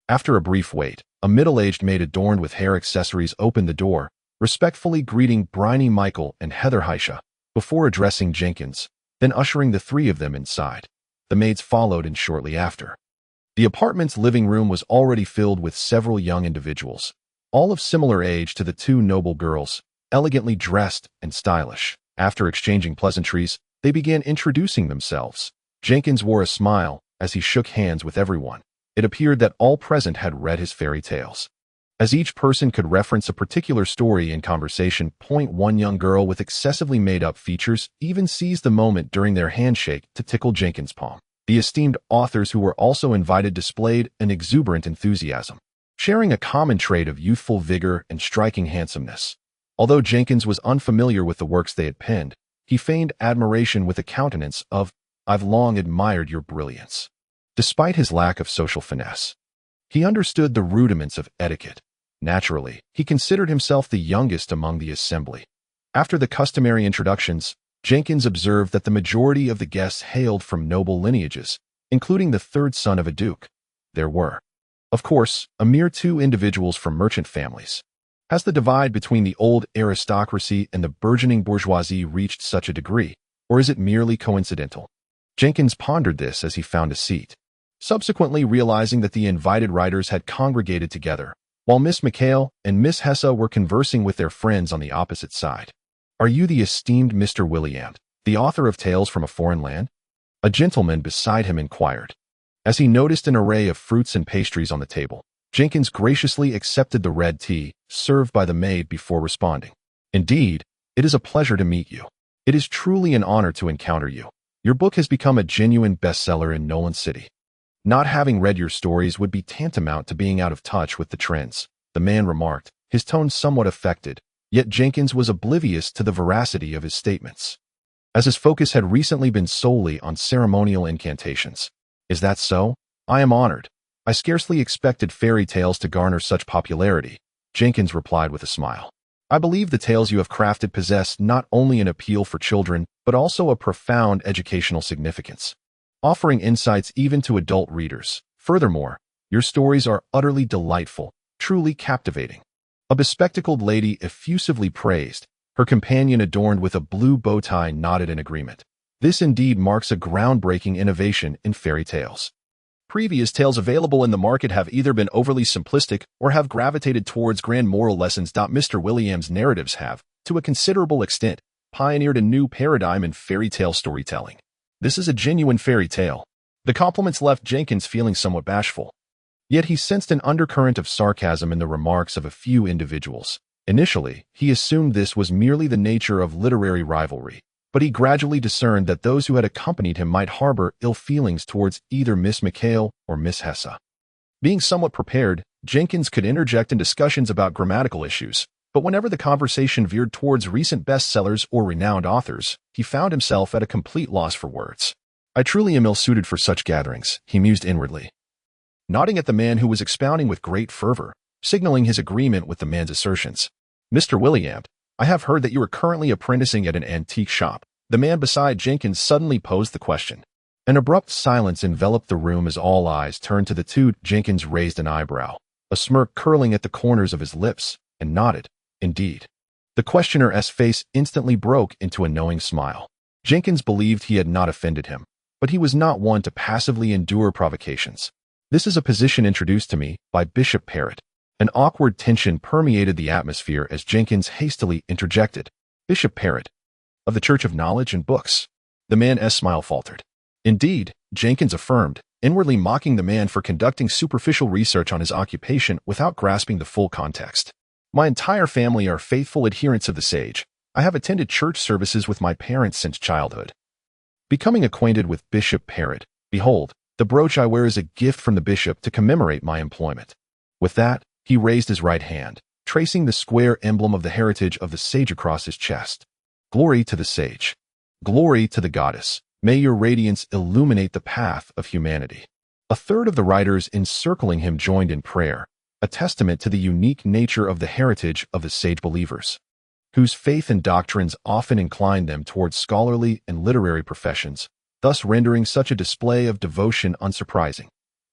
Speaker 1: After a brief wait, a middle-aged maid adorned with hair accessories opened the door, respectfully greeting Bryony Michael and Heather Heisha, before addressing Jenkins, then ushering the 3 of them inside. The maids followed in shortly after. The apartment's living room was already filled with several young individuals, all of similar age to the 2 noble girls, elegantly dressed and stylish. After exchanging pleasantries, they began introducing themselves. Jenkins wore a smile as he shook hands with everyone. It appeared that all present had read his fairy tales, as each person could reference a particular story in conversation. One young girl with excessively made-up features even seized the moment during their handshake to tickle Jenkins' palm. The esteemed authors who were also invited displayed an exuberant enthusiasm, sharing a common trait of youthful vigor and striking handsomeness. Although Jenkins was unfamiliar with the works they had penned, he feigned admiration with a countenance of, I've long admired your brilliance. Despite his lack of social finesse, he understood the rudiments of etiquette. Naturally, he considered himself the youngest among the assembly. After the customary introductions, Jenkins observed that the majority of the guests hailed from noble lineages, including the 3rd son of a duke. There were, of course, a mere 2 individuals from merchant families. Has the divide between the old aristocracy and the burgeoning bourgeoisie reached such a degree, or is it merely coincidental? Jenkins pondered this as he found a seat, subsequently realizing that the invited writers had congregated together, while Miss McHale and Miss Hessa were conversing with their friends on the opposite side. Are you the esteemed Mr. William, the author of Tales from a Foreign Land? A gentleman beside him inquired. As he noticed an array of fruits and pastries on the table, Jenkins graciously accepted the red tea served by the maid before responding. Indeed, it is a pleasure to meet you. It is truly an honor to encounter you. Your book has become a genuine bestseller in Nolan City. Not having read your stories would be tantamount to being out of touch with the trends, the man remarked, his tone somewhat affected, yet Jenkins was oblivious to the veracity of his statements, as his focus had recently been solely on ceremonial incantations. Is that so? I am honored. I scarcely expected fairy tales to garner such popularity, Jenkins replied with a smile. I believe the tales you have crafted possess not only an appeal for children, but also a profound educational significance, offering insights even to adult readers. Furthermore, your stories are utterly delightful, truly captivating. A bespectacled lady effusively praised, her companion adorned with a blue bow tie nodded in agreement. This indeed marks a groundbreaking innovation in fairy tales. Previous tales available in the market have either been overly simplistic or have gravitated towards grand moral lessons. Mr. Williams' narratives have, to a considerable extent, pioneered a new paradigm in fairy tale storytelling. This is a genuine fairy tale. The compliments left Jenkins feeling somewhat bashful. Yet he sensed an undercurrent of sarcasm in the remarks of a few individuals. Initially, he assumed this was merely the nature of literary rivalry, but he gradually discerned that those who had accompanied him might harbor ill feelings towards either Miss McHale or Miss Hesse. Being somewhat prepared, Jenkins could interject in discussions about grammatical issues, but whenever the conversation veered towards recent bestsellers or renowned authors, he found himself at a complete loss for words. I truly am ill-suited for such gatherings, he mused inwardly, nodding at the man who was expounding with great fervor, signaling his agreement with the man's assertions. Mr. Williams, I have heard that you are currently apprenticing at an antique shop. The man beside Jenkins suddenly posed the question. An abrupt silence enveloped the room as all eyes turned to the two. Jenkins raised an eyebrow, a smirk curling at the corners of his lips, and nodded. Indeed. The questioner's face instantly broke into a knowing smile. Jenkins believed he had not offended him, but he was not one to passively endure provocations. This is a position introduced to me by Bishop Parrott. An awkward tension permeated the atmosphere as Jenkins hastily interjected. Bishop Parrott, of the Church of Knowledge and Books. The man's smile faltered. Indeed, Jenkins affirmed, inwardly mocking the man for conducting superficial research on his occupation without grasping the full context. My entire family are faithful adherents of the sage. I have attended church services with my parents since childhood. Becoming acquainted with Bishop Parrott, behold, the brooch I wear is a gift from the bishop to commemorate my employment. With that, he raised his right hand, tracing the square emblem of the heritage of the sage across his chest. Glory to the sage. Glory to the goddess. May your radiance illuminate the path of humanity. A third of the writers encircling him joined in prayer, a testament to the unique nature of the heritage of the sage believers, whose faith and doctrines often inclined them towards scholarly and literary professions, thus rendering such a display of devotion unsurprising.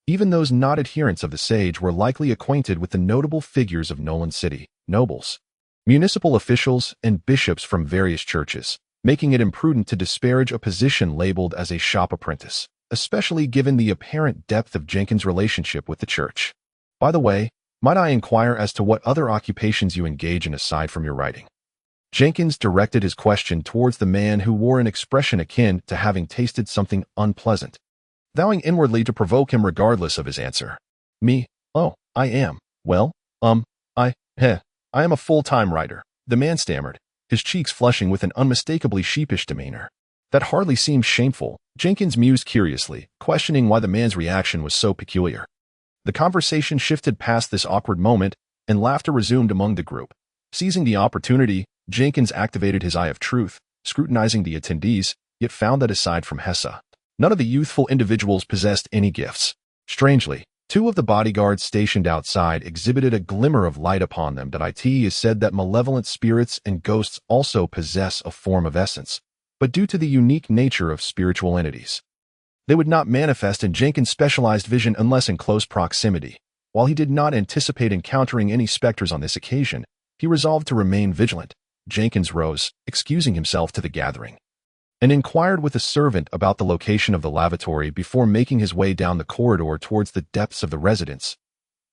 Speaker 1: Even those not adherents of the sage were likely acquainted with the notable figures of Nolan City, nobles, municipal officials, and bishops from various churches, making it imprudent to disparage a position labeled as a shop apprentice, especially given the apparent depth of Jenkins' relationship with the church. By the way, might I inquire as to what other occupations you engage in aside from your writing? Jenkins directed his question towards the man who wore an expression akin to having tasted something unpleasant, vowing inwardly to provoke him regardless of his answer. Me? Oh, I am. Well, I am a full-time writer, the man stammered, his cheeks flushing with an unmistakably sheepish demeanor. That hardly seemed shameful, Jenkins mused curiously, questioning why the man's reaction was so peculiar. The conversation shifted past this awkward moment, and laughter resumed among the group. Seizing the opportunity, Jenkins activated his eye of truth, scrutinizing the attendees, yet found that aside from Hesse, none of the youthful individuals possessed any gifts. Strangely, two of the bodyguards stationed outside exhibited a glimmer of light upon them. It is said that malevolent spirits and ghosts also possess a form of essence, but due to the unique nature of spiritual entities, they would not manifest in Jenkins' specialized vision unless in close proximity. While he did not anticipate encountering any specters on this occasion, he resolved to remain vigilant. Jenkins rose, excusing himself to the gathering, and inquired with a servant about the location of the lavatory before making his way down the corridor towards the depths of the residence.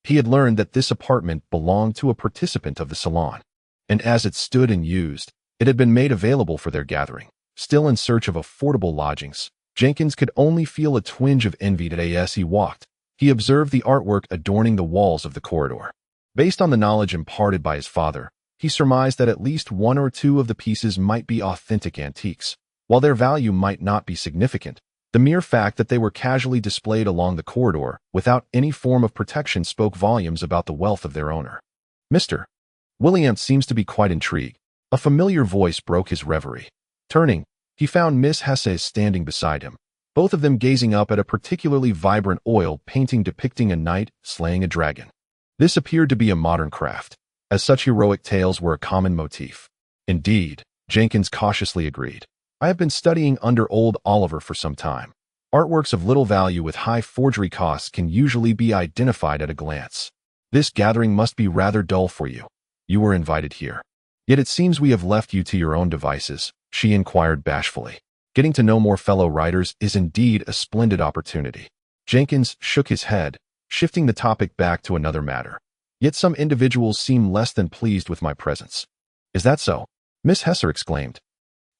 Speaker 1: He had learned that this apartment belonged to a participant of the salon, and as it stood unused, it had been made available for their gathering. Still in search of affordable lodgings, Jenkins could only feel a twinge of envy as he walked. He observed the artwork adorning the walls of the corridor. Based on the knowledge imparted by his father, he surmised that at least one or two of the pieces might be authentic antiques. While their value might not be significant, the mere fact that they were casually displayed along the corridor without any form of protection spoke volumes about the wealth of their owner. Mr. Williams seems to be quite intrigued. A familiar voice broke his reverie. Turning, he found Miss Hesse standing beside him. both of them gazing up at a particularly vibrant oil painting depicting a knight slaying a dragon. This appeared to be a modern craft, as such heroic tales were a common motif. Indeed, Jenkins cautiously agreed. I have been studying under old Oliver for some time. Artworks of little value with high forgery costs can usually be identified at a glance. This gathering must be rather dull for you. You were invited here. Yet it seems we have left you to your own devices, she inquired bashfully. Getting to know more fellow writers is indeed a splendid opportunity. Jenkins shook his head, shifting the topic back to another matter. Yet some individuals seem less than pleased with my presence. Is that so? Miss Hesser exclaimed,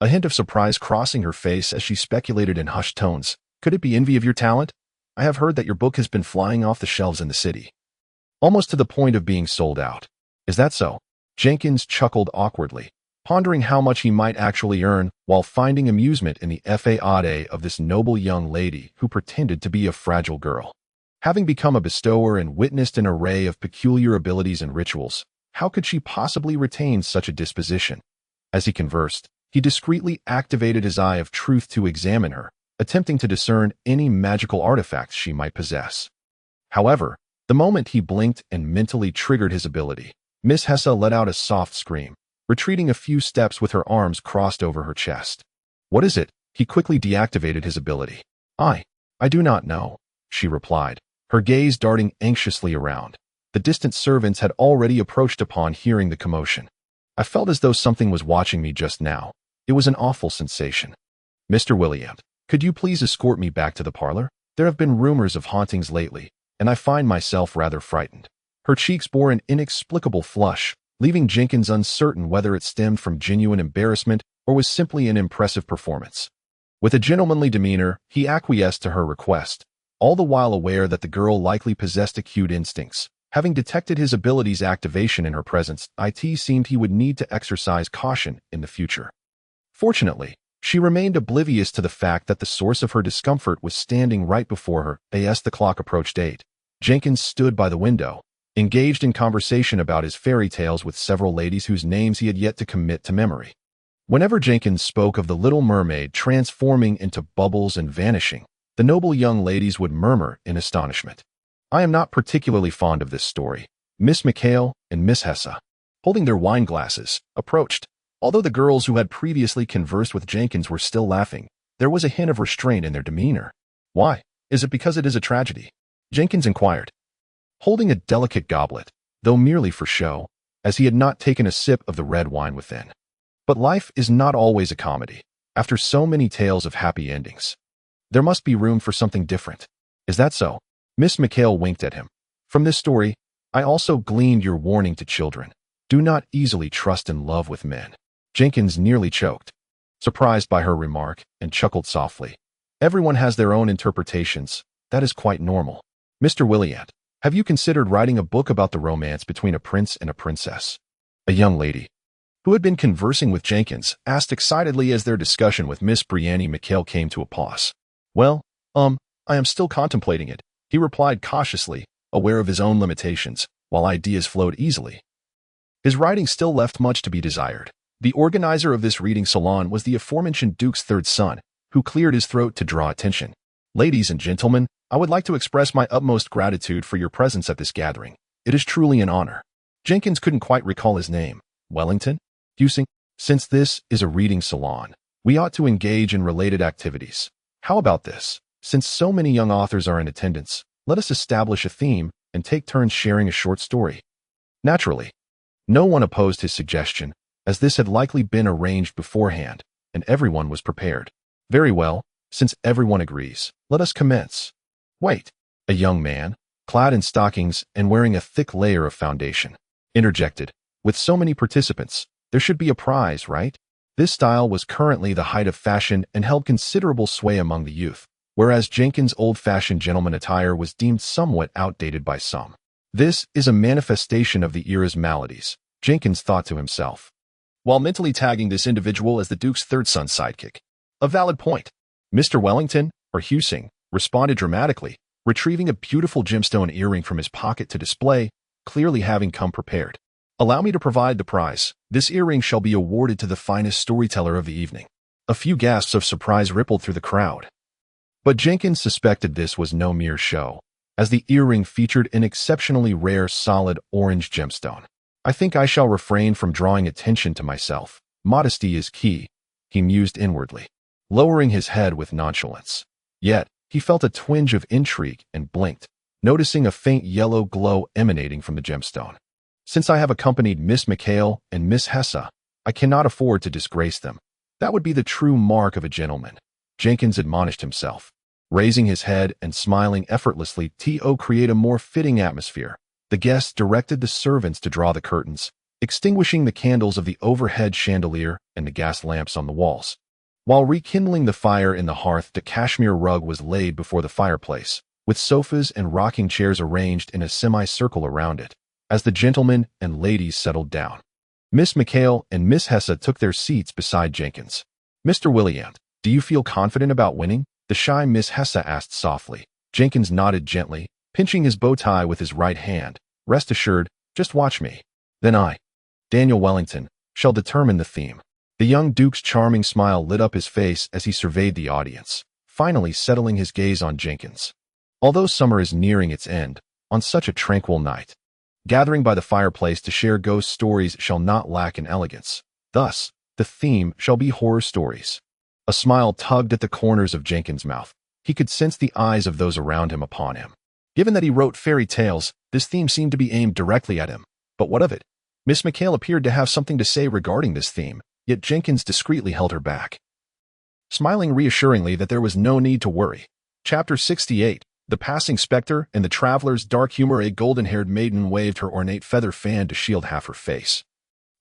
Speaker 1: a hint of surprise crossing her face as she speculated in hushed tones. Could it be envy of your talent? I have heard that your book has been flying off the shelves in the city, almost to the point of being sold out. Is that so? Jenkins chuckled awkwardly, pondering how much he might actually earn while finding amusement in the fade of this noble young lady who pretended to be a fragile girl. Having become a bestower and witnessed an array of peculiar abilities and rituals, how could she possibly retain such a disposition? As he conversed, he discreetly activated his eye of truth to examine her, attempting to discern any magical artifacts she might possess. However, the moment he blinked and mentally triggered his ability, Miss Hesse let out a soft scream, retreating a few steps with her arms crossed over her chest. What is it? He quickly deactivated his ability. I do not know, she replied, her gaze darting anxiously around. The distant servants had already approached upon hearing the commotion. I felt as though something was watching me just now. It was an awful sensation. Mr. Williams, could you please escort me back to the parlor? There have been rumors of hauntings lately, and I find myself rather frightened. Her cheeks bore an inexplicable flush, leaving Jenkins uncertain whether it stemmed from genuine embarrassment or was simply an impressive performance. With a gentlemanly demeanor, he acquiesced to her request, all the while aware that the girl likely possessed acute instincts. Having detected his ability's activation in her presence, it seemed he would need to exercise caution in the future. Fortunately, she remained oblivious to the fact that the source of her discomfort was standing right before her as the clock approached 8. Jenkins stood by the window, engaged in conversation about his fairy tales with several ladies whose names he had yet to commit to memory. Whenever Jenkins spoke of the little mermaid transforming into bubbles and vanishing, the noble young ladies would murmur in astonishment. I am not particularly fond of this story. Miss McHale and Miss Hesse, holding their wine glasses, approached. Although the girls who had previously conversed with Jenkins were still laughing, there was a hint of restraint in their demeanor. Why? Is it because it is a tragedy? Jenkins inquired, holding a delicate goblet, though merely for show, as he had not taken a sip of the red wine within. But life is not always a comedy. After so many tales of happy endings, there must be room for something different. Is that so? Miss McHale winked at him. From this story, I also gleaned your warning to children. Do not easily trust in love with men. Jenkins nearly choked, surprised by her remark, and chuckled softly. Everyone has their own interpretations. That is quite normal. Mr. Williams, have you considered writing a book about the romance between a prince and a princess? A young lady, who had been conversing with Jenkins, asked excitedly as their discussion with Miss Brianne McHale came to a pause. Well, I am still contemplating it, he replied cautiously, aware of his own limitations, while ideas flowed easily. His writing still left much to be desired. The organizer of this reading salon was the aforementioned Duke's third son, who cleared his throat to draw attention. Ladies and gentlemen, I would like to express my utmost gratitude for your presence at this gathering. It is truly an honor. Jenkins couldn't quite recall his name. Wellington? Husing? Since this is a reading salon, we ought to engage in related activities. How about this? Since so many young authors are in attendance, let us establish a theme and take turns sharing a short story. Naturally, no one opposed his suggestion, as this had likely been arranged beforehand, and everyone was prepared. Very well, since everyone agrees, let us commence. Wait, a young man, clad in stockings and wearing a thick layer of foundation, interjected. With so many participants, there should be a prize, right? This style was currently the height of fashion and held considerable sway among the youth, whereas Jenkins' old-fashioned gentleman attire was deemed somewhat outdated by some. This is a manifestation of the era's maladies, Jenkins thought to himself, while mentally tagging this individual as the Duke's third son's sidekick. A valid point. Mr. Wellington, or Husing, responded dramatically, retrieving a beautiful gemstone earring from his pocket to display, clearly having come prepared. Allow me to provide the prize. This earring shall be awarded to the finest storyteller of the evening. A few gasps of surprise rippled through the crowd. But Jenkins suspected this was no mere show, as the earring featured an exceptionally rare solid orange gemstone. I think I shall refrain from drawing attention to myself. Modesty is key, he mused inwardly, lowering his head with nonchalance. Yet, he felt a twinge of intrigue and blinked, noticing a faint yellow glow emanating from the gemstone. Since I have accompanied Miss McHale and Miss Hesse, I cannot afford to disgrace them. That would be the true mark of a gentleman, Jenkins admonished himself. Raising his head and smiling effortlessly to create a more fitting atmosphere, the guests directed the servants to draw the curtains, extinguishing the candles of the overhead chandelier and the gas lamps on the walls. While rekindling the fire in the hearth, the cashmere rug was laid before the fireplace, with sofas and rocking chairs arranged in a semicircle around it. As the gentlemen and ladies settled down, Miss McHale and Miss Hesse took their seats beside Jenkins. "Mr. Williant, do you feel confident about winning?" the shy Miss Hesse asked softly. Jenkins nodded gently, pinching his bow tie with his right hand. "Rest assured, just watch me. Then I, Daniel Wellington, shall determine the theme." The young Duke's charming smile lit up his face as he surveyed the audience, finally settling his gaze on Jenkins. Although summer is nearing its end, on such a tranquil night, gathering by the fireplace to share ghost stories shall not lack in elegance. Thus, the theme shall be horror stories. A smile tugged at the corners of Jenkins' mouth. He could sense the eyes of those around him upon him. Given that he wrote fairy tales, this theme seemed to be aimed directly at him. But what of it? Miss McHale appeared to have something to say regarding this theme, yet Jenkins discreetly held her back, smiling reassuringly that there was no need to worry. Chapter 68. The Passing Spectre and the Traveler's Dark Humor. A golden-haired maiden waved her ornate feather fan to shield half her face,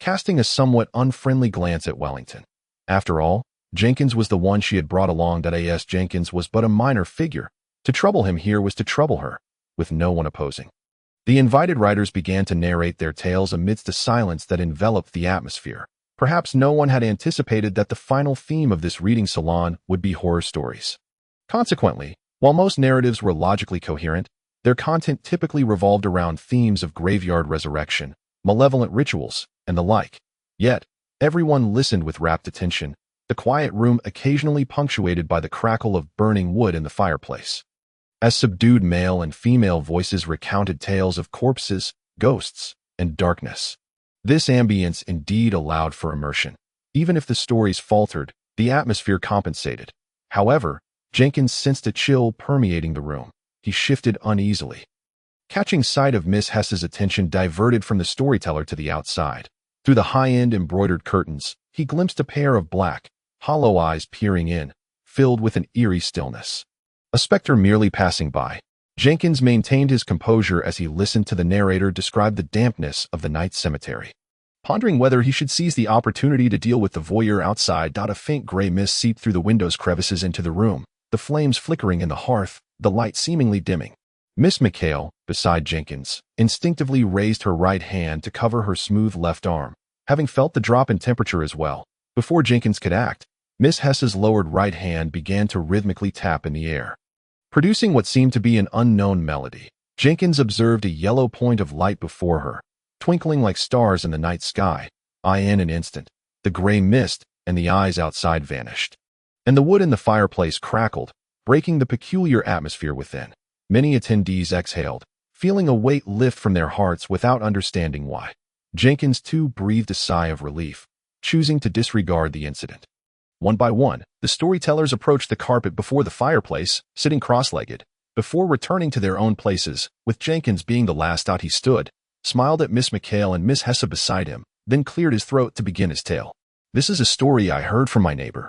Speaker 1: casting a somewhat unfriendly glance at Wellington. After all, Jenkins was the one she had brought along. As Jenkins was but a minor figure. To trouble him here was to trouble her, with no one opposing. The invited writers began to narrate their tales amidst a silence that enveloped the atmosphere. Perhaps no one had anticipated that the final theme of this reading salon would be horror stories. Consequently, while most narratives were logically coherent, their content typically revolved around themes of graveyard resurrection, malevolent rituals, and the like. Yet, everyone listened with rapt attention, the quiet room occasionally punctuated by the crackle of burning wood in the fireplace, as subdued male and female voices recounted tales of corpses, ghosts, and darkness. This ambience indeed allowed for immersion. Even if the stories faltered, the atmosphere compensated. However, Jenkins sensed a chill permeating the room. He shifted uneasily, catching sight of Miss Hesse's attention diverted from the storyteller to the outside. Through the high-end embroidered curtains, he glimpsed a pair of black, hollow eyes peering in, filled with an eerie stillness. A specter merely passing by. Jenkins maintained his composure as he listened to the narrator describe the dampness of the night cemetery, pondering whether he should seize the opportunity to deal with the voyeur outside. A faint gray mist seeped through the window's crevices into the room, the flames flickering in the hearth, the light seemingly dimming. Miss McHale, beside Jenkins, instinctively raised her right hand to cover her smooth left arm, having felt the drop in temperature as well. Before Jenkins could act, Miss Hesse's lowered right hand began to rhythmically tap in the air, producing what seemed to be an unknown melody. Jenkins observed a yellow point of light before her, twinkling like stars in the night sky. In an instant, the gray mist and the eyes outside vanished, and the wood in the fireplace crackled, breaking the peculiar atmosphere within. Many attendees exhaled, feeling a weight lift from their hearts without understanding why. Jenkins, too, breathed a sigh of relief, choosing to disregard the incident. One by one, the storytellers approached the carpet before the fireplace, sitting cross-legged, before returning to their own places, with Jenkins being the last out. He stood, smiled at Miss McHale and Miss Hesse beside him, then cleared his throat to begin his tale. "This is a story I heard from my neighbor,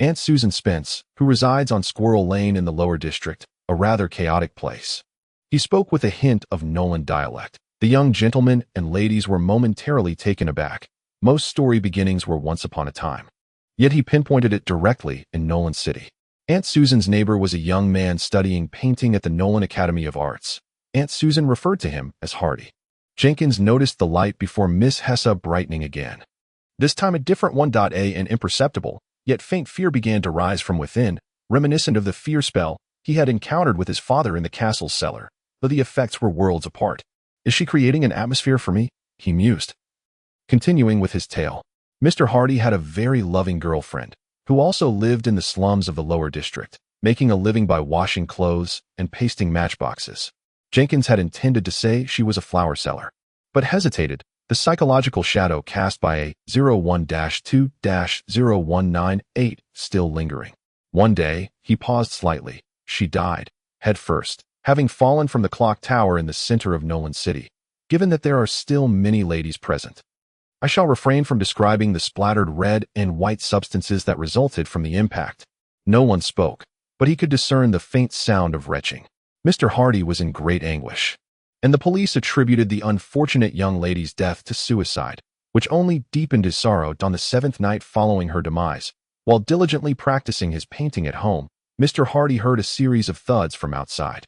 Speaker 1: Aunt Susan Spence, who resides on Squirrel Lane in the Lower District, a rather chaotic place." He spoke with a hint of Nolan dialect. The young gentlemen and ladies were momentarily taken aback. Most story beginnings were once upon a time. Yet he pinpointed it directly in Nolan City. Aunt Susan's neighbor was a young man studying painting at the Nolan Academy of Arts. Aunt Susan referred to him as Hardy. Jenkins noticed the light before Miss Hesse brightening again. This time a different one. An imperceptible, yet faint fear began to rise from within, reminiscent of the fear spell he had encountered with his father in the castle's cellar, though the effects were worlds apart. "Is she creating an atmosphere for me?" he mused. Continuing with his tale, Mr. Hardy had a very loving girlfriend, who also lived in the slums of the Lower District. making a living by washing clothes and pasting matchboxes. Jenkins had intended to say she was a flower seller, but hesitated, the psychological shadow cast by a 01-2-0198 still lingering. One day, he paused slightly. She died, head first, having fallen from the clock tower in the center of Nolan City. Given that there are still many ladies present, I shall refrain from describing the splattered red and white substances that resulted from the impact. No one spoke, but he could discern the faint sound of retching. Mr. Hardy was in great anguish, and the police attributed the unfortunate young lady's death to suicide, which only deepened his sorrow. On the 7th night following her demise, while diligently practicing his painting at home, Mr. Hardy heard a series of thuds from outside.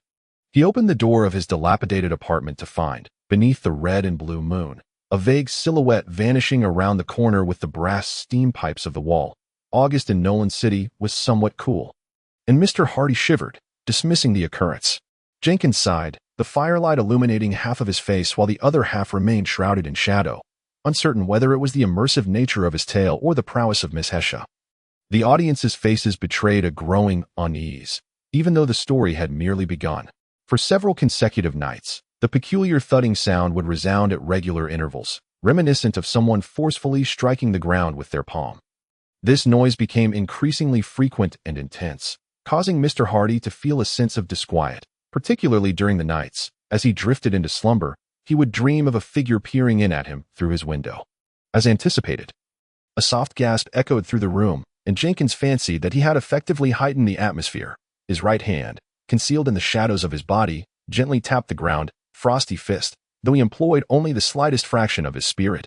Speaker 1: He opened the door of his dilapidated apartment to find, beneath the red and blue moon, a vague silhouette vanishing around the corner with the brass steam pipes of the wall. August in Nolan City was somewhat cool, and Mr. Hardy shivered, dismissing the occurrence. Jenkins sighed, the firelight illuminating half of his face while the other half remained shrouded in shadow, uncertain whether it was the immersive nature of his tale or the prowess of Miss Hesha. The audience's faces betrayed a growing unease, even though the story had merely begun. For several consecutive nights, the peculiar thudding sound would resound at regular intervals, reminiscent of someone forcefully striking the ground with their palm. This noise became increasingly frequent and intense, causing Mr. Hardy to feel a sense of disquiet, particularly during the nights. As he drifted into slumber, he would dream of a figure peering in at him through his window. As anticipated, a soft gasp echoed through the room, and Jenkins fancied that he had effectively heightened the atmosphere. His right hand, concealed in the shadows of his body, gently tapped the ground, frosty fist, though he employed only the slightest fraction of his spirit.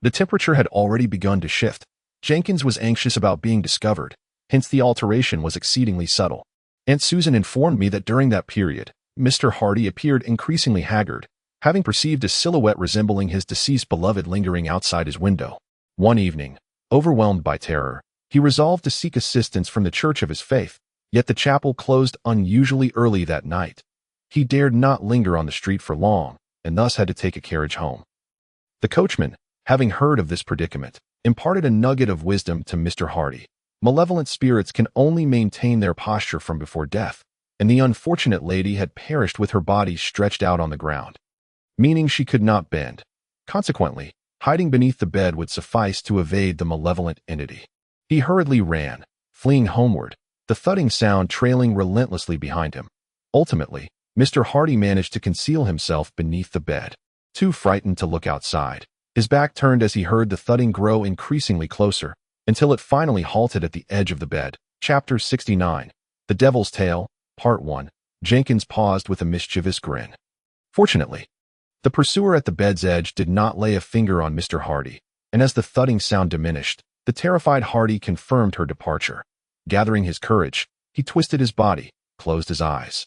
Speaker 1: The temperature had already begun to shift. Jenkins was anxious about being discovered, hence the alteration was exceedingly subtle. Aunt Susan informed me that during that period, Mr. Hardy appeared increasingly haggard, having perceived a silhouette resembling his deceased beloved lingering outside his window. One evening, overwhelmed by terror, he resolved to seek assistance from the church of his faith, yet the chapel closed unusually early that night. He dared not linger on the street for long, and thus had to take a carriage home. The coachman, having heard of this predicament, imparted a nugget of wisdom to Mr. Hardy. Malevolent spirits can only maintain their posture from before death, and the unfortunate lady had perished with her body stretched out on the ground, meaning she could not bend. Consequently, hiding beneath the bed would suffice to evade the malevolent entity. He hurriedly ran, fleeing homeward, the thudding sound trailing relentlessly behind him. Ultimately, Mr. Hardy managed to conceal himself beneath the bed, too frightened to look outside. His back turned as he heard the thudding grow increasingly closer, until it finally halted at the edge of the bed. Chapter 69. The Devil's Tale, Part 1. Jenkins paused with a mischievous grin. Fortunately, the pursuer at the bed's edge did not lay a finger on Mr. Hardy, and as the thudding sound diminished, the terrified Hardy confirmed her departure. Gathering his courage, he twisted his body, closed his eyes,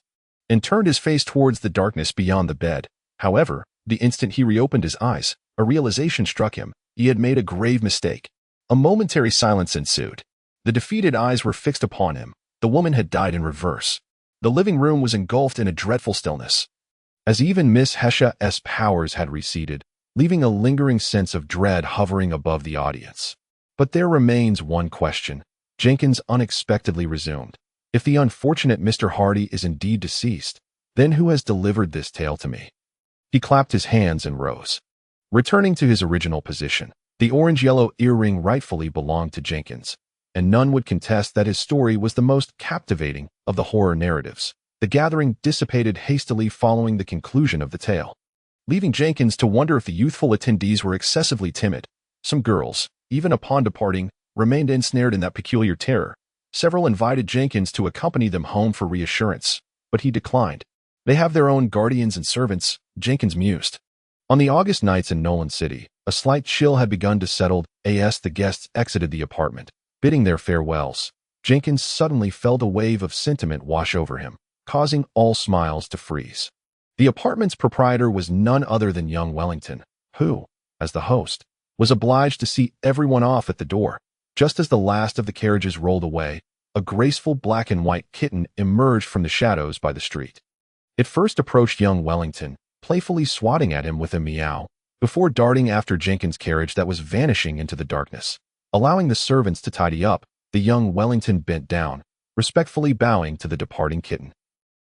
Speaker 1: and turned his face towards the darkness beyond the bed. However, the instant he reopened his eyes, a realization struck him. He had made a grave mistake. A momentary silence ensued. The defeated eyes were fixed upon him. The woman had died in reverse. The living room was engulfed in a dreadful stillness, as even Miss Hesha's powers had receded, leaving a lingering sense of dread hovering above the audience. But there remains one question. Jenkins unexpectedly resumed. If the unfortunate Mr. Hardy is indeed deceased, then who has delivered this tale to me? He clapped his hands and rose. Returning to his original position, the orange-yellow earring rightfully belonged to Jenkins, and none would contest that his story was the most captivating of the horror narratives. The gathering dissipated hastily following the conclusion of the tale, leaving Jenkins to wonder if the youthful attendees were excessively timid. Some girls, even upon departing, remained ensnared in that peculiar terror. Several invited Jenkins to accompany them home for reassurance, but he declined. They have their own guardians and servants, Jenkins mused. On the August nights in Nolan City, a slight chill had begun to settle as the guests exited the apartment, bidding their farewells. Jenkins suddenly felt a wave of sentiment wash over him, causing all smiles to freeze. The apartment's proprietor was none other than young Wellington, who, as the host, was obliged to see everyone off at the door. Just as the last of the carriages rolled away, a graceful black and white kitten emerged from the shadows by the street. It first approached young Wellington, playfully swatting at him with a meow, before darting after Jenkins' carriage that was vanishing into the darkness. Allowing the servants to tidy up, the young Wellington bent down, respectfully bowing to the departing kitten.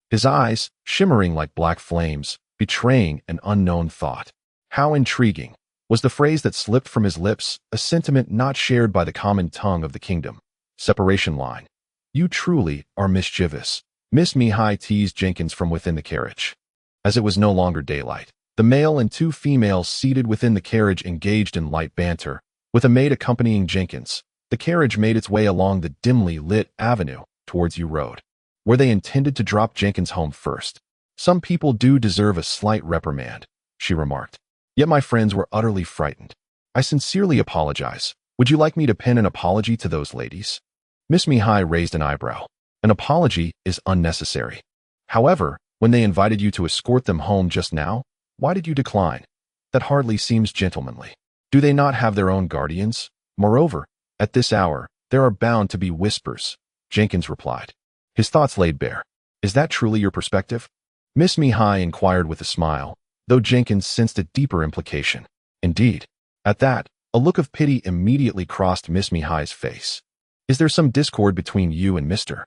Speaker 1: His eyes, shimmering like black flames, betraying an unknown thought. How intriguing, was the phrase that slipped from his lips, a sentiment not shared by the common tongue of the kingdom. Separation line. You truly are mischievous. Miss Mihai teased Jenkins from within the carriage. As it was no longer daylight, the male and two females seated within the carriage engaged in light banter, with a maid accompanying Jenkins. The carriage made its way along the dimly lit avenue towards U Road, where they intended to drop Jenkins home first. Some people do deserve a slight reprimand, she remarked. Yet my friends were utterly frightened. I sincerely apologize. Would you like me to pen an apology to those ladies? Miss Mihai raised an eyebrow. An apology is unnecessary. However, when they invited you to escort them home just now, why did you decline? That hardly seems gentlemanly. Do they not have their own guardians? Moreover, at this hour, there are bound to be whispers, Jenkins replied. His thoughts laid bare. Is that truly your perspective? Miss Mihai inquired with a smile, though Jenkins sensed a deeper implication. Indeed. At that, a look of pity immediately crossed Miss Mihai's face. Is there some discord between you and Mr.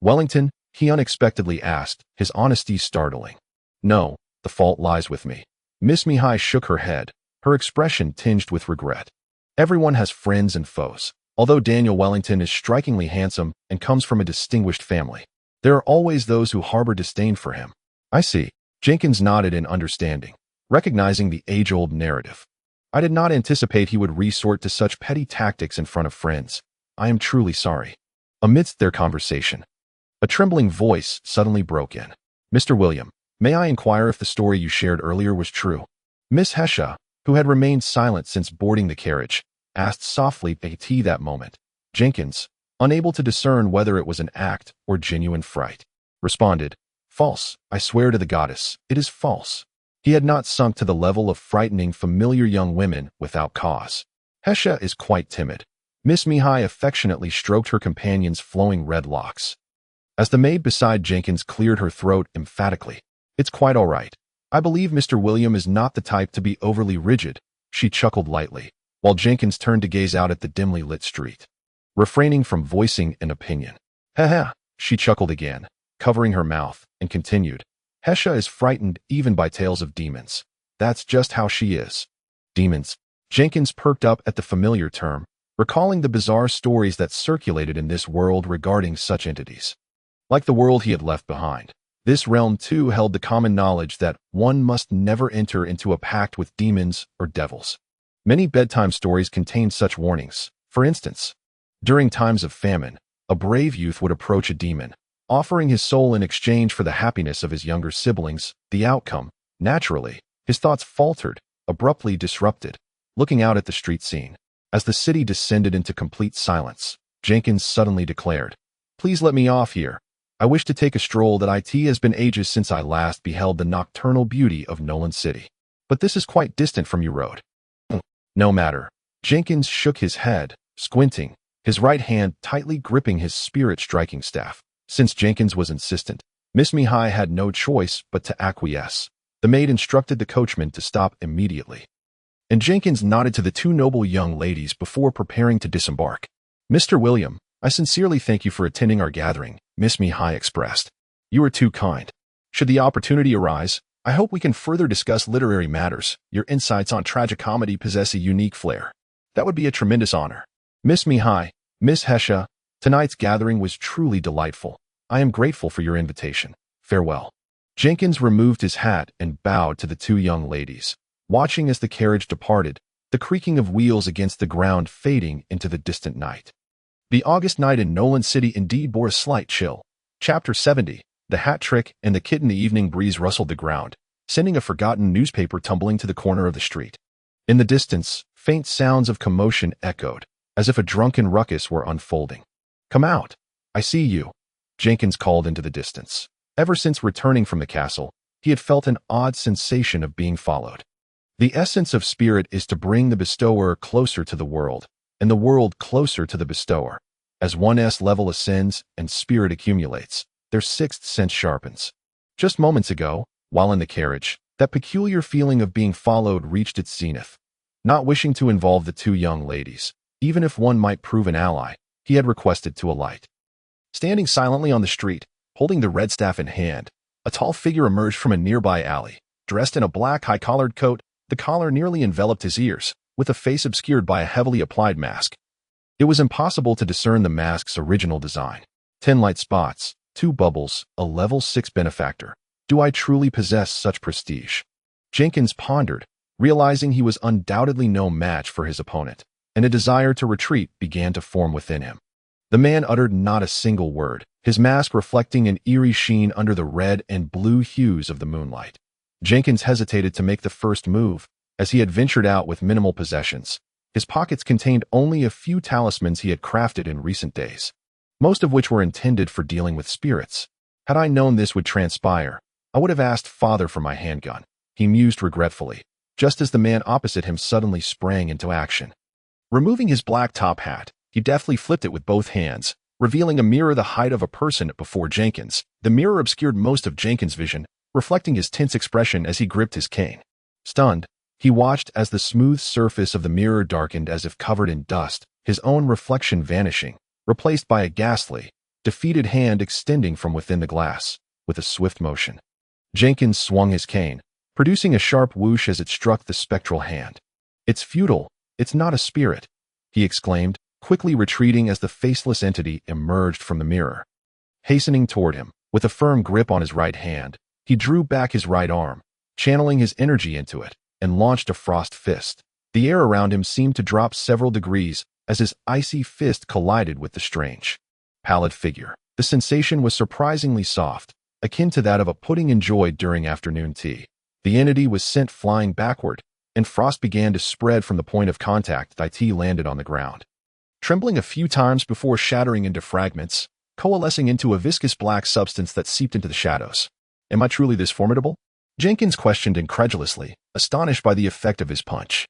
Speaker 1: Wellington? He unexpectedly asked, his honesty startling. No, the fault lies with me. Miss Mihai shook her head, her expression tinged with regret. Everyone has friends and foes. Although Daniel Wellington is strikingly handsome and comes from a distinguished family, there are always those who harbor disdain for him. I see. Jenkins nodded in understanding, recognizing the age-old narrative. I did not anticipate he would resort to such petty tactics in front of friends. I am truly sorry. Amidst their conversation, a trembling voice suddenly broke in. Mr. William, may I inquire if the story you shared earlier was true? Miss Hesha, who had remained silent since boarding the carriage, asked softly at that moment. Jenkins, unable to discern whether it was an act or genuine fright, responded, False, I swear to the goddess, it is false. He had not sunk to the level of frightening familiar young women without cause. Hesha is quite timid. Miss Mihai affectionately stroked her companion's flowing red locks. As the maid beside Jenkins cleared her throat emphatically, It's quite all right. I believe Mr. William is not the type to be overly rigid, she chuckled lightly, while Jenkins turned to gaze out at the dimly lit street, refraining from voicing an opinion. Ha, she chuckled again, covering her mouth, and continued. Hesha is frightened even by tales of demons. That's just how she is. Demons. Jenkins perked up at the familiar term, recalling the bizarre stories that circulated in this world regarding such entities. Like the world he had left behind, this realm too held the common knowledge that one must never enter into a pact with demons or devils. Many bedtime stories contained such warnings. For instance, during times of famine, a brave youth would approach a demon, offering his soul in exchange for the happiness of his younger siblings. The outcome, naturally, his thoughts faltered, abruptly disrupted, looking out at the street scene. As the city descended into complete silence, Jenkins suddenly declared, Please let me off here. I wish to take a stroll. That it has been ages since I last beheld the nocturnal beauty of Nolan City. But this is quite distant from U Road. No matter. Jenkins shook his head, squinting, his right hand tightly gripping his spirit-striking staff. Since Jenkins was insistent, Miss Mihai had no choice but to acquiesce. The maid instructed the coachman to stop immediately, and Jenkins nodded to the two noble young ladies before preparing to disembark. Mr. William, I sincerely thank you for attending our gathering, Miss Mihai expressed. You are too kind. Should the opportunity arise, I hope we can further discuss literary matters. Your insights on tragicomedy possess a unique flair. That would be a tremendous honor. Miss Mihai, Miss Hesha, tonight's gathering was truly delightful. I am grateful for your invitation. Farewell. Jenkins removed his hat and bowed to the two young ladies, watching as the carriage departed, the creaking of wheels against the ground fading into the distant night. The August night in Nolan City indeed bore a slight chill. Chapter 70, The Hat Trick and the Kitten. The evening breeze rustled the ground, sending a forgotten newspaper tumbling to the corner of the street. In the distance, faint sounds of commotion echoed, as if a drunken ruckus were unfolding. Come out. I see you, Jenkins called into the distance. Ever since returning from the castle, he had felt an odd sensation of being followed. The essence of spirit is to bring the bestower closer to the world, and the world closer to the bestower. As one's level ascends and spirit accumulates, their sixth sense sharpens. Just moments ago, while in the carriage, that peculiar feeling of being followed reached its zenith. Not wishing to involve the two young ladies, even if one might prove an ally, he had requested to alight. Standing silently on the street, holding the red staff in hand, a tall figure emerged from a nearby alley. Dressed in a black high-collared coat, the collar nearly enveloped his ears, with a face obscured by a heavily applied mask. It was impossible to discern the mask's original design. 10 light spots, 2 bubbles, a level 6 benefactor. Do I truly possess such prestige? Jenkins pondered, realizing he was undoubtedly no match for his opponent, and a desire to retreat began to form within him. The man uttered not a single word, his mask reflecting an eerie sheen under the red and blue hues of the moonlight. Jenkins hesitated to make the first move, as he had ventured out with minimal possessions. His pockets contained only a few talismans he had crafted in recent days, most of which were intended for dealing with spirits. Had I known this would transpire, I would have asked Father for my handgun, he mused regretfully, just as the man opposite him suddenly sprang into action. Removing his black top hat, he deftly flipped it with both hands, revealing a mirror the height of a person before Jenkins. The mirror obscured most of Jenkins' vision, reflecting his tense expression as he gripped his cane. Stunned, he watched as the smooth surface of the mirror darkened as if covered in dust, his own reflection vanishing, replaced by a ghastly, defeated hand extending from within the glass. With a swift motion, Jenkins swung his cane, producing a sharp whoosh as it struck the spectral hand. "It's futile, it's not a spirit," he exclaimed, quickly retreating as the faceless entity emerged from the mirror. Hastening toward him, with a firm grip on his right hand, he drew back his right arm, channeling his energy into it, and launched a frost fist. The air around him seemed to drop several degrees as his icy fist collided with the strange, pallid figure. The sensation was surprisingly soft, akin to that of a pudding enjoyed during afternoon tea. The entity was sent flying backward, and frost began to spread from the point of contact. The tea landed on the ground, trembling a few times before shattering into fragments, coalescing into a viscous black substance that seeped into the shadows. "Am I truly this formidable?" Jenkins questioned incredulously, astonished by the effect of his punch.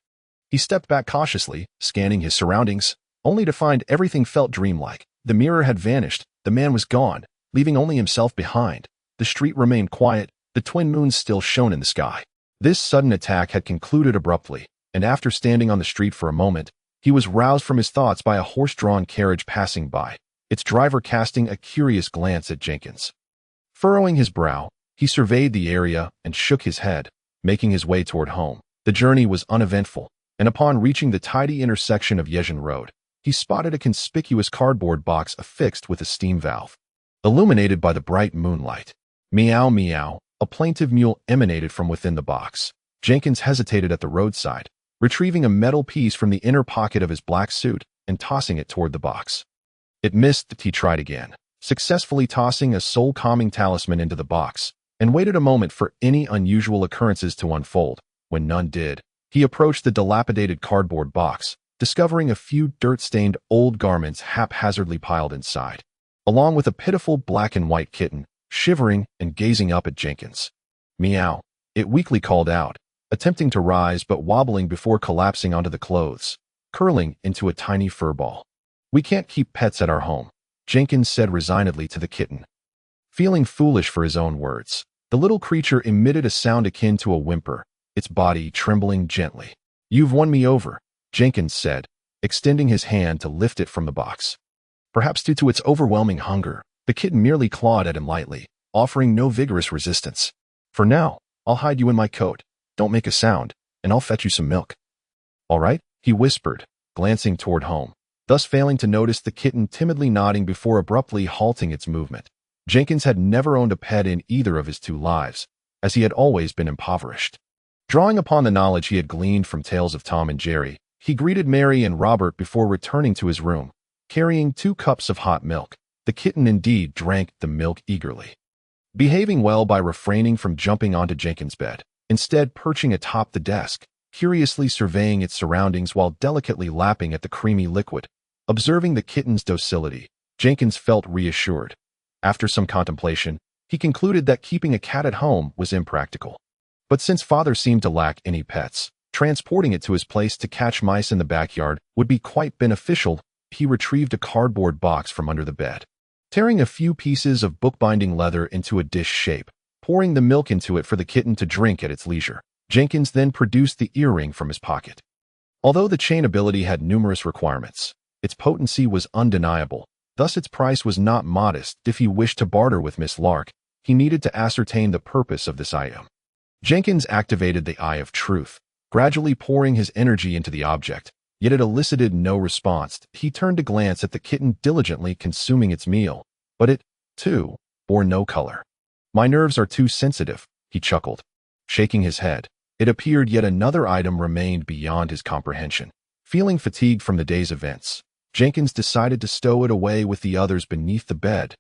Speaker 1: He stepped back cautiously, scanning his surroundings, only to find everything felt dreamlike. The mirror had vanished, the man was gone, leaving only himself behind. The street remained quiet, the twin moons still shone in the sky. This sudden attack had concluded abruptly, and after standing on the street for a moment, he was roused from his thoughts by a horse-drawn carriage passing by, its driver casting a curious glance at Jenkins. Furrowing his brow, he surveyed the area and shook his head, making his way toward home. The journey was uneventful, and upon reaching the tidy intersection of Yezhin Road, he spotted a conspicuous cardboard box affixed with a steam valve, illuminated by the bright moonlight. Meow meow, a plaintive mule emanated from within the box. Jenkins hesitated at the roadside, retrieving a metal piece from the inner pocket of his black suit and tossing it toward the box. It missed. He tried again, successfully tossing a soul-calming talisman into the box, and waited a moment for any unusual occurrences to unfold. When none did, he approached the dilapidated cardboard box, discovering a few dirt-stained old garments haphazardly piled inside, along with a pitiful black and white kitten, shivering and gazing up at Jenkins. "Meow," it weakly called out, attempting to rise but wobbling before collapsing onto the clothes, curling into a tiny fur ball. "We can't keep pets at our home," Jenkins said resignedly to the kitten. Feeling foolish for his own words, the little creature emitted a sound akin to a whimper, its body trembling gently. "You've won me over," Jenkins said, extending his hand to lift it from the box. Perhaps due to its overwhelming hunger, the kitten merely clawed at him lightly, offering no vigorous resistance. "For now, I'll hide you in my coat. Don't make a sound, and I'll fetch you some milk." "All right," he whispered, glancing toward home, thus failing to notice the kitten timidly nodding before abruptly halting its movement. Jenkins had never owned a pet in either of his 2 lives, as he had always been impoverished. Drawing upon the knowledge he had gleaned from tales of Tom and Jerry, he greeted Mary and Robert before returning to his room, carrying 2 cups of hot milk. The kitten indeed drank the milk eagerly, behaving well by refraining from jumping onto Jenkins' bed, instead perching atop the desk, curiously surveying its surroundings while delicately lapping at the creamy liquid. Observing the kitten's docility, Jenkins felt reassured. After some contemplation, he concluded that keeping a cat at home was impractical. But since Father seemed to lack any pets, transporting it to his place to catch mice in the backyard would be quite beneficial. He retrieved a cardboard box from under the bed, tearing a few pieces of bookbinding leather into a dish shape, pouring the milk into it for the kitten to drink at its leisure. Jenkins then produced the earring from his pocket. Although the chain ability had numerous requirements, its potency was undeniable, Thus its price was not modest. If he wished to barter with Miss Lark, he needed to ascertain the purpose of this item. Jenkins activated the Eye of Truth, gradually pouring his energy into the object, yet it elicited no response. He turned to glance at the kitten diligently consuming its meal, but it, too, bore no color. My nerves are too sensitive, he chuckled. Shaking his head, it appeared yet another item remained beyond his comprehension. Feeling fatigued from the day's events, Jenkins decided to stow it away with the others beneath the bed.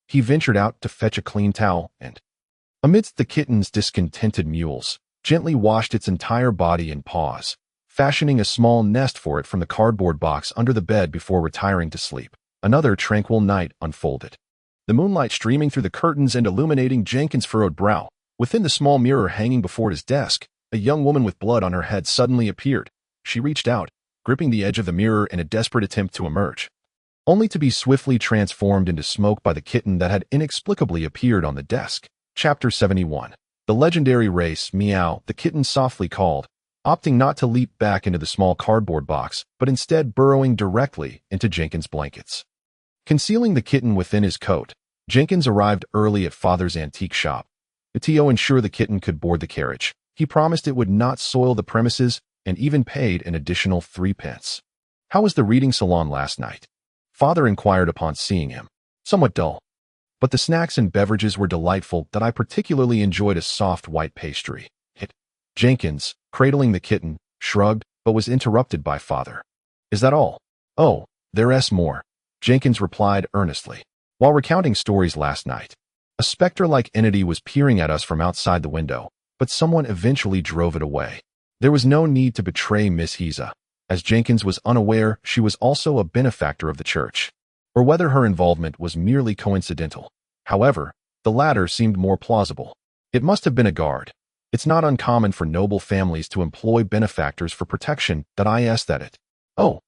Speaker 1: He ventured out to fetch a clean towel and, amidst the kitten's discontented mewls, gently washed its entire body and paws, fashioning a small nest for it from the cardboard box under the bed before retiring to sleep. Another tranquil night unfolded. The moonlight streaming through the curtains and illuminating Jenkins' furrowed brow. Within the small mirror hanging before his desk, a young woman with blood on her head suddenly appeared. She reached out, gripping the edge of the mirror in a desperate attempt to emerge, only to be swiftly transformed into smoke by the kitten that had inexplicably appeared on the desk. Chapter 71. The legendary race, Meow, the kitten softly called, opting not to leap back into the small cardboard box, but instead burrowing directly into Jenkins' blankets. Concealing the kitten within his coat, Jenkins arrived early at Father's antique shop. To ensure the kitten could board the carriage, he promised it would not soil the premises and even paid an additional 3 pence. How was the reading salon last night? Father inquired upon seeing him. Somewhat dull, but the snacks and beverages were delightful. That I particularly enjoyed a soft white pastry. Jenkins, cradling the kitten, shrugged, but was interrupted by Father. Is that all? Oh, there's more, Jenkins replied earnestly. While recounting stories last night, a specter-like entity was peering at us from outside the window, but someone eventually drove it away. There was no need to betray Miss Heza, as Jenkins was unaware she was also a benefactor of the church, or whether her involvement was merely coincidental. However, the latter seemed more plausible. It must have been a guard. It's not uncommon for noble families to employ benefactors for protection. That I asked at it. Oh,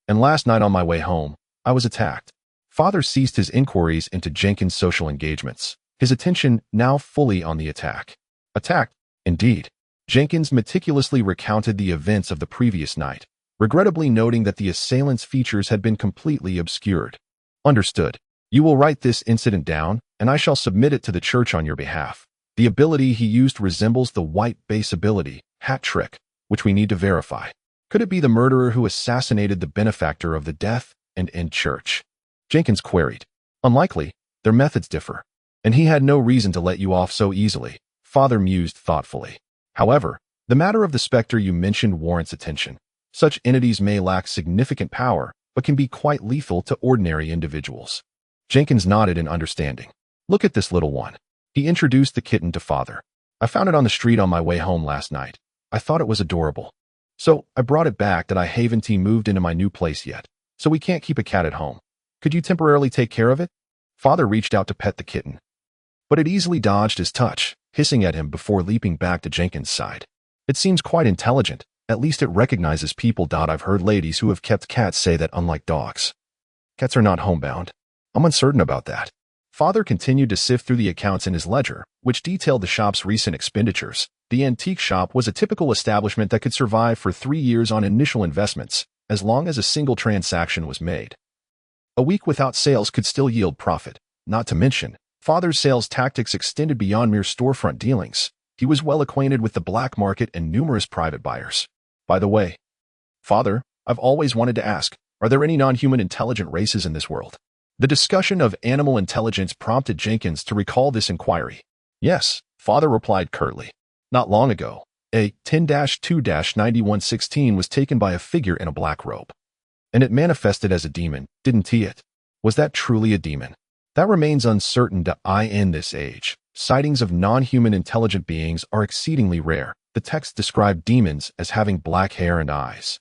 Speaker 1: and last night on my way home, I was attacked. Father ceased his inquiries into Jenkins' social engagements, his attention now fully on the attack. Attacked, indeed. Jenkins meticulously recounted the events of the previous night, regrettably noting that the assailant's features had been completely obscured. Understood. You will write this incident down, and I shall submit it to the church on your behalf. The ability he used resembles the white base ability, hat trick, which we need to verify. Could it be the murderer who assassinated the benefactor of the death and end church? Jenkins queried. Unlikely. Their methods differ, and he had no reason to let you off so easily, Father mused thoughtfully. However, the matter of the specter you mentioned warrants attention. Such entities may lack significant power, but can be quite lethal to ordinary individuals. Jenkins nodded in understanding. Look at this little one. He introduced the kitten to Father. I found it on the street on my way home last night. I thought it was adorable. So I brought it back. That I haven't moved into my new place yet, so we can't keep a cat at home. Could you temporarily take care of it? Father reached out to pet the kitten, but it easily dodged his touch, hissing at him before leaping back to Jenkins' side. It seems quite intelligent. At least it recognizes people. I've heard ladies who have kept cats say that unlike dogs, cats are not homebound. I'm uncertain about that. Father continued to sift through the accounts in his ledger, which detailed the shop's recent expenditures. The antique shop was a typical establishment that could survive for 3 years on initial investments, as long as a single transaction was made. A week without sales could still yield profit. Not to mention, Father's sales tactics extended beyond mere storefront dealings. He was well acquainted with the black market and numerous private buyers. By the way, Father, I've always wanted to ask, are there any non-human intelligent races in this world? The discussion of animal intelligence prompted Jenkins to recall this inquiry. Yes, Father replied curtly. Not long ago, a 10-2-9116 was taken by a figure in a black robe. And it manifested as a demon, didn't it? Was that truly a demon? That remains uncertain in this age. Sightings of non-human intelligent beings are exceedingly rare. The text described demons as having black hair and eyes,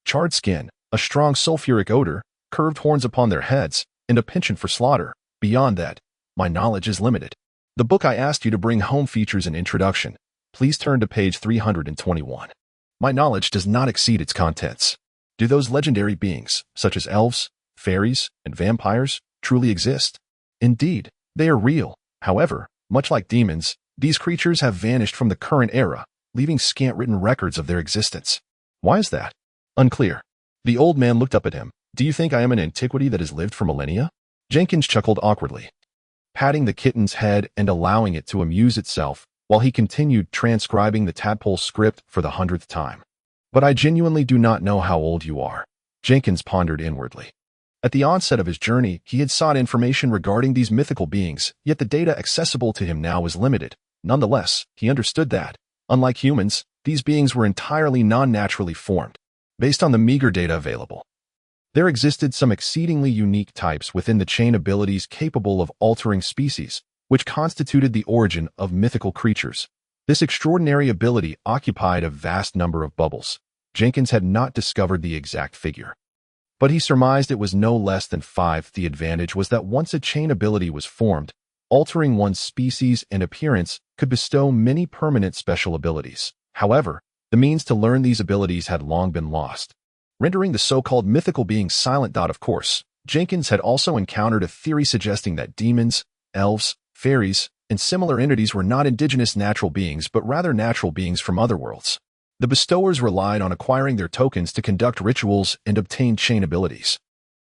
Speaker 1: charred skin, a strong sulfuric odor, curved horns upon their heads, and a penchant for slaughter. Beyond that, my knowledge is limited. The book I asked you to bring home features an introduction. Please turn to page 321. My knowledge does not exceed its contents. Do those legendary beings, such as elves, fairies, and vampires, truly exist? Indeed, they are real. However, much like demons, these creatures have vanished from the current era, leaving scant written records of their existence. Why is that? Unclear. The old man looked up at him. Do you think I am an antiquity that has lived for millennia? Jenkins chuckled awkwardly, patting the kitten's head and allowing it to amuse itself while he continued transcribing the tadpole script for the 100th time. But I genuinely do not know how old you are, Jenkins pondered inwardly. At the onset of his journey, he had sought information regarding these mythical beings, yet the data accessible to him now was limited. Nonetheless, he understood that, unlike humans, these beings were entirely non-naturally formed, based on the meager data available. There existed some exceedingly unique types within the chain abilities capable of altering species, which constituted the origin of mythical creatures. This extraordinary ability occupied a vast number of bubbles. Jenkins had not discovered the exact figure, but he surmised it was no less than 5. The advantage was that once a chain ability was formed, altering one's species and appearance could bestow many permanent special abilities. However, the means to learn these abilities had long been lost, rendering the so-called mythical being silent. Of course, Jenkins had also encountered a theory suggesting that demons, elves, fairies, and similar entities were not indigenous natural beings but rather natural beings from other worlds. The bestowers relied on acquiring their tokens to conduct rituals and obtain chain abilities.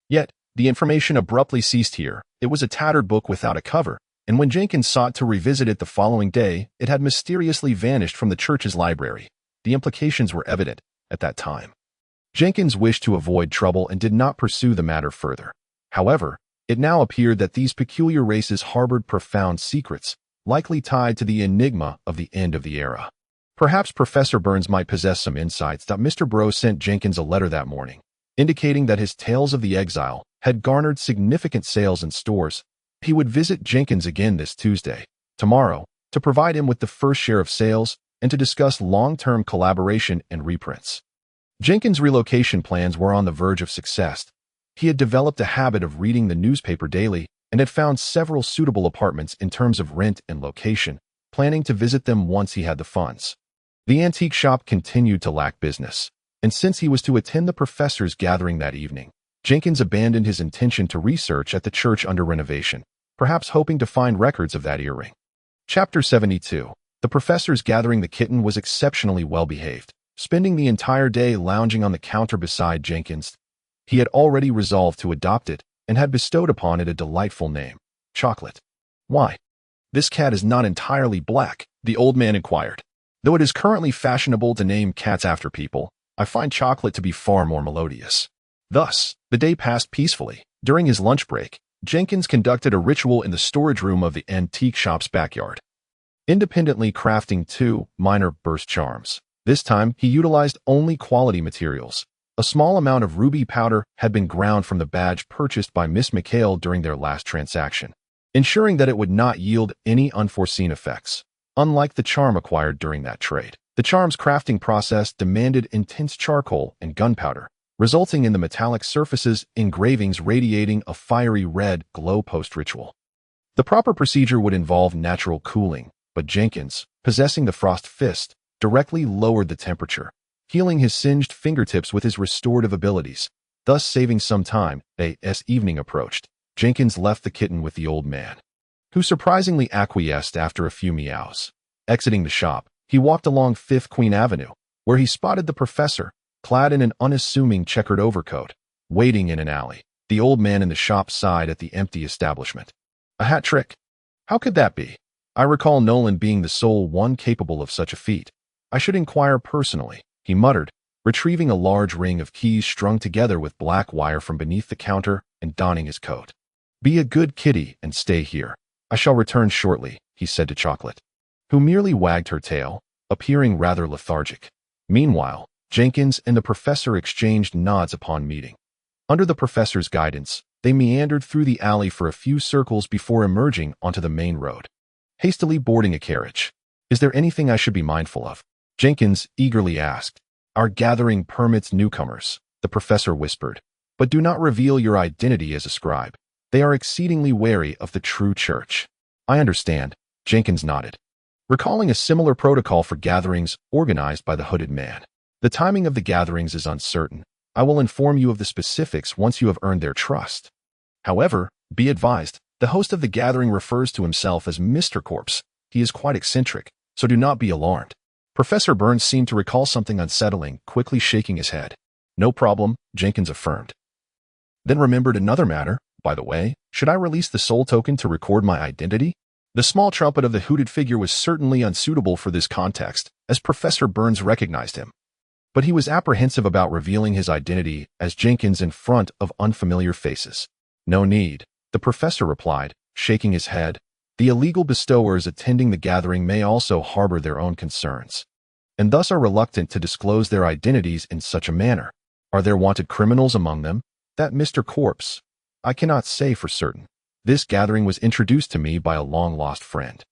Speaker 1: Yet, the information abruptly ceased here. It was a tattered book without a cover, and when Jenkins sought to revisit it the following day, it had mysteriously vanished from the church's library. The implications were evident at that time. Jenkins wished to avoid trouble and did not pursue the matter further. However, it now appeared that these peculiar races harbored profound secrets, likely tied to the enigma of the end of the era. Perhaps Professor Burns might possess some insights. Mr. Bro sent Jenkins a letter that morning, indicating that his Tales of the Exile had garnered significant sales in stores. He would visit Jenkins again this Tuesday, tomorrow, to provide him with the first share of sales and to discuss long-term collaboration and reprints. Jenkins' relocation plans were on the verge of success. He had developed a habit of reading the newspaper daily and had found several suitable apartments in terms of rent and location, planning to visit them once he had the funds. The antique shop continued to lack business, and since he was to attend the professor's gathering that evening, Jenkins abandoned his intention to research at the church under renovation, perhaps hoping to find records of that earring. Chapter 72. The professor's gathering. The kitten was exceptionally well-behaved, spending the entire day lounging on the counter beside Jenkins. He had already resolved to adopt it and had bestowed upon it a delightful name, Chocolate. Why? This cat is not entirely black, the old man inquired. Though it is currently fashionable to name cats after people, I find Chocolate to be far more melodious. Thus, the day passed peacefully. During his lunch break, Jenkins conducted a ritual in the storage room of the antique shop's backyard, independently crafting 2 minor burst charms. This time, he utilized only quality materials. A small amount of ruby powder had been ground from the badge purchased by Miss McHale during their last transaction, ensuring that it would not yield any unforeseen effects. Unlike the charm acquired during that trade, the charm's crafting process demanded intense charcoal and gunpowder, resulting in the metallic surface's engravings radiating a fiery red glow post-ritual. The proper procedure would involve natural cooling, but Jenkins, possessing the frost fist, directly lowered the temperature, healing his singed fingertips with his restorative abilities, thus saving some time. As evening approached, Jenkins left the kitten with the old man, who surprisingly acquiesced after a few meows. Exiting the shop, he walked along 5th Queen Avenue, where he spotted the professor, clad in an unassuming checkered overcoat, waiting in an alley. The old man in the shop sighed at the empty establishment. A hat trick? How could that be? I recall Nolan being the sole one capable of such a feat. I should inquire personally, he muttered, retrieving a large ring of keys strung together with black wire from beneath the counter and donning his coat. Be a good kitty and stay here. I shall return shortly, he said to Chocolate, who merely wagged her tail, appearing rather lethargic. Meanwhile, Jenkins and the professor exchanged nods upon meeting. Under the professor's guidance, they meandered through the alley for a few circles before emerging onto the main road, hastily boarding a carriage. Is there anything I should be mindful of? Jenkins eagerly asked. Our gathering permits newcomers, the professor whispered, but do not reveal your identity as a scribe. They are exceedingly wary of the true church. I understand, Jenkins nodded, recalling a similar protocol for gatherings organized by the hooded man. The timing of the gatherings is uncertain. I will inform you of the specifics once you have earned their trust. However, be advised, the host of the gathering refers to himself as Mr. Corpse. He is quite eccentric, so do not be alarmed. Professor Burns seemed to recall something unsettling, quickly shaking his head. No problem, Jenkins affirmed. Then remembered another matter. By the way, Should I release the soul token to record my identity? The small trumpet of the hooded figure was certainly unsuitable for this context, as Professor Burns recognized him. But he was apprehensive about revealing his identity as Jenkins in front of unfamiliar faces. No need, the professor replied, shaking his head. The illegal bestowers attending the gathering may also harbor their own concerns, and thus are reluctant to disclose their identities in such a manner. Are there wanted criminals among them? That Mr. Corpse? I cannot say for certain. This gathering was introduced to me by a long-lost friend,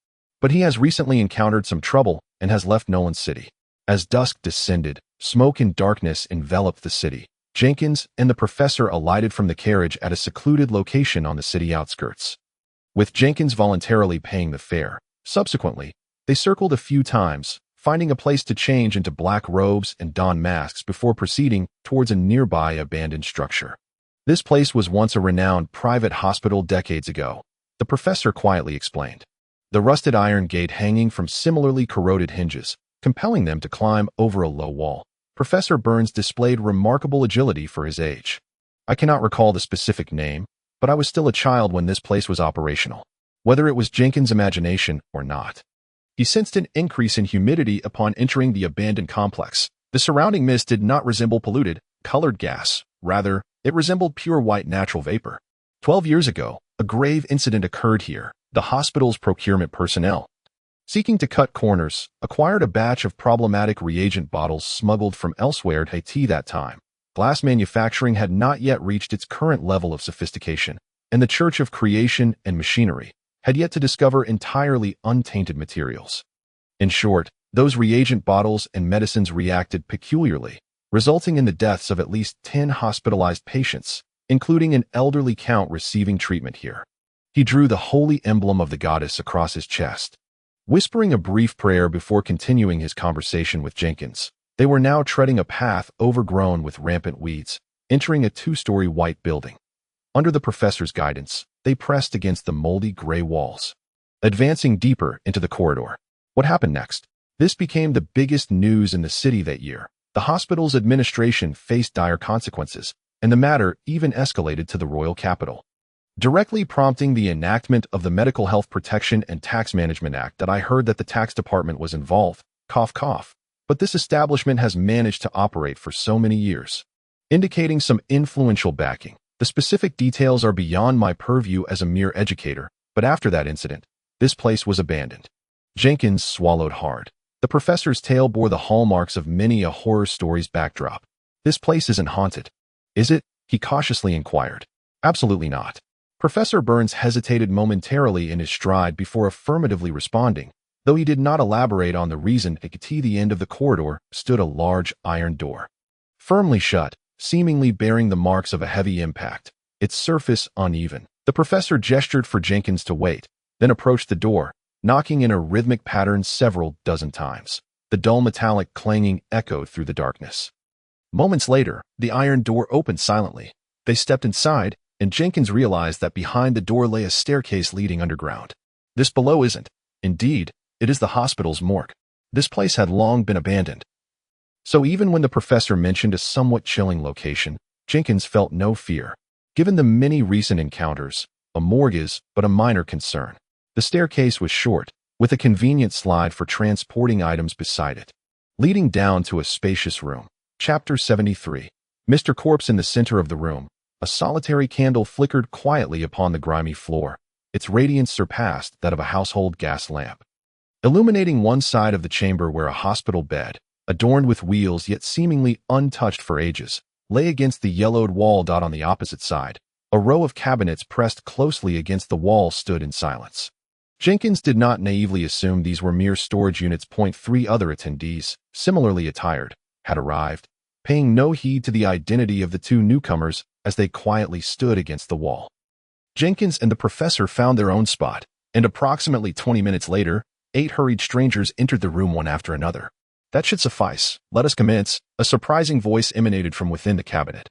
Speaker 1: but he has recently encountered some trouble and has left Nolan City. As dusk descended, smoke and darkness enveloped the city. Jenkins and the professor alighted from the carriage at a secluded location on the city outskirts, with Jenkins voluntarily paying the fare. Subsequently, they circled a few times, finding a place to change into black robes and don masks before proceeding towards a nearby abandoned structure. This place was once a renowned private hospital decades ago, the professor quietly explained. The rusted iron gate hanging from similarly corroded hinges, compelling them to climb over a low wall. Professor Burns displayed remarkable agility for his age. I cannot recall the specific name, but I was still a child when this place was operational, whether it was Jenkins' imagination or not. He sensed an increase in humidity upon entering the abandoned complex. The surrounding mist did not resemble polluted, colored gas. Rather, it resembled pure white natural vapor. 12 years ago, a grave incident occurred here. The hospital's procurement personnel, seeking to cut corners, acquired a batch of problematic reagent bottles smuggled from elsewhere at Haiti that time. Glass manufacturing had not yet reached its current level of sophistication, and the Church of Creation and Machinery had yet to discover entirely untainted materials. In short, those reagent bottles and medicines reacted peculiarly, resulting in the deaths of at least 10 hospitalized patients, including an elderly count receiving treatment here. He drew the holy emblem of the goddess across his chest, whispering a brief prayer before continuing his conversation with Jenkins. They were now treading a path overgrown with rampant weeds, entering a 2-story white building. Under the professor's guidance, they pressed against the moldy gray walls, advancing deeper into the corridor. What happened next? This became the biggest news in the city that year. The hospital's administration faced dire consequences, and the matter even escalated to the royal capital, directly prompting the enactment of the Medical Health Protection and Tax Management Act. That I heard that the tax department was involved. Cough, cough. But this establishment has managed to operate for so many years, indicating some influential backing. The specific details are beyond my purview as a mere educator, but after that incident, this place was abandoned. Jenkins swallowed hard. The professor's tale bore the hallmarks of many a horror story's backdrop. This place isn't haunted, is it? He cautiously inquired. Absolutely not. Professor Burns hesitated momentarily in his stride before affirmatively responding, though he did not elaborate on the reason. At the end of the corridor stood a large iron door, firmly shut, seemingly bearing the marks of a heavy impact, its surface uneven. The professor gestured for Jenkins to wait, then approached the door, knocking in a rhythmic pattern several dozen times. The dull metallic clanging echoed through the darkness. Moments later, the iron door opened silently. They stepped inside, and Jenkins realized that behind the door lay a staircase leading underground. This below isn't. Indeed, it is the hospital's morgue. This place had long been abandoned. So even when the professor mentioned a somewhat chilling location, Jenkins felt no fear. Given the many recent encounters, a morgue is but a minor concern. The staircase was short, with a convenient slide for transporting items beside it, leading down to a spacious room. Chapter 73. Mr. Corpse in the center of the room. A solitary candle flickered quietly upon the grimy floor. Its radiance surpassed that of a household gas lamp, illuminating one side of the chamber where a hospital bed, adorned with wheels yet seemingly untouched for ages, lay against the yellowed wall. On the opposite side, a row of cabinets pressed closely against the wall stood in silence. Jenkins did not naively assume these were mere storage units. 3 other attendees, similarly attired, had arrived, paying no heed to the identity of the 2 newcomers as they quietly stood against the wall. Jenkins and the professor found their own spot, and approximately 20 minutes later, 8 hurried strangers entered the room one after another. That should suffice. Let us commence. A surprising voice emanated from within the cabinet.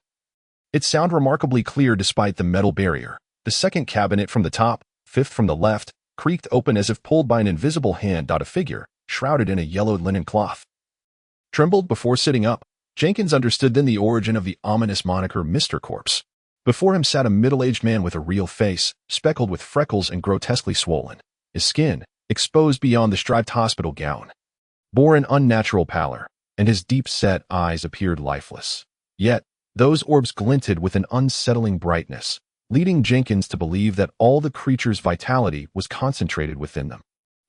Speaker 1: It sounded remarkably clear despite the metal barrier. The second cabinet from the top, 5th from the left, creaked open as if pulled by an invisible hand. A figure, shrouded in a yellowed linen cloth, trembled before sitting up. Jenkins understood then the origin of the ominous moniker Mr. Corpse. Before him sat a middle-aged man with a real face, speckled with freckles and grotesquely swollen. His skin, exposed beyond the striped hospital gown, bore an unnatural pallor, and his deep-set eyes appeared lifeless. Yet, those orbs glinted with an unsettling brightness, leading Jenkins to believe that all the creature's vitality was concentrated within them.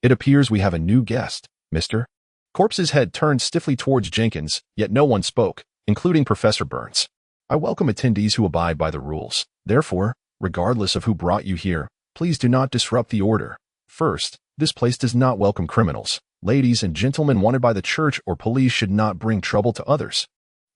Speaker 1: "It appears we have a new guest, Mr. Corpse's head turned stiffly towards Jenkins, yet no one spoke, including Professor Burns. "I welcome attendees who abide by the rules. Therefore, regardless of who brought you here, please do not disrupt the order. First, this place does not welcome criminals. Ladies and gentlemen wanted by the church or police should not bring trouble to others.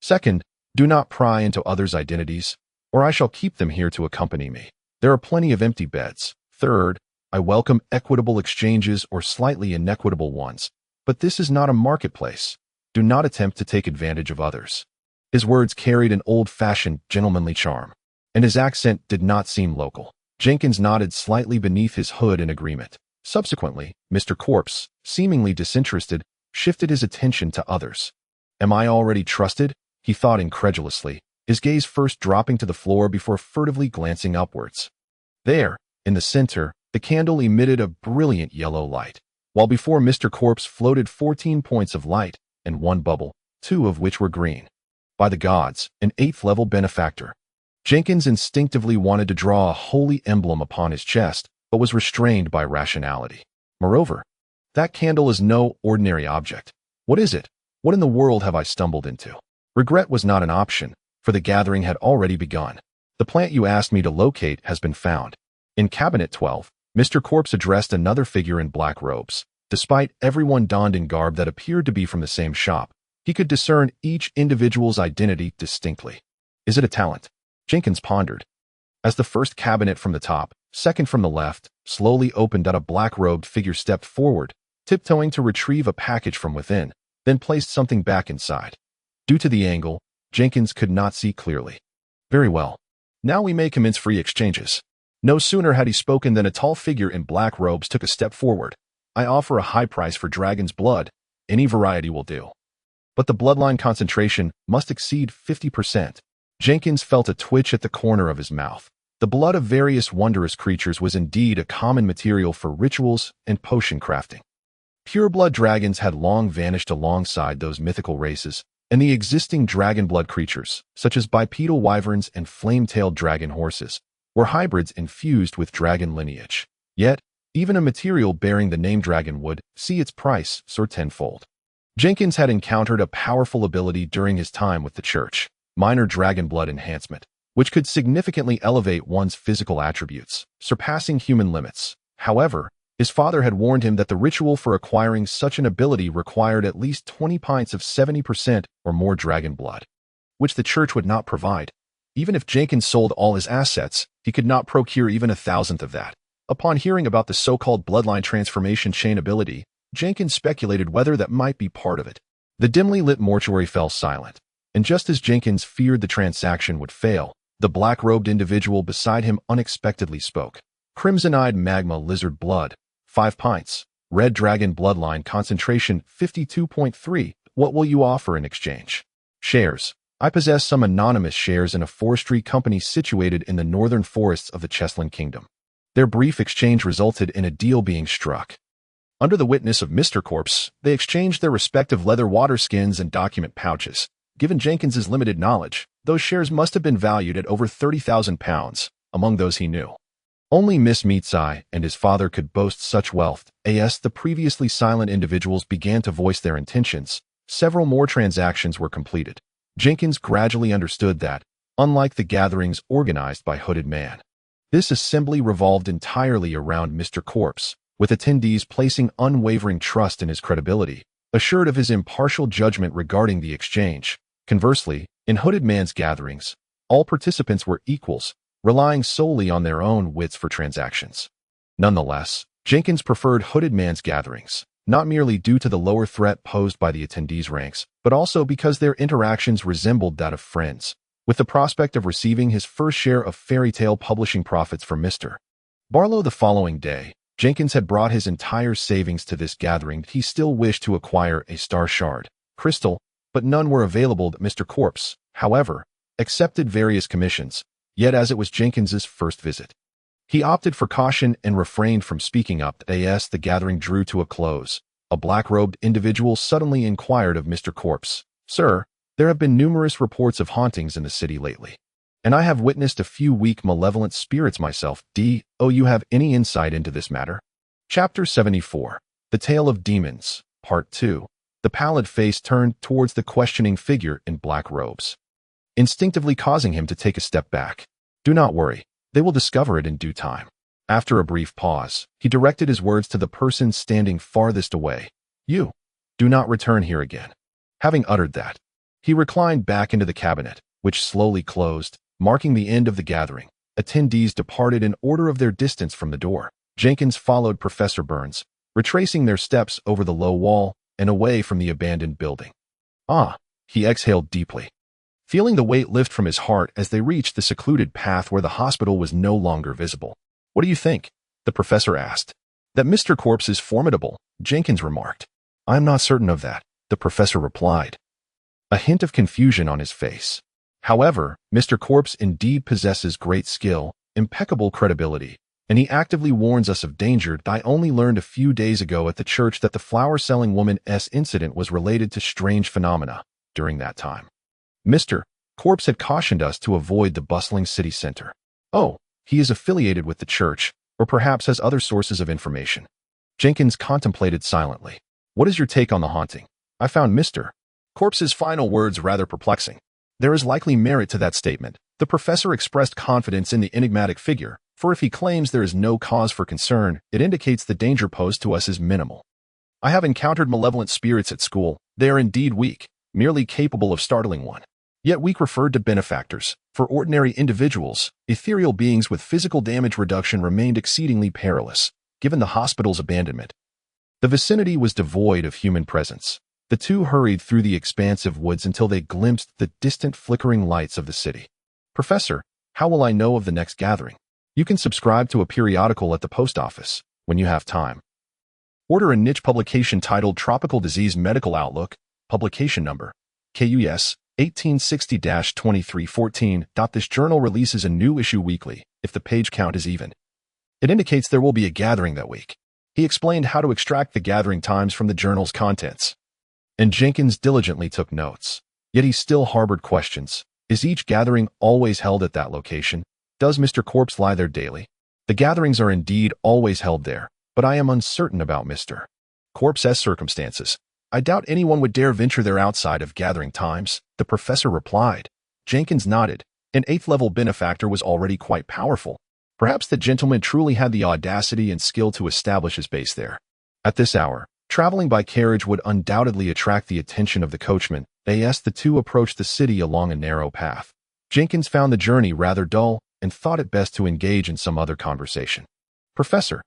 Speaker 1: Second, do not pry into others' identities, or I shall keep them here to accompany me. There are plenty of empty beds. Third, I welcome equitable exchanges or slightly inequitable ones, but this is not a marketplace. Do not attempt to take advantage of others." His words carried an old-fashioned, gentlemanly charm, and his accent did not seem local. Jenkins nodded slightly beneath his hood in agreement. Subsequently, Mr. Corpse, seemingly disinterested, shifted his attention to others. "Am I already trusted?" he thought incredulously, his gaze first dropping to the floor before furtively glancing upwards. There, in the center, the candle emitted a brilliant yellow light, while before Mr. Corpse floated 14 points of light and one bubble, 2 of which were green. By the gods, an 8th-level benefactor. Jenkins instinctively wanted to draw a holy emblem upon his chest, but was restrained by rationality. Moreover, that candle is no ordinary object. What is it? What in the world have I stumbled into? Regret was not an option, for the gathering had already begun. "The plant you asked me to locate has been found." In Cabinet 12, Mr. Corpse addressed another figure in black robes. Despite everyone donned in garb that appeared to be from the same shop, he could discern each individual's identity distinctly. "Is it a talent?" Jenkins pondered. As the first cabinet from the top, second from the left, slowly opened out, a black-robed figure stepped forward, tiptoeing to retrieve a package from within, then placed something back inside. Due to the angle, Jenkins could not see clearly. "Very well. Now we may commence free exchanges." No sooner had he spoken than a tall figure in black robes took a step forward. "I offer a high price for dragon's blood. Any variety will do. But the bloodline concentration must exceed 50%. Jenkins felt a twitch at the corner of his mouth. The blood of various wondrous creatures was indeed a common material for rituals and potion crafting. Pureblood dragons had long vanished alongside those mythical races, and the existing dragon-blood creatures, such as bipedal wyverns and flame-tailed dragon horses, were hybrids infused with dragon lineage. Yet, even a material bearing the name dragon would see its price soar tenfold. Jenkins had encountered a powerful ability during his time with the church, minor dragon blood enhancement, which could significantly elevate one's physical attributes, surpassing human limits. However, his father had warned him that the ritual for acquiring such an ability required at least 20 pints of 70% or more dragon blood, which the church would not provide. Even if Jenkins sold all his assets, he could not procure even 1,000th of that. Upon hearing about the so-called bloodline transformation chain ability, Jenkins speculated whether that might be part of it. The dimly lit mortuary fell silent, and just as Jenkins feared the transaction would fail, the black-robed individual beside him unexpectedly spoke. "Crimson-eyed magma lizard blood, 5 pints. Red dragon bloodline concentration 52.3. What will you offer in exchange?" "Shares. I possess some anonymous shares in a forestry company situated in the northern forests of the Chesland Kingdom." Their brief exchange resulted in a deal being struck. Under the witness of Mr. Corpse, they exchanged their respective leather water skins and document pouches. Given Jenkins's limited knowledge, those shares must have been valued at over 30,000 pounds, among those he knew. Only Miss Meatseye and his father could boast such wealth. As the previously silent individuals began to voice their intentions, several more transactions were completed. Jenkins gradually understood that, unlike the gatherings organized by Hooded Man, this assembly revolved entirely around Mr. Corpse, with attendees placing unwavering trust in his credibility, assured of his impartial judgment regarding the exchange. Conversely, in Hooded Man's gatherings, all participants were equals, relying solely on their own wits for transactions. Nonetheless, Jenkins preferred Hooded Man's gatherings, not merely due to the lower threat posed by the attendees' ranks, but also because their interactions resembled that of friends, with the prospect of receiving his first share of fairy tale publishing profits from Mr. Barlow. The following day, Jenkins had brought his entire savings to this gathering. He still wished to acquire a star shard crystal, but none were available. Mr. Corpse, however, accepted various commissions, Yet as it was Jenkins's first visit, he opted for caution and refrained from speaking up. As the gathering drew to a close, a black-robed individual suddenly inquired of Mr. Corpse, "Sir, there have been numerous reports of hauntings in the city lately, and I have witnessed a few weak malevolent spirits myself. Do you have any insight into this matter?" Chapter 74. The Tale of Demons, Part 2. The pallid face turned towards the questioning figure in black robes, instinctively causing him to take a step back. "Do not worry, they will discover it in due time." After a brief pause, he directed his words to the person standing farthest away. "You, do not return here again." Having uttered that, he reclined back into the cabinet, which slowly closed, marking the end of the gathering. Attendees departed in order of their distance from the door. Jenkins followed Professor Burns, retracing their steps over the low wall and away from the abandoned building. He exhaled deeply, feeling the weight lift from his heart as they reached the secluded path where the hospital was no longer visible. "What do you think?" the professor asked. "That Mr. Corpse is formidable," Jenkins remarked. "I am not certain of that," the professor replied, a hint of confusion on his face. "However, Mr. Corpse indeed possesses great skill, impeccable credibility, and he actively warns us of danger. I only learned a few days ago at the church that the flower-selling woman's incident was related to strange phenomena during that time. Mr. Corpse had cautioned us to avoid the bustling city center." "Oh, he is affiliated with the church, or perhaps has other sources of information." Jenkins contemplated silently. "What is your take on the haunting? I found Mr. Corpse's final words rather perplexing." "There is likely merit to that statement." The professor expressed confidence in the enigmatic figure, for if he claims there is no cause for concern, it indicates the danger posed to us is minimal. "I have encountered malevolent spirits at school. They are indeed weak, merely capable of startling one. Yet weak referred to benefactors. For ordinary individuals, ethereal beings with physical damage reduction remained exceedingly perilous, given the hospital's abandonment. The vicinity was devoid of human presence. The two hurried through the expansive woods until they glimpsed the distant flickering lights of the city. "Professor, how will I know of the next gathering?" "You can subscribe to a periodical at the post office when you have time. Order a niche publication titled Tropical Disease Medical Outlook, publication number KUS 1860-2314. This journal releases a new issue weekly, if the page count is even. It indicates there will be a gathering that week." He explained how to extract the gathering times from the journal's contents, and Jenkins diligently took notes. Yet he still harbored questions. Is each gathering always held at that location? Does Mr. Corpse lie there daily? "The gatherings are indeed always held there, but I am uncertain about Mr. Corpse's circumstances. I doubt anyone would dare venture there outside of gathering times," the professor replied. Jenkins nodded. An 8th-level benefactor was already quite powerful. Perhaps the gentleman truly had the audacity and skill to establish his base there. At this hour, traveling by carriage would undoubtedly attract the attention of the coachman. As the two approached the city along a narrow path, Jenkins found the journey rather dull and thought it best to engage in some other conversation. "Professor,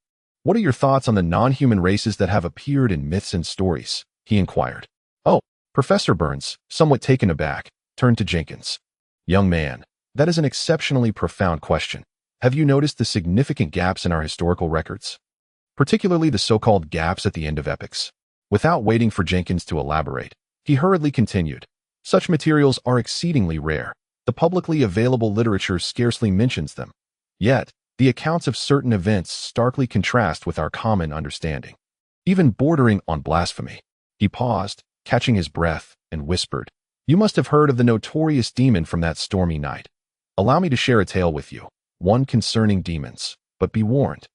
Speaker 1: what are your thoughts on the non-human races that have appeared in myths and stories?" he inquired. "Oh," Professor Burns, somewhat taken aback, turned to Jenkins. "Young man, that is an exceptionally profound question. Have you noticed the significant gaps in our historical records? Particularly the so-called gaps at the end of epochs?" Without waiting for Jenkins to elaborate, he hurriedly continued. "Such materials are exceedingly rare. The publicly available literature scarcely mentions them. Yet, the accounts of certain events starkly contrast with our common understanding, even bordering on blasphemy." He paused, catching his breath, and whispered, "You must have heard of the notorious demon from that stormy night. Allow me to share a tale with you, one concerning demons, but be warned.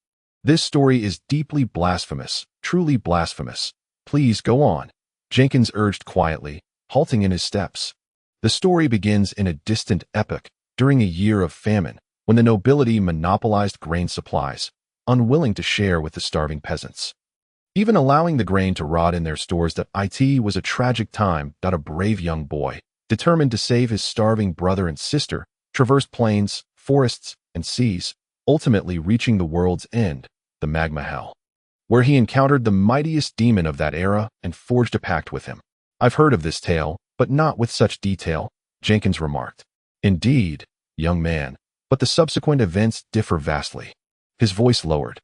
Speaker 1: This story is deeply blasphemous, truly blasphemous. Please go on," Jenkins urged quietly, halting in his steps. "The story begins in a distant epoch, during a year of famine, when the nobility monopolized grain supplies, unwilling to share with the starving peasants, even allowing the grain to rot in their stores. It was a tragic time. A brave young boy, determined to save his starving brother and sister, traversed plains, forests, and seas, ultimately reaching the world's end, the magma hell, where he encountered the mightiest demon of that era and forged a pact with him." "I've heard of this tale, but not with such detail," Jenkins remarked. "Indeed, young man, but the subsequent events differ vastly." His voice lowered.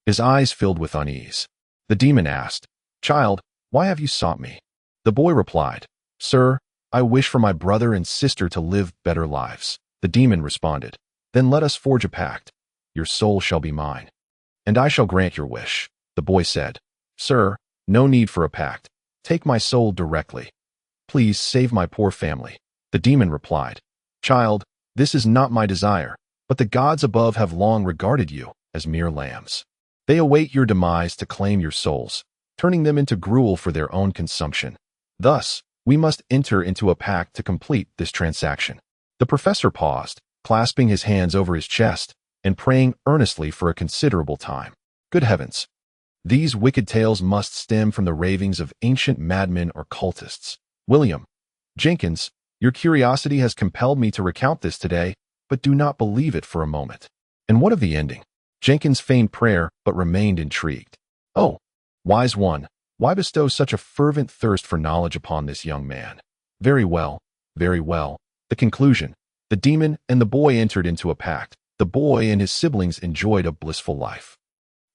Speaker 1: His eyes filled with unease. The demon asked, "Child, why have you sought me?" The boy replied, "Sir, I wish for my brother and sister to live better lives." The demon responded, Then let us forge a pact. Your soul shall be mine, and I shall grant your wish. The boy said, Sir, no need for a pact. Take my soul directly. Please save my poor family. The demon replied, Child, this is not my desire, but the gods above have long regarded you as mere lambs. They await your demise to claim your souls, turning them into gruel for their own consumption. Thus, we must enter into a pact to complete this transaction. The professor paused, clasping his hands over his chest and praying earnestly for a considerable time. Good heavens! These wicked tales must stem from the ravings of ancient madmen or cultists. William Jenkins, your curiosity has compelled me to recount this today, but do not believe it for a moment. And what of the ending? Jenkins feigned prayer, but remained intrigued. Oh, wise one, why bestow such a fervent thirst for knowledge upon this young man? Very well, very well. The conclusion. The demon and the boy entered into a pact. The boy and his siblings enjoyed a blissful life.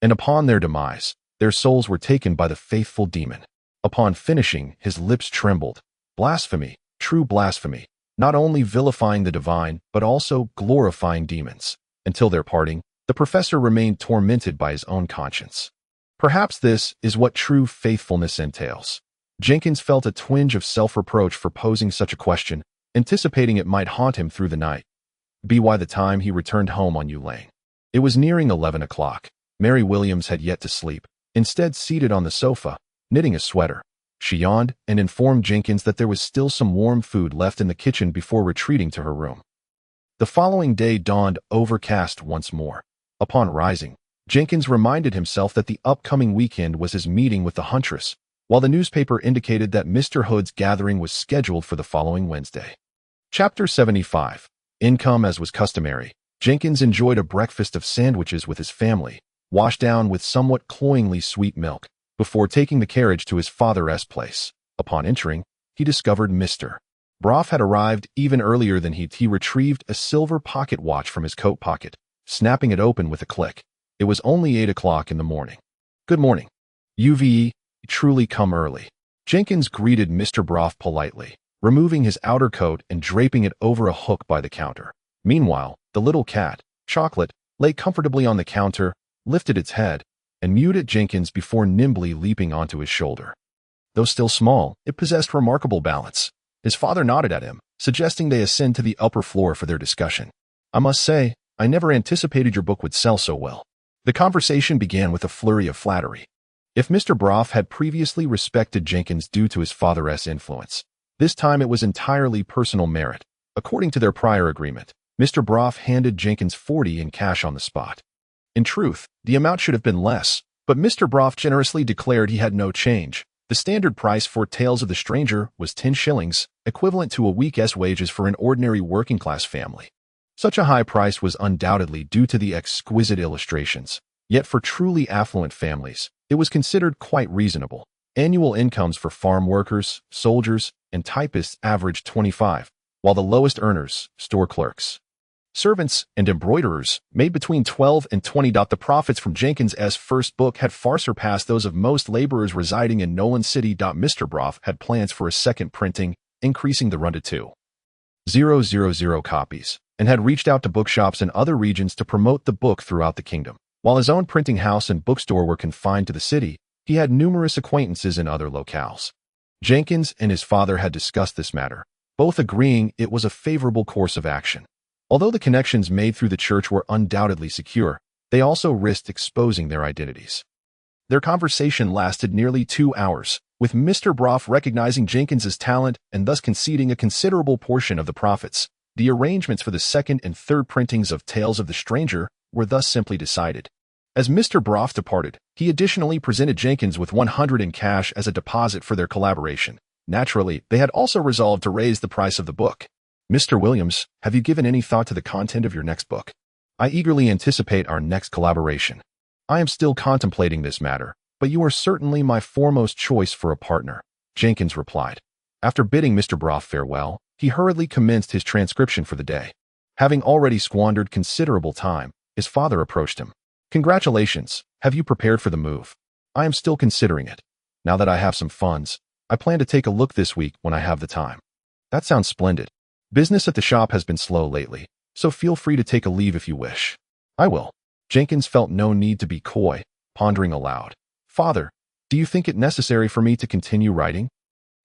Speaker 1: And upon their demise, their souls were taken by the faithful demon. Upon finishing, his lips trembled. Blasphemy, true blasphemy, not only vilifying the divine, but also glorifying demons. Until their parting, the professor remained tormented by his own conscience. Perhaps this is what true faithfulness entails. Jenkins felt a twinge of self-reproach for posing such a question, anticipating it might haunt him through the night. By the time he returned home on Ewe Lane, it was nearing 11 o'clock. Mary Williams had yet to sleep, instead seated on the sofa, knitting a sweater. She yawned and informed Jenkins that there was still some warm food left in the kitchen before retreating to her room. The following day dawned overcast once more. Upon rising, Jenkins reminded himself that the upcoming weekend was his meeting with the huntress, while the newspaper indicated that Mr. Hood's gathering was scheduled for the following Wednesday. Chapter 75. Income as was customary. Jenkins enjoyed a breakfast of sandwiches with his family, washed down with somewhat cloyingly sweet milk, before taking the carriage to his father's place. Upon entering, he discovered Mr. Broff had arrived even earlier than he retrieved a silver pocket watch from his coat pocket, snapping it open with a click. It was only 8 o'clock in the morning. Good morning. You've truly come early. Jenkins greeted Mr. Broff politely, removing his outer coat and draping it over a hook by the counter. Meanwhile, the little cat, Chocolate, lay comfortably on the counter, lifted its head, and mewed at Jenkins before nimbly leaping onto his shoulder. Though still small, it possessed remarkable balance. His father nodded at him, suggesting they ascend to the upper floor for their discussion. I must say, I never anticipated your book would sell so well. The conversation began with a flurry of flattery. If Mr. Broff had previously respected Jenkins due to his father's influence, this time it was entirely personal merit. According to their prior agreement, Mr. Broff handed Jenkins $40 in cash on the spot. In truth, the amount should have been less, but Mr. Broff generously declared he had no change. The standard price for Tales of the Stranger was 10 shillings, equivalent to a week's wages for an ordinary working-class family. Such a high price was undoubtedly due to the exquisite illustrations. Yet for truly affluent families, it was considered quite reasonable. Annual incomes for farm workers, soldiers, and typists averaged 25, while the lowest earners, store clerks, servants, and embroiderers, made between 12 and 20. The profits from Jenkins's first book had far surpassed those of most laborers residing in Nolan City. Mr. Broff had plans for a second printing, increasing the run to 2,000 copies, and had reached out to bookshops in other regions to promote the book throughout the kingdom. While his own printing house and bookstore were confined to the city, he had numerous acquaintances in other locales. Jenkins and his father had discussed this matter, both agreeing it was a favorable course of action. Although the connections made through the church were undoubtedly secure, they also risked exposing their identities. Their conversation lasted nearly 2 hours, with Mr. Broff recognizing Jenkins's talent and thus conceding a considerable portion of the profits. The arrangements for the second and third printings of Tales of the Stranger were thus simply decided. As Mr. Broff departed, he additionally presented Jenkins with $100 in cash as a deposit for their collaboration. Naturally, they had also resolved to raise the price of the book. Mr. Williams, have you given any thought to the content of your next book? I eagerly anticipate our next collaboration. I am still contemplating this matter, but you are certainly my foremost choice for a partner, Jenkins replied. After bidding Mr. Broff farewell, he hurriedly commenced his transcription for the day. Having already squandered considerable time, his father approached him. Congratulations, have you prepared for the move? I am still considering it. Now that I have some funds, I plan to take a look this week when I have the time. That sounds splendid. Business at the shop has been slow lately, so feel free to take a leave if you wish. I will. Jenkins felt no need to be coy, pondering aloud. Father, do you think it necessary for me to continue writing?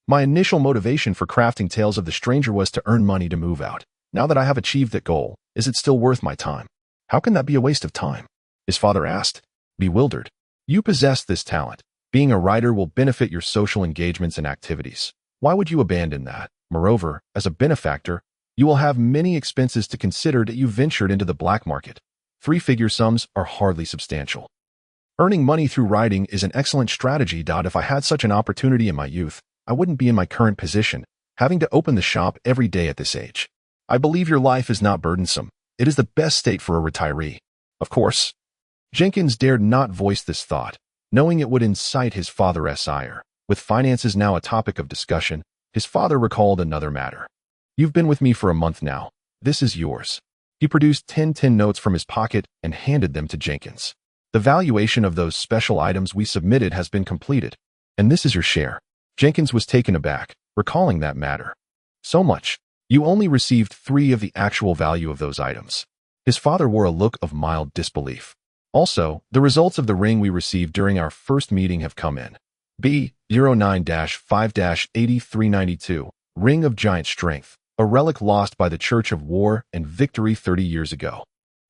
Speaker 1: My initial motivation for crafting Tales of the Stranger was to earn money to move out. Now that I have achieved that goal, is it still worth my time? How can that be a waste of time? His father asked, bewildered. You possess this talent. Being a writer will benefit your social engagements and activities. Why would you abandon that? Moreover, as a benefactor, you will have many expenses to consider that you ventured into the black market. Three-figure sums are hardly substantial. Earning money through writing is an excellent strategy. If I had such an opportunity in my youth, I wouldn't be in my current position, having to open the shop every day at this age. I believe your life is not burdensome. It is the best state for a retiree. Of course. Jenkins dared not voice this thought, knowing it would incite his father's ire. With finances now a topic of discussion, his father recalled another matter. You've been with me for a month now. This is yours. He produced 10 notes from his pocket and handed them to Jenkins. The valuation of those special items we submitted has been completed, and this is your share. Jenkins was taken aback, recalling that matter. So much. You only received 3 of the actual value of those items. His father wore a look of mild disbelief. Also, the results of the ring we received during our first meeting have come in. B09-5-8392, Ring of Giant Strength, a relic lost by the Church of War and Victory 30 years ago.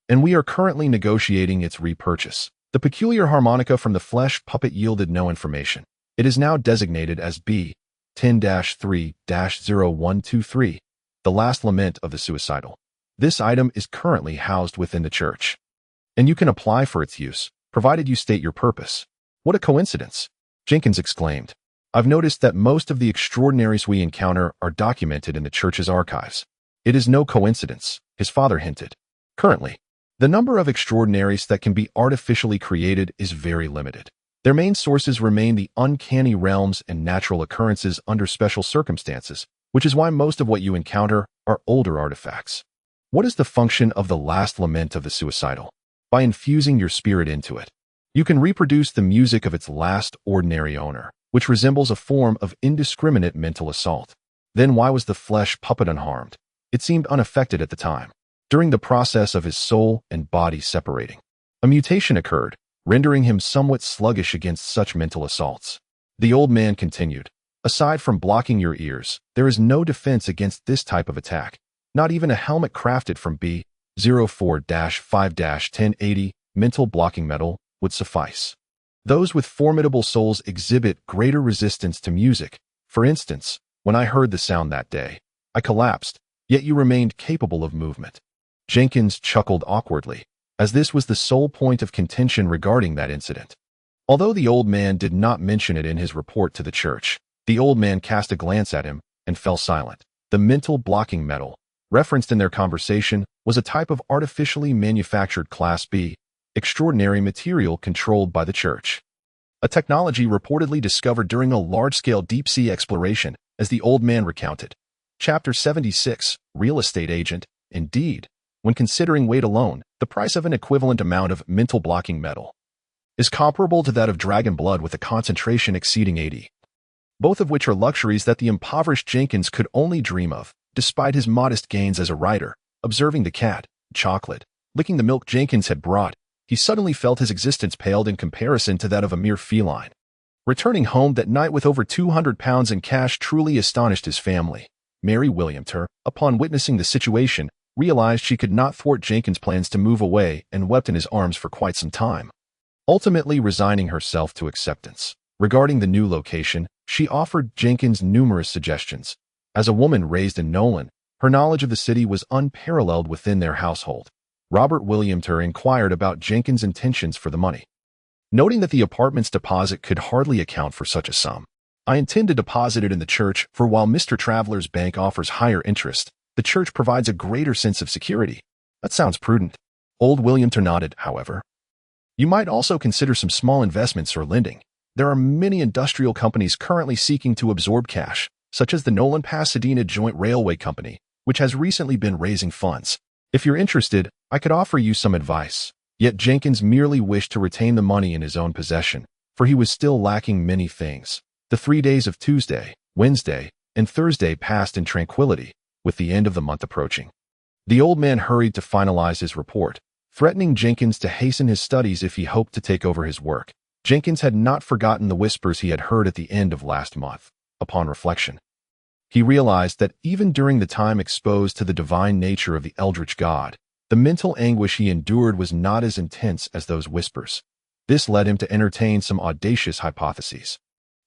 Speaker 1: And we are currently negotiating its repurchase. The peculiar harmonica from the flesh puppet yielded no information. It is now designated as B10-3-0123, the last lament of the suicidal. This item is currently housed within the church, and you can apply for its use, provided you state your purpose. What a coincidence! Jenkins exclaimed. I've noticed that most of the extraordinaries we encounter are documented in the church's archives. It is no coincidence, his father hinted. Currently, the number of extraordinaries that can be artificially created is very limited. Their main sources remain the uncanny realms and natural occurrences under special circumstances, which is why most of what you encounter are older artifacts. What is the function of the last lament of the suicidal? By infusing your spirit into it, you can reproduce the music of its last ordinary owner, which resembles a form of indiscriminate mental assault. Then why was the flesh puppet unharmed? It seemed unaffected at the time. During the process of his soul and body separating, a mutation occurred, rendering him somewhat sluggish against such mental assaults. The old man continued, aside from blocking your ears, there is no defense against this type of attack. Not even a helmet crafted from B04-5-1080 mental blocking metal would suffice. Those with formidable souls exhibit greater resistance to music. For instance, when I heard the sound that day, I collapsed, yet you remained capable of movement. Jenkins chuckled awkwardly, as this was the sole point of contention regarding that incident. Although the old man did not mention it in his report to the church, the old man cast a glance at him and fell silent. The mental blocking metal, referenced in their conversation, was a type of artificially manufactured Class B, extraordinary material controlled by the church. A technology reportedly discovered during a large-scale deep-sea exploration, as the old man recounted. Chapter 76, Real Estate Agent. Indeed, when considering weight alone, the price of an equivalent amount of mental blocking metal is comparable to that of dragon blood with a concentration exceeding 80. Both of which are luxuries that the impoverished Jenkins could only dream of, despite his modest gains as a writer. Observing the cat, Chocolate, licking the milk Jenkins had brought, he suddenly felt his existence paled in comparison to that of a mere feline. Returning home that night with over 200 pounds in cash truly astonished his family. Mary Williamter, upon witnessing the situation, realized she could not thwart Jenkins' plans to move away and wept in his arms for quite some time, ultimately resigning herself to acceptance. Regarding the new location, she offered Jenkins numerous suggestions. As a woman raised in Nolan, her knowledge of the city was unparalleled within their household. Robert Williamter inquired about Jenkins' intentions for the money, noting that the apartment's deposit could hardly account for such a sum. I intend to deposit it in the church, for while Mr. Traveler's bank offers higher interest, the church provides a greater sense of security. That sounds prudent. Old Williamter nodded, however. You might also consider some small investments or lending. There are many industrial companies currently seeking to absorb cash, such as the Nolan-Pasadena Joint Railway Company, which has recently been raising funds. If you're interested, I could offer you some advice. Yet Jenkins merely wished to retain the money in his own possession, for he was still lacking many things. The 3 days of Tuesday, Wednesday, and Thursday passed in tranquility, with the end of the month approaching. The old man hurried to finalize his report, threatening Jenkins to hasten his studies if he hoped to take over his work. Jenkins had not forgotten the whispers he had heard at the end of last month. Upon reflection, he realized that even during the time exposed to the divine nature of the eldritch god, the mental anguish he endured was not as intense as those whispers. This led him to entertain some audacious hypotheses.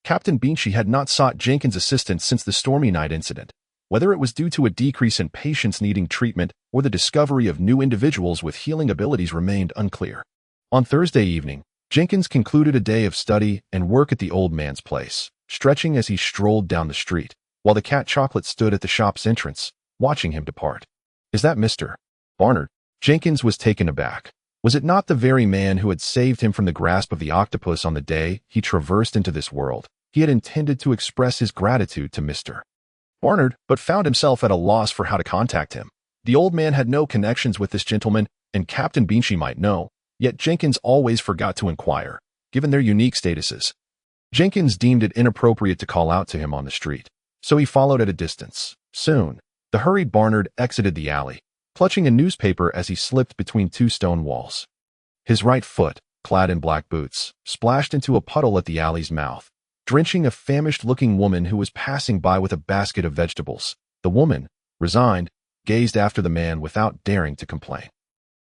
Speaker 1: Captain Beachy had not sought Jenkins' assistance since the stormy night incident. Whether it was due to a decrease in patients needing treatment or the discovery of new individuals with healing abilities remained unclear. On Thursday evening, Jenkins concluded a day of study and work at the old man's place, stretching as he strolled down the street, while the cat Chocolate stood at the shop's entrance, watching him depart. "Is that Mr. Barnard?" Jenkins was taken aback. Was it not the very man who had saved him from the grasp of the octopus on the day he traversed into this world? He had intended to express his gratitude to Mr. Barnard, but found himself at a loss for how to contact him. The old man had no connections with this gentleman, and Captain Beachy might know, yet Jenkins always forgot to inquire, given their unique statuses. Jenkins deemed it inappropriate to call out to him on the street, so he followed at a distance. Soon, the hurried Barnard exited the alley, clutching a newspaper as he slipped between two stone walls. His right foot, clad in black boots, splashed into a puddle at the alley's mouth, drenching a famished-looking woman who was passing by with a basket of vegetables. The woman, resigned, gazed after the man without daring to complain.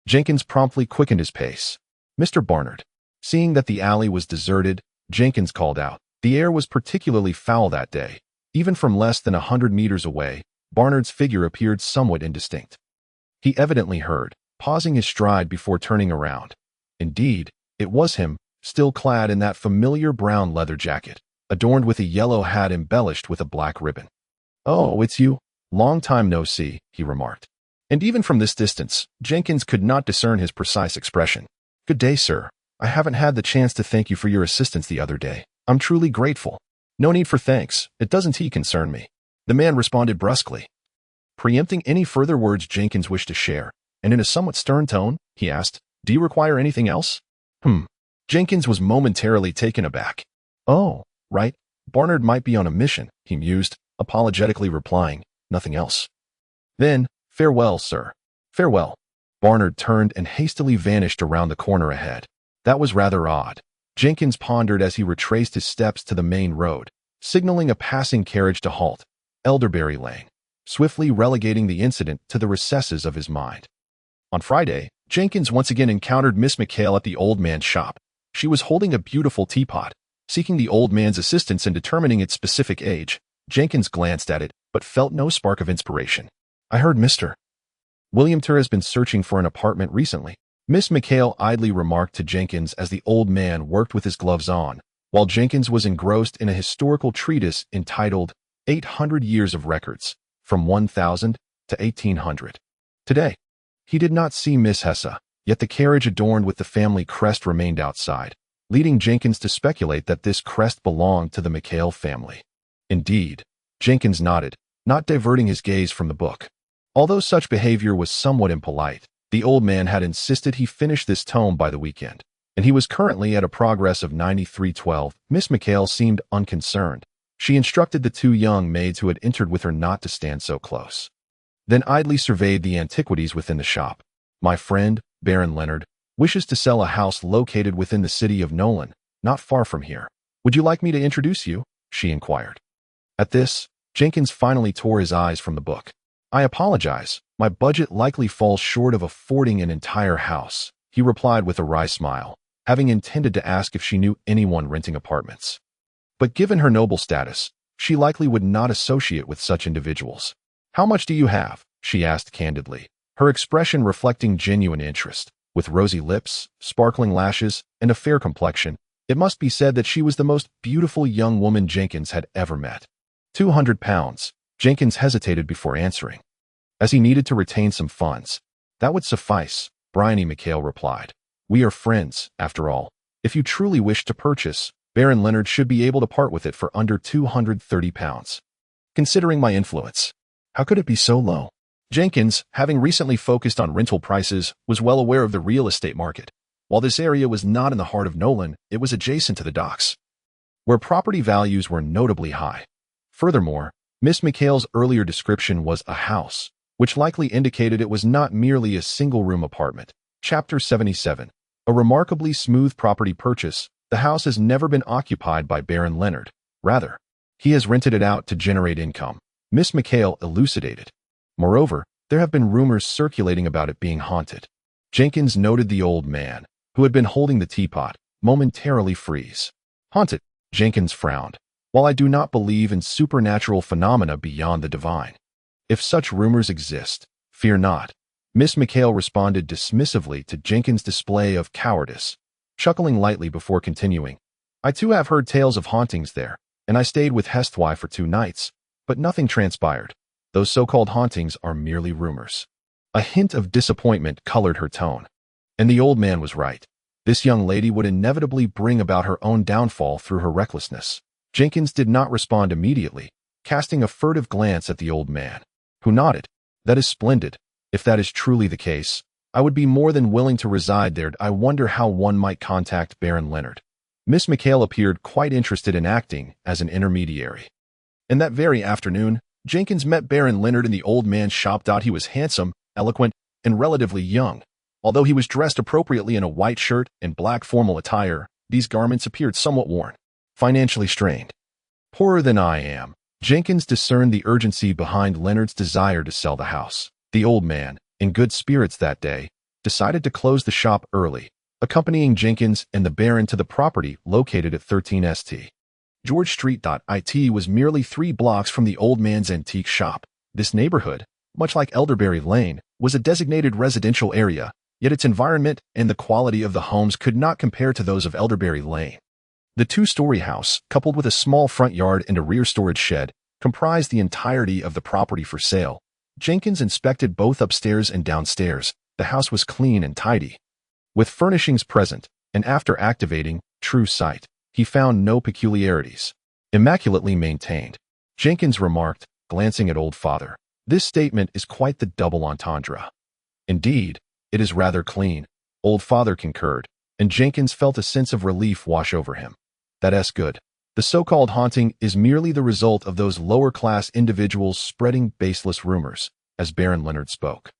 Speaker 1: Jenkins promptly quickened his pace. "Mr. Barnard." Seeing that the alley was deserted, Jenkins called out. The air was particularly foul that day. Even from less than 100 meters away, Barnard's figure appeared somewhat indistinct. He evidently heard, pausing his stride before turning around. Indeed, it was him, still clad in that familiar brown leather jacket, adorned with a yellow hat embellished with a black ribbon. "Oh, it's you. Long time no see," he remarked. And even from this distance, Jenkins could not discern his precise expression. "Good day, sir. I haven't had the chance to thank you for your assistance the other day. I'm truly grateful." "No need for thanks. It doesn't concern me," the man responded brusquely. Preempting any further words Jenkins wished to share, and in a somewhat stern tone, he asked, "Do you require anything else?" Jenkins was momentarily taken aback. "Oh, right. Barnard might be on a mission," he mused, apologetically replying, "Nothing else." "Then, farewell, sir." "Farewell." Barnard turned and hastily vanished around the corner ahead. That was rather odd. Jenkins pondered as he retraced his steps to the main road, signaling a passing carriage to halt. Elderberry Lane, swiftly relegating the incident to the recesses of his mind. On Friday, Jenkins once again encountered Miss McHale at the old man's shop. She was holding a beautiful teapot. Seeking the old man's assistance in determining its specific age, Jenkins glanced at it, but felt no spark of inspiration. "I heard Mr. Williamter has been searching for an apartment recently," Miss McHale idly remarked to Jenkins as the old man worked with his gloves on, while Jenkins was engrossed in a historical treatise entitled 800 Years of Records, from 1000 to 1800. Today, he did not see Miss Hesse, yet the carriage adorned with the family crest remained outside, leading Jenkins to speculate that this crest belonged to the McHale family. Indeed, Jenkins nodded, not diverting his gaze from the book. Although such behavior was somewhat impolite, the old man had insisted he finish this tome by the weekend, and he was currently at a progress of 9312. Miss McHale seemed unconcerned. She instructed the two young maids who had entered with her not to stand so close, then idly surveyed the antiquities within the shop. "My friend, Baron Leonard, wishes to sell a house located within the city of Nolan, not far from here. Would you like me to introduce you?" she inquired. At this, Jenkins finally tore his eyes from the book. "I apologize. My budget likely falls short of affording an entire house," he replied with a wry smile, having intended to ask if she knew anyone renting apartments. But given her noble status, she likely would not associate with such individuals. "How much do you have?" she asked candidly, her expression reflecting genuine interest. With rosy lips, sparkling lashes, and a fair complexion, it must be said that she was the most beautiful young woman Jenkins had ever met. £200. Jenkins hesitated before answering, as he needed to retain some funds. "That would suffice," Bryony McHale replied. "We are friends, after all. If you truly wish to purchase, Baron Leonard should be able to part with it for under £230. Considering my influence, how could it be so low?" Jenkins, having recently focused on rental prices, was well aware of the real estate market. While this area was not in the heart of Nolan, it was adjacent to the docks, where property values were notably high. Furthermore, Miss McHale's earlier description was a house, which likely indicated it was not merely a single-room apartment. Chapter 77. A remarkably smooth property purchase. The house has never been occupied by Baron Leonard. Rather, he has rented it out to generate income, Miss McHale elucidated. Moreover, there have been rumors circulating about it being haunted. Jenkins noted the old man, who had been holding the teapot, momentarily freeze. Haunted? Jenkins frowned. While I do not believe in supernatural phenomena beyond the divine, if such rumors exist, fear not. Miss McHale responded dismissively to Jenkins' display of cowardice, chuckling lightly before continuing. I too have heard tales of hauntings there, and I stayed with Hesthwy for 2 nights, but nothing transpired. Those so-called hauntings are merely rumors. A hint of disappointment colored her tone. And the old man was right. This young lady would inevitably bring about her own downfall through her recklessness. Jenkins did not respond immediately, casting a furtive glance at the old man, who nodded. That is splendid. If that is truly the case, I would be more than willing to reside there. I wonder how one might contact Baron Leonard. Miss McHale appeared quite interested in acting as an intermediary. And that very afternoon, Jenkins met Baron Leonard in the old man's shop. He was handsome, eloquent, and relatively young. Although he was dressed appropriately in a white shirt and black formal attire, these garments appeared somewhat worn, financially strained. Poorer than I am. Jenkins discerned the urgency behind Leonard's desire to sell the house. The old man, in good spirits that day, decided to close the shop early, accompanying Jenkins and the Baron to the property located at 13 St. George Street. It was merely 3 blocks from the old man's antique shop. This neighborhood, much like Elderberry Lane, was a designated residential area, yet its environment and the quality of the homes could not compare to those of Elderberry Lane. The 2-story house, coupled with a small front yard and a rear storage shed, comprised the entirety of the property for sale. Jenkins inspected both upstairs and downstairs. The house was clean and tidy, with furnishings present, and after activating True Sight, he found no peculiarities. Immaculately maintained. Jenkins remarked, glancing at Old Father. This statement is quite the double entendre. Indeed, it is rather clean. Old Father concurred, and Jenkins felt a sense of relief wash over him. That's good. The so-called haunting is merely the result of those lower-class individuals spreading baseless rumors, as Baron Leonard spoke.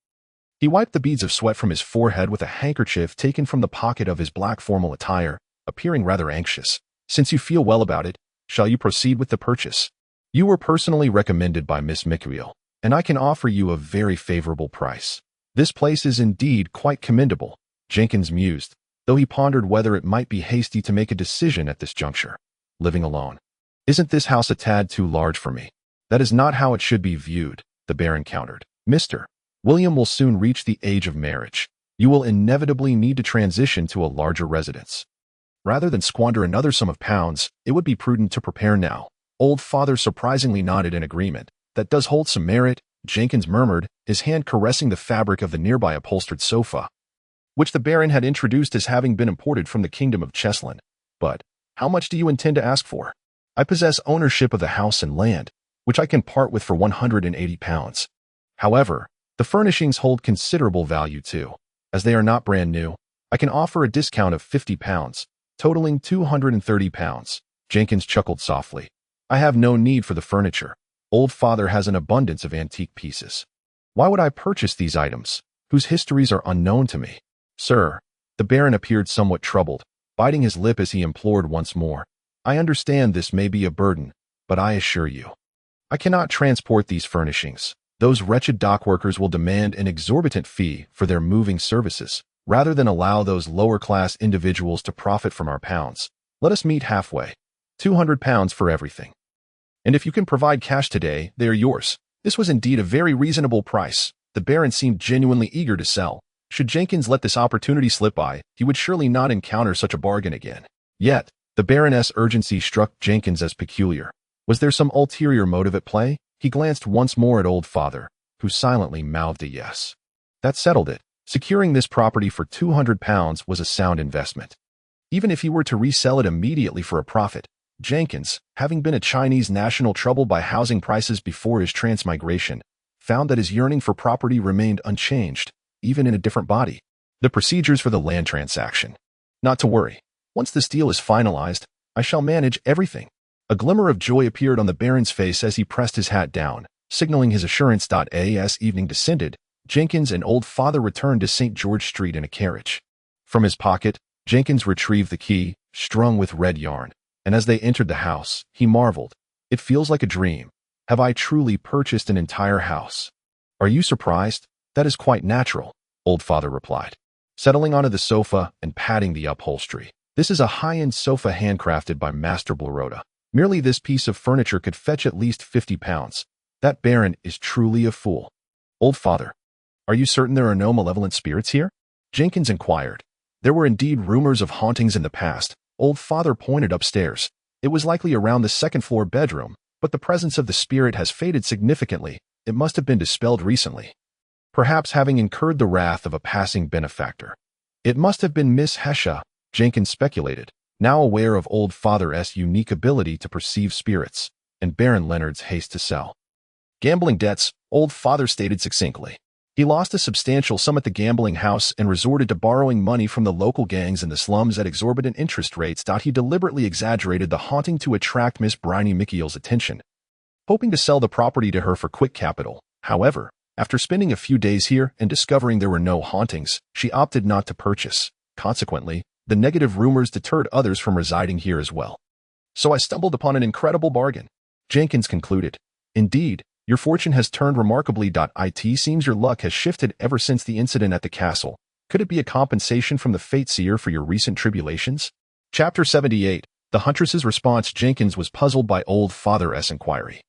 Speaker 1: He wiped the beads of sweat from his forehead with a handkerchief taken from the pocket of his black formal attire, appearing rather anxious. Since you feel well about it, shall you proceed with the purchase? You were personally recommended by Miss McHale, and I can offer you a very favorable price. This place is indeed quite commendable, Jenkins mused, though he pondered whether it might be hasty to make a decision at this juncture. Living alone. Isn't this house a tad too large for me? That is not how it should be viewed, the Baron countered. Mr. William will soon reach the age of marriage. You will inevitably need to transition to a larger residence. Rather than squander another sum of pounds, it would be prudent to prepare now. Old Father surprisingly nodded in agreement. That does hold some merit, Jenkins murmured, his hand caressing the fabric of the nearby upholstered sofa, which the Baron had introduced as having been imported from the Kingdom of Chesland. But how much do you intend to ask for? I possess ownership of the house and land, which I can part with for 180 pounds. However, the furnishings hold considerable value too. As they are not brand new, I can offer a discount of 50 pounds, totaling 230 pounds. Jenkins chuckled softly. I have no need for the furniture. Old Father has an abundance of antique pieces. Why would I purchase these items, whose histories are unknown to me? Sir, the Baron appeared somewhat troubled, biting his lip as he implored once more. I understand this may be a burden, but I assure you, I cannot transport these furnishings. Those wretched dockworkers will demand an exorbitant fee for their moving services. Rather than allow those lower-class individuals to profit from our pounds, let us meet halfway. 200 pounds for everything. And if you can provide cash today, they are yours. This was indeed a very reasonable price. The Baron seemed genuinely eager to sell. Should Jenkins let this opportunity slip by, he would surely not encounter such a bargain again. Yet, the Baroness' urgency struck Jenkins as peculiar. Was there some ulterior motive at play? He glanced once more at Old Father, who silently mouthed a yes. That settled it. Securing this property for 200 pounds was a sound investment. Even if he were to resell it immediately for a profit, Jenkins, having been a Chinese national troubled by housing prices before his transmigration, found that his yearning for property remained unchanged, even in a different body. The procedures for the land transaction. Not to worry. Once this deal is finalized, I shall manage everything. A glimmer of joy appeared on the Baron's face as he pressed his hat down, Signaling his assurance. As evening descended, Jenkins and Old Father returned to St. George Street in a carriage. From his pocket, Jenkins retrieved the key, strung with red yarn, and as they entered the house, he marveled. It feels like a dream. Have I truly purchased an entire house? Are you surprised? That is quite natural, Old Father replied, settling onto the sofa and patting the upholstery. This is a high-end sofa handcrafted by Master Bloroda. Merely this piece of furniture could fetch at least 50 pounds. That Baron is truly a fool. Old Father, are you certain there are no malevolent spirits here? Jenkins inquired. There were indeed rumors of hauntings in the past. Old Father pointed upstairs. It was likely around the second-floor bedroom, but the presence of the spirit has faded significantly. It must have been dispelled recently. Perhaps having incurred the wrath of a passing benefactor. It must have been Miss Hesha, Jenkins speculated, now aware of Old Father's unique ability to perceive spirits, and Baron Leonard's haste to sell. Gambling debts, Old Father stated succinctly. He lost a substantial sum at the gambling house and resorted to borrowing money from the local gangs in the slums at exorbitant interest rates. He deliberately exaggerated the haunting to attract Miss Bryony Mikiel's attention, hoping to sell the property to her for quick capital. However, after spending a few days here and discovering there were no hauntings, she opted not to purchase. Consequently, the negative rumors deterred others from residing here as well. So I stumbled upon an incredible bargain, Jenkins concluded. Indeed, your fortune has turned remarkably. It seems your luck has shifted ever since the incident at the castle. Could it be a compensation from the Fate Seer for your recent tribulations? Chapter 78. The Huntress's response. Jenkins was puzzled by Old Father's inquiry.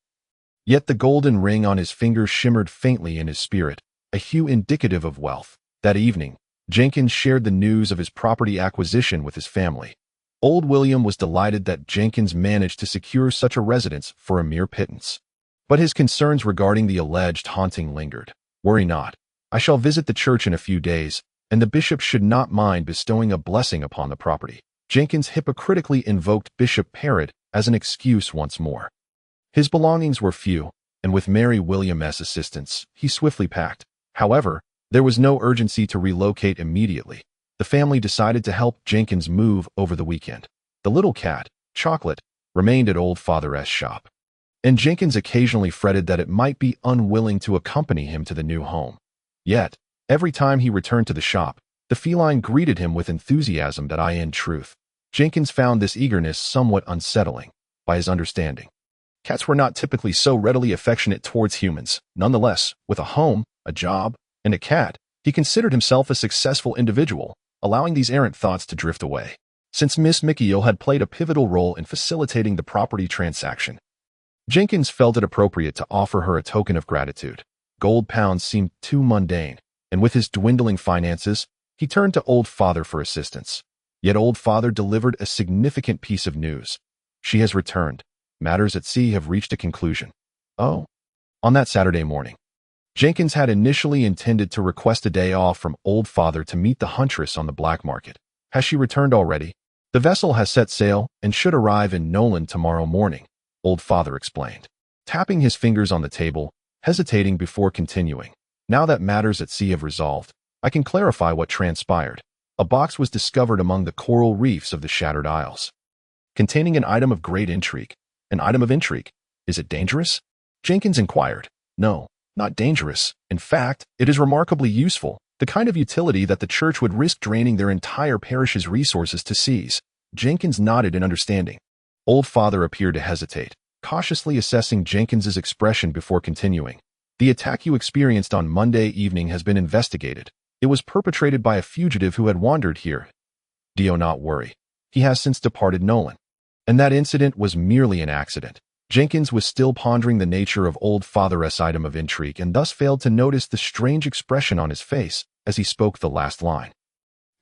Speaker 1: Yet the golden ring on his finger shimmered faintly in his spirit, a hue indicative of wealth. That evening, Jenkins shared the news of his property acquisition with his family. Old William was delighted that Jenkins managed to secure such a residence for a mere pittance. But his concerns regarding the alleged haunting lingered. Worry not. I shall visit the church in a few days, and the bishop should not mind bestowing a blessing upon the property. Jenkins hypocritically invoked Bishop Parrott as an excuse once more. His belongings were few, and with Mary William's assistance, he swiftly packed. However, there was no urgency to relocate immediately. The family decided to help Jenkins move over the weekend. The little cat, Chocolate, remained at Old Father's shop, and Jenkins occasionally fretted that it might be unwilling to accompany him to the new home. Yet, every time he returned to the shop, the feline greeted him with enthusiasm. In truth, Jenkins found this eagerness somewhat unsettling. By his understanding, cats were not typically so readily affectionate towards humans. Nonetheless, with a home, a job, and a cat, he considered himself a successful individual, allowing these errant thoughts to drift away. Since Miss Mikiel had played a pivotal role in facilitating the property transaction, Jenkins felt it appropriate to offer her a token of gratitude. Gold pounds seemed too mundane, and with his dwindling finances, he turned to Old Father for assistance. Yet Old Father delivered a significant piece of news. She has returned. Matters at sea have reached a conclusion. Oh. On that Saturday morning, Jenkins had initially intended to request a day off from Old Father to meet the Huntress on the black market. Has she returned already? The vessel has set sail and should arrive in Nolan tomorrow morning, Old Father explained, tapping his fingers on the table, hesitating before continuing. Now that matters at sea have resolved, I can clarify what transpired. A box was discovered among the coral reefs of the Shattered Isles, containing an item of great intrigue. An item of intrigue? Is it dangerous? Jenkins inquired. No, not dangerous. In fact, it is remarkably useful, the kind of utility that the church would risk draining their entire parish's resources to seize. Jenkins nodded in understanding. Old Father appeared to hesitate, cautiously assessing Jenkins's expression before continuing. The attack you experienced on Monday evening has been investigated. It was perpetrated by a fugitive who had wandered here. Do not worry. He has since departed Nolan. And that incident was merely an accident. Jenkins was still pondering the nature of Old Father's item of intrigue and thus failed to notice the strange expression on his face as he spoke the last line.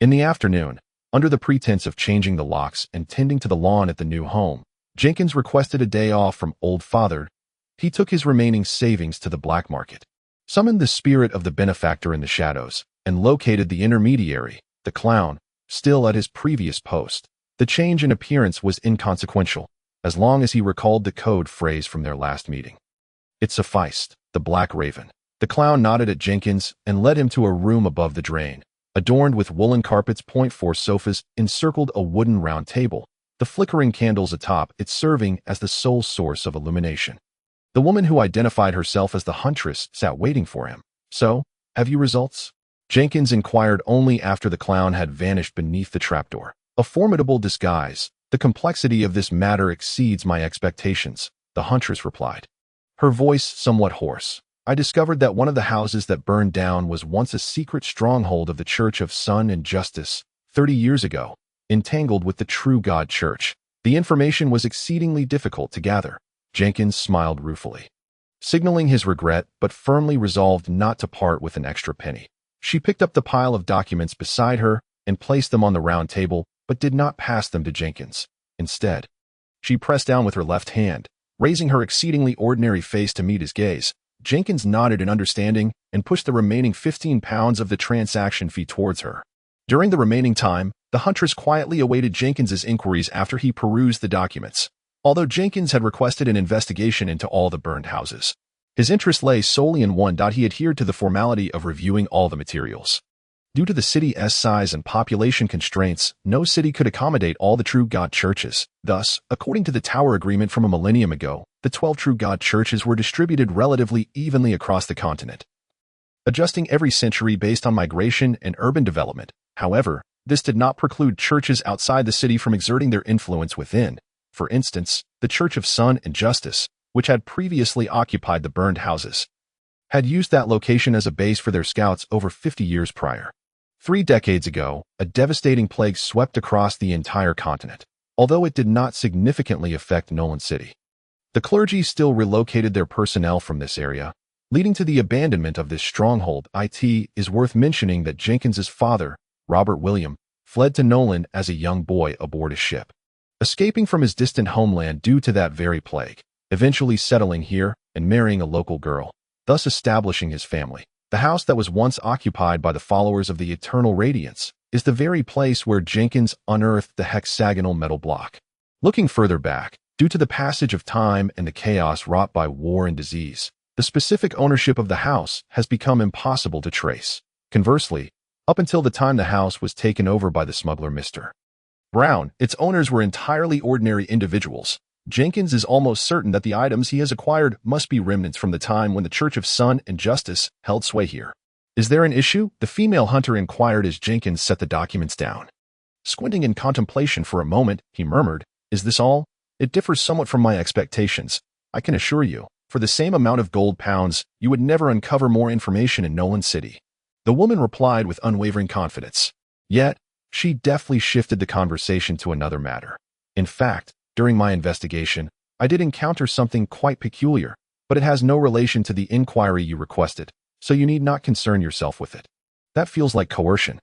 Speaker 1: In the afternoon, under the pretense of changing the locks and tending to the lawn at the new home, Jenkins requested a day off from Old Father. He took his remaining savings to the black market, summoned the spirit of the benefactor in the shadows, and located the intermediary, the clown, still at his previous post. The change in appearance was inconsequential, as long as he recalled the code phrase from their last meeting. It sufficed. The Black Raven. The clown nodded at Jenkins and led him to a room above the drain, adorned with woolen carpets. 4 sofas encircled a wooden round table, the flickering candles atop it serving as the sole source of illumination. The woman who identified herself as the huntress sat waiting for him. So, have you results? Jenkins inquired only after the clown had vanished beneath the trapdoor. A formidable disguise. The complexity of this matter exceeds my expectations, the huntress replied. Her voice somewhat hoarse. I discovered that one of the houses that burned down was once a secret stronghold of the Church of Sun and Justice, 30 years ago, entangled with the true God Church. The information was exceedingly difficult to gather. Jenkins smiled ruefully, signaling his regret but firmly resolved not to part with an extra penny. She picked up the pile of documents beside her and placed them on the round table, but did not pass them to Jenkins. Instead, she pressed down with her left hand, raising her exceedingly ordinary face to meet his gaze. Jenkins nodded in understanding and pushed the remaining 15 pounds of the transaction fee towards her. During the remaining time, the huntress quietly awaited Jenkins's inquiries after he perused the documents. Although Jenkins had requested an investigation into all the burned houses, his interest lay solely in one. He adhered to the formality of reviewing all the materials. Due to the city's size and population constraints, no city could accommodate all the True God churches. Thus, according to the Tower Agreement from a millennium ago, the 12 True God churches were distributed relatively evenly across the continent, adjusting every century based on migration and urban development. However, this did not preclude churches outside the city from exerting their influence within. For instance, the Church of Sun and Justice, which had previously occupied the burned houses, had used that location as a base for their scouts over 50 years prior. 3 decades ago, a devastating plague swept across the entire continent. Although it did not significantly affect Nolan City, the clergy still relocated their personnel from this area, leading to the abandonment of this stronghold. It is worth mentioning that Jenkins's father, Robert William, fled to Nolan as a young boy aboard a ship, escaping from his distant homeland due to that very plague, eventually settling here and marrying a local girl, thus establishing his family. The house that was once occupied by the followers of the Eternal Radiance is the very place where Jenkins unearthed the hexagonal metal block. Looking further back, due to the passage of time and the chaos wrought by war and disease, the specific ownership of the house has become impossible to trace. Conversely, up until the time the house was taken over by the smuggler Mr. Brown, its owners were entirely ordinary individuals. Jenkins is almost certain that the items he has acquired must be remnants from the time when the Church of Sun and Justice held sway here. Is there an issue? The female hunter inquired as Jenkins set the documents down. Squinting in contemplation for a moment, he murmured, "Is this all? It differs somewhat from my expectations. I can assure you, for the same amount of gold pounds, you would never uncover more information in Nolan City." The woman replied with unwavering confidence. Yet, she deftly shifted the conversation to another matter. In fact, during my investigation, I did encounter something quite peculiar, but it has no relation to the inquiry you requested, so you need not concern yourself with it. That feels like coercion.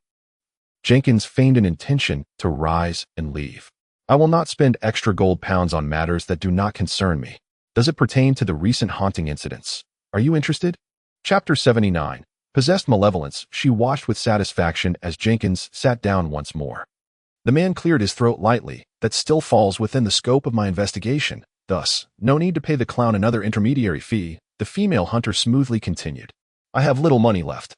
Speaker 1: Jenkins feigned an intention to rise and leave. I will not spend extra gold pounds on matters that do not concern me. Does it pertain to the recent haunting incidents? Are you interested? Chapter 79. Possessed Malevolence. She watched with satisfaction as Jenkins sat down once more. The man cleared his throat lightly. That still falls within the scope of my investigation. Thus, no need to pay the clown another intermediary fee, the female hunter smoothly continued. I have little money left,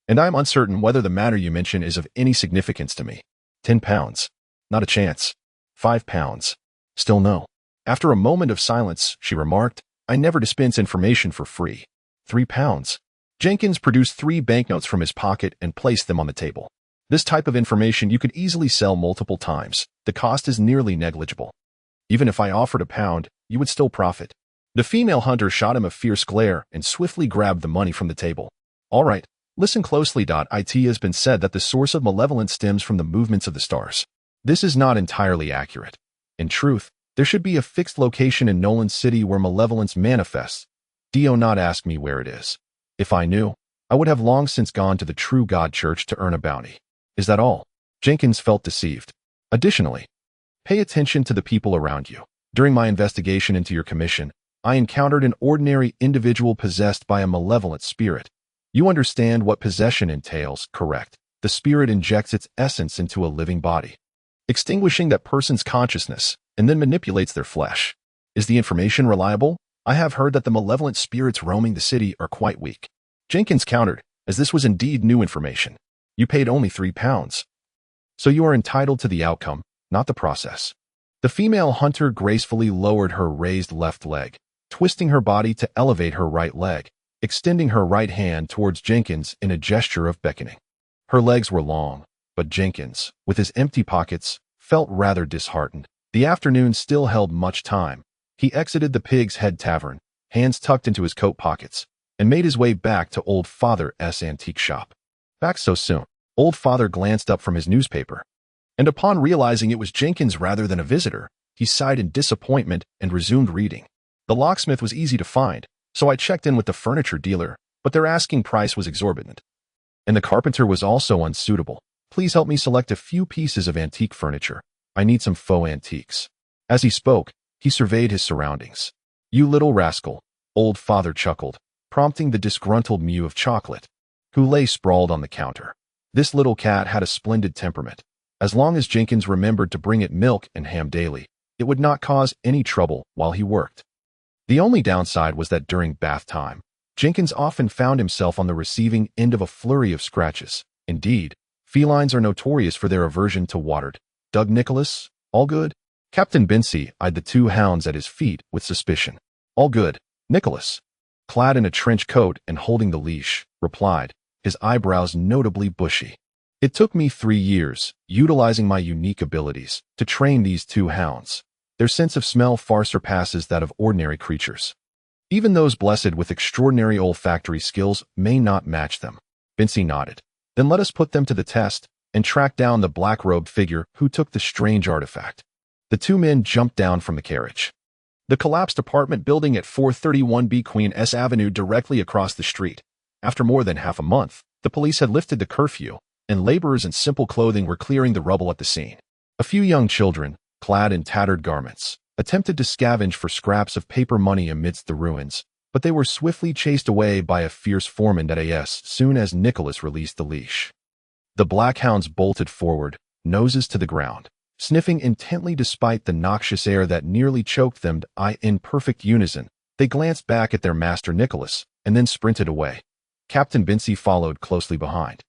Speaker 1: and I am uncertain whether the matter you mention is of any significance to me. 10 pounds. Not a chance. 5 pounds. Still no. After a moment of silence, she remarked, I never dispense information for free. 3 pounds. Jenkins produced 3 banknotes from his pocket and placed them on the table. This type of information you could easily sell multiple times. The cost is nearly negligible. Even if I offered a pound, you would still profit. The female hunter shot him a fierce glare and swiftly grabbed the money from the table. All right, listen closely. It has been said that the source of malevolence stems from the movements of the stars. This is not entirely accurate. In truth, there should be a fixed location in Nolan City where malevolence manifests. Do not ask me where it is. If I knew, I would have long since gone to the True God Church to earn a bounty. Is that all? Jenkins felt deceived. Additionally, pay attention to the people around you. During my investigation into your commission, I encountered an ordinary individual possessed by a malevolent spirit. You understand what possession entails, correct? The spirit injects its essence into a living body, extinguishing that person's consciousness, and then manipulates their flesh. Is the information reliable? I have heard that the malevolent spirits roaming the city are quite weak. Jenkins countered, as this was indeed new information. You paid only 3 pounds. So you are entitled to the outcome, not the process. The female hunter gracefully lowered her raised left leg, twisting her body to elevate her right leg, extending her right hand towards Jenkins in a gesture of beckoning. Her legs were long, but Jenkins, with his empty pockets, felt rather disheartened. The afternoon still held much time. He exited the Pig's Head Tavern, hands tucked into his coat pockets, and made his way back to Old Father's antique shop. Back so soon? Old Father glanced up from his newspaper, and upon realizing it was Jenkins rather than a visitor, he sighed in disappointment and resumed reading. The locksmith was easy to find, so I checked in with the furniture dealer, but their asking price was exorbitant. And the carpenter was also unsuitable. Please help me select a few pieces of antique furniture. I need some faux antiques. As he spoke, he surveyed his surroundings. You little rascal, Old Father chuckled, prompting the disgruntled mew of Chocolate, who lay sprawled on the counter. This little cat had a splendid temperament. As long as Jenkins remembered to bring it milk and ham daily, it would not cause any trouble while he worked. The only downside was that during bath time, Jenkins often found himself on the receiving end of a flurry of scratches. Indeed, felines are notorious for their aversion to watered. Doug Nicholas, all good? Captain Bincy eyed the two hounds at his feet with suspicion. All good, Nicholas, clad in a trench coat and holding the leash, replied, his eyebrows notably bushy. It took me 3 years, utilizing my unique abilities, to train these two hounds. Their sense of smell far surpasses that of ordinary creatures. Even those blessed with extraordinary olfactory skills may not match them. Bincy nodded. Then let us put them to the test and track down the black-robed figure who took the strange artifact. The two men jumped down from the carriage. The collapsed apartment building at 431B Queen S Avenue directly across the street. After more than half a month, the police had lifted the curfew, and laborers in simple clothing were clearing the rubble at the scene. A few young children, clad in tattered garments, attempted to scavenge for scraps of paper money amidst the ruins, but they were swiftly chased away by a fierce foreman as soon as Nicholas released the leash. The black hounds bolted forward, noses to the ground, sniffing intently despite the noxious air that nearly choked them. In perfect unison, they glanced back at their master Nicholas, and then sprinted away. Captain Bincy followed closely behind.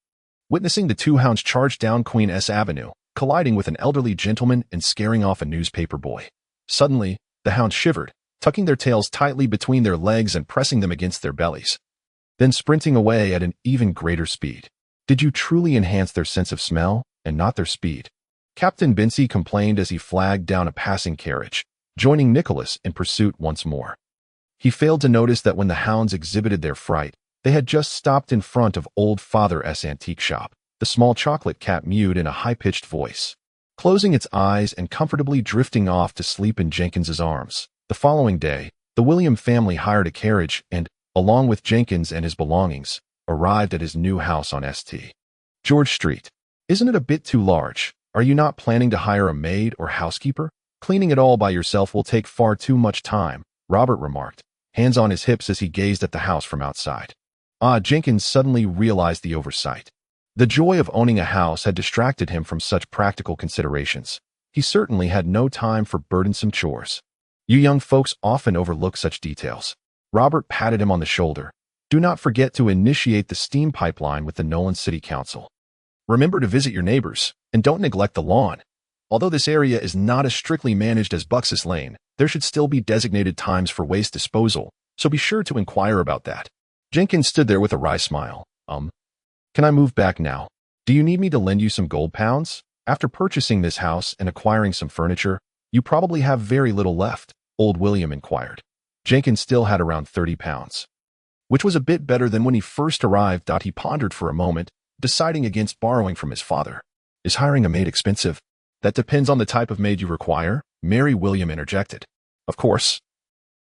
Speaker 1: Witnessing the two hounds charge down Queen S Avenue, colliding with an elderly gentleman and scaring off a newspaper boy. Suddenly, the hounds shivered, tucking their tails tightly between their legs and pressing them against their bellies, then sprinting away at an even greater speed. Did you truly enhance their sense of smell, and not their speed? Captain Bincy complained as he flagged down a passing carriage, joining Nicholas in pursuit once more. He failed to notice that when the hounds exhibited their fright, they had just stopped in front of Old Father's antique shop. The small chocolate cat mewed in a high-pitched voice, closing its eyes and comfortably drifting off to sleep in Jenkins's arms. The following day, the William family hired a carriage and, along with Jenkins and his belongings, arrived at his new house on St. George Street. Isn't it a bit too large? Are you not planning to hire a maid or housekeeper? Cleaning it all by yourself will take far too much time, Robert remarked, hands on his hips as he gazed at the house from outside. Jenkins suddenly realized the oversight. The joy of owning a house had distracted him from such practical considerations. He certainly had no time for burdensome chores. You young folks often overlook such details. Robert patted him on the shoulder. Do not forget to initiate the steam pipeline with the Nolan City Council. Remember to visit your neighbors, and don't neglect the lawn. Although this area is not as strictly managed as Buxus Lane, there should still be designated times for waste disposal, so be sure to inquire about that. Jenkins stood there with a wry smile. Can I move back now? Do you need me to lend you some gold pounds? After purchasing this house and acquiring some furniture, you probably have very little left, old William inquired. Jenkins still had around 30 pounds, which was a bit better than when he first arrived. He pondered for a moment, deciding against borrowing from his father. Is hiring a maid expensive? That depends on the type of maid you require, Mary William interjected. Of course.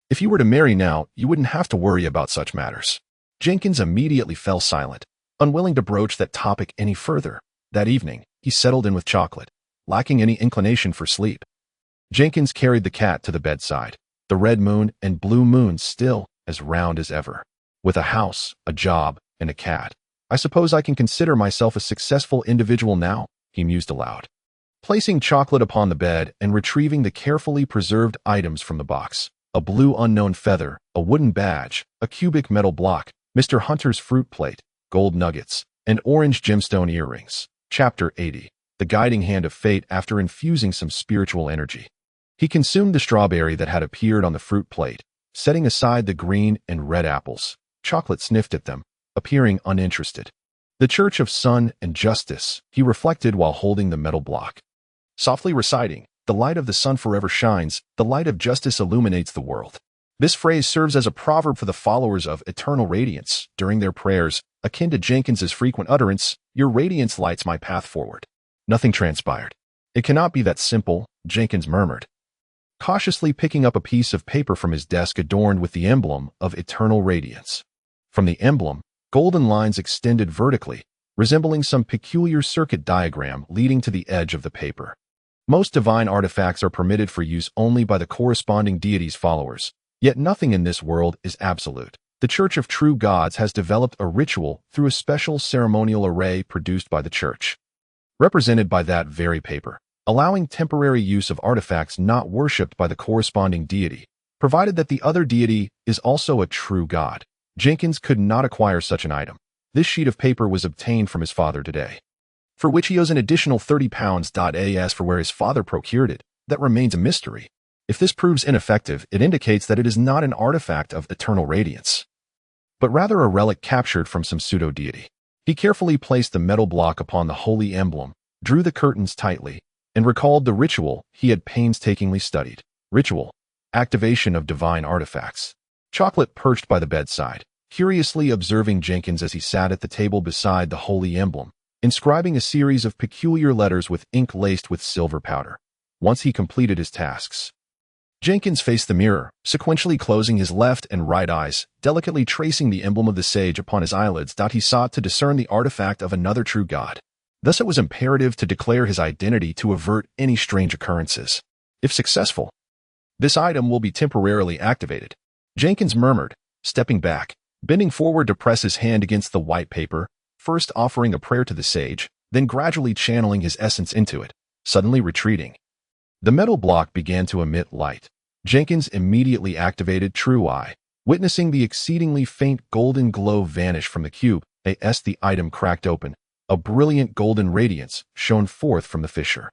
Speaker 1: If you were to marry now, you wouldn't have to worry about such matters. Jenkins immediately fell silent, unwilling to broach that topic any further. That evening, he settled in with Chocolate, lacking any inclination for sleep. Jenkins carried the cat to the bedside, the red moon and blue moon still as round as ever. With a house, a job, and a cat, I suppose I can consider myself a successful individual now, he mused aloud. Placing Chocolate upon the bed and retrieving the carefully preserved items from the box, a blue unknown feather, a wooden badge, a cubic metal block, Mr. Hunter's fruit plate, gold nuggets, and orange gemstone earrings. Chapter 80. The Guiding Hand of Fate. After infusing some spiritual energy, he consumed the strawberry that had appeared on the fruit plate, setting aside the green and red apples. Chocolate sniffed at them, appearing uninterested. The Church of Sun and Justice, he reflected while holding the metal block. Softly reciting, "The light of the sun forever shines, the light of justice illuminates the world." This phrase serves as a proverb for the followers of eternal radiance during their prayers, akin to Jenkins's frequent utterance, "Your radiance lights my path forward." Nothing transpired. "It cannot be that simple," Jenkins murmured, cautiously picking up a piece of paper from his desk adorned with the emblem of eternal radiance. From the emblem, golden lines extended vertically, resembling some peculiar circuit diagram leading to the edge of the paper. Most divine artifacts are permitted for use only by the corresponding deity's followers, yet nothing in this world is absolute. The Church of True Gods has developed a ritual through a special ceremonial array produced by the Church, represented by that very paper, allowing temporary use of artifacts not worshipped by the corresponding deity, provided that the other deity is also a true god. Jenkins could not acquire such an item. This sheet of paper was obtained from his father today, for which he owes an additional £30. As for where his father procured it, that remains a mystery. If this proves ineffective, it indicates that it is not an artifact of eternal radiance, but rather a relic captured from some pseudo-deity. He carefully placed the metal block upon the holy emblem, drew the curtains tightly, and recalled the ritual he had painstakingly studied. Ritual: activation of divine artifacts. Chocolate perched by the bedside, curiously observing Jenkins as he sat at the table beside the holy emblem, inscribing a series of peculiar letters with ink laced with silver powder. Once he completed his tasks, Jenkins faced the mirror, sequentially closing his left and right eyes, delicately tracing the emblem of the sage upon his eyelids. He sought to discern the artifact of another true god. Thus it was imperative to declare his identity to avert any strange occurrences. If successful, this item will be temporarily activated, Jenkins murmured, stepping back, bending forward to press his hand against the white paper, first offering a prayer to the sage, then gradually channeling his essence into it, suddenly retreating. The metal block began to emit light. Jenkins immediately activated True Eye, witnessing the exceedingly faint golden glow vanish from the cube. As the item cracked open, a brilliant golden radiance shone forth from the fissure.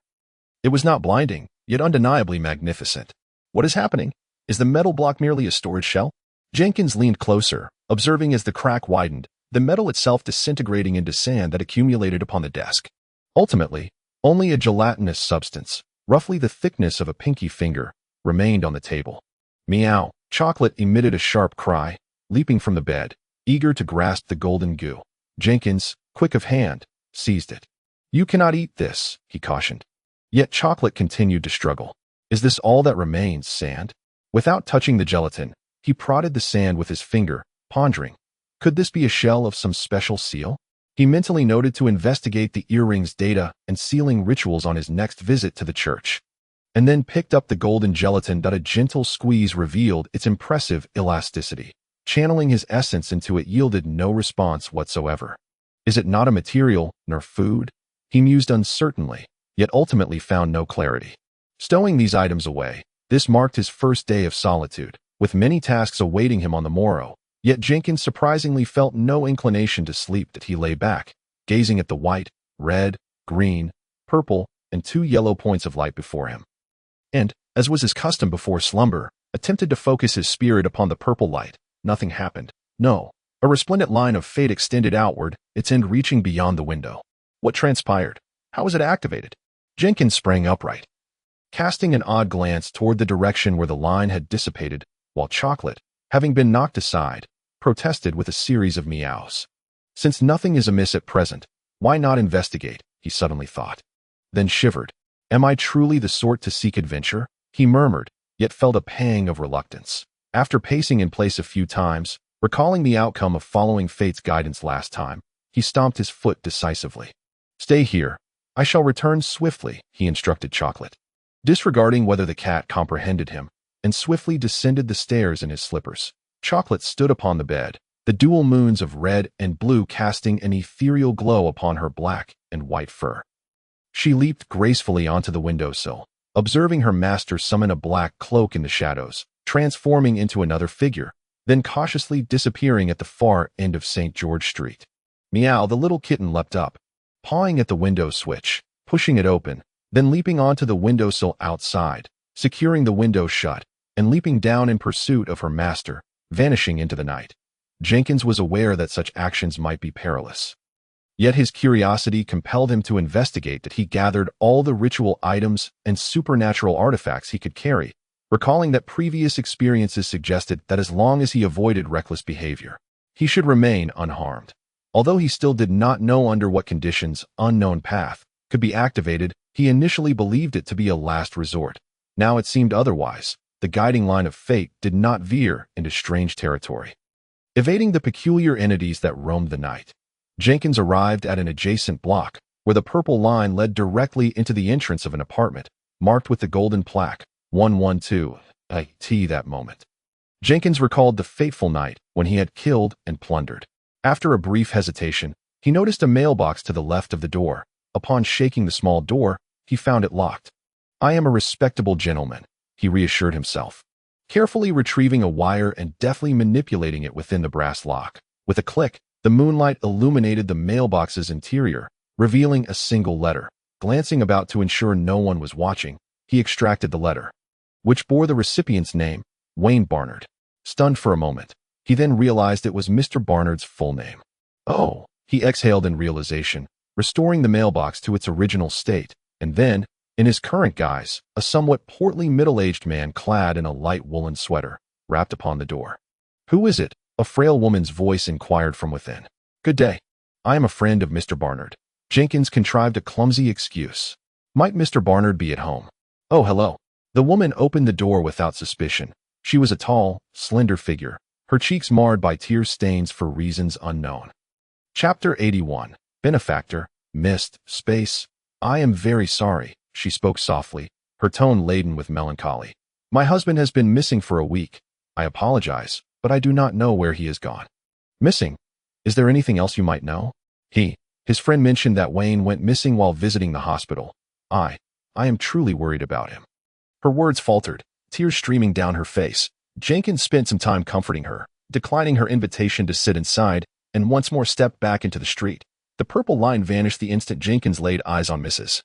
Speaker 1: It was not blinding, yet undeniably magnificent. What is happening? Is the metal block merely a storage shell? Jenkins leaned closer, observing as the crack widened, the metal itself disintegrating into sand that accumulated upon the desk. Ultimately, only a gelatinous substance, roughly the thickness of a pinky finger, remained on the table. Meow. Chocolate emitted a sharp cry, leaping from the bed, eager to grasp the golden goo. Jenkins, quick of hand, seized it. "You cannot eat this," he cautioned. Yet Chocolate continued to struggle. "Is this all that remains, sand?" Without touching the gelatin, he prodded the sand with his finger, pondering. Could this be a shell of some special seal? He mentally noted to investigate the earring's data and sealing rituals on his next visit to the church, and then picked up the golden gelatin. A gentle squeeze revealed its impressive elasticity. Channeling his essence into it yielded no response whatsoever. Is it not a material, nor food? He mused uncertainly, yet ultimately found no clarity. Stowing these items away, this marked his first day of solitude, with many tasks awaiting him on the morrow. Yet Jenkins surprisingly felt no inclination to sleep. He lay back, gazing at the white, red, green, purple, and 2 yellow points of light before him. And, as was his custom before slumber, attempted to focus his spirit upon the purple light. Nothing happened. No. A resplendent line of fate extended outward, its end reaching beyond the window. What transpired? How was it activated? Jenkins sprang upright, casting an odd glance toward the direction where the line had dissipated, while Chocolate, having been knocked aside, protested with a series of meows. Since nothing is amiss at present, why not investigate, he suddenly thought. Then shivered. Am I truly the sort to seek adventure? He murmured, yet felt a pang of reluctance. After pacing in place a few times, recalling the outcome of following fate's guidance last time, he stomped his foot decisively. Stay here. I shall return swiftly, he instructed Chocolate, disregarding whether the cat comprehended him, and swiftly descended the stairs in his slippers. Chocolate stood upon the bed, the dual moons of red and blue casting an ethereal glow upon her black and white fur. She leaped gracefully onto the windowsill, observing her master summon a black cloak in the shadows, transforming into another figure, then cautiously disappearing at the far end of St. George Street. Meow, the little kitten leapt up, pawing at the window switch, pushing it open, then leaping onto the windowsill outside, securing the window shut, and leaping down in pursuit of her master, vanishing into the night. Jenkins was aware that such actions might be perilous. Yet his curiosity compelled him to investigate that he gathered all the ritual items and supernatural artifacts he could carry, recalling that previous experiences suggested that as long as he avoided reckless behavior, he should remain unharmed. Although he still did not know under what conditions Unknown Path could be activated, he initially believed it to be a last resort. Now it seemed otherwise. The guiding line of fate did not veer into strange territory. Evading the peculiar entities that roamed the night, Jenkins arrived at an adjacent block where the purple line led directly into the entrance of an apartment, marked with the golden plaque, 112, IT. That moment, Jenkins recalled the fateful night when he had killed and plundered. After a brief hesitation, he noticed a mailbox to the left of the door. Upon shaking the small door, he found it locked. "I am a respectable gentleman," he reassured himself, carefully retrieving a wire and deftly manipulating it within the brass lock. With a click, the moonlight illuminated the mailbox's interior, revealing a single letter. Glancing about to ensure no one was watching, he extracted the letter, which bore the recipient's name, Wayne Barnard. Stunned for a moment, he then realized it was Mr. Barnard's full name. "Oh," he exhaled in realization, restoring the mailbox to its original state, and then, in his current guise, a somewhat portly middle-aged man clad in a light woolen sweater rapped upon the door. "Who is it?" a frail woman's voice inquired from within. "Good day. I am a friend of Mr. Barnard." Jenkins contrived a clumsy excuse. "Might Mr. Barnard be at home?" "Oh, hello." The woman opened the door without suspicion. She was a tall, slender figure, her cheeks marred by tear stains for reasons unknown. Chapter 81. Benefactor, Mist, Space. "I am very sorry," she spoke softly, her tone laden with melancholy. "My husband has been missing for a week. I apologize, but I do not know where he has gone." "Missing? Is there anything else you might know?" His friend mentioned that Wayne went missing while visiting the hospital. I am truly worried about him." Her words faltered, tears streaming down her face. Jenkins spent some time comforting her, declining her invitation to sit inside, and once more stepped back into the street. The purple line vanished the instant Jenkins laid eyes on Mrs.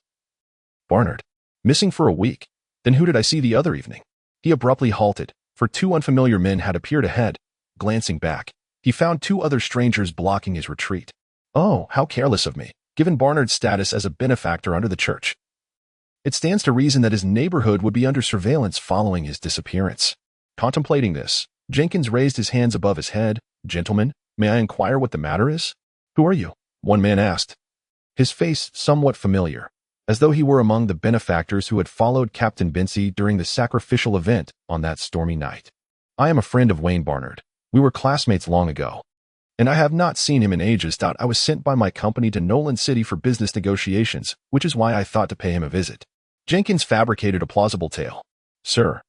Speaker 1: Barnard. "Missing for a week? Then who did I see the other evening?" He abruptly halted, for two unfamiliar men had appeared ahead. Glancing back, he found two other strangers blocking his retreat. "Oh, how careless of me, given Barnard's status as a benefactor under the church. It stands to reason that his neighborhood would be under surveillance following his disappearance." Contemplating this, Jenkins raised his hands above his head. "Gentlemen, may I inquire what the matter is?" "Who are you?" one man asked, his face somewhat familiar, as though he were among the benefactors who had followed Captain Bincy during the sacrificial event on that stormy night. "I am a friend of Wayne Barnard. We were classmates long ago, and I have not seen him in ages. I was sent by my company to Nolan City for business negotiations, which is why I thought to pay him a visit." Jenkins fabricated a plausible tale. "Sir,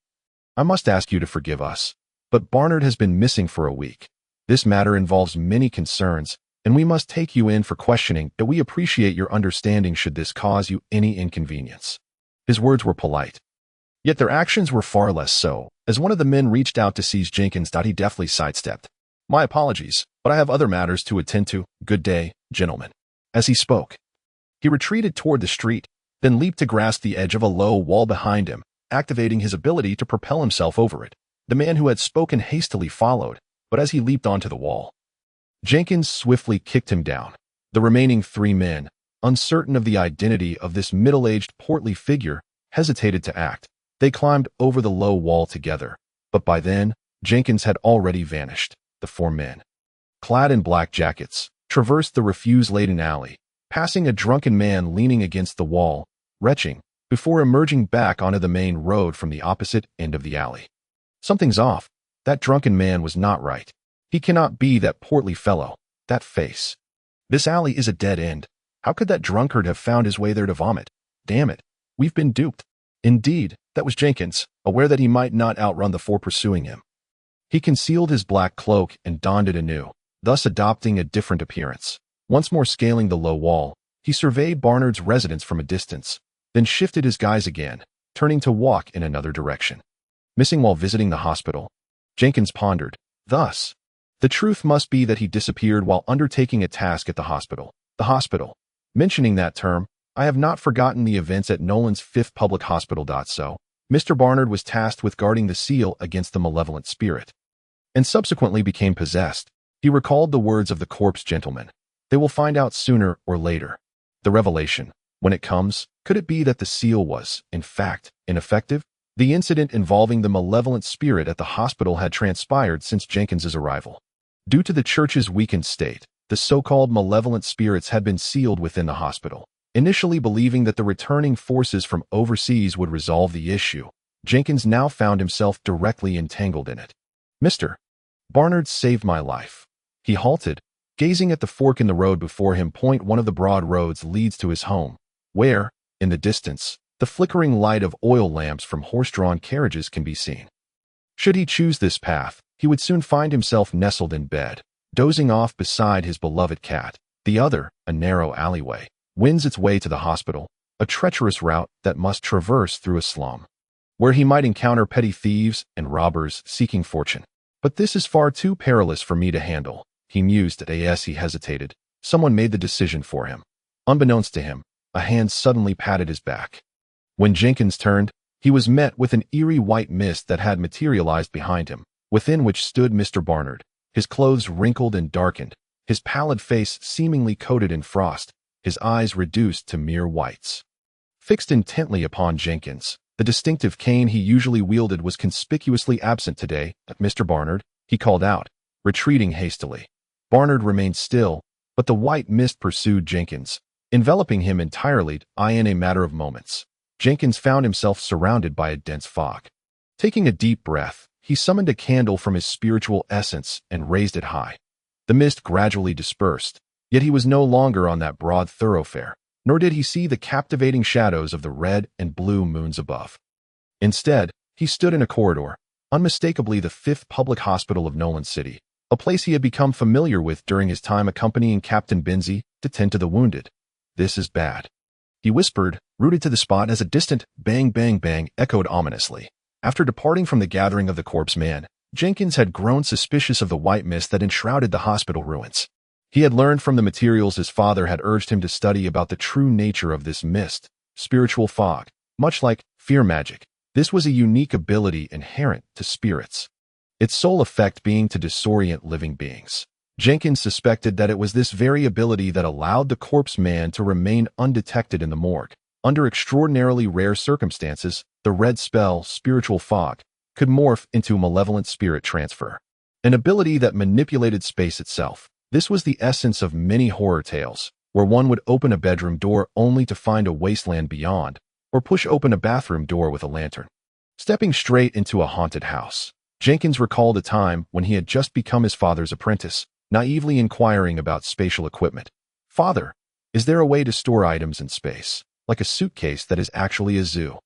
Speaker 1: I must ask you to forgive us, but Barnard has been missing for a week. This matter involves many concerns, and we must take you in for questioning. That we appreciate your understanding should this cause you any inconvenience." His words were polite, yet their actions were far less so. As one of the men reached out to seize Jenkins, he deftly sidestepped. "My apologies, but I have other matters to attend to. Good day, gentlemen." As he spoke, he retreated toward the street, then leaped to grasp the edge of a low wall behind him, activating his ability to propel himself over it. The man who had spoken hastily followed, but as he leaped onto the wall, Jenkins swiftly kicked him down. The remaining three men, uncertain of the identity of this middle-aged, portly figure, hesitated to act. They climbed over the low wall together, but by then, Jenkins had already vanished. The four men, clad in black jackets, traversed the refuse-laden alley, passing a drunken man leaning against the wall, retching, before emerging back onto the main road from the opposite end of the alley. Something's off. That drunken man was not right. He cannot be that portly fellow. That face. This alley is a dead end. How could that drunkard have found his way there to vomit? Damn it. We've been duped. Indeed, that was Jenkins, aware that he might not outrun the four pursuing him. He concealed his black cloak and donned it anew, thus adopting a different appearance. Once more scaling the low wall, he surveyed Barnard's residence from a distance, then shifted his guise again, turning to walk in another direction. Missing while visiting the hospital, Jenkins pondered. Thus, the truth must be that he disappeared while undertaking a task at the hospital. The hospital. Mentioning that term, I have not forgotten the events at Nolan's fifth public hospital. So, Mr. Barnard was tasked with guarding the seal against the malevolent spirit, and subsequently became possessed. He recalled the words of the corpse gentleman. They will find out sooner or later. The revelation, when it comes, could it be that the seal was, in fact, ineffective? The incident involving the malevolent spirit at the hospital had transpired since Jenkins's arrival. Due to the church's weakened state, the so-called malevolent spirits had been sealed within the hospital. Initially believing that the returning forces from overseas would resolve the issue, Jenkins now found himself directly entangled in it. Mr. Barnard saved my life. He halted, gazing at the fork in the road before him. One of the broad roads leads to his home, where, in the distance, the flickering light of oil lamps from horse-drawn carriages can be seen. Should he choose this path, he would soon find himself nestled in bed, dozing off beside his beloved cat. The other, a narrow alleyway, wends its way to the hospital, a treacherous route that must traverse through a slum, where he might encounter petty thieves and robbers seeking fortune. But this is far too perilous for me to handle, he mused. As he hesitated, someone made the decision for him. Unbeknownst to him, a hand suddenly patted his back. When Jenkins turned, he was met with an eerie white mist that had materialized behind him, within which stood Mr. Barnard, his clothes wrinkled and darkened, his pallid face seemingly coated in frost, his eyes reduced to mere whites. Fixed intently upon Jenkins, the distinctive cane he usually wielded was conspicuously absent today. Mr. Barnard, he called out, retreating hastily. Barnard remained still, but the white mist pursued Jenkins, enveloping him entirely. In a matter of moments, Jenkins found himself surrounded by a dense fog. Taking a deep breath, he summoned a candle from his spiritual essence and raised it high. The mist gradually dispersed, yet he was no longer on that broad thoroughfare, nor did he see the captivating shadows of the red and blue moons above. Instead, he stood in a corridor, unmistakably the fifth public hospital of Nolan City, a place he had become familiar with during his time accompanying Captain Benzie to tend to the wounded. This is bad, he whispered, rooted to the spot as a distant bang bang bang echoed ominously. After departing from the gathering of the corpse man, Jenkins had grown suspicious of the white mist that enshrouded the hospital ruins. He had learned from the materials his father had urged him to study about the true nature of this mist, spiritual fog. Much like fear magic, this was a unique ability inherent to spirits, its sole effect being to disorient living beings. Jenkins suspected that it was this very ability that allowed the corpse man to remain undetected in the morgue. Under extraordinarily rare circumstances, the red spell, spiritual fog, could morph into malevolent spirit transfer, an ability that manipulated space itself. This was the essence of many horror tales, where one would open a bedroom door only to find a wasteland beyond, or push open a bathroom door with a lantern. Stepping straight into a haunted house, Jenkins recalled a time when he had just become his father's apprentice, naively inquiring about spatial equipment. "Father, is there a way to store items in space, like a suitcase that is actually a zoo?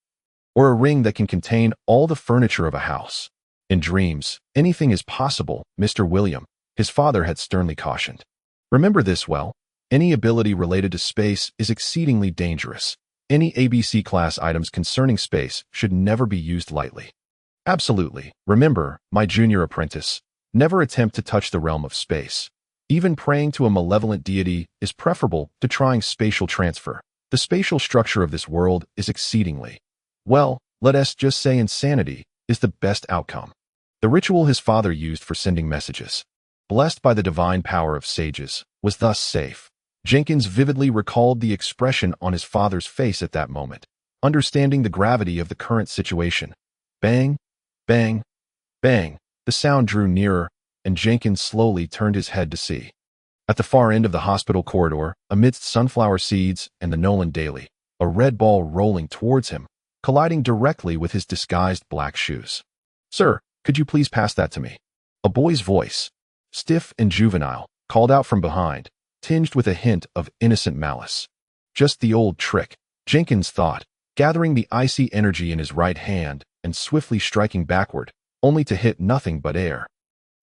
Speaker 1: Or a ring that can contain all the furniture of a house?" "In dreams, anything is possible, Mr. William," his father had sternly cautioned. "Remember this well, any ability related to space is exceedingly dangerous. Any ABC-class items concerning space should never be used lightly." "Absolutely. Remember, my junior apprentice, never attempt to touch the realm of space. Even praying to a malevolent deity is preferable to trying spatial transfer. The spatial structure of this world is exceedingly, well, let us just say insanity is the best outcome." The ritual his father used for sending messages, blessed by the divine power of sages, was thus safe. Jenkins vividly recalled the expression on his father's face at that moment, understanding the gravity of the current situation. Bang, bang, bang. The sound drew nearer, and Jenkins slowly turned his head to see. At the far end of the hospital corridor, amidst sunflower seeds and the Nolan Daily, a red ball rolling towards him, colliding directly with his disguised black shoes. "Sir, could you please pass that to me?" A boy's voice, stiff and juvenile, called out from behind, tinged with a hint of innocent malice. Just the old trick, Jenkins thought, gathering the icy energy in his right hand and swiftly striking backward, only to hit nothing but air.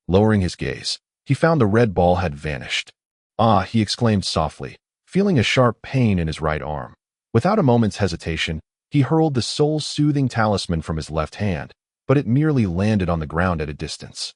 Speaker 1: Lowering his gaze, he found the red ball had vanished. "Ah," he exclaimed softly, feeling a sharp pain in his right arm. Without a moment's hesitation, he hurled the soul-soothing talisman from his left hand, but it merely landed on the ground at a distance.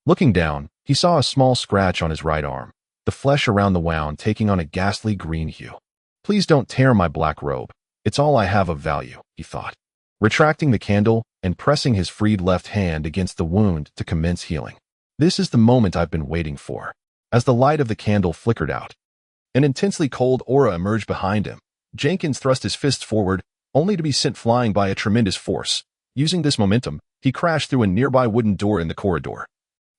Speaker 1: Looking down, he saw a small scratch on his right arm, the flesh around the wound taking on a ghastly green hue. "Please don't tear my black robe. It's all I have of value," he thought. retracting the candle and pressing his freed left hand against the wound to commence healing. This is the moment I've been waiting for. As the light of the candle flickered out, an intensely cold aura emerged behind him. Jenkins thrust his fists forward, only to be sent flying by a tremendous force. Using this momentum, he crashed through a nearby wooden door in the corridor,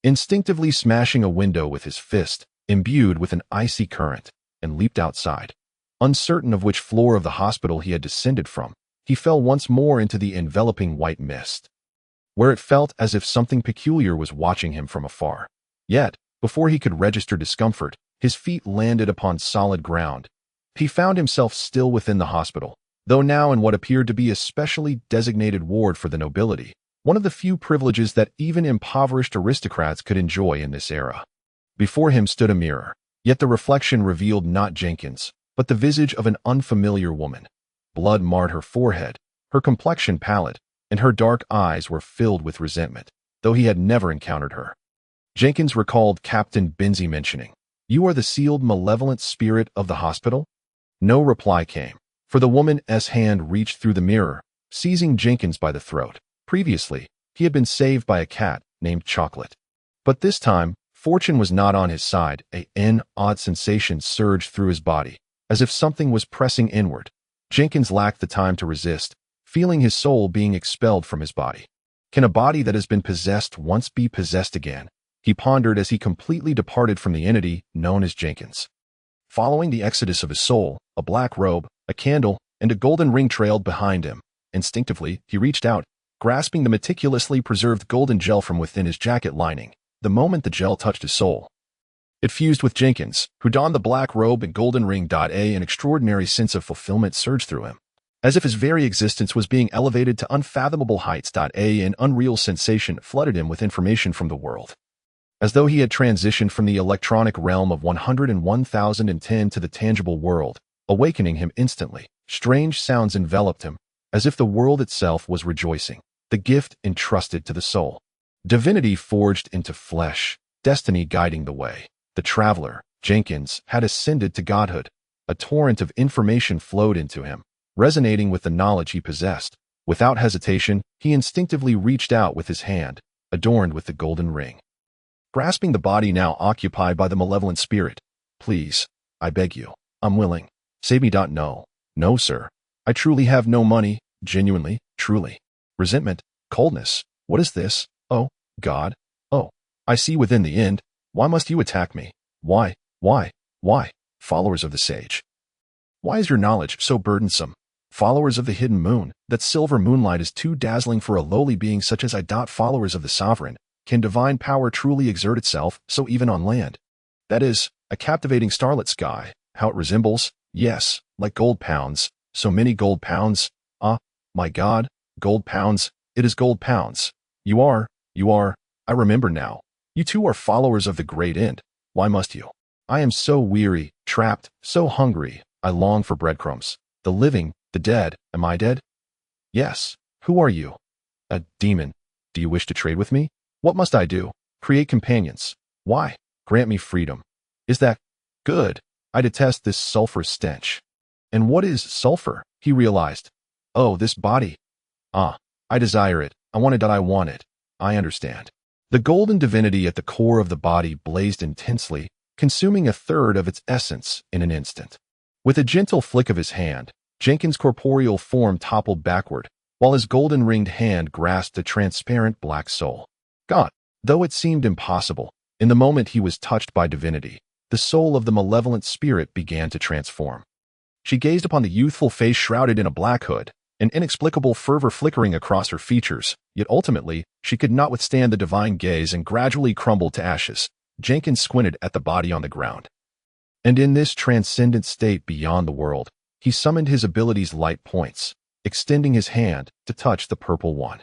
Speaker 1: instinctively smashing a window with his fist, imbued with an icy current, and leaped outside. Uncertain of which floor of the hospital he had descended from, he fell once more into the enveloping white mist, where it felt as if something peculiar was watching him from afar. Yet, before he could register discomfort, his feet landed upon solid ground. He found himself still within the hospital, though now in what appeared to be a specially designated ward for the nobility, one of the few privileges that even impoverished aristocrats could enjoy in this era. Before him stood a mirror, yet the reflection revealed not Jenkins, but the visage of an unfamiliar woman. Blood marred her forehead, her complexion pallid, and her dark eyes were filled with resentment, though he had never encountered her. Jenkins recalled Captain Benzie mentioning, "You are the sealed malevolent spirit of the hospital?" No reply came, for the woman's hand reached through the mirror, seizing Jenkins by the throat. Previously, he had been saved by a cat named Chocolate. But this time, fortune was not on his side. An odd sensation surged through his body, as if something was pressing inward. Jenkins lacked the time to resist, feeling his soul being expelled from his body. Can a body that has been possessed once be possessed again? He pondered as he completely departed from the entity known as Jenkins. Following the exodus of his soul, a black robe, a candle, and a golden ring trailed behind him. Instinctively, he reached out, grasping the meticulously preserved golden gel from within his jacket lining. The moment the gel touched his soul, it fused with Jenkins, who donned the black robe and golden ring. An extraordinary sense of fulfillment surged through him, as if his very existence was being elevated to unfathomable heights. An unreal sensation flooded him with information from the world, as though he had transitioned from the electronic realm of 101,010 to the tangible world, awakening him instantly. Strange sounds enveloped him, as if the world itself was rejoicing, the gift entrusted to the soul. Divinity forged into flesh, destiny guiding the way. The traveler, Jenkins, had ascended to godhood. A torrent of information flowed into him, resonating with the knowledge he possessed. Without hesitation, he instinctively reached out with his hand, adorned with the golden ring, grasping the body now occupied by the malevolent spirit. "Please, I beg you, I'm willing. Save me." "No, no, sir. I truly have no money. Genuinely, truly." Resentment, coldness. What is this? Oh, God. Oh, I see within the end. Why must you attack me? Why? Followers of the sage, why is your knowledge so burdensome? Followers of the hidden moon, that silver moonlight is too dazzling for a lowly being such as I. Followers of the sovereign, can divine power truly exert itself, so even on land? That is, a captivating starlit sky, how it resembles, yes, like gold pounds, so many gold pounds. Ah, my God, gold pounds, it is gold pounds. You are, I remember now. You too are followers of the great end. Why must you? I am so weary, trapped, so hungry. I long for breadcrumbs. The living, the dead. Am I dead? Yes. Who are you? A demon. Do you wish to trade with me? What must I do? Create companions. Why? Grant me freedom. Is that good? I detest this sulfur stench. And what is sulfur? He realized. Oh, this body. Ah, I desire it. I want it. I want it. I understand. The golden divinity at the core of the body blazed intensely, consuming a third of its essence in an instant. With a gentle flick of his hand, Jenkins' corporeal form toppled backward, while his golden-ringed hand grasped a transparent black soul. God, though it seemed impossible, in the moment he was touched by divinity, the soul of the malevolent spirit began to transform. She gazed upon the youthful face shrouded in a black hood, an inexplicable fervor flickering across her features, yet ultimately, she could not withstand the divine gaze and gradually crumbled to ashes. Jenkins squinted at the body on the ground. And in this transcendent state beyond the world, he summoned his ability's light points, extending his hand to touch the purple one.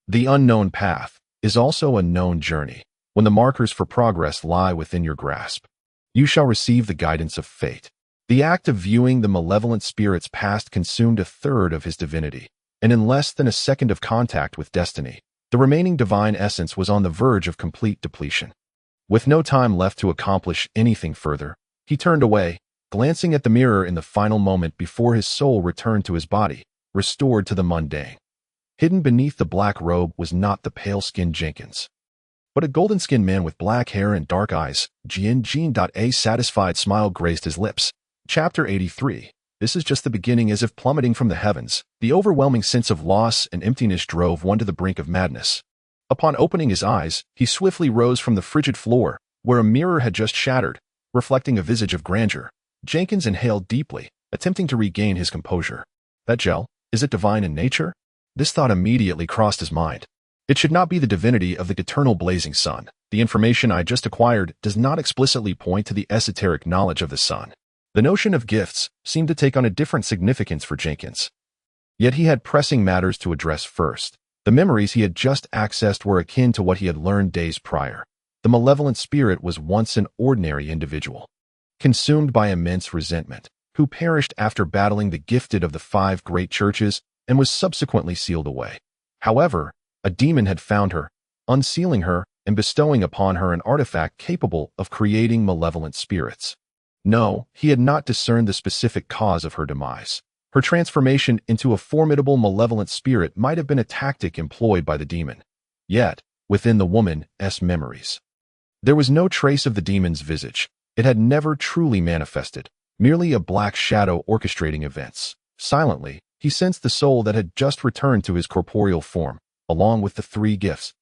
Speaker 1: The unknown path is also a known journey. When the markers for progress lie within your grasp, you shall receive the guidance of fate. The act of viewing the malevolent spirit's past consumed a third of his divinity, and in less than a second of contact with destiny, the remaining divine essence was on the verge of complete depletion. With no time left to accomplish anything further, he turned away, glancing at the mirror in the final moment before his soul returned to his body, restored to the mundane. Hidden beneath the black robe was not the pale-skinned Jenkins, but a golden-skinned man with black hair and dark eyes. A satisfied smile graced his lips. Chapter 83. This is just the beginning. As if plummeting from the heavens, the overwhelming sense of loss and emptiness drove one to the brink of madness. Upon opening his eyes, he swiftly rose from the frigid floor, where a mirror had just shattered, reflecting a visage of grandeur. Jenkins inhaled deeply, attempting to regain his composure. That gel, is it divine in nature? This thought immediately crossed his mind. It should not be the divinity of the eternal blazing sun. The information I just acquired does not explicitly point to the esoteric knowledge of the sun. The notion of gifts seemed to take on a different significance for Jenkins. Yet he had pressing matters to address first. The memories he had just accessed were akin to what he had learned days prior. The malevolent spirit was once an ordinary individual, consumed by immense resentment, who perished after battling the gifted of the 5 great churches and was subsequently sealed away. However, a demon had found her, unsealing her and bestowing upon her an artifact capable of creating malevolent spirits. No, he had not discerned the specific cause of her demise. Her transformation into a formidable malevolent spirit might have been a tactic employed by the demon. Yet, within the woman's memories, there was no trace of the demon's visage. It had never truly manifested, merely a black shadow orchestrating events. Silently, he sensed the soul that had just returned to his corporeal form, along with the 3 gifts.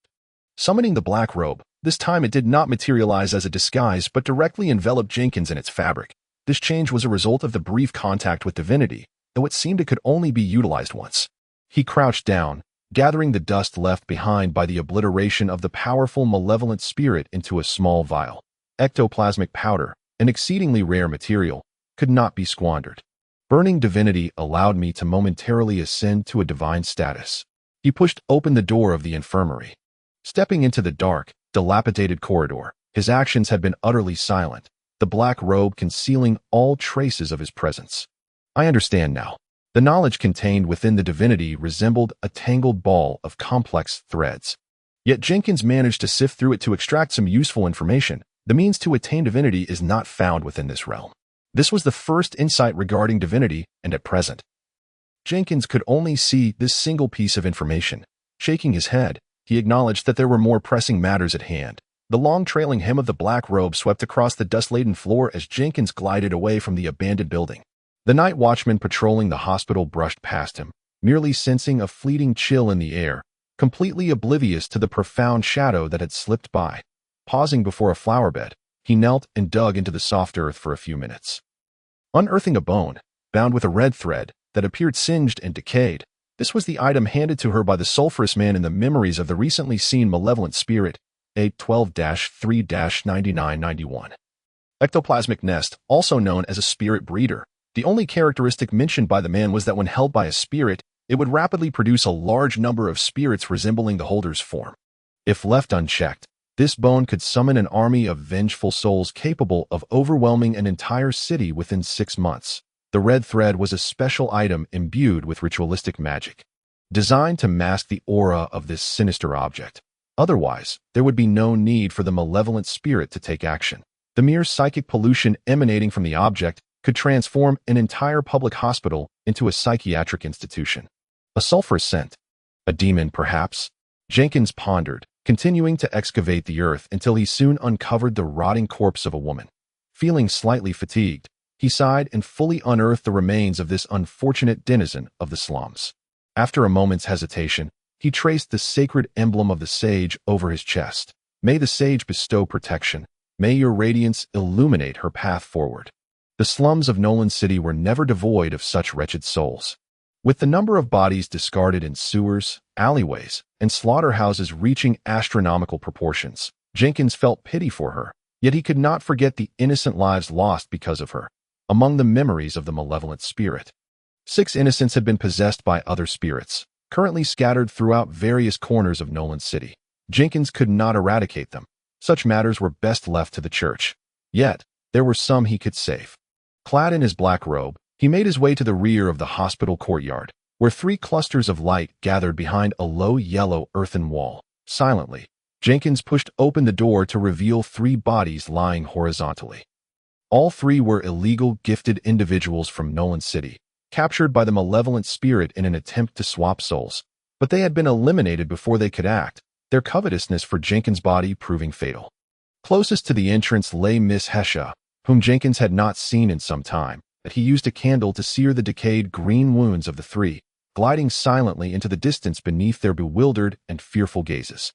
Speaker 1: Summoning the black robe, this time it did not materialize as a disguise but directly enveloped Jenkins in its fabric. This change was a result of the brief contact with divinity, though it seemed it could only be utilized once. He crouched down, gathering the dust left behind by the obliteration of the powerful malevolent spirit into a small vial. Ectoplasmic powder, an exceedingly rare material, could not be squandered. Burning divinity allowed me to momentarily ascend to a divine status. He pushed open the door of the infirmary. Stepping into the dark, dilapidated corridor, his actions had been utterly silent, the black robe concealing all traces of his presence. I understand now. The knowledge contained within the divinity resembled a tangled ball of complex threads. Yet Jenkins managed to sift through it to extract some useful information. The means to attain divinity is not found within this realm. This was the first insight regarding divinity, and at present, Jenkins could only see this single piece of information. Shaking his head, he acknowledged that there were more pressing matters at hand. The long trailing hem of the black robe swept across the dust-laden floor as Jenkins glided away from the abandoned building. The night watchman patrolling the hospital brushed past him, merely sensing a fleeting chill in the air, completely oblivious to the profound shadow that had slipped by. Pausing before a flower bed, he knelt and dug into the soft earth for a few minutes. Unearthing a bone, bound with a red thread, that appeared singed and decayed, this was the item handed to her by the sulphurous man in the memories of the recently seen malevolent spirit, A12-3-9991. Ectoplasmic nest, also known as a spirit breeder. The only characteristic mentioned by the man was that when held by a spirit, it would rapidly produce a large number of spirits resembling the holder's form. If left unchecked, this bone could summon an army of vengeful souls capable of overwhelming an entire city within 6 months. The red thread was a special item imbued with ritualistic magic, designed to mask the aura of this sinister object. Otherwise, there would be no need for the malevolent spirit to take action. The mere psychic pollution emanating from the object could transform an entire public hospital into a psychiatric institution. A sulfurous scent. A demon, perhaps? Jenkins pondered, continuing to excavate the earth until he soon uncovered the rotting corpse of a woman. Feeling slightly fatigued, he sighed and fully unearthed the remains of this unfortunate denizen of the slums. After a moment's hesitation, he traced the sacred emblem of the sage over his chest. May the sage bestow protection. May your radiance illuminate her path forward. The slums of Nolan City were never devoid of such wretched souls. With the number of bodies discarded in sewers, alleyways, and slaughterhouses reaching astronomical proportions, Jenkins felt pity for her, yet he could not forget the innocent lives lost because of her. Among the memories of the malevolent spirit, 6 innocents had been possessed by other spirits, currently scattered throughout various corners of Nolan City. Jenkins could not eradicate them. Such matters were best left to the church. Yet, there were some he could save. Clad in his black robe, he made his way to the rear of the hospital courtyard, where 3 clusters of light gathered behind a low yellow earthen wall. Silently, Jenkins pushed open the door to reveal 3 bodies lying horizontally. All 3 were illegal gifted individuals from Nolan City, captured by the malevolent spirit in an attempt to swap souls. but they had been eliminated before they could act, their covetousness for Jenkins' body proving fatal. Closest to the entrance lay Miss Hesha, whom Jenkins had not seen in some time, that he used a candle to sear the decayed green wounds of the three, gliding silently into the distance beneath their bewildered and fearful gazes.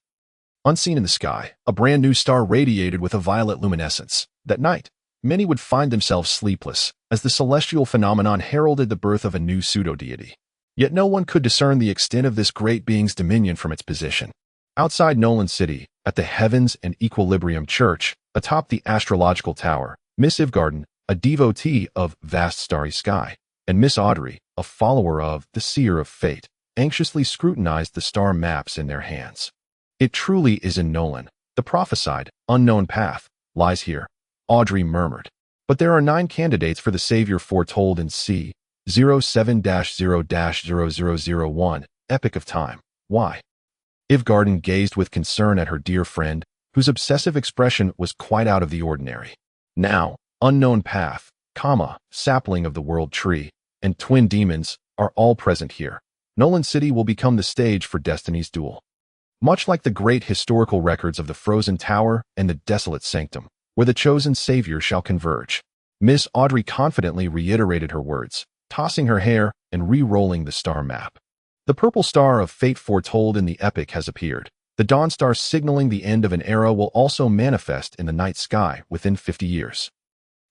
Speaker 1: Unseen in the sky, a brand new star radiated with a violet luminescence. That night, many would find themselves sleepless, as the celestial phenomenon heralded the birth of a new pseudo-deity. Yet no one could discern the extent of this great being's dominion from its position. Outside Nolan City, at the Heavens and Equilibrium Church, atop the astrological tower, Miss Ivgarden, a devotee of vast starry sky, and Miss Audrey, a follower of the Seer of Fate, anxiously scrutinized the star maps in their hands. It truly is in Nolan. The prophesied, unknown path lies here, Audrey murmured. But there are 9 candidates for the Savior foretold in C07-0-0001, Epoch of Time. Why? Ivgarden gazed with concern at her dear friend, whose obsessive expression was quite out of the ordinary. Now, unknown path, sapling of the world tree, and twin demons are all present here. Nolan City will become the stage for Destiny's duel. Much like the great historical records of the Frozen Tower and the Desolate Sanctum, where the chosen savior shall converge. Miss Audrey confidently reiterated her words, tossing her hair and re-rolling the star map. The purple star of fate foretold in the epic has appeared. The dawn star signaling the end of an era will also manifest in the night sky within 50 years.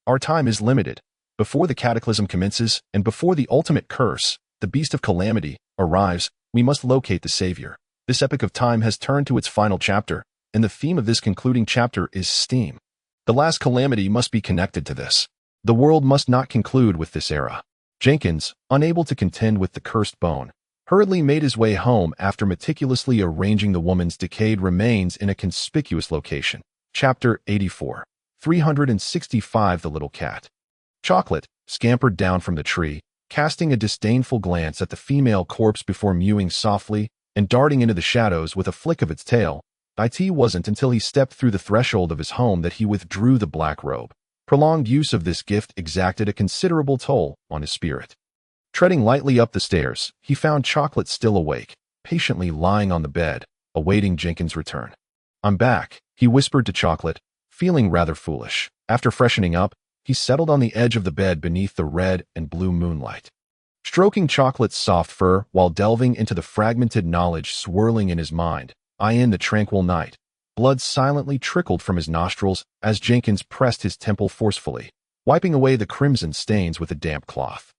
Speaker 1: Our time is limited. Before the cataclysm commences, and before the ultimate curse, the beast of calamity, arrives, we must locate the savior. This epoch of time has turned to its final chapter, and the theme of this concluding chapter is steam. The last calamity must be connected to this. The world must not conclude with this era. Jenkins, unable to contend with the cursed bone, hurriedly made his way home after meticulously arranging the woman's decayed remains in a conspicuous location. Chapter 84. 365 The Little Cat. Chocolate scampered down from the tree, casting a disdainful glance at the female corpse before mewing softly and darting into the shadows with a flick of its tail. It wasn't until he stepped through the threshold of his home that he withdrew the black robe. Prolonged use of this gift exacted a considerable toll on his spirit. Treading lightly up the stairs, he found Chocolate still awake, patiently lying on the bed, awaiting Jenkins' return. "I'm back," he whispered to Chocolate, feeling rather foolish. After freshening up, he settled on the edge of the bed beneath the red and blue moonlight. Stroking Chocolate's soft fur while delving into the fragmented knowledge swirling in his mind, in the tranquil night, blood silently trickled from his nostrils as Jenkins pressed his temple forcefully, wiping away the crimson stains with a damp cloth.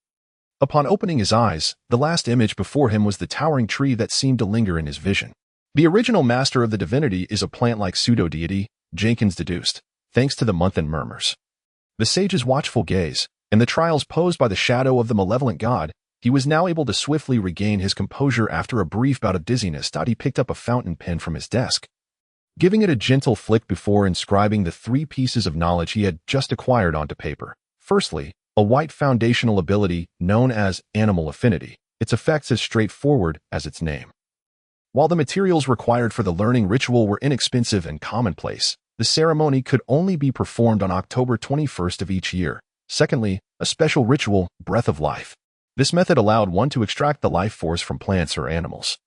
Speaker 1: Upon opening his eyes, the last image before him was the towering tree that seemed to linger in his vision. The original master of the divinity is a plant-like pseudo-deity, Jenkins deduced, thanks to the month and murmurs. The sage's watchful gaze, and the trials posed by the shadow of the malevolent god, he was now able to swiftly regain his composure after a brief bout of dizziness. He picked up a fountain pen from his desk. Giving it a gentle flick before inscribing the 3 pieces of knowledge he had just acquired onto paper. Firstly, a white foundational ability known as animal affinity, its effects as straightforward as its name. While the materials required for the learning ritual were inexpensive and commonplace, the ceremony could only be performed on October 21st of each year. Secondly, a special ritual, Breath of Life. This method allowed one to extract the life force from plants or animals,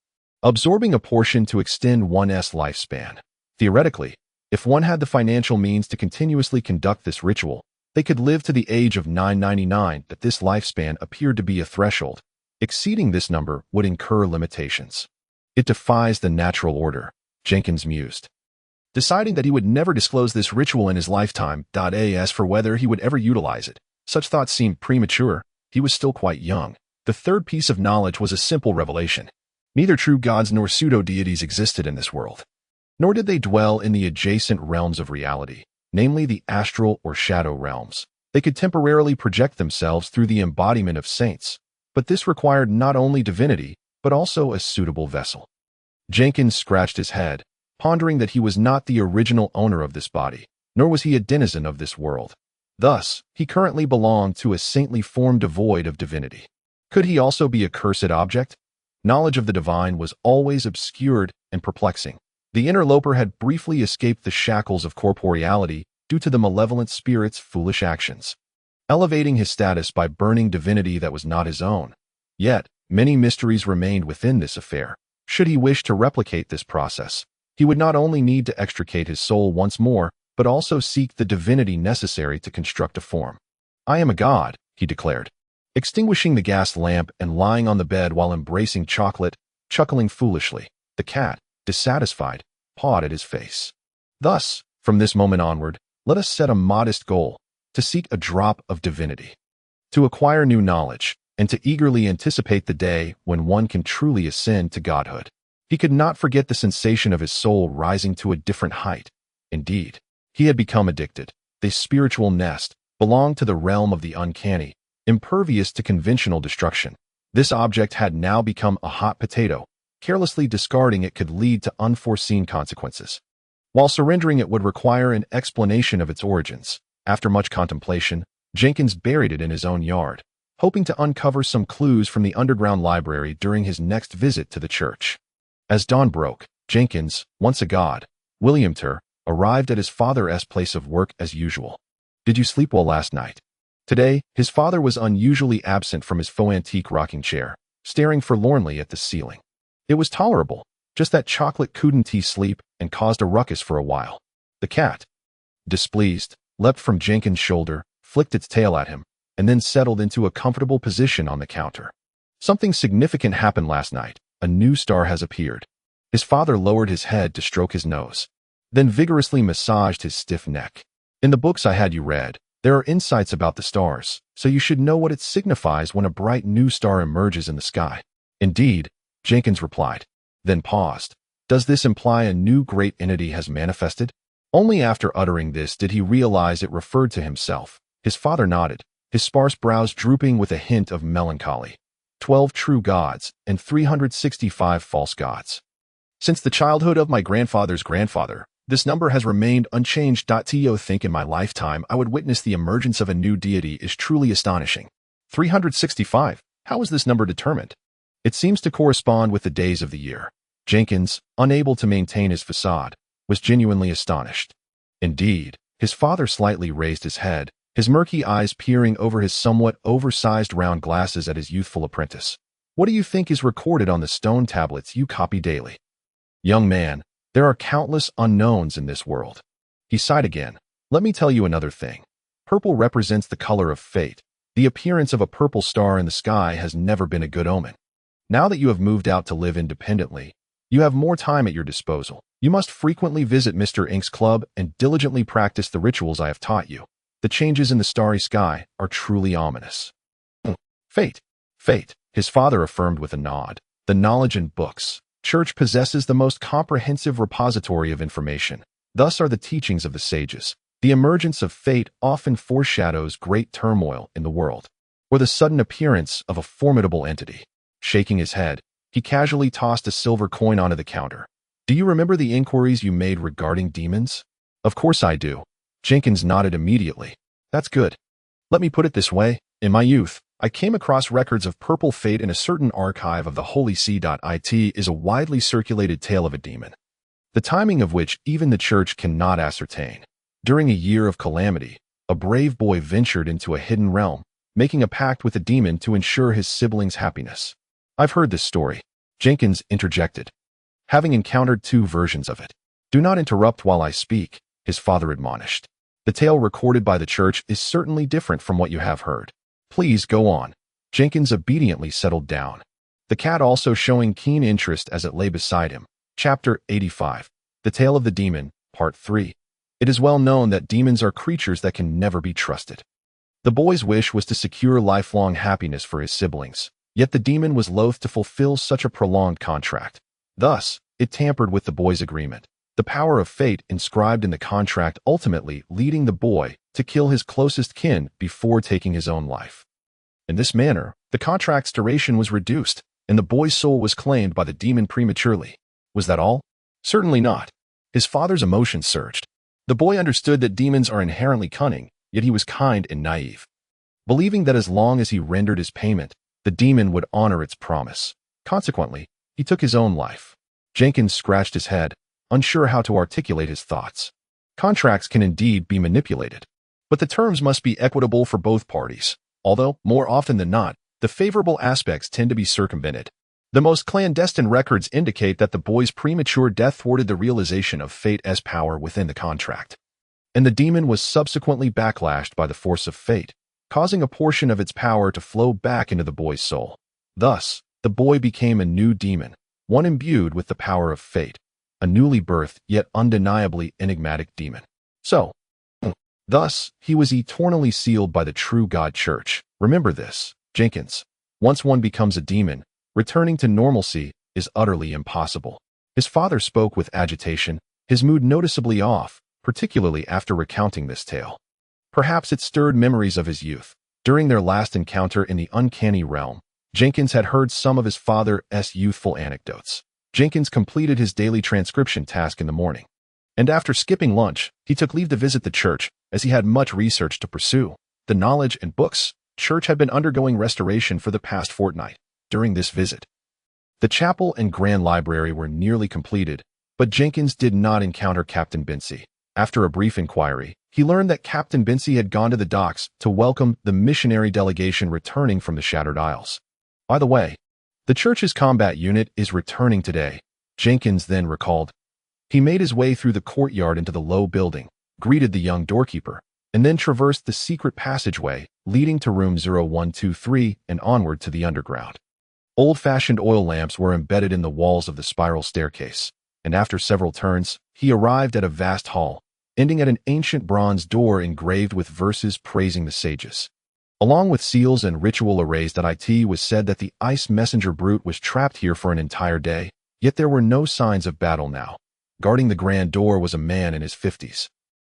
Speaker 1: absorbing a portion to extend one's lifespan. Theoretically, if one had the financial means to continuously conduct this ritual, they could live to the age of 999. That this lifespan appeared to be a threshold. Exceeding this number would incur limitations. It defies the natural order, Jenkins mused. Deciding that he would never disclose this ritual in his lifetime. As for whether he would ever utilize it, such thoughts seemed premature. He was still quite young. The 3rd piece of knowledge was a simple revelation. Neither true gods nor pseudo-deities existed in this world. Nor did they dwell in the adjacent realms of reality, namely the astral or shadow realms. They could temporarily project themselves through the embodiment of saints, but this required not only divinity, but also a suitable vessel. Jenkins scratched his head, pondering that he was not the original owner of this body, nor was he a denizen of this world. Thus, he currently belonged to a saintly form devoid of divinity. Could he also be a cursed object? Knowledge of the divine was always obscured and perplexing. The interloper had briefly escaped the shackles of corporeality due to the malevolent spirit's foolish actions, elevating his status by burning divinity that was not his own. Yet, many mysteries remained within this affair. Should he wish to replicate this process, he would not only need to extricate his soul once more, but also seek the divinity necessary to construct a form. "I am a god," he declared, extinguishing the gas lamp and lying on the bed while embracing chocolate, chuckling foolishly. The cat, dissatisfied, pawed at his face. "Thus, from this moment onward, let us set a modest goal, to seek a drop of divinity, to acquire new knowledge, and to eagerly anticipate the day when one can truly ascend to godhood." He could not forget the sensation of his soul rising to a different height. Indeed, he had become addicted. This spiritual nest belonged to the realm of the uncanny, impervious to conventional destruction. This object had now become a hot potato. Carelessly discarding it could lead to unforeseen consequences, while surrendering it would require an explanation of its origins. After much contemplation, Jenkins buried it in his own yard, hoping to uncover some clues from the underground library during his next visit to the church. As dawn broke, Jenkins, once a god, Williamter, arrived at his father's place of work as usual. "Did you sleep well last night?" Today, his father was unusually absent from his faux antique rocking chair, staring forlornly at the ceiling. It was tolerable, just that chocolate couldn't sleep and caused a ruckus for a while. The cat, displeased, leapt from Jenkins' shoulder, flicked its tail at him, and then settled into a comfortable position on the counter. "Something significant happened last night. A new star has appeared." His father lowered his head to stroke his nose, then vigorously massaged his stiff neck. "In the books I had you read, there are insights about the stars, so you should know what it signifies when a bright new star emerges in the sky." "Indeed," Jenkins replied, then paused. "Does this imply a new great entity has manifested?" Only after uttering this did he realize it referred to himself. His father nodded, his sparse brows drooping with a hint of melancholy. 12 true gods and 365 false gods. "Since the childhood of my grandfather's grandfather, this number has remained unchanged. To think in my lifetime I would witness the emergence of a new deity is truly astonishing." 365. How is this number determined? "It seems to correspond with the days of the year." Jenkins, unable to maintain his facade, was genuinely astonished. Indeed, his father slightly raised his head, his murky eyes peering over his somewhat oversized round glasses at his youthful apprentice. "What do you think is recorded on the stone tablets you copy daily?" "Young man, there are countless unknowns in this world." He sighed again. "Let me tell you another thing. Purple represents the color of fate. The appearance of a purple star in the sky has never been a good omen. Now that you have moved out to live independently, you have more time at your disposal. You must frequently visit Mr. Ink's club and diligently practice the rituals I have taught you. The changes in the starry sky are truly ominous." "Fate, fate," his father affirmed with a nod. "The knowledge in books. Church possesses the most comprehensive repository of information. Thus are the teachings of the sages. The emergence of fate often foreshadows great turmoil in the world, or the sudden appearance of a formidable entity." Shaking his head, he casually tossed a silver coin onto the counter. "Do you remember the inquiries you made regarding demons?" "Of course I do." Jenkins nodded immediately. "That's good. Let me put it this way. In my youth, I came across records of purple fate in a certain archive of the Holy See. It is a widely circulated tale of a demon, the timing of which even the church cannot ascertain. During a year of calamity, a brave boy ventured into a hidden realm, making a pact with a demon to ensure his siblings' happiness. "I've heard this story," Jenkins interjected, having encountered 2 versions of it. "Do not interrupt while I speak," his father admonished. "The tale recorded by the church is certainly different from what you have heard. Please go on." Jenkins obediently settled down, the cat also showing keen interest as it lay beside him. Chapter 85. The Tale of the Demon, Part 3. It is well known that demons are creatures that can never be trusted. The boy's wish was to secure lifelong happiness for his siblings, yet the demon was loath to fulfill such a prolonged contract. Thus, it tampered with the boy's agreement, the power of fate inscribed in the contract ultimately leading the boy to kill his closest kin before taking his own life. In this manner, the contract's duration was reduced, and the boy's soul was claimed by the demon prematurely. Was that all? Certainly not. His father's emotions surged. The boy understood that demons are inherently cunning, yet he was kind and naive, believing that as long as he rendered his payment, the demon would honor its promise. Consequently, he took his own life. Jenkins scratched his head, unsure how to articulate his thoughts. Contracts can indeed be manipulated, but the terms must be equitable for both parties, although, more often than not, the favorable aspects tend to be circumvented. The most clandestine records indicate that the boy's premature death thwarted the realization of fate's power within the contract, and the demon was subsequently backlashed by the force of fate, causing a portion of its power to flow back into the boy's soul. Thus, the boy became a new demon, one imbued with the power of fate, a newly birthed yet undeniably enigmatic demon. Thus, he was eternally sealed by the true God Church. Remember this, Jenkins. Once one becomes a demon, returning to normalcy is utterly impossible. His father spoke with agitation, his mood noticeably off, particularly after recounting this tale. Perhaps it stirred memories of his youth. During their last encounter in the uncanny realm, Jenkins had heard some of his father's youthful anecdotes. Jenkins completed his daily transcription task in the morning, and after skipping lunch, he took leave to visit the church, as he had much research to pursue. The knowledge and books church had been undergoing restoration for the past fortnight. During this visit, the chapel and grand library were nearly completed, but Jenkins did not encounter Captain Bincy. After a brief inquiry, he learned that Captain Bincy had gone to the docks to welcome the missionary delegation returning from the Shattered Isles. By the way, the church's combat unit is returning today, Jenkins then recalled. He made his way through the courtyard into the low building, greeted the young doorkeeper, and then traversed the secret passageway leading to room 0123 and onward to the underground. Old-fashioned oil lamps were embedded in the walls of the spiral staircase, and after several turns, he arrived at a vast hall, ending at an ancient bronze door engraved with verses praising the sages. Along with seals and ritual arrays that it was said that the ice messenger brute was trapped here for an entire day, yet there were no signs of battle now. Guarding the grand door was a man in his 50s.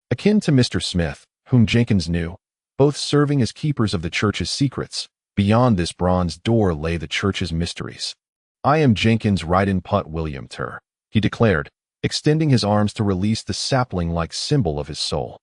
Speaker 1: Akin to Mr. Smith, whom Jenkins knew, both serving as keepers of the church's secrets. Beyond this bronze door lay the church's mysteries. "I am Jenkins Ryden Putt William Tur," he declared, extending his arms to release the sapling-like symbol of his soul.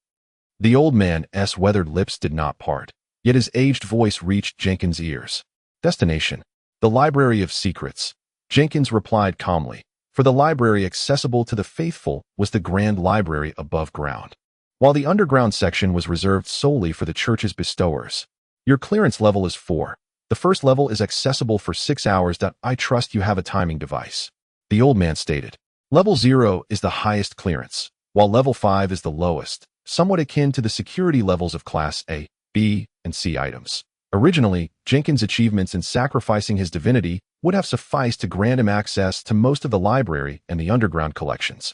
Speaker 1: The old man's weathered lips did not part, yet his aged voice reached Jenkins' ears. "Destination: the Library of Secrets," Jenkins replied calmly, for the library accessible to the faithful was the grand library above ground, while the underground section was reserved solely for the church's bestowers. "Your clearance level is 4. The first level is accessible for 6 hours. I trust you have a timing device," the old man stated. Level 0 is the highest clearance, while level 5 is the lowest, somewhat akin to the security levels of Class A, B, and C items. Originally, Jenkins' achievements in sacrificing his divinity would have sufficed to grant him access to most of the library and the underground collections.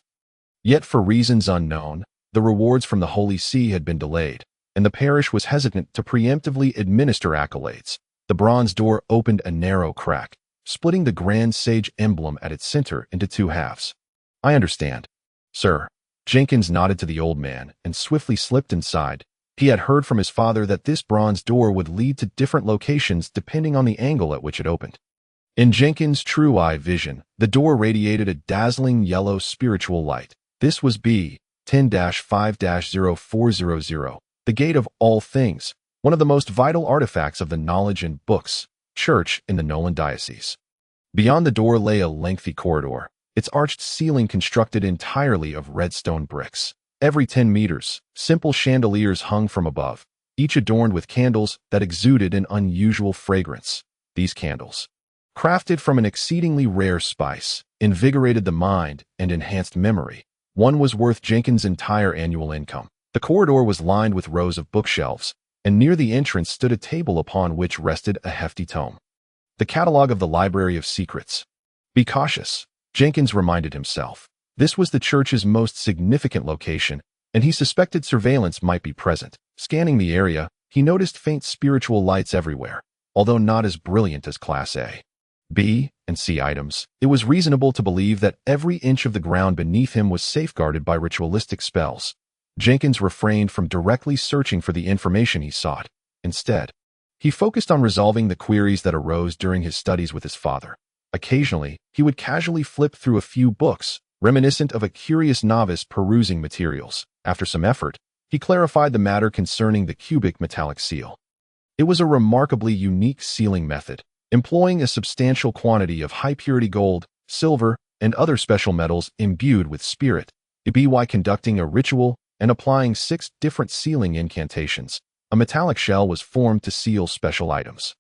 Speaker 1: Yet for reasons unknown, the rewards from the Holy See had been delayed, and the parish was hesitant to preemptively administer accolades. The bronze door opened a narrow crack, splitting the grand sage emblem at its center into 2 halves. "I understand, sir." Jenkins nodded to the old man and swiftly slipped inside. He had heard from his father that this bronze door would lead to different locations depending on the angle at which it opened. In Jenkins' true eye vision, the door radiated a dazzling yellow spiritual light. This was B-10-5-0400, the gate of all things, one of the most vital artifacts of the knowledge and books church in the Nolan Diocese. Beyond the door lay a lengthy corridor, its arched ceiling constructed entirely of red stone bricks. Every 10 meters, simple chandeliers hung from above, each adorned with candles that exuded an unusual fragrance. These candles, crafted from an exceedingly rare spice, invigorated the mind and enhanced memory. One was worth Jenkins' entire annual income. The corridor was lined with rows of bookshelves, and near the entrance stood a table upon which rested a hefty tome. The catalog of the Library of Secrets. "Be cautious," Jenkins reminded himself. This was the church's most significant location, and he suspected surveillance might be present. Scanning the area, he noticed faint spiritual lights everywhere, although not as brilliant as Class A, B, and C items. It was reasonable to believe that every inch of the ground beneath him was safeguarded by ritualistic spells. Jenkins refrained from directly searching for the information he sought. Instead, he focused on resolving the queries that arose during his studies with his father. Occasionally, he would casually flip through a few books, reminiscent of a curious novice perusing materials. After some effort, he clarified the matter concerning the cubic metallic seal. It was a remarkably unique sealing method, employing a substantial quantity of high-purity gold, silver, and other special metals imbued with spirit, by conducting a ritual and applying 6 different sealing incantations. A metallic shell was formed to seal special items.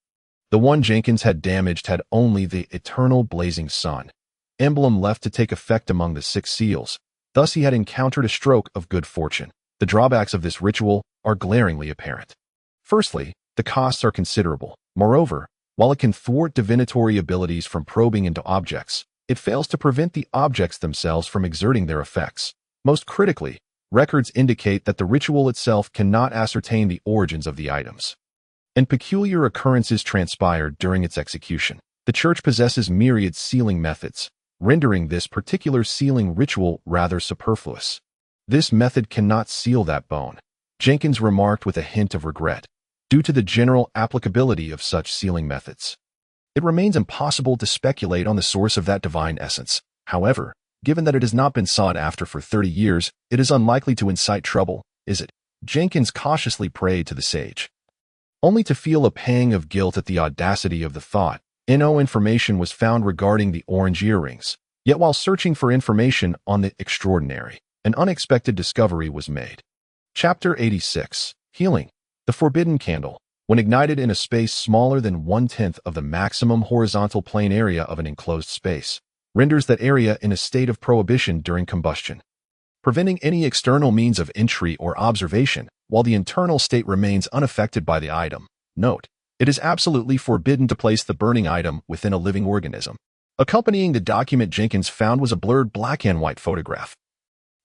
Speaker 1: The one Jenkins had damaged had only the eternal blazing sun emblem left to take effect among the 6 seals. Thus he had encountered a stroke of good fortune. The drawbacks of this ritual are glaringly apparent. Firstly, the costs are considerable. Moreover, while it can thwart divinatory abilities from probing into objects, it fails to prevent the objects themselves from exerting their effects. Most critically, records indicate that the ritual itself cannot ascertain the origins of the items, and peculiar occurrences transpired during its execution. The Church possesses myriad sealing methods, rendering this particular sealing ritual rather superfluous. This method cannot seal that bone, Jenkins remarked with a hint of regret, due to the general applicability of such sealing methods. It remains impossible to speculate on the source of that divine essence. However, given that it has not been sought after for 30 years, it is unlikely to incite trouble, is it? Jenkins cautiously prayed to the sage, only to feel a pang of guilt at the audacity of the thought. No information was found regarding the orange earrings, yet while searching for information on the extraordinary, an unexpected discovery was made. Chapter 86. Healing. The forbidden candle, when ignited in a space smaller than 1/10 of the maximum horizontal plane area of an enclosed space, renders that area in a state of prohibition during combustion, preventing any external means of entry or observation, while the internal state remains unaffected by the item. Note: it is absolutely forbidden to place the burning item within a living organism. Accompanying the document Jenkins found was a blurred black and white photograph,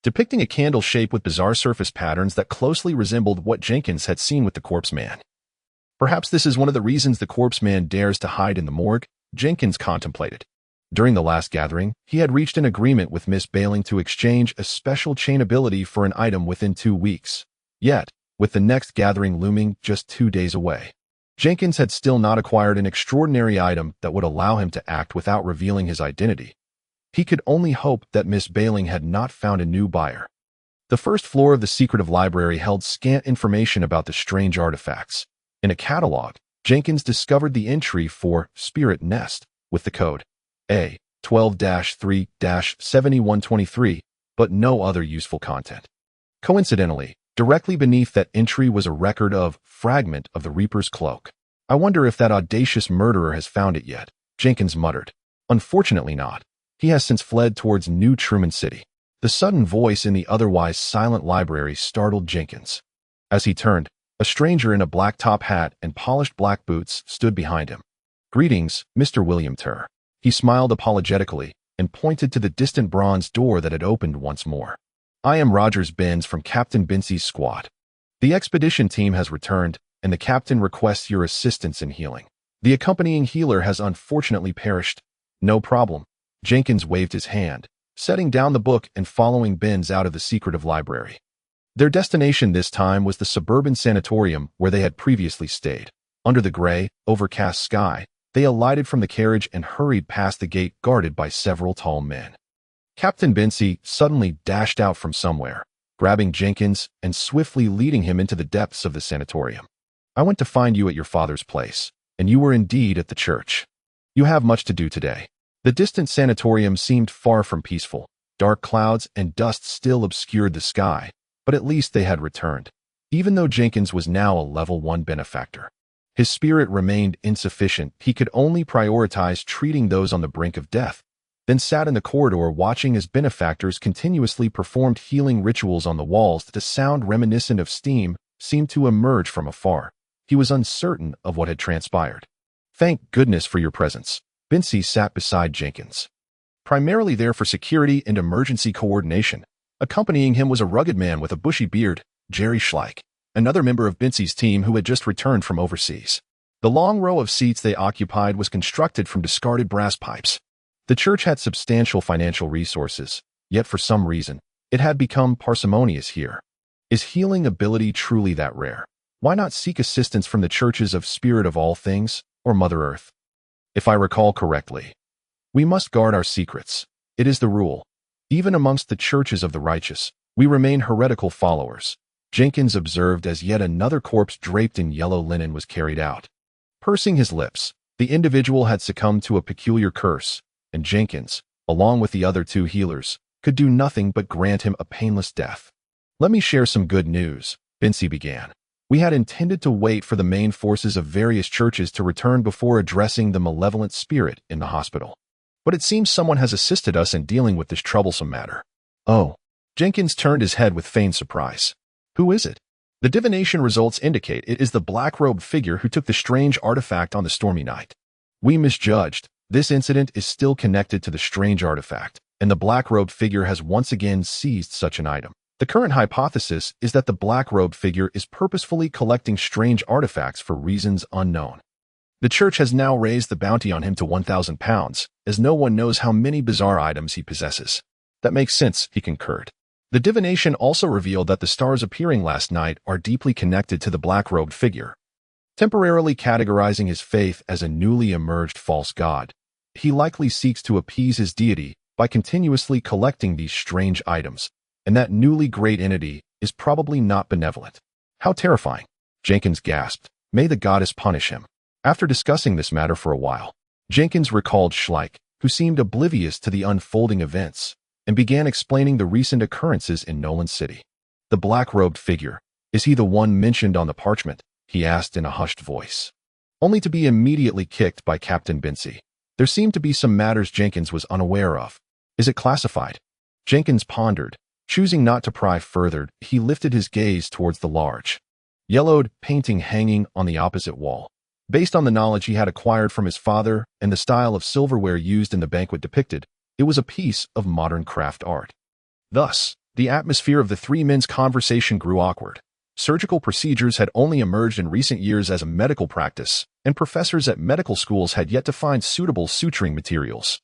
Speaker 1: depicting a candle shape with bizarre surface patterns that closely resembled what Jenkins had seen with the corpse man. Perhaps this is one of the reasons the corpse man dares to hide in the morgue, Jenkins contemplated. During the last gathering, he had reached an agreement with Miss Baling to exchange a special chain ability for an item within 2 weeks. Yet, with the next gathering looming just 2 days away, Jenkins had still not acquired an extraordinary item that would allow him to act without revealing his identity. He could only hope that Miss Baling had not found a new buyer. The first floor of the secretive library held scant information about the strange artifacts. In a catalog, Jenkins discovered the entry for Spirit Nest with the code A12-3-7123, but no other useful content. Coincidentally, directly beneath that entry was a record of Fragment of the Reaper's Cloak. I wonder if that audacious murderer has found it yet, Jenkins muttered. Unfortunately not. He has since fled towards New Truman City. The sudden voice in the otherwise silent library startled Jenkins. As he turned, a stranger in a black top hat and polished black boots stood behind him. "Greetings, Mr. William Turr." He smiled apologetically and pointed to the distant bronze door that had opened once more. "I am Rogers Benz from Captain Bincy's squad. The expedition team has returned, and the captain requests your assistance in healing. The accompanying healer has unfortunately perished." "No problem." Jenkins waved his hand, setting down the book and following Benz out of the secretive library. Their destination this time was the suburban sanatorium where they had previously stayed. Under the gray, overcast sky, they alighted from the carriage and hurried past the gate guarded by several tall men. Captain Bincy suddenly dashed out from somewhere, grabbing Jenkins and swiftly leading him into the depths of the sanatorium. "I went to find you at your father's place, and you were indeed at the church. You have much to do today." The distant sanatorium seemed far from peaceful. Dark clouds and dust still obscured the sky, but at least they had returned. Even though Jenkins was now a level 1 benefactor, his spirit remained insufficient. He could only prioritize treating those on the brink of death, then sat in the corridor watching as benefactors continuously performed healing rituals on the walls that a sound reminiscent of steam seemed to emerge from afar. He was uncertain of what had transpired. "Thank goodness for your presence." Bincy sat beside Jenkins, primarily there for security and emergency coordination. Accompanying him was a rugged man with a bushy beard, Jerry Schleich, another member of Bincy's team who had just returned from overseas. The long row of seats they occupied was constructed from discarded brass pipes. The church had substantial financial resources, yet for some reason, it had become parsimonious here. Is healing ability truly that rare? Why not seek assistance from the churches of Spirit of All Things, or Mother Earth? If I recall correctly, we must guard our secrets. It is the rule. Even amongst the churches of the righteous, we remain heretical followers, Jenkins observed as yet another corpse draped in yellow linen was carried out. Pursing his lips, the individual had succumbed to a peculiar curse, and Jenkins, along with the other 2 healers, could do nothing but grant him a painless death. "Let me share some good news," Bincy began. We had intended to wait for the main forces of various churches to return before addressing the malevolent spirit in the hospital. But it seems someone has assisted us in dealing with this troublesome matter. Oh. Jenkins turned his head with feigned surprise. Who is it? The divination results indicate it is the black-robed figure who took the strange artifact on the stormy night. We misjudged. This incident is still connected to the strange artifact, and the black-robed figure has once again seized such an item. The current hypothesis is that the black-robed figure is purposefully collecting strange artifacts for reasons unknown. The church has now raised the bounty on him to £1,000, as no one knows how many bizarre items he possesses. That makes sense, he concurred. The divination also revealed that the stars appearing last night are deeply connected to the black-robed figure. Temporarily categorizing his faith as a newly emerged false god, he likely seeks to appease his deity by continuously collecting these strange items, and that newly great entity is probably not benevolent. How terrifying, Jenkins gasped. May the goddess punish him. After discussing this matter for a while, Jenkins recalled Schleich, who seemed oblivious to the unfolding events, and began explaining the recent occurrences in Nolan City. The black-robed figure, is he the one mentioned on the parchment? He asked in a hushed voice. Only to be immediately kicked by Captain Bincy. There seemed to be some matters Jenkins was unaware of. Is it classified? Jenkins pondered. Choosing not to pry further, he lifted his gaze towards the large, yellowed painting hanging on the opposite wall. Based on the knowledge he had acquired from his father and the style of silverware used in the banquet depicted, it was a piece of modern craft art. Thus, the atmosphere of the three men's conversation grew awkward. Surgical procedures had only emerged in recent years as a medical practice, and professors at medical schools had yet to find suitable suturing materials.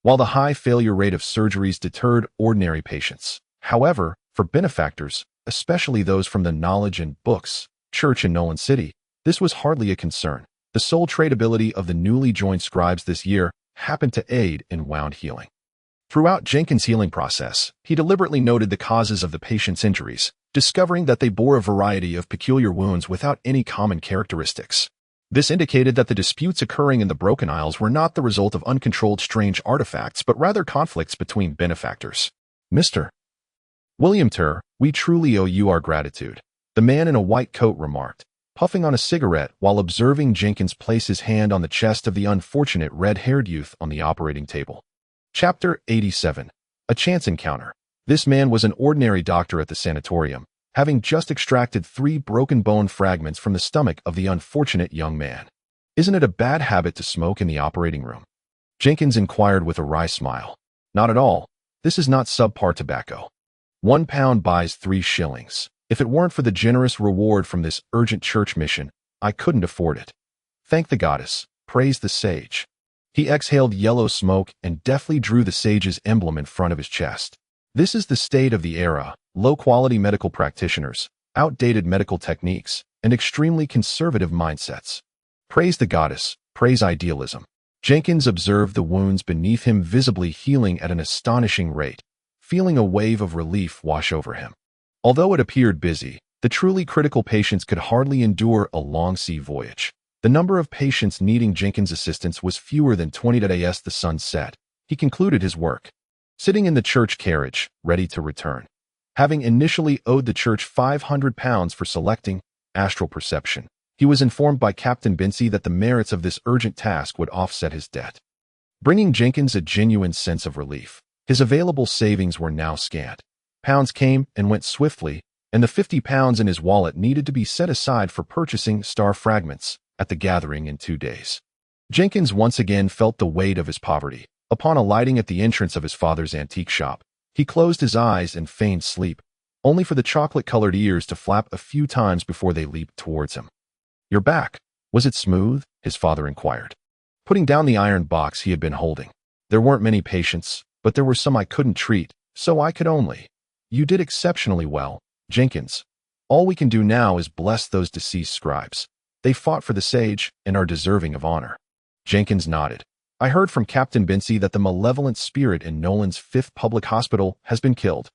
Speaker 1: While the high failure rate of surgeries deterred ordinary patients, however, for benefactors, especially those from the Knowledge and Books Church in Nolan City, this was hardly a concern. The sole tradability of the newly joined scribes this year happened to aid in wound healing. Throughout Jenkins' healing process, he deliberately noted the causes of the patient's injuries, discovering that they bore a variety of peculiar wounds without any common characteristics. This indicated that the disputes occurring in the Broken Isles were not the result of uncontrolled strange artifacts, but rather conflicts between benefactors. Mr. William Turr, we truly owe you our gratitude, the man in a white coat remarked, puffing on a cigarette while observing Jenkins place his hand on the chest of the unfortunate red-haired youth on the operating table. Chapter 87. A Chance Encounter. This man was an ordinary doctor at the sanatorium, having just extracted 3 broken bone fragments from the stomach of the unfortunate young man. Isn't it a bad habit to smoke in the operating room? Jenkins inquired with a wry smile. Not at all. This is not subpar tobacco. 1 pound buys 3 shillings. If it weren't for the generous reward from this urgent church mission, I couldn't afford it. Thank the goddess. Praise the sage. He exhaled yellow smoke and deftly drew the sage's emblem in front of his chest. This is the state of the era: low-quality medical practitioners, outdated medical techniques, and extremely conservative mindsets. Praise the goddess. Praise idealism. Jenkins observed the wounds beneath him visibly healing at an astonishing rate, feeling a wave of relief wash over him. Although it appeared busy, the truly critical patients could hardly endure a long sea voyage. The number of patients needing Jenkins' assistance was fewer than 20 as the sun set. He concluded his work, sitting in the church carriage, ready to return. Having initially owed the church £500 for selecting astral perception, he was informed by Captain Bincy that the merits of this urgent task would offset his debt, bringing Jenkins a genuine sense of relief. His available savings were now scant. Pounds came and went swiftly, and the £50 in his wallet needed to be set aside for purchasing star fragments at the gathering in 2 days. Jenkins once again felt the weight of his poverty. Upon alighting at the entrance of his father's antique shop, he closed his eyes and feigned sleep, only for the chocolate-colored ears to flap a few times before they leaped towards him. Your back, was it smooth? His father inquired, putting down the iron box he had been holding. There weren't many patients, but there were some I couldn't treat, so I could only. You did exceptionally well, Jenkins. All we can do now is bless those deceased scribes. They fought for the sage and are deserving of honor. Jenkins nodded. I heard from Captain Bincy that the malevolent spirit in Nolan's 5th public hospital has been killed.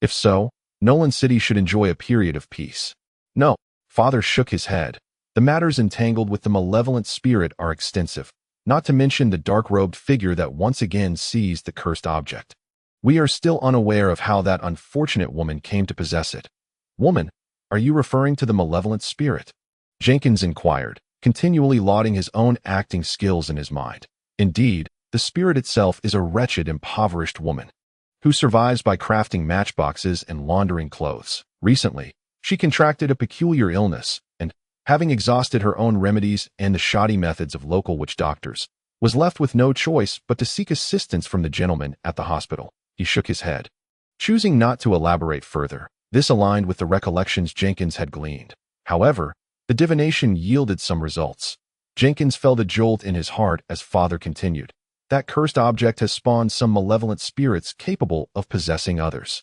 Speaker 1: If so, Nolan City should enjoy a period of peace. No, father shook his head. The matters entangled with the malevolent spirit are extensive, not to mention the dark-robed figure that once again seized the cursed object. We are still unaware of how that unfortunate woman came to possess it. Woman? Are you referring to the malevolent spirit? Jenkins inquired, continually lauding his own acting skills in his mind. Indeed, the spirit itself is a wretched, impoverished woman who survives by crafting matchboxes and laundering clothes. Recently, she contracted a peculiar illness and, having exhausted her own remedies and the shoddy methods of local witch doctors, was left with no choice but to seek assistance from the gentleman at the hospital. He shook his head, choosing not to elaborate further. This aligned with the recollections Jenkins had gleaned. However, the divination yielded some results. Jenkins felt a jolt in his heart as Father continued. That cursed object has spawned some malevolent spirits capable of possessing others.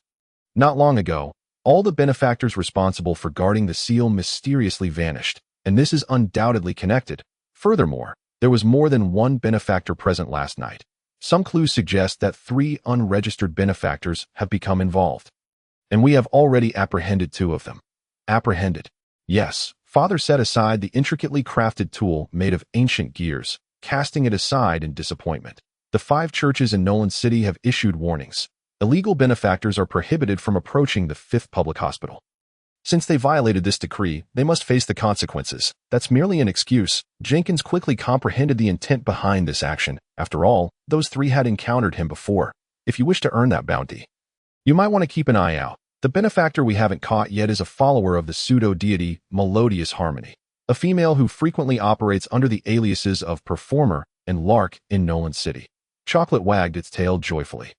Speaker 1: Not long ago, all the benefactors responsible for guarding the seal mysteriously vanished, and this is undoubtedly connected. Furthermore, there was more than one benefactor present last night. Some clues suggest that 3 unregistered benefactors have become involved. And we have already apprehended 2 of them. Apprehended? Yes. Father set aside the intricately crafted tool made of ancient gears, casting it aside in disappointment. The 5 churches in Nolan City have issued warnings. Illegal benefactors are prohibited from approaching the 5th public hospital. Since they violated this decree, they must face the consequences. That's merely an excuse. Jenkins quickly comprehended the intent behind this action. After all, those 3 had encountered him before. If you wish to earn that bounty, you might want to keep an eye out. The benefactor we haven't caught yet is a follower of the pseudo-deity Melodious Harmony, a female who frequently operates under the aliases of Performer and Lark in Nolan City. Chocolate wagged its tail joyfully,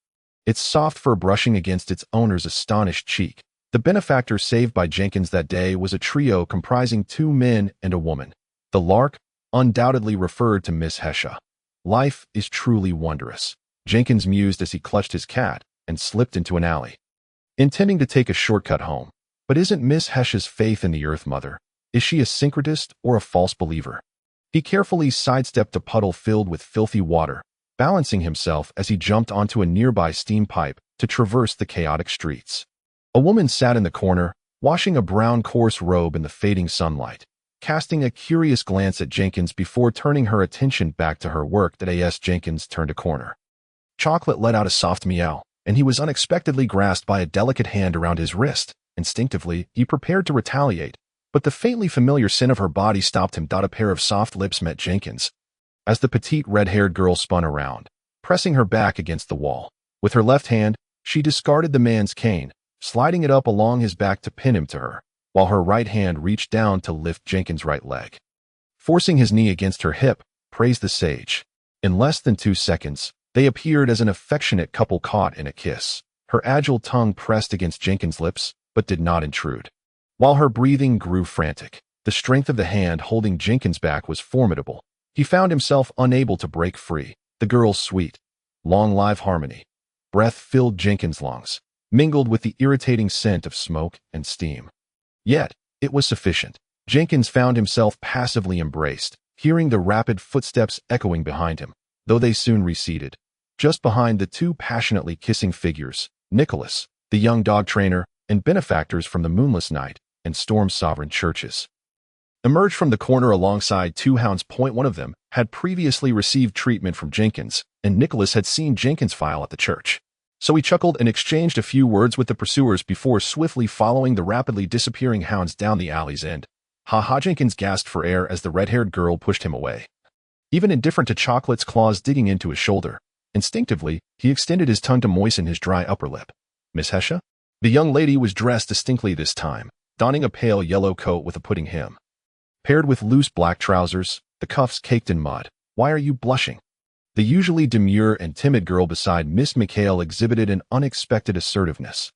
Speaker 1: its soft fur brushing against its owner's astonished cheek. The benefactor saved by Jenkins that day was a trio comprising 2 men and a woman. The Lark undoubtedly referred to Miss Hesha. Life is truly wondrous, Jenkins mused as he clutched his cat and slipped into an alley, intending to take a shortcut home. But isn't Miss Hesha's faith in the Earth Mother? Is she a syncretist or a false believer? He carefully sidestepped a puddle filled with filthy water, balancing himself as he jumped onto a nearby steam pipe to traverse the chaotic streets. A woman sat in the corner, washing a brown coarse robe in the fading sunlight, casting a curious glance at Jenkins before turning her attention back to her work. Jenkins turned a corner. Chocolate let out a soft meow, and he was unexpectedly grasped by a delicate hand around his wrist. Instinctively, he prepared to retaliate, but the faintly familiar scent of her body stopped him. A pair of soft lips met Jenkins as the petite red-haired girl spun around, pressing her back against the wall. With her left hand, she discarded the man's cane, sliding it up along his back to pin him to her, while her right hand reached down to lift Jenkins' right leg. Forcing his knee against her hip, praised the sage. In less than 2 seconds, they appeared as an affectionate couple caught in a kiss. Her agile tongue pressed against Jenkins' lips, but did not intrude. While her breathing grew frantic, the strength of the hand holding Jenkins back was formidable. He found himself unable to break free. The girl's sweet, long live harmony breath filled Jenkins' lungs, mingled with the irritating scent of smoke and steam. Yet, it was sufficient. Jenkins found himself passively embraced, hearing the rapid footsteps echoing behind him, though they soon receded. Just behind the 2 passionately kissing figures, Nicholas, the young dog trainer, and benefactors from the Moonless Night and Storm Sovereign churches, emerged from the corner alongside 2 hounds. One of them had previously received treatment from Jenkins, and Nicholas had seen Jenkins' file at the church. So he chuckled and exchanged a few words with the pursuers before swiftly following the rapidly disappearing hounds down the alley's end. Ha ha! Jenkins gasped for air as the red-haired girl pushed him away. Even indifferent to Chocolate's claws digging into his shoulder, instinctively, he extended his tongue to moisten his dry upper lip. Miss Hesha? The young lady was dressed distinctly this time, donning a pale yellow coat with a pudding hem, paired with loose black trousers, the cuffs caked in mud. Why are you blushing? The usually demure and timid girl beside Miss McHale exhibited an unexpected assertiveness.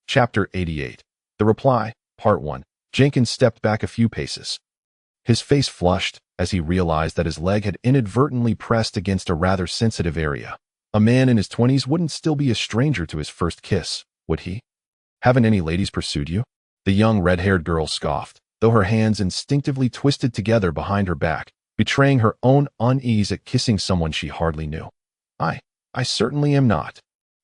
Speaker 1: Chapter 88. The Reply, Part 1. Jenkins stepped back a few paces. His face flushed as he realized that his leg had inadvertently pressed against a rather sensitive area. A man in his 20s wouldn't still be a stranger to his first kiss, would he? Haven't any ladies pursued you? The young red-haired girl scoffed, though her hands instinctively twisted together behind her back, betraying her own unease at kissing someone she hardly knew. I certainly am not.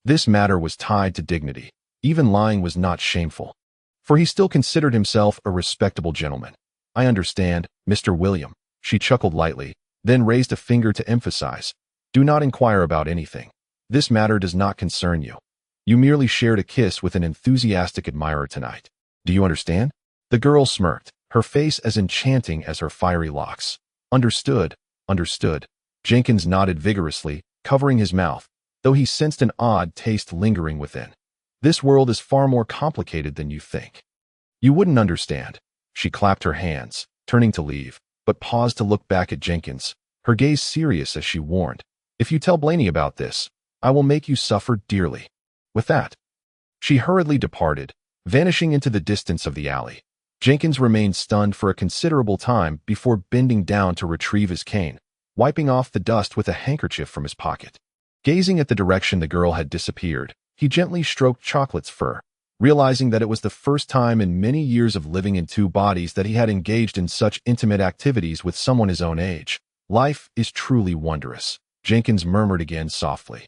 Speaker 1: This matter was tied to dignity. Even lying was not shameful, for he still considered himself a respectable gentleman. I understand, Mr. William. She chuckled lightly, then raised a finger to emphasize. Do not inquire about anything. This matter does not concern you. You merely shared a kiss with an enthusiastic admirer tonight. Do you understand? The girl smirked, her face as enchanting as her fiery locks. Understood, understood. Jenkins nodded vigorously, covering his mouth, though he sensed an odd taste lingering within. This world is far more complicated than you think. You wouldn't understand. She clapped her hands, turning to leave, but paused to look back at Jenkins, her gaze serious as she warned, "If you tell Blaney about this, I will make you suffer dearly." With that, she hurriedly departed, vanishing into the distance of the alley. Jenkins remained stunned for a considerable time before bending down to retrieve his cane, wiping off the dust with a handkerchief from his pocket. Gazing at the direction the girl had disappeared, he gently stroked Chocolate's fur, realizing that it was the first time in many years of living in two bodies that he had engaged in such intimate activities with someone his own age. Life is truly wondrous, Jenkins murmured again softly,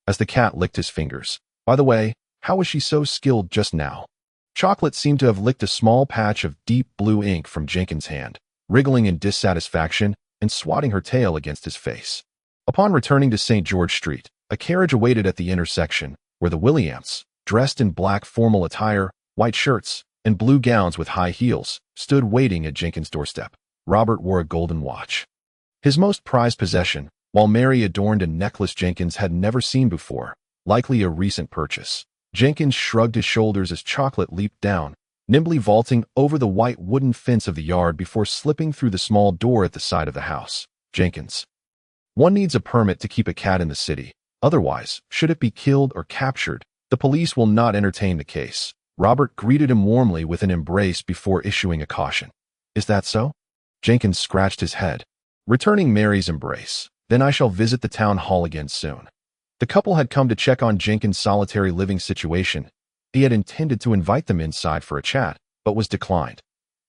Speaker 1: as the cat licked his fingers. By the way, how was she so skilled just now? Chocolate seemed to have licked a small patch of deep blue ink from Jenkins' hand, wriggling in dissatisfaction and swatting her tail against his face. Upon returning to St. George Street, a carriage awaited at the intersection, where the Williams, dressed in black formal attire, white shirts, and blue gowns with high heels, stood waiting at Jenkins' doorstep. Robert wore a golden watch, his most prized possession, while Mary adorned a necklace Jenkins had never seen before, likely a recent purchase. Jenkins shrugged his shoulders as Chocolate leaped down, nimbly vaulting over the white wooden fence of the yard before slipping through the small door at the side of the house. Jenkins. One needs a permit to keep a cat in the city. Otherwise, should it be killed or captured, the police will not entertain the case. Robert greeted him warmly with an embrace before issuing a caution. Is that so? Jenkins scratched his head, returning Mary's embrace. Then I shall visit the town hall again soon. The couple had come to check on Jenkins' solitary living situation. He had intended to invite them inside for a chat, but was declined.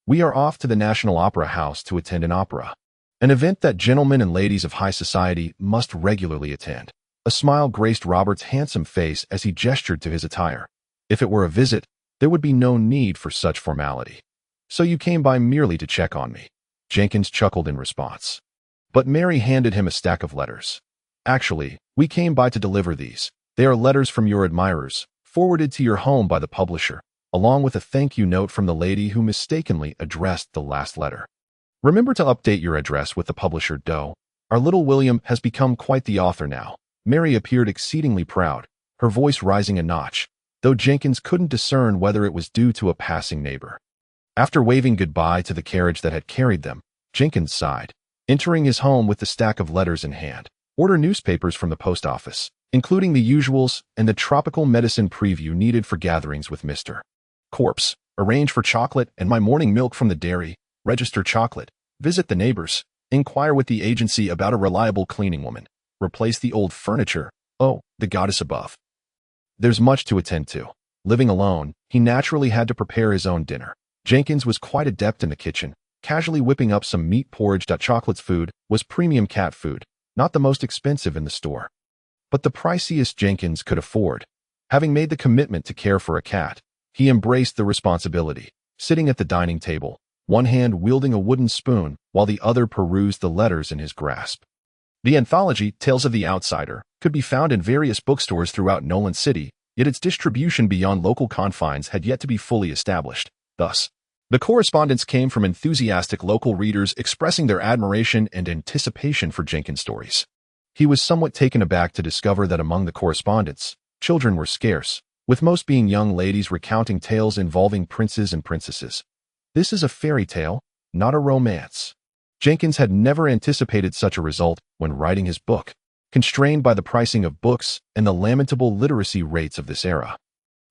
Speaker 1: We are off to the National Opera House to attend an opera, an event that gentlemen and ladies of high society must regularly attend. A smile graced Robert's handsome face as he gestured to his attire. If it were a visit, there would be no need for such formality. So you came by merely to check on me? Jenkins chuckled in response. But Mary handed him a stack of letters. Actually, we came by to deliver these. They are letters from your admirers, forwarded to your home by the publisher, along with a thank you note from the lady who mistakenly addressed the last letter. Remember to update your address with the publisher, Doe. Our little William has become quite the author now. Mary appeared exceedingly proud, her voice rising a notch, though Jenkins couldn't discern whether it was due to a passing neighbor. After waving goodbye to the carriage that had carried them, Jenkins sighed, entering his home with the stack of letters in hand. Order newspapers from the post office, including the usuals and the tropical medicine preview needed for gatherings with Mr. Corpse. Arrange for Chocolate and my morning milk from the dairy. Register Chocolate. Visit the neighbors. Inquire with the agency about a reliable cleaning woman. Replace the old furniture. Oh, the goddess above. There's much to attend to. Living alone, he naturally had to prepare his own dinner. Jenkins was quite adept in the kitchen, casually whipping up some meat porridge. Chocolate's food was premium cat food, not the most expensive in the store, but the priciest Jenkins could afford. Having made the commitment to care for a cat, he embraced the responsibility, sitting at the dining table, one hand wielding a wooden spoon while the other perused the letters in his grasp. The anthology, Tales of the Outsider, could be found in various bookstores throughout Nolan City, yet its distribution beyond local confines had yet to be fully established. Thus, the correspondence came from enthusiastic local readers expressing their admiration and anticipation for Jenkins' stories. He was somewhat taken aback to discover that among the correspondents, children were scarce, with most being young ladies recounting tales involving princes and princesses. This is a fairy tale, not a romance. Jenkins had never anticipated such a result when writing his book, constrained by the pricing of books and the lamentable literacy rates of this era.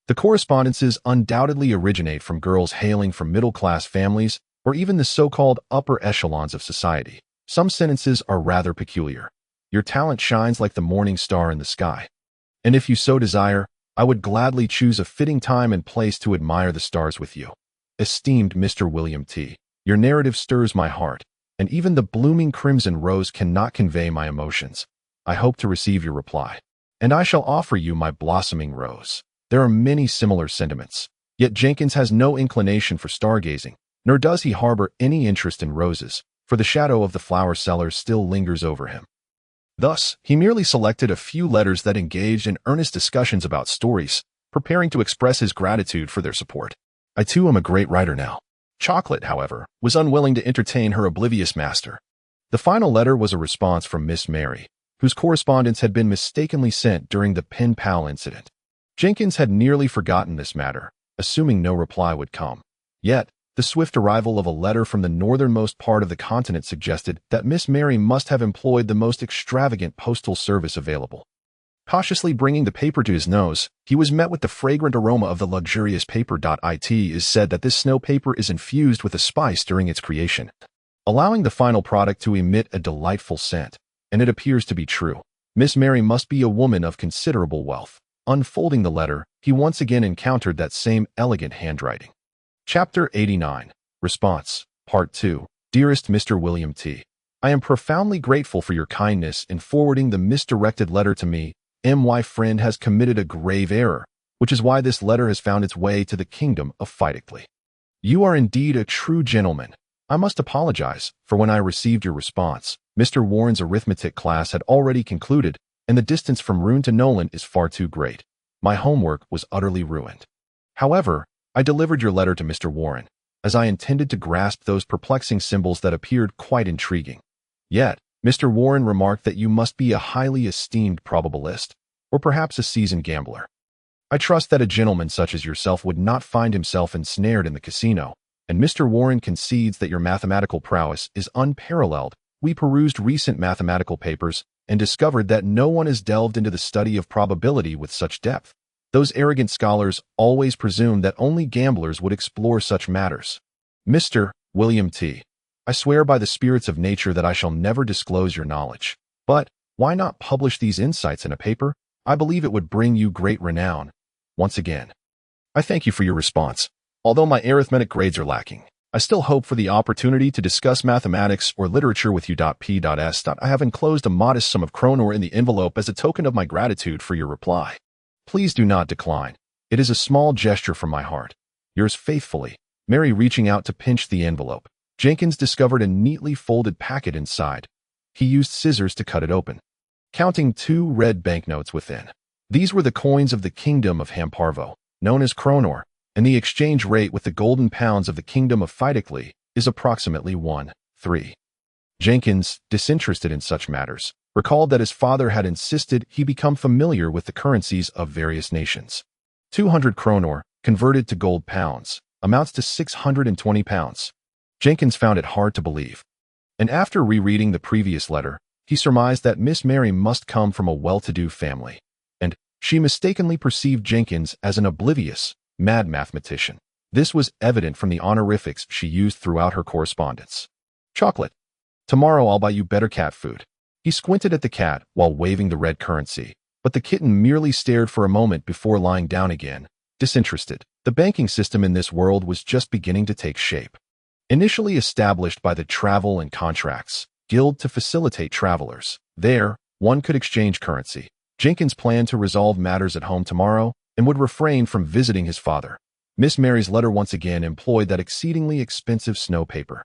Speaker 1: The correspondences undoubtedly originate from girls hailing from middle-class families or even the so-called upper echelons of society. Some sentences are rather peculiar. Your talent shines like the morning star in the sky. And if you so desire, I would gladly choose a fitting time and place to admire the stars with you. Esteemed Mr. William T., your narrative stirs my heart, and even the blooming crimson rose cannot convey my emotions. I hope to receive your reply, and I shall offer you my blossoming rose. There are many similar sentiments, yet Jenkins has no inclination for stargazing, nor does he harbor any interest in roses, for the shadow of the flower seller still lingers over him. Thus, he merely selected a few letters that engaged in earnest discussions about stories, preparing to express his gratitude for their support. I too am a great writer now. Chocolate, however, was unwilling to entertain her oblivious master. The final letter was a response from Miss Mary, whose correspondence had been mistakenly sent during the pen pal incident. Jenkins had nearly forgotten this matter, assuming no reply would come. Yet, the swift arrival of a letter from the northernmost part of the continent suggested that Miss Mary must have employed the most extravagant postal service available. Cautiously bringing the paper to his nose, he was met with the fragrant aroma of the luxurious paper. It is said that this snow paper is infused with a spice during its creation, allowing the final product to emit a delightful scent. And it appears to be true. Miss Mary must be a woman of considerable wealth. Unfolding the letter, he once again encountered that same elegant handwriting. Chapter 89. Response. Part 2. Dearest Mr. William T. I am profoundly grateful for your kindness in forwarding the misdirected letter to me. My friend has committed a grave error, which is why this letter has found its way to the kingdom of Eighteenth. You are indeed a true gentleman. I must apologize, for when I received your response, Mr. Warren's arithmetic class had already concluded, and the distance from Rouen to Nolan is far too great. My homework was utterly ruined. However, I delivered your letter to Mr. Warren, as I intended to grasp those perplexing symbols that appeared quite intriguing. Yet, Mr. Warren remarked that you must be a highly esteemed probabilist, or perhaps a seasoned gambler. I trust that a gentleman such as yourself would not find himself ensnared in the casino, and Mr. Warren concedes that your mathematical prowess is unparalleled. We perused recent mathematical papers and discovered that no one has delved into the study of probability with such depth. Those arrogant scholars always presumed that only gamblers would explore such matters. Mr. William T. I swear by the spirits of nature that I shall never disclose your knowledge. But why not publish these insights in a paper? I believe it would bring you great renown. Once again, I thank you for your response. Although my arithmetic grades are lacking, I still hope for the opportunity to discuss mathematics or literature with you. P.S. I have enclosed a modest sum of kronor in the envelope as a token of my gratitude for your reply. Please do not decline. It is a small gesture from my heart. Yours faithfully, Mary. Reaching out to pinch the envelope, Jenkins discovered a neatly folded packet inside. He used scissors to cut it open, counting 2 red banknotes within. These were the coins of the kingdom of Hamparvo, known as kronor, and the exchange rate with the golden pounds of the kingdom of Eighteenth is approximately 1:3. Jenkins, disinterested in such matters, recalled that his father had insisted he become familiar with the currencies of various nations. 200 kronor, converted to gold pounds, amounts to 620 pounds. Jenkins found it hard to believe. And after rereading the previous letter, he surmised that Miss Mary must come from a well-to-do family, and she mistakenly perceived Jenkins as an oblivious, mad mathematician. This was evident from the honorifics she used throughout her correspondence. Chocolate. Tomorrow I'll buy you better cat food. He squinted at the cat while waving the red currency, but the kitten merely stared for a moment before lying down again, disinterested. The banking system in this world was just beginning to take shape. Initially established by the Travel and Contracts Guild to facilitate travelers, there, one could exchange currency. Jenkins planned to resolve matters at home tomorrow and would refrain from visiting his father. Miss Mary's letter once again employed that exceedingly expensive snow paper.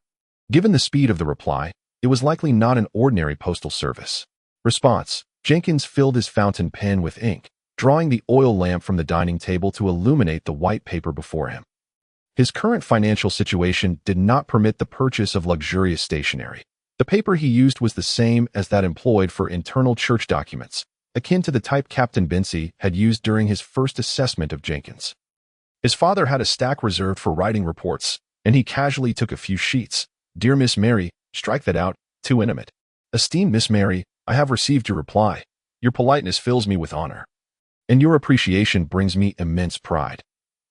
Speaker 1: Given the speed of the reply, it was likely not an ordinary postal service. Response. Jenkins filled his fountain pen with ink, drawing the oil lamp from the dining table to illuminate the white paper before him. His current financial situation did not permit the purchase of luxurious stationery. The paper he used was the same as that employed for internal church documents, akin to the type Captain Bincy had used during his first assessment of Jenkins. His father had a stack reserved for writing reports, and he casually took a few sheets. Dear Miss Mary, strike that out, too intimate. Esteemed Miss Mary, I have received your reply. Your politeness fills me with honor, and your appreciation brings me immense pride.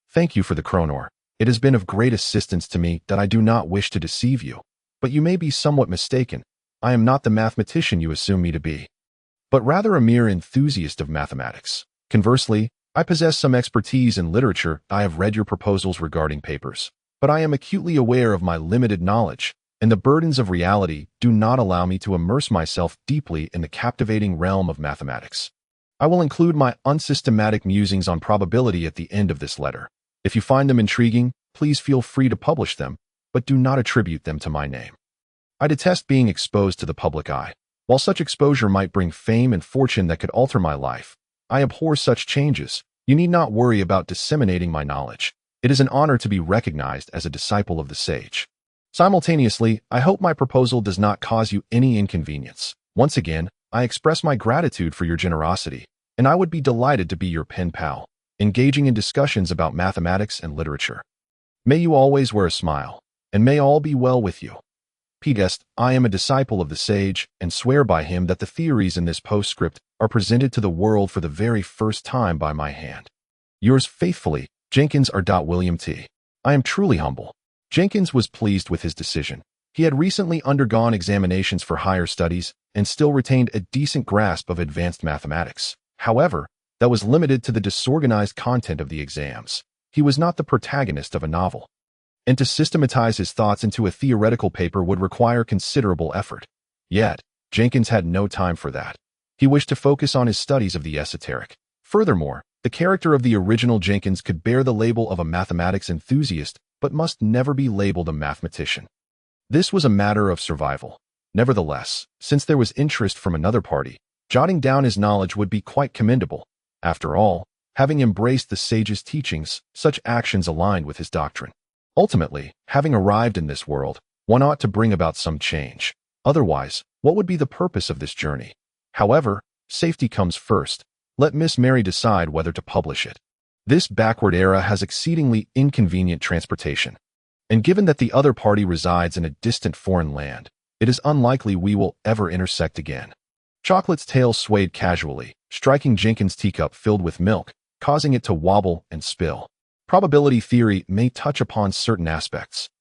Speaker 1: Thank you for the kronor. It has been of great assistance to me that I do not wish to deceive you, but you may be somewhat mistaken. I am not the mathematician you assume me to be, but rather a mere enthusiast of mathematics. Conversely, I possess some expertise in literature. I have read your proposals regarding papers, but I am acutely aware of my limited knowledge, and the burdens of reality do not allow me to immerse myself deeply in the captivating realm of mathematics. I will include my unsystematic musings on probability at the end of this letter. If you find them intriguing, please feel free to publish them, but do not attribute them to my name. I detest being exposed to the public eye. While such exposure might bring fame and fortune that could alter my life, I abhor such changes. You need not worry about disseminating my knowledge. It is an honor to be recognized as a disciple of the sage. Simultaneously, I hope my proposal does not cause you any inconvenience. Once again, I express my gratitude for your generosity, and I would be delighted to be your pen pal, engaging in discussions about mathematics and literature. May you always wear a smile, and may all be well with you. P.S. I am a disciple of the sage, and swear by him that the theories in this postscript are presented to the world for the very first time by my hand. Yours faithfully, Jenkins R. William T. I am truly humble. Jenkins was pleased with his decision. He had recently undergone examinations for higher studies and still retained a decent grasp of advanced mathematics. However, that was limited to the disorganized content of the exams. He was not the protagonist of a novel, and to systematize his thoughts into a theoretical paper would require considerable effort. Yet, Jenkins had no time for that. He wished to focus on his studies of the esoteric. Furthermore, the character of the original Jenkins could bear the label of a mathematics enthusiast, but must never be labeled a mathematician. This was a matter of survival. Nevertheless, since there was interest from another party, jotting down his knowledge would be quite commendable. After all, having embraced the sage's teachings, such actions aligned with his doctrine. Ultimately, having arrived in this world, one ought to bring about some change. Otherwise, what would be the purpose of this journey? However, safety comes first. Let Miss Mary decide whether to publish it. This backward era has exceedingly inconvenient transportation, and given that the other party resides in a distant foreign land, it is unlikely we will ever intersect again. Chocolate's tail swayed casually, striking Jenkins' teacup filled with milk, causing it to wobble and spill. Probability theory may touch upon certain aspects,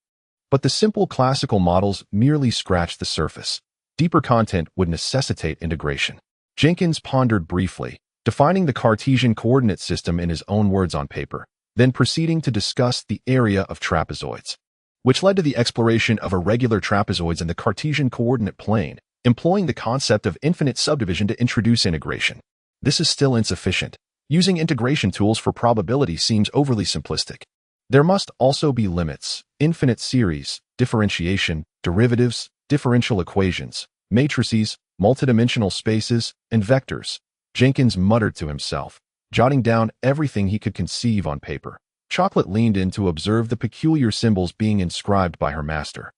Speaker 1: but the simple classical models merely scratch the surface. Deeper content would necessitate integration. Jenkins pondered briefly, defining the Cartesian coordinate system in his own words on paper, then proceeding to discuss the area of trapezoids, which led to the exploration of irregular trapezoids in the Cartesian coordinate plane, employing the concept of infinite subdivision to introduce integration. This is still insufficient. Using integration tools for probability seems overly simplistic. There must also be limits, infinite series, differentiation, derivatives, differential equations, matrices, multidimensional spaces, and vectors. Jenkins muttered to himself, jotting down everything he could conceive on paper. Chocolate leaned in to observe the peculiar symbols being inscribed by her master,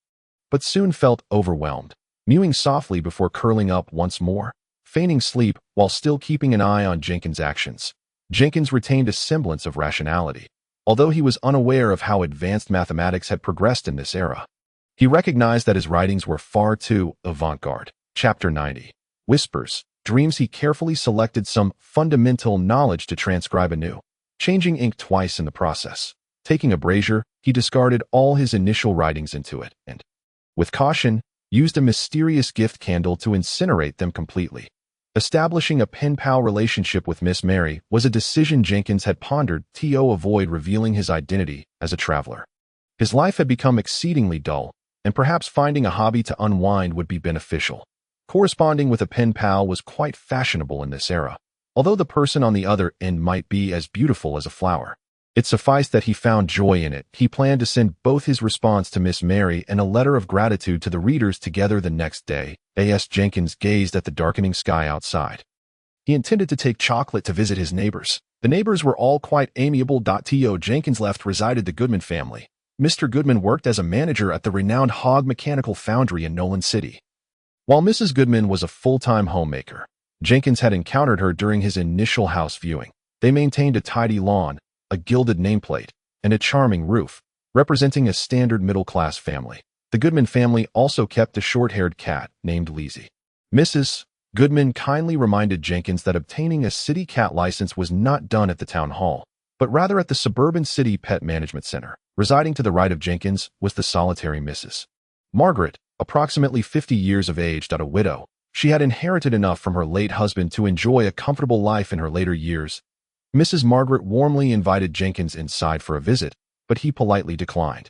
Speaker 1: but soon felt overwhelmed, mewing softly before curling up once more, feigning sleep while still keeping an eye on Jenkins' actions. Jenkins retained a semblance of rationality, although he was unaware of how advanced mathematics had progressed in this era. He recognized that his writings were far too avant-garde. Chapter 90. Whispers. Dreams. He carefully selected some fundamental knowledge to transcribe anew, changing ink twice in the process. Taking a brazier, he discarded all his initial writings into it and, with caution, used a mysterious gift candle to incinerate them completely. Establishing a pen-pal relationship with Miss Mary was a decision Jenkins had pondered to avoid revealing his identity as a traveler. His life had become exceedingly dull, and perhaps finding a hobby to unwind would be beneficial. Corresponding with a pen pal was quite fashionable in this era, although the person on the other end might be as beautiful as a flower. It sufficed that he found joy in it. He planned to send both his response to Miss Mary and a letter of gratitude to the readers together the next day. A.S. Jenkins gazed at the darkening sky outside. He intended to take Chocolate to visit his neighbors. The neighbors were all quite amiable. To Jenkins' left resided the Goodman family. Mr. Goodman worked as a manager at the renowned Hogg Mechanical Foundry in Nolan City, while Mrs. Goodman was a full-time homemaker. Jenkins had encountered her during his initial house viewing. They maintained a tidy lawn, a gilded nameplate, and a charming roof, representing a standard middle-class family. The Goodman family also kept a short-haired cat named Lizzie. Mrs. Goodman kindly reminded Jenkins that obtaining a city cat license was not done at the town hall, but rather at the suburban city pet management center. Residing to the right of Jenkins was the solitary Mrs. Margaret, approximately 50 years of age, a widow. She had inherited enough from her late husband to enjoy a comfortable life in her later years. Mrs. Margaret warmly invited Jenkins inside for a visit, but he politely declined,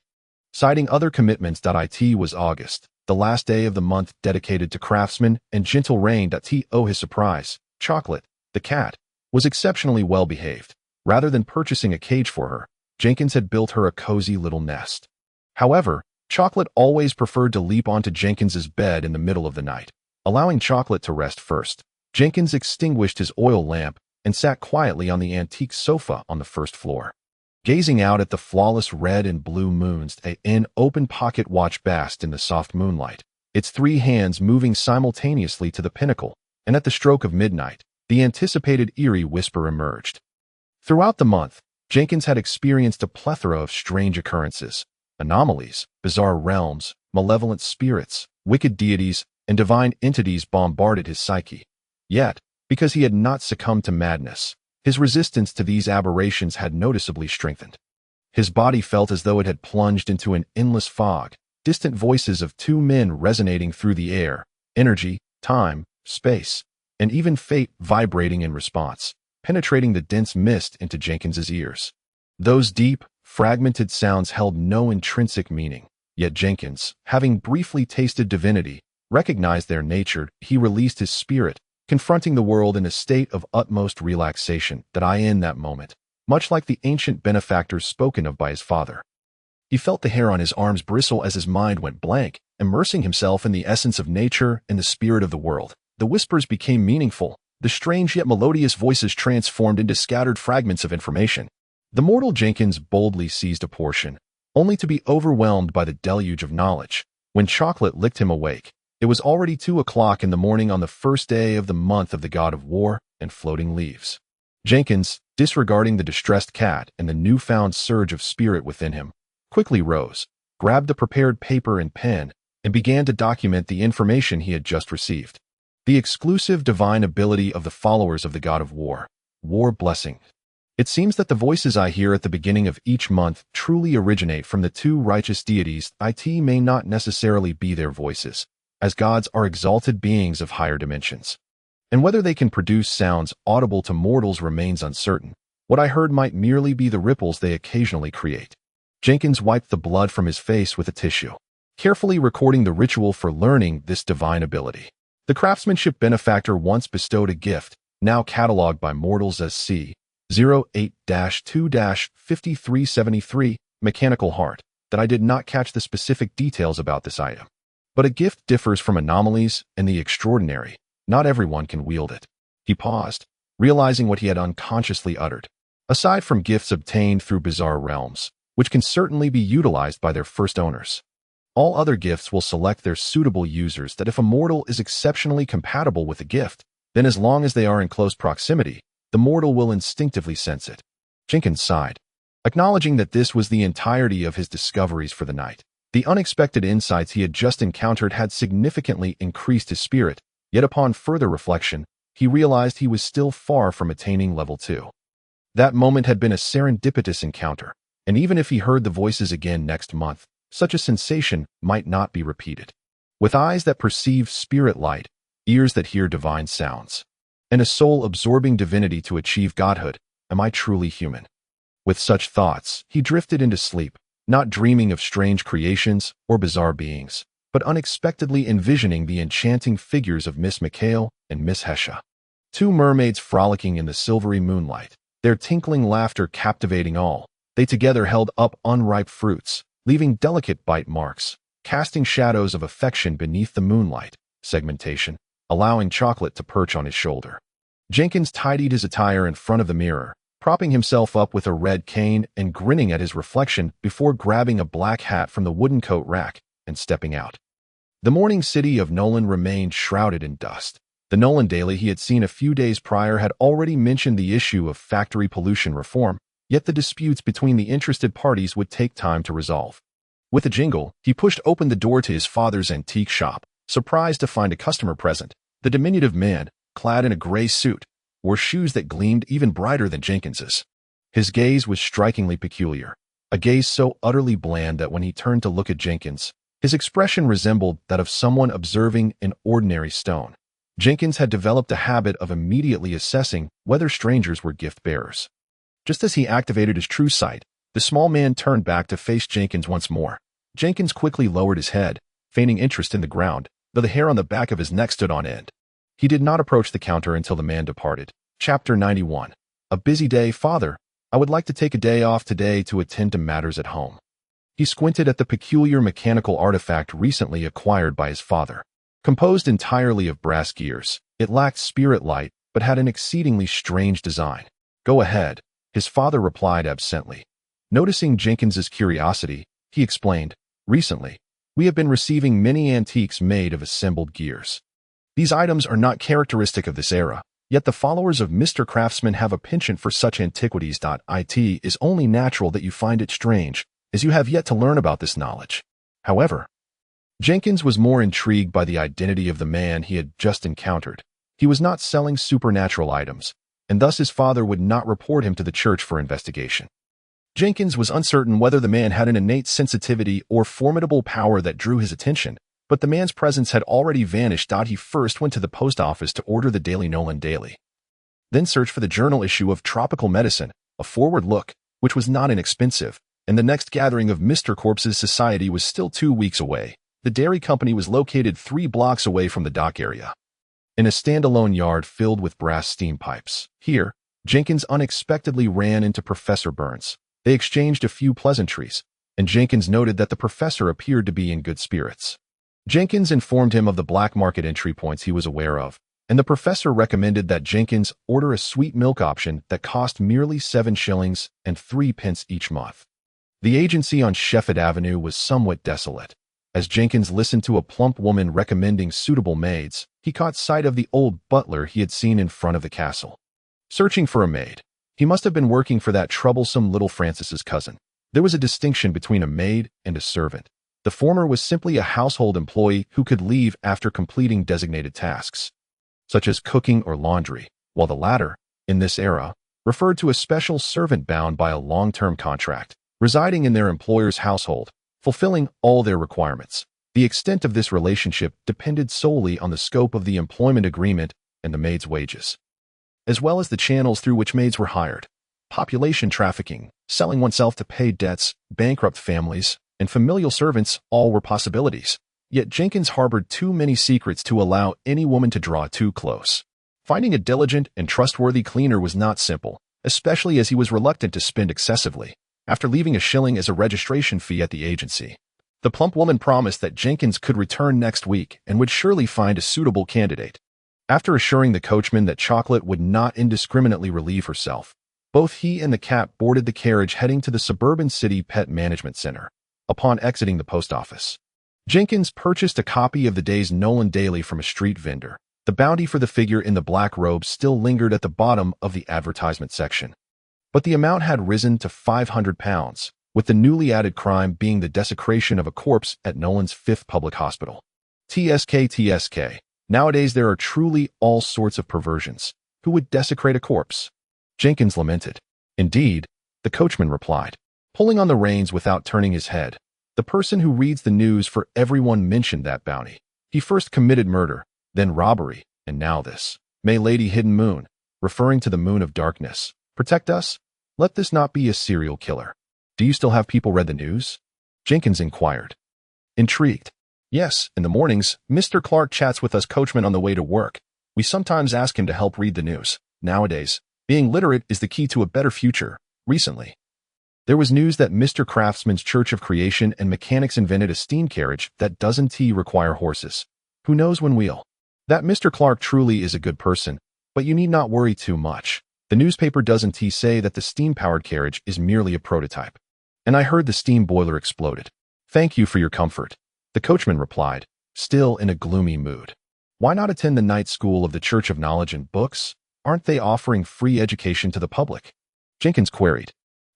Speaker 1: citing other commitments. It was August, the last day of the month dedicated to craftsmen and gentle rain. To his surprise, Chocolate, the cat, was exceptionally well behaved. Rather than purchasing a cage for her, Jenkins had built her a cozy little nest. However, Chocolate always preferred to leap onto Jenkins's bed in the middle of the night. Allowing Chocolate to rest first, Jenkins extinguished his oil lamp and sat quietly on the antique sofa on the first floor. Gazing out at the flawless red and blue moons, an open pocket watch basked in the soft moonlight, its 3 hands moving simultaneously to the pinnacle, and at the stroke of midnight, the anticipated eerie whisper emerged. Throughout the month, Jenkins had experienced a plethora of strange occurrences, anomalies, bizarre realms, malevolent spirits, wicked deities, and divine entities bombarded his psyche. Yet, because he had not succumbed to madness, his resistance to these aberrations had noticeably strengthened. His body felt as though it had plunged into an endless fog, distant voices of 2 men resonating through the air, energy, time, space, and even fate vibrating in response, penetrating the dense mist into Jenkins's ears. Those deep, fragmented sounds held no intrinsic meaning, yet Jenkins, having briefly tasted divinity, recognized their nature. He released his spirit, confronting the world in a state of utmost relaxation in that moment, much like the ancient benefactors spoken of by his father. He felt the hair on his arms bristle as his mind went blank, immersing himself in the essence of nature and the spirit of the world. The whispers became meaningful, the strange yet melodious voices transformed into scattered fragments of information. The mortal Jenkins boldly seized a portion, only to be overwhelmed by the deluge of knowledge. When chocolate licked him awake, it was already 2 o'clock in the morning on the first day of the month of the god of war and floating leaves. Jenkins, disregarding the distressed cat and the newfound surge of spirit within him, quickly rose, grabbed the prepared paper and pen, and began to document the information he had just received. The exclusive divine ability of the followers of the god of war, war blessing. It seems that the voices I hear at the beginning of each month truly originate from the 2 righteous deities. It may not necessarily be their voices, as gods are exalted beings of higher dimensions. And whether they can produce sounds audible to mortals remains uncertain. What I heard might merely be the ripples they occasionally create. Jenkins wiped the blood from his face with a tissue, carefully recording the ritual for learning this divine ability. The craftsmanship benefactor once bestowed a gift, now catalogued by mortals as C-08-2-5373, mechanical heart, that I did not catch the specific details about this item. But a gift differs from anomalies and the extraordinary. Not everyone can wield it. He paused, realizing what he had unconsciously uttered. Aside from gifts obtained through bizarre realms, which can certainly be utilized by their first owners, all other gifts will select their suitable users. That if a mortal is exceptionally compatible with a gift, then as long as they are in close proximity, the mortal will instinctively sense it. Jenkins sighed, acknowledging that this was the entirety of his discoveries for the night. The unexpected insights he had just encountered had significantly increased his spirit, yet upon further reflection, he realized he was still far from attaining level 2. That moment had been a serendipitous encounter, and even if he heard the voices again next month, such a sensation might not be repeated. With eyes that perceive spirit light, ears that hear divine sounds, and a soul absorbing divinity to achieve godhood, am I truly human? With such thoughts, he drifted into sleep, not dreaming of strange creations or bizarre beings, but unexpectedly envisioning the enchanting figures of Miss McHale and Miss Hesha. 2 mermaids frolicking in the silvery moonlight, their tinkling laughter captivating all. They together held up unripe fruits, leaving delicate bite marks, casting shadows of affection beneath the moonlight segmentation, allowing chocolate to perch on his shoulder. Jenkins tidied his attire in front of the mirror, propping himself up with a red cane and grinning at his reflection before grabbing a black hat from the wooden coat rack and stepping out. The morning city of Nolan remained shrouded in dust. The Nolan Daily he had seen a few days prior had already mentioned the issue of factory pollution reform, yet the disputes between the interested parties would take time to resolve. With a jingle, he pushed open the door to his father's antique shop, surprised to find a customer present. The diminutive man, clad in a gray suit, wore shoes that gleamed even brighter than Jenkins's. His gaze was strikingly peculiar, a gaze so utterly bland that when he turned to look at Jenkins, his expression resembled that of someone observing an ordinary stone. Jenkins had developed a habit of immediately assessing whether strangers were gift bearers. Just as he activated his true sight, the small man turned back to face Jenkins once more. Jenkins quickly lowered his head, feigning interest in the ground, though the hair on the back of his neck stood on end. He did not approach the counter until the man departed. Chapter 91. A busy day, father. I would like to take a day off today to attend to matters at home. He squinted at the peculiar mechanical artifact recently acquired by his father. Composed entirely of brass gears, it lacked spirit light but had an exceedingly strange design. Go ahead, his father replied absently. Noticing Jenkins's curiosity, he explained, "Recently, we have been receiving many antiques made of assembled gears. These items are not characteristic of this era, yet the followers of Mr. Craftsman have a penchant for such antiquities. It is only natural that you find it strange, as you have yet to learn about this knowledge." However, Jenkins was more intrigued by the identity of the man he had just encountered. He was not selling supernatural items, and thus his father would not report him to the church for investigation. Jenkins was uncertain whether the man had an innate sensitivity or formidable power that drew his attention, but the man's presence had already vanished. He first went to the post office to order the Daily Nolan Daily, then searched for the journal issue of Tropical Medicine, a forward look, which was not inexpensive, and the next gathering of Mr. Corpse's society was still 2 weeks away. The dairy company was located 3 blocks away from the dock area, in a standalone yard filled with brass steam pipes. Here, Jenkins unexpectedly ran into Professor Burns. They exchanged a few pleasantries, and Jenkins noted that the professor appeared to be in good spirits. Jenkins informed him of the black market entry points he was aware of, and the professor recommended that Jenkins order a sweet milk option that cost merely 7 shillings and 3 pence each month. The agency on Shefford Avenue was somewhat desolate. As Jenkins listened to a plump woman recommending suitable maids, he caught sight of the old butler he had seen in front of the castle. Searching for a maid, he must have been working for that troublesome little Francis's cousin. There was a distinction between a maid and a servant. The former was simply a household employee who could leave after completing designated tasks, such as cooking or laundry, while the latter, in this era, referred to a special servant bound by a long-term contract, residing in their employer's household, fulfilling all their requirements. The extent of this relationship depended solely on the scope of the employment agreement and the maid's wages, as well as the channels through which maids were hired. Population trafficking, selling oneself to pay debts, bankrupt families, and familial servants all were possibilities. Yet Jenkins harbored too many secrets to allow any woman to draw too close. Finding a diligent and trustworthy cleaner was not simple, especially as he was reluctant to spend excessively. After leaving a shilling as a registration fee at the agency, the plump woman promised that Jenkins could return next week and would surely find a suitable candidate. After assuring the coachman that Chocolate would not indiscriminately relieve herself, both he and the cat boarded the carriage heading to the Suburban City Pet Management Center. Upon exiting the post office, Jenkins purchased a copy of the day's Nolan Daily from a street vendor. The bounty for the figure in the black robe still lingered at the bottom of the advertisement section, but the amount had risen to £500, with the newly added crime being the desecration of a corpse at Nolan's 5th public hospital. TSK. Nowadays there are truly all sorts of perversions. Who would desecrate a corpse? Jenkins lamented. Indeed, the coachman replied, pulling on the reins without turning his head. The person who reads the news for everyone mentioned that bounty. He first committed murder, then robbery, and now this. May Lady Hidden Moon, referring to the moon of darkness, protect us? Let this not be a serial killer. Do you still have people read the news? Jenkins inquired, intrigued. Yes, in the mornings, Mr. Clark chats with us coachmen on the way to work. We sometimes ask him to help read the news. Nowadays, being literate is the key to a better future. Recently, there was news that Mr. Craftsman's Church of Creation and Mechanics invented a steam carriage that doesn't require horses. Who knows when we'll? That Mr. Clark truly is a good person, but you need not worry too much. The newspaper doesn't say that the steam-powered carriage is merely a prototype. And I heard the steam boiler exploded. Thank you for your comfort, the coachman replied, still in a gloomy mood. Why not attend the night school of the Church of Knowledge and Books? Aren't they offering free education to the public? Jenkins queried,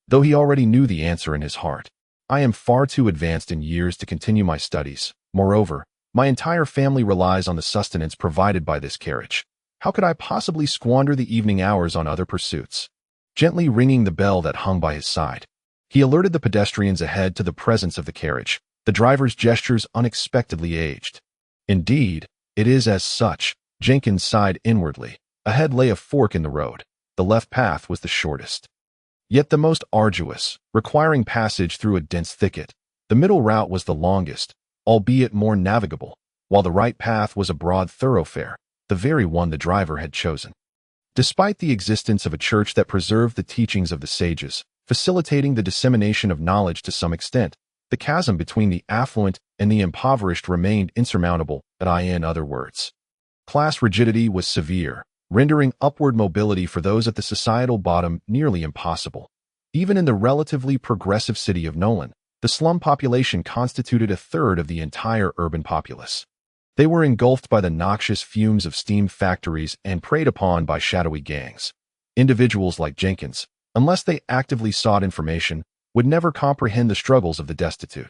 Speaker 1: though he already knew the answer in his heart. I am far too advanced in years to continue my studies. Moreover, my entire family relies on the sustenance provided by this carriage. How could I possibly squander the evening hours on other pursuits? Gently ringing the bell that hung by his side, he alerted the pedestrians ahead to the presence of the carriage. The driver's gestures unexpectedly aged. Indeed, it is as such. Jenkins sighed inwardly. Ahead lay a fork in the road. The left path was the shortest, yet the most arduous, requiring passage through a dense thicket. The middle route was the longest, albeit more navigable, while the right path was a broad thoroughfare, the very one the driver had chosen. Despite the existence of a church that preserved the teachings of the sages, facilitating the dissemination of knowledge to some extent, the chasm between the affluent and the impoverished remained insurmountable. In other words, class rigidity was severe, rendering upward mobility for those at the societal bottom nearly impossible. Even in the relatively progressive city of Nolan, the slum population constituted a third of the entire urban populace. They were engulfed by the noxious fumes of steam factories and preyed upon by shadowy gangs. Individuals like Jenkins, unless they actively sought information, would never comprehend the struggles of the destitute.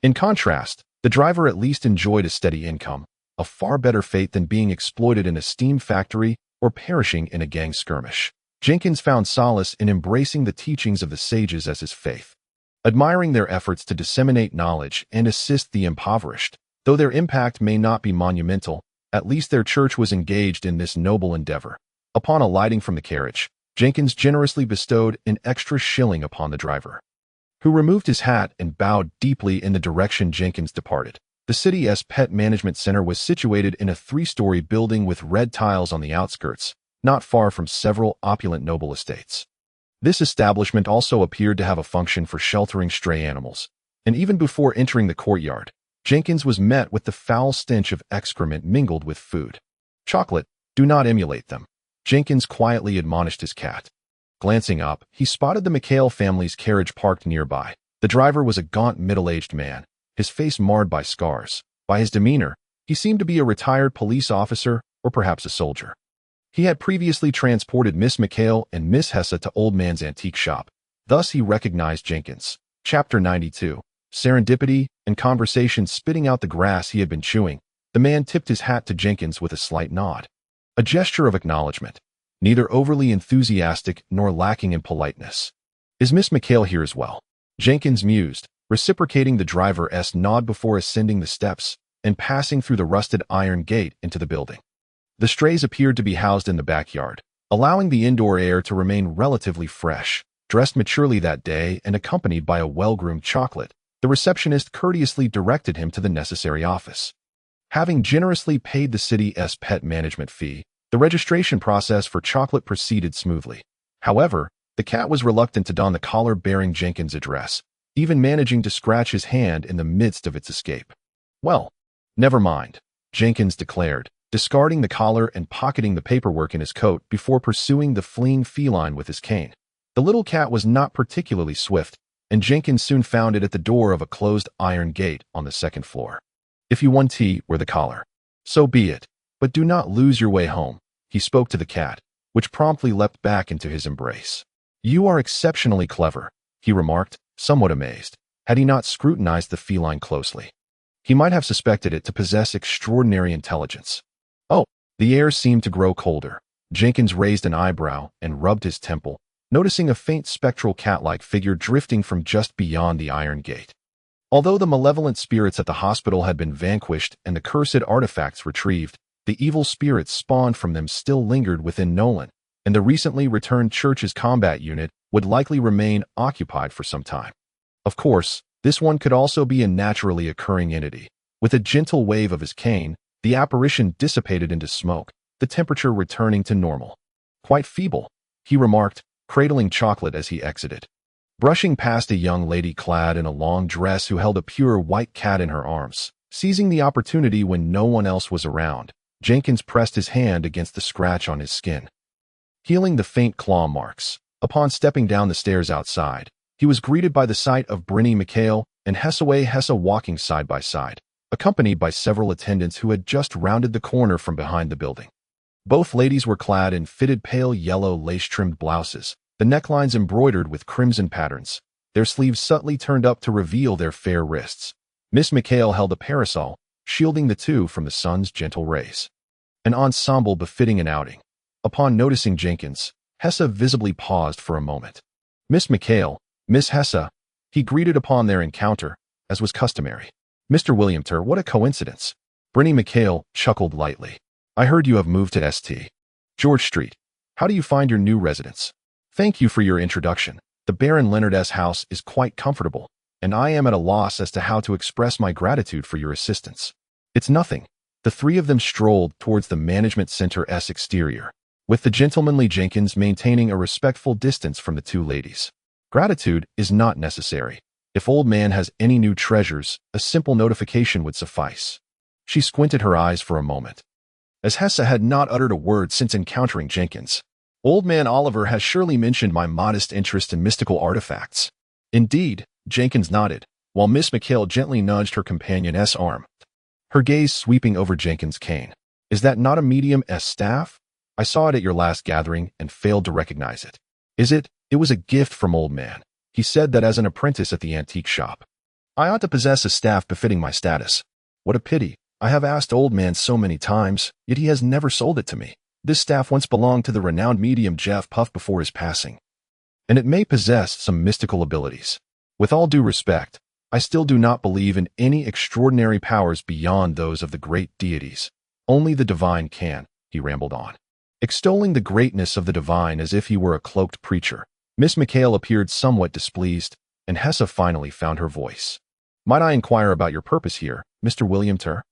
Speaker 1: In contrast, the driver at least enjoyed a steady income, a far better fate than being exploited in a steam factory or perishing in a gang skirmish. Jenkins found solace in embracing the teachings of the sages as his faith, admiring their efforts to disseminate knowledge and assist the impoverished. Though their impact may not be monumental, at least their church was engaged in this noble endeavor. Upon alighting from the carriage, Jenkins generously bestowed an extra shilling upon the driver, who removed his hat and bowed deeply in the direction Jenkins departed. The city's pet management center was situated in a 3-story building with red tiles on the outskirts, not far from several opulent noble estates. This establishment also appeared to have a function for sheltering stray animals, and even before entering the courtyard, Jenkins was met with the foul stench of excrement mingled with food. "Chocolate, do not emulate them," Jenkins quietly admonished his cat. Glancing up, he spotted the McHale family's carriage parked nearby. The driver was a gaunt, middle-aged man, his face marred by scars. By his demeanor, he seemed to be a retired police officer or perhaps a soldier. He had previously transported Miss McHale and Miss Hesse to Old Man's antique shop. Thus he recognized Jenkins. Chapter 92. Serendipity and conversation. Spitting out the grass he had been chewing, the man tipped his hat to Jenkins with a slight nod, a gesture of acknowledgement, neither overly enthusiastic nor lacking in politeness. "Is Miss McHale here as well?" Jenkins mused, reciprocating the driver's nod before ascending the steps and passing through the rusted iron gate into the building. The strays appeared to be housed in the backyard, allowing the indoor air to remain relatively fresh. Dressed maturely that day and accompanied by a well-groomed Chocolate, the receptionist courteously directed him to the necessary office. Having generously paid the city's pet management fee, the registration process for Chocolate proceeded smoothly. However, the cat was reluctant to don the collar bearing Jenkins' address, even managing to scratch his hand in the midst of its escape. "Well, never mind," Jenkins declared, discarding the collar and pocketing the paperwork in his coat before pursuing the fleeing feline with his cane. The little cat was not particularly swift, and Jenkins soon found it at the door of a closed iron gate on the second floor. "If you want tea or the collar, so be it, but do not lose your way home," he spoke to the cat, which promptly leapt back into his embrace. "You are exceptionally clever," he remarked, somewhat amazed. Had he not scrutinized the feline closely, he might have suspected it to possess extraordinary intelligence. "Oh." The air seemed to grow colder. Jenkins raised an eyebrow and rubbed his temple, noticing a faint spectral cat-like figure drifting from just beyond the iron gate. Although the malevolent spirits at the hospital had been vanquished and the cursed artifacts retrieved, the evil spirits spawned from them still lingered within Nolan, and the recently returned church's combat unit would likely remain occupied for some time. Of course, this one could also be a naturally occurring entity. With a gentle wave of his cane, the apparition dissipated into smoke, the temperature returning to normal. "Quite feeble," he remarked, cradling Chocolate as he exited. Brushing past a young lady clad in a long dress who held a pure white cat in her arms, seizing the opportunity when no one else was around, Jenkins pressed his hand against the scratch on his skin, healing the faint claw marks. Upon stepping down the stairs outside, he was greeted by the sight of Brinny McHale and Hesse walking side by side, accompanied by several attendants who had just rounded the corner from behind the building. Both ladies were clad in fitted pale yellow lace-trimmed blouses, the necklines embroidered with crimson patterns, their sleeves subtly turned up to reveal their fair wrists. Miss McHale held a parasol, shielding the two from the sun's gentle rays. An ensemble befitting an outing. Upon noticing Jenkins, Hesse visibly paused for a moment. "Miss McHale, Miss Hesse," he greeted upon their encounter, as was customary. "Mr. Williamter, what a coincidence." Brinny McHale chuckled lightly. "I heard you have moved to St. George Street. How do you find your new residence?" "Thank you for your introduction. The Baron Leonard's house is quite comfortable, and I am at a loss as to how to express my gratitude for your assistance." "It's nothing." The three of them strolled towards the management center's exterior, with the gentlemanly Jenkins maintaining a respectful distance from the two ladies. "Gratitude is not necessary. If Old Man has any new treasures, a simple notification would suffice." She squinted her eyes for a moment. As Hesse had not uttered a word since encountering Jenkins, Old man Oliver has surely mentioned my modest interest in mystical artifacts. Indeed, Jenkins nodded, while Miss McHale gently nudged her companion's arm, her gaze sweeping over Jenkins' cane. Is that not a medium-s staff? I saw it at your last gathering and failed to recognize it. Is it? It was a gift from old man. He said that as an apprentice at the antique shop. I ought to possess a staff befitting my status. What a pity. I have asked old man so many times, yet he has never sold it to me. This staff once belonged to the renowned medium Jeff Puff before his passing, and it may possess some mystical abilities. With all due respect, I still do not believe in any extraordinary powers beyond those of the great deities. Only the divine can, he rambled on, extolling the greatness of the divine as if he were a cloaked preacher. Miss McHale appeared somewhat displeased, and Hessa finally found her voice. Might I inquire about your purpose here, Mr. William Ter?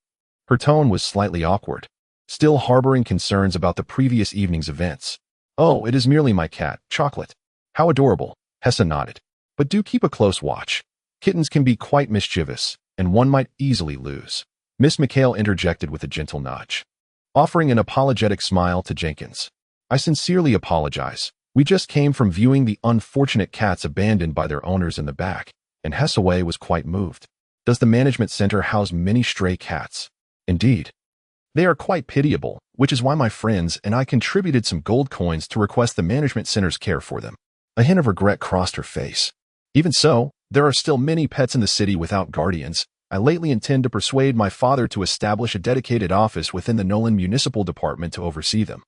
Speaker 1: Her tone was slightly awkward, still harboring concerns about the previous evening's events. Oh, it is merely my cat, Chocolate. How adorable, Hessa nodded. But do keep a close watch. Kittens can be quite mischievous, and one might easily lose. Miss McHale interjected with a gentle nudge, offering an apologetic smile to Jenkins. I sincerely apologize. We just came from viewing the unfortunate cats abandoned by their owners in the back, and Hessaway was quite moved. Does the management center house many stray cats? Indeed. They are quite pitiable, which is why my friends and I contributed some gold coins to request the management center's care for them. A hint of regret crossed her face. Even so, there are still many pets in the city without guardians. I lately intend to persuade my father to establish a dedicated office within the Nolan Municipal Department to oversee them,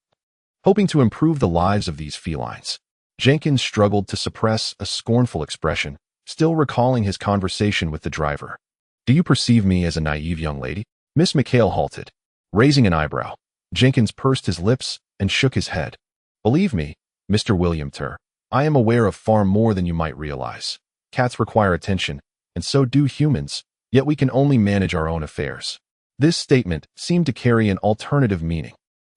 Speaker 1: hoping to improve the lives of these felines. Jenkins struggled to suppress a scornful expression, still recalling his conversation with the driver. Do you perceive me as a naive young lady? Miss McHale halted, raising an eyebrow. Jenkins pursed his lips and shook his head. Believe me, Mr. William Ter, I am aware of far more than you might realize. Cats require attention, and so do humans, yet we can only manage our own affairs. This statement seemed to carry an alternative meaning.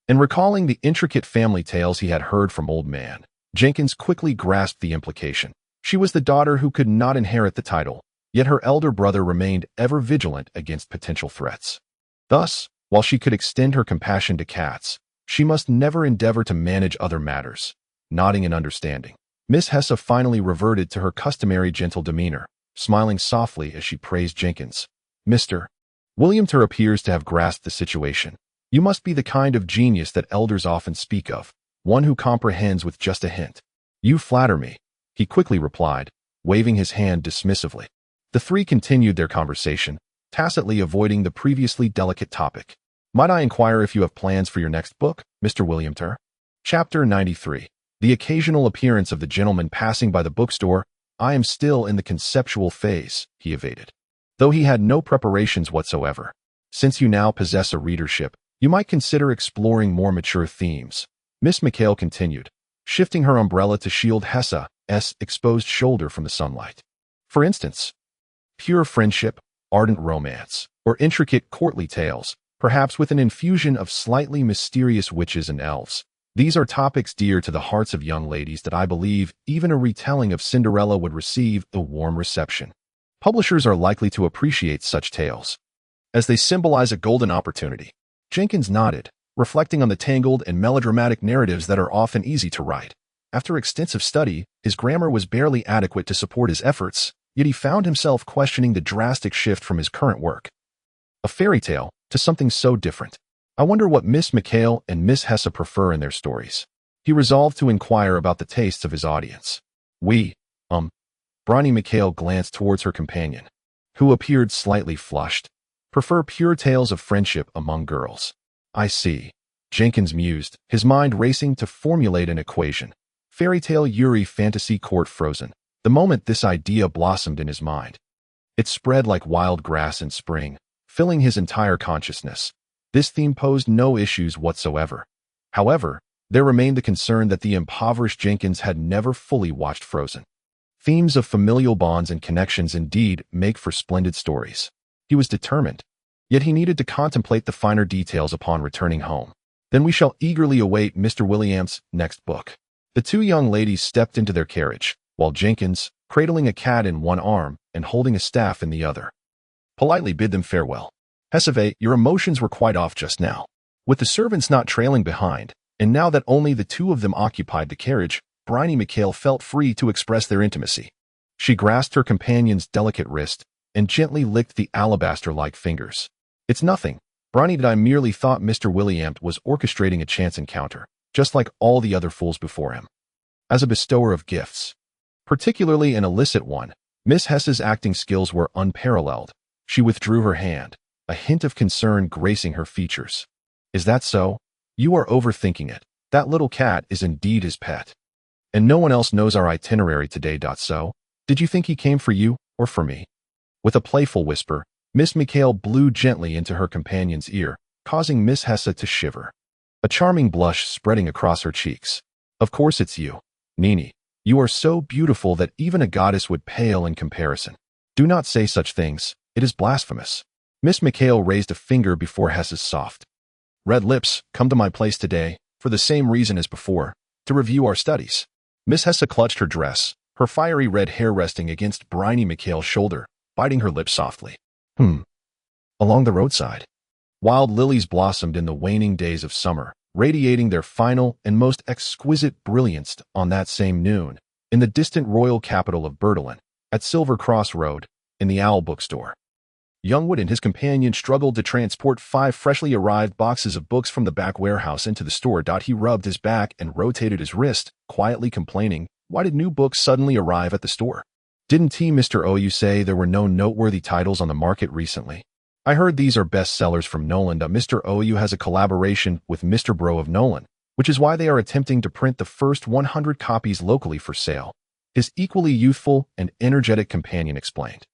Speaker 1: In recalling the intricate family tales he had heard from old man, Jenkins quickly grasped the implication. She was the daughter who could not inherit the title, yet her elder brother remained ever vigilant against potential threats. Thus, while she could extend her compassion to cats, she must never endeavor to manage other matters. Nodding in understanding, Miss Hessa finally reverted to her customary gentle demeanor, smiling softly as she praised Jenkins. Mr. William Ter appears to have grasped the situation. You must be the kind of genius that elders often speak of, one who comprehends with just a hint. You flatter me, he quickly replied, waving his hand dismissively. The three continued their conversation, tacitly avoiding the previously delicate topic. Might I inquire if you have plans for your next book, Mr. William Ter? Chapter 93. The occasional appearance of the gentleman passing by the bookstore. I am still in the conceptual phase, he evaded, though he had no preparations whatsoever. Since you now possess a readership, you might consider exploring more mature themes. Miss McHale continued, shifting her umbrella to shield Hessa's exposed shoulder from the sunlight. For instance, pure friendship, ardent romance, or intricate courtly tales, perhaps with an infusion of slightly mysterious witches and elves. These are topics dear to the hearts of young ladies that I believe even a retelling of Cinderella would receive a warm reception. Publishers are likely to appreciate such tales, as they symbolize a golden opportunity. Jenkins nodded, reflecting on the tangled and melodramatic narratives that are often easy to write. After extensive study, his grammar was barely adequate to support his efforts, yet he found himself questioning the drastic shift from his current work, a fairy tale, to something so different. I wonder what Miss McHale and Miss Hessa prefer in their stories. He resolved to inquire about the tastes of his audience. Bronnie McHale glanced towards her companion, who appeared slightly flushed. Prefer pure tales of friendship among girls. I see. Jenkins mused, his mind racing to formulate an equation. Fairy tale Yuri fantasy court frozen. The moment this idea blossomed in his mind, it spread like wild grass in spring, filling his entire consciousness. This theme posed no issues whatsoever. However, there remained the concern that the impoverished Jenkins had never fully watched Frozen. Themes of familial bonds and connections indeed make for splendid stories. He was determined, yet he needed to contemplate the finer details upon returning home. Then we shall eagerly await Mr. William's next book. The two young ladies stepped into their carriage, while Jenkins, cradling a cat in one arm and holding a staff in the other, politely bid them farewell. Hessave, your emotions were quite off just now. With the servants not trailing behind, And now that only the two of them occupied the carriage, Bryony McHale felt free to express their intimacy. She grasped her companion's delicate wrist and gently licked the alabaster-like fingers. "It's nothing, Bryony. I merely thought Mr. Williampt was orchestrating a chance encounter, just like all the other fools before him." As a bestower of gifts, particularly an illicit one, Miss Hesse's acting skills were unparalleled. She withdrew her hand, a hint of concern gracing her features. "Is that so? You are overthinking it. That little cat is indeed his pet. And no one else knows our itinerary today. So, did you think he came for you or for me?" With a playful whisper, Miss McHale blew gently into her companion's ear, causing Miss Hesse to shiver, a charming blush spreading across her cheeks. "Of course it's you, Nini. You are so beautiful that even a goddess would pale in comparison." "Do not say such things. It is blasphemous." Miss McHale raised a finger before Hesse's soft red lips. "Come to my place today, for the same reason as before, to review our studies." Miss Hesse clutched her dress, her fiery red hair resting against Bryony McHale's shoulder, biting her lips softly. Along the roadside, wild lilies blossomed in the waning days of summer, radiating their final and most exquisite brilliance on that same noon, in the distant royal capital of Berlin, at Silver Cross Road, in the Owl bookstore. Youngwood and his companion struggled to transport 5 freshly arrived boxes of books from the back warehouse into the store. He rubbed his back and rotated his wrist, quietly complaining, why did new books suddenly arrive at the store? "Didn't Mr. OU say there were no noteworthy titles on the market recently? I heard these are bestsellers from Nolan. Mr. OU has a collaboration with Mr. Bro of Nolan, which is why they are attempting to print the first 100 copies locally for sale," his equally youthful and energetic companion explained.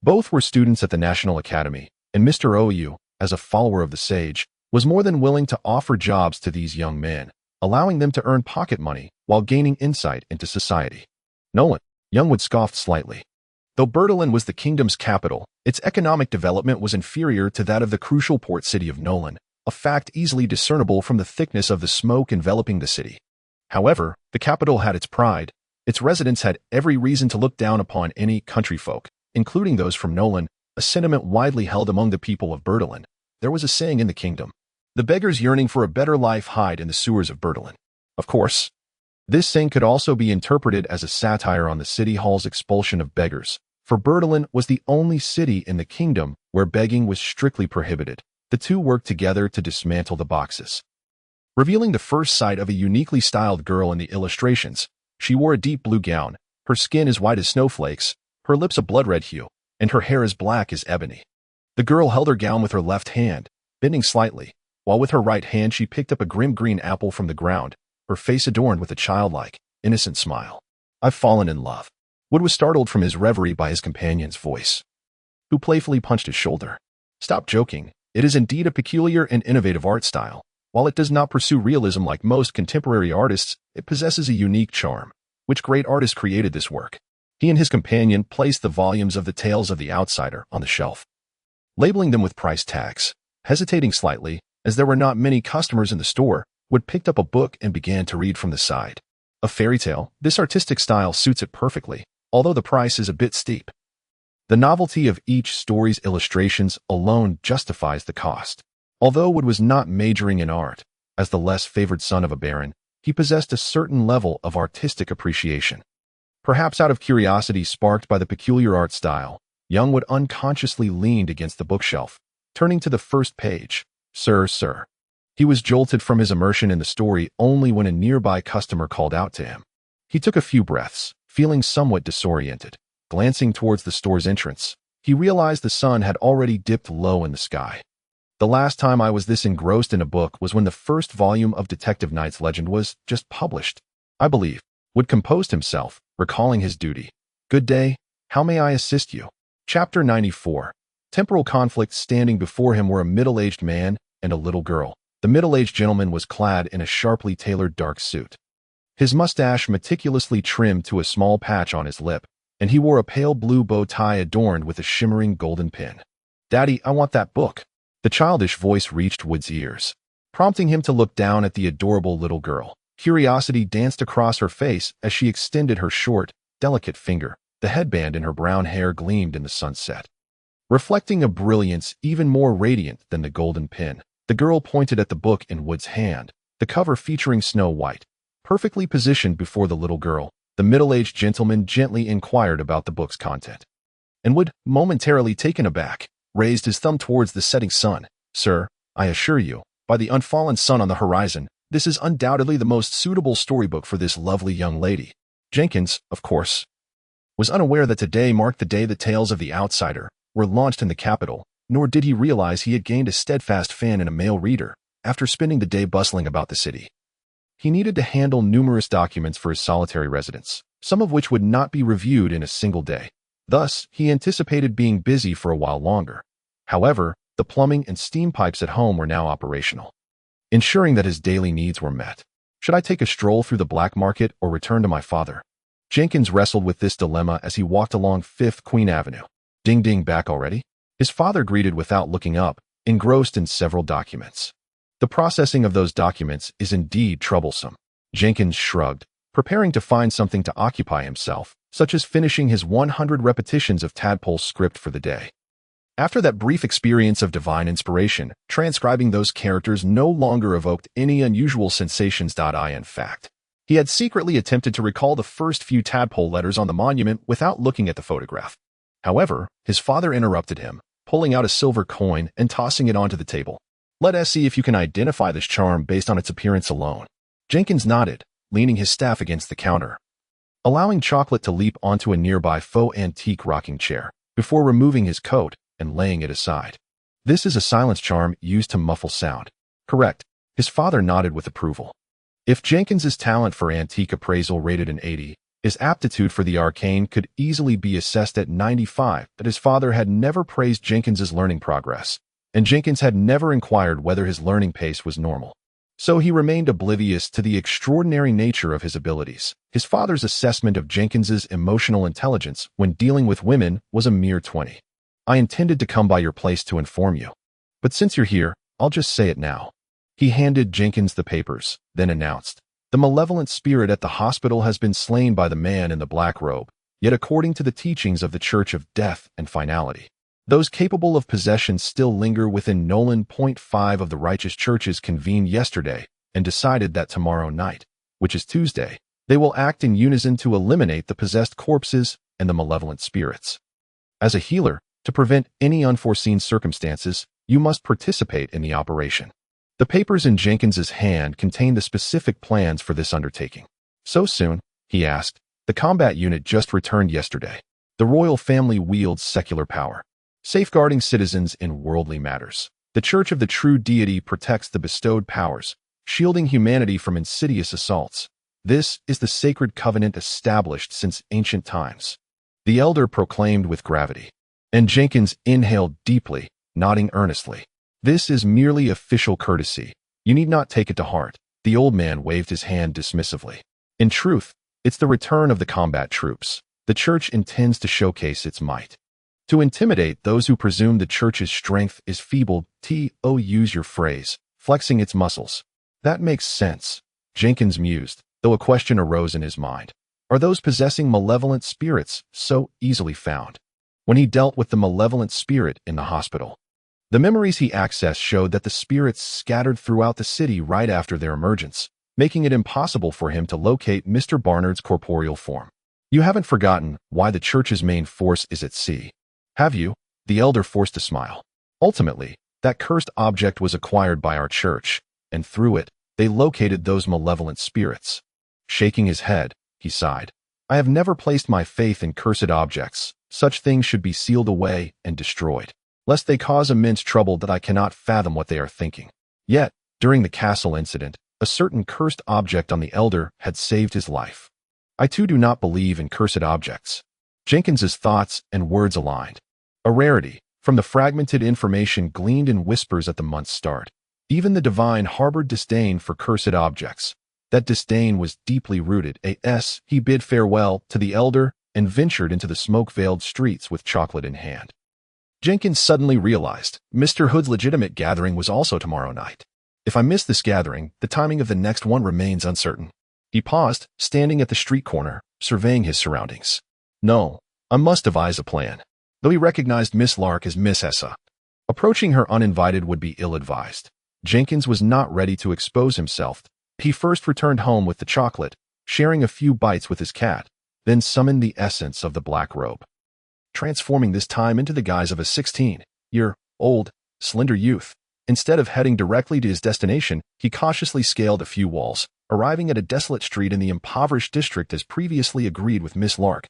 Speaker 1: Both were students at the National Academy, and Mr. OU, as a follower of the sage, was more than willing to offer jobs to these young men, allowing them to earn pocket money while gaining insight into society. "Nolan," Youngwood scoffed slightly. Though Berlin was the kingdom's capital, its economic development was inferior to that of the crucial port city of Nolan, a fact easily discernible from the thickness of the smoke enveloping the city. However, the capital had its pride. Its residents had every reason to look down upon any country folk, including those from Nolan, a sentiment widely held among the people of Berlin. There was a saying in the kingdom: "The beggars yearning for a better life hide in the sewers of Berlin." Of course, this saying could also be interpreted as a satire on the city hall's expulsion of beggars, for Berlin was the only city in the kingdom where begging was strictly prohibited. The two worked together to dismantle the boxes, revealing the first sight of a uniquely styled girl in the illustrations. She wore a deep blue gown, her skin as white as snowflakes, her lips a blood-red hue, and her hair as black as ebony. The girl held her gown with her left hand, bending slightly, while with her right hand she picked up a grim green apple from the ground, her face adorned with a childlike, innocent smile. "I've fallen in love." Wood was startled from his reverie by his companion's voice, who playfully punched his shoulder. "Stop joking. It is indeed a peculiar and innovative art style. While it does not pursue realism like most contemporary artists, it possesses a unique charm. Which great artist created this work?" He and his companion placed the volumes of the Tales of the Outsider on the shelf, labeling them with price tags. Hesitating slightly, as there were not many customers in the store, Wood picked up a book and began to read from the side. "A fairy tale. This artistic style suits it perfectly, although the price is a bit steep. The novelty of each story's illustrations alone justifies the cost." Although Wood was not majoring in art, as the less favored son of a baron, he possessed a certain level of artistic appreciation. Perhaps out of curiosity sparked by the peculiar art style, Youngwood unconsciously leaned against the bookshelf, turning to the first page. Sir. He was jolted from his immersion in the story only when a nearby customer called out to him. He took a few breaths, feeling somewhat disoriented. Glancing towards the store's entrance, he realized the sun had already dipped low in the sky. "The last time I was this engrossed in a book was when the first volume of Detective Knight's Legend was just published, I believe." Wood composed himself, recalling his duty. "Good day. How may I assist you?" Chapter 94. Temporal conflicts standing before him were a middle-aged man and a little girl. The middle-aged gentleman was clad in a sharply tailored dark suit, his mustache meticulously trimmed to a small patch on his lip, and he wore a pale blue bow tie adorned with a shimmering golden pin. "Daddy, I want that book." The childish voice reached Wood's ears, prompting him to look down at the adorable little girl. Curiosity danced across her face as she extended her short, delicate finger. The headband in her brown hair gleamed in the sunset, reflecting a brilliance even more radiant than the golden pin. The girl pointed at the book in Wood's hand, the cover featuring Snow White. Perfectly positioned before the little girl, the middle-aged gentleman gently inquired about the book's content. And Wood, momentarily taken aback, raised his thumb towards the setting sun. Sir, I assure you, by the unfallen sun on the horizon, this is undoubtedly the most suitable storybook for this lovely young lady. Jenkins, of course, was unaware that today marked the day the tales of the outsider were launched in the capital, nor did he realize he had gained a steadfast fan and a male reader after spending the day bustling about the city. He needed to handle numerous documents for his solitary residence, some of which would not be reviewed in a single day. Thus, he anticipated being busy for a while longer. However, the plumbing and steam pipes at home were now operational, ensuring that his daily needs were met. Should I take a stroll through the black market or return to my father? Jenkins wrestled with this dilemma as he walked along 5th Queen Avenue. Ding ding, back already? His father greeted without looking up, engrossed in several documents. The processing of those documents is indeed troublesome. Jenkins shrugged, preparing to find something to occupy himself, such as finishing his 100 repetitions of Tadpole's script for the day. After that brief experience of divine inspiration, transcribing those characters no longer evoked any unusual sensations. In fact, he had secretly attempted to recall the first few Tadpole letters on the monument without looking at the photograph. However, his father interrupted him, pulling out a silver coin and tossing it onto the table. Let us see if you can identify this charm based on its appearance alone. Jenkins nodded, leaning his staff against the counter, allowing Chocolate to leap onto a nearby faux antique rocking chair before removing his coat and laying it aside. This is a silence charm used to muffle sound. Correct. His father nodded with approval. If Jenkins's talent for antique appraisal rated an 80, his aptitude for the arcane could easily be assessed at 95, but his father had never praised Jenkins's learning progress, and Jenkins had never inquired whether his learning pace was normal. So he remained oblivious to the extraordinary nature of his abilities. His father's assessment of Jenkins's emotional intelligence when dealing with women was a mere 20. I intended to come by your place to inform you, but since you're here, I'll just say it now. He handed Jenkins the papers, then announced, the malevolent spirit at the hospital has been slain by the man in the black robe, yet according to the teachings of the Church of Death and Finality, those capable of possession still linger within Nolan. 5 of the righteous churches convened yesterday and decided that tomorrow night, which is Tuesday, they will act in unison to eliminate the possessed corpses and the malevolent spirits. As a healer, to prevent any unforeseen circumstances, you must participate in the operation. The papers in Jenkins's hand contained the specific plans for this undertaking. So soon? He asked. The combat unit just returned yesterday. The royal family wields secular power, safeguarding citizens in worldly matters. The Church of the True Deity protects the bestowed powers, shielding humanity from insidious assaults. This is the sacred covenant established since ancient times. The elder proclaimed with gravity, and Jenkins inhaled deeply, nodding earnestly. This is merely official courtesy. You need not take it to heart. The old man waved his hand dismissively. In truth, it's the return of the combat troops. The church intends to showcase its might, to intimidate those who presume the church's strength is feeble. Use your phrase, flexing its muscles. That makes sense, Jenkins mused, though a question arose in his mind. Are those possessing malevolent spirits so easily found? When he dealt with the malevolent spirit in the hospital, the memories he accessed showed that the spirits scattered throughout the city right after their emergence, making it impossible for him to locate Mr. Barnard's corporeal form. You haven't forgotten why the church's main force is at sea, have you? The elder forced a smile. Ultimately, that cursed object was acquired by our church, and through it, they located those malevolent spirits. Shaking his head, he sighed. I have never placed my faith in cursed objects. Such things should be sealed away and destroyed, lest they cause immense trouble that I cannot fathom what they are thinking. Yet, during the castle incident, a certain cursed object on the elder had saved his life. I too do not believe in cursed objects. Jenkins's thoughts and words aligned. A rarity, from the fragmented information gleaned in whispers at the month's start. Even the divine harbored disdain for cursed objects. That disdain was deeply rooted. He bid farewell to the elder and ventured into the smoke-veiled streets with Chocolate in hand. Jenkins suddenly realized Mr. Hood's legitimate gathering was also tomorrow night. If I miss this gathering, the timing of the next one remains uncertain. He paused, standing at the street corner, surveying his surroundings. No, I must devise a plan. Though he recognized Miss Lark as Miss Essa, approaching her uninvited would be ill-advised. Jenkins was not ready to expose himself. He first returned home with the chocolate, sharing a few bites with his cat, then summoned the essence of the black robe, transforming this time into the guise of a 16-year-old, slender youth. Instead of heading directly to his destination, he cautiously scaled a few walls, arriving at a desolate street in the impoverished district as previously agreed with Miss Lark.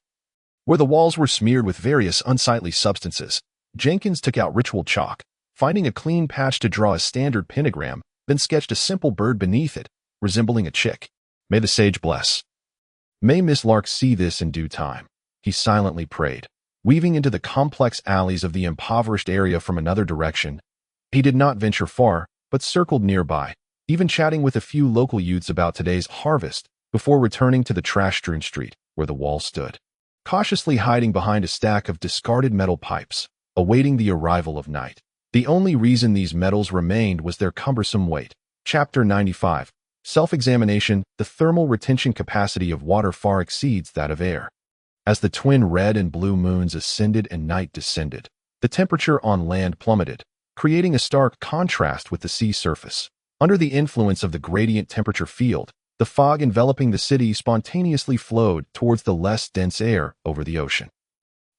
Speaker 1: Where the walls were smeared with various unsightly substances, Jenkins took out ritual chalk, finding a clean patch to draw a standard pentagram, then sketched a simple bird beneath it, resembling a chick. May the sage bless. May Miss Lark see this in due time, he silently prayed. Weaving into the complex alleys of the impoverished area from another direction, he did not venture far, but circled nearby, even chatting with a few local youths about today's harvest, before returning to the trash-strewn street where the wall stood, cautiously hiding behind a stack of discarded metal pipes, awaiting the arrival of night. The only reason these metals remained was their cumbersome weight. Chapter 95. Self-examination. The thermal retention capacity of water far exceeds that of air. As the twin red and blue moons ascended and night descended, the temperature on land plummeted, creating a stark contrast with the sea surface. Under the influence of the gradient temperature field, the fog enveloping the city spontaneously flowed towards the less dense air over the ocean.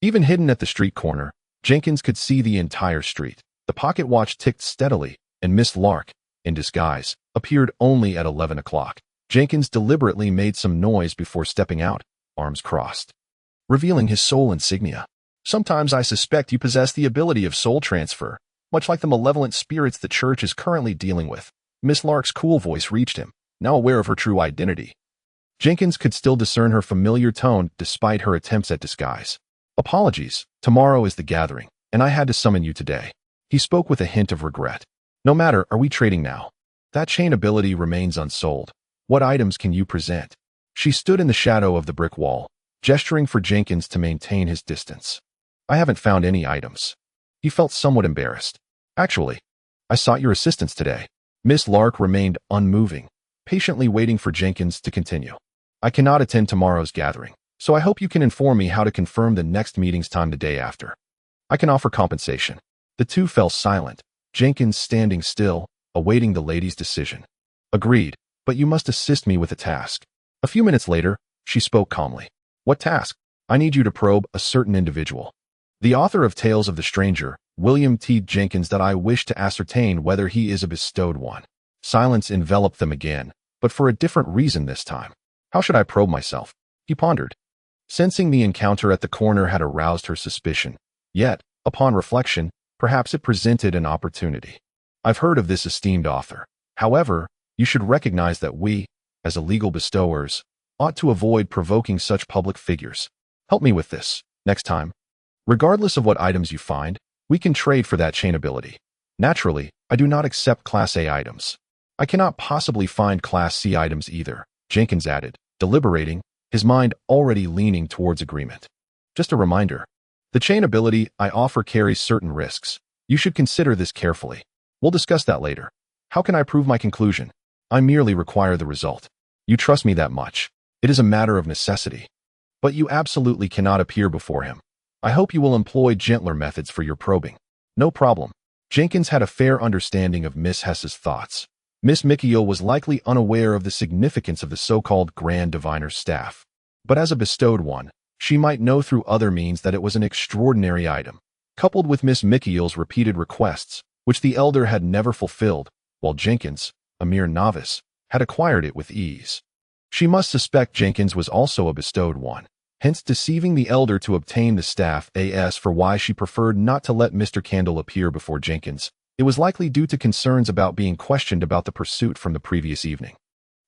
Speaker 1: Even hidden at the street corner, Jenkins could see the entire street. The pocket watch ticked steadily, and Miss Lark, in disguise, appeared only at 11 o'clock. Jenkins deliberately made some noise before stepping out, arms crossed, revealing his soul insignia. Sometimes I suspect you possess the ability of soul transfer, much like the malevolent spirits the church is currently dealing with. Miss Lark's cool voice reached him, now aware of her true identity. Jenkins could still discern her familiar tone despite her attempts at disguise. Apologies, tomorrow is the gathering, and I had to summon you today. He spoke with a hint of regret. No matter, are we trading now? That chain ability remains unsold. What items can you present? She stood in the shadow of the brick wall, gesturing for Jenkins to maintain his distance. I haven't found any items. He felt somewhat embarrassed. Actually, I sought your assistance today. Miss Lark remained unmoving, patiently waiting for Jenkins to continue. I cannot attend tomorrow's gathering, so I hope you can inform me how to confirm the next meeting's time the day after. I can offer compensation. The two fell silent, Jenkins standing still, awaiting the lady's decision. Agreed, but you must assist me with a task. A few minutes later, she spoke calmly. What task? I need you to probe a certain individual. The author of Tales of the Stranger, William T. Jenkins, that I wish to ascertain whether he is a bestowed one. Silence enveloped them again, but for a different reason this time. How should I probe myself? He pondered. Sensing the encounter at the corner had aroused her suspicion. Yet, upon reflection, perhaps it presented an opportunity. I've heard of this esteemed author. However, you should recognize that we, as illegal bestowers, ought to avoid provoking such public figures. Help me with this, next time. Regardless of what items you find, we can trade for that chain ability. Naturally, I do not accept Class A items. I cannot possibly find Class C items either, Jenkins added, deliberating, his mind already leaning towards agreement. Just a reminder. The chain ability I offer carries certain risks. You should consider this carefully. We'll discuss that later. How can I prove my conclusion? I merely require the result. You trust me that much. It is a matter of necessity. But you absolutely cannot appear before him. I hope you will employ gentler methods for your probing. No problem. Jenkins had a fair understanding of Miss Hess's thoughts. Miss Mikiel was likely unaware of the significance of the so-called Grand Diviner's staff. But as a bestowed one, she might know through other means that it was an extraordinary item, coupled with Miss Mikiel's repeated requests, which the elder had never fulfilled, while Jenkins, a mere novice, had acquired it with ease. She must suspect Jenkins was also a bestowed one, hence deceiving the elder to obtain the staff. As for why she preferred not to let Mr. Candle appear before Jenkins, it was likely due to concerns about being questioned about the pursuit from the previous evening.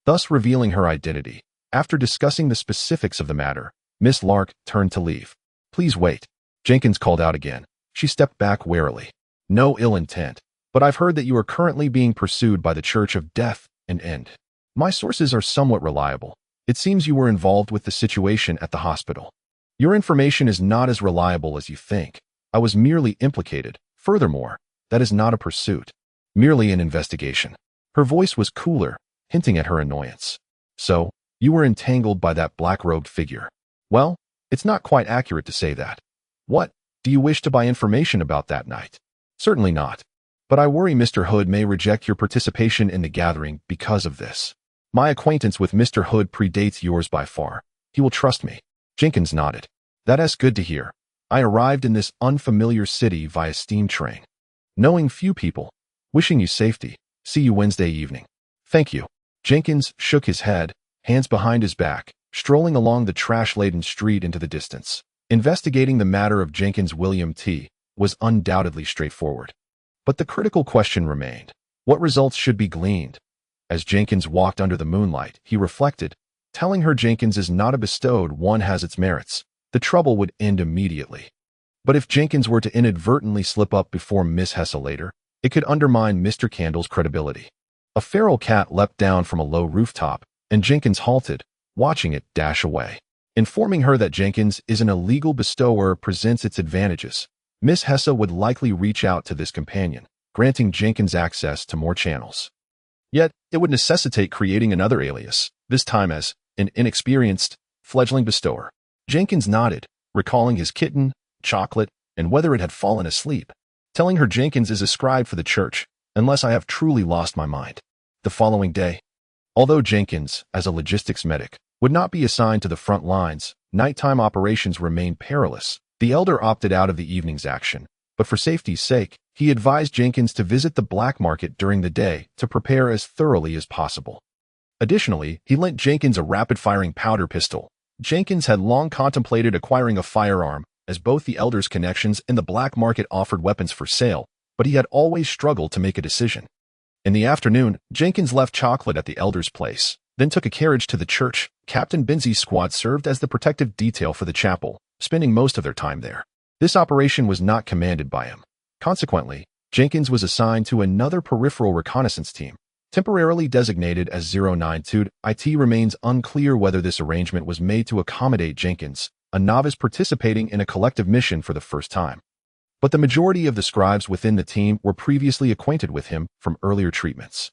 Speaker 1: Thus revealing her identity, after discussing the specifics of the matter, Miss Lark turned to leave. Please wait. Jenkins called out again. She stepped back warily. No ill intent, but I've heard that you are currently being pursued by the Church of Death and End. My sources are somewhat reliable. It seems you were involved with the situation at the hospital. Your information is not as reliable as you think. I was merely implicated. Furthermore, that is not a pursuit, merely an investigation. Her voice was cooler, hinting at her annoyance. So, you were entangled by that black-robed figure. Well, it's not quite accurate to say that. What? Do you wish to buy information about that night? Certainly not. But I worry Mr. Hood may reject your participation in the gathering because of this. My acquaintance with Mr. Hood predates yours by far. He will trust me." Jenkins nodded. "That's good to hear. I arrived in this unfamiliar city via steam train. Knowing few people. Wishing you safety. See you Wednesday evening." "Thank you." Jenkins shook his head, hands behind his back, strolling along the trash-laden street into the distance. Investigating the matter of Jenkins' William T. was undoubtedly straightforward. But the critical question remained. What results should be gleaned? As Jenkins walked under the moonlight, he reflected, telling her Jenkins is not a bestowed one has its merits. The trouble would end immediately. But if Jenkins were to inadvertently slip up before Miss Hesse later, it could undermine Mr. Candle's credibility. A feral cat leapt down from a low rooftop, and Jenkins halted, watching it dash away. Informing her that Jenkins is an illegal bestower presents its advantages. Miss Hesse would likely reach out to this companion, granting Jenkins access to more channels. Yet, it would necessitate creating another alias, this time as an inexperienced, fledgling bestower. Jenkins nodded, recalling his kitten, Chocolate, and whether it had fallen asleep, telling her Jenkins is a scribe for the church, unless I have truly lost my mind. The following day, although Jenkins, as a logistics medic, would not be assigned to the front lines, nighttime operations remained perilous. The elder opted out of the evening's action, but for safety's sake, he advised Jenkins to visit the black market during the day to prepare as thoroughly as possible. Additionally, he lent Jenkins a rapid-firing powder pistol. Jenkins had long contemplated acquiring a firearm, as both the elder's connections and the black market offered weapons for sale, but he had always struggled to make a decision. In the afternoon, Jenkins left Chocolate at the elder's place, then took a carriage to the church. Captain Binzey's squad served as the protective detail for the chapel, spending most of their time there. This operation was not commanded by him. Consequently, Jenkins was assigned to another peripheral reconnaissance team, temporarily designated as 092. It remains unclear whether this arrangement was made to accommodate Jenkins, a novice participating in a collective mission for the first time. But the majority of the scribes within the team were previously acquainted with him from earlier treatments.